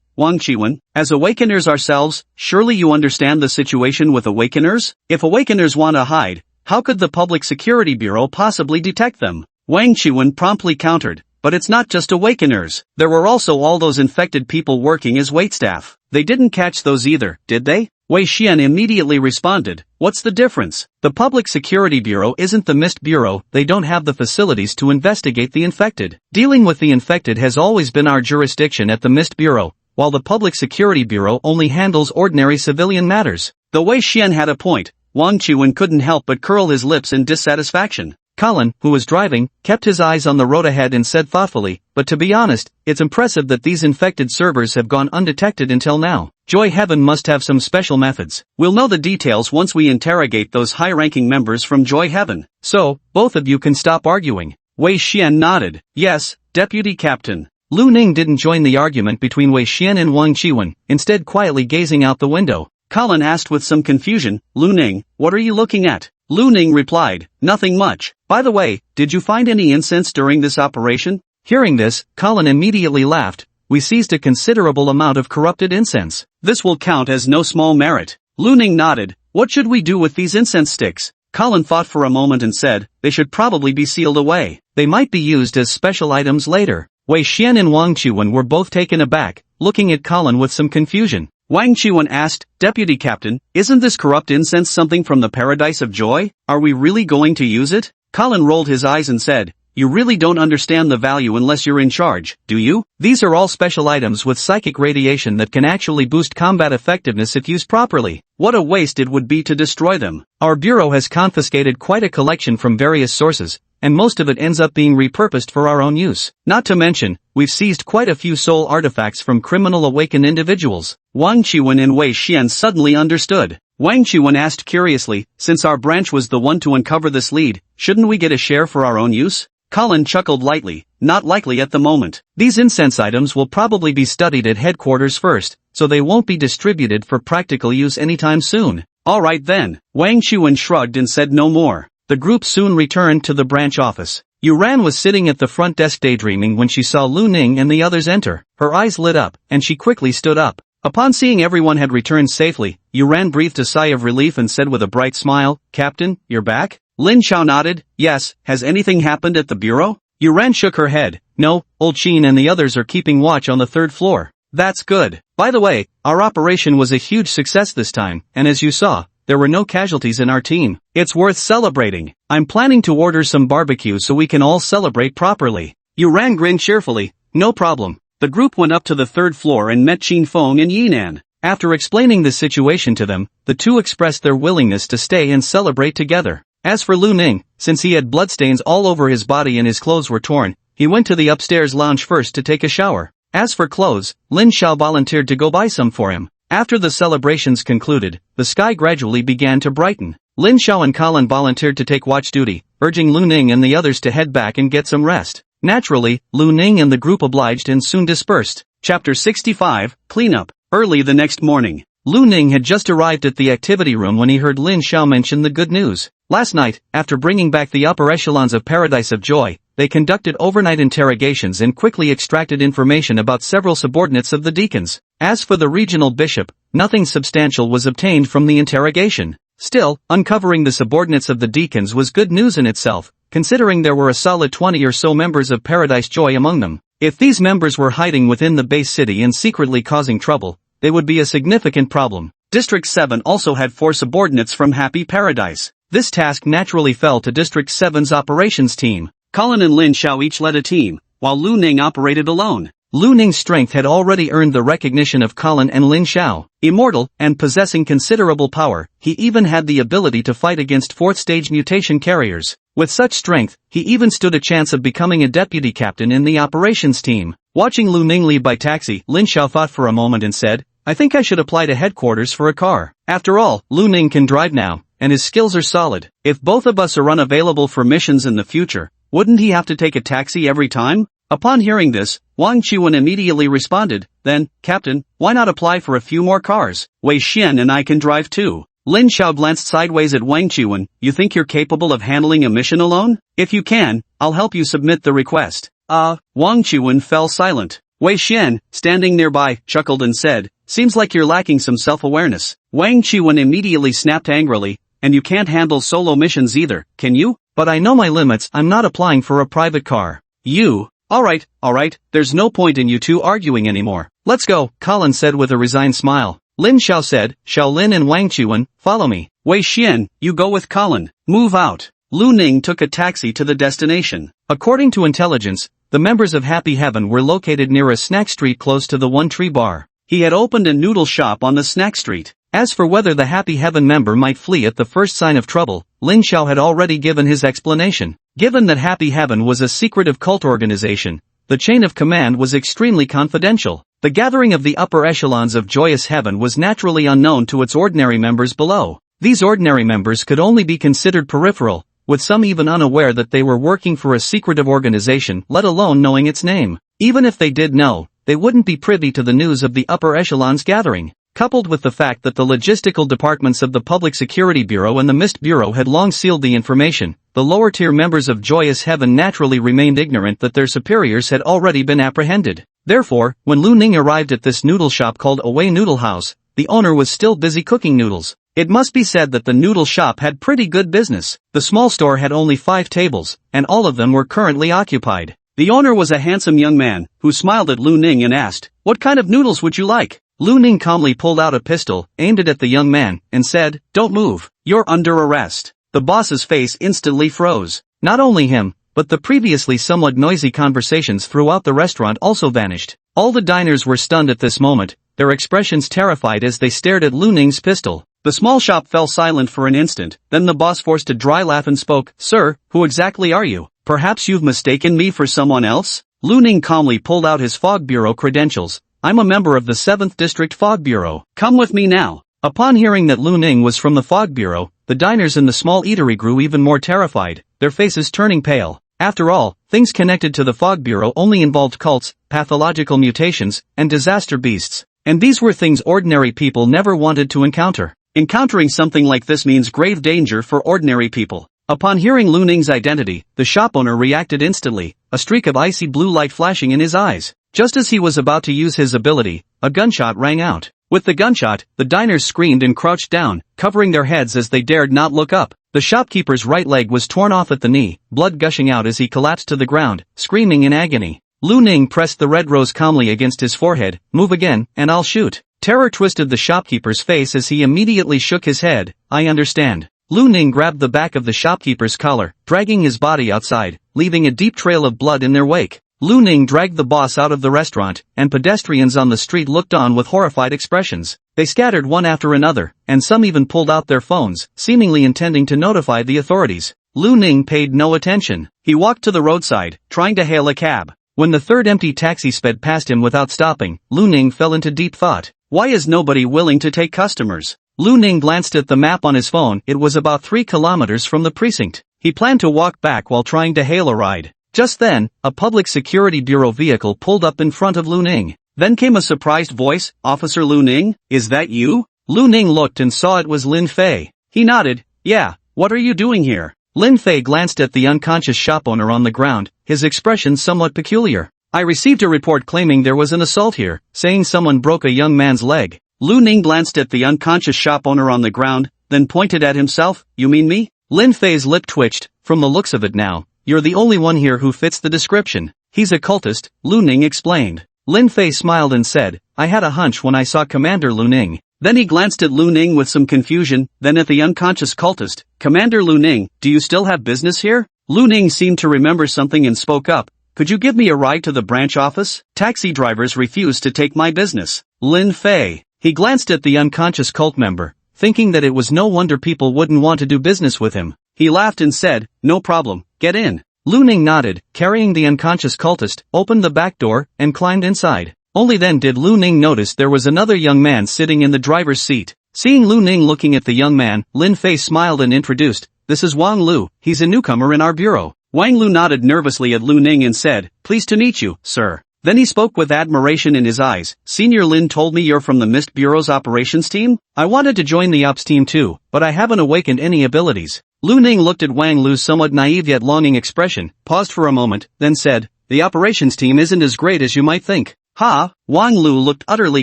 Wang Qiwen? As awakeners ourselves, surely you understand the situation with awakeners? If awakeners want to hide, how could the Public Security Bureau possibly detect them? Wang Qiwen promptly countered, but it's not just awakeners. There were also all those infected people working as waitstaff. They didn't catch those either, did they? Wei Xian immediately responded, what's the difference? The Public Security Bureau isn't the Mist Bureau, they don't have the facilities to investigate the infected. Dealing with the infected has always been our jurisdiction at the Mist Bureau, while the Public Security Bureau only handles ordinary civilian matters. Though Wei Xian had a point, Wang Chuan couldn't help but curl his lips in dissatisfaction. Colin, who was driving, kept his eyes on the road ahead and said thoughtfully, but to be honest, it's impressive that these infected servers have gone undetected until now. Joy Heaven must have some special methods. We'll know the details once we interrogate those high-ranking members from Joy Heaven. So, both of you can stop arguing. Wei Xian nodded. Yes, Deputy Captain. Lu Ning didn't join the argument between Wei Xian and Wang Qiwen, instead quietly gazing out the window. Colin asked with some confusion, Lu Ning, what are you looking at? Lu Ning replied, nothing much. By the way, did you find any incense during this operation? Hearing this, Colin immediately laughed. We seized a considerable amount of corrupted incense. This will count as no small merit. Lu Ning nodded. What should we do with these incense sticks? Colin thought for a moment and said, they should probably be sealed away. They might be used as special items later. Wei Xian and Wang Qiwen were both taken aback, looking at Colin with some confusion. Wang Qiwen asked, Deputy Captain, isn't this corrupt incense something from the Paradise of Joy? Are we really going to use it? Colin rolled his eyes and said, you really don't understand the value unless you're in charge, do you? These are all special items with psychic radiation that can actually boost combat effectiveness if used properly. What a waste it would be to destroy them. Our bureau has confiscated quite a collection from various sources, and most of it ends up being repurposed for our own use. Not to mention, we've seized quite a few soul artifacts from criminal awakened individuals. Wang Qiwen and Wei Xian suddenly understood. Wang Qiwen asked curiously, since our branch was the one to uncover this lead, shouldn't we get a share for our own use? Colin chuckled lightly, not likely at the moment. These incense items will probably be studied at headquarters first, so they won't be distributed for practical use anytime soon. Alright then. Wang Qiwen shrugged and said no more. The group soon returned to the branch office. Yuran was sitting at the front desk daydreaming when she saw Lu Ning and the others enter. Her eyes lit up, and she quickly stood up. Upon seeing everyone had returned safely, Yuran breathed a sigh of relief and said with a bright smile, Captain, you're back? Lin Xiao nodded, yes, has anything happened at the bureau? Yuran shook her head, no, Old Qin and the others are keeping watch on the third floor. That's good. By the way, our operation was a huge success this time, and as you saw, there were no casualties in our team. It's worth celebrating. I'm planning to order some barbecue so we can all celebrate properly. Yuran grinned cheerfully, no problem. The group went up to the third floor and met Qin Feng and Yinan. After explaining the situation to them, the two expressed their willingness to stay and celebrate together. As for Lu Ning, since he had bloodstains all over his body and his clothes were torn, he went to the upstairs lounge first to take a shower. As for clothes, Lin Xiao volunteered to go buy some for him. After the celebrations concluded, the sky gradually began to brighten. Lin Xiao and Colin volunteered to take watch duty, urging Lu Ning and the others to head back and get some rest. Naturally, Lu Ning and the group obliged and soon dispersed. Chapter 65, Cleanup. Early the next morning, Lu Ning had just arrived at the activity room when he heard Lin Xiao mention the good news. Last night, after bringing back the upper echelons of Paradise of Joy, they conducted overnight interrogations and quickly extracted information about several subordinates of the deacons. As for the regional bishop, nothing substantial was obtained from the interrogation. Still, uncovering the subordinates of the deacons was good news in itself, considering there were a solid 20 or so members of Paradise Joy among them. If these members were hiding within the base city and secretly causing trouble, they would be a significant problem. District 7 also had 4 subordinates from Happy Paradise. This task naturally fell to District 7's operations team. Colin and Lin Xiao each led a team, while Lu Ning operated alone. Lu Ning's strength had already earned the recognition of Colin and Lin Xiao. Immortal, and possessing considerable power, he even had the ability to fight against 4th-stage mutation carriers. With such strength, he even stood a chance of becoming a deputy captain in the operations team. Watching Lu Ning leave by taxi, Lin Xiao thought for a moment and said, I think I should apply to headquarters for a car. After all, Lu Ning can drive now, and his skills are solid. If both of us are unavailable for missions in the future, wouldn't he have to take a taxi every time? Upon hearing this, Wang Qiwen immediately responded, then, Captain, why not apply for a few more cars? Wei Xian and I can drive too. Lin Xiao glanced sideways at Wang Qiwen, you think you're capable of handling a mission alone? If you can, I'll help you submit the request. Wang Qiwen fell silent. Wei Xian, standing nearby, chuckled and said, seems like you're lacking some self-awareness. Wang Qiwen immediately snapped angrily, and you can't handle solo missions either, can you? But I know my limits, I'm not applying for a private car. You? Alright, there's no point in you two arguing anymore. Let's go, Colin said with a resigned smile. Lin Xiao said, Xiaolin and Wang Qiwen, follow me. Wei Xian, you go with Colin. Move out. Lu Ning took a taxi to the destination. According to intelligence, the members of Happy Heaven were located near a snack street close to the One Tree Bar. He had opened a noodle shop on the snack street. As for whether the Happy Heaven member might flee at the first sign of trouble, Ling Xiao had already given his explanation. Given that Happy Heaven was a secretive cult organization, the chain of command was extremely confidential. The gathering of the upper echelons of Joyous Heaven was naturally unknown to its ordinary members below. These ordinary members could only be considered peripheral, with some even unaware that they were working for a secretive organization, let alone knowing its name. Even if they did know, they wouldn't be privy to the news of the upper echelons gathering. Coupled with the fact that the logistical departments of the Public Security Bureau and the Mist Bureau had long sealed the information, the lower-tier members of Joyous Heaven naturally remained ignorant that their superiors had already been apprehended. Therefore, when Lu Ning arrived at this noodle shop called Away Noodle House, the owner was still busy cooking noodles. It must be said that the noodle shop had pretty good business. The small store had only 5 tables, and all of them were currently occupied. The owner was a handsome young man, who smiled at Lu Ning and asked, "What kind of noodles would you like?" Lu Ning calmly pulled out a pistol, aimed it at the young man, and said, "Don't move. You're under arrest." The boss's face instantly froze. Not only him, but the previously somewhat noisy conversations throughout the restaurant also vanished. All the diners were stunned at this moment, their expressions terrified as they stared at Lu Ning's pistol. The small shop fell silent for an instant, then the boss forced a dry laugh and spoke, "Sir, who exactly are you? Perhaps you've mistaken me for someone else?" Lu Ning calmly pulled out his Fog Bureau credentials. "I'm a member of the 7th District Fog Bureau. Come with me now." Upon hearing that Lu Ning was from the Fog Bureau, the diners in the small eatery grew even more terrified, their faces turning pale. After all, things connected to the Fog Bureau only involved cults, pathological mutations, and disaster beasts. And these were things ordinary people never wanted to encounter. Encountering something like this means grave danger for ordinary people. Upon hearing Lu Ning's identity, the shop owner reacted instantly, a streak of icy blue light flashing in his eyes. Just as he was about to use his ability, a gunshot rang out. With the gunshot, the diners screamed and crouched down, covering their heads as they dared not look up. The shopkeeper's right leg was torn off at the knee, blood gushing out as he collapsed to the ground, screaming in agony. Lu Ning pressed the red rose calmly against his forehead. "Move again, and I'll shoot." Terror twisted the shopkeeper's face as he immediately shook his head. "I understand." Lu Ning grabbed the back of the shopkeeper's collar, dragging his body outside, leaving a deep trail of blood in their wake. Lu Ning dragged the boss out of the restaurant, and pedestrians on the street looked on with horrified expressions. They scattered one after another, and some even pulled out their phones, seemingly intending to notify the authorities. Lu Ning paid no attention. He walked to the roadside, trying to hail a cab. When the third empty taxi sped past him without stopping, Lu Ning fell into deep thought. Why is nobody willing to take customers? Lu Ning glanced at the map on his phone. It was about 3 kilometers from the precinct. He planned to walk back while trying to hail a ride. Just then, a Public Security Bureau vehicle pulled up in front of Lu Ning. Then came a surprised voice, "Officer Lu Ning, is that you?" Lu Ning looked and saw it was Lin Fei. He nodded. "Yeah, what are you doing here?" Lin Fei glanced at the unconscious shop owner on the ground, his expression somewhat peculiar. "I received a report claiming there was an assault here, saying someone broke a young man's leg." Lu Ning glanced at the unconscious shop owner on the ground, then pointed at himself. "You mean me?" Lin Fei's lip twitched. "From the looks of it now, you're the only one here who fits the description." "He's a cultist," Lu Ning explained. Lin Fei smiled and said, "I had a hunch when I saw Commander Lu Ning." Then he glanced at Lu Ning with some confusion, then at the unconscious cultist. "Commander Lu Ning, do you still have business here?" Lu Ning seemed to remember something and spoke up. "Could you give me a ride to the branch office? Taxi drivers refuse to take my business." Lin Fei. He glanced at the unconscious cult member, thinking that it was no wonder people wouldn't want to do business with him. He laughed and said, "No problem, get in." Lu Ning nodded, carrying the unconscious cultist, opened the back door, and climbed inside. Only then did Lu Ning notice there was another young man sitting in the driver's seat. Seeing Lu Ning looking at the young man, Lin Fei smiled and introduced, "This is Wang Lu, he's a newcomer in our bureau." Wang Lu nodded nervously at Lu Ning and said, "Pleased to meet you, sir." Then he spoke with admiration in his eyes. "Senior Lin told me you're from the Mist Bureau's operations team? I wanted to join the ops team too, but I haven't awakened any abilities." Lu Ning looked at Wang Lu's somewhat naive yet longing expression, paused for a moment, then said, "The operations team isn't as great as you might think." "Ha?" Wang Lu looked utterly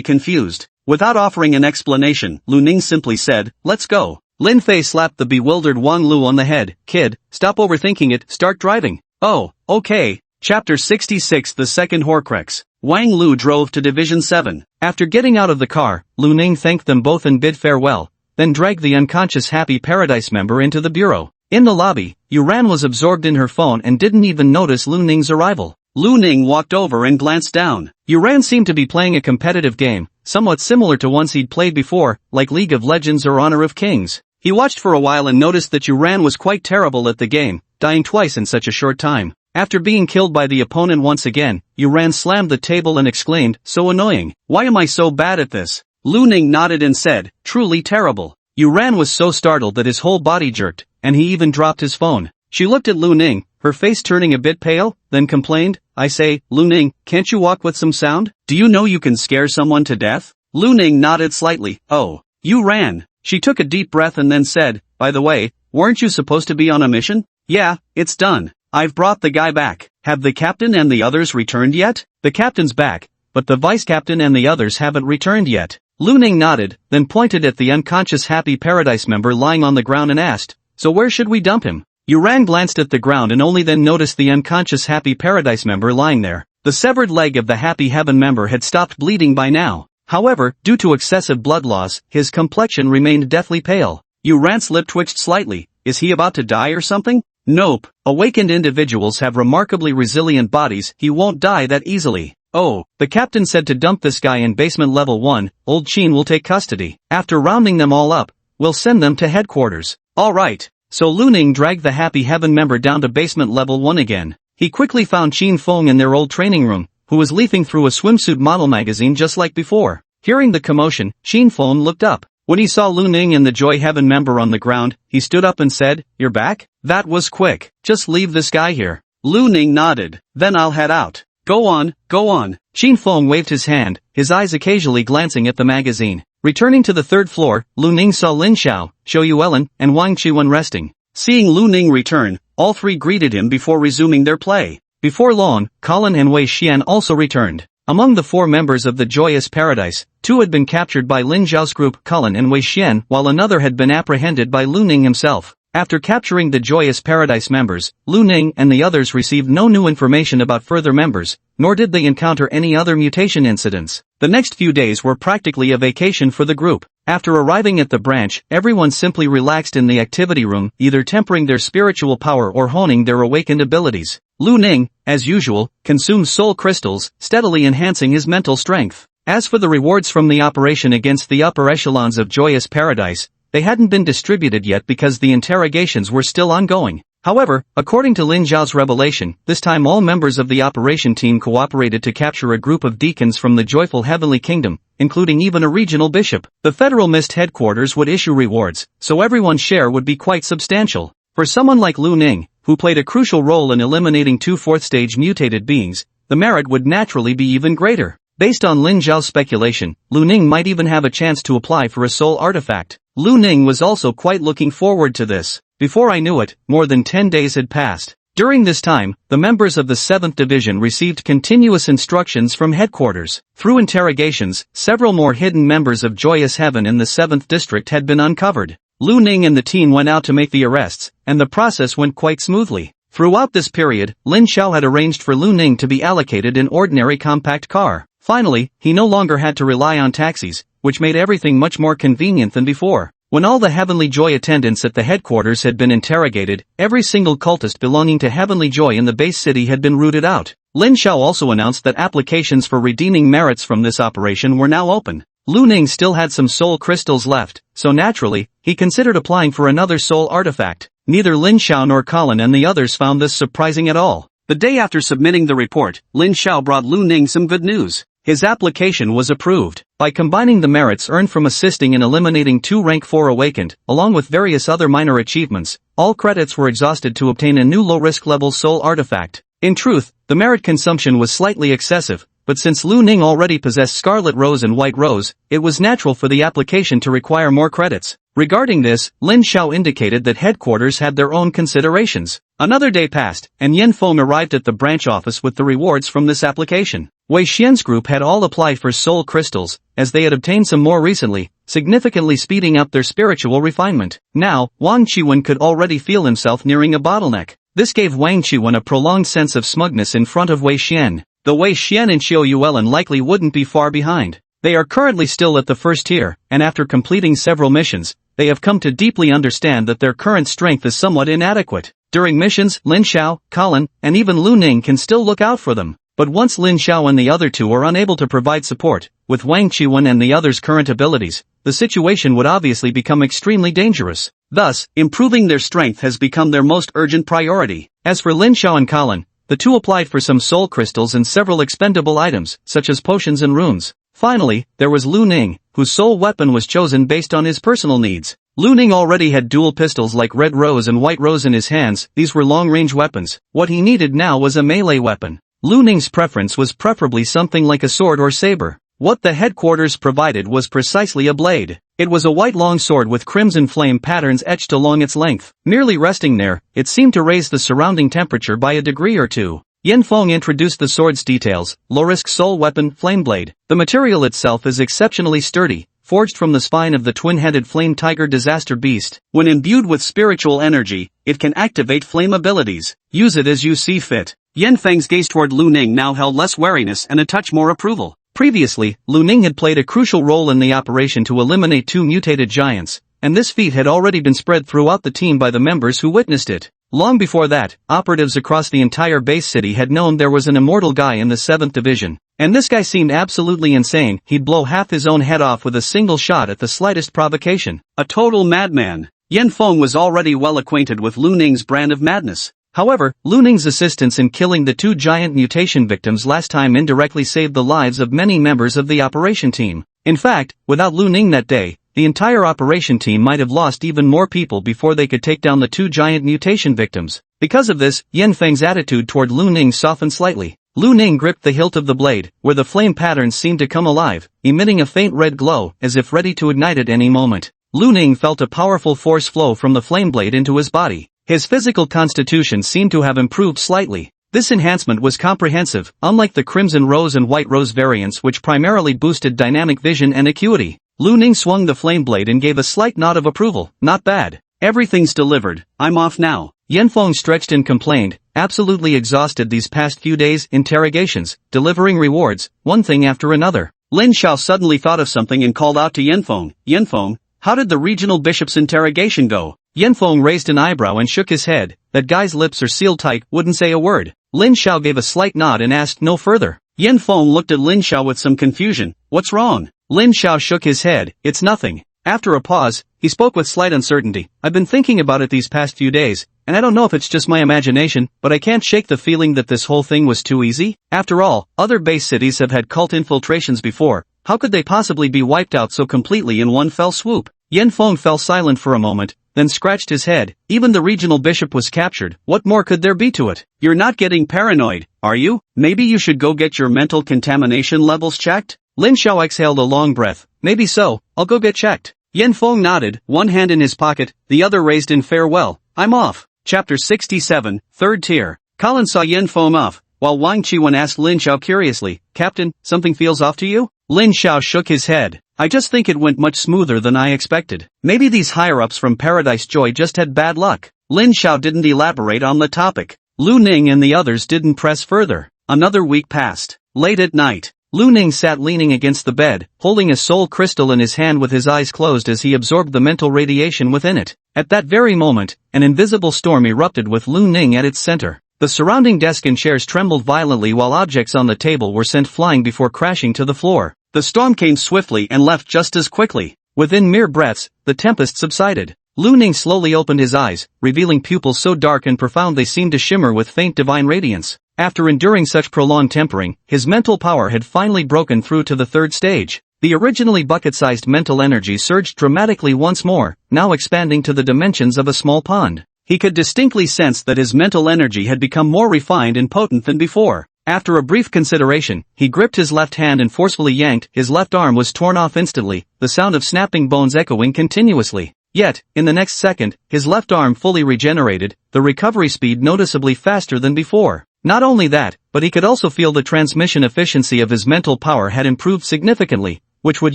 confused. Without offering an explanation, Lu Ning simply said, "Let's go." Lin Fei slapped the bewildered Wang Lu on the head. "Kid, stop overthinking it, start driving." "Oh, okay." Chapter 66 The Second Horcrux. Wang Lu drove to Division 7. After getting out of the car, Lu Ning thanked them both and bid farewell, then dragged the unconscious Happy Paradise member into the bureau. In the lobby, Yuran was absorbed in her phone and didn't even notice Lu Ning's arrival. Lu Ning walked over and glanced down. Yuran seemed to be playing a competitive game, somewhat similar to ones he'd played before, like League of Legends or Honor of Kings. He watched for a while and noticed that Yuran was quite terrible at the game, dying twice in such a short time. After being killed by the opponent once again, Yuran slammed the table and exclaimed, "So annoying. Why am I so bad at this?" Lu Ning nodded and said, "Truly terrible." Yuran was so startled that his whole body jerked, and he even dropped his phone. She looked at Lu Ning, her face turning a bit pale, then complained, "I say, Lu Ning, can't you walk with some sound? Do you know you can scare someone to death?" Lu Ning nodded slightly. "Oh, you ran." She took a deep breath and then said, "By the way, weren't you supposed to be on a mission?" "Yeah, it's done. I've brought the guy back." "Have the captain and the others returned yet?" "The captain's back, but the vice-captain and the others haven't returned yet." Lu Ning nodded, then pointed at the unconscious Happy Paradise member lying on the ground and asked, "So where should we dump him?" Yuran glanced at the ground and only then noticed the unconscious Happy Paradise member lying there. The severed leg of the Happy Heaven member had stopped bleeding by now. However, due to excessive blood loss, his complexion remained deathly pale. Yuran's lip twitched slightly. Is he about to die or something? Nope. Awakened individuals have remarkably resilient bodies, he won't die that easily. "Oh, the captain said to dump this guy in basement level 1, old Chin will take custody. After rounding them all up, we'll send them to headquarters." "Alright." So Lu Ning dragged the Happy Heaven member down to basement level 1 again. He quickly found Qin Feng in their old training room, who was leafing through a swimsuit model magazine just like before. Hearing the commotion, Qin Feng looked up. When he saw Lu Ning and the Joy Heaven member on the ground, he stood up and said, "You're back? That was quick. Just leave this guy here." Lu Ning nodded. "Then I'll head out." Go on, go on." Qin Feng waved his hand, his eyes occasionally glancing at the magazine. Returning to the third floor, Lu Ning saw Lin Xiao, Zhou Yuelin, and Wang Qiwen resting. Seeing Lu Ning return, all three greeted him before resuming their play. Before long, Colin and Wei Xian also returned. Among the four members of the Joyous Paradise, two had been captured by Lin Zhao's group, Colin and Wei Xian, while another had been apprehended by Lu Ning himself. After capturing the Joyous Paradise members, Lu Ning and the others received no new information about further members, nor did they encounter any other mutation incidents. The next few days were practically a vacation for the group. After arriving at the branch, everyone simply relaxed in the activity room, either tempering their spiritual power or honing their awakened abilities. Lu Ning, as usual, consumed soul crystals, steadily enhancing his mental strength. As for the rewards from the operation against the upper echelons of Joyous Paradise, they hadn't been distributed yet because the interrogations were still ongoing. However, according to Lin Zhao's revelation, this time all members of the operation team cooperated to capture a group of deacons from the joyful heavenly kingdom, including even a regional bishop. The Federal Mist headquarters would issue rewards, so everyone's share would be quite substantial. For someone like Lu Ning, who played a crucial role in eliminating two fourth-stage mutated beings, the merit would naturally be even greater. Based on Lin Zhao's speculation, Lu Ning might even have a chance to apply for a soul artifact. Lu Ning was also quite looking forward to this. Before I knew it, more than 10 days had passed. During this time, the members of the 7th Division received continuous instructions from headquarters. Through interrogations, several more hidden members of Joyous Heaven in the 7th District had been uncovered. Lu Ning and the team went out to make the arrests, and the process went quite smoothly. Throughout this period, Lin Xiao had arranged for Lu Ning to be allocated an ordinary compact car. Finally, he no longer had to rely on taxis, which made everything much more convenient than before. When all the Heavenly Joy attendants at the headquarters had been interrogated, every single cultist belonging to Heavenly Joy in the base city had been rooted out. Lin Xiao also announced that applications for redeeming merits from this operation were now open. Lu Ning still had some soul crystals left, so naturally, he considered applying for another soul artifact. Neither Lin Xiao nor Colin and the others found this surprising at all. The day after submitting the report, Lin Xiao brought Lu Ning some good news. His application was approved. By combining the merits earned from assisting in eliminating 2 rank 4 awakened, along with various other minor achievements, all credits were exhausted to obtain a new low-risk level soul artifact. In truth, the merit consumption was slightly excessive, but since Lu Ning already possessed Scarlet Rose and White Rose, it was natural for the application to require more credits. Regarding this, Lin Xiao indicated that headquarters had their own considerations. Another day passed, and Yen Feng arrived at the branch office with the rewards from this application. Wei Xian's group had all applied for soul crystals, as they had obtained some more recently, significantly speeding up their spiritual refinement. Now, Wang Qiwen could already feel himself nearing a bottleneck. This gave Wang Qiwen a prolonged sense of smugness in front of Wei Xian. Though Wei Xian and Zhou Yuelin likely wouldn't be far behind. They are currently still at the first tier, and after completing several missions, they have come to deeply understand that their current strength is somewhat inadequate. During missions, Lin Xiao, Colin, and even Lu Ning can still look out for them. But once Lin Xiao and the other two are unable to provide support, with Wang Qiwen and the others' current abilities, the situation would obviously become extremely dangerous. Thus, improving their strength has become their most urgent priority. As for Lin Xiao and Colin, the two applied for some soul crystals and several expendable items, such as potions and runes. Finally, there was Lu Ning, whose soul weapon was chosen based on his personal needs. Lu Ning already had dual pistols like Red Rose and White Rose in his hands. These were long-range weapons. What he needed now was a melee weapon. Lu Ning's preference was preferably something like a sword or saber. What the headquarters provided was precisely a blade. It was a white long sword with crimson flame patterns etched along its length. Merely resting there, it seemed to raise the surrounding temperature by a degree or two. Yin Feng introduced the sword's details: low-risk soul weapon, flame blade. The material itself is exceptionally sturdy, forged from the spine of the twin-headed flame tiger disaster beast. When imbued with spiritual energy, it can activate flame abilities. Use it as you see fit. Yin Feng's gaze toward Lu Ning now held less wariness and a touch more approval. Previously, Lu Ning had played a crucial role in the operation to eliminate two mutated giants, and this feat had already been spread throughout the team by the members who witnessed it. Long before that, operatives across the entire base city had known there was an immortal guy in the 7th division. And this guy seemed absolutely insane. He'd blow half his own head off with a single shot at the slightest provocation. A total madman. Yin Feng was already well acquainted with Lu Ning's brand of madness. However, Lu Ning's assistance in killing the two giant mutation victims last time indirectly saved the lives of many members of the operation team. In fact, without Lu Ning that day, the entire operation team might have lost even more people before they could take down the two giant mutation victims. Because of this, Yin Feng's attitude toward Lu Ning softened slightly. Lu Ning gripped the hilt of the blade, where the flame patterns seemed to come alive, emitting a faint red glow, as if ready to ignite at any moment. Lu Ning felt a powerful force flow from the flame blade into his body. His physical constitution seemed to have improved slightly. This enhancement was comprehensive, unlike the Crimson Rose and White Rose variants, which primarily boosted dynamic vision and acuity. Lu Ning swung the flame blade and gave a slight nod of approval. Not bad. Everything's delivered. I'm off now. Yin Feng stretched and complained, absolutely exhausted these past few days, interrogations, delivering rewards, one thing after another. Lin Xiao suddenly thought of something and called out to Yin Feng. Yin Feng, how did the regional bishop's interrogation go? Yin Feng raised an eyebrow and shook his head. That guy's lips are sealed tight, wouldn't say a word. Lin Xiao gave a slight nod and asked no further. Yin Feng looked at Lin Xiao with some confusion. What's wrong? Lin Xiao shook his head. It's nothing. After a pause, he spoke with slight uncertainty. I've been thinking about it these past few days, and I don't know if it's just my imagination, but I can't shake the feeling that this whole thing was too easy. After all, other base cities have had cult infiltrations before. How could they possibly be wiped out so completely in one fell swoop? Yin Feng fell silent for a moment, then scratched his head. Even the regional bishop was captured. What more could there be to it? You're not getting paranoid, are you? Maybe you should go get your mental contamination levels checked? Lin Xiao exhaled a long breath. Maybe so, I'll go get checked. Yin Feng nodded, one hand in his pocket, the other raised in farewell. I'm off. Chapter 67, Third Tier. Colin saw Yin Feng off, while Wang Qiwen asked Lin Xiao curiously, Captain, something feels off to you? Lin Xiao shook his head. I just think it went much smoother than I expected. Maybe these higher-ups from Paradise Joy just had bad luck. Lin Xiao didn't elaborate on the topic. Lu Ning and the others didn't press further. Another week passed. Late at night, Lu Ning sat leaning against the bed, holding a soul crystal in his hand with his eyes closed as he absorbed the mental radiation within it. At that very moment, an invisible storm erupted with Lu Ning at its center. The surrounding desk and chairs trembled violently while objects on the table were sent flying before crashing to the floor. The storm came swiftly and left just as quickly. Within mere breaths, the tempest subsided. Lu Ning slowly opened his eyes, revealing pupils so dark and profound they seemed to shimmer with faint divine radiance. After enduring such prolonged tempering, his mental power had finally broken through to the third stage. The originally bucket-sized mental energy surged dramatically once more, now expanding to the dimensions of a small pond. He could distinctly sense that his mental energy had become more refined and potent than before. After a brief consideration, he gripped his left hand and forcefully yanked. His left arm was torn off instantly, the sound of snapping bones echoing continuously. Yet, in the next second, his left arm fully regenerated, the recovery speed noticeably faster than before. Not only that, but he could also feel the transmission efficiency of his mental power had improved significantly, which would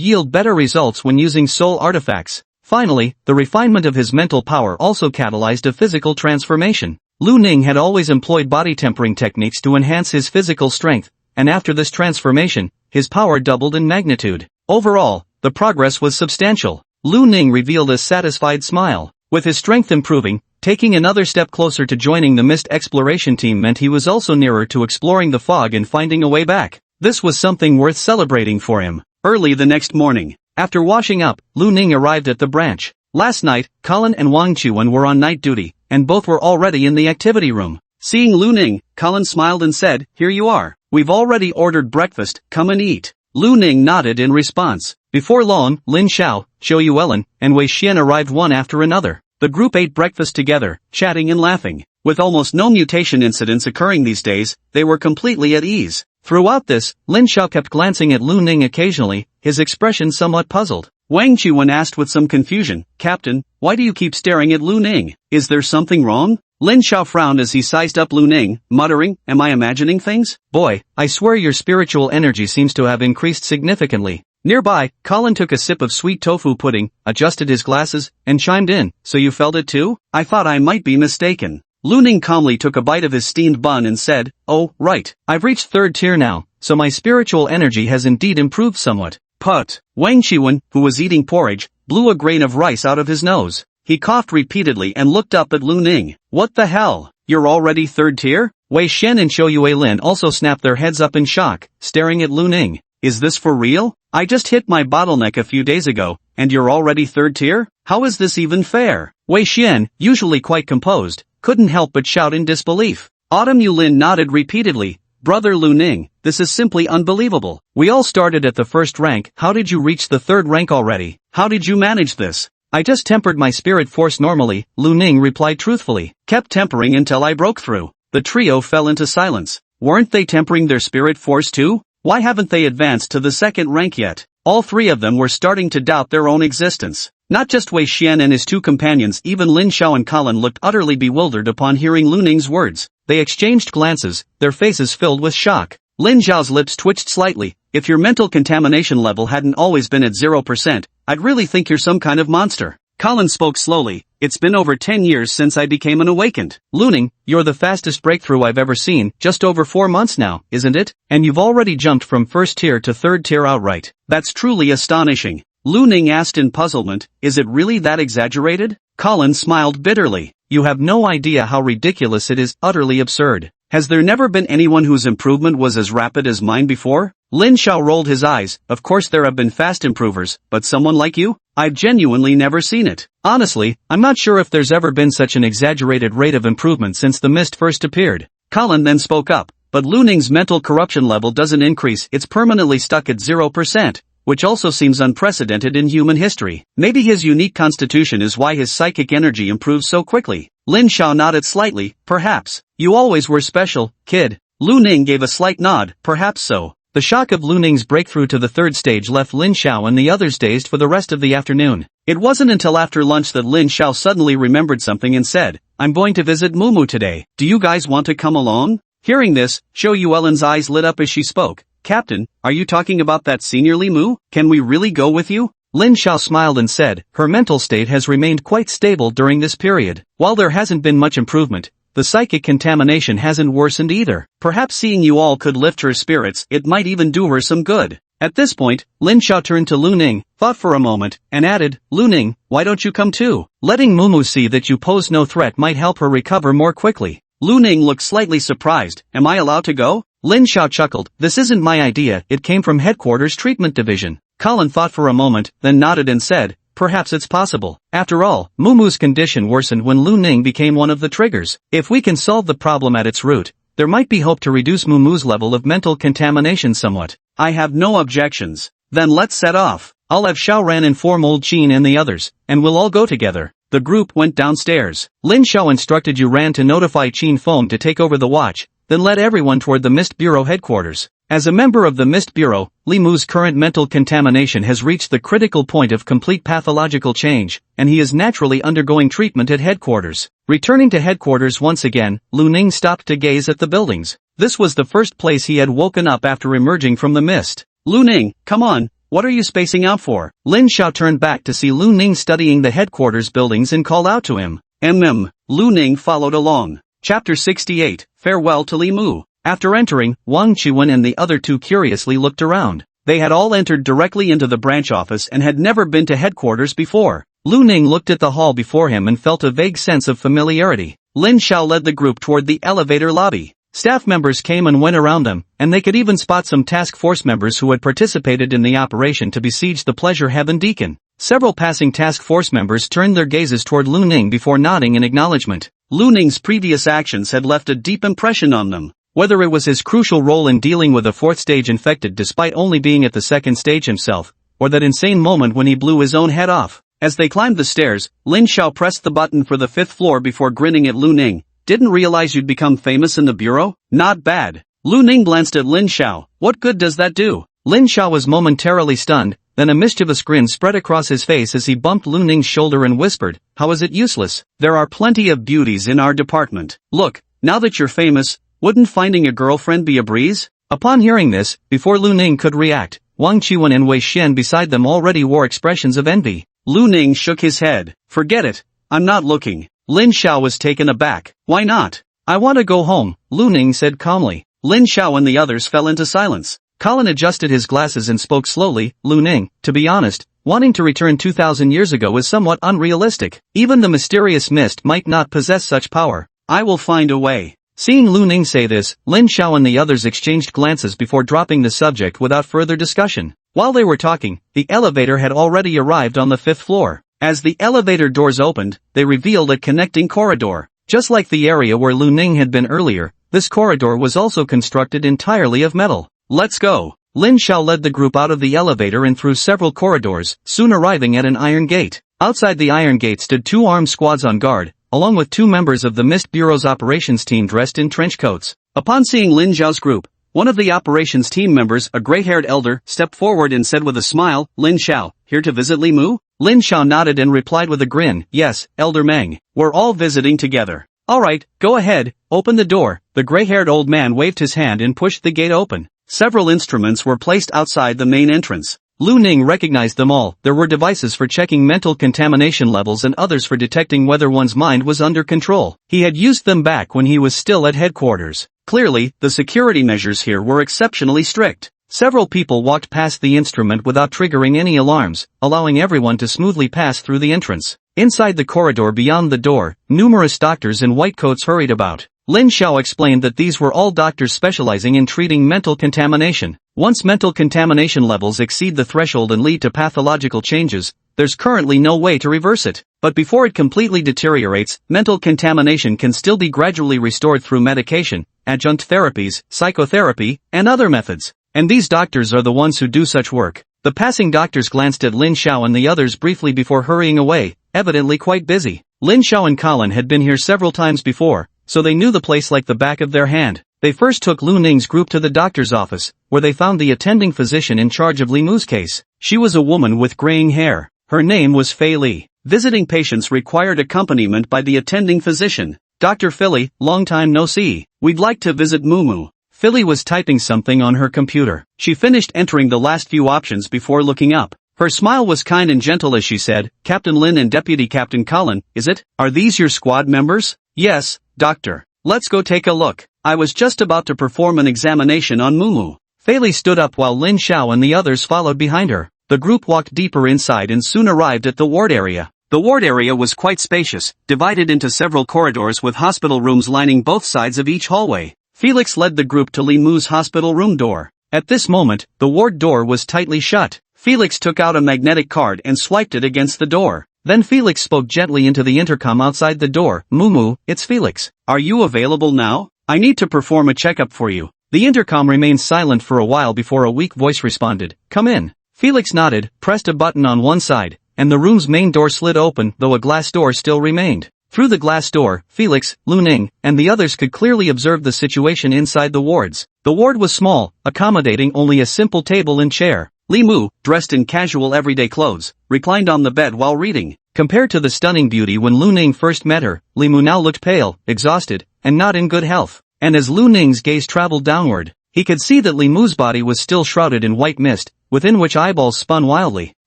yield better results when using soul artifacts. Finally, the refinement of his mental power also catalyzed a physical transformation. Lu Ning had always employed body tempering techniques to enhance his physical strength, and after this transformation, his power doubled in magnitude. Overall, the progress was substantial. Lu Ning revealed a satisfied smile. With his strength improving, Taking another step closer to joining the mist exploration team meant he was also nearer to exploring the fog and finding a way back. This was something worth celebrating for him. Early the next morning, after washing up, Lu Ning arrived at the branch. Last night, Colin and Wang Chuan were on night duty, and both were already in the activity room. Seeing Lu Ning, Colin smiled and said, "Here you are. We've already ordered breakfast, come and eat." Lu Ning nodded in response. Before long, Lin Xiao, Zhou Yuelin, and Wei Xian arrived one after another. The group ate breakfast together, chatting and laughing. With almost no mutation incidents occurring these days, they were completely at ease. Throughout this, Lin Xiao kept glancing at Lu Ning occasionally, his expression somewhat puzzled. Wang Chuan asked with some confusion, "Captain, why do you keep staring at Lu Ning? Is there something wrong?" Lin Xiao frowned as he sized up Lu Ning, muttering, "Am I imagining things?" "Boy, I swear your spiritual energy seems to have increased significantly." Nearby, Colin took a sip of sweet tofu pudding, adjusted his glasses, and chimed in, "So you felt it too? I thought I might be mistaken." Lu Ning calmly took a bite of his steamed bun and said, "Oh, right. I've reached 3rd tier now, so my spiritual energy has indeed improved somewhat." Put. Wang Chuan, who was eating porridge, blew a grain of rice out of his nose. He coughed repeatedly and looked up at Lu Ning. "What the hell? You're already 3rd tier?" Wei Xian and Zhou Yuelin also snapped their heads up in shock, staring at Lu Ning. "Is this for real? I just hit my bottleneck a few days ago, and you're already 3rd tier? How is this even fair?" Wei Xian, usually quite composed, couldn't help but shout in disbelief. Autumn Yulin nodded repeatedly. "Brother Lu Ning, this is simply unbelievable. We all started at the 1st rank, how did you reach the 3rd rank already? How did you manage this?" "I just tempered my spirit force normally," Lu Ning replied truthfully. "Kept tempering until I broke through." The trio fell into silence. Weren't they tempering their spirit force too? Why haven't they advanced to the 2nd rank yet? All three of them were starting to doubt their own existence. Not just Wei Xian and his two companions, even Lin Xiao and Colin looked utterly bewildered upon hearing Lu Ning's words. They exchanged glances, their faces filled with shock. Lin Xiao's lips twitched slightly. "If your mental contamination level hadn't always been at 0%, I'd really think you're some kind of monster." Colin spoke slowly. "It's been over 10 years since I became an awakened." "Lu Ning, you're the fastest breakthrough I've ever seen, just over 4 months now, isn't it? And you've already jumped from 1st tier to 3rd tier outright. That's truly astonishing." Lu Ning asked in puzzlement, "Is it really that exaggerated?" Colin smiled bitterly. "You have no idea how ridiculous it is, utterly absurd. Has there never been anyone whose improvement was as rapid as mine before?" Lin Xiao rolled his eyes. "Of course there have been fast improvers, but someone like you? I've genuinely never seen it. Honestly, I'm not sure if there's ever been such an exaggerated rate of improvement since the mist first appeared." Colin then spoke up, "But Lu Ning's mental corruption level doesn't increase, it's permanently stuck at 0%. Which also seems unprecedented in human history. Maybe his unique constitution is why his psychic energy improves so quickly." Lin Xiao nodded slightly. "Perhaps. You always were special, kid." Lu Ning gave a slight nod. "Perhaps so." The shock of Lu Ning's breakthrough to the 3rd stage left Lin Xiao and the others dazed for the rest of the afternoon. It wasn't until after lunch that Lin Xiao suddenly remembered something and said, "I'm going to visit Mumu today. Do you guys want to come along?" Hearing this, Zhou Yuelin's eyes lit up as she spoke. "Captain, are you talking about that senior Li Mu? Can we really go with you?" Lin Xiao smiled and said, "Her mental state has remained quite stable during this period. While there hasn't been much improvement, the psychic contamination hasn't worsened either. Perhaps seeing you all could lift her spirits, it might even do her some good." At this point, Lin Xiao turned to Lu Ning, thought for a moment, and added, "Lu Ning, why don't you come too? Letting Mumu see that you pose no threat might help her recover more quickly." Lu Ning looked slightly surprised. "Am I allowed to go?" Lin Xiao chuckled. "This isn't my idea, it came from Headquarters Treatment Division." Colin thought for a moment, then nodded and said, "Perhaps it's possible. After all, Mumu's condition worsened when Lu Ning became one of the triggers. If we can solve the problem at its root, there might be hope to reduce Mumu's level of mental contamination somewhat." "I have no objections. Then let's set off. I'll have Xiaoran inform old Qin and the others, and we'll all go together." The group went downstairs. Lin Xiao instructed Yuran to notify Qin Feng to take over the watch, then led everyone toward the Mist Bureau headquarters. As a member of the Mist Bureau, Li Mu's current mental contamination has reached the critical point of complete pathological change, and he is naturally undergoing treatment at headquarters. Returning to headquarters once again, Lu Ning stopped to gaze at the buildings. This was the first place he had woken up after emerging from the mist. "Lu Ning, come on, what are you spacing out for?" Lin Xiao turned back to see Lu Ning studying the headquarters buildings and called out to him. Lu Ning followed along. Chapter 68, Farewell to Li Mu. After entering, Wang Chuan and the other two curiously looked around. They had all entered directly into the branch office and had never been to headquarters before. Lu Ning looked at the hall before him and felt a vague sense of familiarity. Lin Xiao led the group toward the elevator lobby. Staff members came and went around them, and they could even spot some task force members who had participated in the operation to besiege the Pleasure Heaven Deacon. Several passing task force members turned their gazes toward Lu Ning before nodding in acknowledgement. Lu Ning's previous actions had left a deep impression on them. Whether it was his crucial role in dealing with a fourth-stage infected despite only being at the second stage himself, or that insane moment when he blew his own head off. As they climbed the stairs, Lin Xiao pressed the button for the 5th floor before grinning at Lu Ning. Didn't realize you'd become famous in the bureau? Not bad. Lu Ning glanced at Lin Xiao. What good does that do? Lin Xiao was momentarily stunned, then a mischievous grin spread across his face as he bumped Lu Ning's shoulder and whispered, "How is it useless? There are plenty of beauties in our department. Look, now that you're famous, wouldn't finding a girlfriend be a breeze?" Upon hearing this, before Lu Ning could react, Wang Qiwen and Wei Xian beside them already wore expressions of envy. Lu Ning shook his head. "Forget it. I'm not looking." Lin Xiao was taken aback. "Why not?" "I want to go home," Lu Ning said calmly. Lin Xiao and the others fell into silence. Colin adjusted his glasses and spoke slowly. "Lu Ning, to be honest, wanting to return 2,000 years ago is somewhat unrealistic. Even the mysterious mist might not possess such power. I will find a way." Seeing Lu Ning say this, Lin Xiao and the others exchanged glances before dropping the subject without further discussion. While they were talking, the elevator had already arrived on the 5th floor. As the elevator doors opened, they revealed a connecting corridor. Just like the area where Lu Ning had been earlier, this corridor was also constructed entirely of metal. "Let's go." Lin Xiao led the group out of the elevator and through several corridors, soon arriving at an iron gate. Outside the iron gate stood 2 armed squads on guard, along with 2 members of the Mist Bureau's operations team dressed in trench coats. Upon seeing Lin Xiao's group, one of the operations team members, a gray-haired elder, stepped forward and said with a smile, "Lin Xiao, here to visit Li Mu?" Lin Xiao nodded and replied with a grin, "Yes, Elder Meng. We're all visiting together." "Alright, go ahead, open the door." The gray-haired old man waved his hand and pushed the gate open. Several instruments were placed outside the main entrance. Lu Ning recognized them all. There were devices for checking mental contamination levels and others for detecting whether one's mind was under control. He had used them back when he was still at headquarters. Clearly, the security measures here were exceptionally strict. Several people walked past the instrument without triggering any alarms, allowing everyone to smoothly pass through the entrance. Inside the corridor beyond the door, numerous doctors in white coats hurried about. Lin Xiao explained that these were all doctors specializing in treating mental contamination. Once mental contamination levels exceed the threshold and lead to pathological changes, there's currently no way to reverse it. But before it completely deteriorates, mental contamination can still be gradually restored through medication, adjunct therapies, psychotherapy, and other methods. And these doctors are the ones who do such work. The passing doctors glanced at Lin Xiao and the others briefly before hurrying away, evidently quite busy. Lin Xiao and Colin had been here several times before, so they knew the place like the back of their hand. They first took Lu Ning's group to the doctor's office, where they found the attending physician in charge of Li Mu's case. She was a woman with graying hair. Her name was Fei Li. Visiting patients required accompaniment by the attending physician. "Dr. Philly, long time no see. We'd like to visit Mumu." Philly was typing something on her computer. She finished entering the last few options before looking up. Her smile was kind and gentle as she said, "Captain Lin and Deputy Captain Colin, is it? Are these your squad members?" "Yes, Doctor. Let's go take a look. I was just about to perform an examination on Mumu." Fei Li stood up while Lin Xiao and the others followed behind her. The group walked deeper inside and soon arrived at the ward area. The ward area was quite spacious, divided into several corridors with hospital rooms lining both sides of each hallway. Felix led the group to Li Mu's hospital room door. At this moment, the ward door was tightly shut. Felix took out a magnetic card and swiped it against the door. Then Felix spoke gently into the intercom outside the door. "Mumu, it's Felix. Are you available now? I need to perform a checkup for you." The intercom remained silent for a while before a weak voice responded, "Come in." Felix nodded, pressed a button on one side, and the room's main door slid open, though a glass door still remained. Through the glass door, Felix, Lu Ning, and the others could clearly observe the situation inside the wards. The ward was small, accommodating only a simple table and chair. Li Mu, dressed in casual everyday clothes, reclined on the bed while reading. Compared to the stunning beauty when Lu Ning first met her, Li Mu now looked pale, exhausted, and not in good health. And as Lu Ning's gaze traveled downward, he could see that Li Mu's body was still shrouded in white mist, within which eyeballs spun wildly.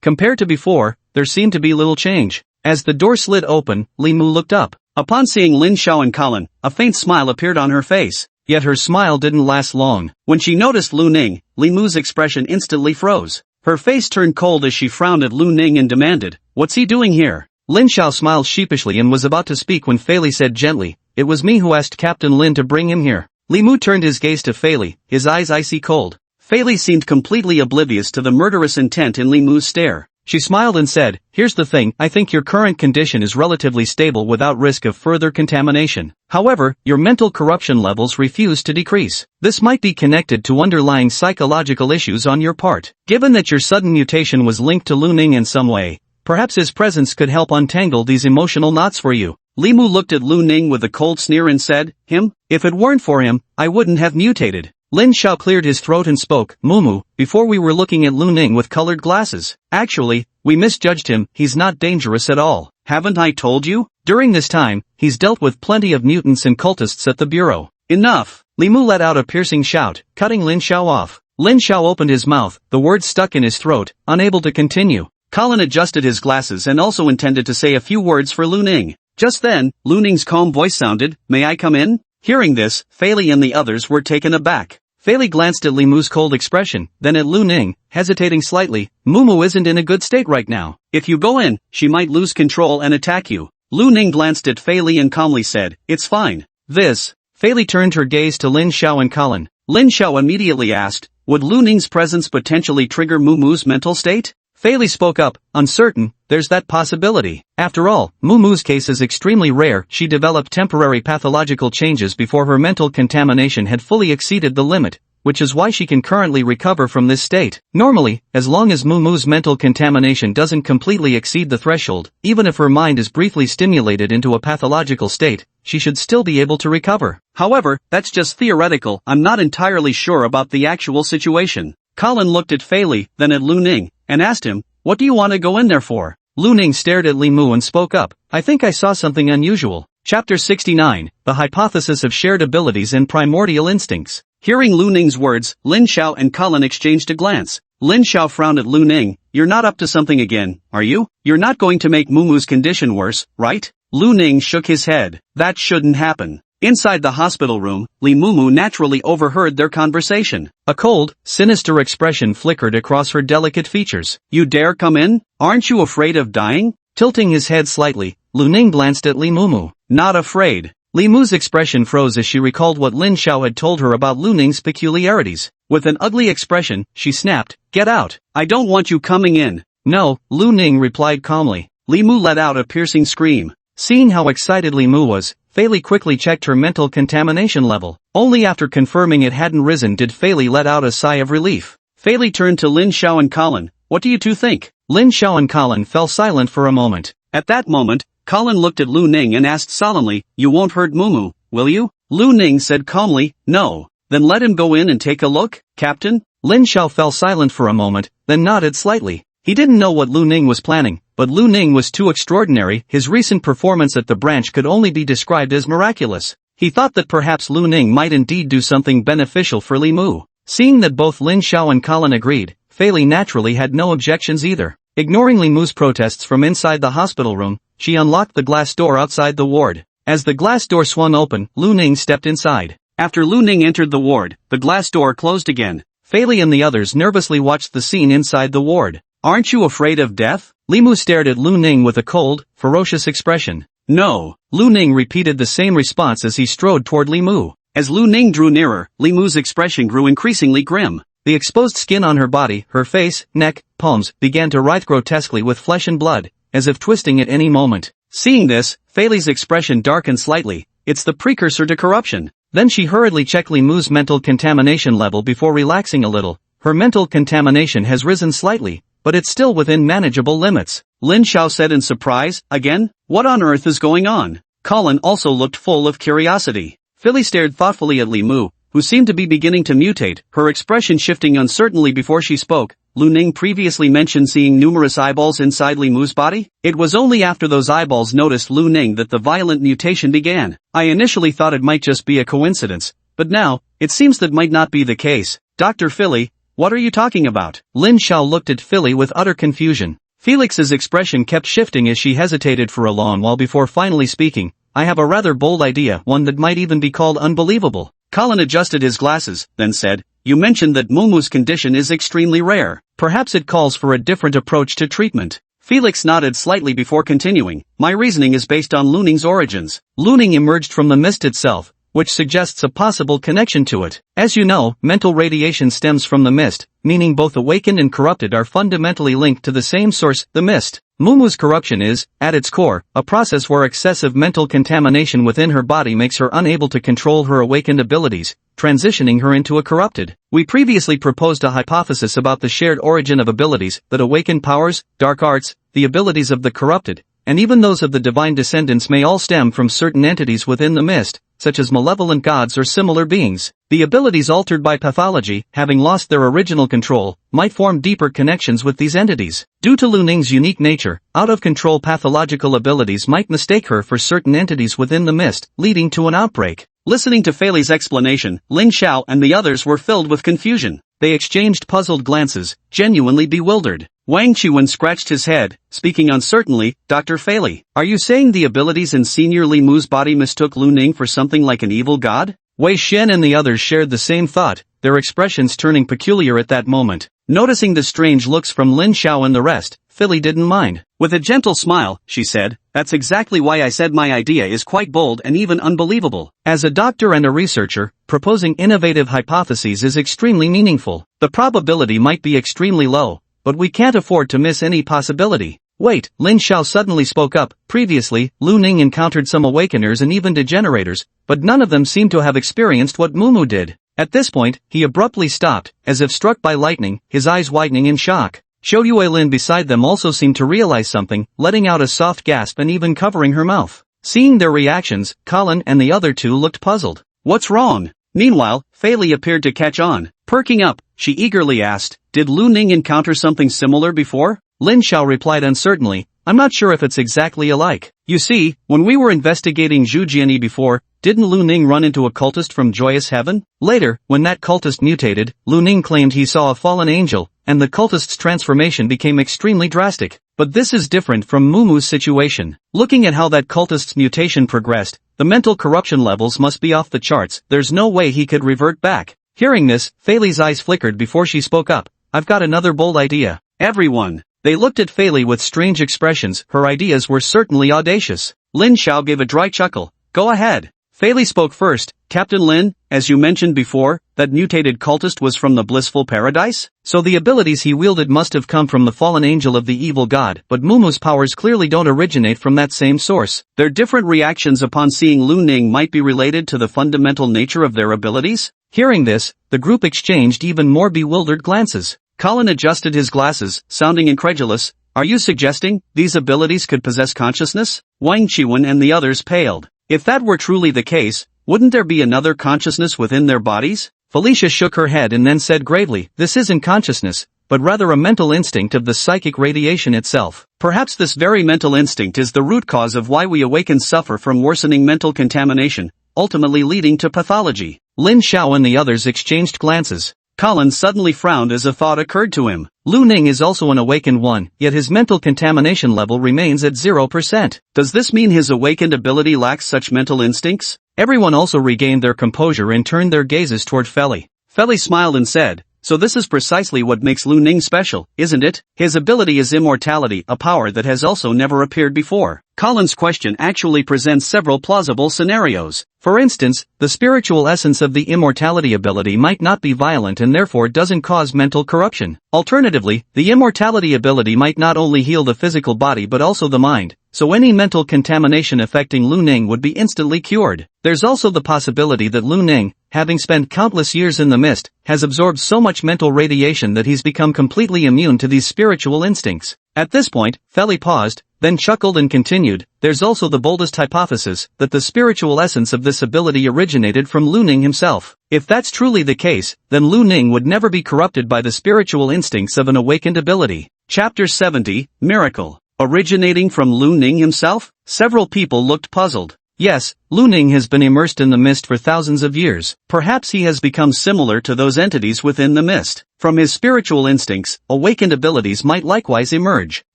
Compared to before, there seemed to be little change. As the door slid open, Li Mu looked up. Upon seeing Lin Xiao and Colin, a faint smile appeared on her face. Yet her smile didn't last long. When she noticed Lu Ning, Li Mu's expression instantly froze. Her face turned cold as she frowned at Lu Ning and demanded, "What's he doing here?" Lin Xiao smiled sheepishly and was about to speak when Fei Li said gently, "It was me who asked Captain Lin to bring him here." Li Mu turned his gaze to Fei Li, his eyes icy cold. Fei Li seemed completely oblivious to the murderous intent in Li Mu's stare. She smiled and said, "Here's the thing, I think your current condition is relatively stable without risk of further contamination. However, your mental corruption levels refuse to decrease. This might be connected to underlying psychological issues on your part. Given that your sudden mutation was linked to Lu Ning in some way, perhaps his presence could help untangle these emotional knots for you." Li Mu looked at Lu Ning with a cold sneer and said, "Him? If it weren't for him, I wouldn't have mutated." Lin Xiao cleared his throat and spoke, "Mumu, before we were looking at Lu Ning with colored glasses. Actually, we misjudged him, he's not dangerous at all. Haven't I told you? During this time, he's dealt with plenty of mutants and cultists at the bureau." "Enough!" Li Mu let out a piercing shout, cutting Lin Xiao off. Lin Xiao opened his mouth, the words stuck in his throat, unable to continue. Colin adjusted his glasses and also intended to say a few words for Lu Ning. Just then, Lu Ning's calm voice sounded, "May I come in?" Hearing this, Fei Li and the others were taken aback. Fei Li glanced at Li Mu's cold expression, then at Lu Ning, hesitating slightly. "Mumu isn't in a good state right now. If you go in, she might lose control and attack you." Lu Ning glanced at Fei Li and calmly said, "It's fine." Fei Li turned her gaze to Lin Xiao and Colin. Lin Xiao immediately asked, "Would Lu Ning's presence potentially trigger Mumu's mental state?" Fei Li spoke up, uncertain, "There's that possibility. After all, Mumu's case is extremely rare. She developed temporary pathological changes before her mental contamination had fully exceeded the limit, which is why she can currently recover from this state. Normally, as long as Mumu's mental contamination doesn't completely exceed the threshold, even if her mind is briefly stimulated into a pathological state, she should still be able to recover. However, that's just theoretical. I'm not entirely sure about the actual situation." Colin looked at Fei Li, then at Lu Ning, and asked him, "What do you want to go in there for?" Lu Ning stared at Li Mu and spoke up, "I think I saw something unusual." Chapter 69, The Hypothesis of Shared Abilities and Primordial Instincts. Hearing Lu Ning's words, Lin Xiao and Colin exchanged a glance. Lin Xiao frowned at Lu Ning. "You're not up to something again, are you? You're not going to make Mumu's condition worse, right?" Lu Ning shook his head. "That shouldn't happen." Inside the hospital room, Li Mumu naturally overheard their conversation. A cold, sinister expression flickered across her delicate features. "You dare come in? Aren't you afraid of dying?" Tilting his head slightly, Lu Ning glanced at Li Mumu. "Not afraid." Li Mu's expression froze as she recalled what Lin Xiao had told her about Lu Ning's peculiarities. With an ugly expression, she snapped, "Get out! I don't want you coming in." "No," Lu Ning replied calmly. Li Mu let out a piercing scream. Seeing how excited Li Mu was, Fei Li quickly checked her mental contamination level. Only after confirming it hadn't risen did Fei Li let out a sigh of relief. Fei Li turned to Lin Xiao and Colin. "What do you two think?" Lin Xiao and Colin fell silent for a moment. At that moment, Colin looked at Lu Ning and asked solemnly, "You won't hurt Mumu, will you?" Lu Ning said calmly, "No." "Then let him go in and take a look, Captain?" Lin Xiao fell silent for a moment, then nodded slightly. He didn't know what Lu Ning was planning, but Lu Ning was too extraordinary. His recent performance at the branch could only be described as miraculous. He thought that perhaps Lu Ning might indeed do something beneficial for Li Mu. Seeing that both Lin Xiao and Colin agreed, Fei Li naturally had no objections either. Ignoring Li Mu's protests from inside the hospital room, she unlocked the glass door outside the ward. As the glass door swung open, Lu Ning stepped inside. After Lu Ning entered the ward, the glass door closed again. Fei Li and the others nervously watched the scene inside the ward. "Aren't you afraid of death?" Li Mu stared at Lu Ning with a cold, ferocious expression. "No." Lu Ning repeated the same response as he strode toward Li Mu. As Lu Ning drew nearer, Li Mu's expression grew increasingly grim. The exposed skin on her body, her face, neck, palms, began to writhe grotesquely with flesh and blood, as if twisting at any moment. Seeing this, Fei Li's expression darkened slightly. "It's the precursor to corruption." Then she hurriedly checked Li Mu's mental contamination level before relaxing a little. Her mental contamination has risen slightly, but it's still within manageable limits. Lin Xiao said in surprise, "Again? What on earth is going on?" Colin also looked full of curiosity. Fei Li stared thoughtfully at Li Mu, who seemed to be beginning to mutate, her expression shifting uncertainly before she spoke. Lu Ning previously mentioned seeing numerous eyeballs inside Li Mu's body. It was only after those eyeballs noticed Lu Ning that the violent mutation began. "I initially thought it might just be a coincidence, but now, it seems that might not be the case. Dr. Fei Li, what are you talking about?" Lin Xiao looked at Fei Li with utter confusion. Felix's expression kept shifting as she hesitated for a long while before finally speaking. "I have a rather bold idea, one that might even be called unbelievable." Colin adjusted his glasses, then said, you mentioned that Mumu's condition is extremely rare. Perhaps it calls for a different approach to treatment. Felix nodded slightly before continuing. My reasoning is based on Luning's origins. Luning emerged from the mist itself, which suggests a possible connection to it. As you know, mental radiation stems from the mist, meaning both awakened and corrupted are fundamentally linked to the same source, the mist. Mumu's corruption is, at its core, a process where excessive mental contamination within her body makes her unable to control her awakened abilities, transitioning her into a corrupted. We previously proposed a hypothesis about the shared origin of abilities, that awakened powers, dark arts, the abilities of the corrupted, and even those of the divine descendants may all stem from certain entities within the mist, such as malevolent gods or similar beings. The abilities altered by pathology, having lost their original control, might form deeper connections with these entities. Due to Luning's unique nature, out-of-control pathological abilities might mistake her for certain entities within the mist, leading to an outbreak. Listening to Fei Li's explanation, Lin Xiao and the others were filled with confusion. They exchanged puzzled glances, genuinely bewildered. Wang Qiwen scratched his head, speaking uncertainly. Dr. Fei Li, are you saying the abilities in Senior Li Mu's body mistook Lu Ning for something like an evil god? Wei Shen and the others shared the same thought, their expressions turning peculiar at that moment. Noticing the strange looks from Lin Xiao and the rest, Fei Li didn't mind. With a gentle smile, she said, that's exactly why I said my idea is quite bold and even unbelievable. As a doctor and a researcher, proposing innovative hypotheses is extremely meaningful. The probability might be extremely low, but we can't afford to miss any possibility. Wait, Lin Xiao suddenly spoke up. Previously, Lu Ning encountered some awakeners and even degenerators, but none of them seemed to have experienced what Mumu did. At this point, he abruptly stopped, as if struck by lightning, his eyes widening in shock. Zhou Yuelin beside them also seemed to realize something, letting out a soft gasp and even covering her mouth. Seeing their reactions, Colin and the other two looked puzzled. What's wrong? Meanwhile, Fei Li appeared to catch on. Perking up, she eagerly asked, did Lu Ning encounter something similar before? Lin Xiao replied uncertainly, I'm not sure if it's exactly alike. You see, when we were investigating Zhu Jianyi before, didn't Lu Ning run into a cultist from Joyous Heaven? Later, when that cultist mutated, Lu Ning claimed he saw a fallen angel, and the cultist's transformation became extremely drastic. But this is different from Mumu's situation. Looking at how that cultist's mutation progressed, the mental corruption levels must be off the charts. There's no way he could revert back. Hearing this, Fei Li's eyes flickered before she spoke up. I've got another bold idea. Everyone. They looked at Fei Li with strange expressions. Her ideas were certainly audacious. Lin Xiao gave a dry chuckle. Go ahead. Fei Li spoke first. Captain Lin, as you mentioned before, that mutated cultist was from the blissful paradise? So the abilities he wielded must have come from the fallen angel of the evil god, but Mumu's powers clearly don't originate from that same source. Their different reactions upon seeing Lu Ning might be related to the fundamental nature of their abilities? Hearing this, the group exchanged even more bewildered glances. Colin adjusted his glasses, sounding incredulous. Are you suggesting these abilities could possess consciousness? Wang Qiwen and the others paled. If that were truly the case, wouldn't there be another consciousness within their bodies? Felicia shook her head and then said gravely, this isn't consciousness, but rather a mental instinct of the psychic radiation itself. Perhaps this very mental instinct is the root cause of why we awakened suffer from worsening mental contamination, ultimately leading to pathology. Lin Xiao and the others exchanged glances. Colin suddenly frowned as a thought occurred to him. Lu Ning is also an awakened one, yet his mental contamination level remains at 0%. Does this mean his awakened ability lacks such mental instincts? Everyone also regained their composure and turned their gazes toward Fei Li. Fei Li smiled and said, so this is precisely what makes Lu Ning special, isn't it? His ability is immortality, a power that has also never appeared before. Colin's question actually presents several plausible scenarios. For instance, the spiritual essence of the immortality ability might not be violent and therefore doesn't cause mental corruption. Alternatively, the immortality ability might not only heal the physical body but also the mind, so any mental contamination affecting Lu Ning would be instantly cured. There's also the possibility that Lu Ning, having spent countless years in the mist, has absorbed so much mental radiation that he's become completely immune to these spiritual instincts. At this point, Fei Li paused, then chuckled and continued, there's also the boldest hypothesis, that the spiritual essence of this ability originated from Lu Ning himself. If that's truly the case, then Lu Ning would never be corrupted by the spiritual instincts of an awakened ability. Chapter 70, Miracle. Originating from Lu Ning himself? Several people looked puzzled. Yes, Lu Ning has been immersed in the mist for thousands of years. Perhaps he has become similar to those entities within the mist. From his spiritual instincts, awakened abilities might likewise emerge.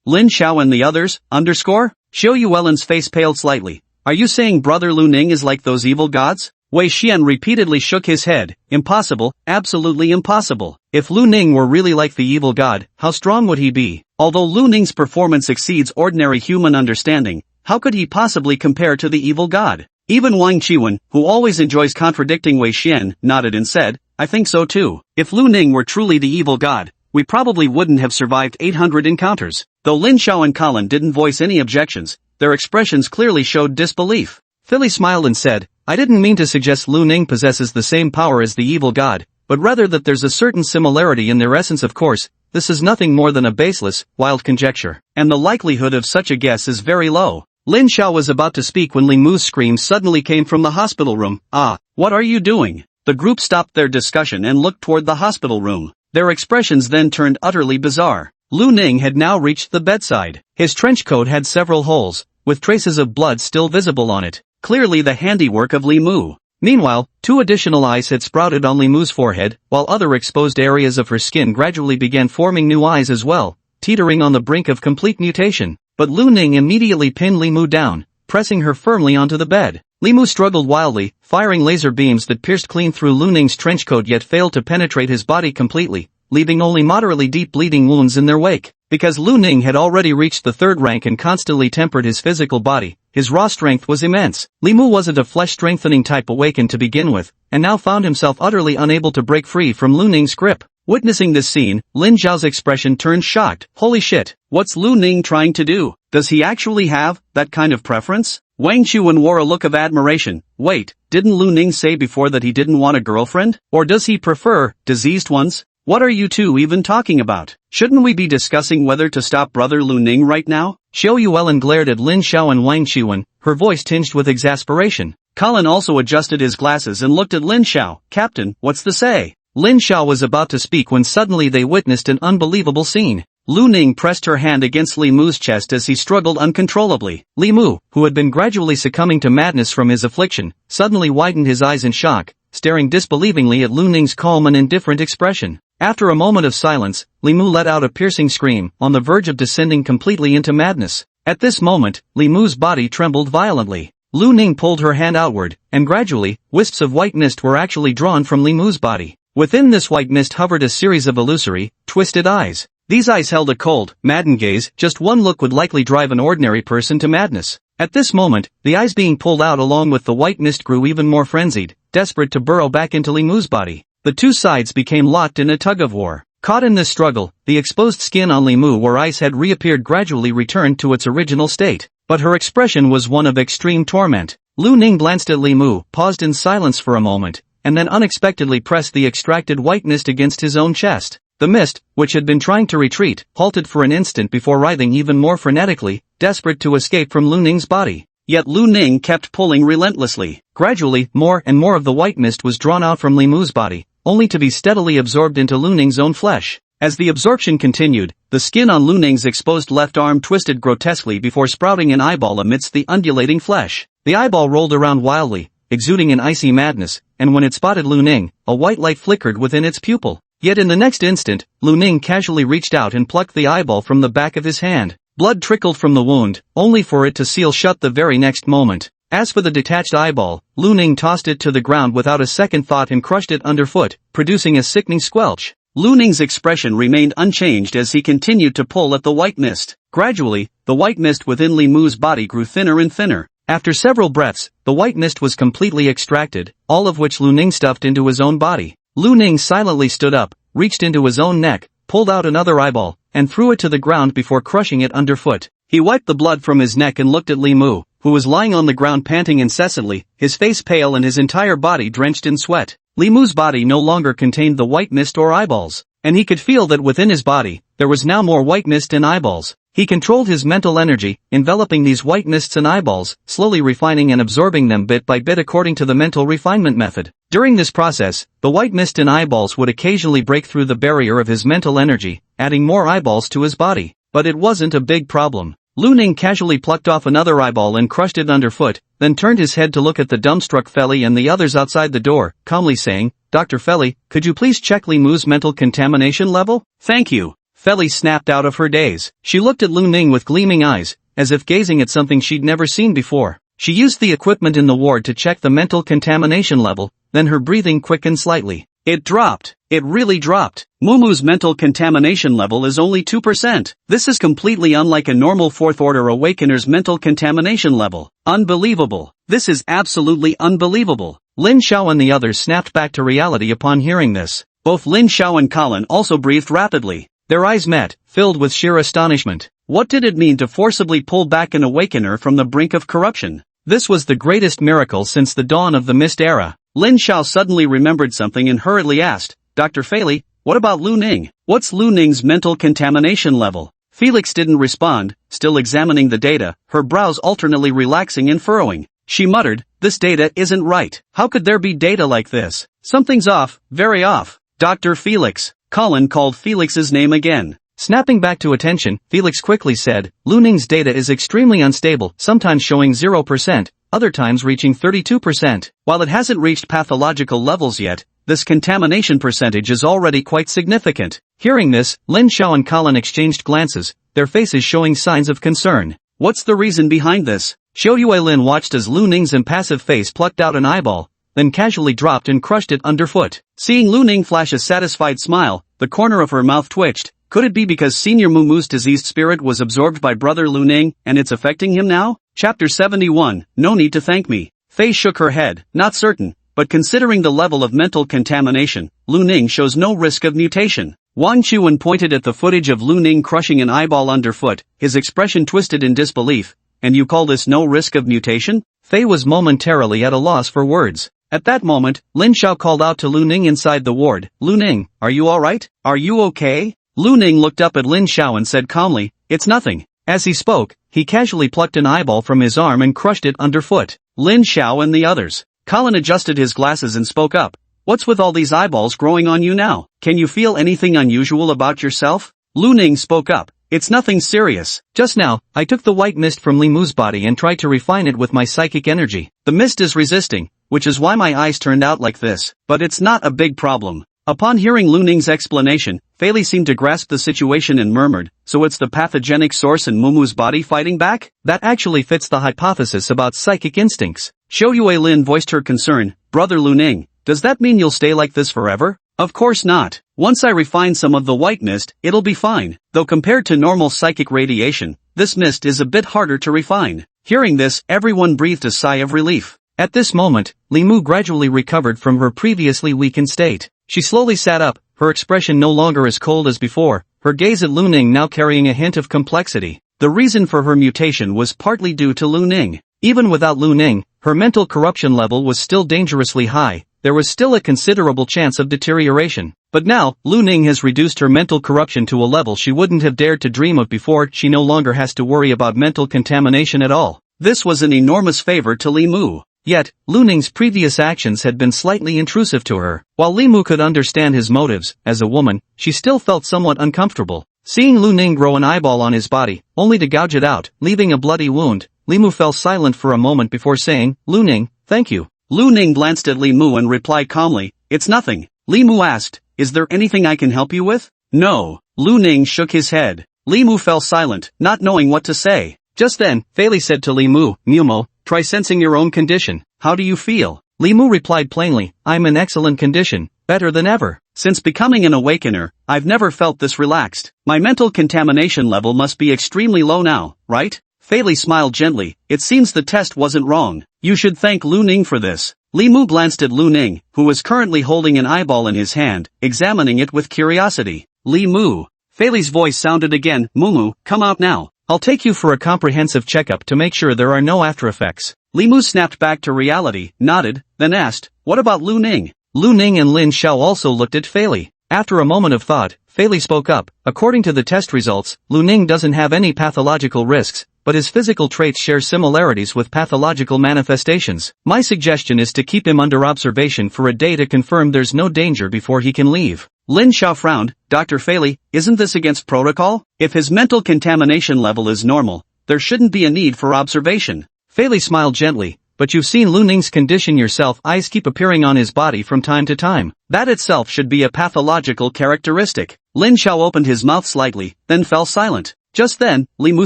Lin Xiao and the others, Zhou Yuelin's face paled slightly. Are you saying Brother Lu Ning is like those evil gods? Wei Xian repeatedly shook his head. Impossible, absolutely impossible. If Lu Ning were really like the evil god, how strong would he be? Although Lu Ning's performance exceeds ordinary human understanding, how could he possibly compare to the evil god? Even Wang Qiwen, who always enjoys contradicting Wei Xian, nodded and said, I think so too. If Lu Ning were truly the evil god, we probably wouldn't have survived 800 encounters. Though Lin Xiao and Colin didn't voice any objections, their expressions clearly showed disbelief. Philly smiled and said, I didn't mean to suggest Lu Ning possesses the same power as the evil god, but rather that there's a certain similarity in their essence. Of course, this is nothing more than a baseless, wild conjecture, and the likelihood of such a guess is very low. Lin Xiao was about to speak when Li Mu's screams suddenly came from the hospital room. Ah, what are you doing? The group stopped their discussion and looked toward the hospital room. Their expressions then turned utterly bizarre. Lu Ning had now reached the bedside. His trench coat had several holes, with traces of blood still visible on it, clearly the handiwork of Li Mu. Meanwhile, 2 additional eyes had sprouted on Li Mu's forehead, while other exposed areas of her skin gradually began forming new eyes as well, teetering on the brink of complete mutation. But Lu Ning immediately pinned Li Mu down, pressing her firmly onto the bed. Li Mu struggled wildly, firing laser beams that pierced clean through Lu Ning's trench coat yet failed to penetrate his body completely, leaving only moderately deep bleeding wounds in their wake. Because Lu Ning had already reached the 3rd rank and constantly tempered his physical body, his raw strength was immense. Li Mu wasn't a flesh-strengthening type awakened to begin with, and now found himself utterly unable to break free from Lu Ning's grip. Witnessing this scene, Lin Zhao's expression turned shocked. Holy shit, what's Lu Ning trying to do? Does he actually have that kind of preference? Wang Qiwen wore a look of admiration. Wait, didn't Lu Ning say before that he didn't want a girlfriend? Or does he prefer diseased ones? What are you two even talking about? Shouldn't we be discussing whether to stop brother Lu Ning right now? Xiao Yuelin glared at Lin Xiao and Wang Qiwen, her voice tinged with exasperation. Colin also adjusted his glasses and looked at Lin Xiao. Captain, what's the say? Lin Xiao was about to speak when suddenly they witnessed an unbelievable scene. Lu Ning pressed her hand against Li Mu's chest as he struggled uncontrollably. Li Mu, who had been gradually succumbing to madness from his affliction, suddenly widened his eyes in shock, staring disbelievingly at Lu Ning's calm and indifferent expression. After a moment of silence, Li Mu let out a piercing scream, on the verge of descending completely into madness. At this moment, Li Mu's body trembled violently. Lu Ning pulled her hand outward, and gradually, wisps of white mist were actually drawn from Li Mu's body. Within this white mist hovered a series of illusory, twisted eyes. These eyes held a cold, maddened gaze. Just one look would likely drive an ordinary person to madness. At this moment, the eyes being pulled out along with the white mist grew even more frenzied, desperate to burrow back into Li Mu's body. The two sides became locked in a tug-of-war. Caught in this struggle, the exposed skin on Li Mu where ice had reappeared gradually returned to its original state. But her expression was one of extreme torment. Lu Ning glanced at Li Mu, paused in silence for a moment, and then unexpectedly pressed the extracted white mist against his own chest. The mist, which had been trying to retreat, halted for an instant before writhing even more frenetically, desperate to escape from Lu Ning's body. Yet Lu Ning kept pulling relentlessly. Gradually, more and more of the white mist was drawn out from Li Mu's body, only to be steadily absorbed into Lu Ning's own flesh. As the absorption continued, the skin on Lu Ning's exposed left arm twisted grotesquely before sprouting an eyeball amidst the undulating flesh. The eyeball rolled around wildly, exuding an icy madness, and when it spotted Lu Ning, a white light flickered within its pupil. Yet in the next instant, Lu Ning casually reached out and plucked the eyeball from the back of his hand. Blood trickled from the wound, only for it to seal shut the very next moment. As for the detached eyeball, Lu Ning tossed it to the ground without a second thought and crushed it underfoot, producing a sickening squelch. Lu Ning's expression remained unchanged as he continued to pull at the white mist. Gradually, the white mist within Li Mu's body grew thinner and thinner. After several breaths, the white mist was completely extracted, all of which Lu Ning stuffed into his own body. Lu Ning silently stood up, reached into his own neck, pulled out another eyeball, and threw it to the ground before crushing it underfoot. He wiped the blood from his neck and looked at Li Mu, who was lying on the ground panting incessantly, his face pale and his entire body drenched in sweat. Li Mu's body no longer contained the white mist or eyeballs, and he could feel that within his body, there was now more white mist and eyeballs. He controlled his mental energy, enveloping these white mists and eyeballs, slowly refining and absorbing them bit by bit according to the mental refinement method. During this process, the white mist and eyeballs would occasionally break through the barrier of his mental energy, adding more eyeballs to his body. But it wasn't a big problem. Lu Ning casually plucked off another eyeball and crushed it underfoot, then turned his head to look at the dumbstruck Feli and the others outside the door, calmly saying, "Dr. Feli, could you please check Li Mu's mental contamination level?" "Thank you." Feli snapped out of her daze. She looked at Lu Ning with gleaming eyes, as if gazing at something she'd never seen before. She used the equipment in the ward to check the mental contamination level, then her breathing quickened slightly. It dropped. It really dropped. Mumu's mental contamination level is only 2%. This is completely unlike a normal Fourth Order Awakener's mental contamination level. Unbelievable. This is absolutely unbelievable. Lin Xiao and the others snapped back to reality upon hearing this. Both Lin Xiao and Colin also breathed rapidly. Their eyes met, filled with sheer astonishment. What did it mean to forcibly pull back an Awakener from the brink of corruption? This was the greatest miracle since the dawn of the Mist Era. Lin Xiao suddenly remembered something and hurriedly asked, Dr. Feili, what about Lu Ning? What's Lu Ning's mental contamination level? Felix didn't respond, still examining the data, her brows alternately relaxing and furrowing. She muttered, this data isn't right. How could there be data like this? Something's off, very off. Dr. Felix. Colin called Felix's name again. Snapping back to attention, Felix quickly said, Lu Ning's data is extremely unstable, sometimes showing 0%, other times reaching 32%. While it hasn't reached pathological levels yet, this contamination percentage is already quite significant. Hearing this, Lin Xiao and Colin exchanged glances, their faces showing signs of concern. What's the reason behind this? Xiao Yuelin watched as Lu Ning's impassive face plucked out an eyeball, then casually dropped and crushed it underfoot. Seeing Lu Ning flash a satisfied smile, the corner of her mouth twitched. Could it be because Senior Mumu's diseased spirit was absorbed by Brother Lu Ning, and it's affecting him now? Chapter 71, No Need to Thank Me. Fei shook her head, not certain, but considering the level of mental contamination, Lu Ning shows no risk of mutation. Wang Chuan pointed at the footage of Lu Ning crushing an eyeball underfoot, his expression twisted in disbelief. And you call this no risk of mutation? Fei was momentarily at a loss for words. At that moment, Lin Xiao called out to Lu Ning inside the ward, Lu Ning, are you alright? Are you okay? Lu Ning looked up at Lin Xiao and said calmly, it's nothing. As he spoke, he casually plucked an eyeball from his arm and crushed it underfoot. Lin Xiao and the others. Colin adjusted his glasses and spoke up. What's with all these eyeballs growing on you now? Can you feel anything unusual about yourself? Lu Ning spoke up. It's nothing serious. Just now, I took the white mist from Li Mu's body and tried to refine it with my psychic energy. The mist is resisting, which is why my eyes turned out like this. But it's not a big problem. Upon hearing Lu Ning's explanation, Feili seemed to grasp the situation and murmured, so it's the pathogenic source in Mumu's body fighting back? That actually fits the hypothesis about psychic instincts. Xiao Yuelin voiced her concern, Brother Lu Ning, does that mean you'll stay like this forever? Of course not. Once I refine some of the white mist, it'll be fine. Though compared to normal psychic radiation, this mist is a bit harder to refine. Hearing this, everyone breathed a sigh of relief. At this moment, Li Mu gradually recovered from her previously weakened state. She slowly sat up, her expression no longer as cold as before, her gaze at Lu Ning now carrying a hint of complexity. The reason for her mutation was partly due to Lu Ning. Even without Lu Ning, her mental corruption level was still dangerously high. There was still a considerable chance of deterioration. But now, Lu Ning has reduced her mental corruption to a level she wouldn't have dared to dream of before. She no longer has to worry about mental contamination at all. This was an enormous favor to Li Mu. Yet, Lu Ning's previous actions had been slightly intrusive to her. While Li Mu could understand his motives, as a woman, she still felt somewhat uncomfortable. Seeing Lu Ning grow an eyeball on his body, only to gouge it out, leaving a bloody wound, Li Mu fell silent for a moment before saying, Lu Ning, thank you. Lu Ning glanced at Li Mu and replied calmly, it's nothing. Li Mu asked, is there anything I can help you with? No. Lu Ning shook his head. Li Mu fell silent, not knowing what to say. Just then, Feili said to Li Mu, Mumo, try sensing your own condition. How do you feel? Li Mu replied plainly, I'm in excellent condition, better than ever. Since becoming an awakener, I've never felt this relaxed. My mental contamination level must be extremely low now, right? Feili smiled gently, it seems the test wasn't wrong. You should thank Lu Ning for this. Li Mu glanced at Lu Ning, who was currently holding an eyeball in his hand, examining it with curiosity. Li Mu. Feili's voice sounded again, Mumu, come out now. I'll take you for a comprehensive checkup to make sure there are no after effects. Li Mu snapped back to reality, nodded, then asked, what about Lu Ning? Lu Ning and Lin Xiao also looked at Feili. After a moment of thought, Feili spoke up, according to the test results, Lu Ning doesn't have any pathological risks, but his physical traits share similarities with pathological manifestations. My suggestion is to keep him under observation for a day to confirm there's no danger before he can leave. Lin Xiao frowned, Dr. Feili, isn't this against protocol? If his mental contamination level is normal, there shouldn't be a need for observation. Feili smiled gently, but you've seen Lu Ning's condition yourself, eyes keep appearing on his body from time to time. That itself should be a pathological characteristic. Lin Xiao opened his mouth slightly, then fell silent. Just then, Li Mu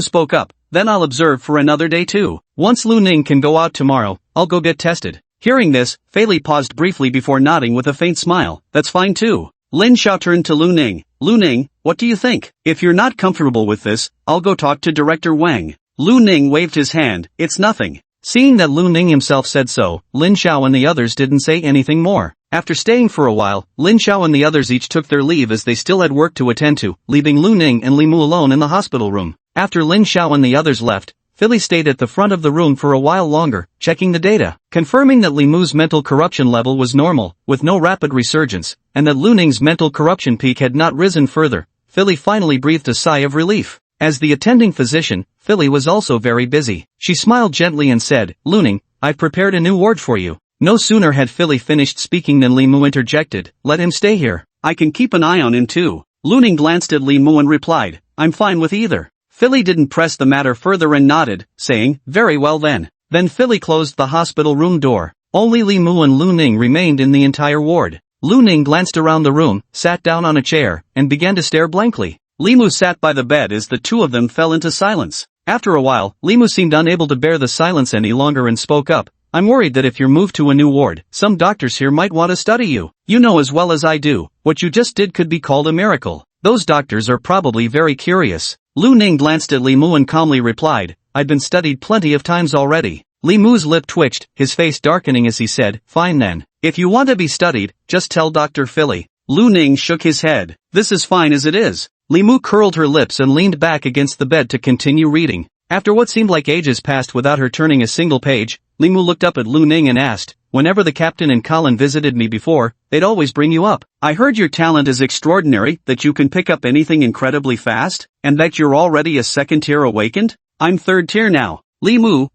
spoke up, then I'll observe for another day too. Once Lu Ning can go out tomorrow, I'll go get tested. Hearing this, Fei Li paused briefly before nodding with a faint smile. That's fine too. Lin Xiao turned to Lu Ning. Lu Ning, what do you think? If you're not comfortable with this, I'll go talk to Director Wang. Lu Ning waved his hand. It's nothing. Seeing that Lu Ning himself said so, Lin Xiao and the others didn't say anything more. After staying for a while, Lin Xiao and the others each took their leave as they still had work to attend to, leaving Lu Ning and Li Mu alone in the hospital room. After Lin Xiao and the others left, Fei Li stayed at the front of the room for a while longer, checking the data, confirming that Li Mu's mental corruption level was normal, with no rapid resurgence, and that Lu Ning's mental corruption peak had not risen further. Fei Li finally breathed a sigh of relief. As the attending physician, Fei Li was also very busy. She smiled gently and said, Lu Ning, I've prepared a new ward for you. No sooner had Fei Li finished speaking than Li Mu interjected, let him stay here. I can keep an eye on him too. Lu Ning glanced at Li Mu and replied, I'm fine with either. Fei Li didn't press the matter further and nodded, saying, very well then. Then Fei Li closed the hospital room door. Only Li Mu and Lu Ning remained in the entire ward. Lu Ning glanced around the room, sat down on a chair, and began to stare blankly. Li Mu sat by the bed as the two of them fell into silence. After a while, Li Mu seemed unable to bear the silence any longer and spoke up. I'm worried that if you're moved to a new ward, some doctors here might want to study you. You know as well as I do, what you just did could be called a miracle. Those doctors are probably very curious. Lu Ning glanced at Li Mu and calmly replied, I've been studied plenty of times already. Li Mu's lip twitched, his face darkening as he said, fine then. If you want to be studied, just tell Dr. Fei Li. Lu Ning shook his head. This is fine as it is. Li Mu curled her lips and leaned back against the bed to continue reading. After what seemed like ages passed without her turning a single page, Li Mu looked up at Lu Ning and asked, whenever the captain and Colin visited me before, they'd always bring you up. I heard your talent is extraordinary, that you can pick up anything incredibly fast, and that you're already a second tier awakened? I'm third tier now. Li Mu, ?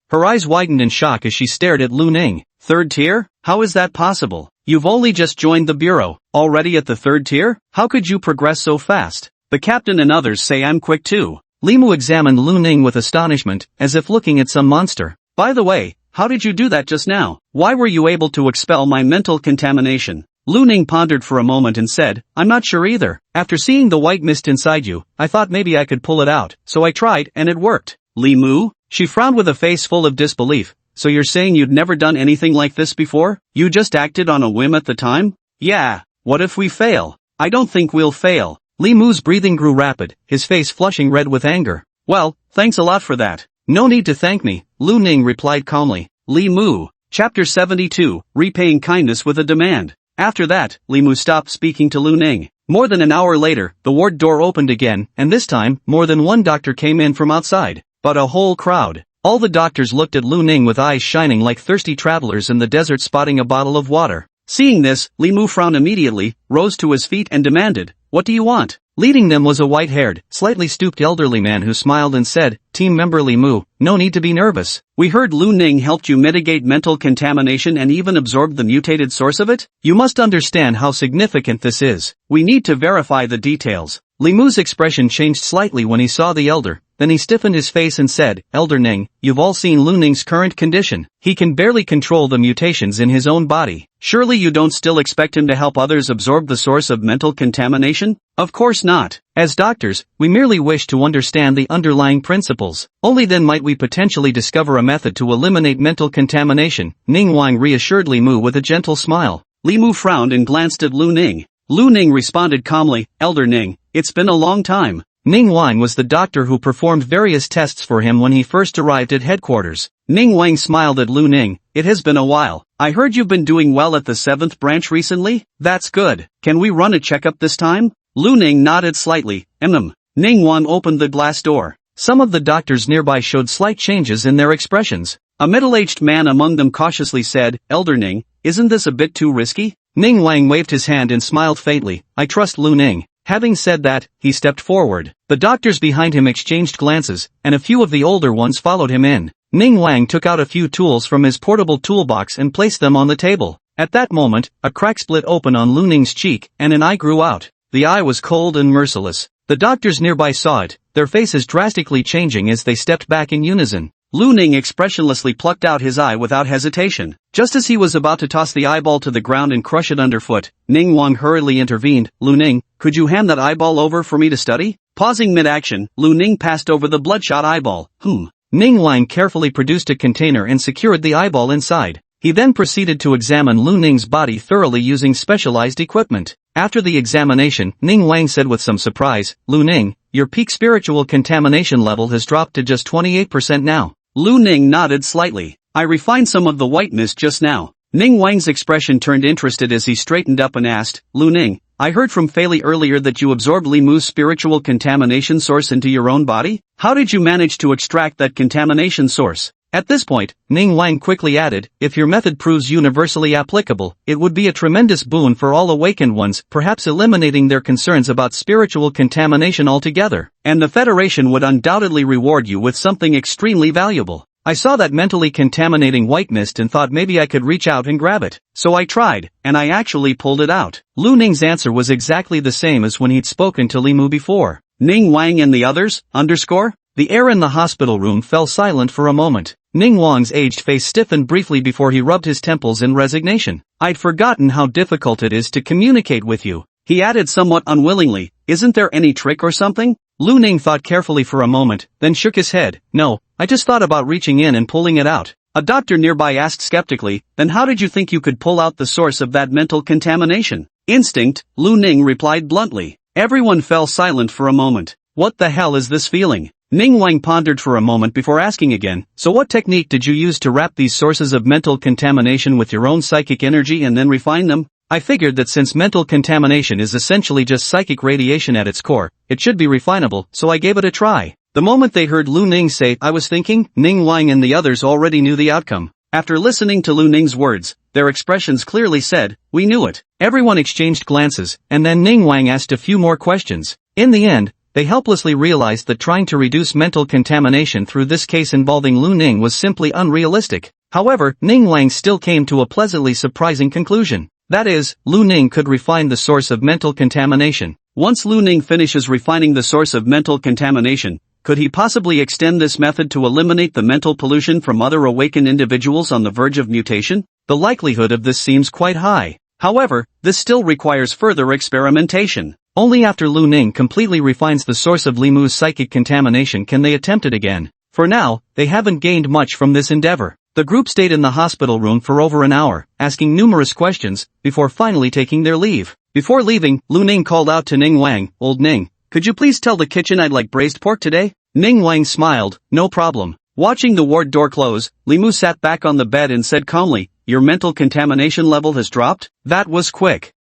Her eyes widened in shock as she stared at Lu Ning. Third tier? How is that possible? You've only just joined the bureau, already at the third tier? How could you progress so fast? The captain and others say I'm quick too. Li Mu examined Lu Ning with astonishment, as if looking at some monster. By the way, how did you do that just now? Why were you able to expel my mental contamination? Lu Ning pondered for a moment and said, I'm not sure either. After seeing the white mist inside you, I thought maybe I could pull it out, so I tried and it worked. Li Mu? She frowned with a face full of disbelief. So you're saying you'd never done anything like this before? You just acted on a whim at the time? Yeah. What if we fail? I don't think we'll fail. Li Mu's breathing grew rapid, his face flushing red with anger. Well, thanks a lot for that. No need to thank me, Lu Ning replied calmly. Li Mu. Chapter 72, Repaying Kindness with a Demand. After that, Li Mu stopped speaking to Lu Ning. More than an hour later, the ward door opened again, and this time, more than one doctor came in from outside. But a whole crowd. All the doctors looked at Lu Ning with eyes shining like thirsty travelers in the desert spotting a bottle of water. Seeing this, Li Mu frowned immediately, rose to his feet and demanded, what do you want? Leading them was a white-haired, slightly stooped elderly man who smiled and said, Team member Li Mu, no need to be nervous. We heard Lu Ning helped you mitigate mental contamination and even absorbed the mutated source of it? You must understand how significant this is. We need to verify the details. Li Mu's expression changed slightly when he saw the elder. Then he stiffened his face and said, Elder Ning, you've all seen Lu Ning's current condition. He can barely control the mutations in his own body. Surely you don't still expect him to help others absorb the source of mental contamination? Of course not. As doctors, we merely wish to understand the underlying principles. Only then might we potentially discover a method to eliminate mental contamination. Ning Wang reassured Li Mu with a gentle smile. Li Mu frowned and glanced at Lu Ning. Lu Ning responded calmly, Elder Ning, it's been a long time. Ning Wang was the doctor who performed various tests for him when he first arrived at headquarters. Ning Wang smiled at Lu Ning. It has been a while. I heard you've been doing well at the 7th branch recently? That's good. Can we run a checkup this time? Lu Ning nodded slightly. Ning Wang opened the glass door. Some of the doctors nearby showed slight changes in their expressions. A middle-aged man among them cautiously said, Elder Ning, isn't this a bit too risky? Ning Wang waved his hand and smiled faintly. I trust Lu Ning. Having said that, he stepped forward. The doctors behind him exchanged glances, and a few of the older ones followed him in. Ning Wang took out a few tools from his portable toolbox and placed them on the table. At that moment, a crack split open on Lu Ning's cheek, and an eye grew out. The eye was cold and merciless. The doctors nearby saw it, their faces drastically changing as they stepped back in unison. Lu Ning expressionlessly plucked out his eye without hesitation. Just as he was about to toss the eyeball to the ground and crush it underfoot, Ning Wang hurriedly intervened. Lu Ning, could you hand that eyeball over for me to study? Pausing mid-action, Lu Ning passed over the bloodshot eyeball. Ning Wang carefully produced a container and secured the eyeball inside. He then proceeded to examine Lu Ning's body thoroughly using specialized equipment. After the examination, Ning Wang said with some surprise, "Lu Ning, your peak spiritual contamination level has dropped to just 28% now." Lu Ning nodded slightly. "I refined some of the white mist just now." Ning Wang's expression turned interested as he straightened up and asked, "Lu Ning, I heard from Fei Li earlier that you absorbed Li Mu's spiritual contamination source into your own body? How did you manage to extract that contamination source?" At this point, Ning Wang quickly added, "If your method proves universally applicable, it would be a tremendous boon for all awakened ones, perhaps eliminating their concerns about spiritual contamination altogether. And the Federation would undoubtedly reward you with something extremely valuable. I saw that mentally contaminating white mist and thought maybe I could reach out and grab it. So I tried, and I actually pulled it out." Lu Ning's answer was exactly the same as when he'd spoken to Li Mu before. Ning Wang and the others, underscore? The air in the hospital room fell silent for a moment. Ning Wang's aged face stiffened briefly before he rubbed his temples in resignation. "I'd forgotten how difficult it is to communicate with you." He added somewhat unwillingly, "Isn't there any trick or something?" Lu Ning thought carefully for a moment, then shook his head. "No, I just thought about reaching in and pulling it out." A doctor nearby asked skeptically, "Then how did you think you could pull out the source of that mental contamination?" "Instinct," Lu Ning replied bluntly. Everyone fell silent for a moment. "What the hell is this feeling?" Ning Wang pondered for a moment before asking again, "So what technique did you use to wrap these sources of mental contamination with your own psychic energy and then refine them?" "I figured that since mental contamination is essentially just psychic radiation at its core, it should be refinable, so I gave it a try." The moment they heard Lu Ning say, "I was thinking," Ning Wang and the others already knew the outcome. After listening to Lu Ning's words, their expressions clearly said, "We knew it." Everyone exchanged glances, and then Ning Wang asked a few more questions. In the end, they helplessly realized that trying to reduce mental contamination through this case involving Lu Ning was simply unrealistic. However, Ning Wang still came to a pleasantly surprising conclusion. That is, Lu Ning could refine the source of mental contamination. Once Lu Ning finishes refining the source of mental contamination, could he possibly extend this method to eliminate the mental pollution from other awakened individuals on the verge of mutation? The likelihood of this seems quite high. However, this still requires further experimentation. Only after Lu Ning completely refines the source of Li Mu's psychic contamination can they attempt it again. For now, they haven't gained much from this endeavor. The group stayed in the hospital room for over an hour, asking numerous questions, before finally taking their leave. Before leaving, Lu Ning called out to Ning Wang, "Old Ning, could you please tell the kitchen I'd like braised pork today?" Ning Wang smiled, "No problem." Watching the ward door close, Li Mu sat back on the bed and said calmly, "Your mental contamination level has dropped? That was quick."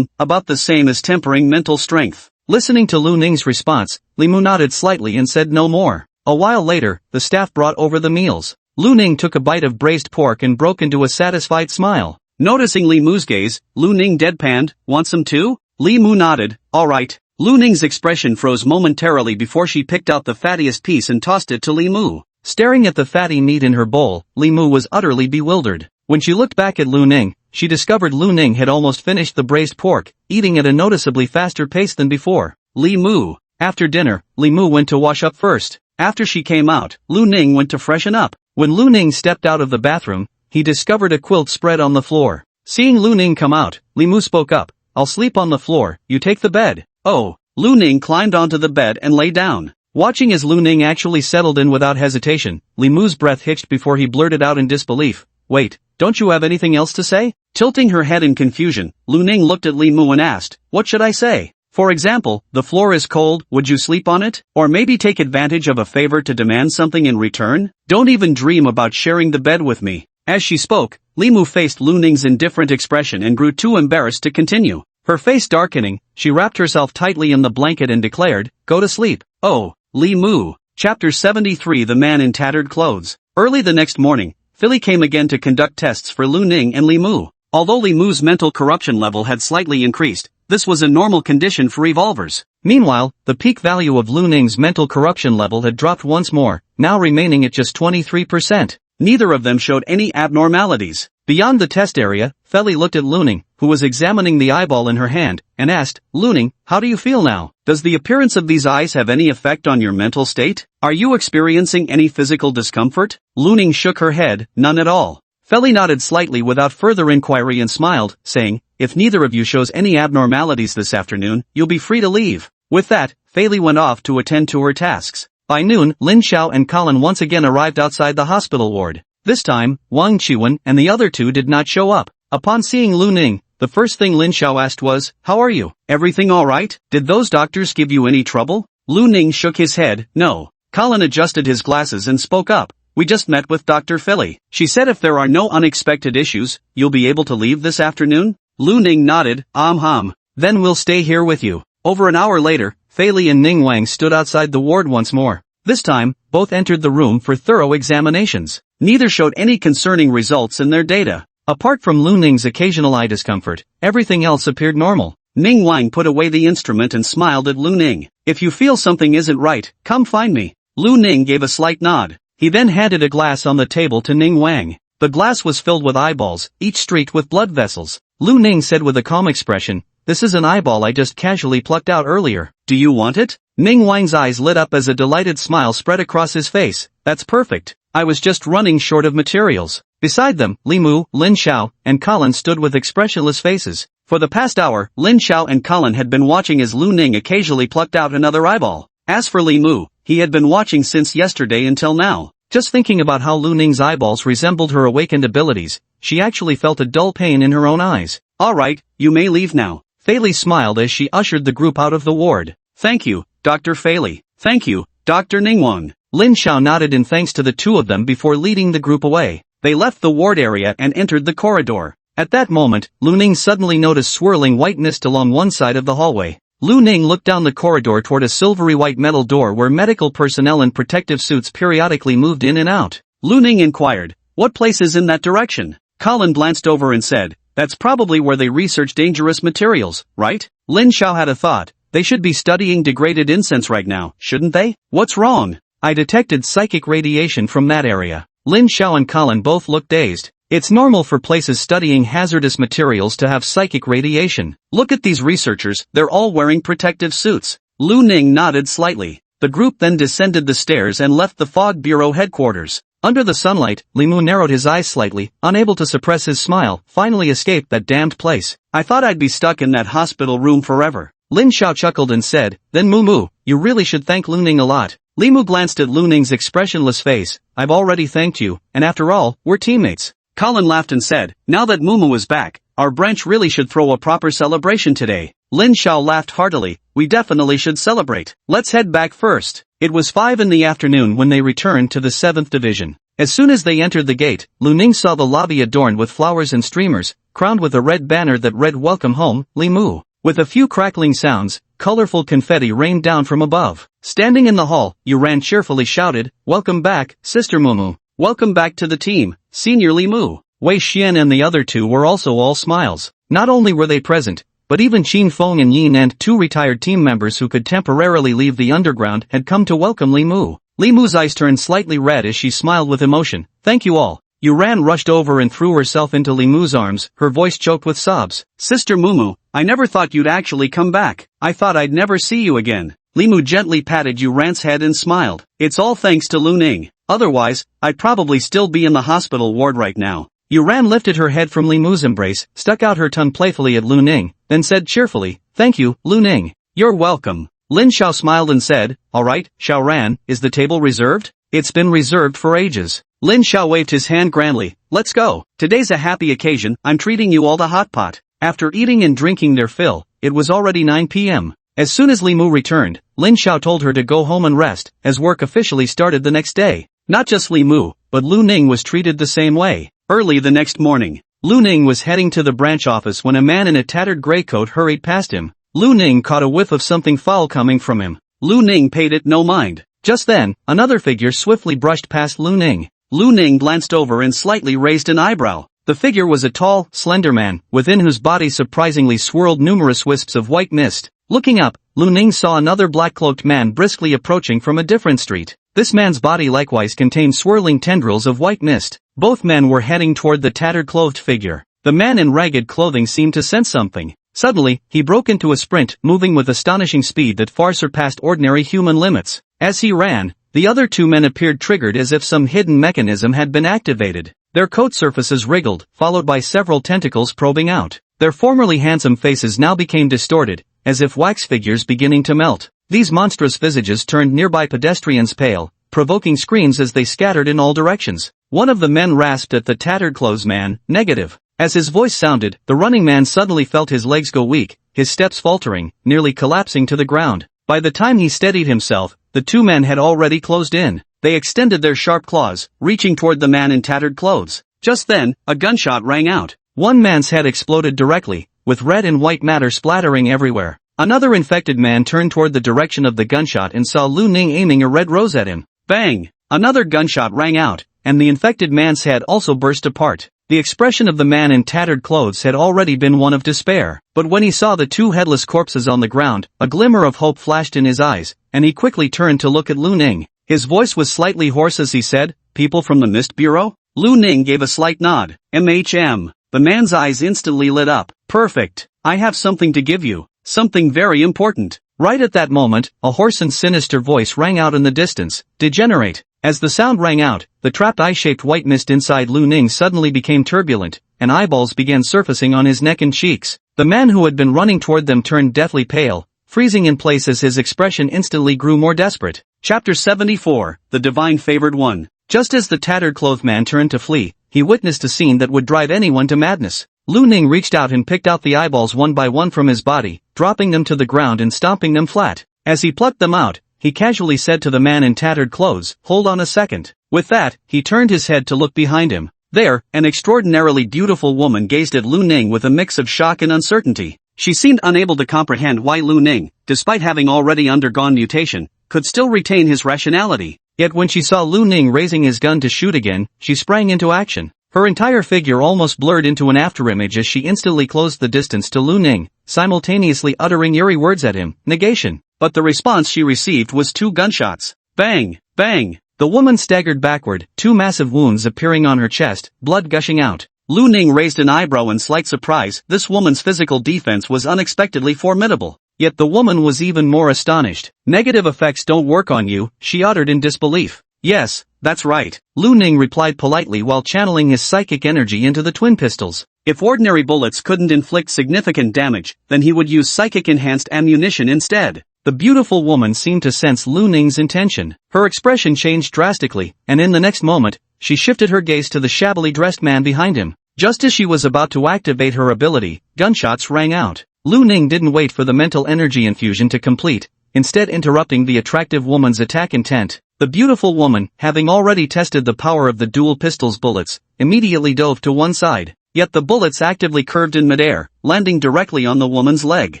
About the same as tempering mental strength." Listening to Lu Ning's response, Li Mu nodded slightly and said no more. A while later, the staff brought over the meals. Lu Ning took a bite of braised pork and broke into a satisfied smile. Noticing Li Mu's gaze, Lu Ning deadpanned, "Want some too?" Li Mu nodded, "All right." Lu Ning's expression froze momentarily before she picked out the fattiest piece and tossed it to Li Mu. Staring at the fatty meat in her bowl, Li Mu was utterly bewildered. When she looked back at Lu Ning, she discovered Lu Ning had almost finished the braised pork, eating at a noticeably faster pace than before. Li Mu. After dinner, Li Mu went to wash up first. After she came out, Lu Ning went to freshen up. When Lu Ning stepped out of the bathroom, he discovered a quilt spread on the floor. Seeing Lu Ning come out, Li Mu spoke up, "I'll sleep on the floor, you take the bed." "Oh." Lu Ning climbed onto the bed and lay down. Watching as Lu Ning actually settled in without hesitation, Li Mu's breath hitched before he blurted out in disbelief, "Wait, don't you have anything else to say?" Tilting her head in confusion, Lu Ning looked at Li Mu and asked, "What should I say? For example, the floor is cold, would you sleep on it? Or maybe take advantage of a favor to demand something in return? Don't even dream about sharing the bed with me." As she spoke, Li Mu faced Lu Ning's indifferent expression and grew too embarrassed to continue. Her face darkening, she wrapped herself tightly in the blanket and declared, "Go to sleep." Oh, Li Mu. Chapter 73 The Man in Tattered Clothes. Early the next morning, Philly came again to conduct tests for Lu Ning and Li Mu. Although Li Mu's mental corruption level had slightly increased, this was a normal condition for evolvers. Meanwhile, the peak value of Lu Ning's mental corruption level had dropped once more, now remaining at just 23%. Neither of them showed any abnormalities. Beyond the test area, Feli looked at Lu Ning, who was examining the eyeball in her hand, and asked, "Lu Ning, how do you feel now? Does the appearance of these eyes have any effect on your mental state? Are you experiencing any physical discomfort?" Lu Ning shook her head, "None at all." Feli nodded slightly without further inquiry and smiled, saying, "If neither of you shows any abnormalities this afternoon, you'll be free to leave." With that, Feli went off to attend to her tasks. By noon, Lin Xiao and Colin once again arrived outside the hospital ward. This time, Wang Qiwen and the other two did not show up. Upon seeing Lu Ning, the first thing Lin Xiao asked was, "How are you? Everything alright? Did those doctors give you any trouble?" Lu Ning shook his head, "No." Colin adjusted his glasses and spoke up. "We just met with Dr. Philly. She said if there are no unexpected issues, you'll be able to leave this afternoon?" Lu Ning nodded, Then we'll stay here with you." Over an hour later, Fei Li and Ning Wang stood outside the ward once more. This time, both entered the room for thorough examinations. Neither showed any concerning results in their data. Apart from Lu Ning's occasional eye discomfort, everything else appeared normal. Ning Wang put away the instrument and smiled at Lu Ning. "If you feel something isn't right, come find me." Lu Ning gave a slight nod. He then handed a glass on the table to Ning Wang. The glass was filled with eyeballs, each streaked with blood vessels. Lu Ning said with a calm expression, "This is an eyeball I just casually plucked out earlier. Do you want it?" Ning Wang's eyes lit up as a delighted smile spread across his face. "That's perfect. I was just running short of materials." Beside them, Li Mu, Lin Xiao, and Colin stood with expressionless faces. For the past hour, Lin Xiao and Colin had been watching as Lu Ning occasionally plucked out another eyeball. As for Li Mu, he had been watching since yesterday until now. Just thinking about how Lu Ning's eyeballs resembled her awakened abilities, she actually felt a dull pain in her own eyes. "Alright, you may leave now." Fei Li smiled as she ushered the group out of the ward. "Thank you, Dr. Fei Li. Thank you, Dr. Ningwang." Lin Xiao nodded in thanks to the two of them before leading the group away. They left the ward area and entered the corridor. At that moment, Lu Ning suddenly noticed swirling white mist along one side of the hallway. Lu Ning looked down the corridor toward a silvery white metal door where medical personnel in protective suits periodically moved in and out. Lu Ning inquired, "What place is in that direction?" Colin glanced over and said, "That's probably where they research dangerous materials, right?" Lin Xiao had a thought. "They should be studying degraded incense right now, shouldn't they? What's wrong?" "I detected psychic radiation from that area." Lin Xiao and Colin both looked dazed. It's normal for places studying hazardous materials to have psychic radiation. Look at these researchers, they're all wearing protective suits. Lu Ning nodded slightly. The group then descended the stairs and left the Fog Bureau headquarters. Under the sunlight, Li Mu narrowed his eyes slightly, unable to suppress his smile, finally escaped that damned place. "I thought I'd be stuck in that hospital room forever." Lin Xiao chuckled and said, "Then Mu, you really should thank Lu Ning a lot." Li Mu glanced at Lu Ning's expressionless face. "I've already thanked you, and after all, we're teammates." Colin laughed and said, "Now that Mumu is back, our branch really should throw a proper celebration today." Lin Xiao laughed heartily. "We definitely should celebrate. Let's head back first." It was 5 in the afternoon when they returned to the 7th Division. As soon as they entered the gate, Lu Ning saw the lobby adorned with flowers and streamers, crowned with a red banner that read "Welcome Home, Li Mu." With a few crackling sounds, colorful confetti rained down from above. Standing in the hall, Yuran cheerfully shouted, "Welcome back, Sister Mumu. Welcome back to the team, Senior Li Mu." Wei Xian and the other two were also all smiles. Not only were they present, but even Qin Feng and Yin and 2 retired team members who could temporarily leave the underground had come to welcome Li Mu. Li Mu's eyes turned slightly red as she smiled with emotion. "Thank you all." Yuran rushed over and threw herself into Li Mu's arms, her voice choked with sobs. "Sister Mumu, I never thought you'd actually come back. I thought I'd never see you again." Li Mu gently patted Yuran's head and smiled. "It's all thanks to Lu Ning. Otherwise, I'd probably still be in the hospital ward right now." Yuran lifted her head from Li Mu's embrace, stuck out her tongue playfully at Lu Ning, then said cheerfully, "Thank you, Lu Ning." "You're welcome." Lin Xiao smiled and said, "Alright, Xiaoran, is the table reserved?" "It's been reserved for ages." Lin Xiao waved his hand grandly. "Let's go. Today's a happy occasion, I'm treating you all to hot pot." After eating and drinking their fill, it was already 9 p.m. As soon as Li Mu returned, Lin Xiao told her to go home and rest, as work officially started the next day. Not just Li Mu, but Lu Ning was treated the same way. Early the next morning, Lu Ning was heading to the branch office when a man in a tattered gray coat hurried past him. Lu Ning caught a whiff of something foul coming from him. Lu Ning paid it no mind. Just then, another figure swiftly brushed past Lu Ning. Lu Ning glanced over and slightly raised an eyebrow. The figure was a tall, slender man, within whose body surprisingly swirled numerous wisps of white mist. Looking up, Lu Ning saw another black-cloaked man briskly approaching from a different street. This man's body likewise contained swirling tendrils of white mist. Both men were heading toward the tattered clothed figure. The man in ragged clothing seemed to sense something. Suddenly, he broke into a sprint, moving with astonishing speed that far surpassed ordinary human limits. As he ran, the other 2 men appeared triggered as if some hidden mechanism had been activated. Their coat surfaces wriggled, followed by several tentacles probing out. Their formerly handsome faces now became distorted, as if wax figures beginning to melt. These monstrous visages turned nearby pedestrians pale, provoking screams as they scattered in all directions. One of the men rasped at the tattered clothes man, "Negative." As his voice sounded, the running man suddenly felt his legs go weak, his steps faltering, nearly collapsing to the ground. By the time he steadied himself, the two men had already closed in. They extended their sharp claws, reaching toward the man in tattered clothes. Just then, a gunshot rang out. One man's head exploded directly, with red and white matter splattering everywhere. Another infected man turned toward the direction of the gunshot and saw Lu Ning aiming a red rose at him. Bang! Another gunshot rang out, and the infected man's head also burst apart. The expression of the man in tattered clothes had already been one of despair, but when he saw the two headless corpses on the ground, a glimmer of hope flashed in his eyes, and he quickly turned to look at Lu Ning. His voice was slightly hoarse as he said, "People from the Mist Bureau?" Lu Ning gave a slight nod. "MHM. The man's eyes instantly lit up. "Perfect. I have something to give you. Something very important." Right at that moment, a hoarse and sinister voice rang out in the distance, "Degenerate." As the sound rang out, the trapped eye-shaped white mist inside Lu Ning suddenly became turbulent, and eyeballs began surfacing on his neck and cheeks. The man who had been running toward them turned deathly pale, freezing in place as his expression instantly grew more desperate. Chapter 74, The Divine Favored One. Just as the tattered clothed man turned to flee, he witnessed a scene that would drive anyone to madness. Lu Ning reached out and picked out the eyeballs one by one from his body, dropping them to the ground and stomping them flat. As he plucked them out, he casually said to the man in tattered clothes, "Hold on a second." With that, he turned his head to look behind him. There, an extraordinarily beautiful woman gazed at Lu Ning with a mix of shock and uncertainty. She seemed unable to comprehend why Lu Ning, despite having already undergone mutation, could still retain his rationality. Yet when she saw Lu Ning raising his gun to shoot again, she sprang into action. Her entire figure almost blurred into an afterimage as she instantly closed the distance to Lu Ning, simultaneously uttering eerie words at him, "Negation." But the response she received was two gunshots. Bang! Bang! The woman staggered backward, two massive wounds appearing on her chest, blood gushing out. Lu Ning raised an eyebrow in slight surprise. This woman's physical defense was unexpectedly formidable. Yet the woman was even more astonished. "Negative effects don't work on you," she uttered in disbelief. "Yes, that's right," Lu Ning replied politely while channeling his psychic energy into the twin pistols. If ordinary bullets couldn't inflict significant damage, then he would use psychic-enhanced ammunition instead. The beautiful woman seemed to sense Lu Ning's intention. Her expression changed drastically, and in the next moment, she shifted her gaze to the shabbily dressed man behind him. Just as she was about to activate her ability, gunshots rang out. Lu Ning didn't wait for the mental energy infusion to complete, instead interrupting the attractive woman's attack intent. The beautiful woman, having already tested the power of the dual pistol's bullets, immediately dove to one side. Yet the bullets actively curved in midair, landing directly on the woman's leg.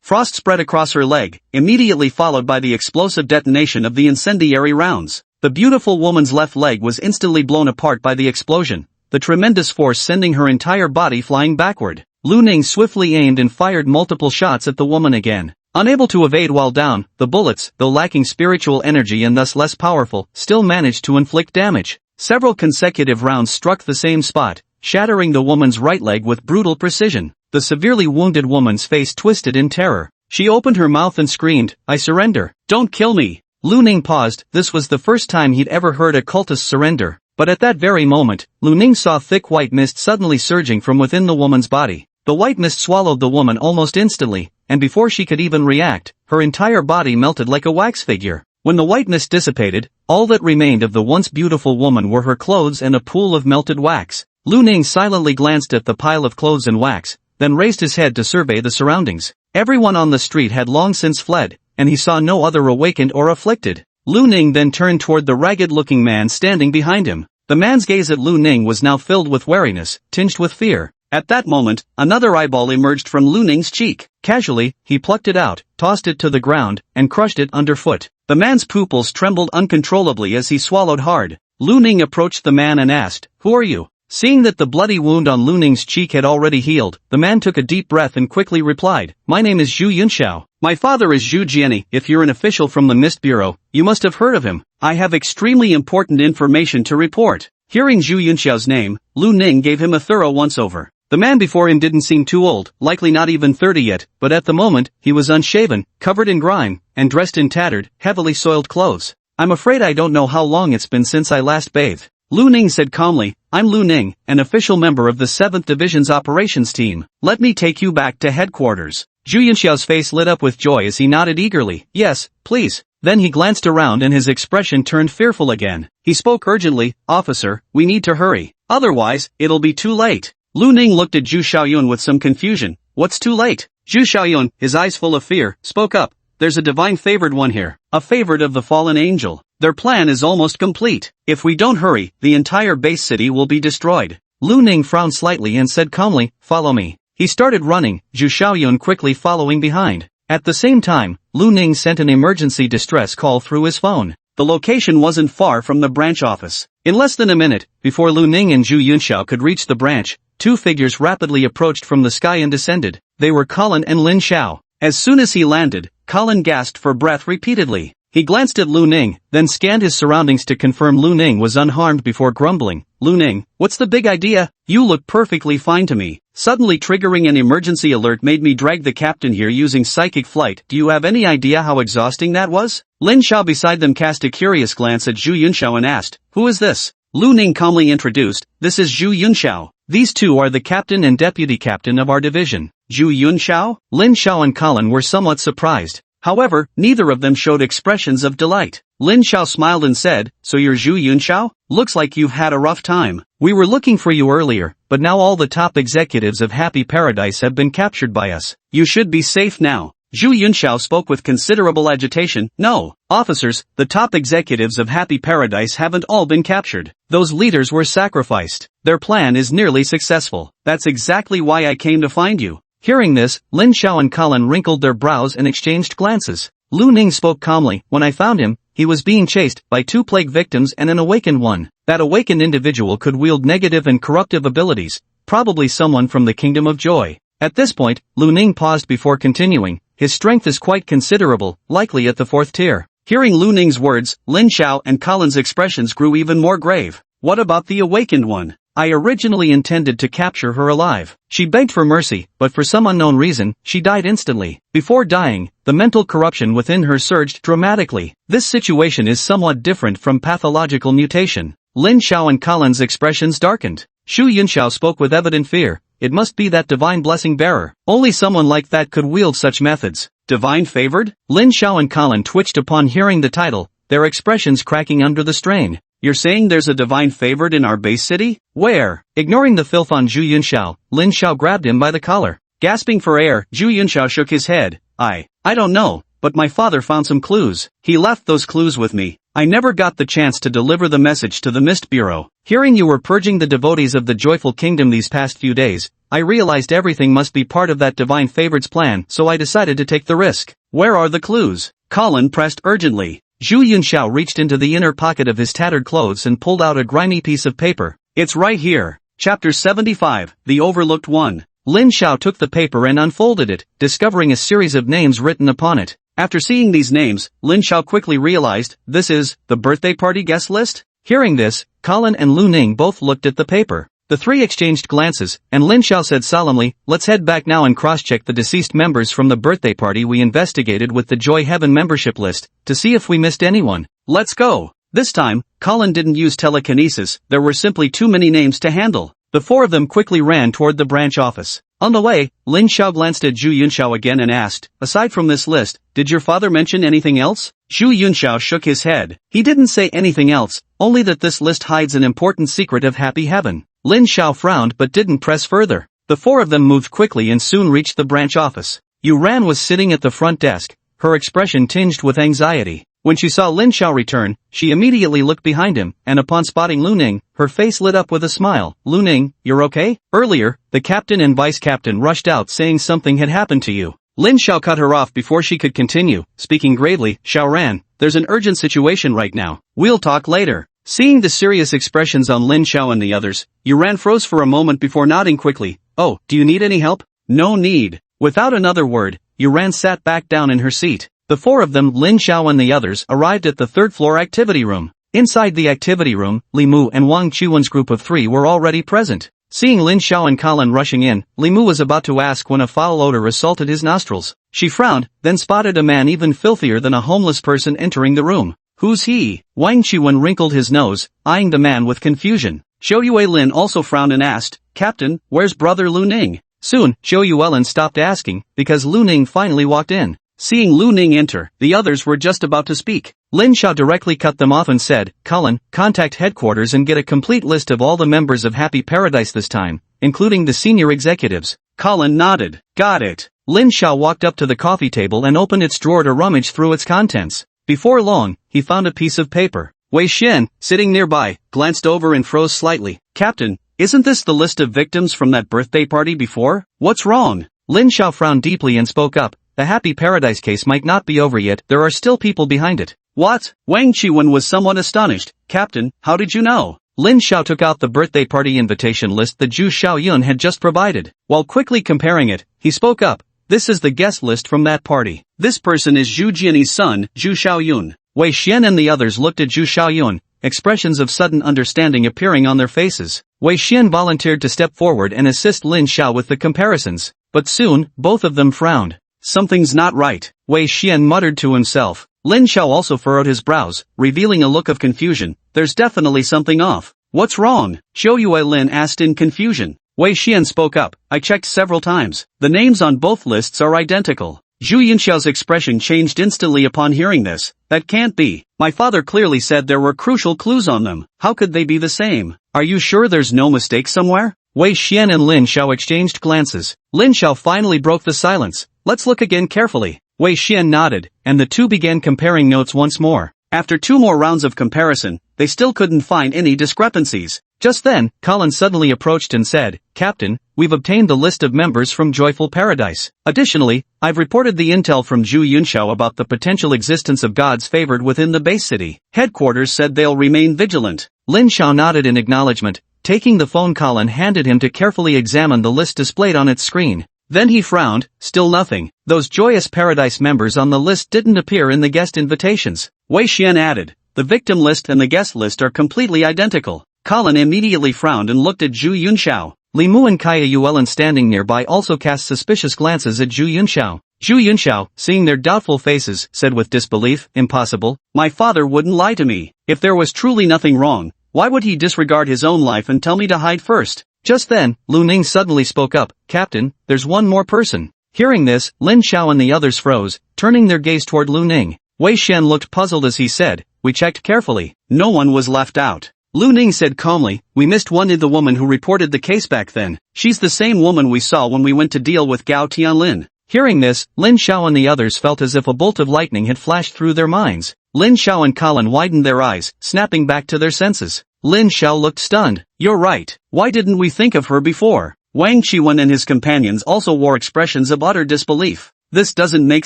Frost spread across her leg, immediately followed by the explosive detonation of the incendiary rounds. The beautiful woman's left leg was instantly blown apart by the explosion, the tremendous force sending her entire body flying backward. Lu Ning swiftly aimed and fired multiple shots at the woman again. Unable to evade while down, the bullets, though lacking spiritual energy and thus less powerful, still managed to inflict damage. Several consecutive rounds struck the same spot, shattering the woman's right leg with brutal precision. The severely wounded woman's face twisted in terror. She opened her mouth and screamed, "I surrender. Don't kill me." Lu Ning paused. This was the first time he'd ever heard a cultist surrender. But at that very moment, Lu Ning saw thick white mist suddenly surging from within the woman's body. The white mist swallowed the woman almost instantly, and before she could even react, her entire body melted like a wax figure. When the white mist dissipated, all that remained of the once beautiful woman were her clothes and a pool of melted wax. Lu Ning silently glanced at the pile of clothes and wax, then raised his head to survey the surroundings. Everyone on the street had long since fled, and he saw no other awakened or afflicted. Lu Ning then turned toward the ragged-looking man standing behind him. The man's gaze at Lu Ning was now filled with wariness, tinged with fear. At that moment, another eyeball emerged from Lu Ning's cheek. Casually, he plucked it out, tossed it to the ground, and crushed it underfoot. The man's pupils trembled uncontrollably as he swallowed hard. Lu Ning approached the man and asked, "Who are you?" Seeing that the bloody wound on Lu Ning's cheek had already healed, the man took a deep breath and quickly replied, "My name is Zhu Yunxiao. My father is Zhu Jiani. If you're an official from the Mist Bureau, you must have heard of him. I have extremely important information to report." Hearing Zhu Yunxiao's name, Lu Ning gave him a thorough once-over. The man before him didn't seem too old, likely not even 30 yet, but at the moment, he was unshaven, covered in grime, and dressed in tattered, heavily soiled clothes. "I'm afraid I don't know how long it's been since I last bathed," Lu Ning said calmly. "I'm Lu Ning, an official member of the 7th Division's operations team. Let me take you back to headquarters." Zhu Yunxiao's face lit up with joy as he nodded eagerly. Yes, please. Then he glanced around and his expression turned fearful again. He spoke urgently, Officer, we need to hurry. Otherwise, it'll be too late. Lu Ning looked at Zhu Xiaoyun with some confusion. What's too late? Zhu Xiaoyun, his eyes full of fear, spoke up. There's a divine favored one here. A favorite of the fallen angel. Their plan is almost complete. If we don't hurry, the entire base city will be destroyed. Lu Ning frowned slightly and said calmly, follow me. He started running, Zhu Xiaoyun quickly following behind. At the same time, Lu Ning sent an emergency distress call through his phone. The location wasn't far from the branch office. In less than a minute, before Lu Ning and Zhu Yunxiao could reach the branch, two figures rapidly approached from the sky and descended. They were Colin and Lin Xiao. As soon as he landed, Colin gasped for breath repeatedly. He glanced at Lu Ning, then scanned his surroundings to confirm Lu Ning was unharmed before grumbling. Lu Ning, what's the big idea? You look perfectly fine to me. Suddenly triggering an emergency alert made me drag the captain here using psychic flight. Do you have any idea how exhausting that was? Lin Xiao beside them cast a curious glance at Zhu Yunxiao and asked, who is this? Lu Ning calmly introduced, this is Zhu Yunxiao. These two are the captain and deputy captain of our division. Zhu Yunxiao? Lin Xiao and Colin were somewhat surprised. However, neither of them showed expressions of delight. Lin Xiao smiled and said, so you're Zhu Yunxiao? Looks like you've had a rough time. We were looking for you earlier, but now all the top executives of Happy Paradise have been captured by us. You should be safe now. Zhu Yunxiao spoke with considerable agitation. No, officers, the top executives of Happy Paradise haven't all been captured. Those leaders were sacrificed. Their plan is nearly successful. That's exactly why I came to find you. Hearing this, Lin Xiao and Colin wrinkled their brows and exchanged glances. Lu Ning spoke calmly. When I found him, he was being chased by two plague victims and an awakened one. That awakened individual could wield negative and corruptive abilities, probably someone from the Kingdom of Joy. At this point, Lu Ning paused before continuing. His strength is quite considerable, likely at the 4th tier. Hearing Lu Ning's words, Lin Xiao and Colin's expressions grew even more grave. What about the awakened one? I originally intended to capture her alive. She begged for mercy, but for some unknown reason, she died instantly. Before dying, the mental corruption within her surged dramatically. This situation is somewhat different from pathological mutation. Lin Xiao and Colin's expressions darkened. Zhu Yunxiao spoke with evident fear. It must be that divine blessing bearer. Only someone like that could wield such methods. Divine favored? Lin Xiao and Colin twitched upon hearing the title, their expressions cracking under the strain. You're saying there's a divine favored in our base city? Where? Ignoring the filth on Zhu Yunxiao, Lin Xiao grabbed him by the collar. Gasping for air, Zhu Yunxiao shook his head. I don't know, but my father found some clues. He left those clues with me. I never got the chance to deliver the message to the Mist Bureau. Hearing you were purging the devotees of the Joyful Kingdom these past few days, I realized everything must be part of that divine favored's plan, so I decided to take the risk. Where are the clues? Colin pressed urgently. Zhu Yunxiao reached into the inner pocket of his tattered clothes and pulled out a grimy piece of paper. It's right here. Chapter 75, The Overlooked One. Lin Xiao took the paper and unfolded it, discovering a series of names written upon it. After seeing these names, Lin Xiao quickly realized, this is the birthday party guest list? Hearing this, Colin and Lu Ning both looked at the paper. The three exchanged glances, and Lin Xiao said solemnly, let's head back now and cross-check the deceased members from the birthday party we investigated with the Joy Heaven membership list, to see if we missed anyone. Let's go. This time, Colin didn't use telekinesis, there were simply too many names to handle. The four of them quickly ran toward the branch office. On the way, Lin Xiao glanced at Zhu Yunxiao again and asked, aside from this list, did your father mention anything else? Zhu Yunxiao shook his head. He didn't say anything else, only that this list hides an important secret of Happy Heaven. Lin Xiao frowned but didn't press further. The four of them moved quickly and soon reached the branch office. Yu Ran was sitting at the front desk, her expression tinged with anxiety. When she saw Lin Xiao return, she immediately looked behind him, and upon spotting Lu Ning, her face lit up with a smile. Lu Ning, you're okay? Earlier, the captain and vice captain rushed out saying something had happened to you. Lin Xiao cut her off before she could continue, speaking gravely, Xiao Ran, there's an urgent situation right now. We'll talk later. Seeing the serious expressions on Lin Xiao and the others, Yu Ran froze for a moment before nodding quickly. Oh, do you need any help? No need. Without another word, Yu Ran sat back down in her seat. The four of them, Lin Xiao and the others, arrived at the third-floor activity room. Inside the activity room, Li Mu and Wang Chuan's group of three were already present. Seeing Lin Xiao and Colin rushing in, Li Mu was about to ask when a foul odor assaulted his nostrils. She frowned, then spotted a man even filthier than a homeless person entering the room. Who's he? Wang Chuan wrinkled his nose, eyeing the man with confusion. Xiao Yue Lin also frowned and asked, Captain, where's brother Lu Ning? Soon, Zhou Yuelin stopped asking, because Lu Ning finally walked in. Seeing Lu Ning enter, the others were just about to speak. Lin Xiao directly cut them off and said, Colin, contact headquarters and get a complete list of all the members of Happy Paradise this time, including the senior executives. Colin nodded. Got it. Lin Xiao walked up to the coffee table and opened its drawer to rummage through its contents. Before long, he found a piece of paper. Wei Xian, sitting nearby, glanced over and froze slightly. Captain, isn't this the list of victims from that birthday party before? What's wrong? Lin Xiao frowned deeply and spoke up. The Happy Paradise case might not be over yet, there are still people behind it. What? Wang Qiwen was somewhat astonished. Captain, how did you know? Lin Xiao took out the birthday party invitation list that Zhu Xiaoyun had just provided. While quickly comparing it, he spoke up. This is the guest list from that party. This person is Zhu Jianyi's son, Zhu Xiaoyun. Wei Xian and the others looked at Zhu Xiaoyun, expressions of sudden understanding appearing on their faces. Wei Xian volunteered to step forward and assist Lin Xiao with the comparisons. But soon, both of them frowned. Something's not right, Wei Xian muttered to himself. Lin Xiao also furrowed his brows, revealing a look of confusion. There's definitely something off. What's wrong? Zhou Yuelin asked in confusion. Wei Xian spoke up. I checked several times. The names on both lists are identical. Zhu Yunxiao's expression changed instantly upon hearing this. That can't be. My father clearly said there were crucial clues on them. How could they be the same? Are you sure there's no mistake somewhere? Wei Xian and Lin Xiao exchanged glances. Lin Xiao finally broke the silence. Let's look again carefully. Wei Xian nodded, and the two began comparing notes once more. After 2 more rounds of comparison, they still couldn't find any discrepancies. Just then, Colin suddenly approached and said, Captain, we've obtained the list of members from Joyful Paradise. Additionally, I've reported the intel from Zhu Yunxiao about the potential existence of gods favored within the base city. Headquarters said they'll remain vigilant. Lin Xiao nodded in acknowledgement. Taking the phone, Colin handed him to carefully examine the list displayed on its screen. Then he frowned. Still nothing. Those Joyous Paradise members on the list didn't appear in the guest invitations. Wei Xian added, the victim list and the guest list are completely identical. Colin immediately frowned and looked at Zhu Yunxiao. Li Mu and Kaya Yuelin standing nearby also cast suspicious glances at Zhu Yunxiao. Zhu Yunxiao, seeing their doubtful faces, said with disbelief, impossible. My father wouldn't lie to me. If there was truly nothing wrong, why would he disregard his own life and tell me to hide first? Just then, Lu Ning suddenly spoke up. Captain, there's one more person. Hearing this, Lin Xiao and the others froze, turning their gaze toward Lu Ning. Wei Xian looked puzzled as he said, we checked carefully. No one was left out. Lu Ning said calmly, we missed one of the woman who reported the case back then. She's the same woman we saw when we went to deal with Gao Tianlin. Hearing this, Lin Xiao and the others felt as if a bolt of lightning had flashed through their minds. Lin Xiao and Colin widened their eyes, snapping back to their senses. Lin Xiao looked stunned. You're right. Why didn't we think of her before? Wang Qiwen and his companions also wore expressions of utter disbelief. This doesn't make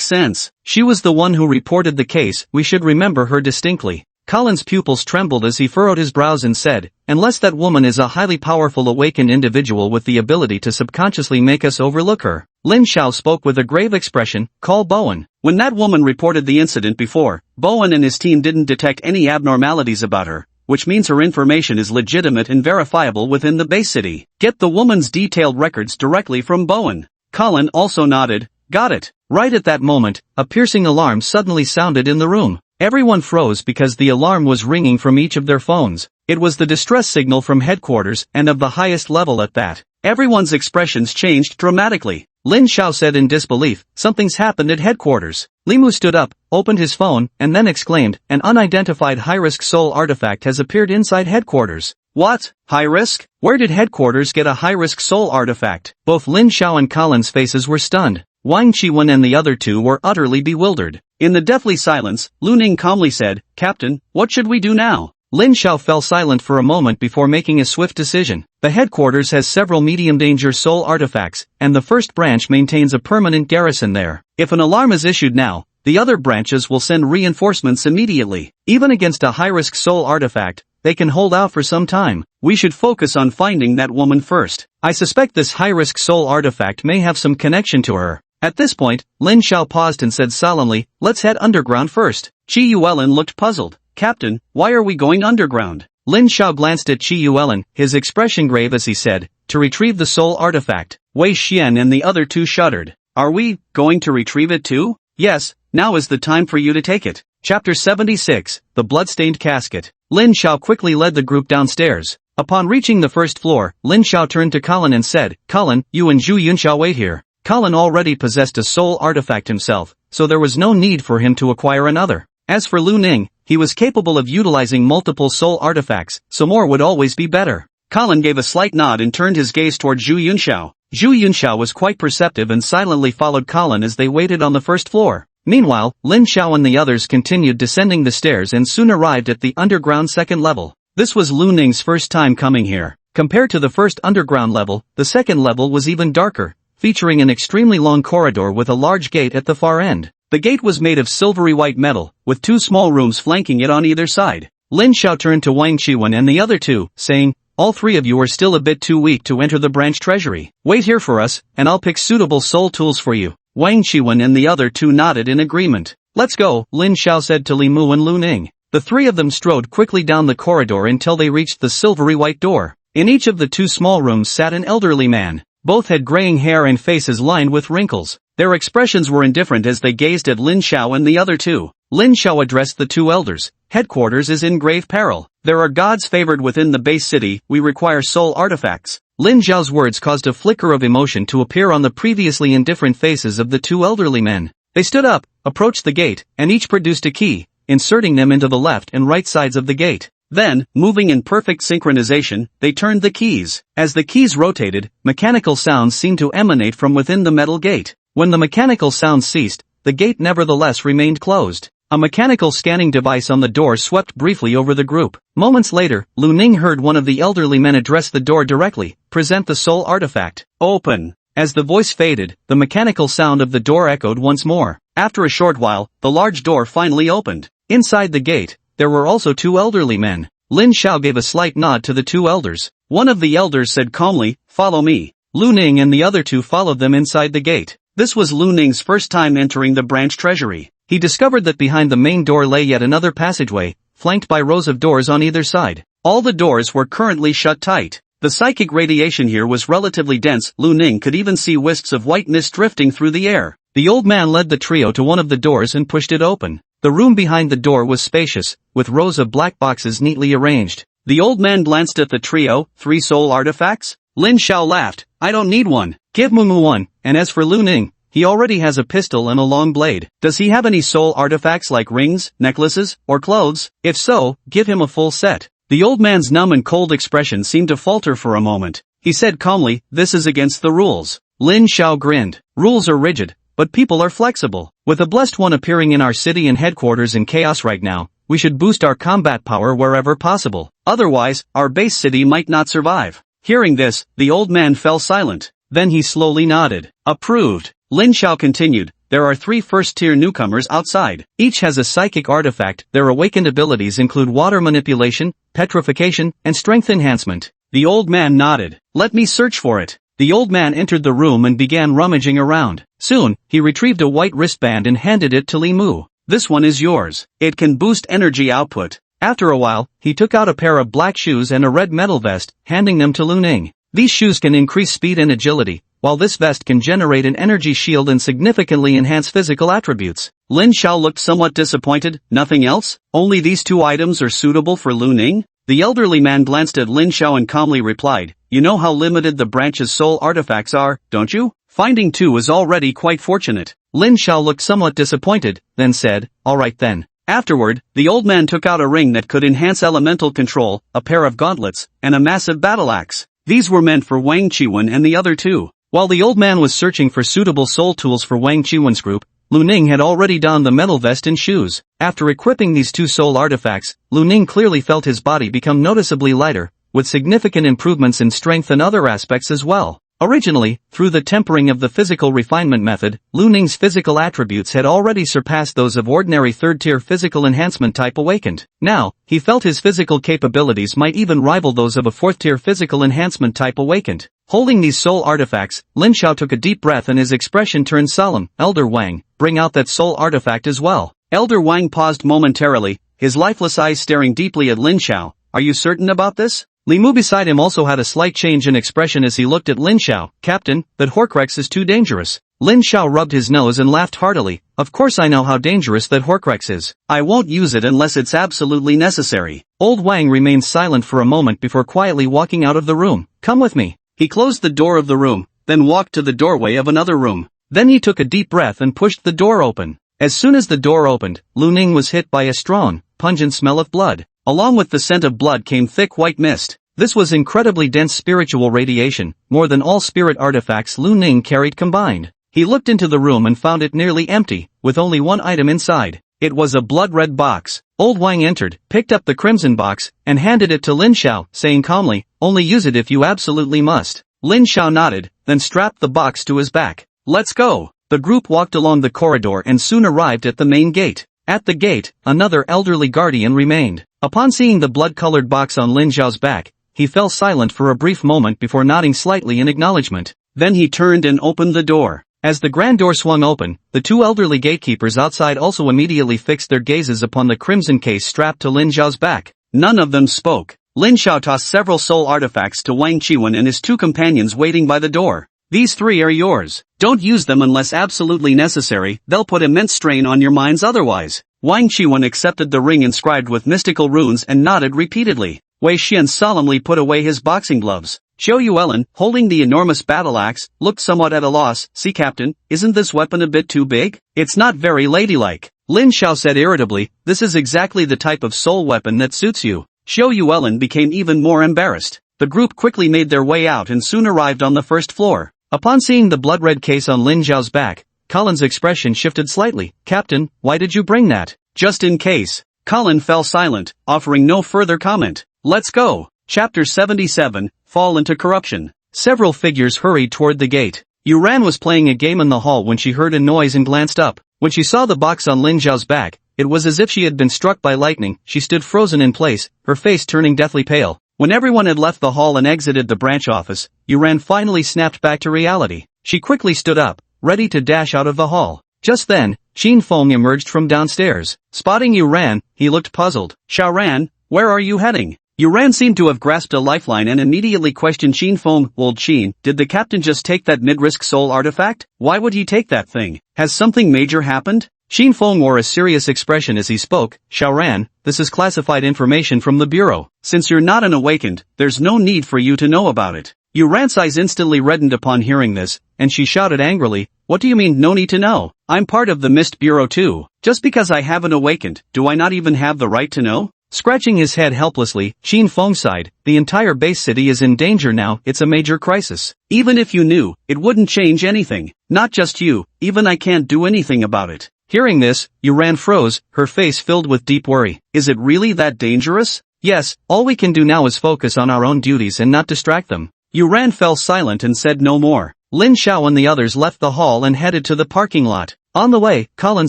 sense. She was the one who reported the case, we should remember her distinctly. Colin's pupils trembled as he furrowed his brows and said, unless that woman is a highly powerful awakened individual with the ability to subconsciously make us overlook her. Lin Xiao spoke with a grave expression, call Bowen. When that woman reported the incident before, Bowen and his team didn't detect any abnormalities about her, which means her information is legitimate and verifiable within the base city. Get the woman's detailed records directly from Bowen. Colin also nodded. Got it. Right at that moment, a piercing alarm suddenly sounded in the room. Everyone froze because the alarm was ringing from each of their phones. It was the distress signal from headquarters and of the highest level at that. Everyone's expressions changed dramatically. Lin Xiao said in disbelief, something's happened at headquarters. Li Mu stood up, opened his phone, and then exclaimed, an unidentified high-risk soul artifact has appeared inside headquarters. What? High risk? Where did headquarters get a high-risk soul artifact? Both Lin Xiao and Colin's faces were stunned. Wang Qiwen and the other two were utterly bewildered. In the deathly silence, Lu Ning calmly said, Captain, what should we do now? Lin Xiao fell silent for a moment before making a swift decision. The headquarters has several medium-danger soul artifacts, and the first branch maintains a permanent garrison there. If an alarm is issued now, the other branches will send reinforcements immediately. Even against a high-risk soul artifact, they can hold out for some time. We should focus on finding that woman first. I suspect this high-risk soul artifact may have some connection to her. At this point, Lin Xiao paused and said solemnly, let's head underground first. Qi Yuelin looked puzzled. Captain, why are we going underground? Lin Xiao glanced at Qi Yuelin, his expression grave as he said, to retrieve the soul artifact. Wei Xian and the other two shuddered. Are we going to retrieve it too? Yes, now is the time for you to take it. Chapter 76, The Bloodstained Casket. Lin Xiao quickly led the group downstairs. Upon reaching the first floor, Lin Xiao turned to Colin and said, "Colin, you and Zhu Yunxiao wait here." Colin already possessed a soul artifact himself, so there was no need for him to acquire another. As for Lu Ning, he was capable of utilizing multiple soul artifacts, so more would always be better. Colin gave a slight nod and turned his gaze toward Zhu Yunxiao. Zhu Yunxiao was quite perceptive and silently followed Colin as they waited on the first floor. Meanwhile, Lin Xiao and the others continued descending the stairs and soon arrived at the underground second level. This was Lu Ning's first time coming here. Compared to the first underground level, the second level was even darker, featuring an extremely long corridor with a large gate at the far end. The gate was made of silvery white metal, with two small rooms flanking it on either side. Lin Xiao turned to Wang Qiwen and the other two, saying, "All three of you are still a bit too weak to enter the branch treasury. Wait here for us, and I'll pick suitable soul tools for you." Wang Qiwen and the other two nodded in agreement. "Let's go," Lin Xiao said to Li Mu and Lu Ning. The three of them strode quickly down the corridor until they reached the silvery white door. In each of the two small rooms sat an elderly man. Both had graying hair and faces lined with wrinkles. Their expressions were indifferent as they gazed at Lin Xiao and the other two. Lin Xiao addressed the two elders. "Headquarters is in grave peril. There are gods favored within the base city, we require soul artifacts." Lin Xiao's words caused a flicker of emotion to appear on the previously indifferent faces of the two elderly men. They stood up, approached the gate, and each produced a key, inserting them into the left and right sides of the gate. Then, moving in perfect synchronization, they turned the keys. As the keys rotated, mechanical sounds seemed to emanate from within the metal gate. When the mechanical sounds ceased, the gate nevertheless remained closed. A mechanical scanning device on the door swept briefly over the group. Moments later, Lu Ning heard one of the elderly men address the door directly, "Present the soul artifact. Open." As the voice faded, the mechanical sound of the door echoed once more. After a short while, the large door finally opened. Inside the gate, there were also two elderly men. Lin Xiao gave a slight nod to the two elders. One of the elders said calmly, "Follow me." Lu Ning and the other two followed them inside the gate. This was Lu Ning's first time entering the branch treasury. He discovered that behind the main door lay yet another passageway, flanked by rows of doors on either side. All the doors were currently shut tight. The psychic radiation here was relatively dense. Lu Ning could even see wisps of white mist drifting through the air. The old man led the trio to one of the doors and pushed it open. The room behind the door was spacious, with rows of black boxes neatly arranged. The old man glanced at the trio. "3 soul artifacts?" Lin Xiao laughed. "I don't need one. Give Mumu one, and as for Lu Ning, he already has a pistol and a long blade. Does he have any soul artifacts like rings, necklaces, or clothes? If so, give him a full set." The old man's numb and cold expression seemed to falter for a moment. He said calmly, "This is against the rules." Lin Xiao grinned. "Rules are rigid, but people are flexible. With a blessed one appearing in our city and headquarters in chaos right now, we should boost our combat power wherever possible. Otherwise, our base city might not survive." Hearing this, the old man fell silent. Then he slowly nodded. "Approved." Lin Xiao continued, "There are 3 first-tier newcomers outside. Each has a psychic artifact. Their awakened abilities include water manipulation, petrification, and strength enhancement." The old man nodded. "Let me search for it." The old man entered the room and began rummaging around. Soon, he retrieved a white wristband and handed it to Li Mu. "This one is yours. It can boost energy output." After a while, he took out a pair of black shoes and a red metal vest, handing them to Lu Ning. These shoes can increase speed and agility, while this vest can generate an energy shield and significantly enhance physical attributes. Lin Xiao looked somewhat disappointed. "Nothing else? Only these 2 items are suitable for Lu Ning?" The elderly man glanced at Lin Xiao and calmly replied, "You know how limited the branch's soul artifacts are, don't you? Finding 2 is already quite fortunate." Lin Xiao looked somewhat disappointed, then said, "All right then." Afterward, the old man took out a ring that could enhance elemental control, a pair of gauntlets, and a massive battle axe. These were meant for Wang Qiwen and the other 2. While the old man was searching for suitable soul tools for Wang Qiwen's group, Lu Ning had already donned the metal vest and shoes. After equipping these 2 soul artifacts, Lu Ning clearly felt his body become noticeably lighter, with significant improvements in strength and other aspects as well. Originally, through the tempering of the physical refinement method, Lu Ning's physical attributes had already surpassed those of ordinary 3rd-tier physical enhancement type awakened. Now, he felt his physical capabilities might even rival those of a 4th-tier physical enhancement type awakened. Holding these soul artifacts, Lin Xiao took a deep breath and his expression turned solemn. "Elder Wang, bring out that soul artifact as well." Elder Wang paused momentarily, his lifeless eyes staring deeply at Lin Xiao. "Are you certain about this?" Li Mu beside him also had a slight change in expression as he looked at Lin Xiao. "Captain, that Horcrux is too dangerous." Lin Xiao rubbed his nose and laughed heartily. "Of course I know how dangerous that Horcrux is. I won't use it unless it's absolutely necessary. Old Wang remained silent for a moment before quietly walking out of the room. Come with me. He closed the door of the room, then walked to the doorway of another room. Then he took a deep breath and pushed the door open. As soon as the door opened, Lu Ning was hit by a strong, pungent smell of blood. Along with the scent of blood came thick white mist. This was incredibly dense spiritual radiation, more than all spirit artifacts Lu Ning carried combined. He looked into the room and found it nearly empty, with only one item inside. It was a blood-red box. Old Wang entered, picked up the crimson box, and handed it to Lin Xiao, saying calmly, "Only use it if you absolutely must." Lin Xiao nodded, then strapped the box to his back. "Let's go." The group walked along the corridor and soon arrived at the main gate. At the gate, another elderly guardian remained. Upon seeing the blood-colored box on Lin Xiao's back, he fell silent for a brief moment before nodding slightly in acknowledgement. Then he turned and opened the door. As the grand door swung open, the two elderly gatekeepers outside also immediately fixed their gazes upon the crimson case strapped to Lin Xiao's back. None of them spoke. Lin Xiao tossed several soul artifacts to Wang Qiwen and his two companions waiting by the door. "These three are yours. Don't use them unless absolutely necessary, they'll put immense strain on your minds otherwise." Wang Qiwen accepted the ring inscribed with mystical runes and nodded repeatedly. Wei Xian solemnly put away his boxing gloves. Xiao Yuelin, holding the enormous battle axe, looked somewhat at a loss. "See, Captain, isn't this weapon a bit too big? It's not very ladylike." Lin Xiao said irritably, "This is exactly the type of soul weapon that suits you." Xiao Yuelin became even more embarrassed. The group quickly made their way out and soon arrived on the first floor. Upon seeing the blood-red case on Lin Xiao's back, Colin's expression shifted slightly. "Captain, why did you bring that?" "Just in case." Colin fell silent, offering no further comment. "Let's go." Chapter 77, Fall into Corruption. Several figures hurried toward the gate. Yuran was playing a game in the hall when she heard a noise and glanced up. When she saw the box on Lin Xiao's back, it was as if she had been struck by lightning. She stood frozen in place, her face turning deathly pale. When everyone had left the hall and exited the branch office, Yuran finally snapped back to reality. She quickly stood up, ready to dash out of the hall. Just then, Qin Feng emerged from downstairs. Spotting Yuran, he looked puzzled. "Xiaoran, where are you heading?" Yuran seemed to have grasped a lifeline and immediately questioned Qin Feng. "Old Qin, did the captain just take that mid-risk soul artifact? Why would he take that thing? Has something major happened?" Qin Feng wore a serious expression as he spoke. "Xiaoran, this is classified information from the Bureau. Since you're not an awakened, there's no need for you to know about it." Yuran's eyes instantly reddened upon hearing this, and she shouted angrily, "What do you mean no need to know? I'm part of the Mist Bureau too. Just because I haven't awakened, do I not even have the right to know?" Scratching his head helplessly, Qin Feng sighed. "The entire base city is in danger now, it's a major crisis. Even if you knew, it wouldn't change anything. Not just you, even I can't do anything about it." Hearing this, Yuran froze, her face filled with deep worry. "Is it really that dangerous?" "Yes, all we can do now is focus on our own duties and not distract them." Yuran fell silent and said no more. Lin Xiao and the others left the hall and headed to the parking lot. On the way, Colin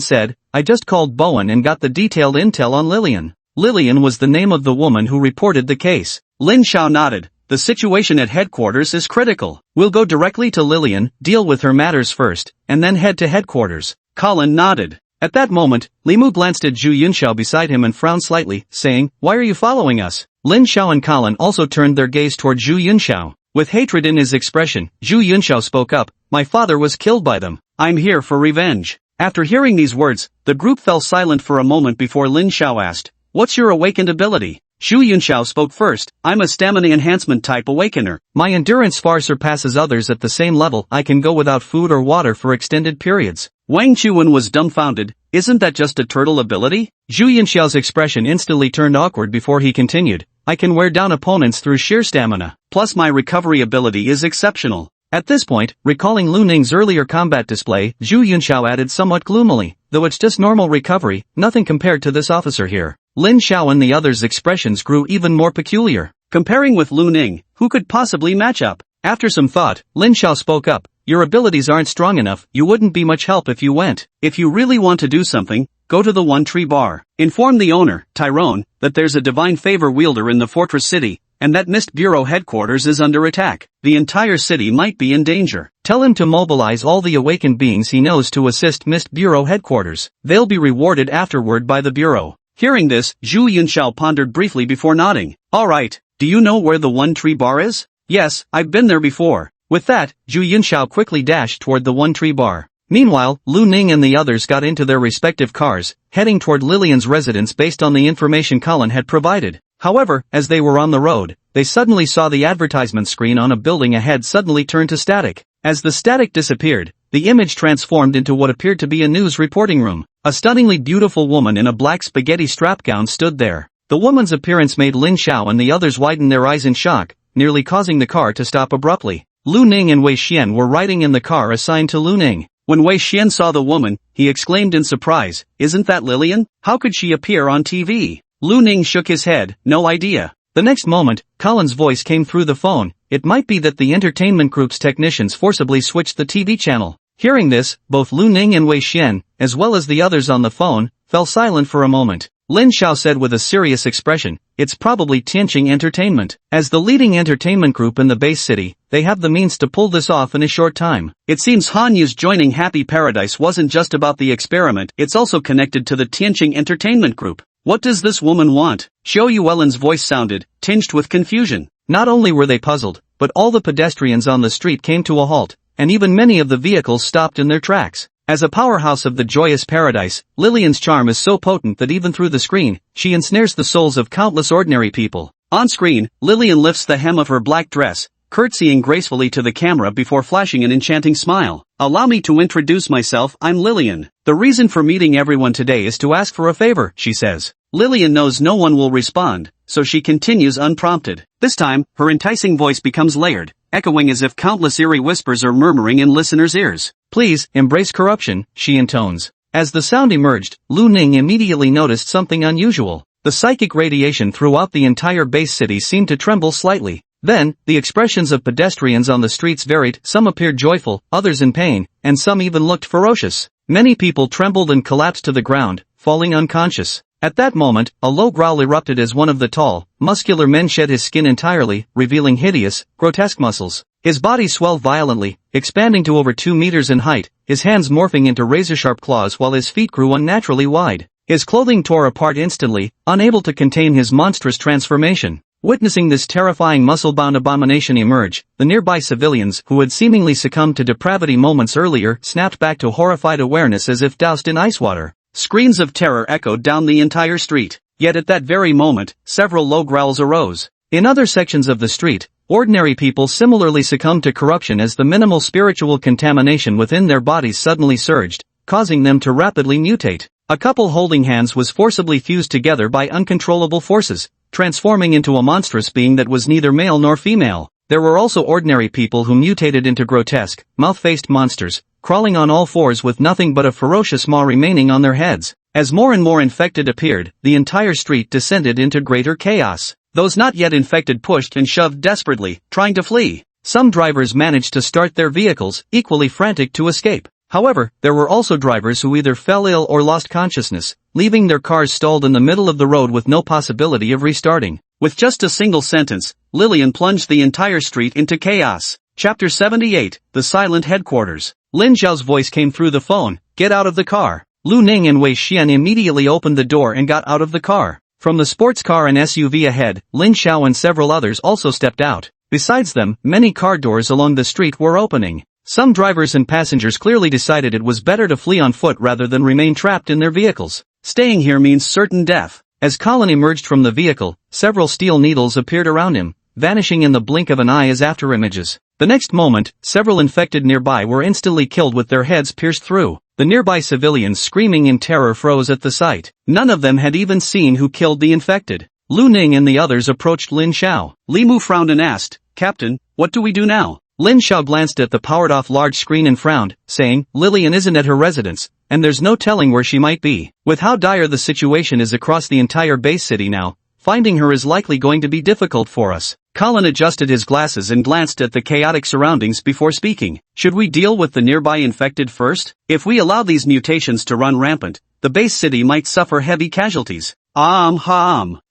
said, "I just called Bowen and got the detailed intel on Lillian." Lillian was the name of the woman who reported the case. Lin Xiao nodded. "The situation at headquarters is critical. We'll go directly to Lillian, deal with her matters first, and then head to headquarters." Colin nodded. At that moment, Limu glanced at Zhu Yunxiao beside him and frowned slightly, saying, "Why are you following us?" Lin Xiao and Colin also turned their gaze toward Zhu Yunxiao. With hatred in his expression, Zhu Yunxiao spoke up, "My father was killed by them. I'm here for revenge." After hearing these words, the group fell silent for a moment before Lin Xiao asked, "What's your awakened ability?" Zhu Yunxiao spoke first. "I'm a stamina enhancement type awakener. My endurance far surpasses others at the same level. I can go without food or water for extended periods." Wang Qiwen was dumbfounded. "Isn't that just a turtle ability?" Zhu Yunxiao's expression instantly turned awkward before he continued, "I can wear down opponents through sheer stamina. Plus my recovery ability is exceptional." At this point, recalling Lu Ning's earlier combat display, Zhu Yunxiao added somewhat gloomily, "Though it's just normal recovery, nothing compared to this officer here." Lin Xiao and the others' expressions grew even more peculiar. Comparing with Lu Ning, who could possibly match up? After some thought, Lin Xiao spoke up, "Your abilities aren't strong enough, you wouldn't be much help if you went. If you really want to do something, go to the One Tree Bar. Inform the owner, Tyrone, that there's a divine favor wielder in the fortress city, and that Mist Bureau headquarters is under attack. The entire city might be in danger. Tell him to mobilize all the awakened beings he knows to assist Mist Bureau headquarters. They'll be rewarded afterward by the Bureau." Hearing this, Zhu Yunxiao pondered briefly before nodding. "All right, do you know where the One Tree Bar is?" "Yes, I've been there before." With that, Zhu Yunxiao quickly dashed toward the One Tree Bar. Meanwhile, Lu Ning and the others got into their respective cars, heading toward Lillian's residence based on the information Colin had provided. However, as they were on the road, they suddenly saw the advertisement screen on a building ahead suddenly turn to static. As the static disappeared, the image transformed into what appeared to be a news reporting room. A stunningly beautiful woman in a black spaghetti strap gown stood there. The woman's appearance made Lin Xiao and the others widen their eyes in shock, nearly causing the car to stop abruptly. Lu Ning and Wei Xian were riding in the car assigned to Lu Ning. When Wei Xian saw the woman, he exclaimed in surprise, "Isn't that Lillian? How could she appear on TV?" Lu Ning shook his head, "No idea." The next moment, Colin's voice came through the phone. It might be that the entertainment group's technicians forcibly switched the TV channel. Hearing this, both Lu Ning and Wei Xian, as well as the others on the phone, fell silent for a moment. Lin Xiao said with a serious expression, "It's probably Tianqing Entertainment. As the leading entertainment group in the base city, they have the means to pull this off in a short time." It seems Han Yu's joining Happy Paradise wasn't just about the experiment, it's also connected to the Tianqing Entertainment Group. What does this woman want? Xiao Yuelin's voice sounded, tinged with confusion. Not only were they puzzled, but all the pedestrians on the street came to a halt, and even many of the vehicles stopped in their tracks. As a powerhouse of the joyous paradise, Lillian's charm is so potent that even through the screen, she ensnares the souls of countless ordinary people. On screen, Lillian lifts the hem of her black dress, curtsying gracefully to the camera before flashing an enchanting smile. "Allow me to introduce myself, I'm Lillian. The reason for meeting everyone today is to ask for a favor," she says. Lillian knows no one will respond, so she continues unprompted. This time, her enticing voice becomes layered, echoing as if countless eerie whispers are murmuring in listeners' ears. "Please, embrace corruption," she intones. As the sound emerged, Lu Ning immediately noticed something unusual. The psychic radiation throughout the entire base city seemed to tremble slightly. Then, the expressions of pedestrians on the streets varied, some appeared joyful, others in pain, and some even looked ferocious. Many people trembled and collapsed to the ground, falling unconscious. At that moment, a low growl erupted as one of the tall, muscular men shed his skin entirely, revealing hideous, grotesque muscles. His body swelled violently, expanding to over 2 meters in height, his hands morphing into razor-sharp claws while his feet grew unnaturally wide. His clothing tore apart instantly, unable to contain his monstrous transformation. Witnessing this terrifying muscle-bound abomination emerge, the nearby civilians, who had seemingly succumbed to depravity moments earlier, snapped back to horrified awareness as if doused in ice water. Screams of terror echoed down the entire street. Yet at that very moment, several low growls arose. In other sections of the street, ordinary people similarly succumbed to corruption as the minimal spiritual contamination within their bodies suddenly surged, causing them to rapidly mutate. A couple holding hands was forcibly fused together by uncontrollable forces, transforming into a monstrous being that was neither male nor female. There were also ordinary people who mutated into grotesque, mouth-faced monsters, crawling on all fours with nothing but a ferocious maw remaining on their heads. As more and more infected appeared, the entire street descended into greater chaos. Those not yet infected pushed and shoved desperately, trying to flee. Some drivers managed to start their vehicles, equally frantic to escape. However, there were also drivers who either fell ill or lost consciousness, leaving their cars stalled in the middle of the road with no possibility of restarting. With just a single sentence, Lillian plunged the entire street into chaos. Chapter 78, The Silent Headquarters. Lin Xiao's voice came through the phone, "Get out of the car." Lu Ning and Wei Xian immediately opened the door and got out of the car. From the sports car and SUV ahead, Lin Xiao and several others also stepped out. Besides them, many car doors along the street were opening. Some drivers and passengers clearly decided it was better to flee on foot rather than remain trapped in their vehicles. Staying here means certain death. As Colin emerged from the vehicle, several steel needles appeared around him, vanishing in the blink of an eye as afterimages. The next moment, several infected nearby were instantly killed with their heads pierced through. The nearby civilians screaming in terror froze at the sight. None of them had even seen who killed the infected. Lu Ning and the others approached Lin Xiao. Li Mu frowned and asked, "Captain, what do we do now?" Lin Xiao glanced at the powered-off large screen and frowned, saying, "Lillian isn't at her residence, and there's no telling where she might be. With how dire the situation is across the entire base city now, finding her is likely going to be difficult for us." Colin adjusted his glasses and glanced at the chaotic surroundings before speaking. "Should we deal with the nearby infected first? If we allow these mutations to run rampant, the base city might suffer heavy casualties.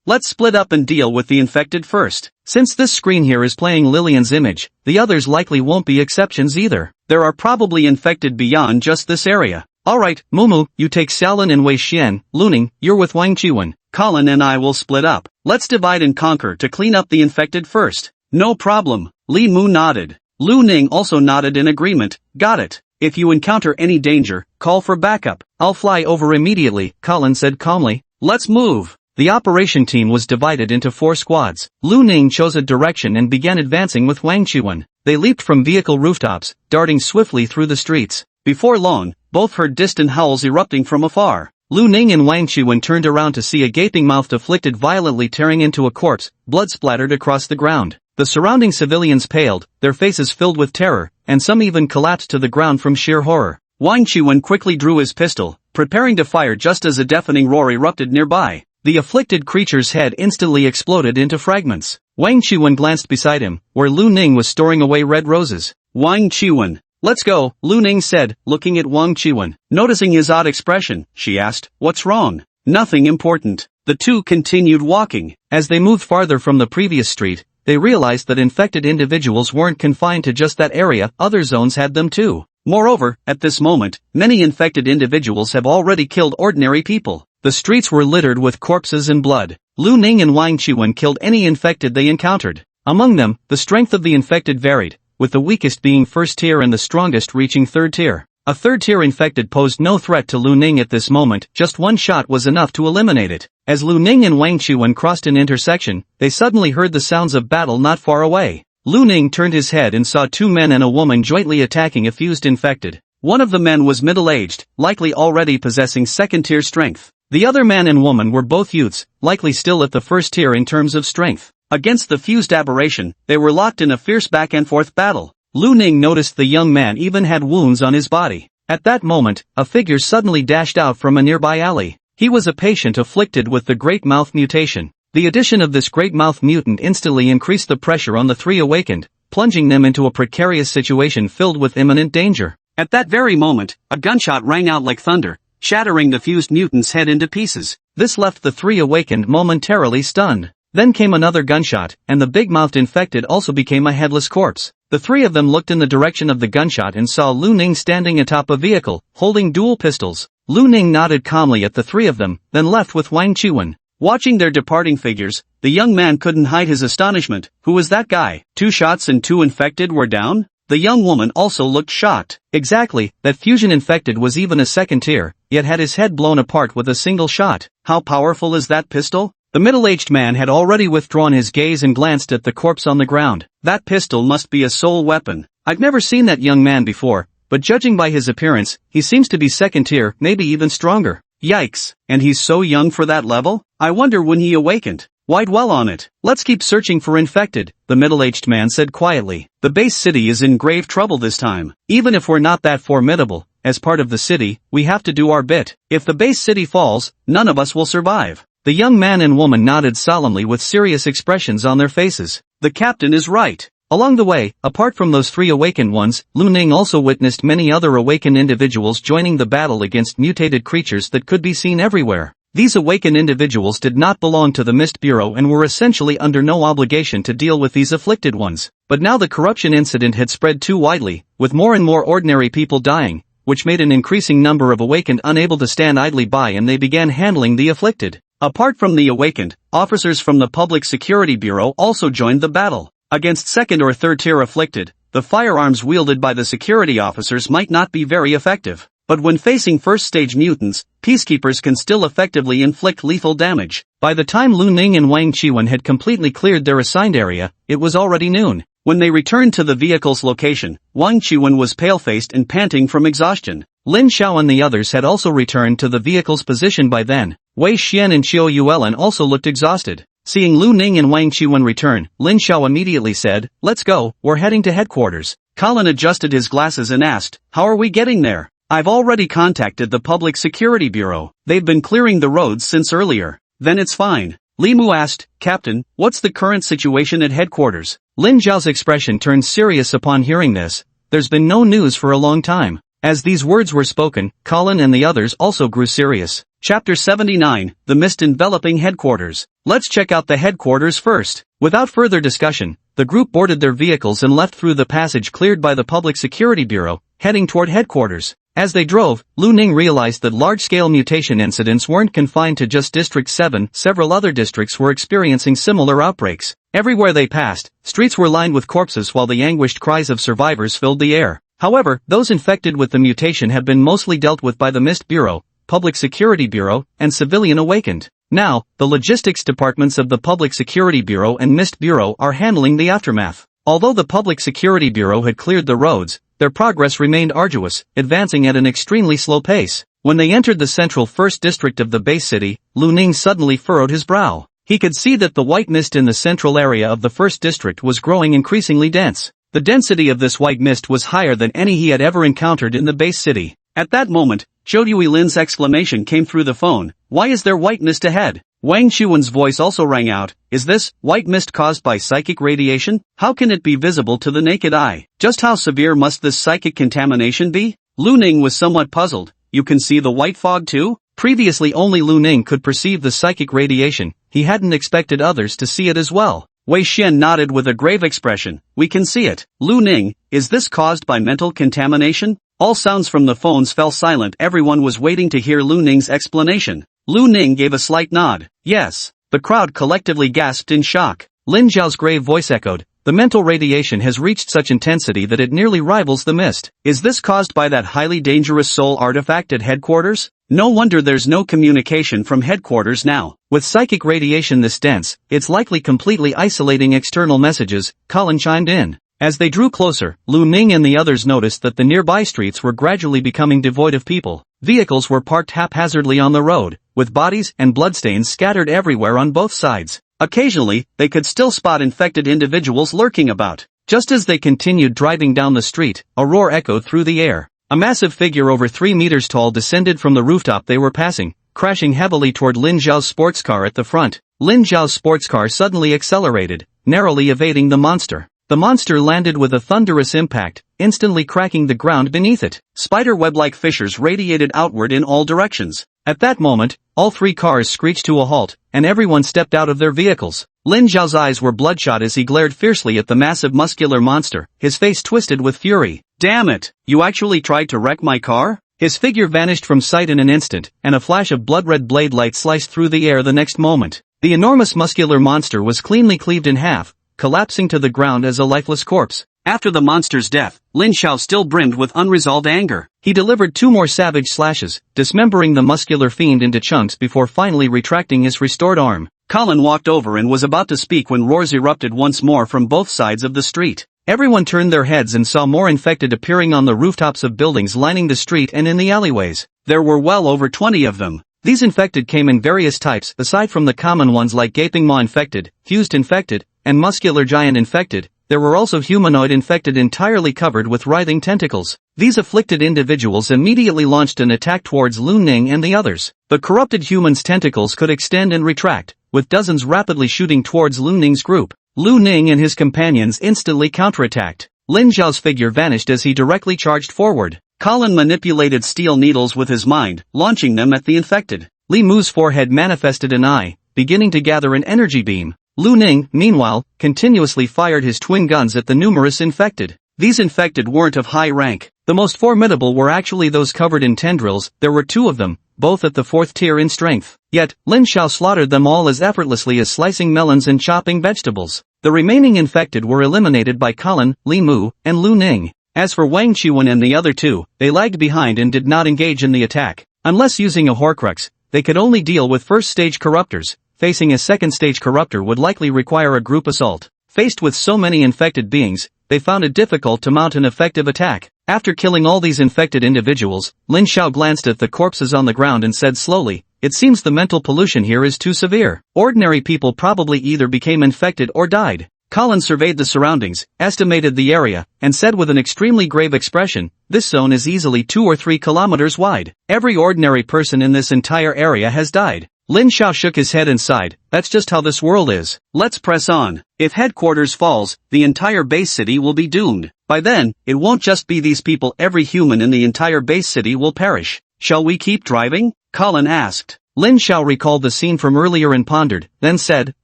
Let's split up and deal with the infected first. Since this screen here is playing Lillian's image, the others likely won't be exceptions either. There are probably infected beyond just this area. Alright, Mumu, you take Xiaolin and Wei Xian. Lu Ning, you're with Wang Qiwen. Colin and I will split up. Let's divide and conquer to clean up the infected first." "No problem." Li Mu nodded. Lu Ning also nodded in agreement. "Got it. If you encounter any danger, call for backup." "I'll fly over immediately," Colin said calmly. "Let's move." The operation team was divided into 4 squads. Lu Ning chose a direction and began advancing with Wang Qiwen. They leaped from vehicle rooftops, darting swiftly through the streets. Before long, both heard distant howls erupting from afar. Lu Ning and Wang Qiwen turned around to see a gaping-mouthed afflicted violently tearing into a corpse, blood splattered across the ground. The surrounding civilians paled, their faces filled with terror, and some even collapsed to the ground from sheer horror. Wang Qiwen quickly drew his pistol, preparing to fire just as a deafening roar erupted nearby. The afflicted creature's head instantly exploded into fragments. Wang Qiwen glanced beside him, where Lu Ning was storing away red roses. Wang Qiwen, let's go, Lu Ning said, looking at Wang Qiwen. Noticing his odd expression, she asked, what's wrong? Nothing important. The two continued walking. As they moved farther from the previous street, they realized that infected individuals weren't confined to just that area, other zones had them too. Moreover, at this moment, many infected individuals have already killed ordinary people. The streets were littered with corpses and blood. Lu Ning and Wang Qiwen killed any infected they encountered. Among them, the strength of the infected varied, with the weakest being first tier and the strongest reaching third tier. A third tier infected posed no threat to Lu Ning at this moment, just one shot was enough to eliminate it. As Lu Ning and Wang Qiwen crossed an intersection, they suddenly heard the sounds of battle not far away. Lu Ning turned his head and saw 2 men and a woman jointly attacking a fused infected. One of the men was middle-aged, likely already possessing second-tier strength. The other man and woman were both youths, likely still at the first tier in terms of strength. Against the fused aberration, they were locked in a fierce back-and-forth battle. Lu Ning noticed the young man even had wounds on his body. At that moment, a figure suddenly dashed out from a nearby alley. He was a patient afflicted with the Great Mouth mutation. The addition of this Great Mouth mutant instantly increased the pressure on the 3 awakened, plunging them into a precarious situation filled with imminent danger. At that very moment, a gunshot rang out like thunder, shattering the fused mutant's head into pieces. This left the 3 awakened momentarily stunned. Then came another gunshot, and the big-mouthed infected also became a headless corpse. The 3 of them looked in the direction of the gunshot and saw Lu Ning standing atop a vehicle, holding dual pistols. Lu Ning nodded calmly at the 3 of them, then left with Wang Qiwen. Watching their departing figures, the young man couldn't hide his astonishment. Who was that guy? 2 shots and 2 infected were down? The young woman also looked shocked. Exactly, that fusion infected was even a second tier, yet had his head blown apart with a single shot. How powerful is that pistol? The middle-aged man had already withdrawn his gaze and glanced at the corpse on the ground. That pistol must be a soul weapon. I've never seen that young man before, but judging by his appearance, he seems to be second tier, maybe even stronger. Yikes, and he's so young for that level? I wonder when he awakened. Why dwell on it? Let's keep searching for infected, the middle-aged man said quietly. The base city is in grave trouble this time. Even if we're not that formidable, as part of the city, we have to do our bit. If the base city falls, none of us will survive. The young man and woman nodded solemnly with serious expressions on their faces. The captain is right. Along the way, apart from those 3 awakened ones, Lu Ning also witnessed many other awakened individuals joining the battle against mutated creatures that could be seen everywhere. These awakened individuals did not belong to the Mist Bureau and were essentially under no obligation to deal with these afflicted ones. But now the corruption incident had spread too widely, with more and more ordinary people dying, which made an increasing number of awakened unable to stand idly by, and they began handling the afflicted. Apart from the awakened, officers from the Public Security Bureau also joined the battle. Against second or third tier afflicted, the firearms wielded by the security officers might not be very effective. But when facing first-stage mutants, peacekeepers can still effectively inflict lethal damage. By the time Lu Ning and Wang Qiwen had completely cleared their assigned area, it was already noon. When they returned to the vehicle's location, Wang Qiwen was pale-faced and panting from exhaustion. Lin Xiao and the others had also returned to the vehicle's position by then. Wei Xian and Qiu Yuelan also looked exhausted. Seeing Lu Ning and Wang Qiwen return, Lin Xiao immediately said, "Let's go, we're heading to headquarters." Colin adjusted his glasses and asked, "How are we getting there?" "I've already contacted the Public Security Bureau. They've been clearing the roads since earlier." "Then it's fine." Li Mu asked, "Captain, what's the current situation at headquarters?" Lin Zhao's expression turned serious upon hearing this. There's been no news for a long time. As these words were spoken, Colin and the others also grew serious. Chapter 79, The Mist Enveloping Headquarters. Let's check out the headquarters first. Without further discussion, the group boarded their vehicles and left through the passage cleared by the Public Security Bureau, heading toward headquarters. As they drove, Lu Ning realized that large-scale mutation incidents weren't confined to just District 7, several other districts were experiencing similar outbreaks. Everywhere they passed, streets were lined with corpses while the anguished cries of survivors filled the air. However, those infected with the mutation have been mostly dealt with by the Mist Bureau, Public Security Bureau, and Civilian Awakened. Now, the logistics departments of the Public Security Bureau and Mist Bureau are handling the aftermath. Although the Public Security Bureau had cleared the roads, their progress remained arduous, advancing at an extremely slow pace. When they entered the central first district of the base city, Lu Ning suddenly furrowed his brow. He could see that the white mist in the central area of the first district was growing increasingly dense. The density of this white mist was higher than any he had ever encountered in the base city. At that moment, Zhou Yuilin's exclamation came through the phone, "Why is there white mist ahead?" Wang Chuan's voice also rang out, "Is this white mist caused by psychic radiation? How can it be visible to the naked eye? Just how severe must this psychic contamination be?" Lu Ning was somewhat puzzled. "You can see the white fog too?" Previously only Lu Ning could perceive the psychic radiation, he hadn't expected others to see it as well. Wei Xian nodded with a grave expression, "We can see it." "Lu Ning, is this caused by mental contamination?" All sounds from the phones fell silent. Everyone was waiting to hear Lu Ning's explanation. Lu Ning gave a slight nod. "Yes." The crowd collectively gasped in shock. Lin Zhao's grave voice echoed, "The mental radiation has reached such intensity that it nearly rivals the mist. Is this caused by that highly dangerous soul artifact at headquarters? No wonder there's no communication from headquarters now. With psychic radiation this dense, it's likely completely isolating external messages," Colin chimed in. As they drew closer, Lu Ning and the others noticed that the nearby streets were gradually becoming devoid of people. Vehicles were parked haphazardly on the road, with bodies and bloodstains scattered everywhere on both sides. Occasionally, they could still spot infected individuals lurking about. Just as they continued driving down the street, a roar echoed through the air. A massive figure over 3 meters tall descended from the rooftop they were passing, crashing heavily toward Lin Zhao's sports car at the front. Lin Zhao's sports car suddenly accelerated, narrowly evading the monster. The monster landed with a thunderous impact, instantly cracking the ground beneath it. Spider web-like fissures radiated outward in all directions. At that moment, all 3 cars screeched to a halt, and everyone stepped out of their vehicles. Lin Zhao's eyes were bloodshot as he glared fiercely at the massive muscular monster, his face twisted with fury. "Damn it! You actually tried to wreck my car?" His figure vanished from sight in an instant, and a flash of blood-red blade light sliced through the air the next moment. The enormous muscular monster was cleanly cleaved in half, collapsing to the ground as a lifeless corpse. After the monster's death, Lin Zhao still brimmed with unresolved anger. He delivered 2 more savage slashes, dismembering the muscular fiend into chunks before finally retracting his restored arm. Colin walked over and was about to speak when roars erupted once more from both sides of the street. Everyone turned their heads and saw more infected appearing on the rooftops of buildings lining the street and in the alleyways. There were well over 20 of them. These infected came in various types. Aside from the common ones like gaping maw infected, fused infected, and muscular giant infected, there were also humanoid infected entirely covered with writhing tentacles. These afflicted individuals immediately launched an attack towards Lu Ning and the others. The corrupted human's tentacles could extend and retract, with dozens rapidly shooting towards Lu Ning's group. Lu Ning and his companions instantly counterattacked. Lin Zhao's figure vanished as he directly charged forward. Colin manipulated steel needles with his mind, launching them at the infected. Li Mu's forehead manifested an eye, beginning to gather an energy beam. Lu Ning, meanwhile, continuously fired his twin guns at the numerous infected. These infected weren't of high rank. The most formidable were actually those covered in tendrils. There were 2 of them, both at the 4th tier in strength. Yet, Lin Zhao slaughtered them all as effortlessly as slicing melons and chopping vegetables. The remaining infected were eliminated by Colin, Li Mu, and Lu Ning. As for Wang Chuan and the other 2, they lagged behind and did not engage in the attack. Unless using a Horcrux, they could only deal with first-stage corruptors. Facing a second-stage corruptor would likely require a group assault. Faced with so many infected beings, they found it difficult to mount an effective attack. After killing all these infected individuals, Lin Zhao glanced at the corpses on the ground and said slowly, "It seems the mental pollution here is too severe. Ordinary people probably either became infected or died." Colin surveyed the surroundings, estimated the area, and said with an extremely grave expression, "This zone is easily 2 or 3 kilometers wide. Every ordinary person in this entire area has died." Lin Zhao shook his head and sighed, "That's just how this world is. Let's press on. If headquarters falls, the entire base city will be doomed. By then, it won't just be these people, every human in the entire base city will perish. Shall we keep driving?" Colin asked. Lin Zhao recalled the scene from earlier and pondered, then said,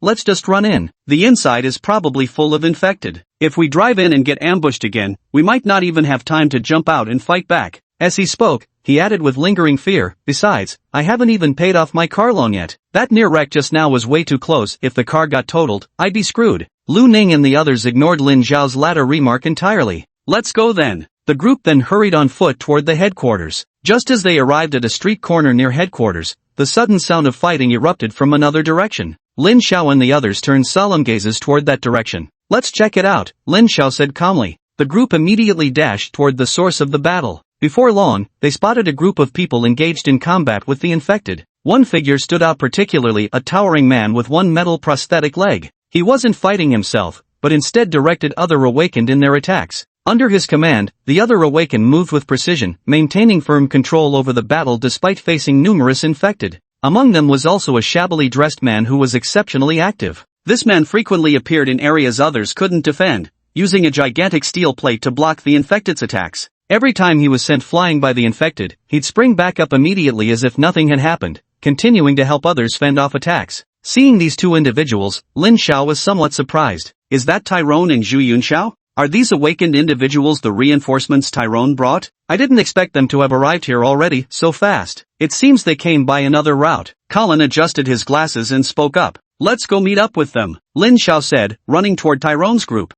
"Let's just run in. The inside is probably full of infected. If we drive in and get ambushed again, we might not even have time to jump out and fight back." As he spoke, he added with lingering fear, "Besides, I haven't even paid off my car loan yet. That near wreck just now was way too close. If the car got totaled, I'd be screwed." Lu Ning and the others ignored Lin Zhao's latter remark entirely. "Let's go then." The group then hurried on foot toward the headquarters. Just as they arrived at a street corner near headquarters, the sudden sound of fighting erupted from another direction. Lin Xiao and the others turned solemn gazes toward that direction. "Let's check it out," Lin Xiao said calmly. The group immediately dashed toward the source of the battle. Before long, they spotted a group of people engaged in combat with the infected. One figure stood out particularly, a towering man with one metal prosthetic leg. He wasn't fighting himself, but instead directed other awakened in their attacks. Under his command, the other awakened moved with precision, maintaining firm control over the battle despite facing numerous infected. Among them was also a shabbily dressed man who was exceptionally active. This man frequently appeared in areas others couldn't defend, using a gigantic steel plate to block the infected's attacks. Every time he was sent flying by the infected, he'd spring back up immediately as if nothing had happened, continuing to help others fend off attacks. Seeing these two individuals, Lin Xiao was somewhat surprised. Is that Tyrone and Zhu Yunxiao? Are these awakened individuals the reinforcements Tyrone brought? I didn't expect them to have arrived here already so fast. It seems they came by another route. Colin adjusted his glasses and spoke up. "Let's go meet up with them," Lin Xiao said, running toward Tyrone's group.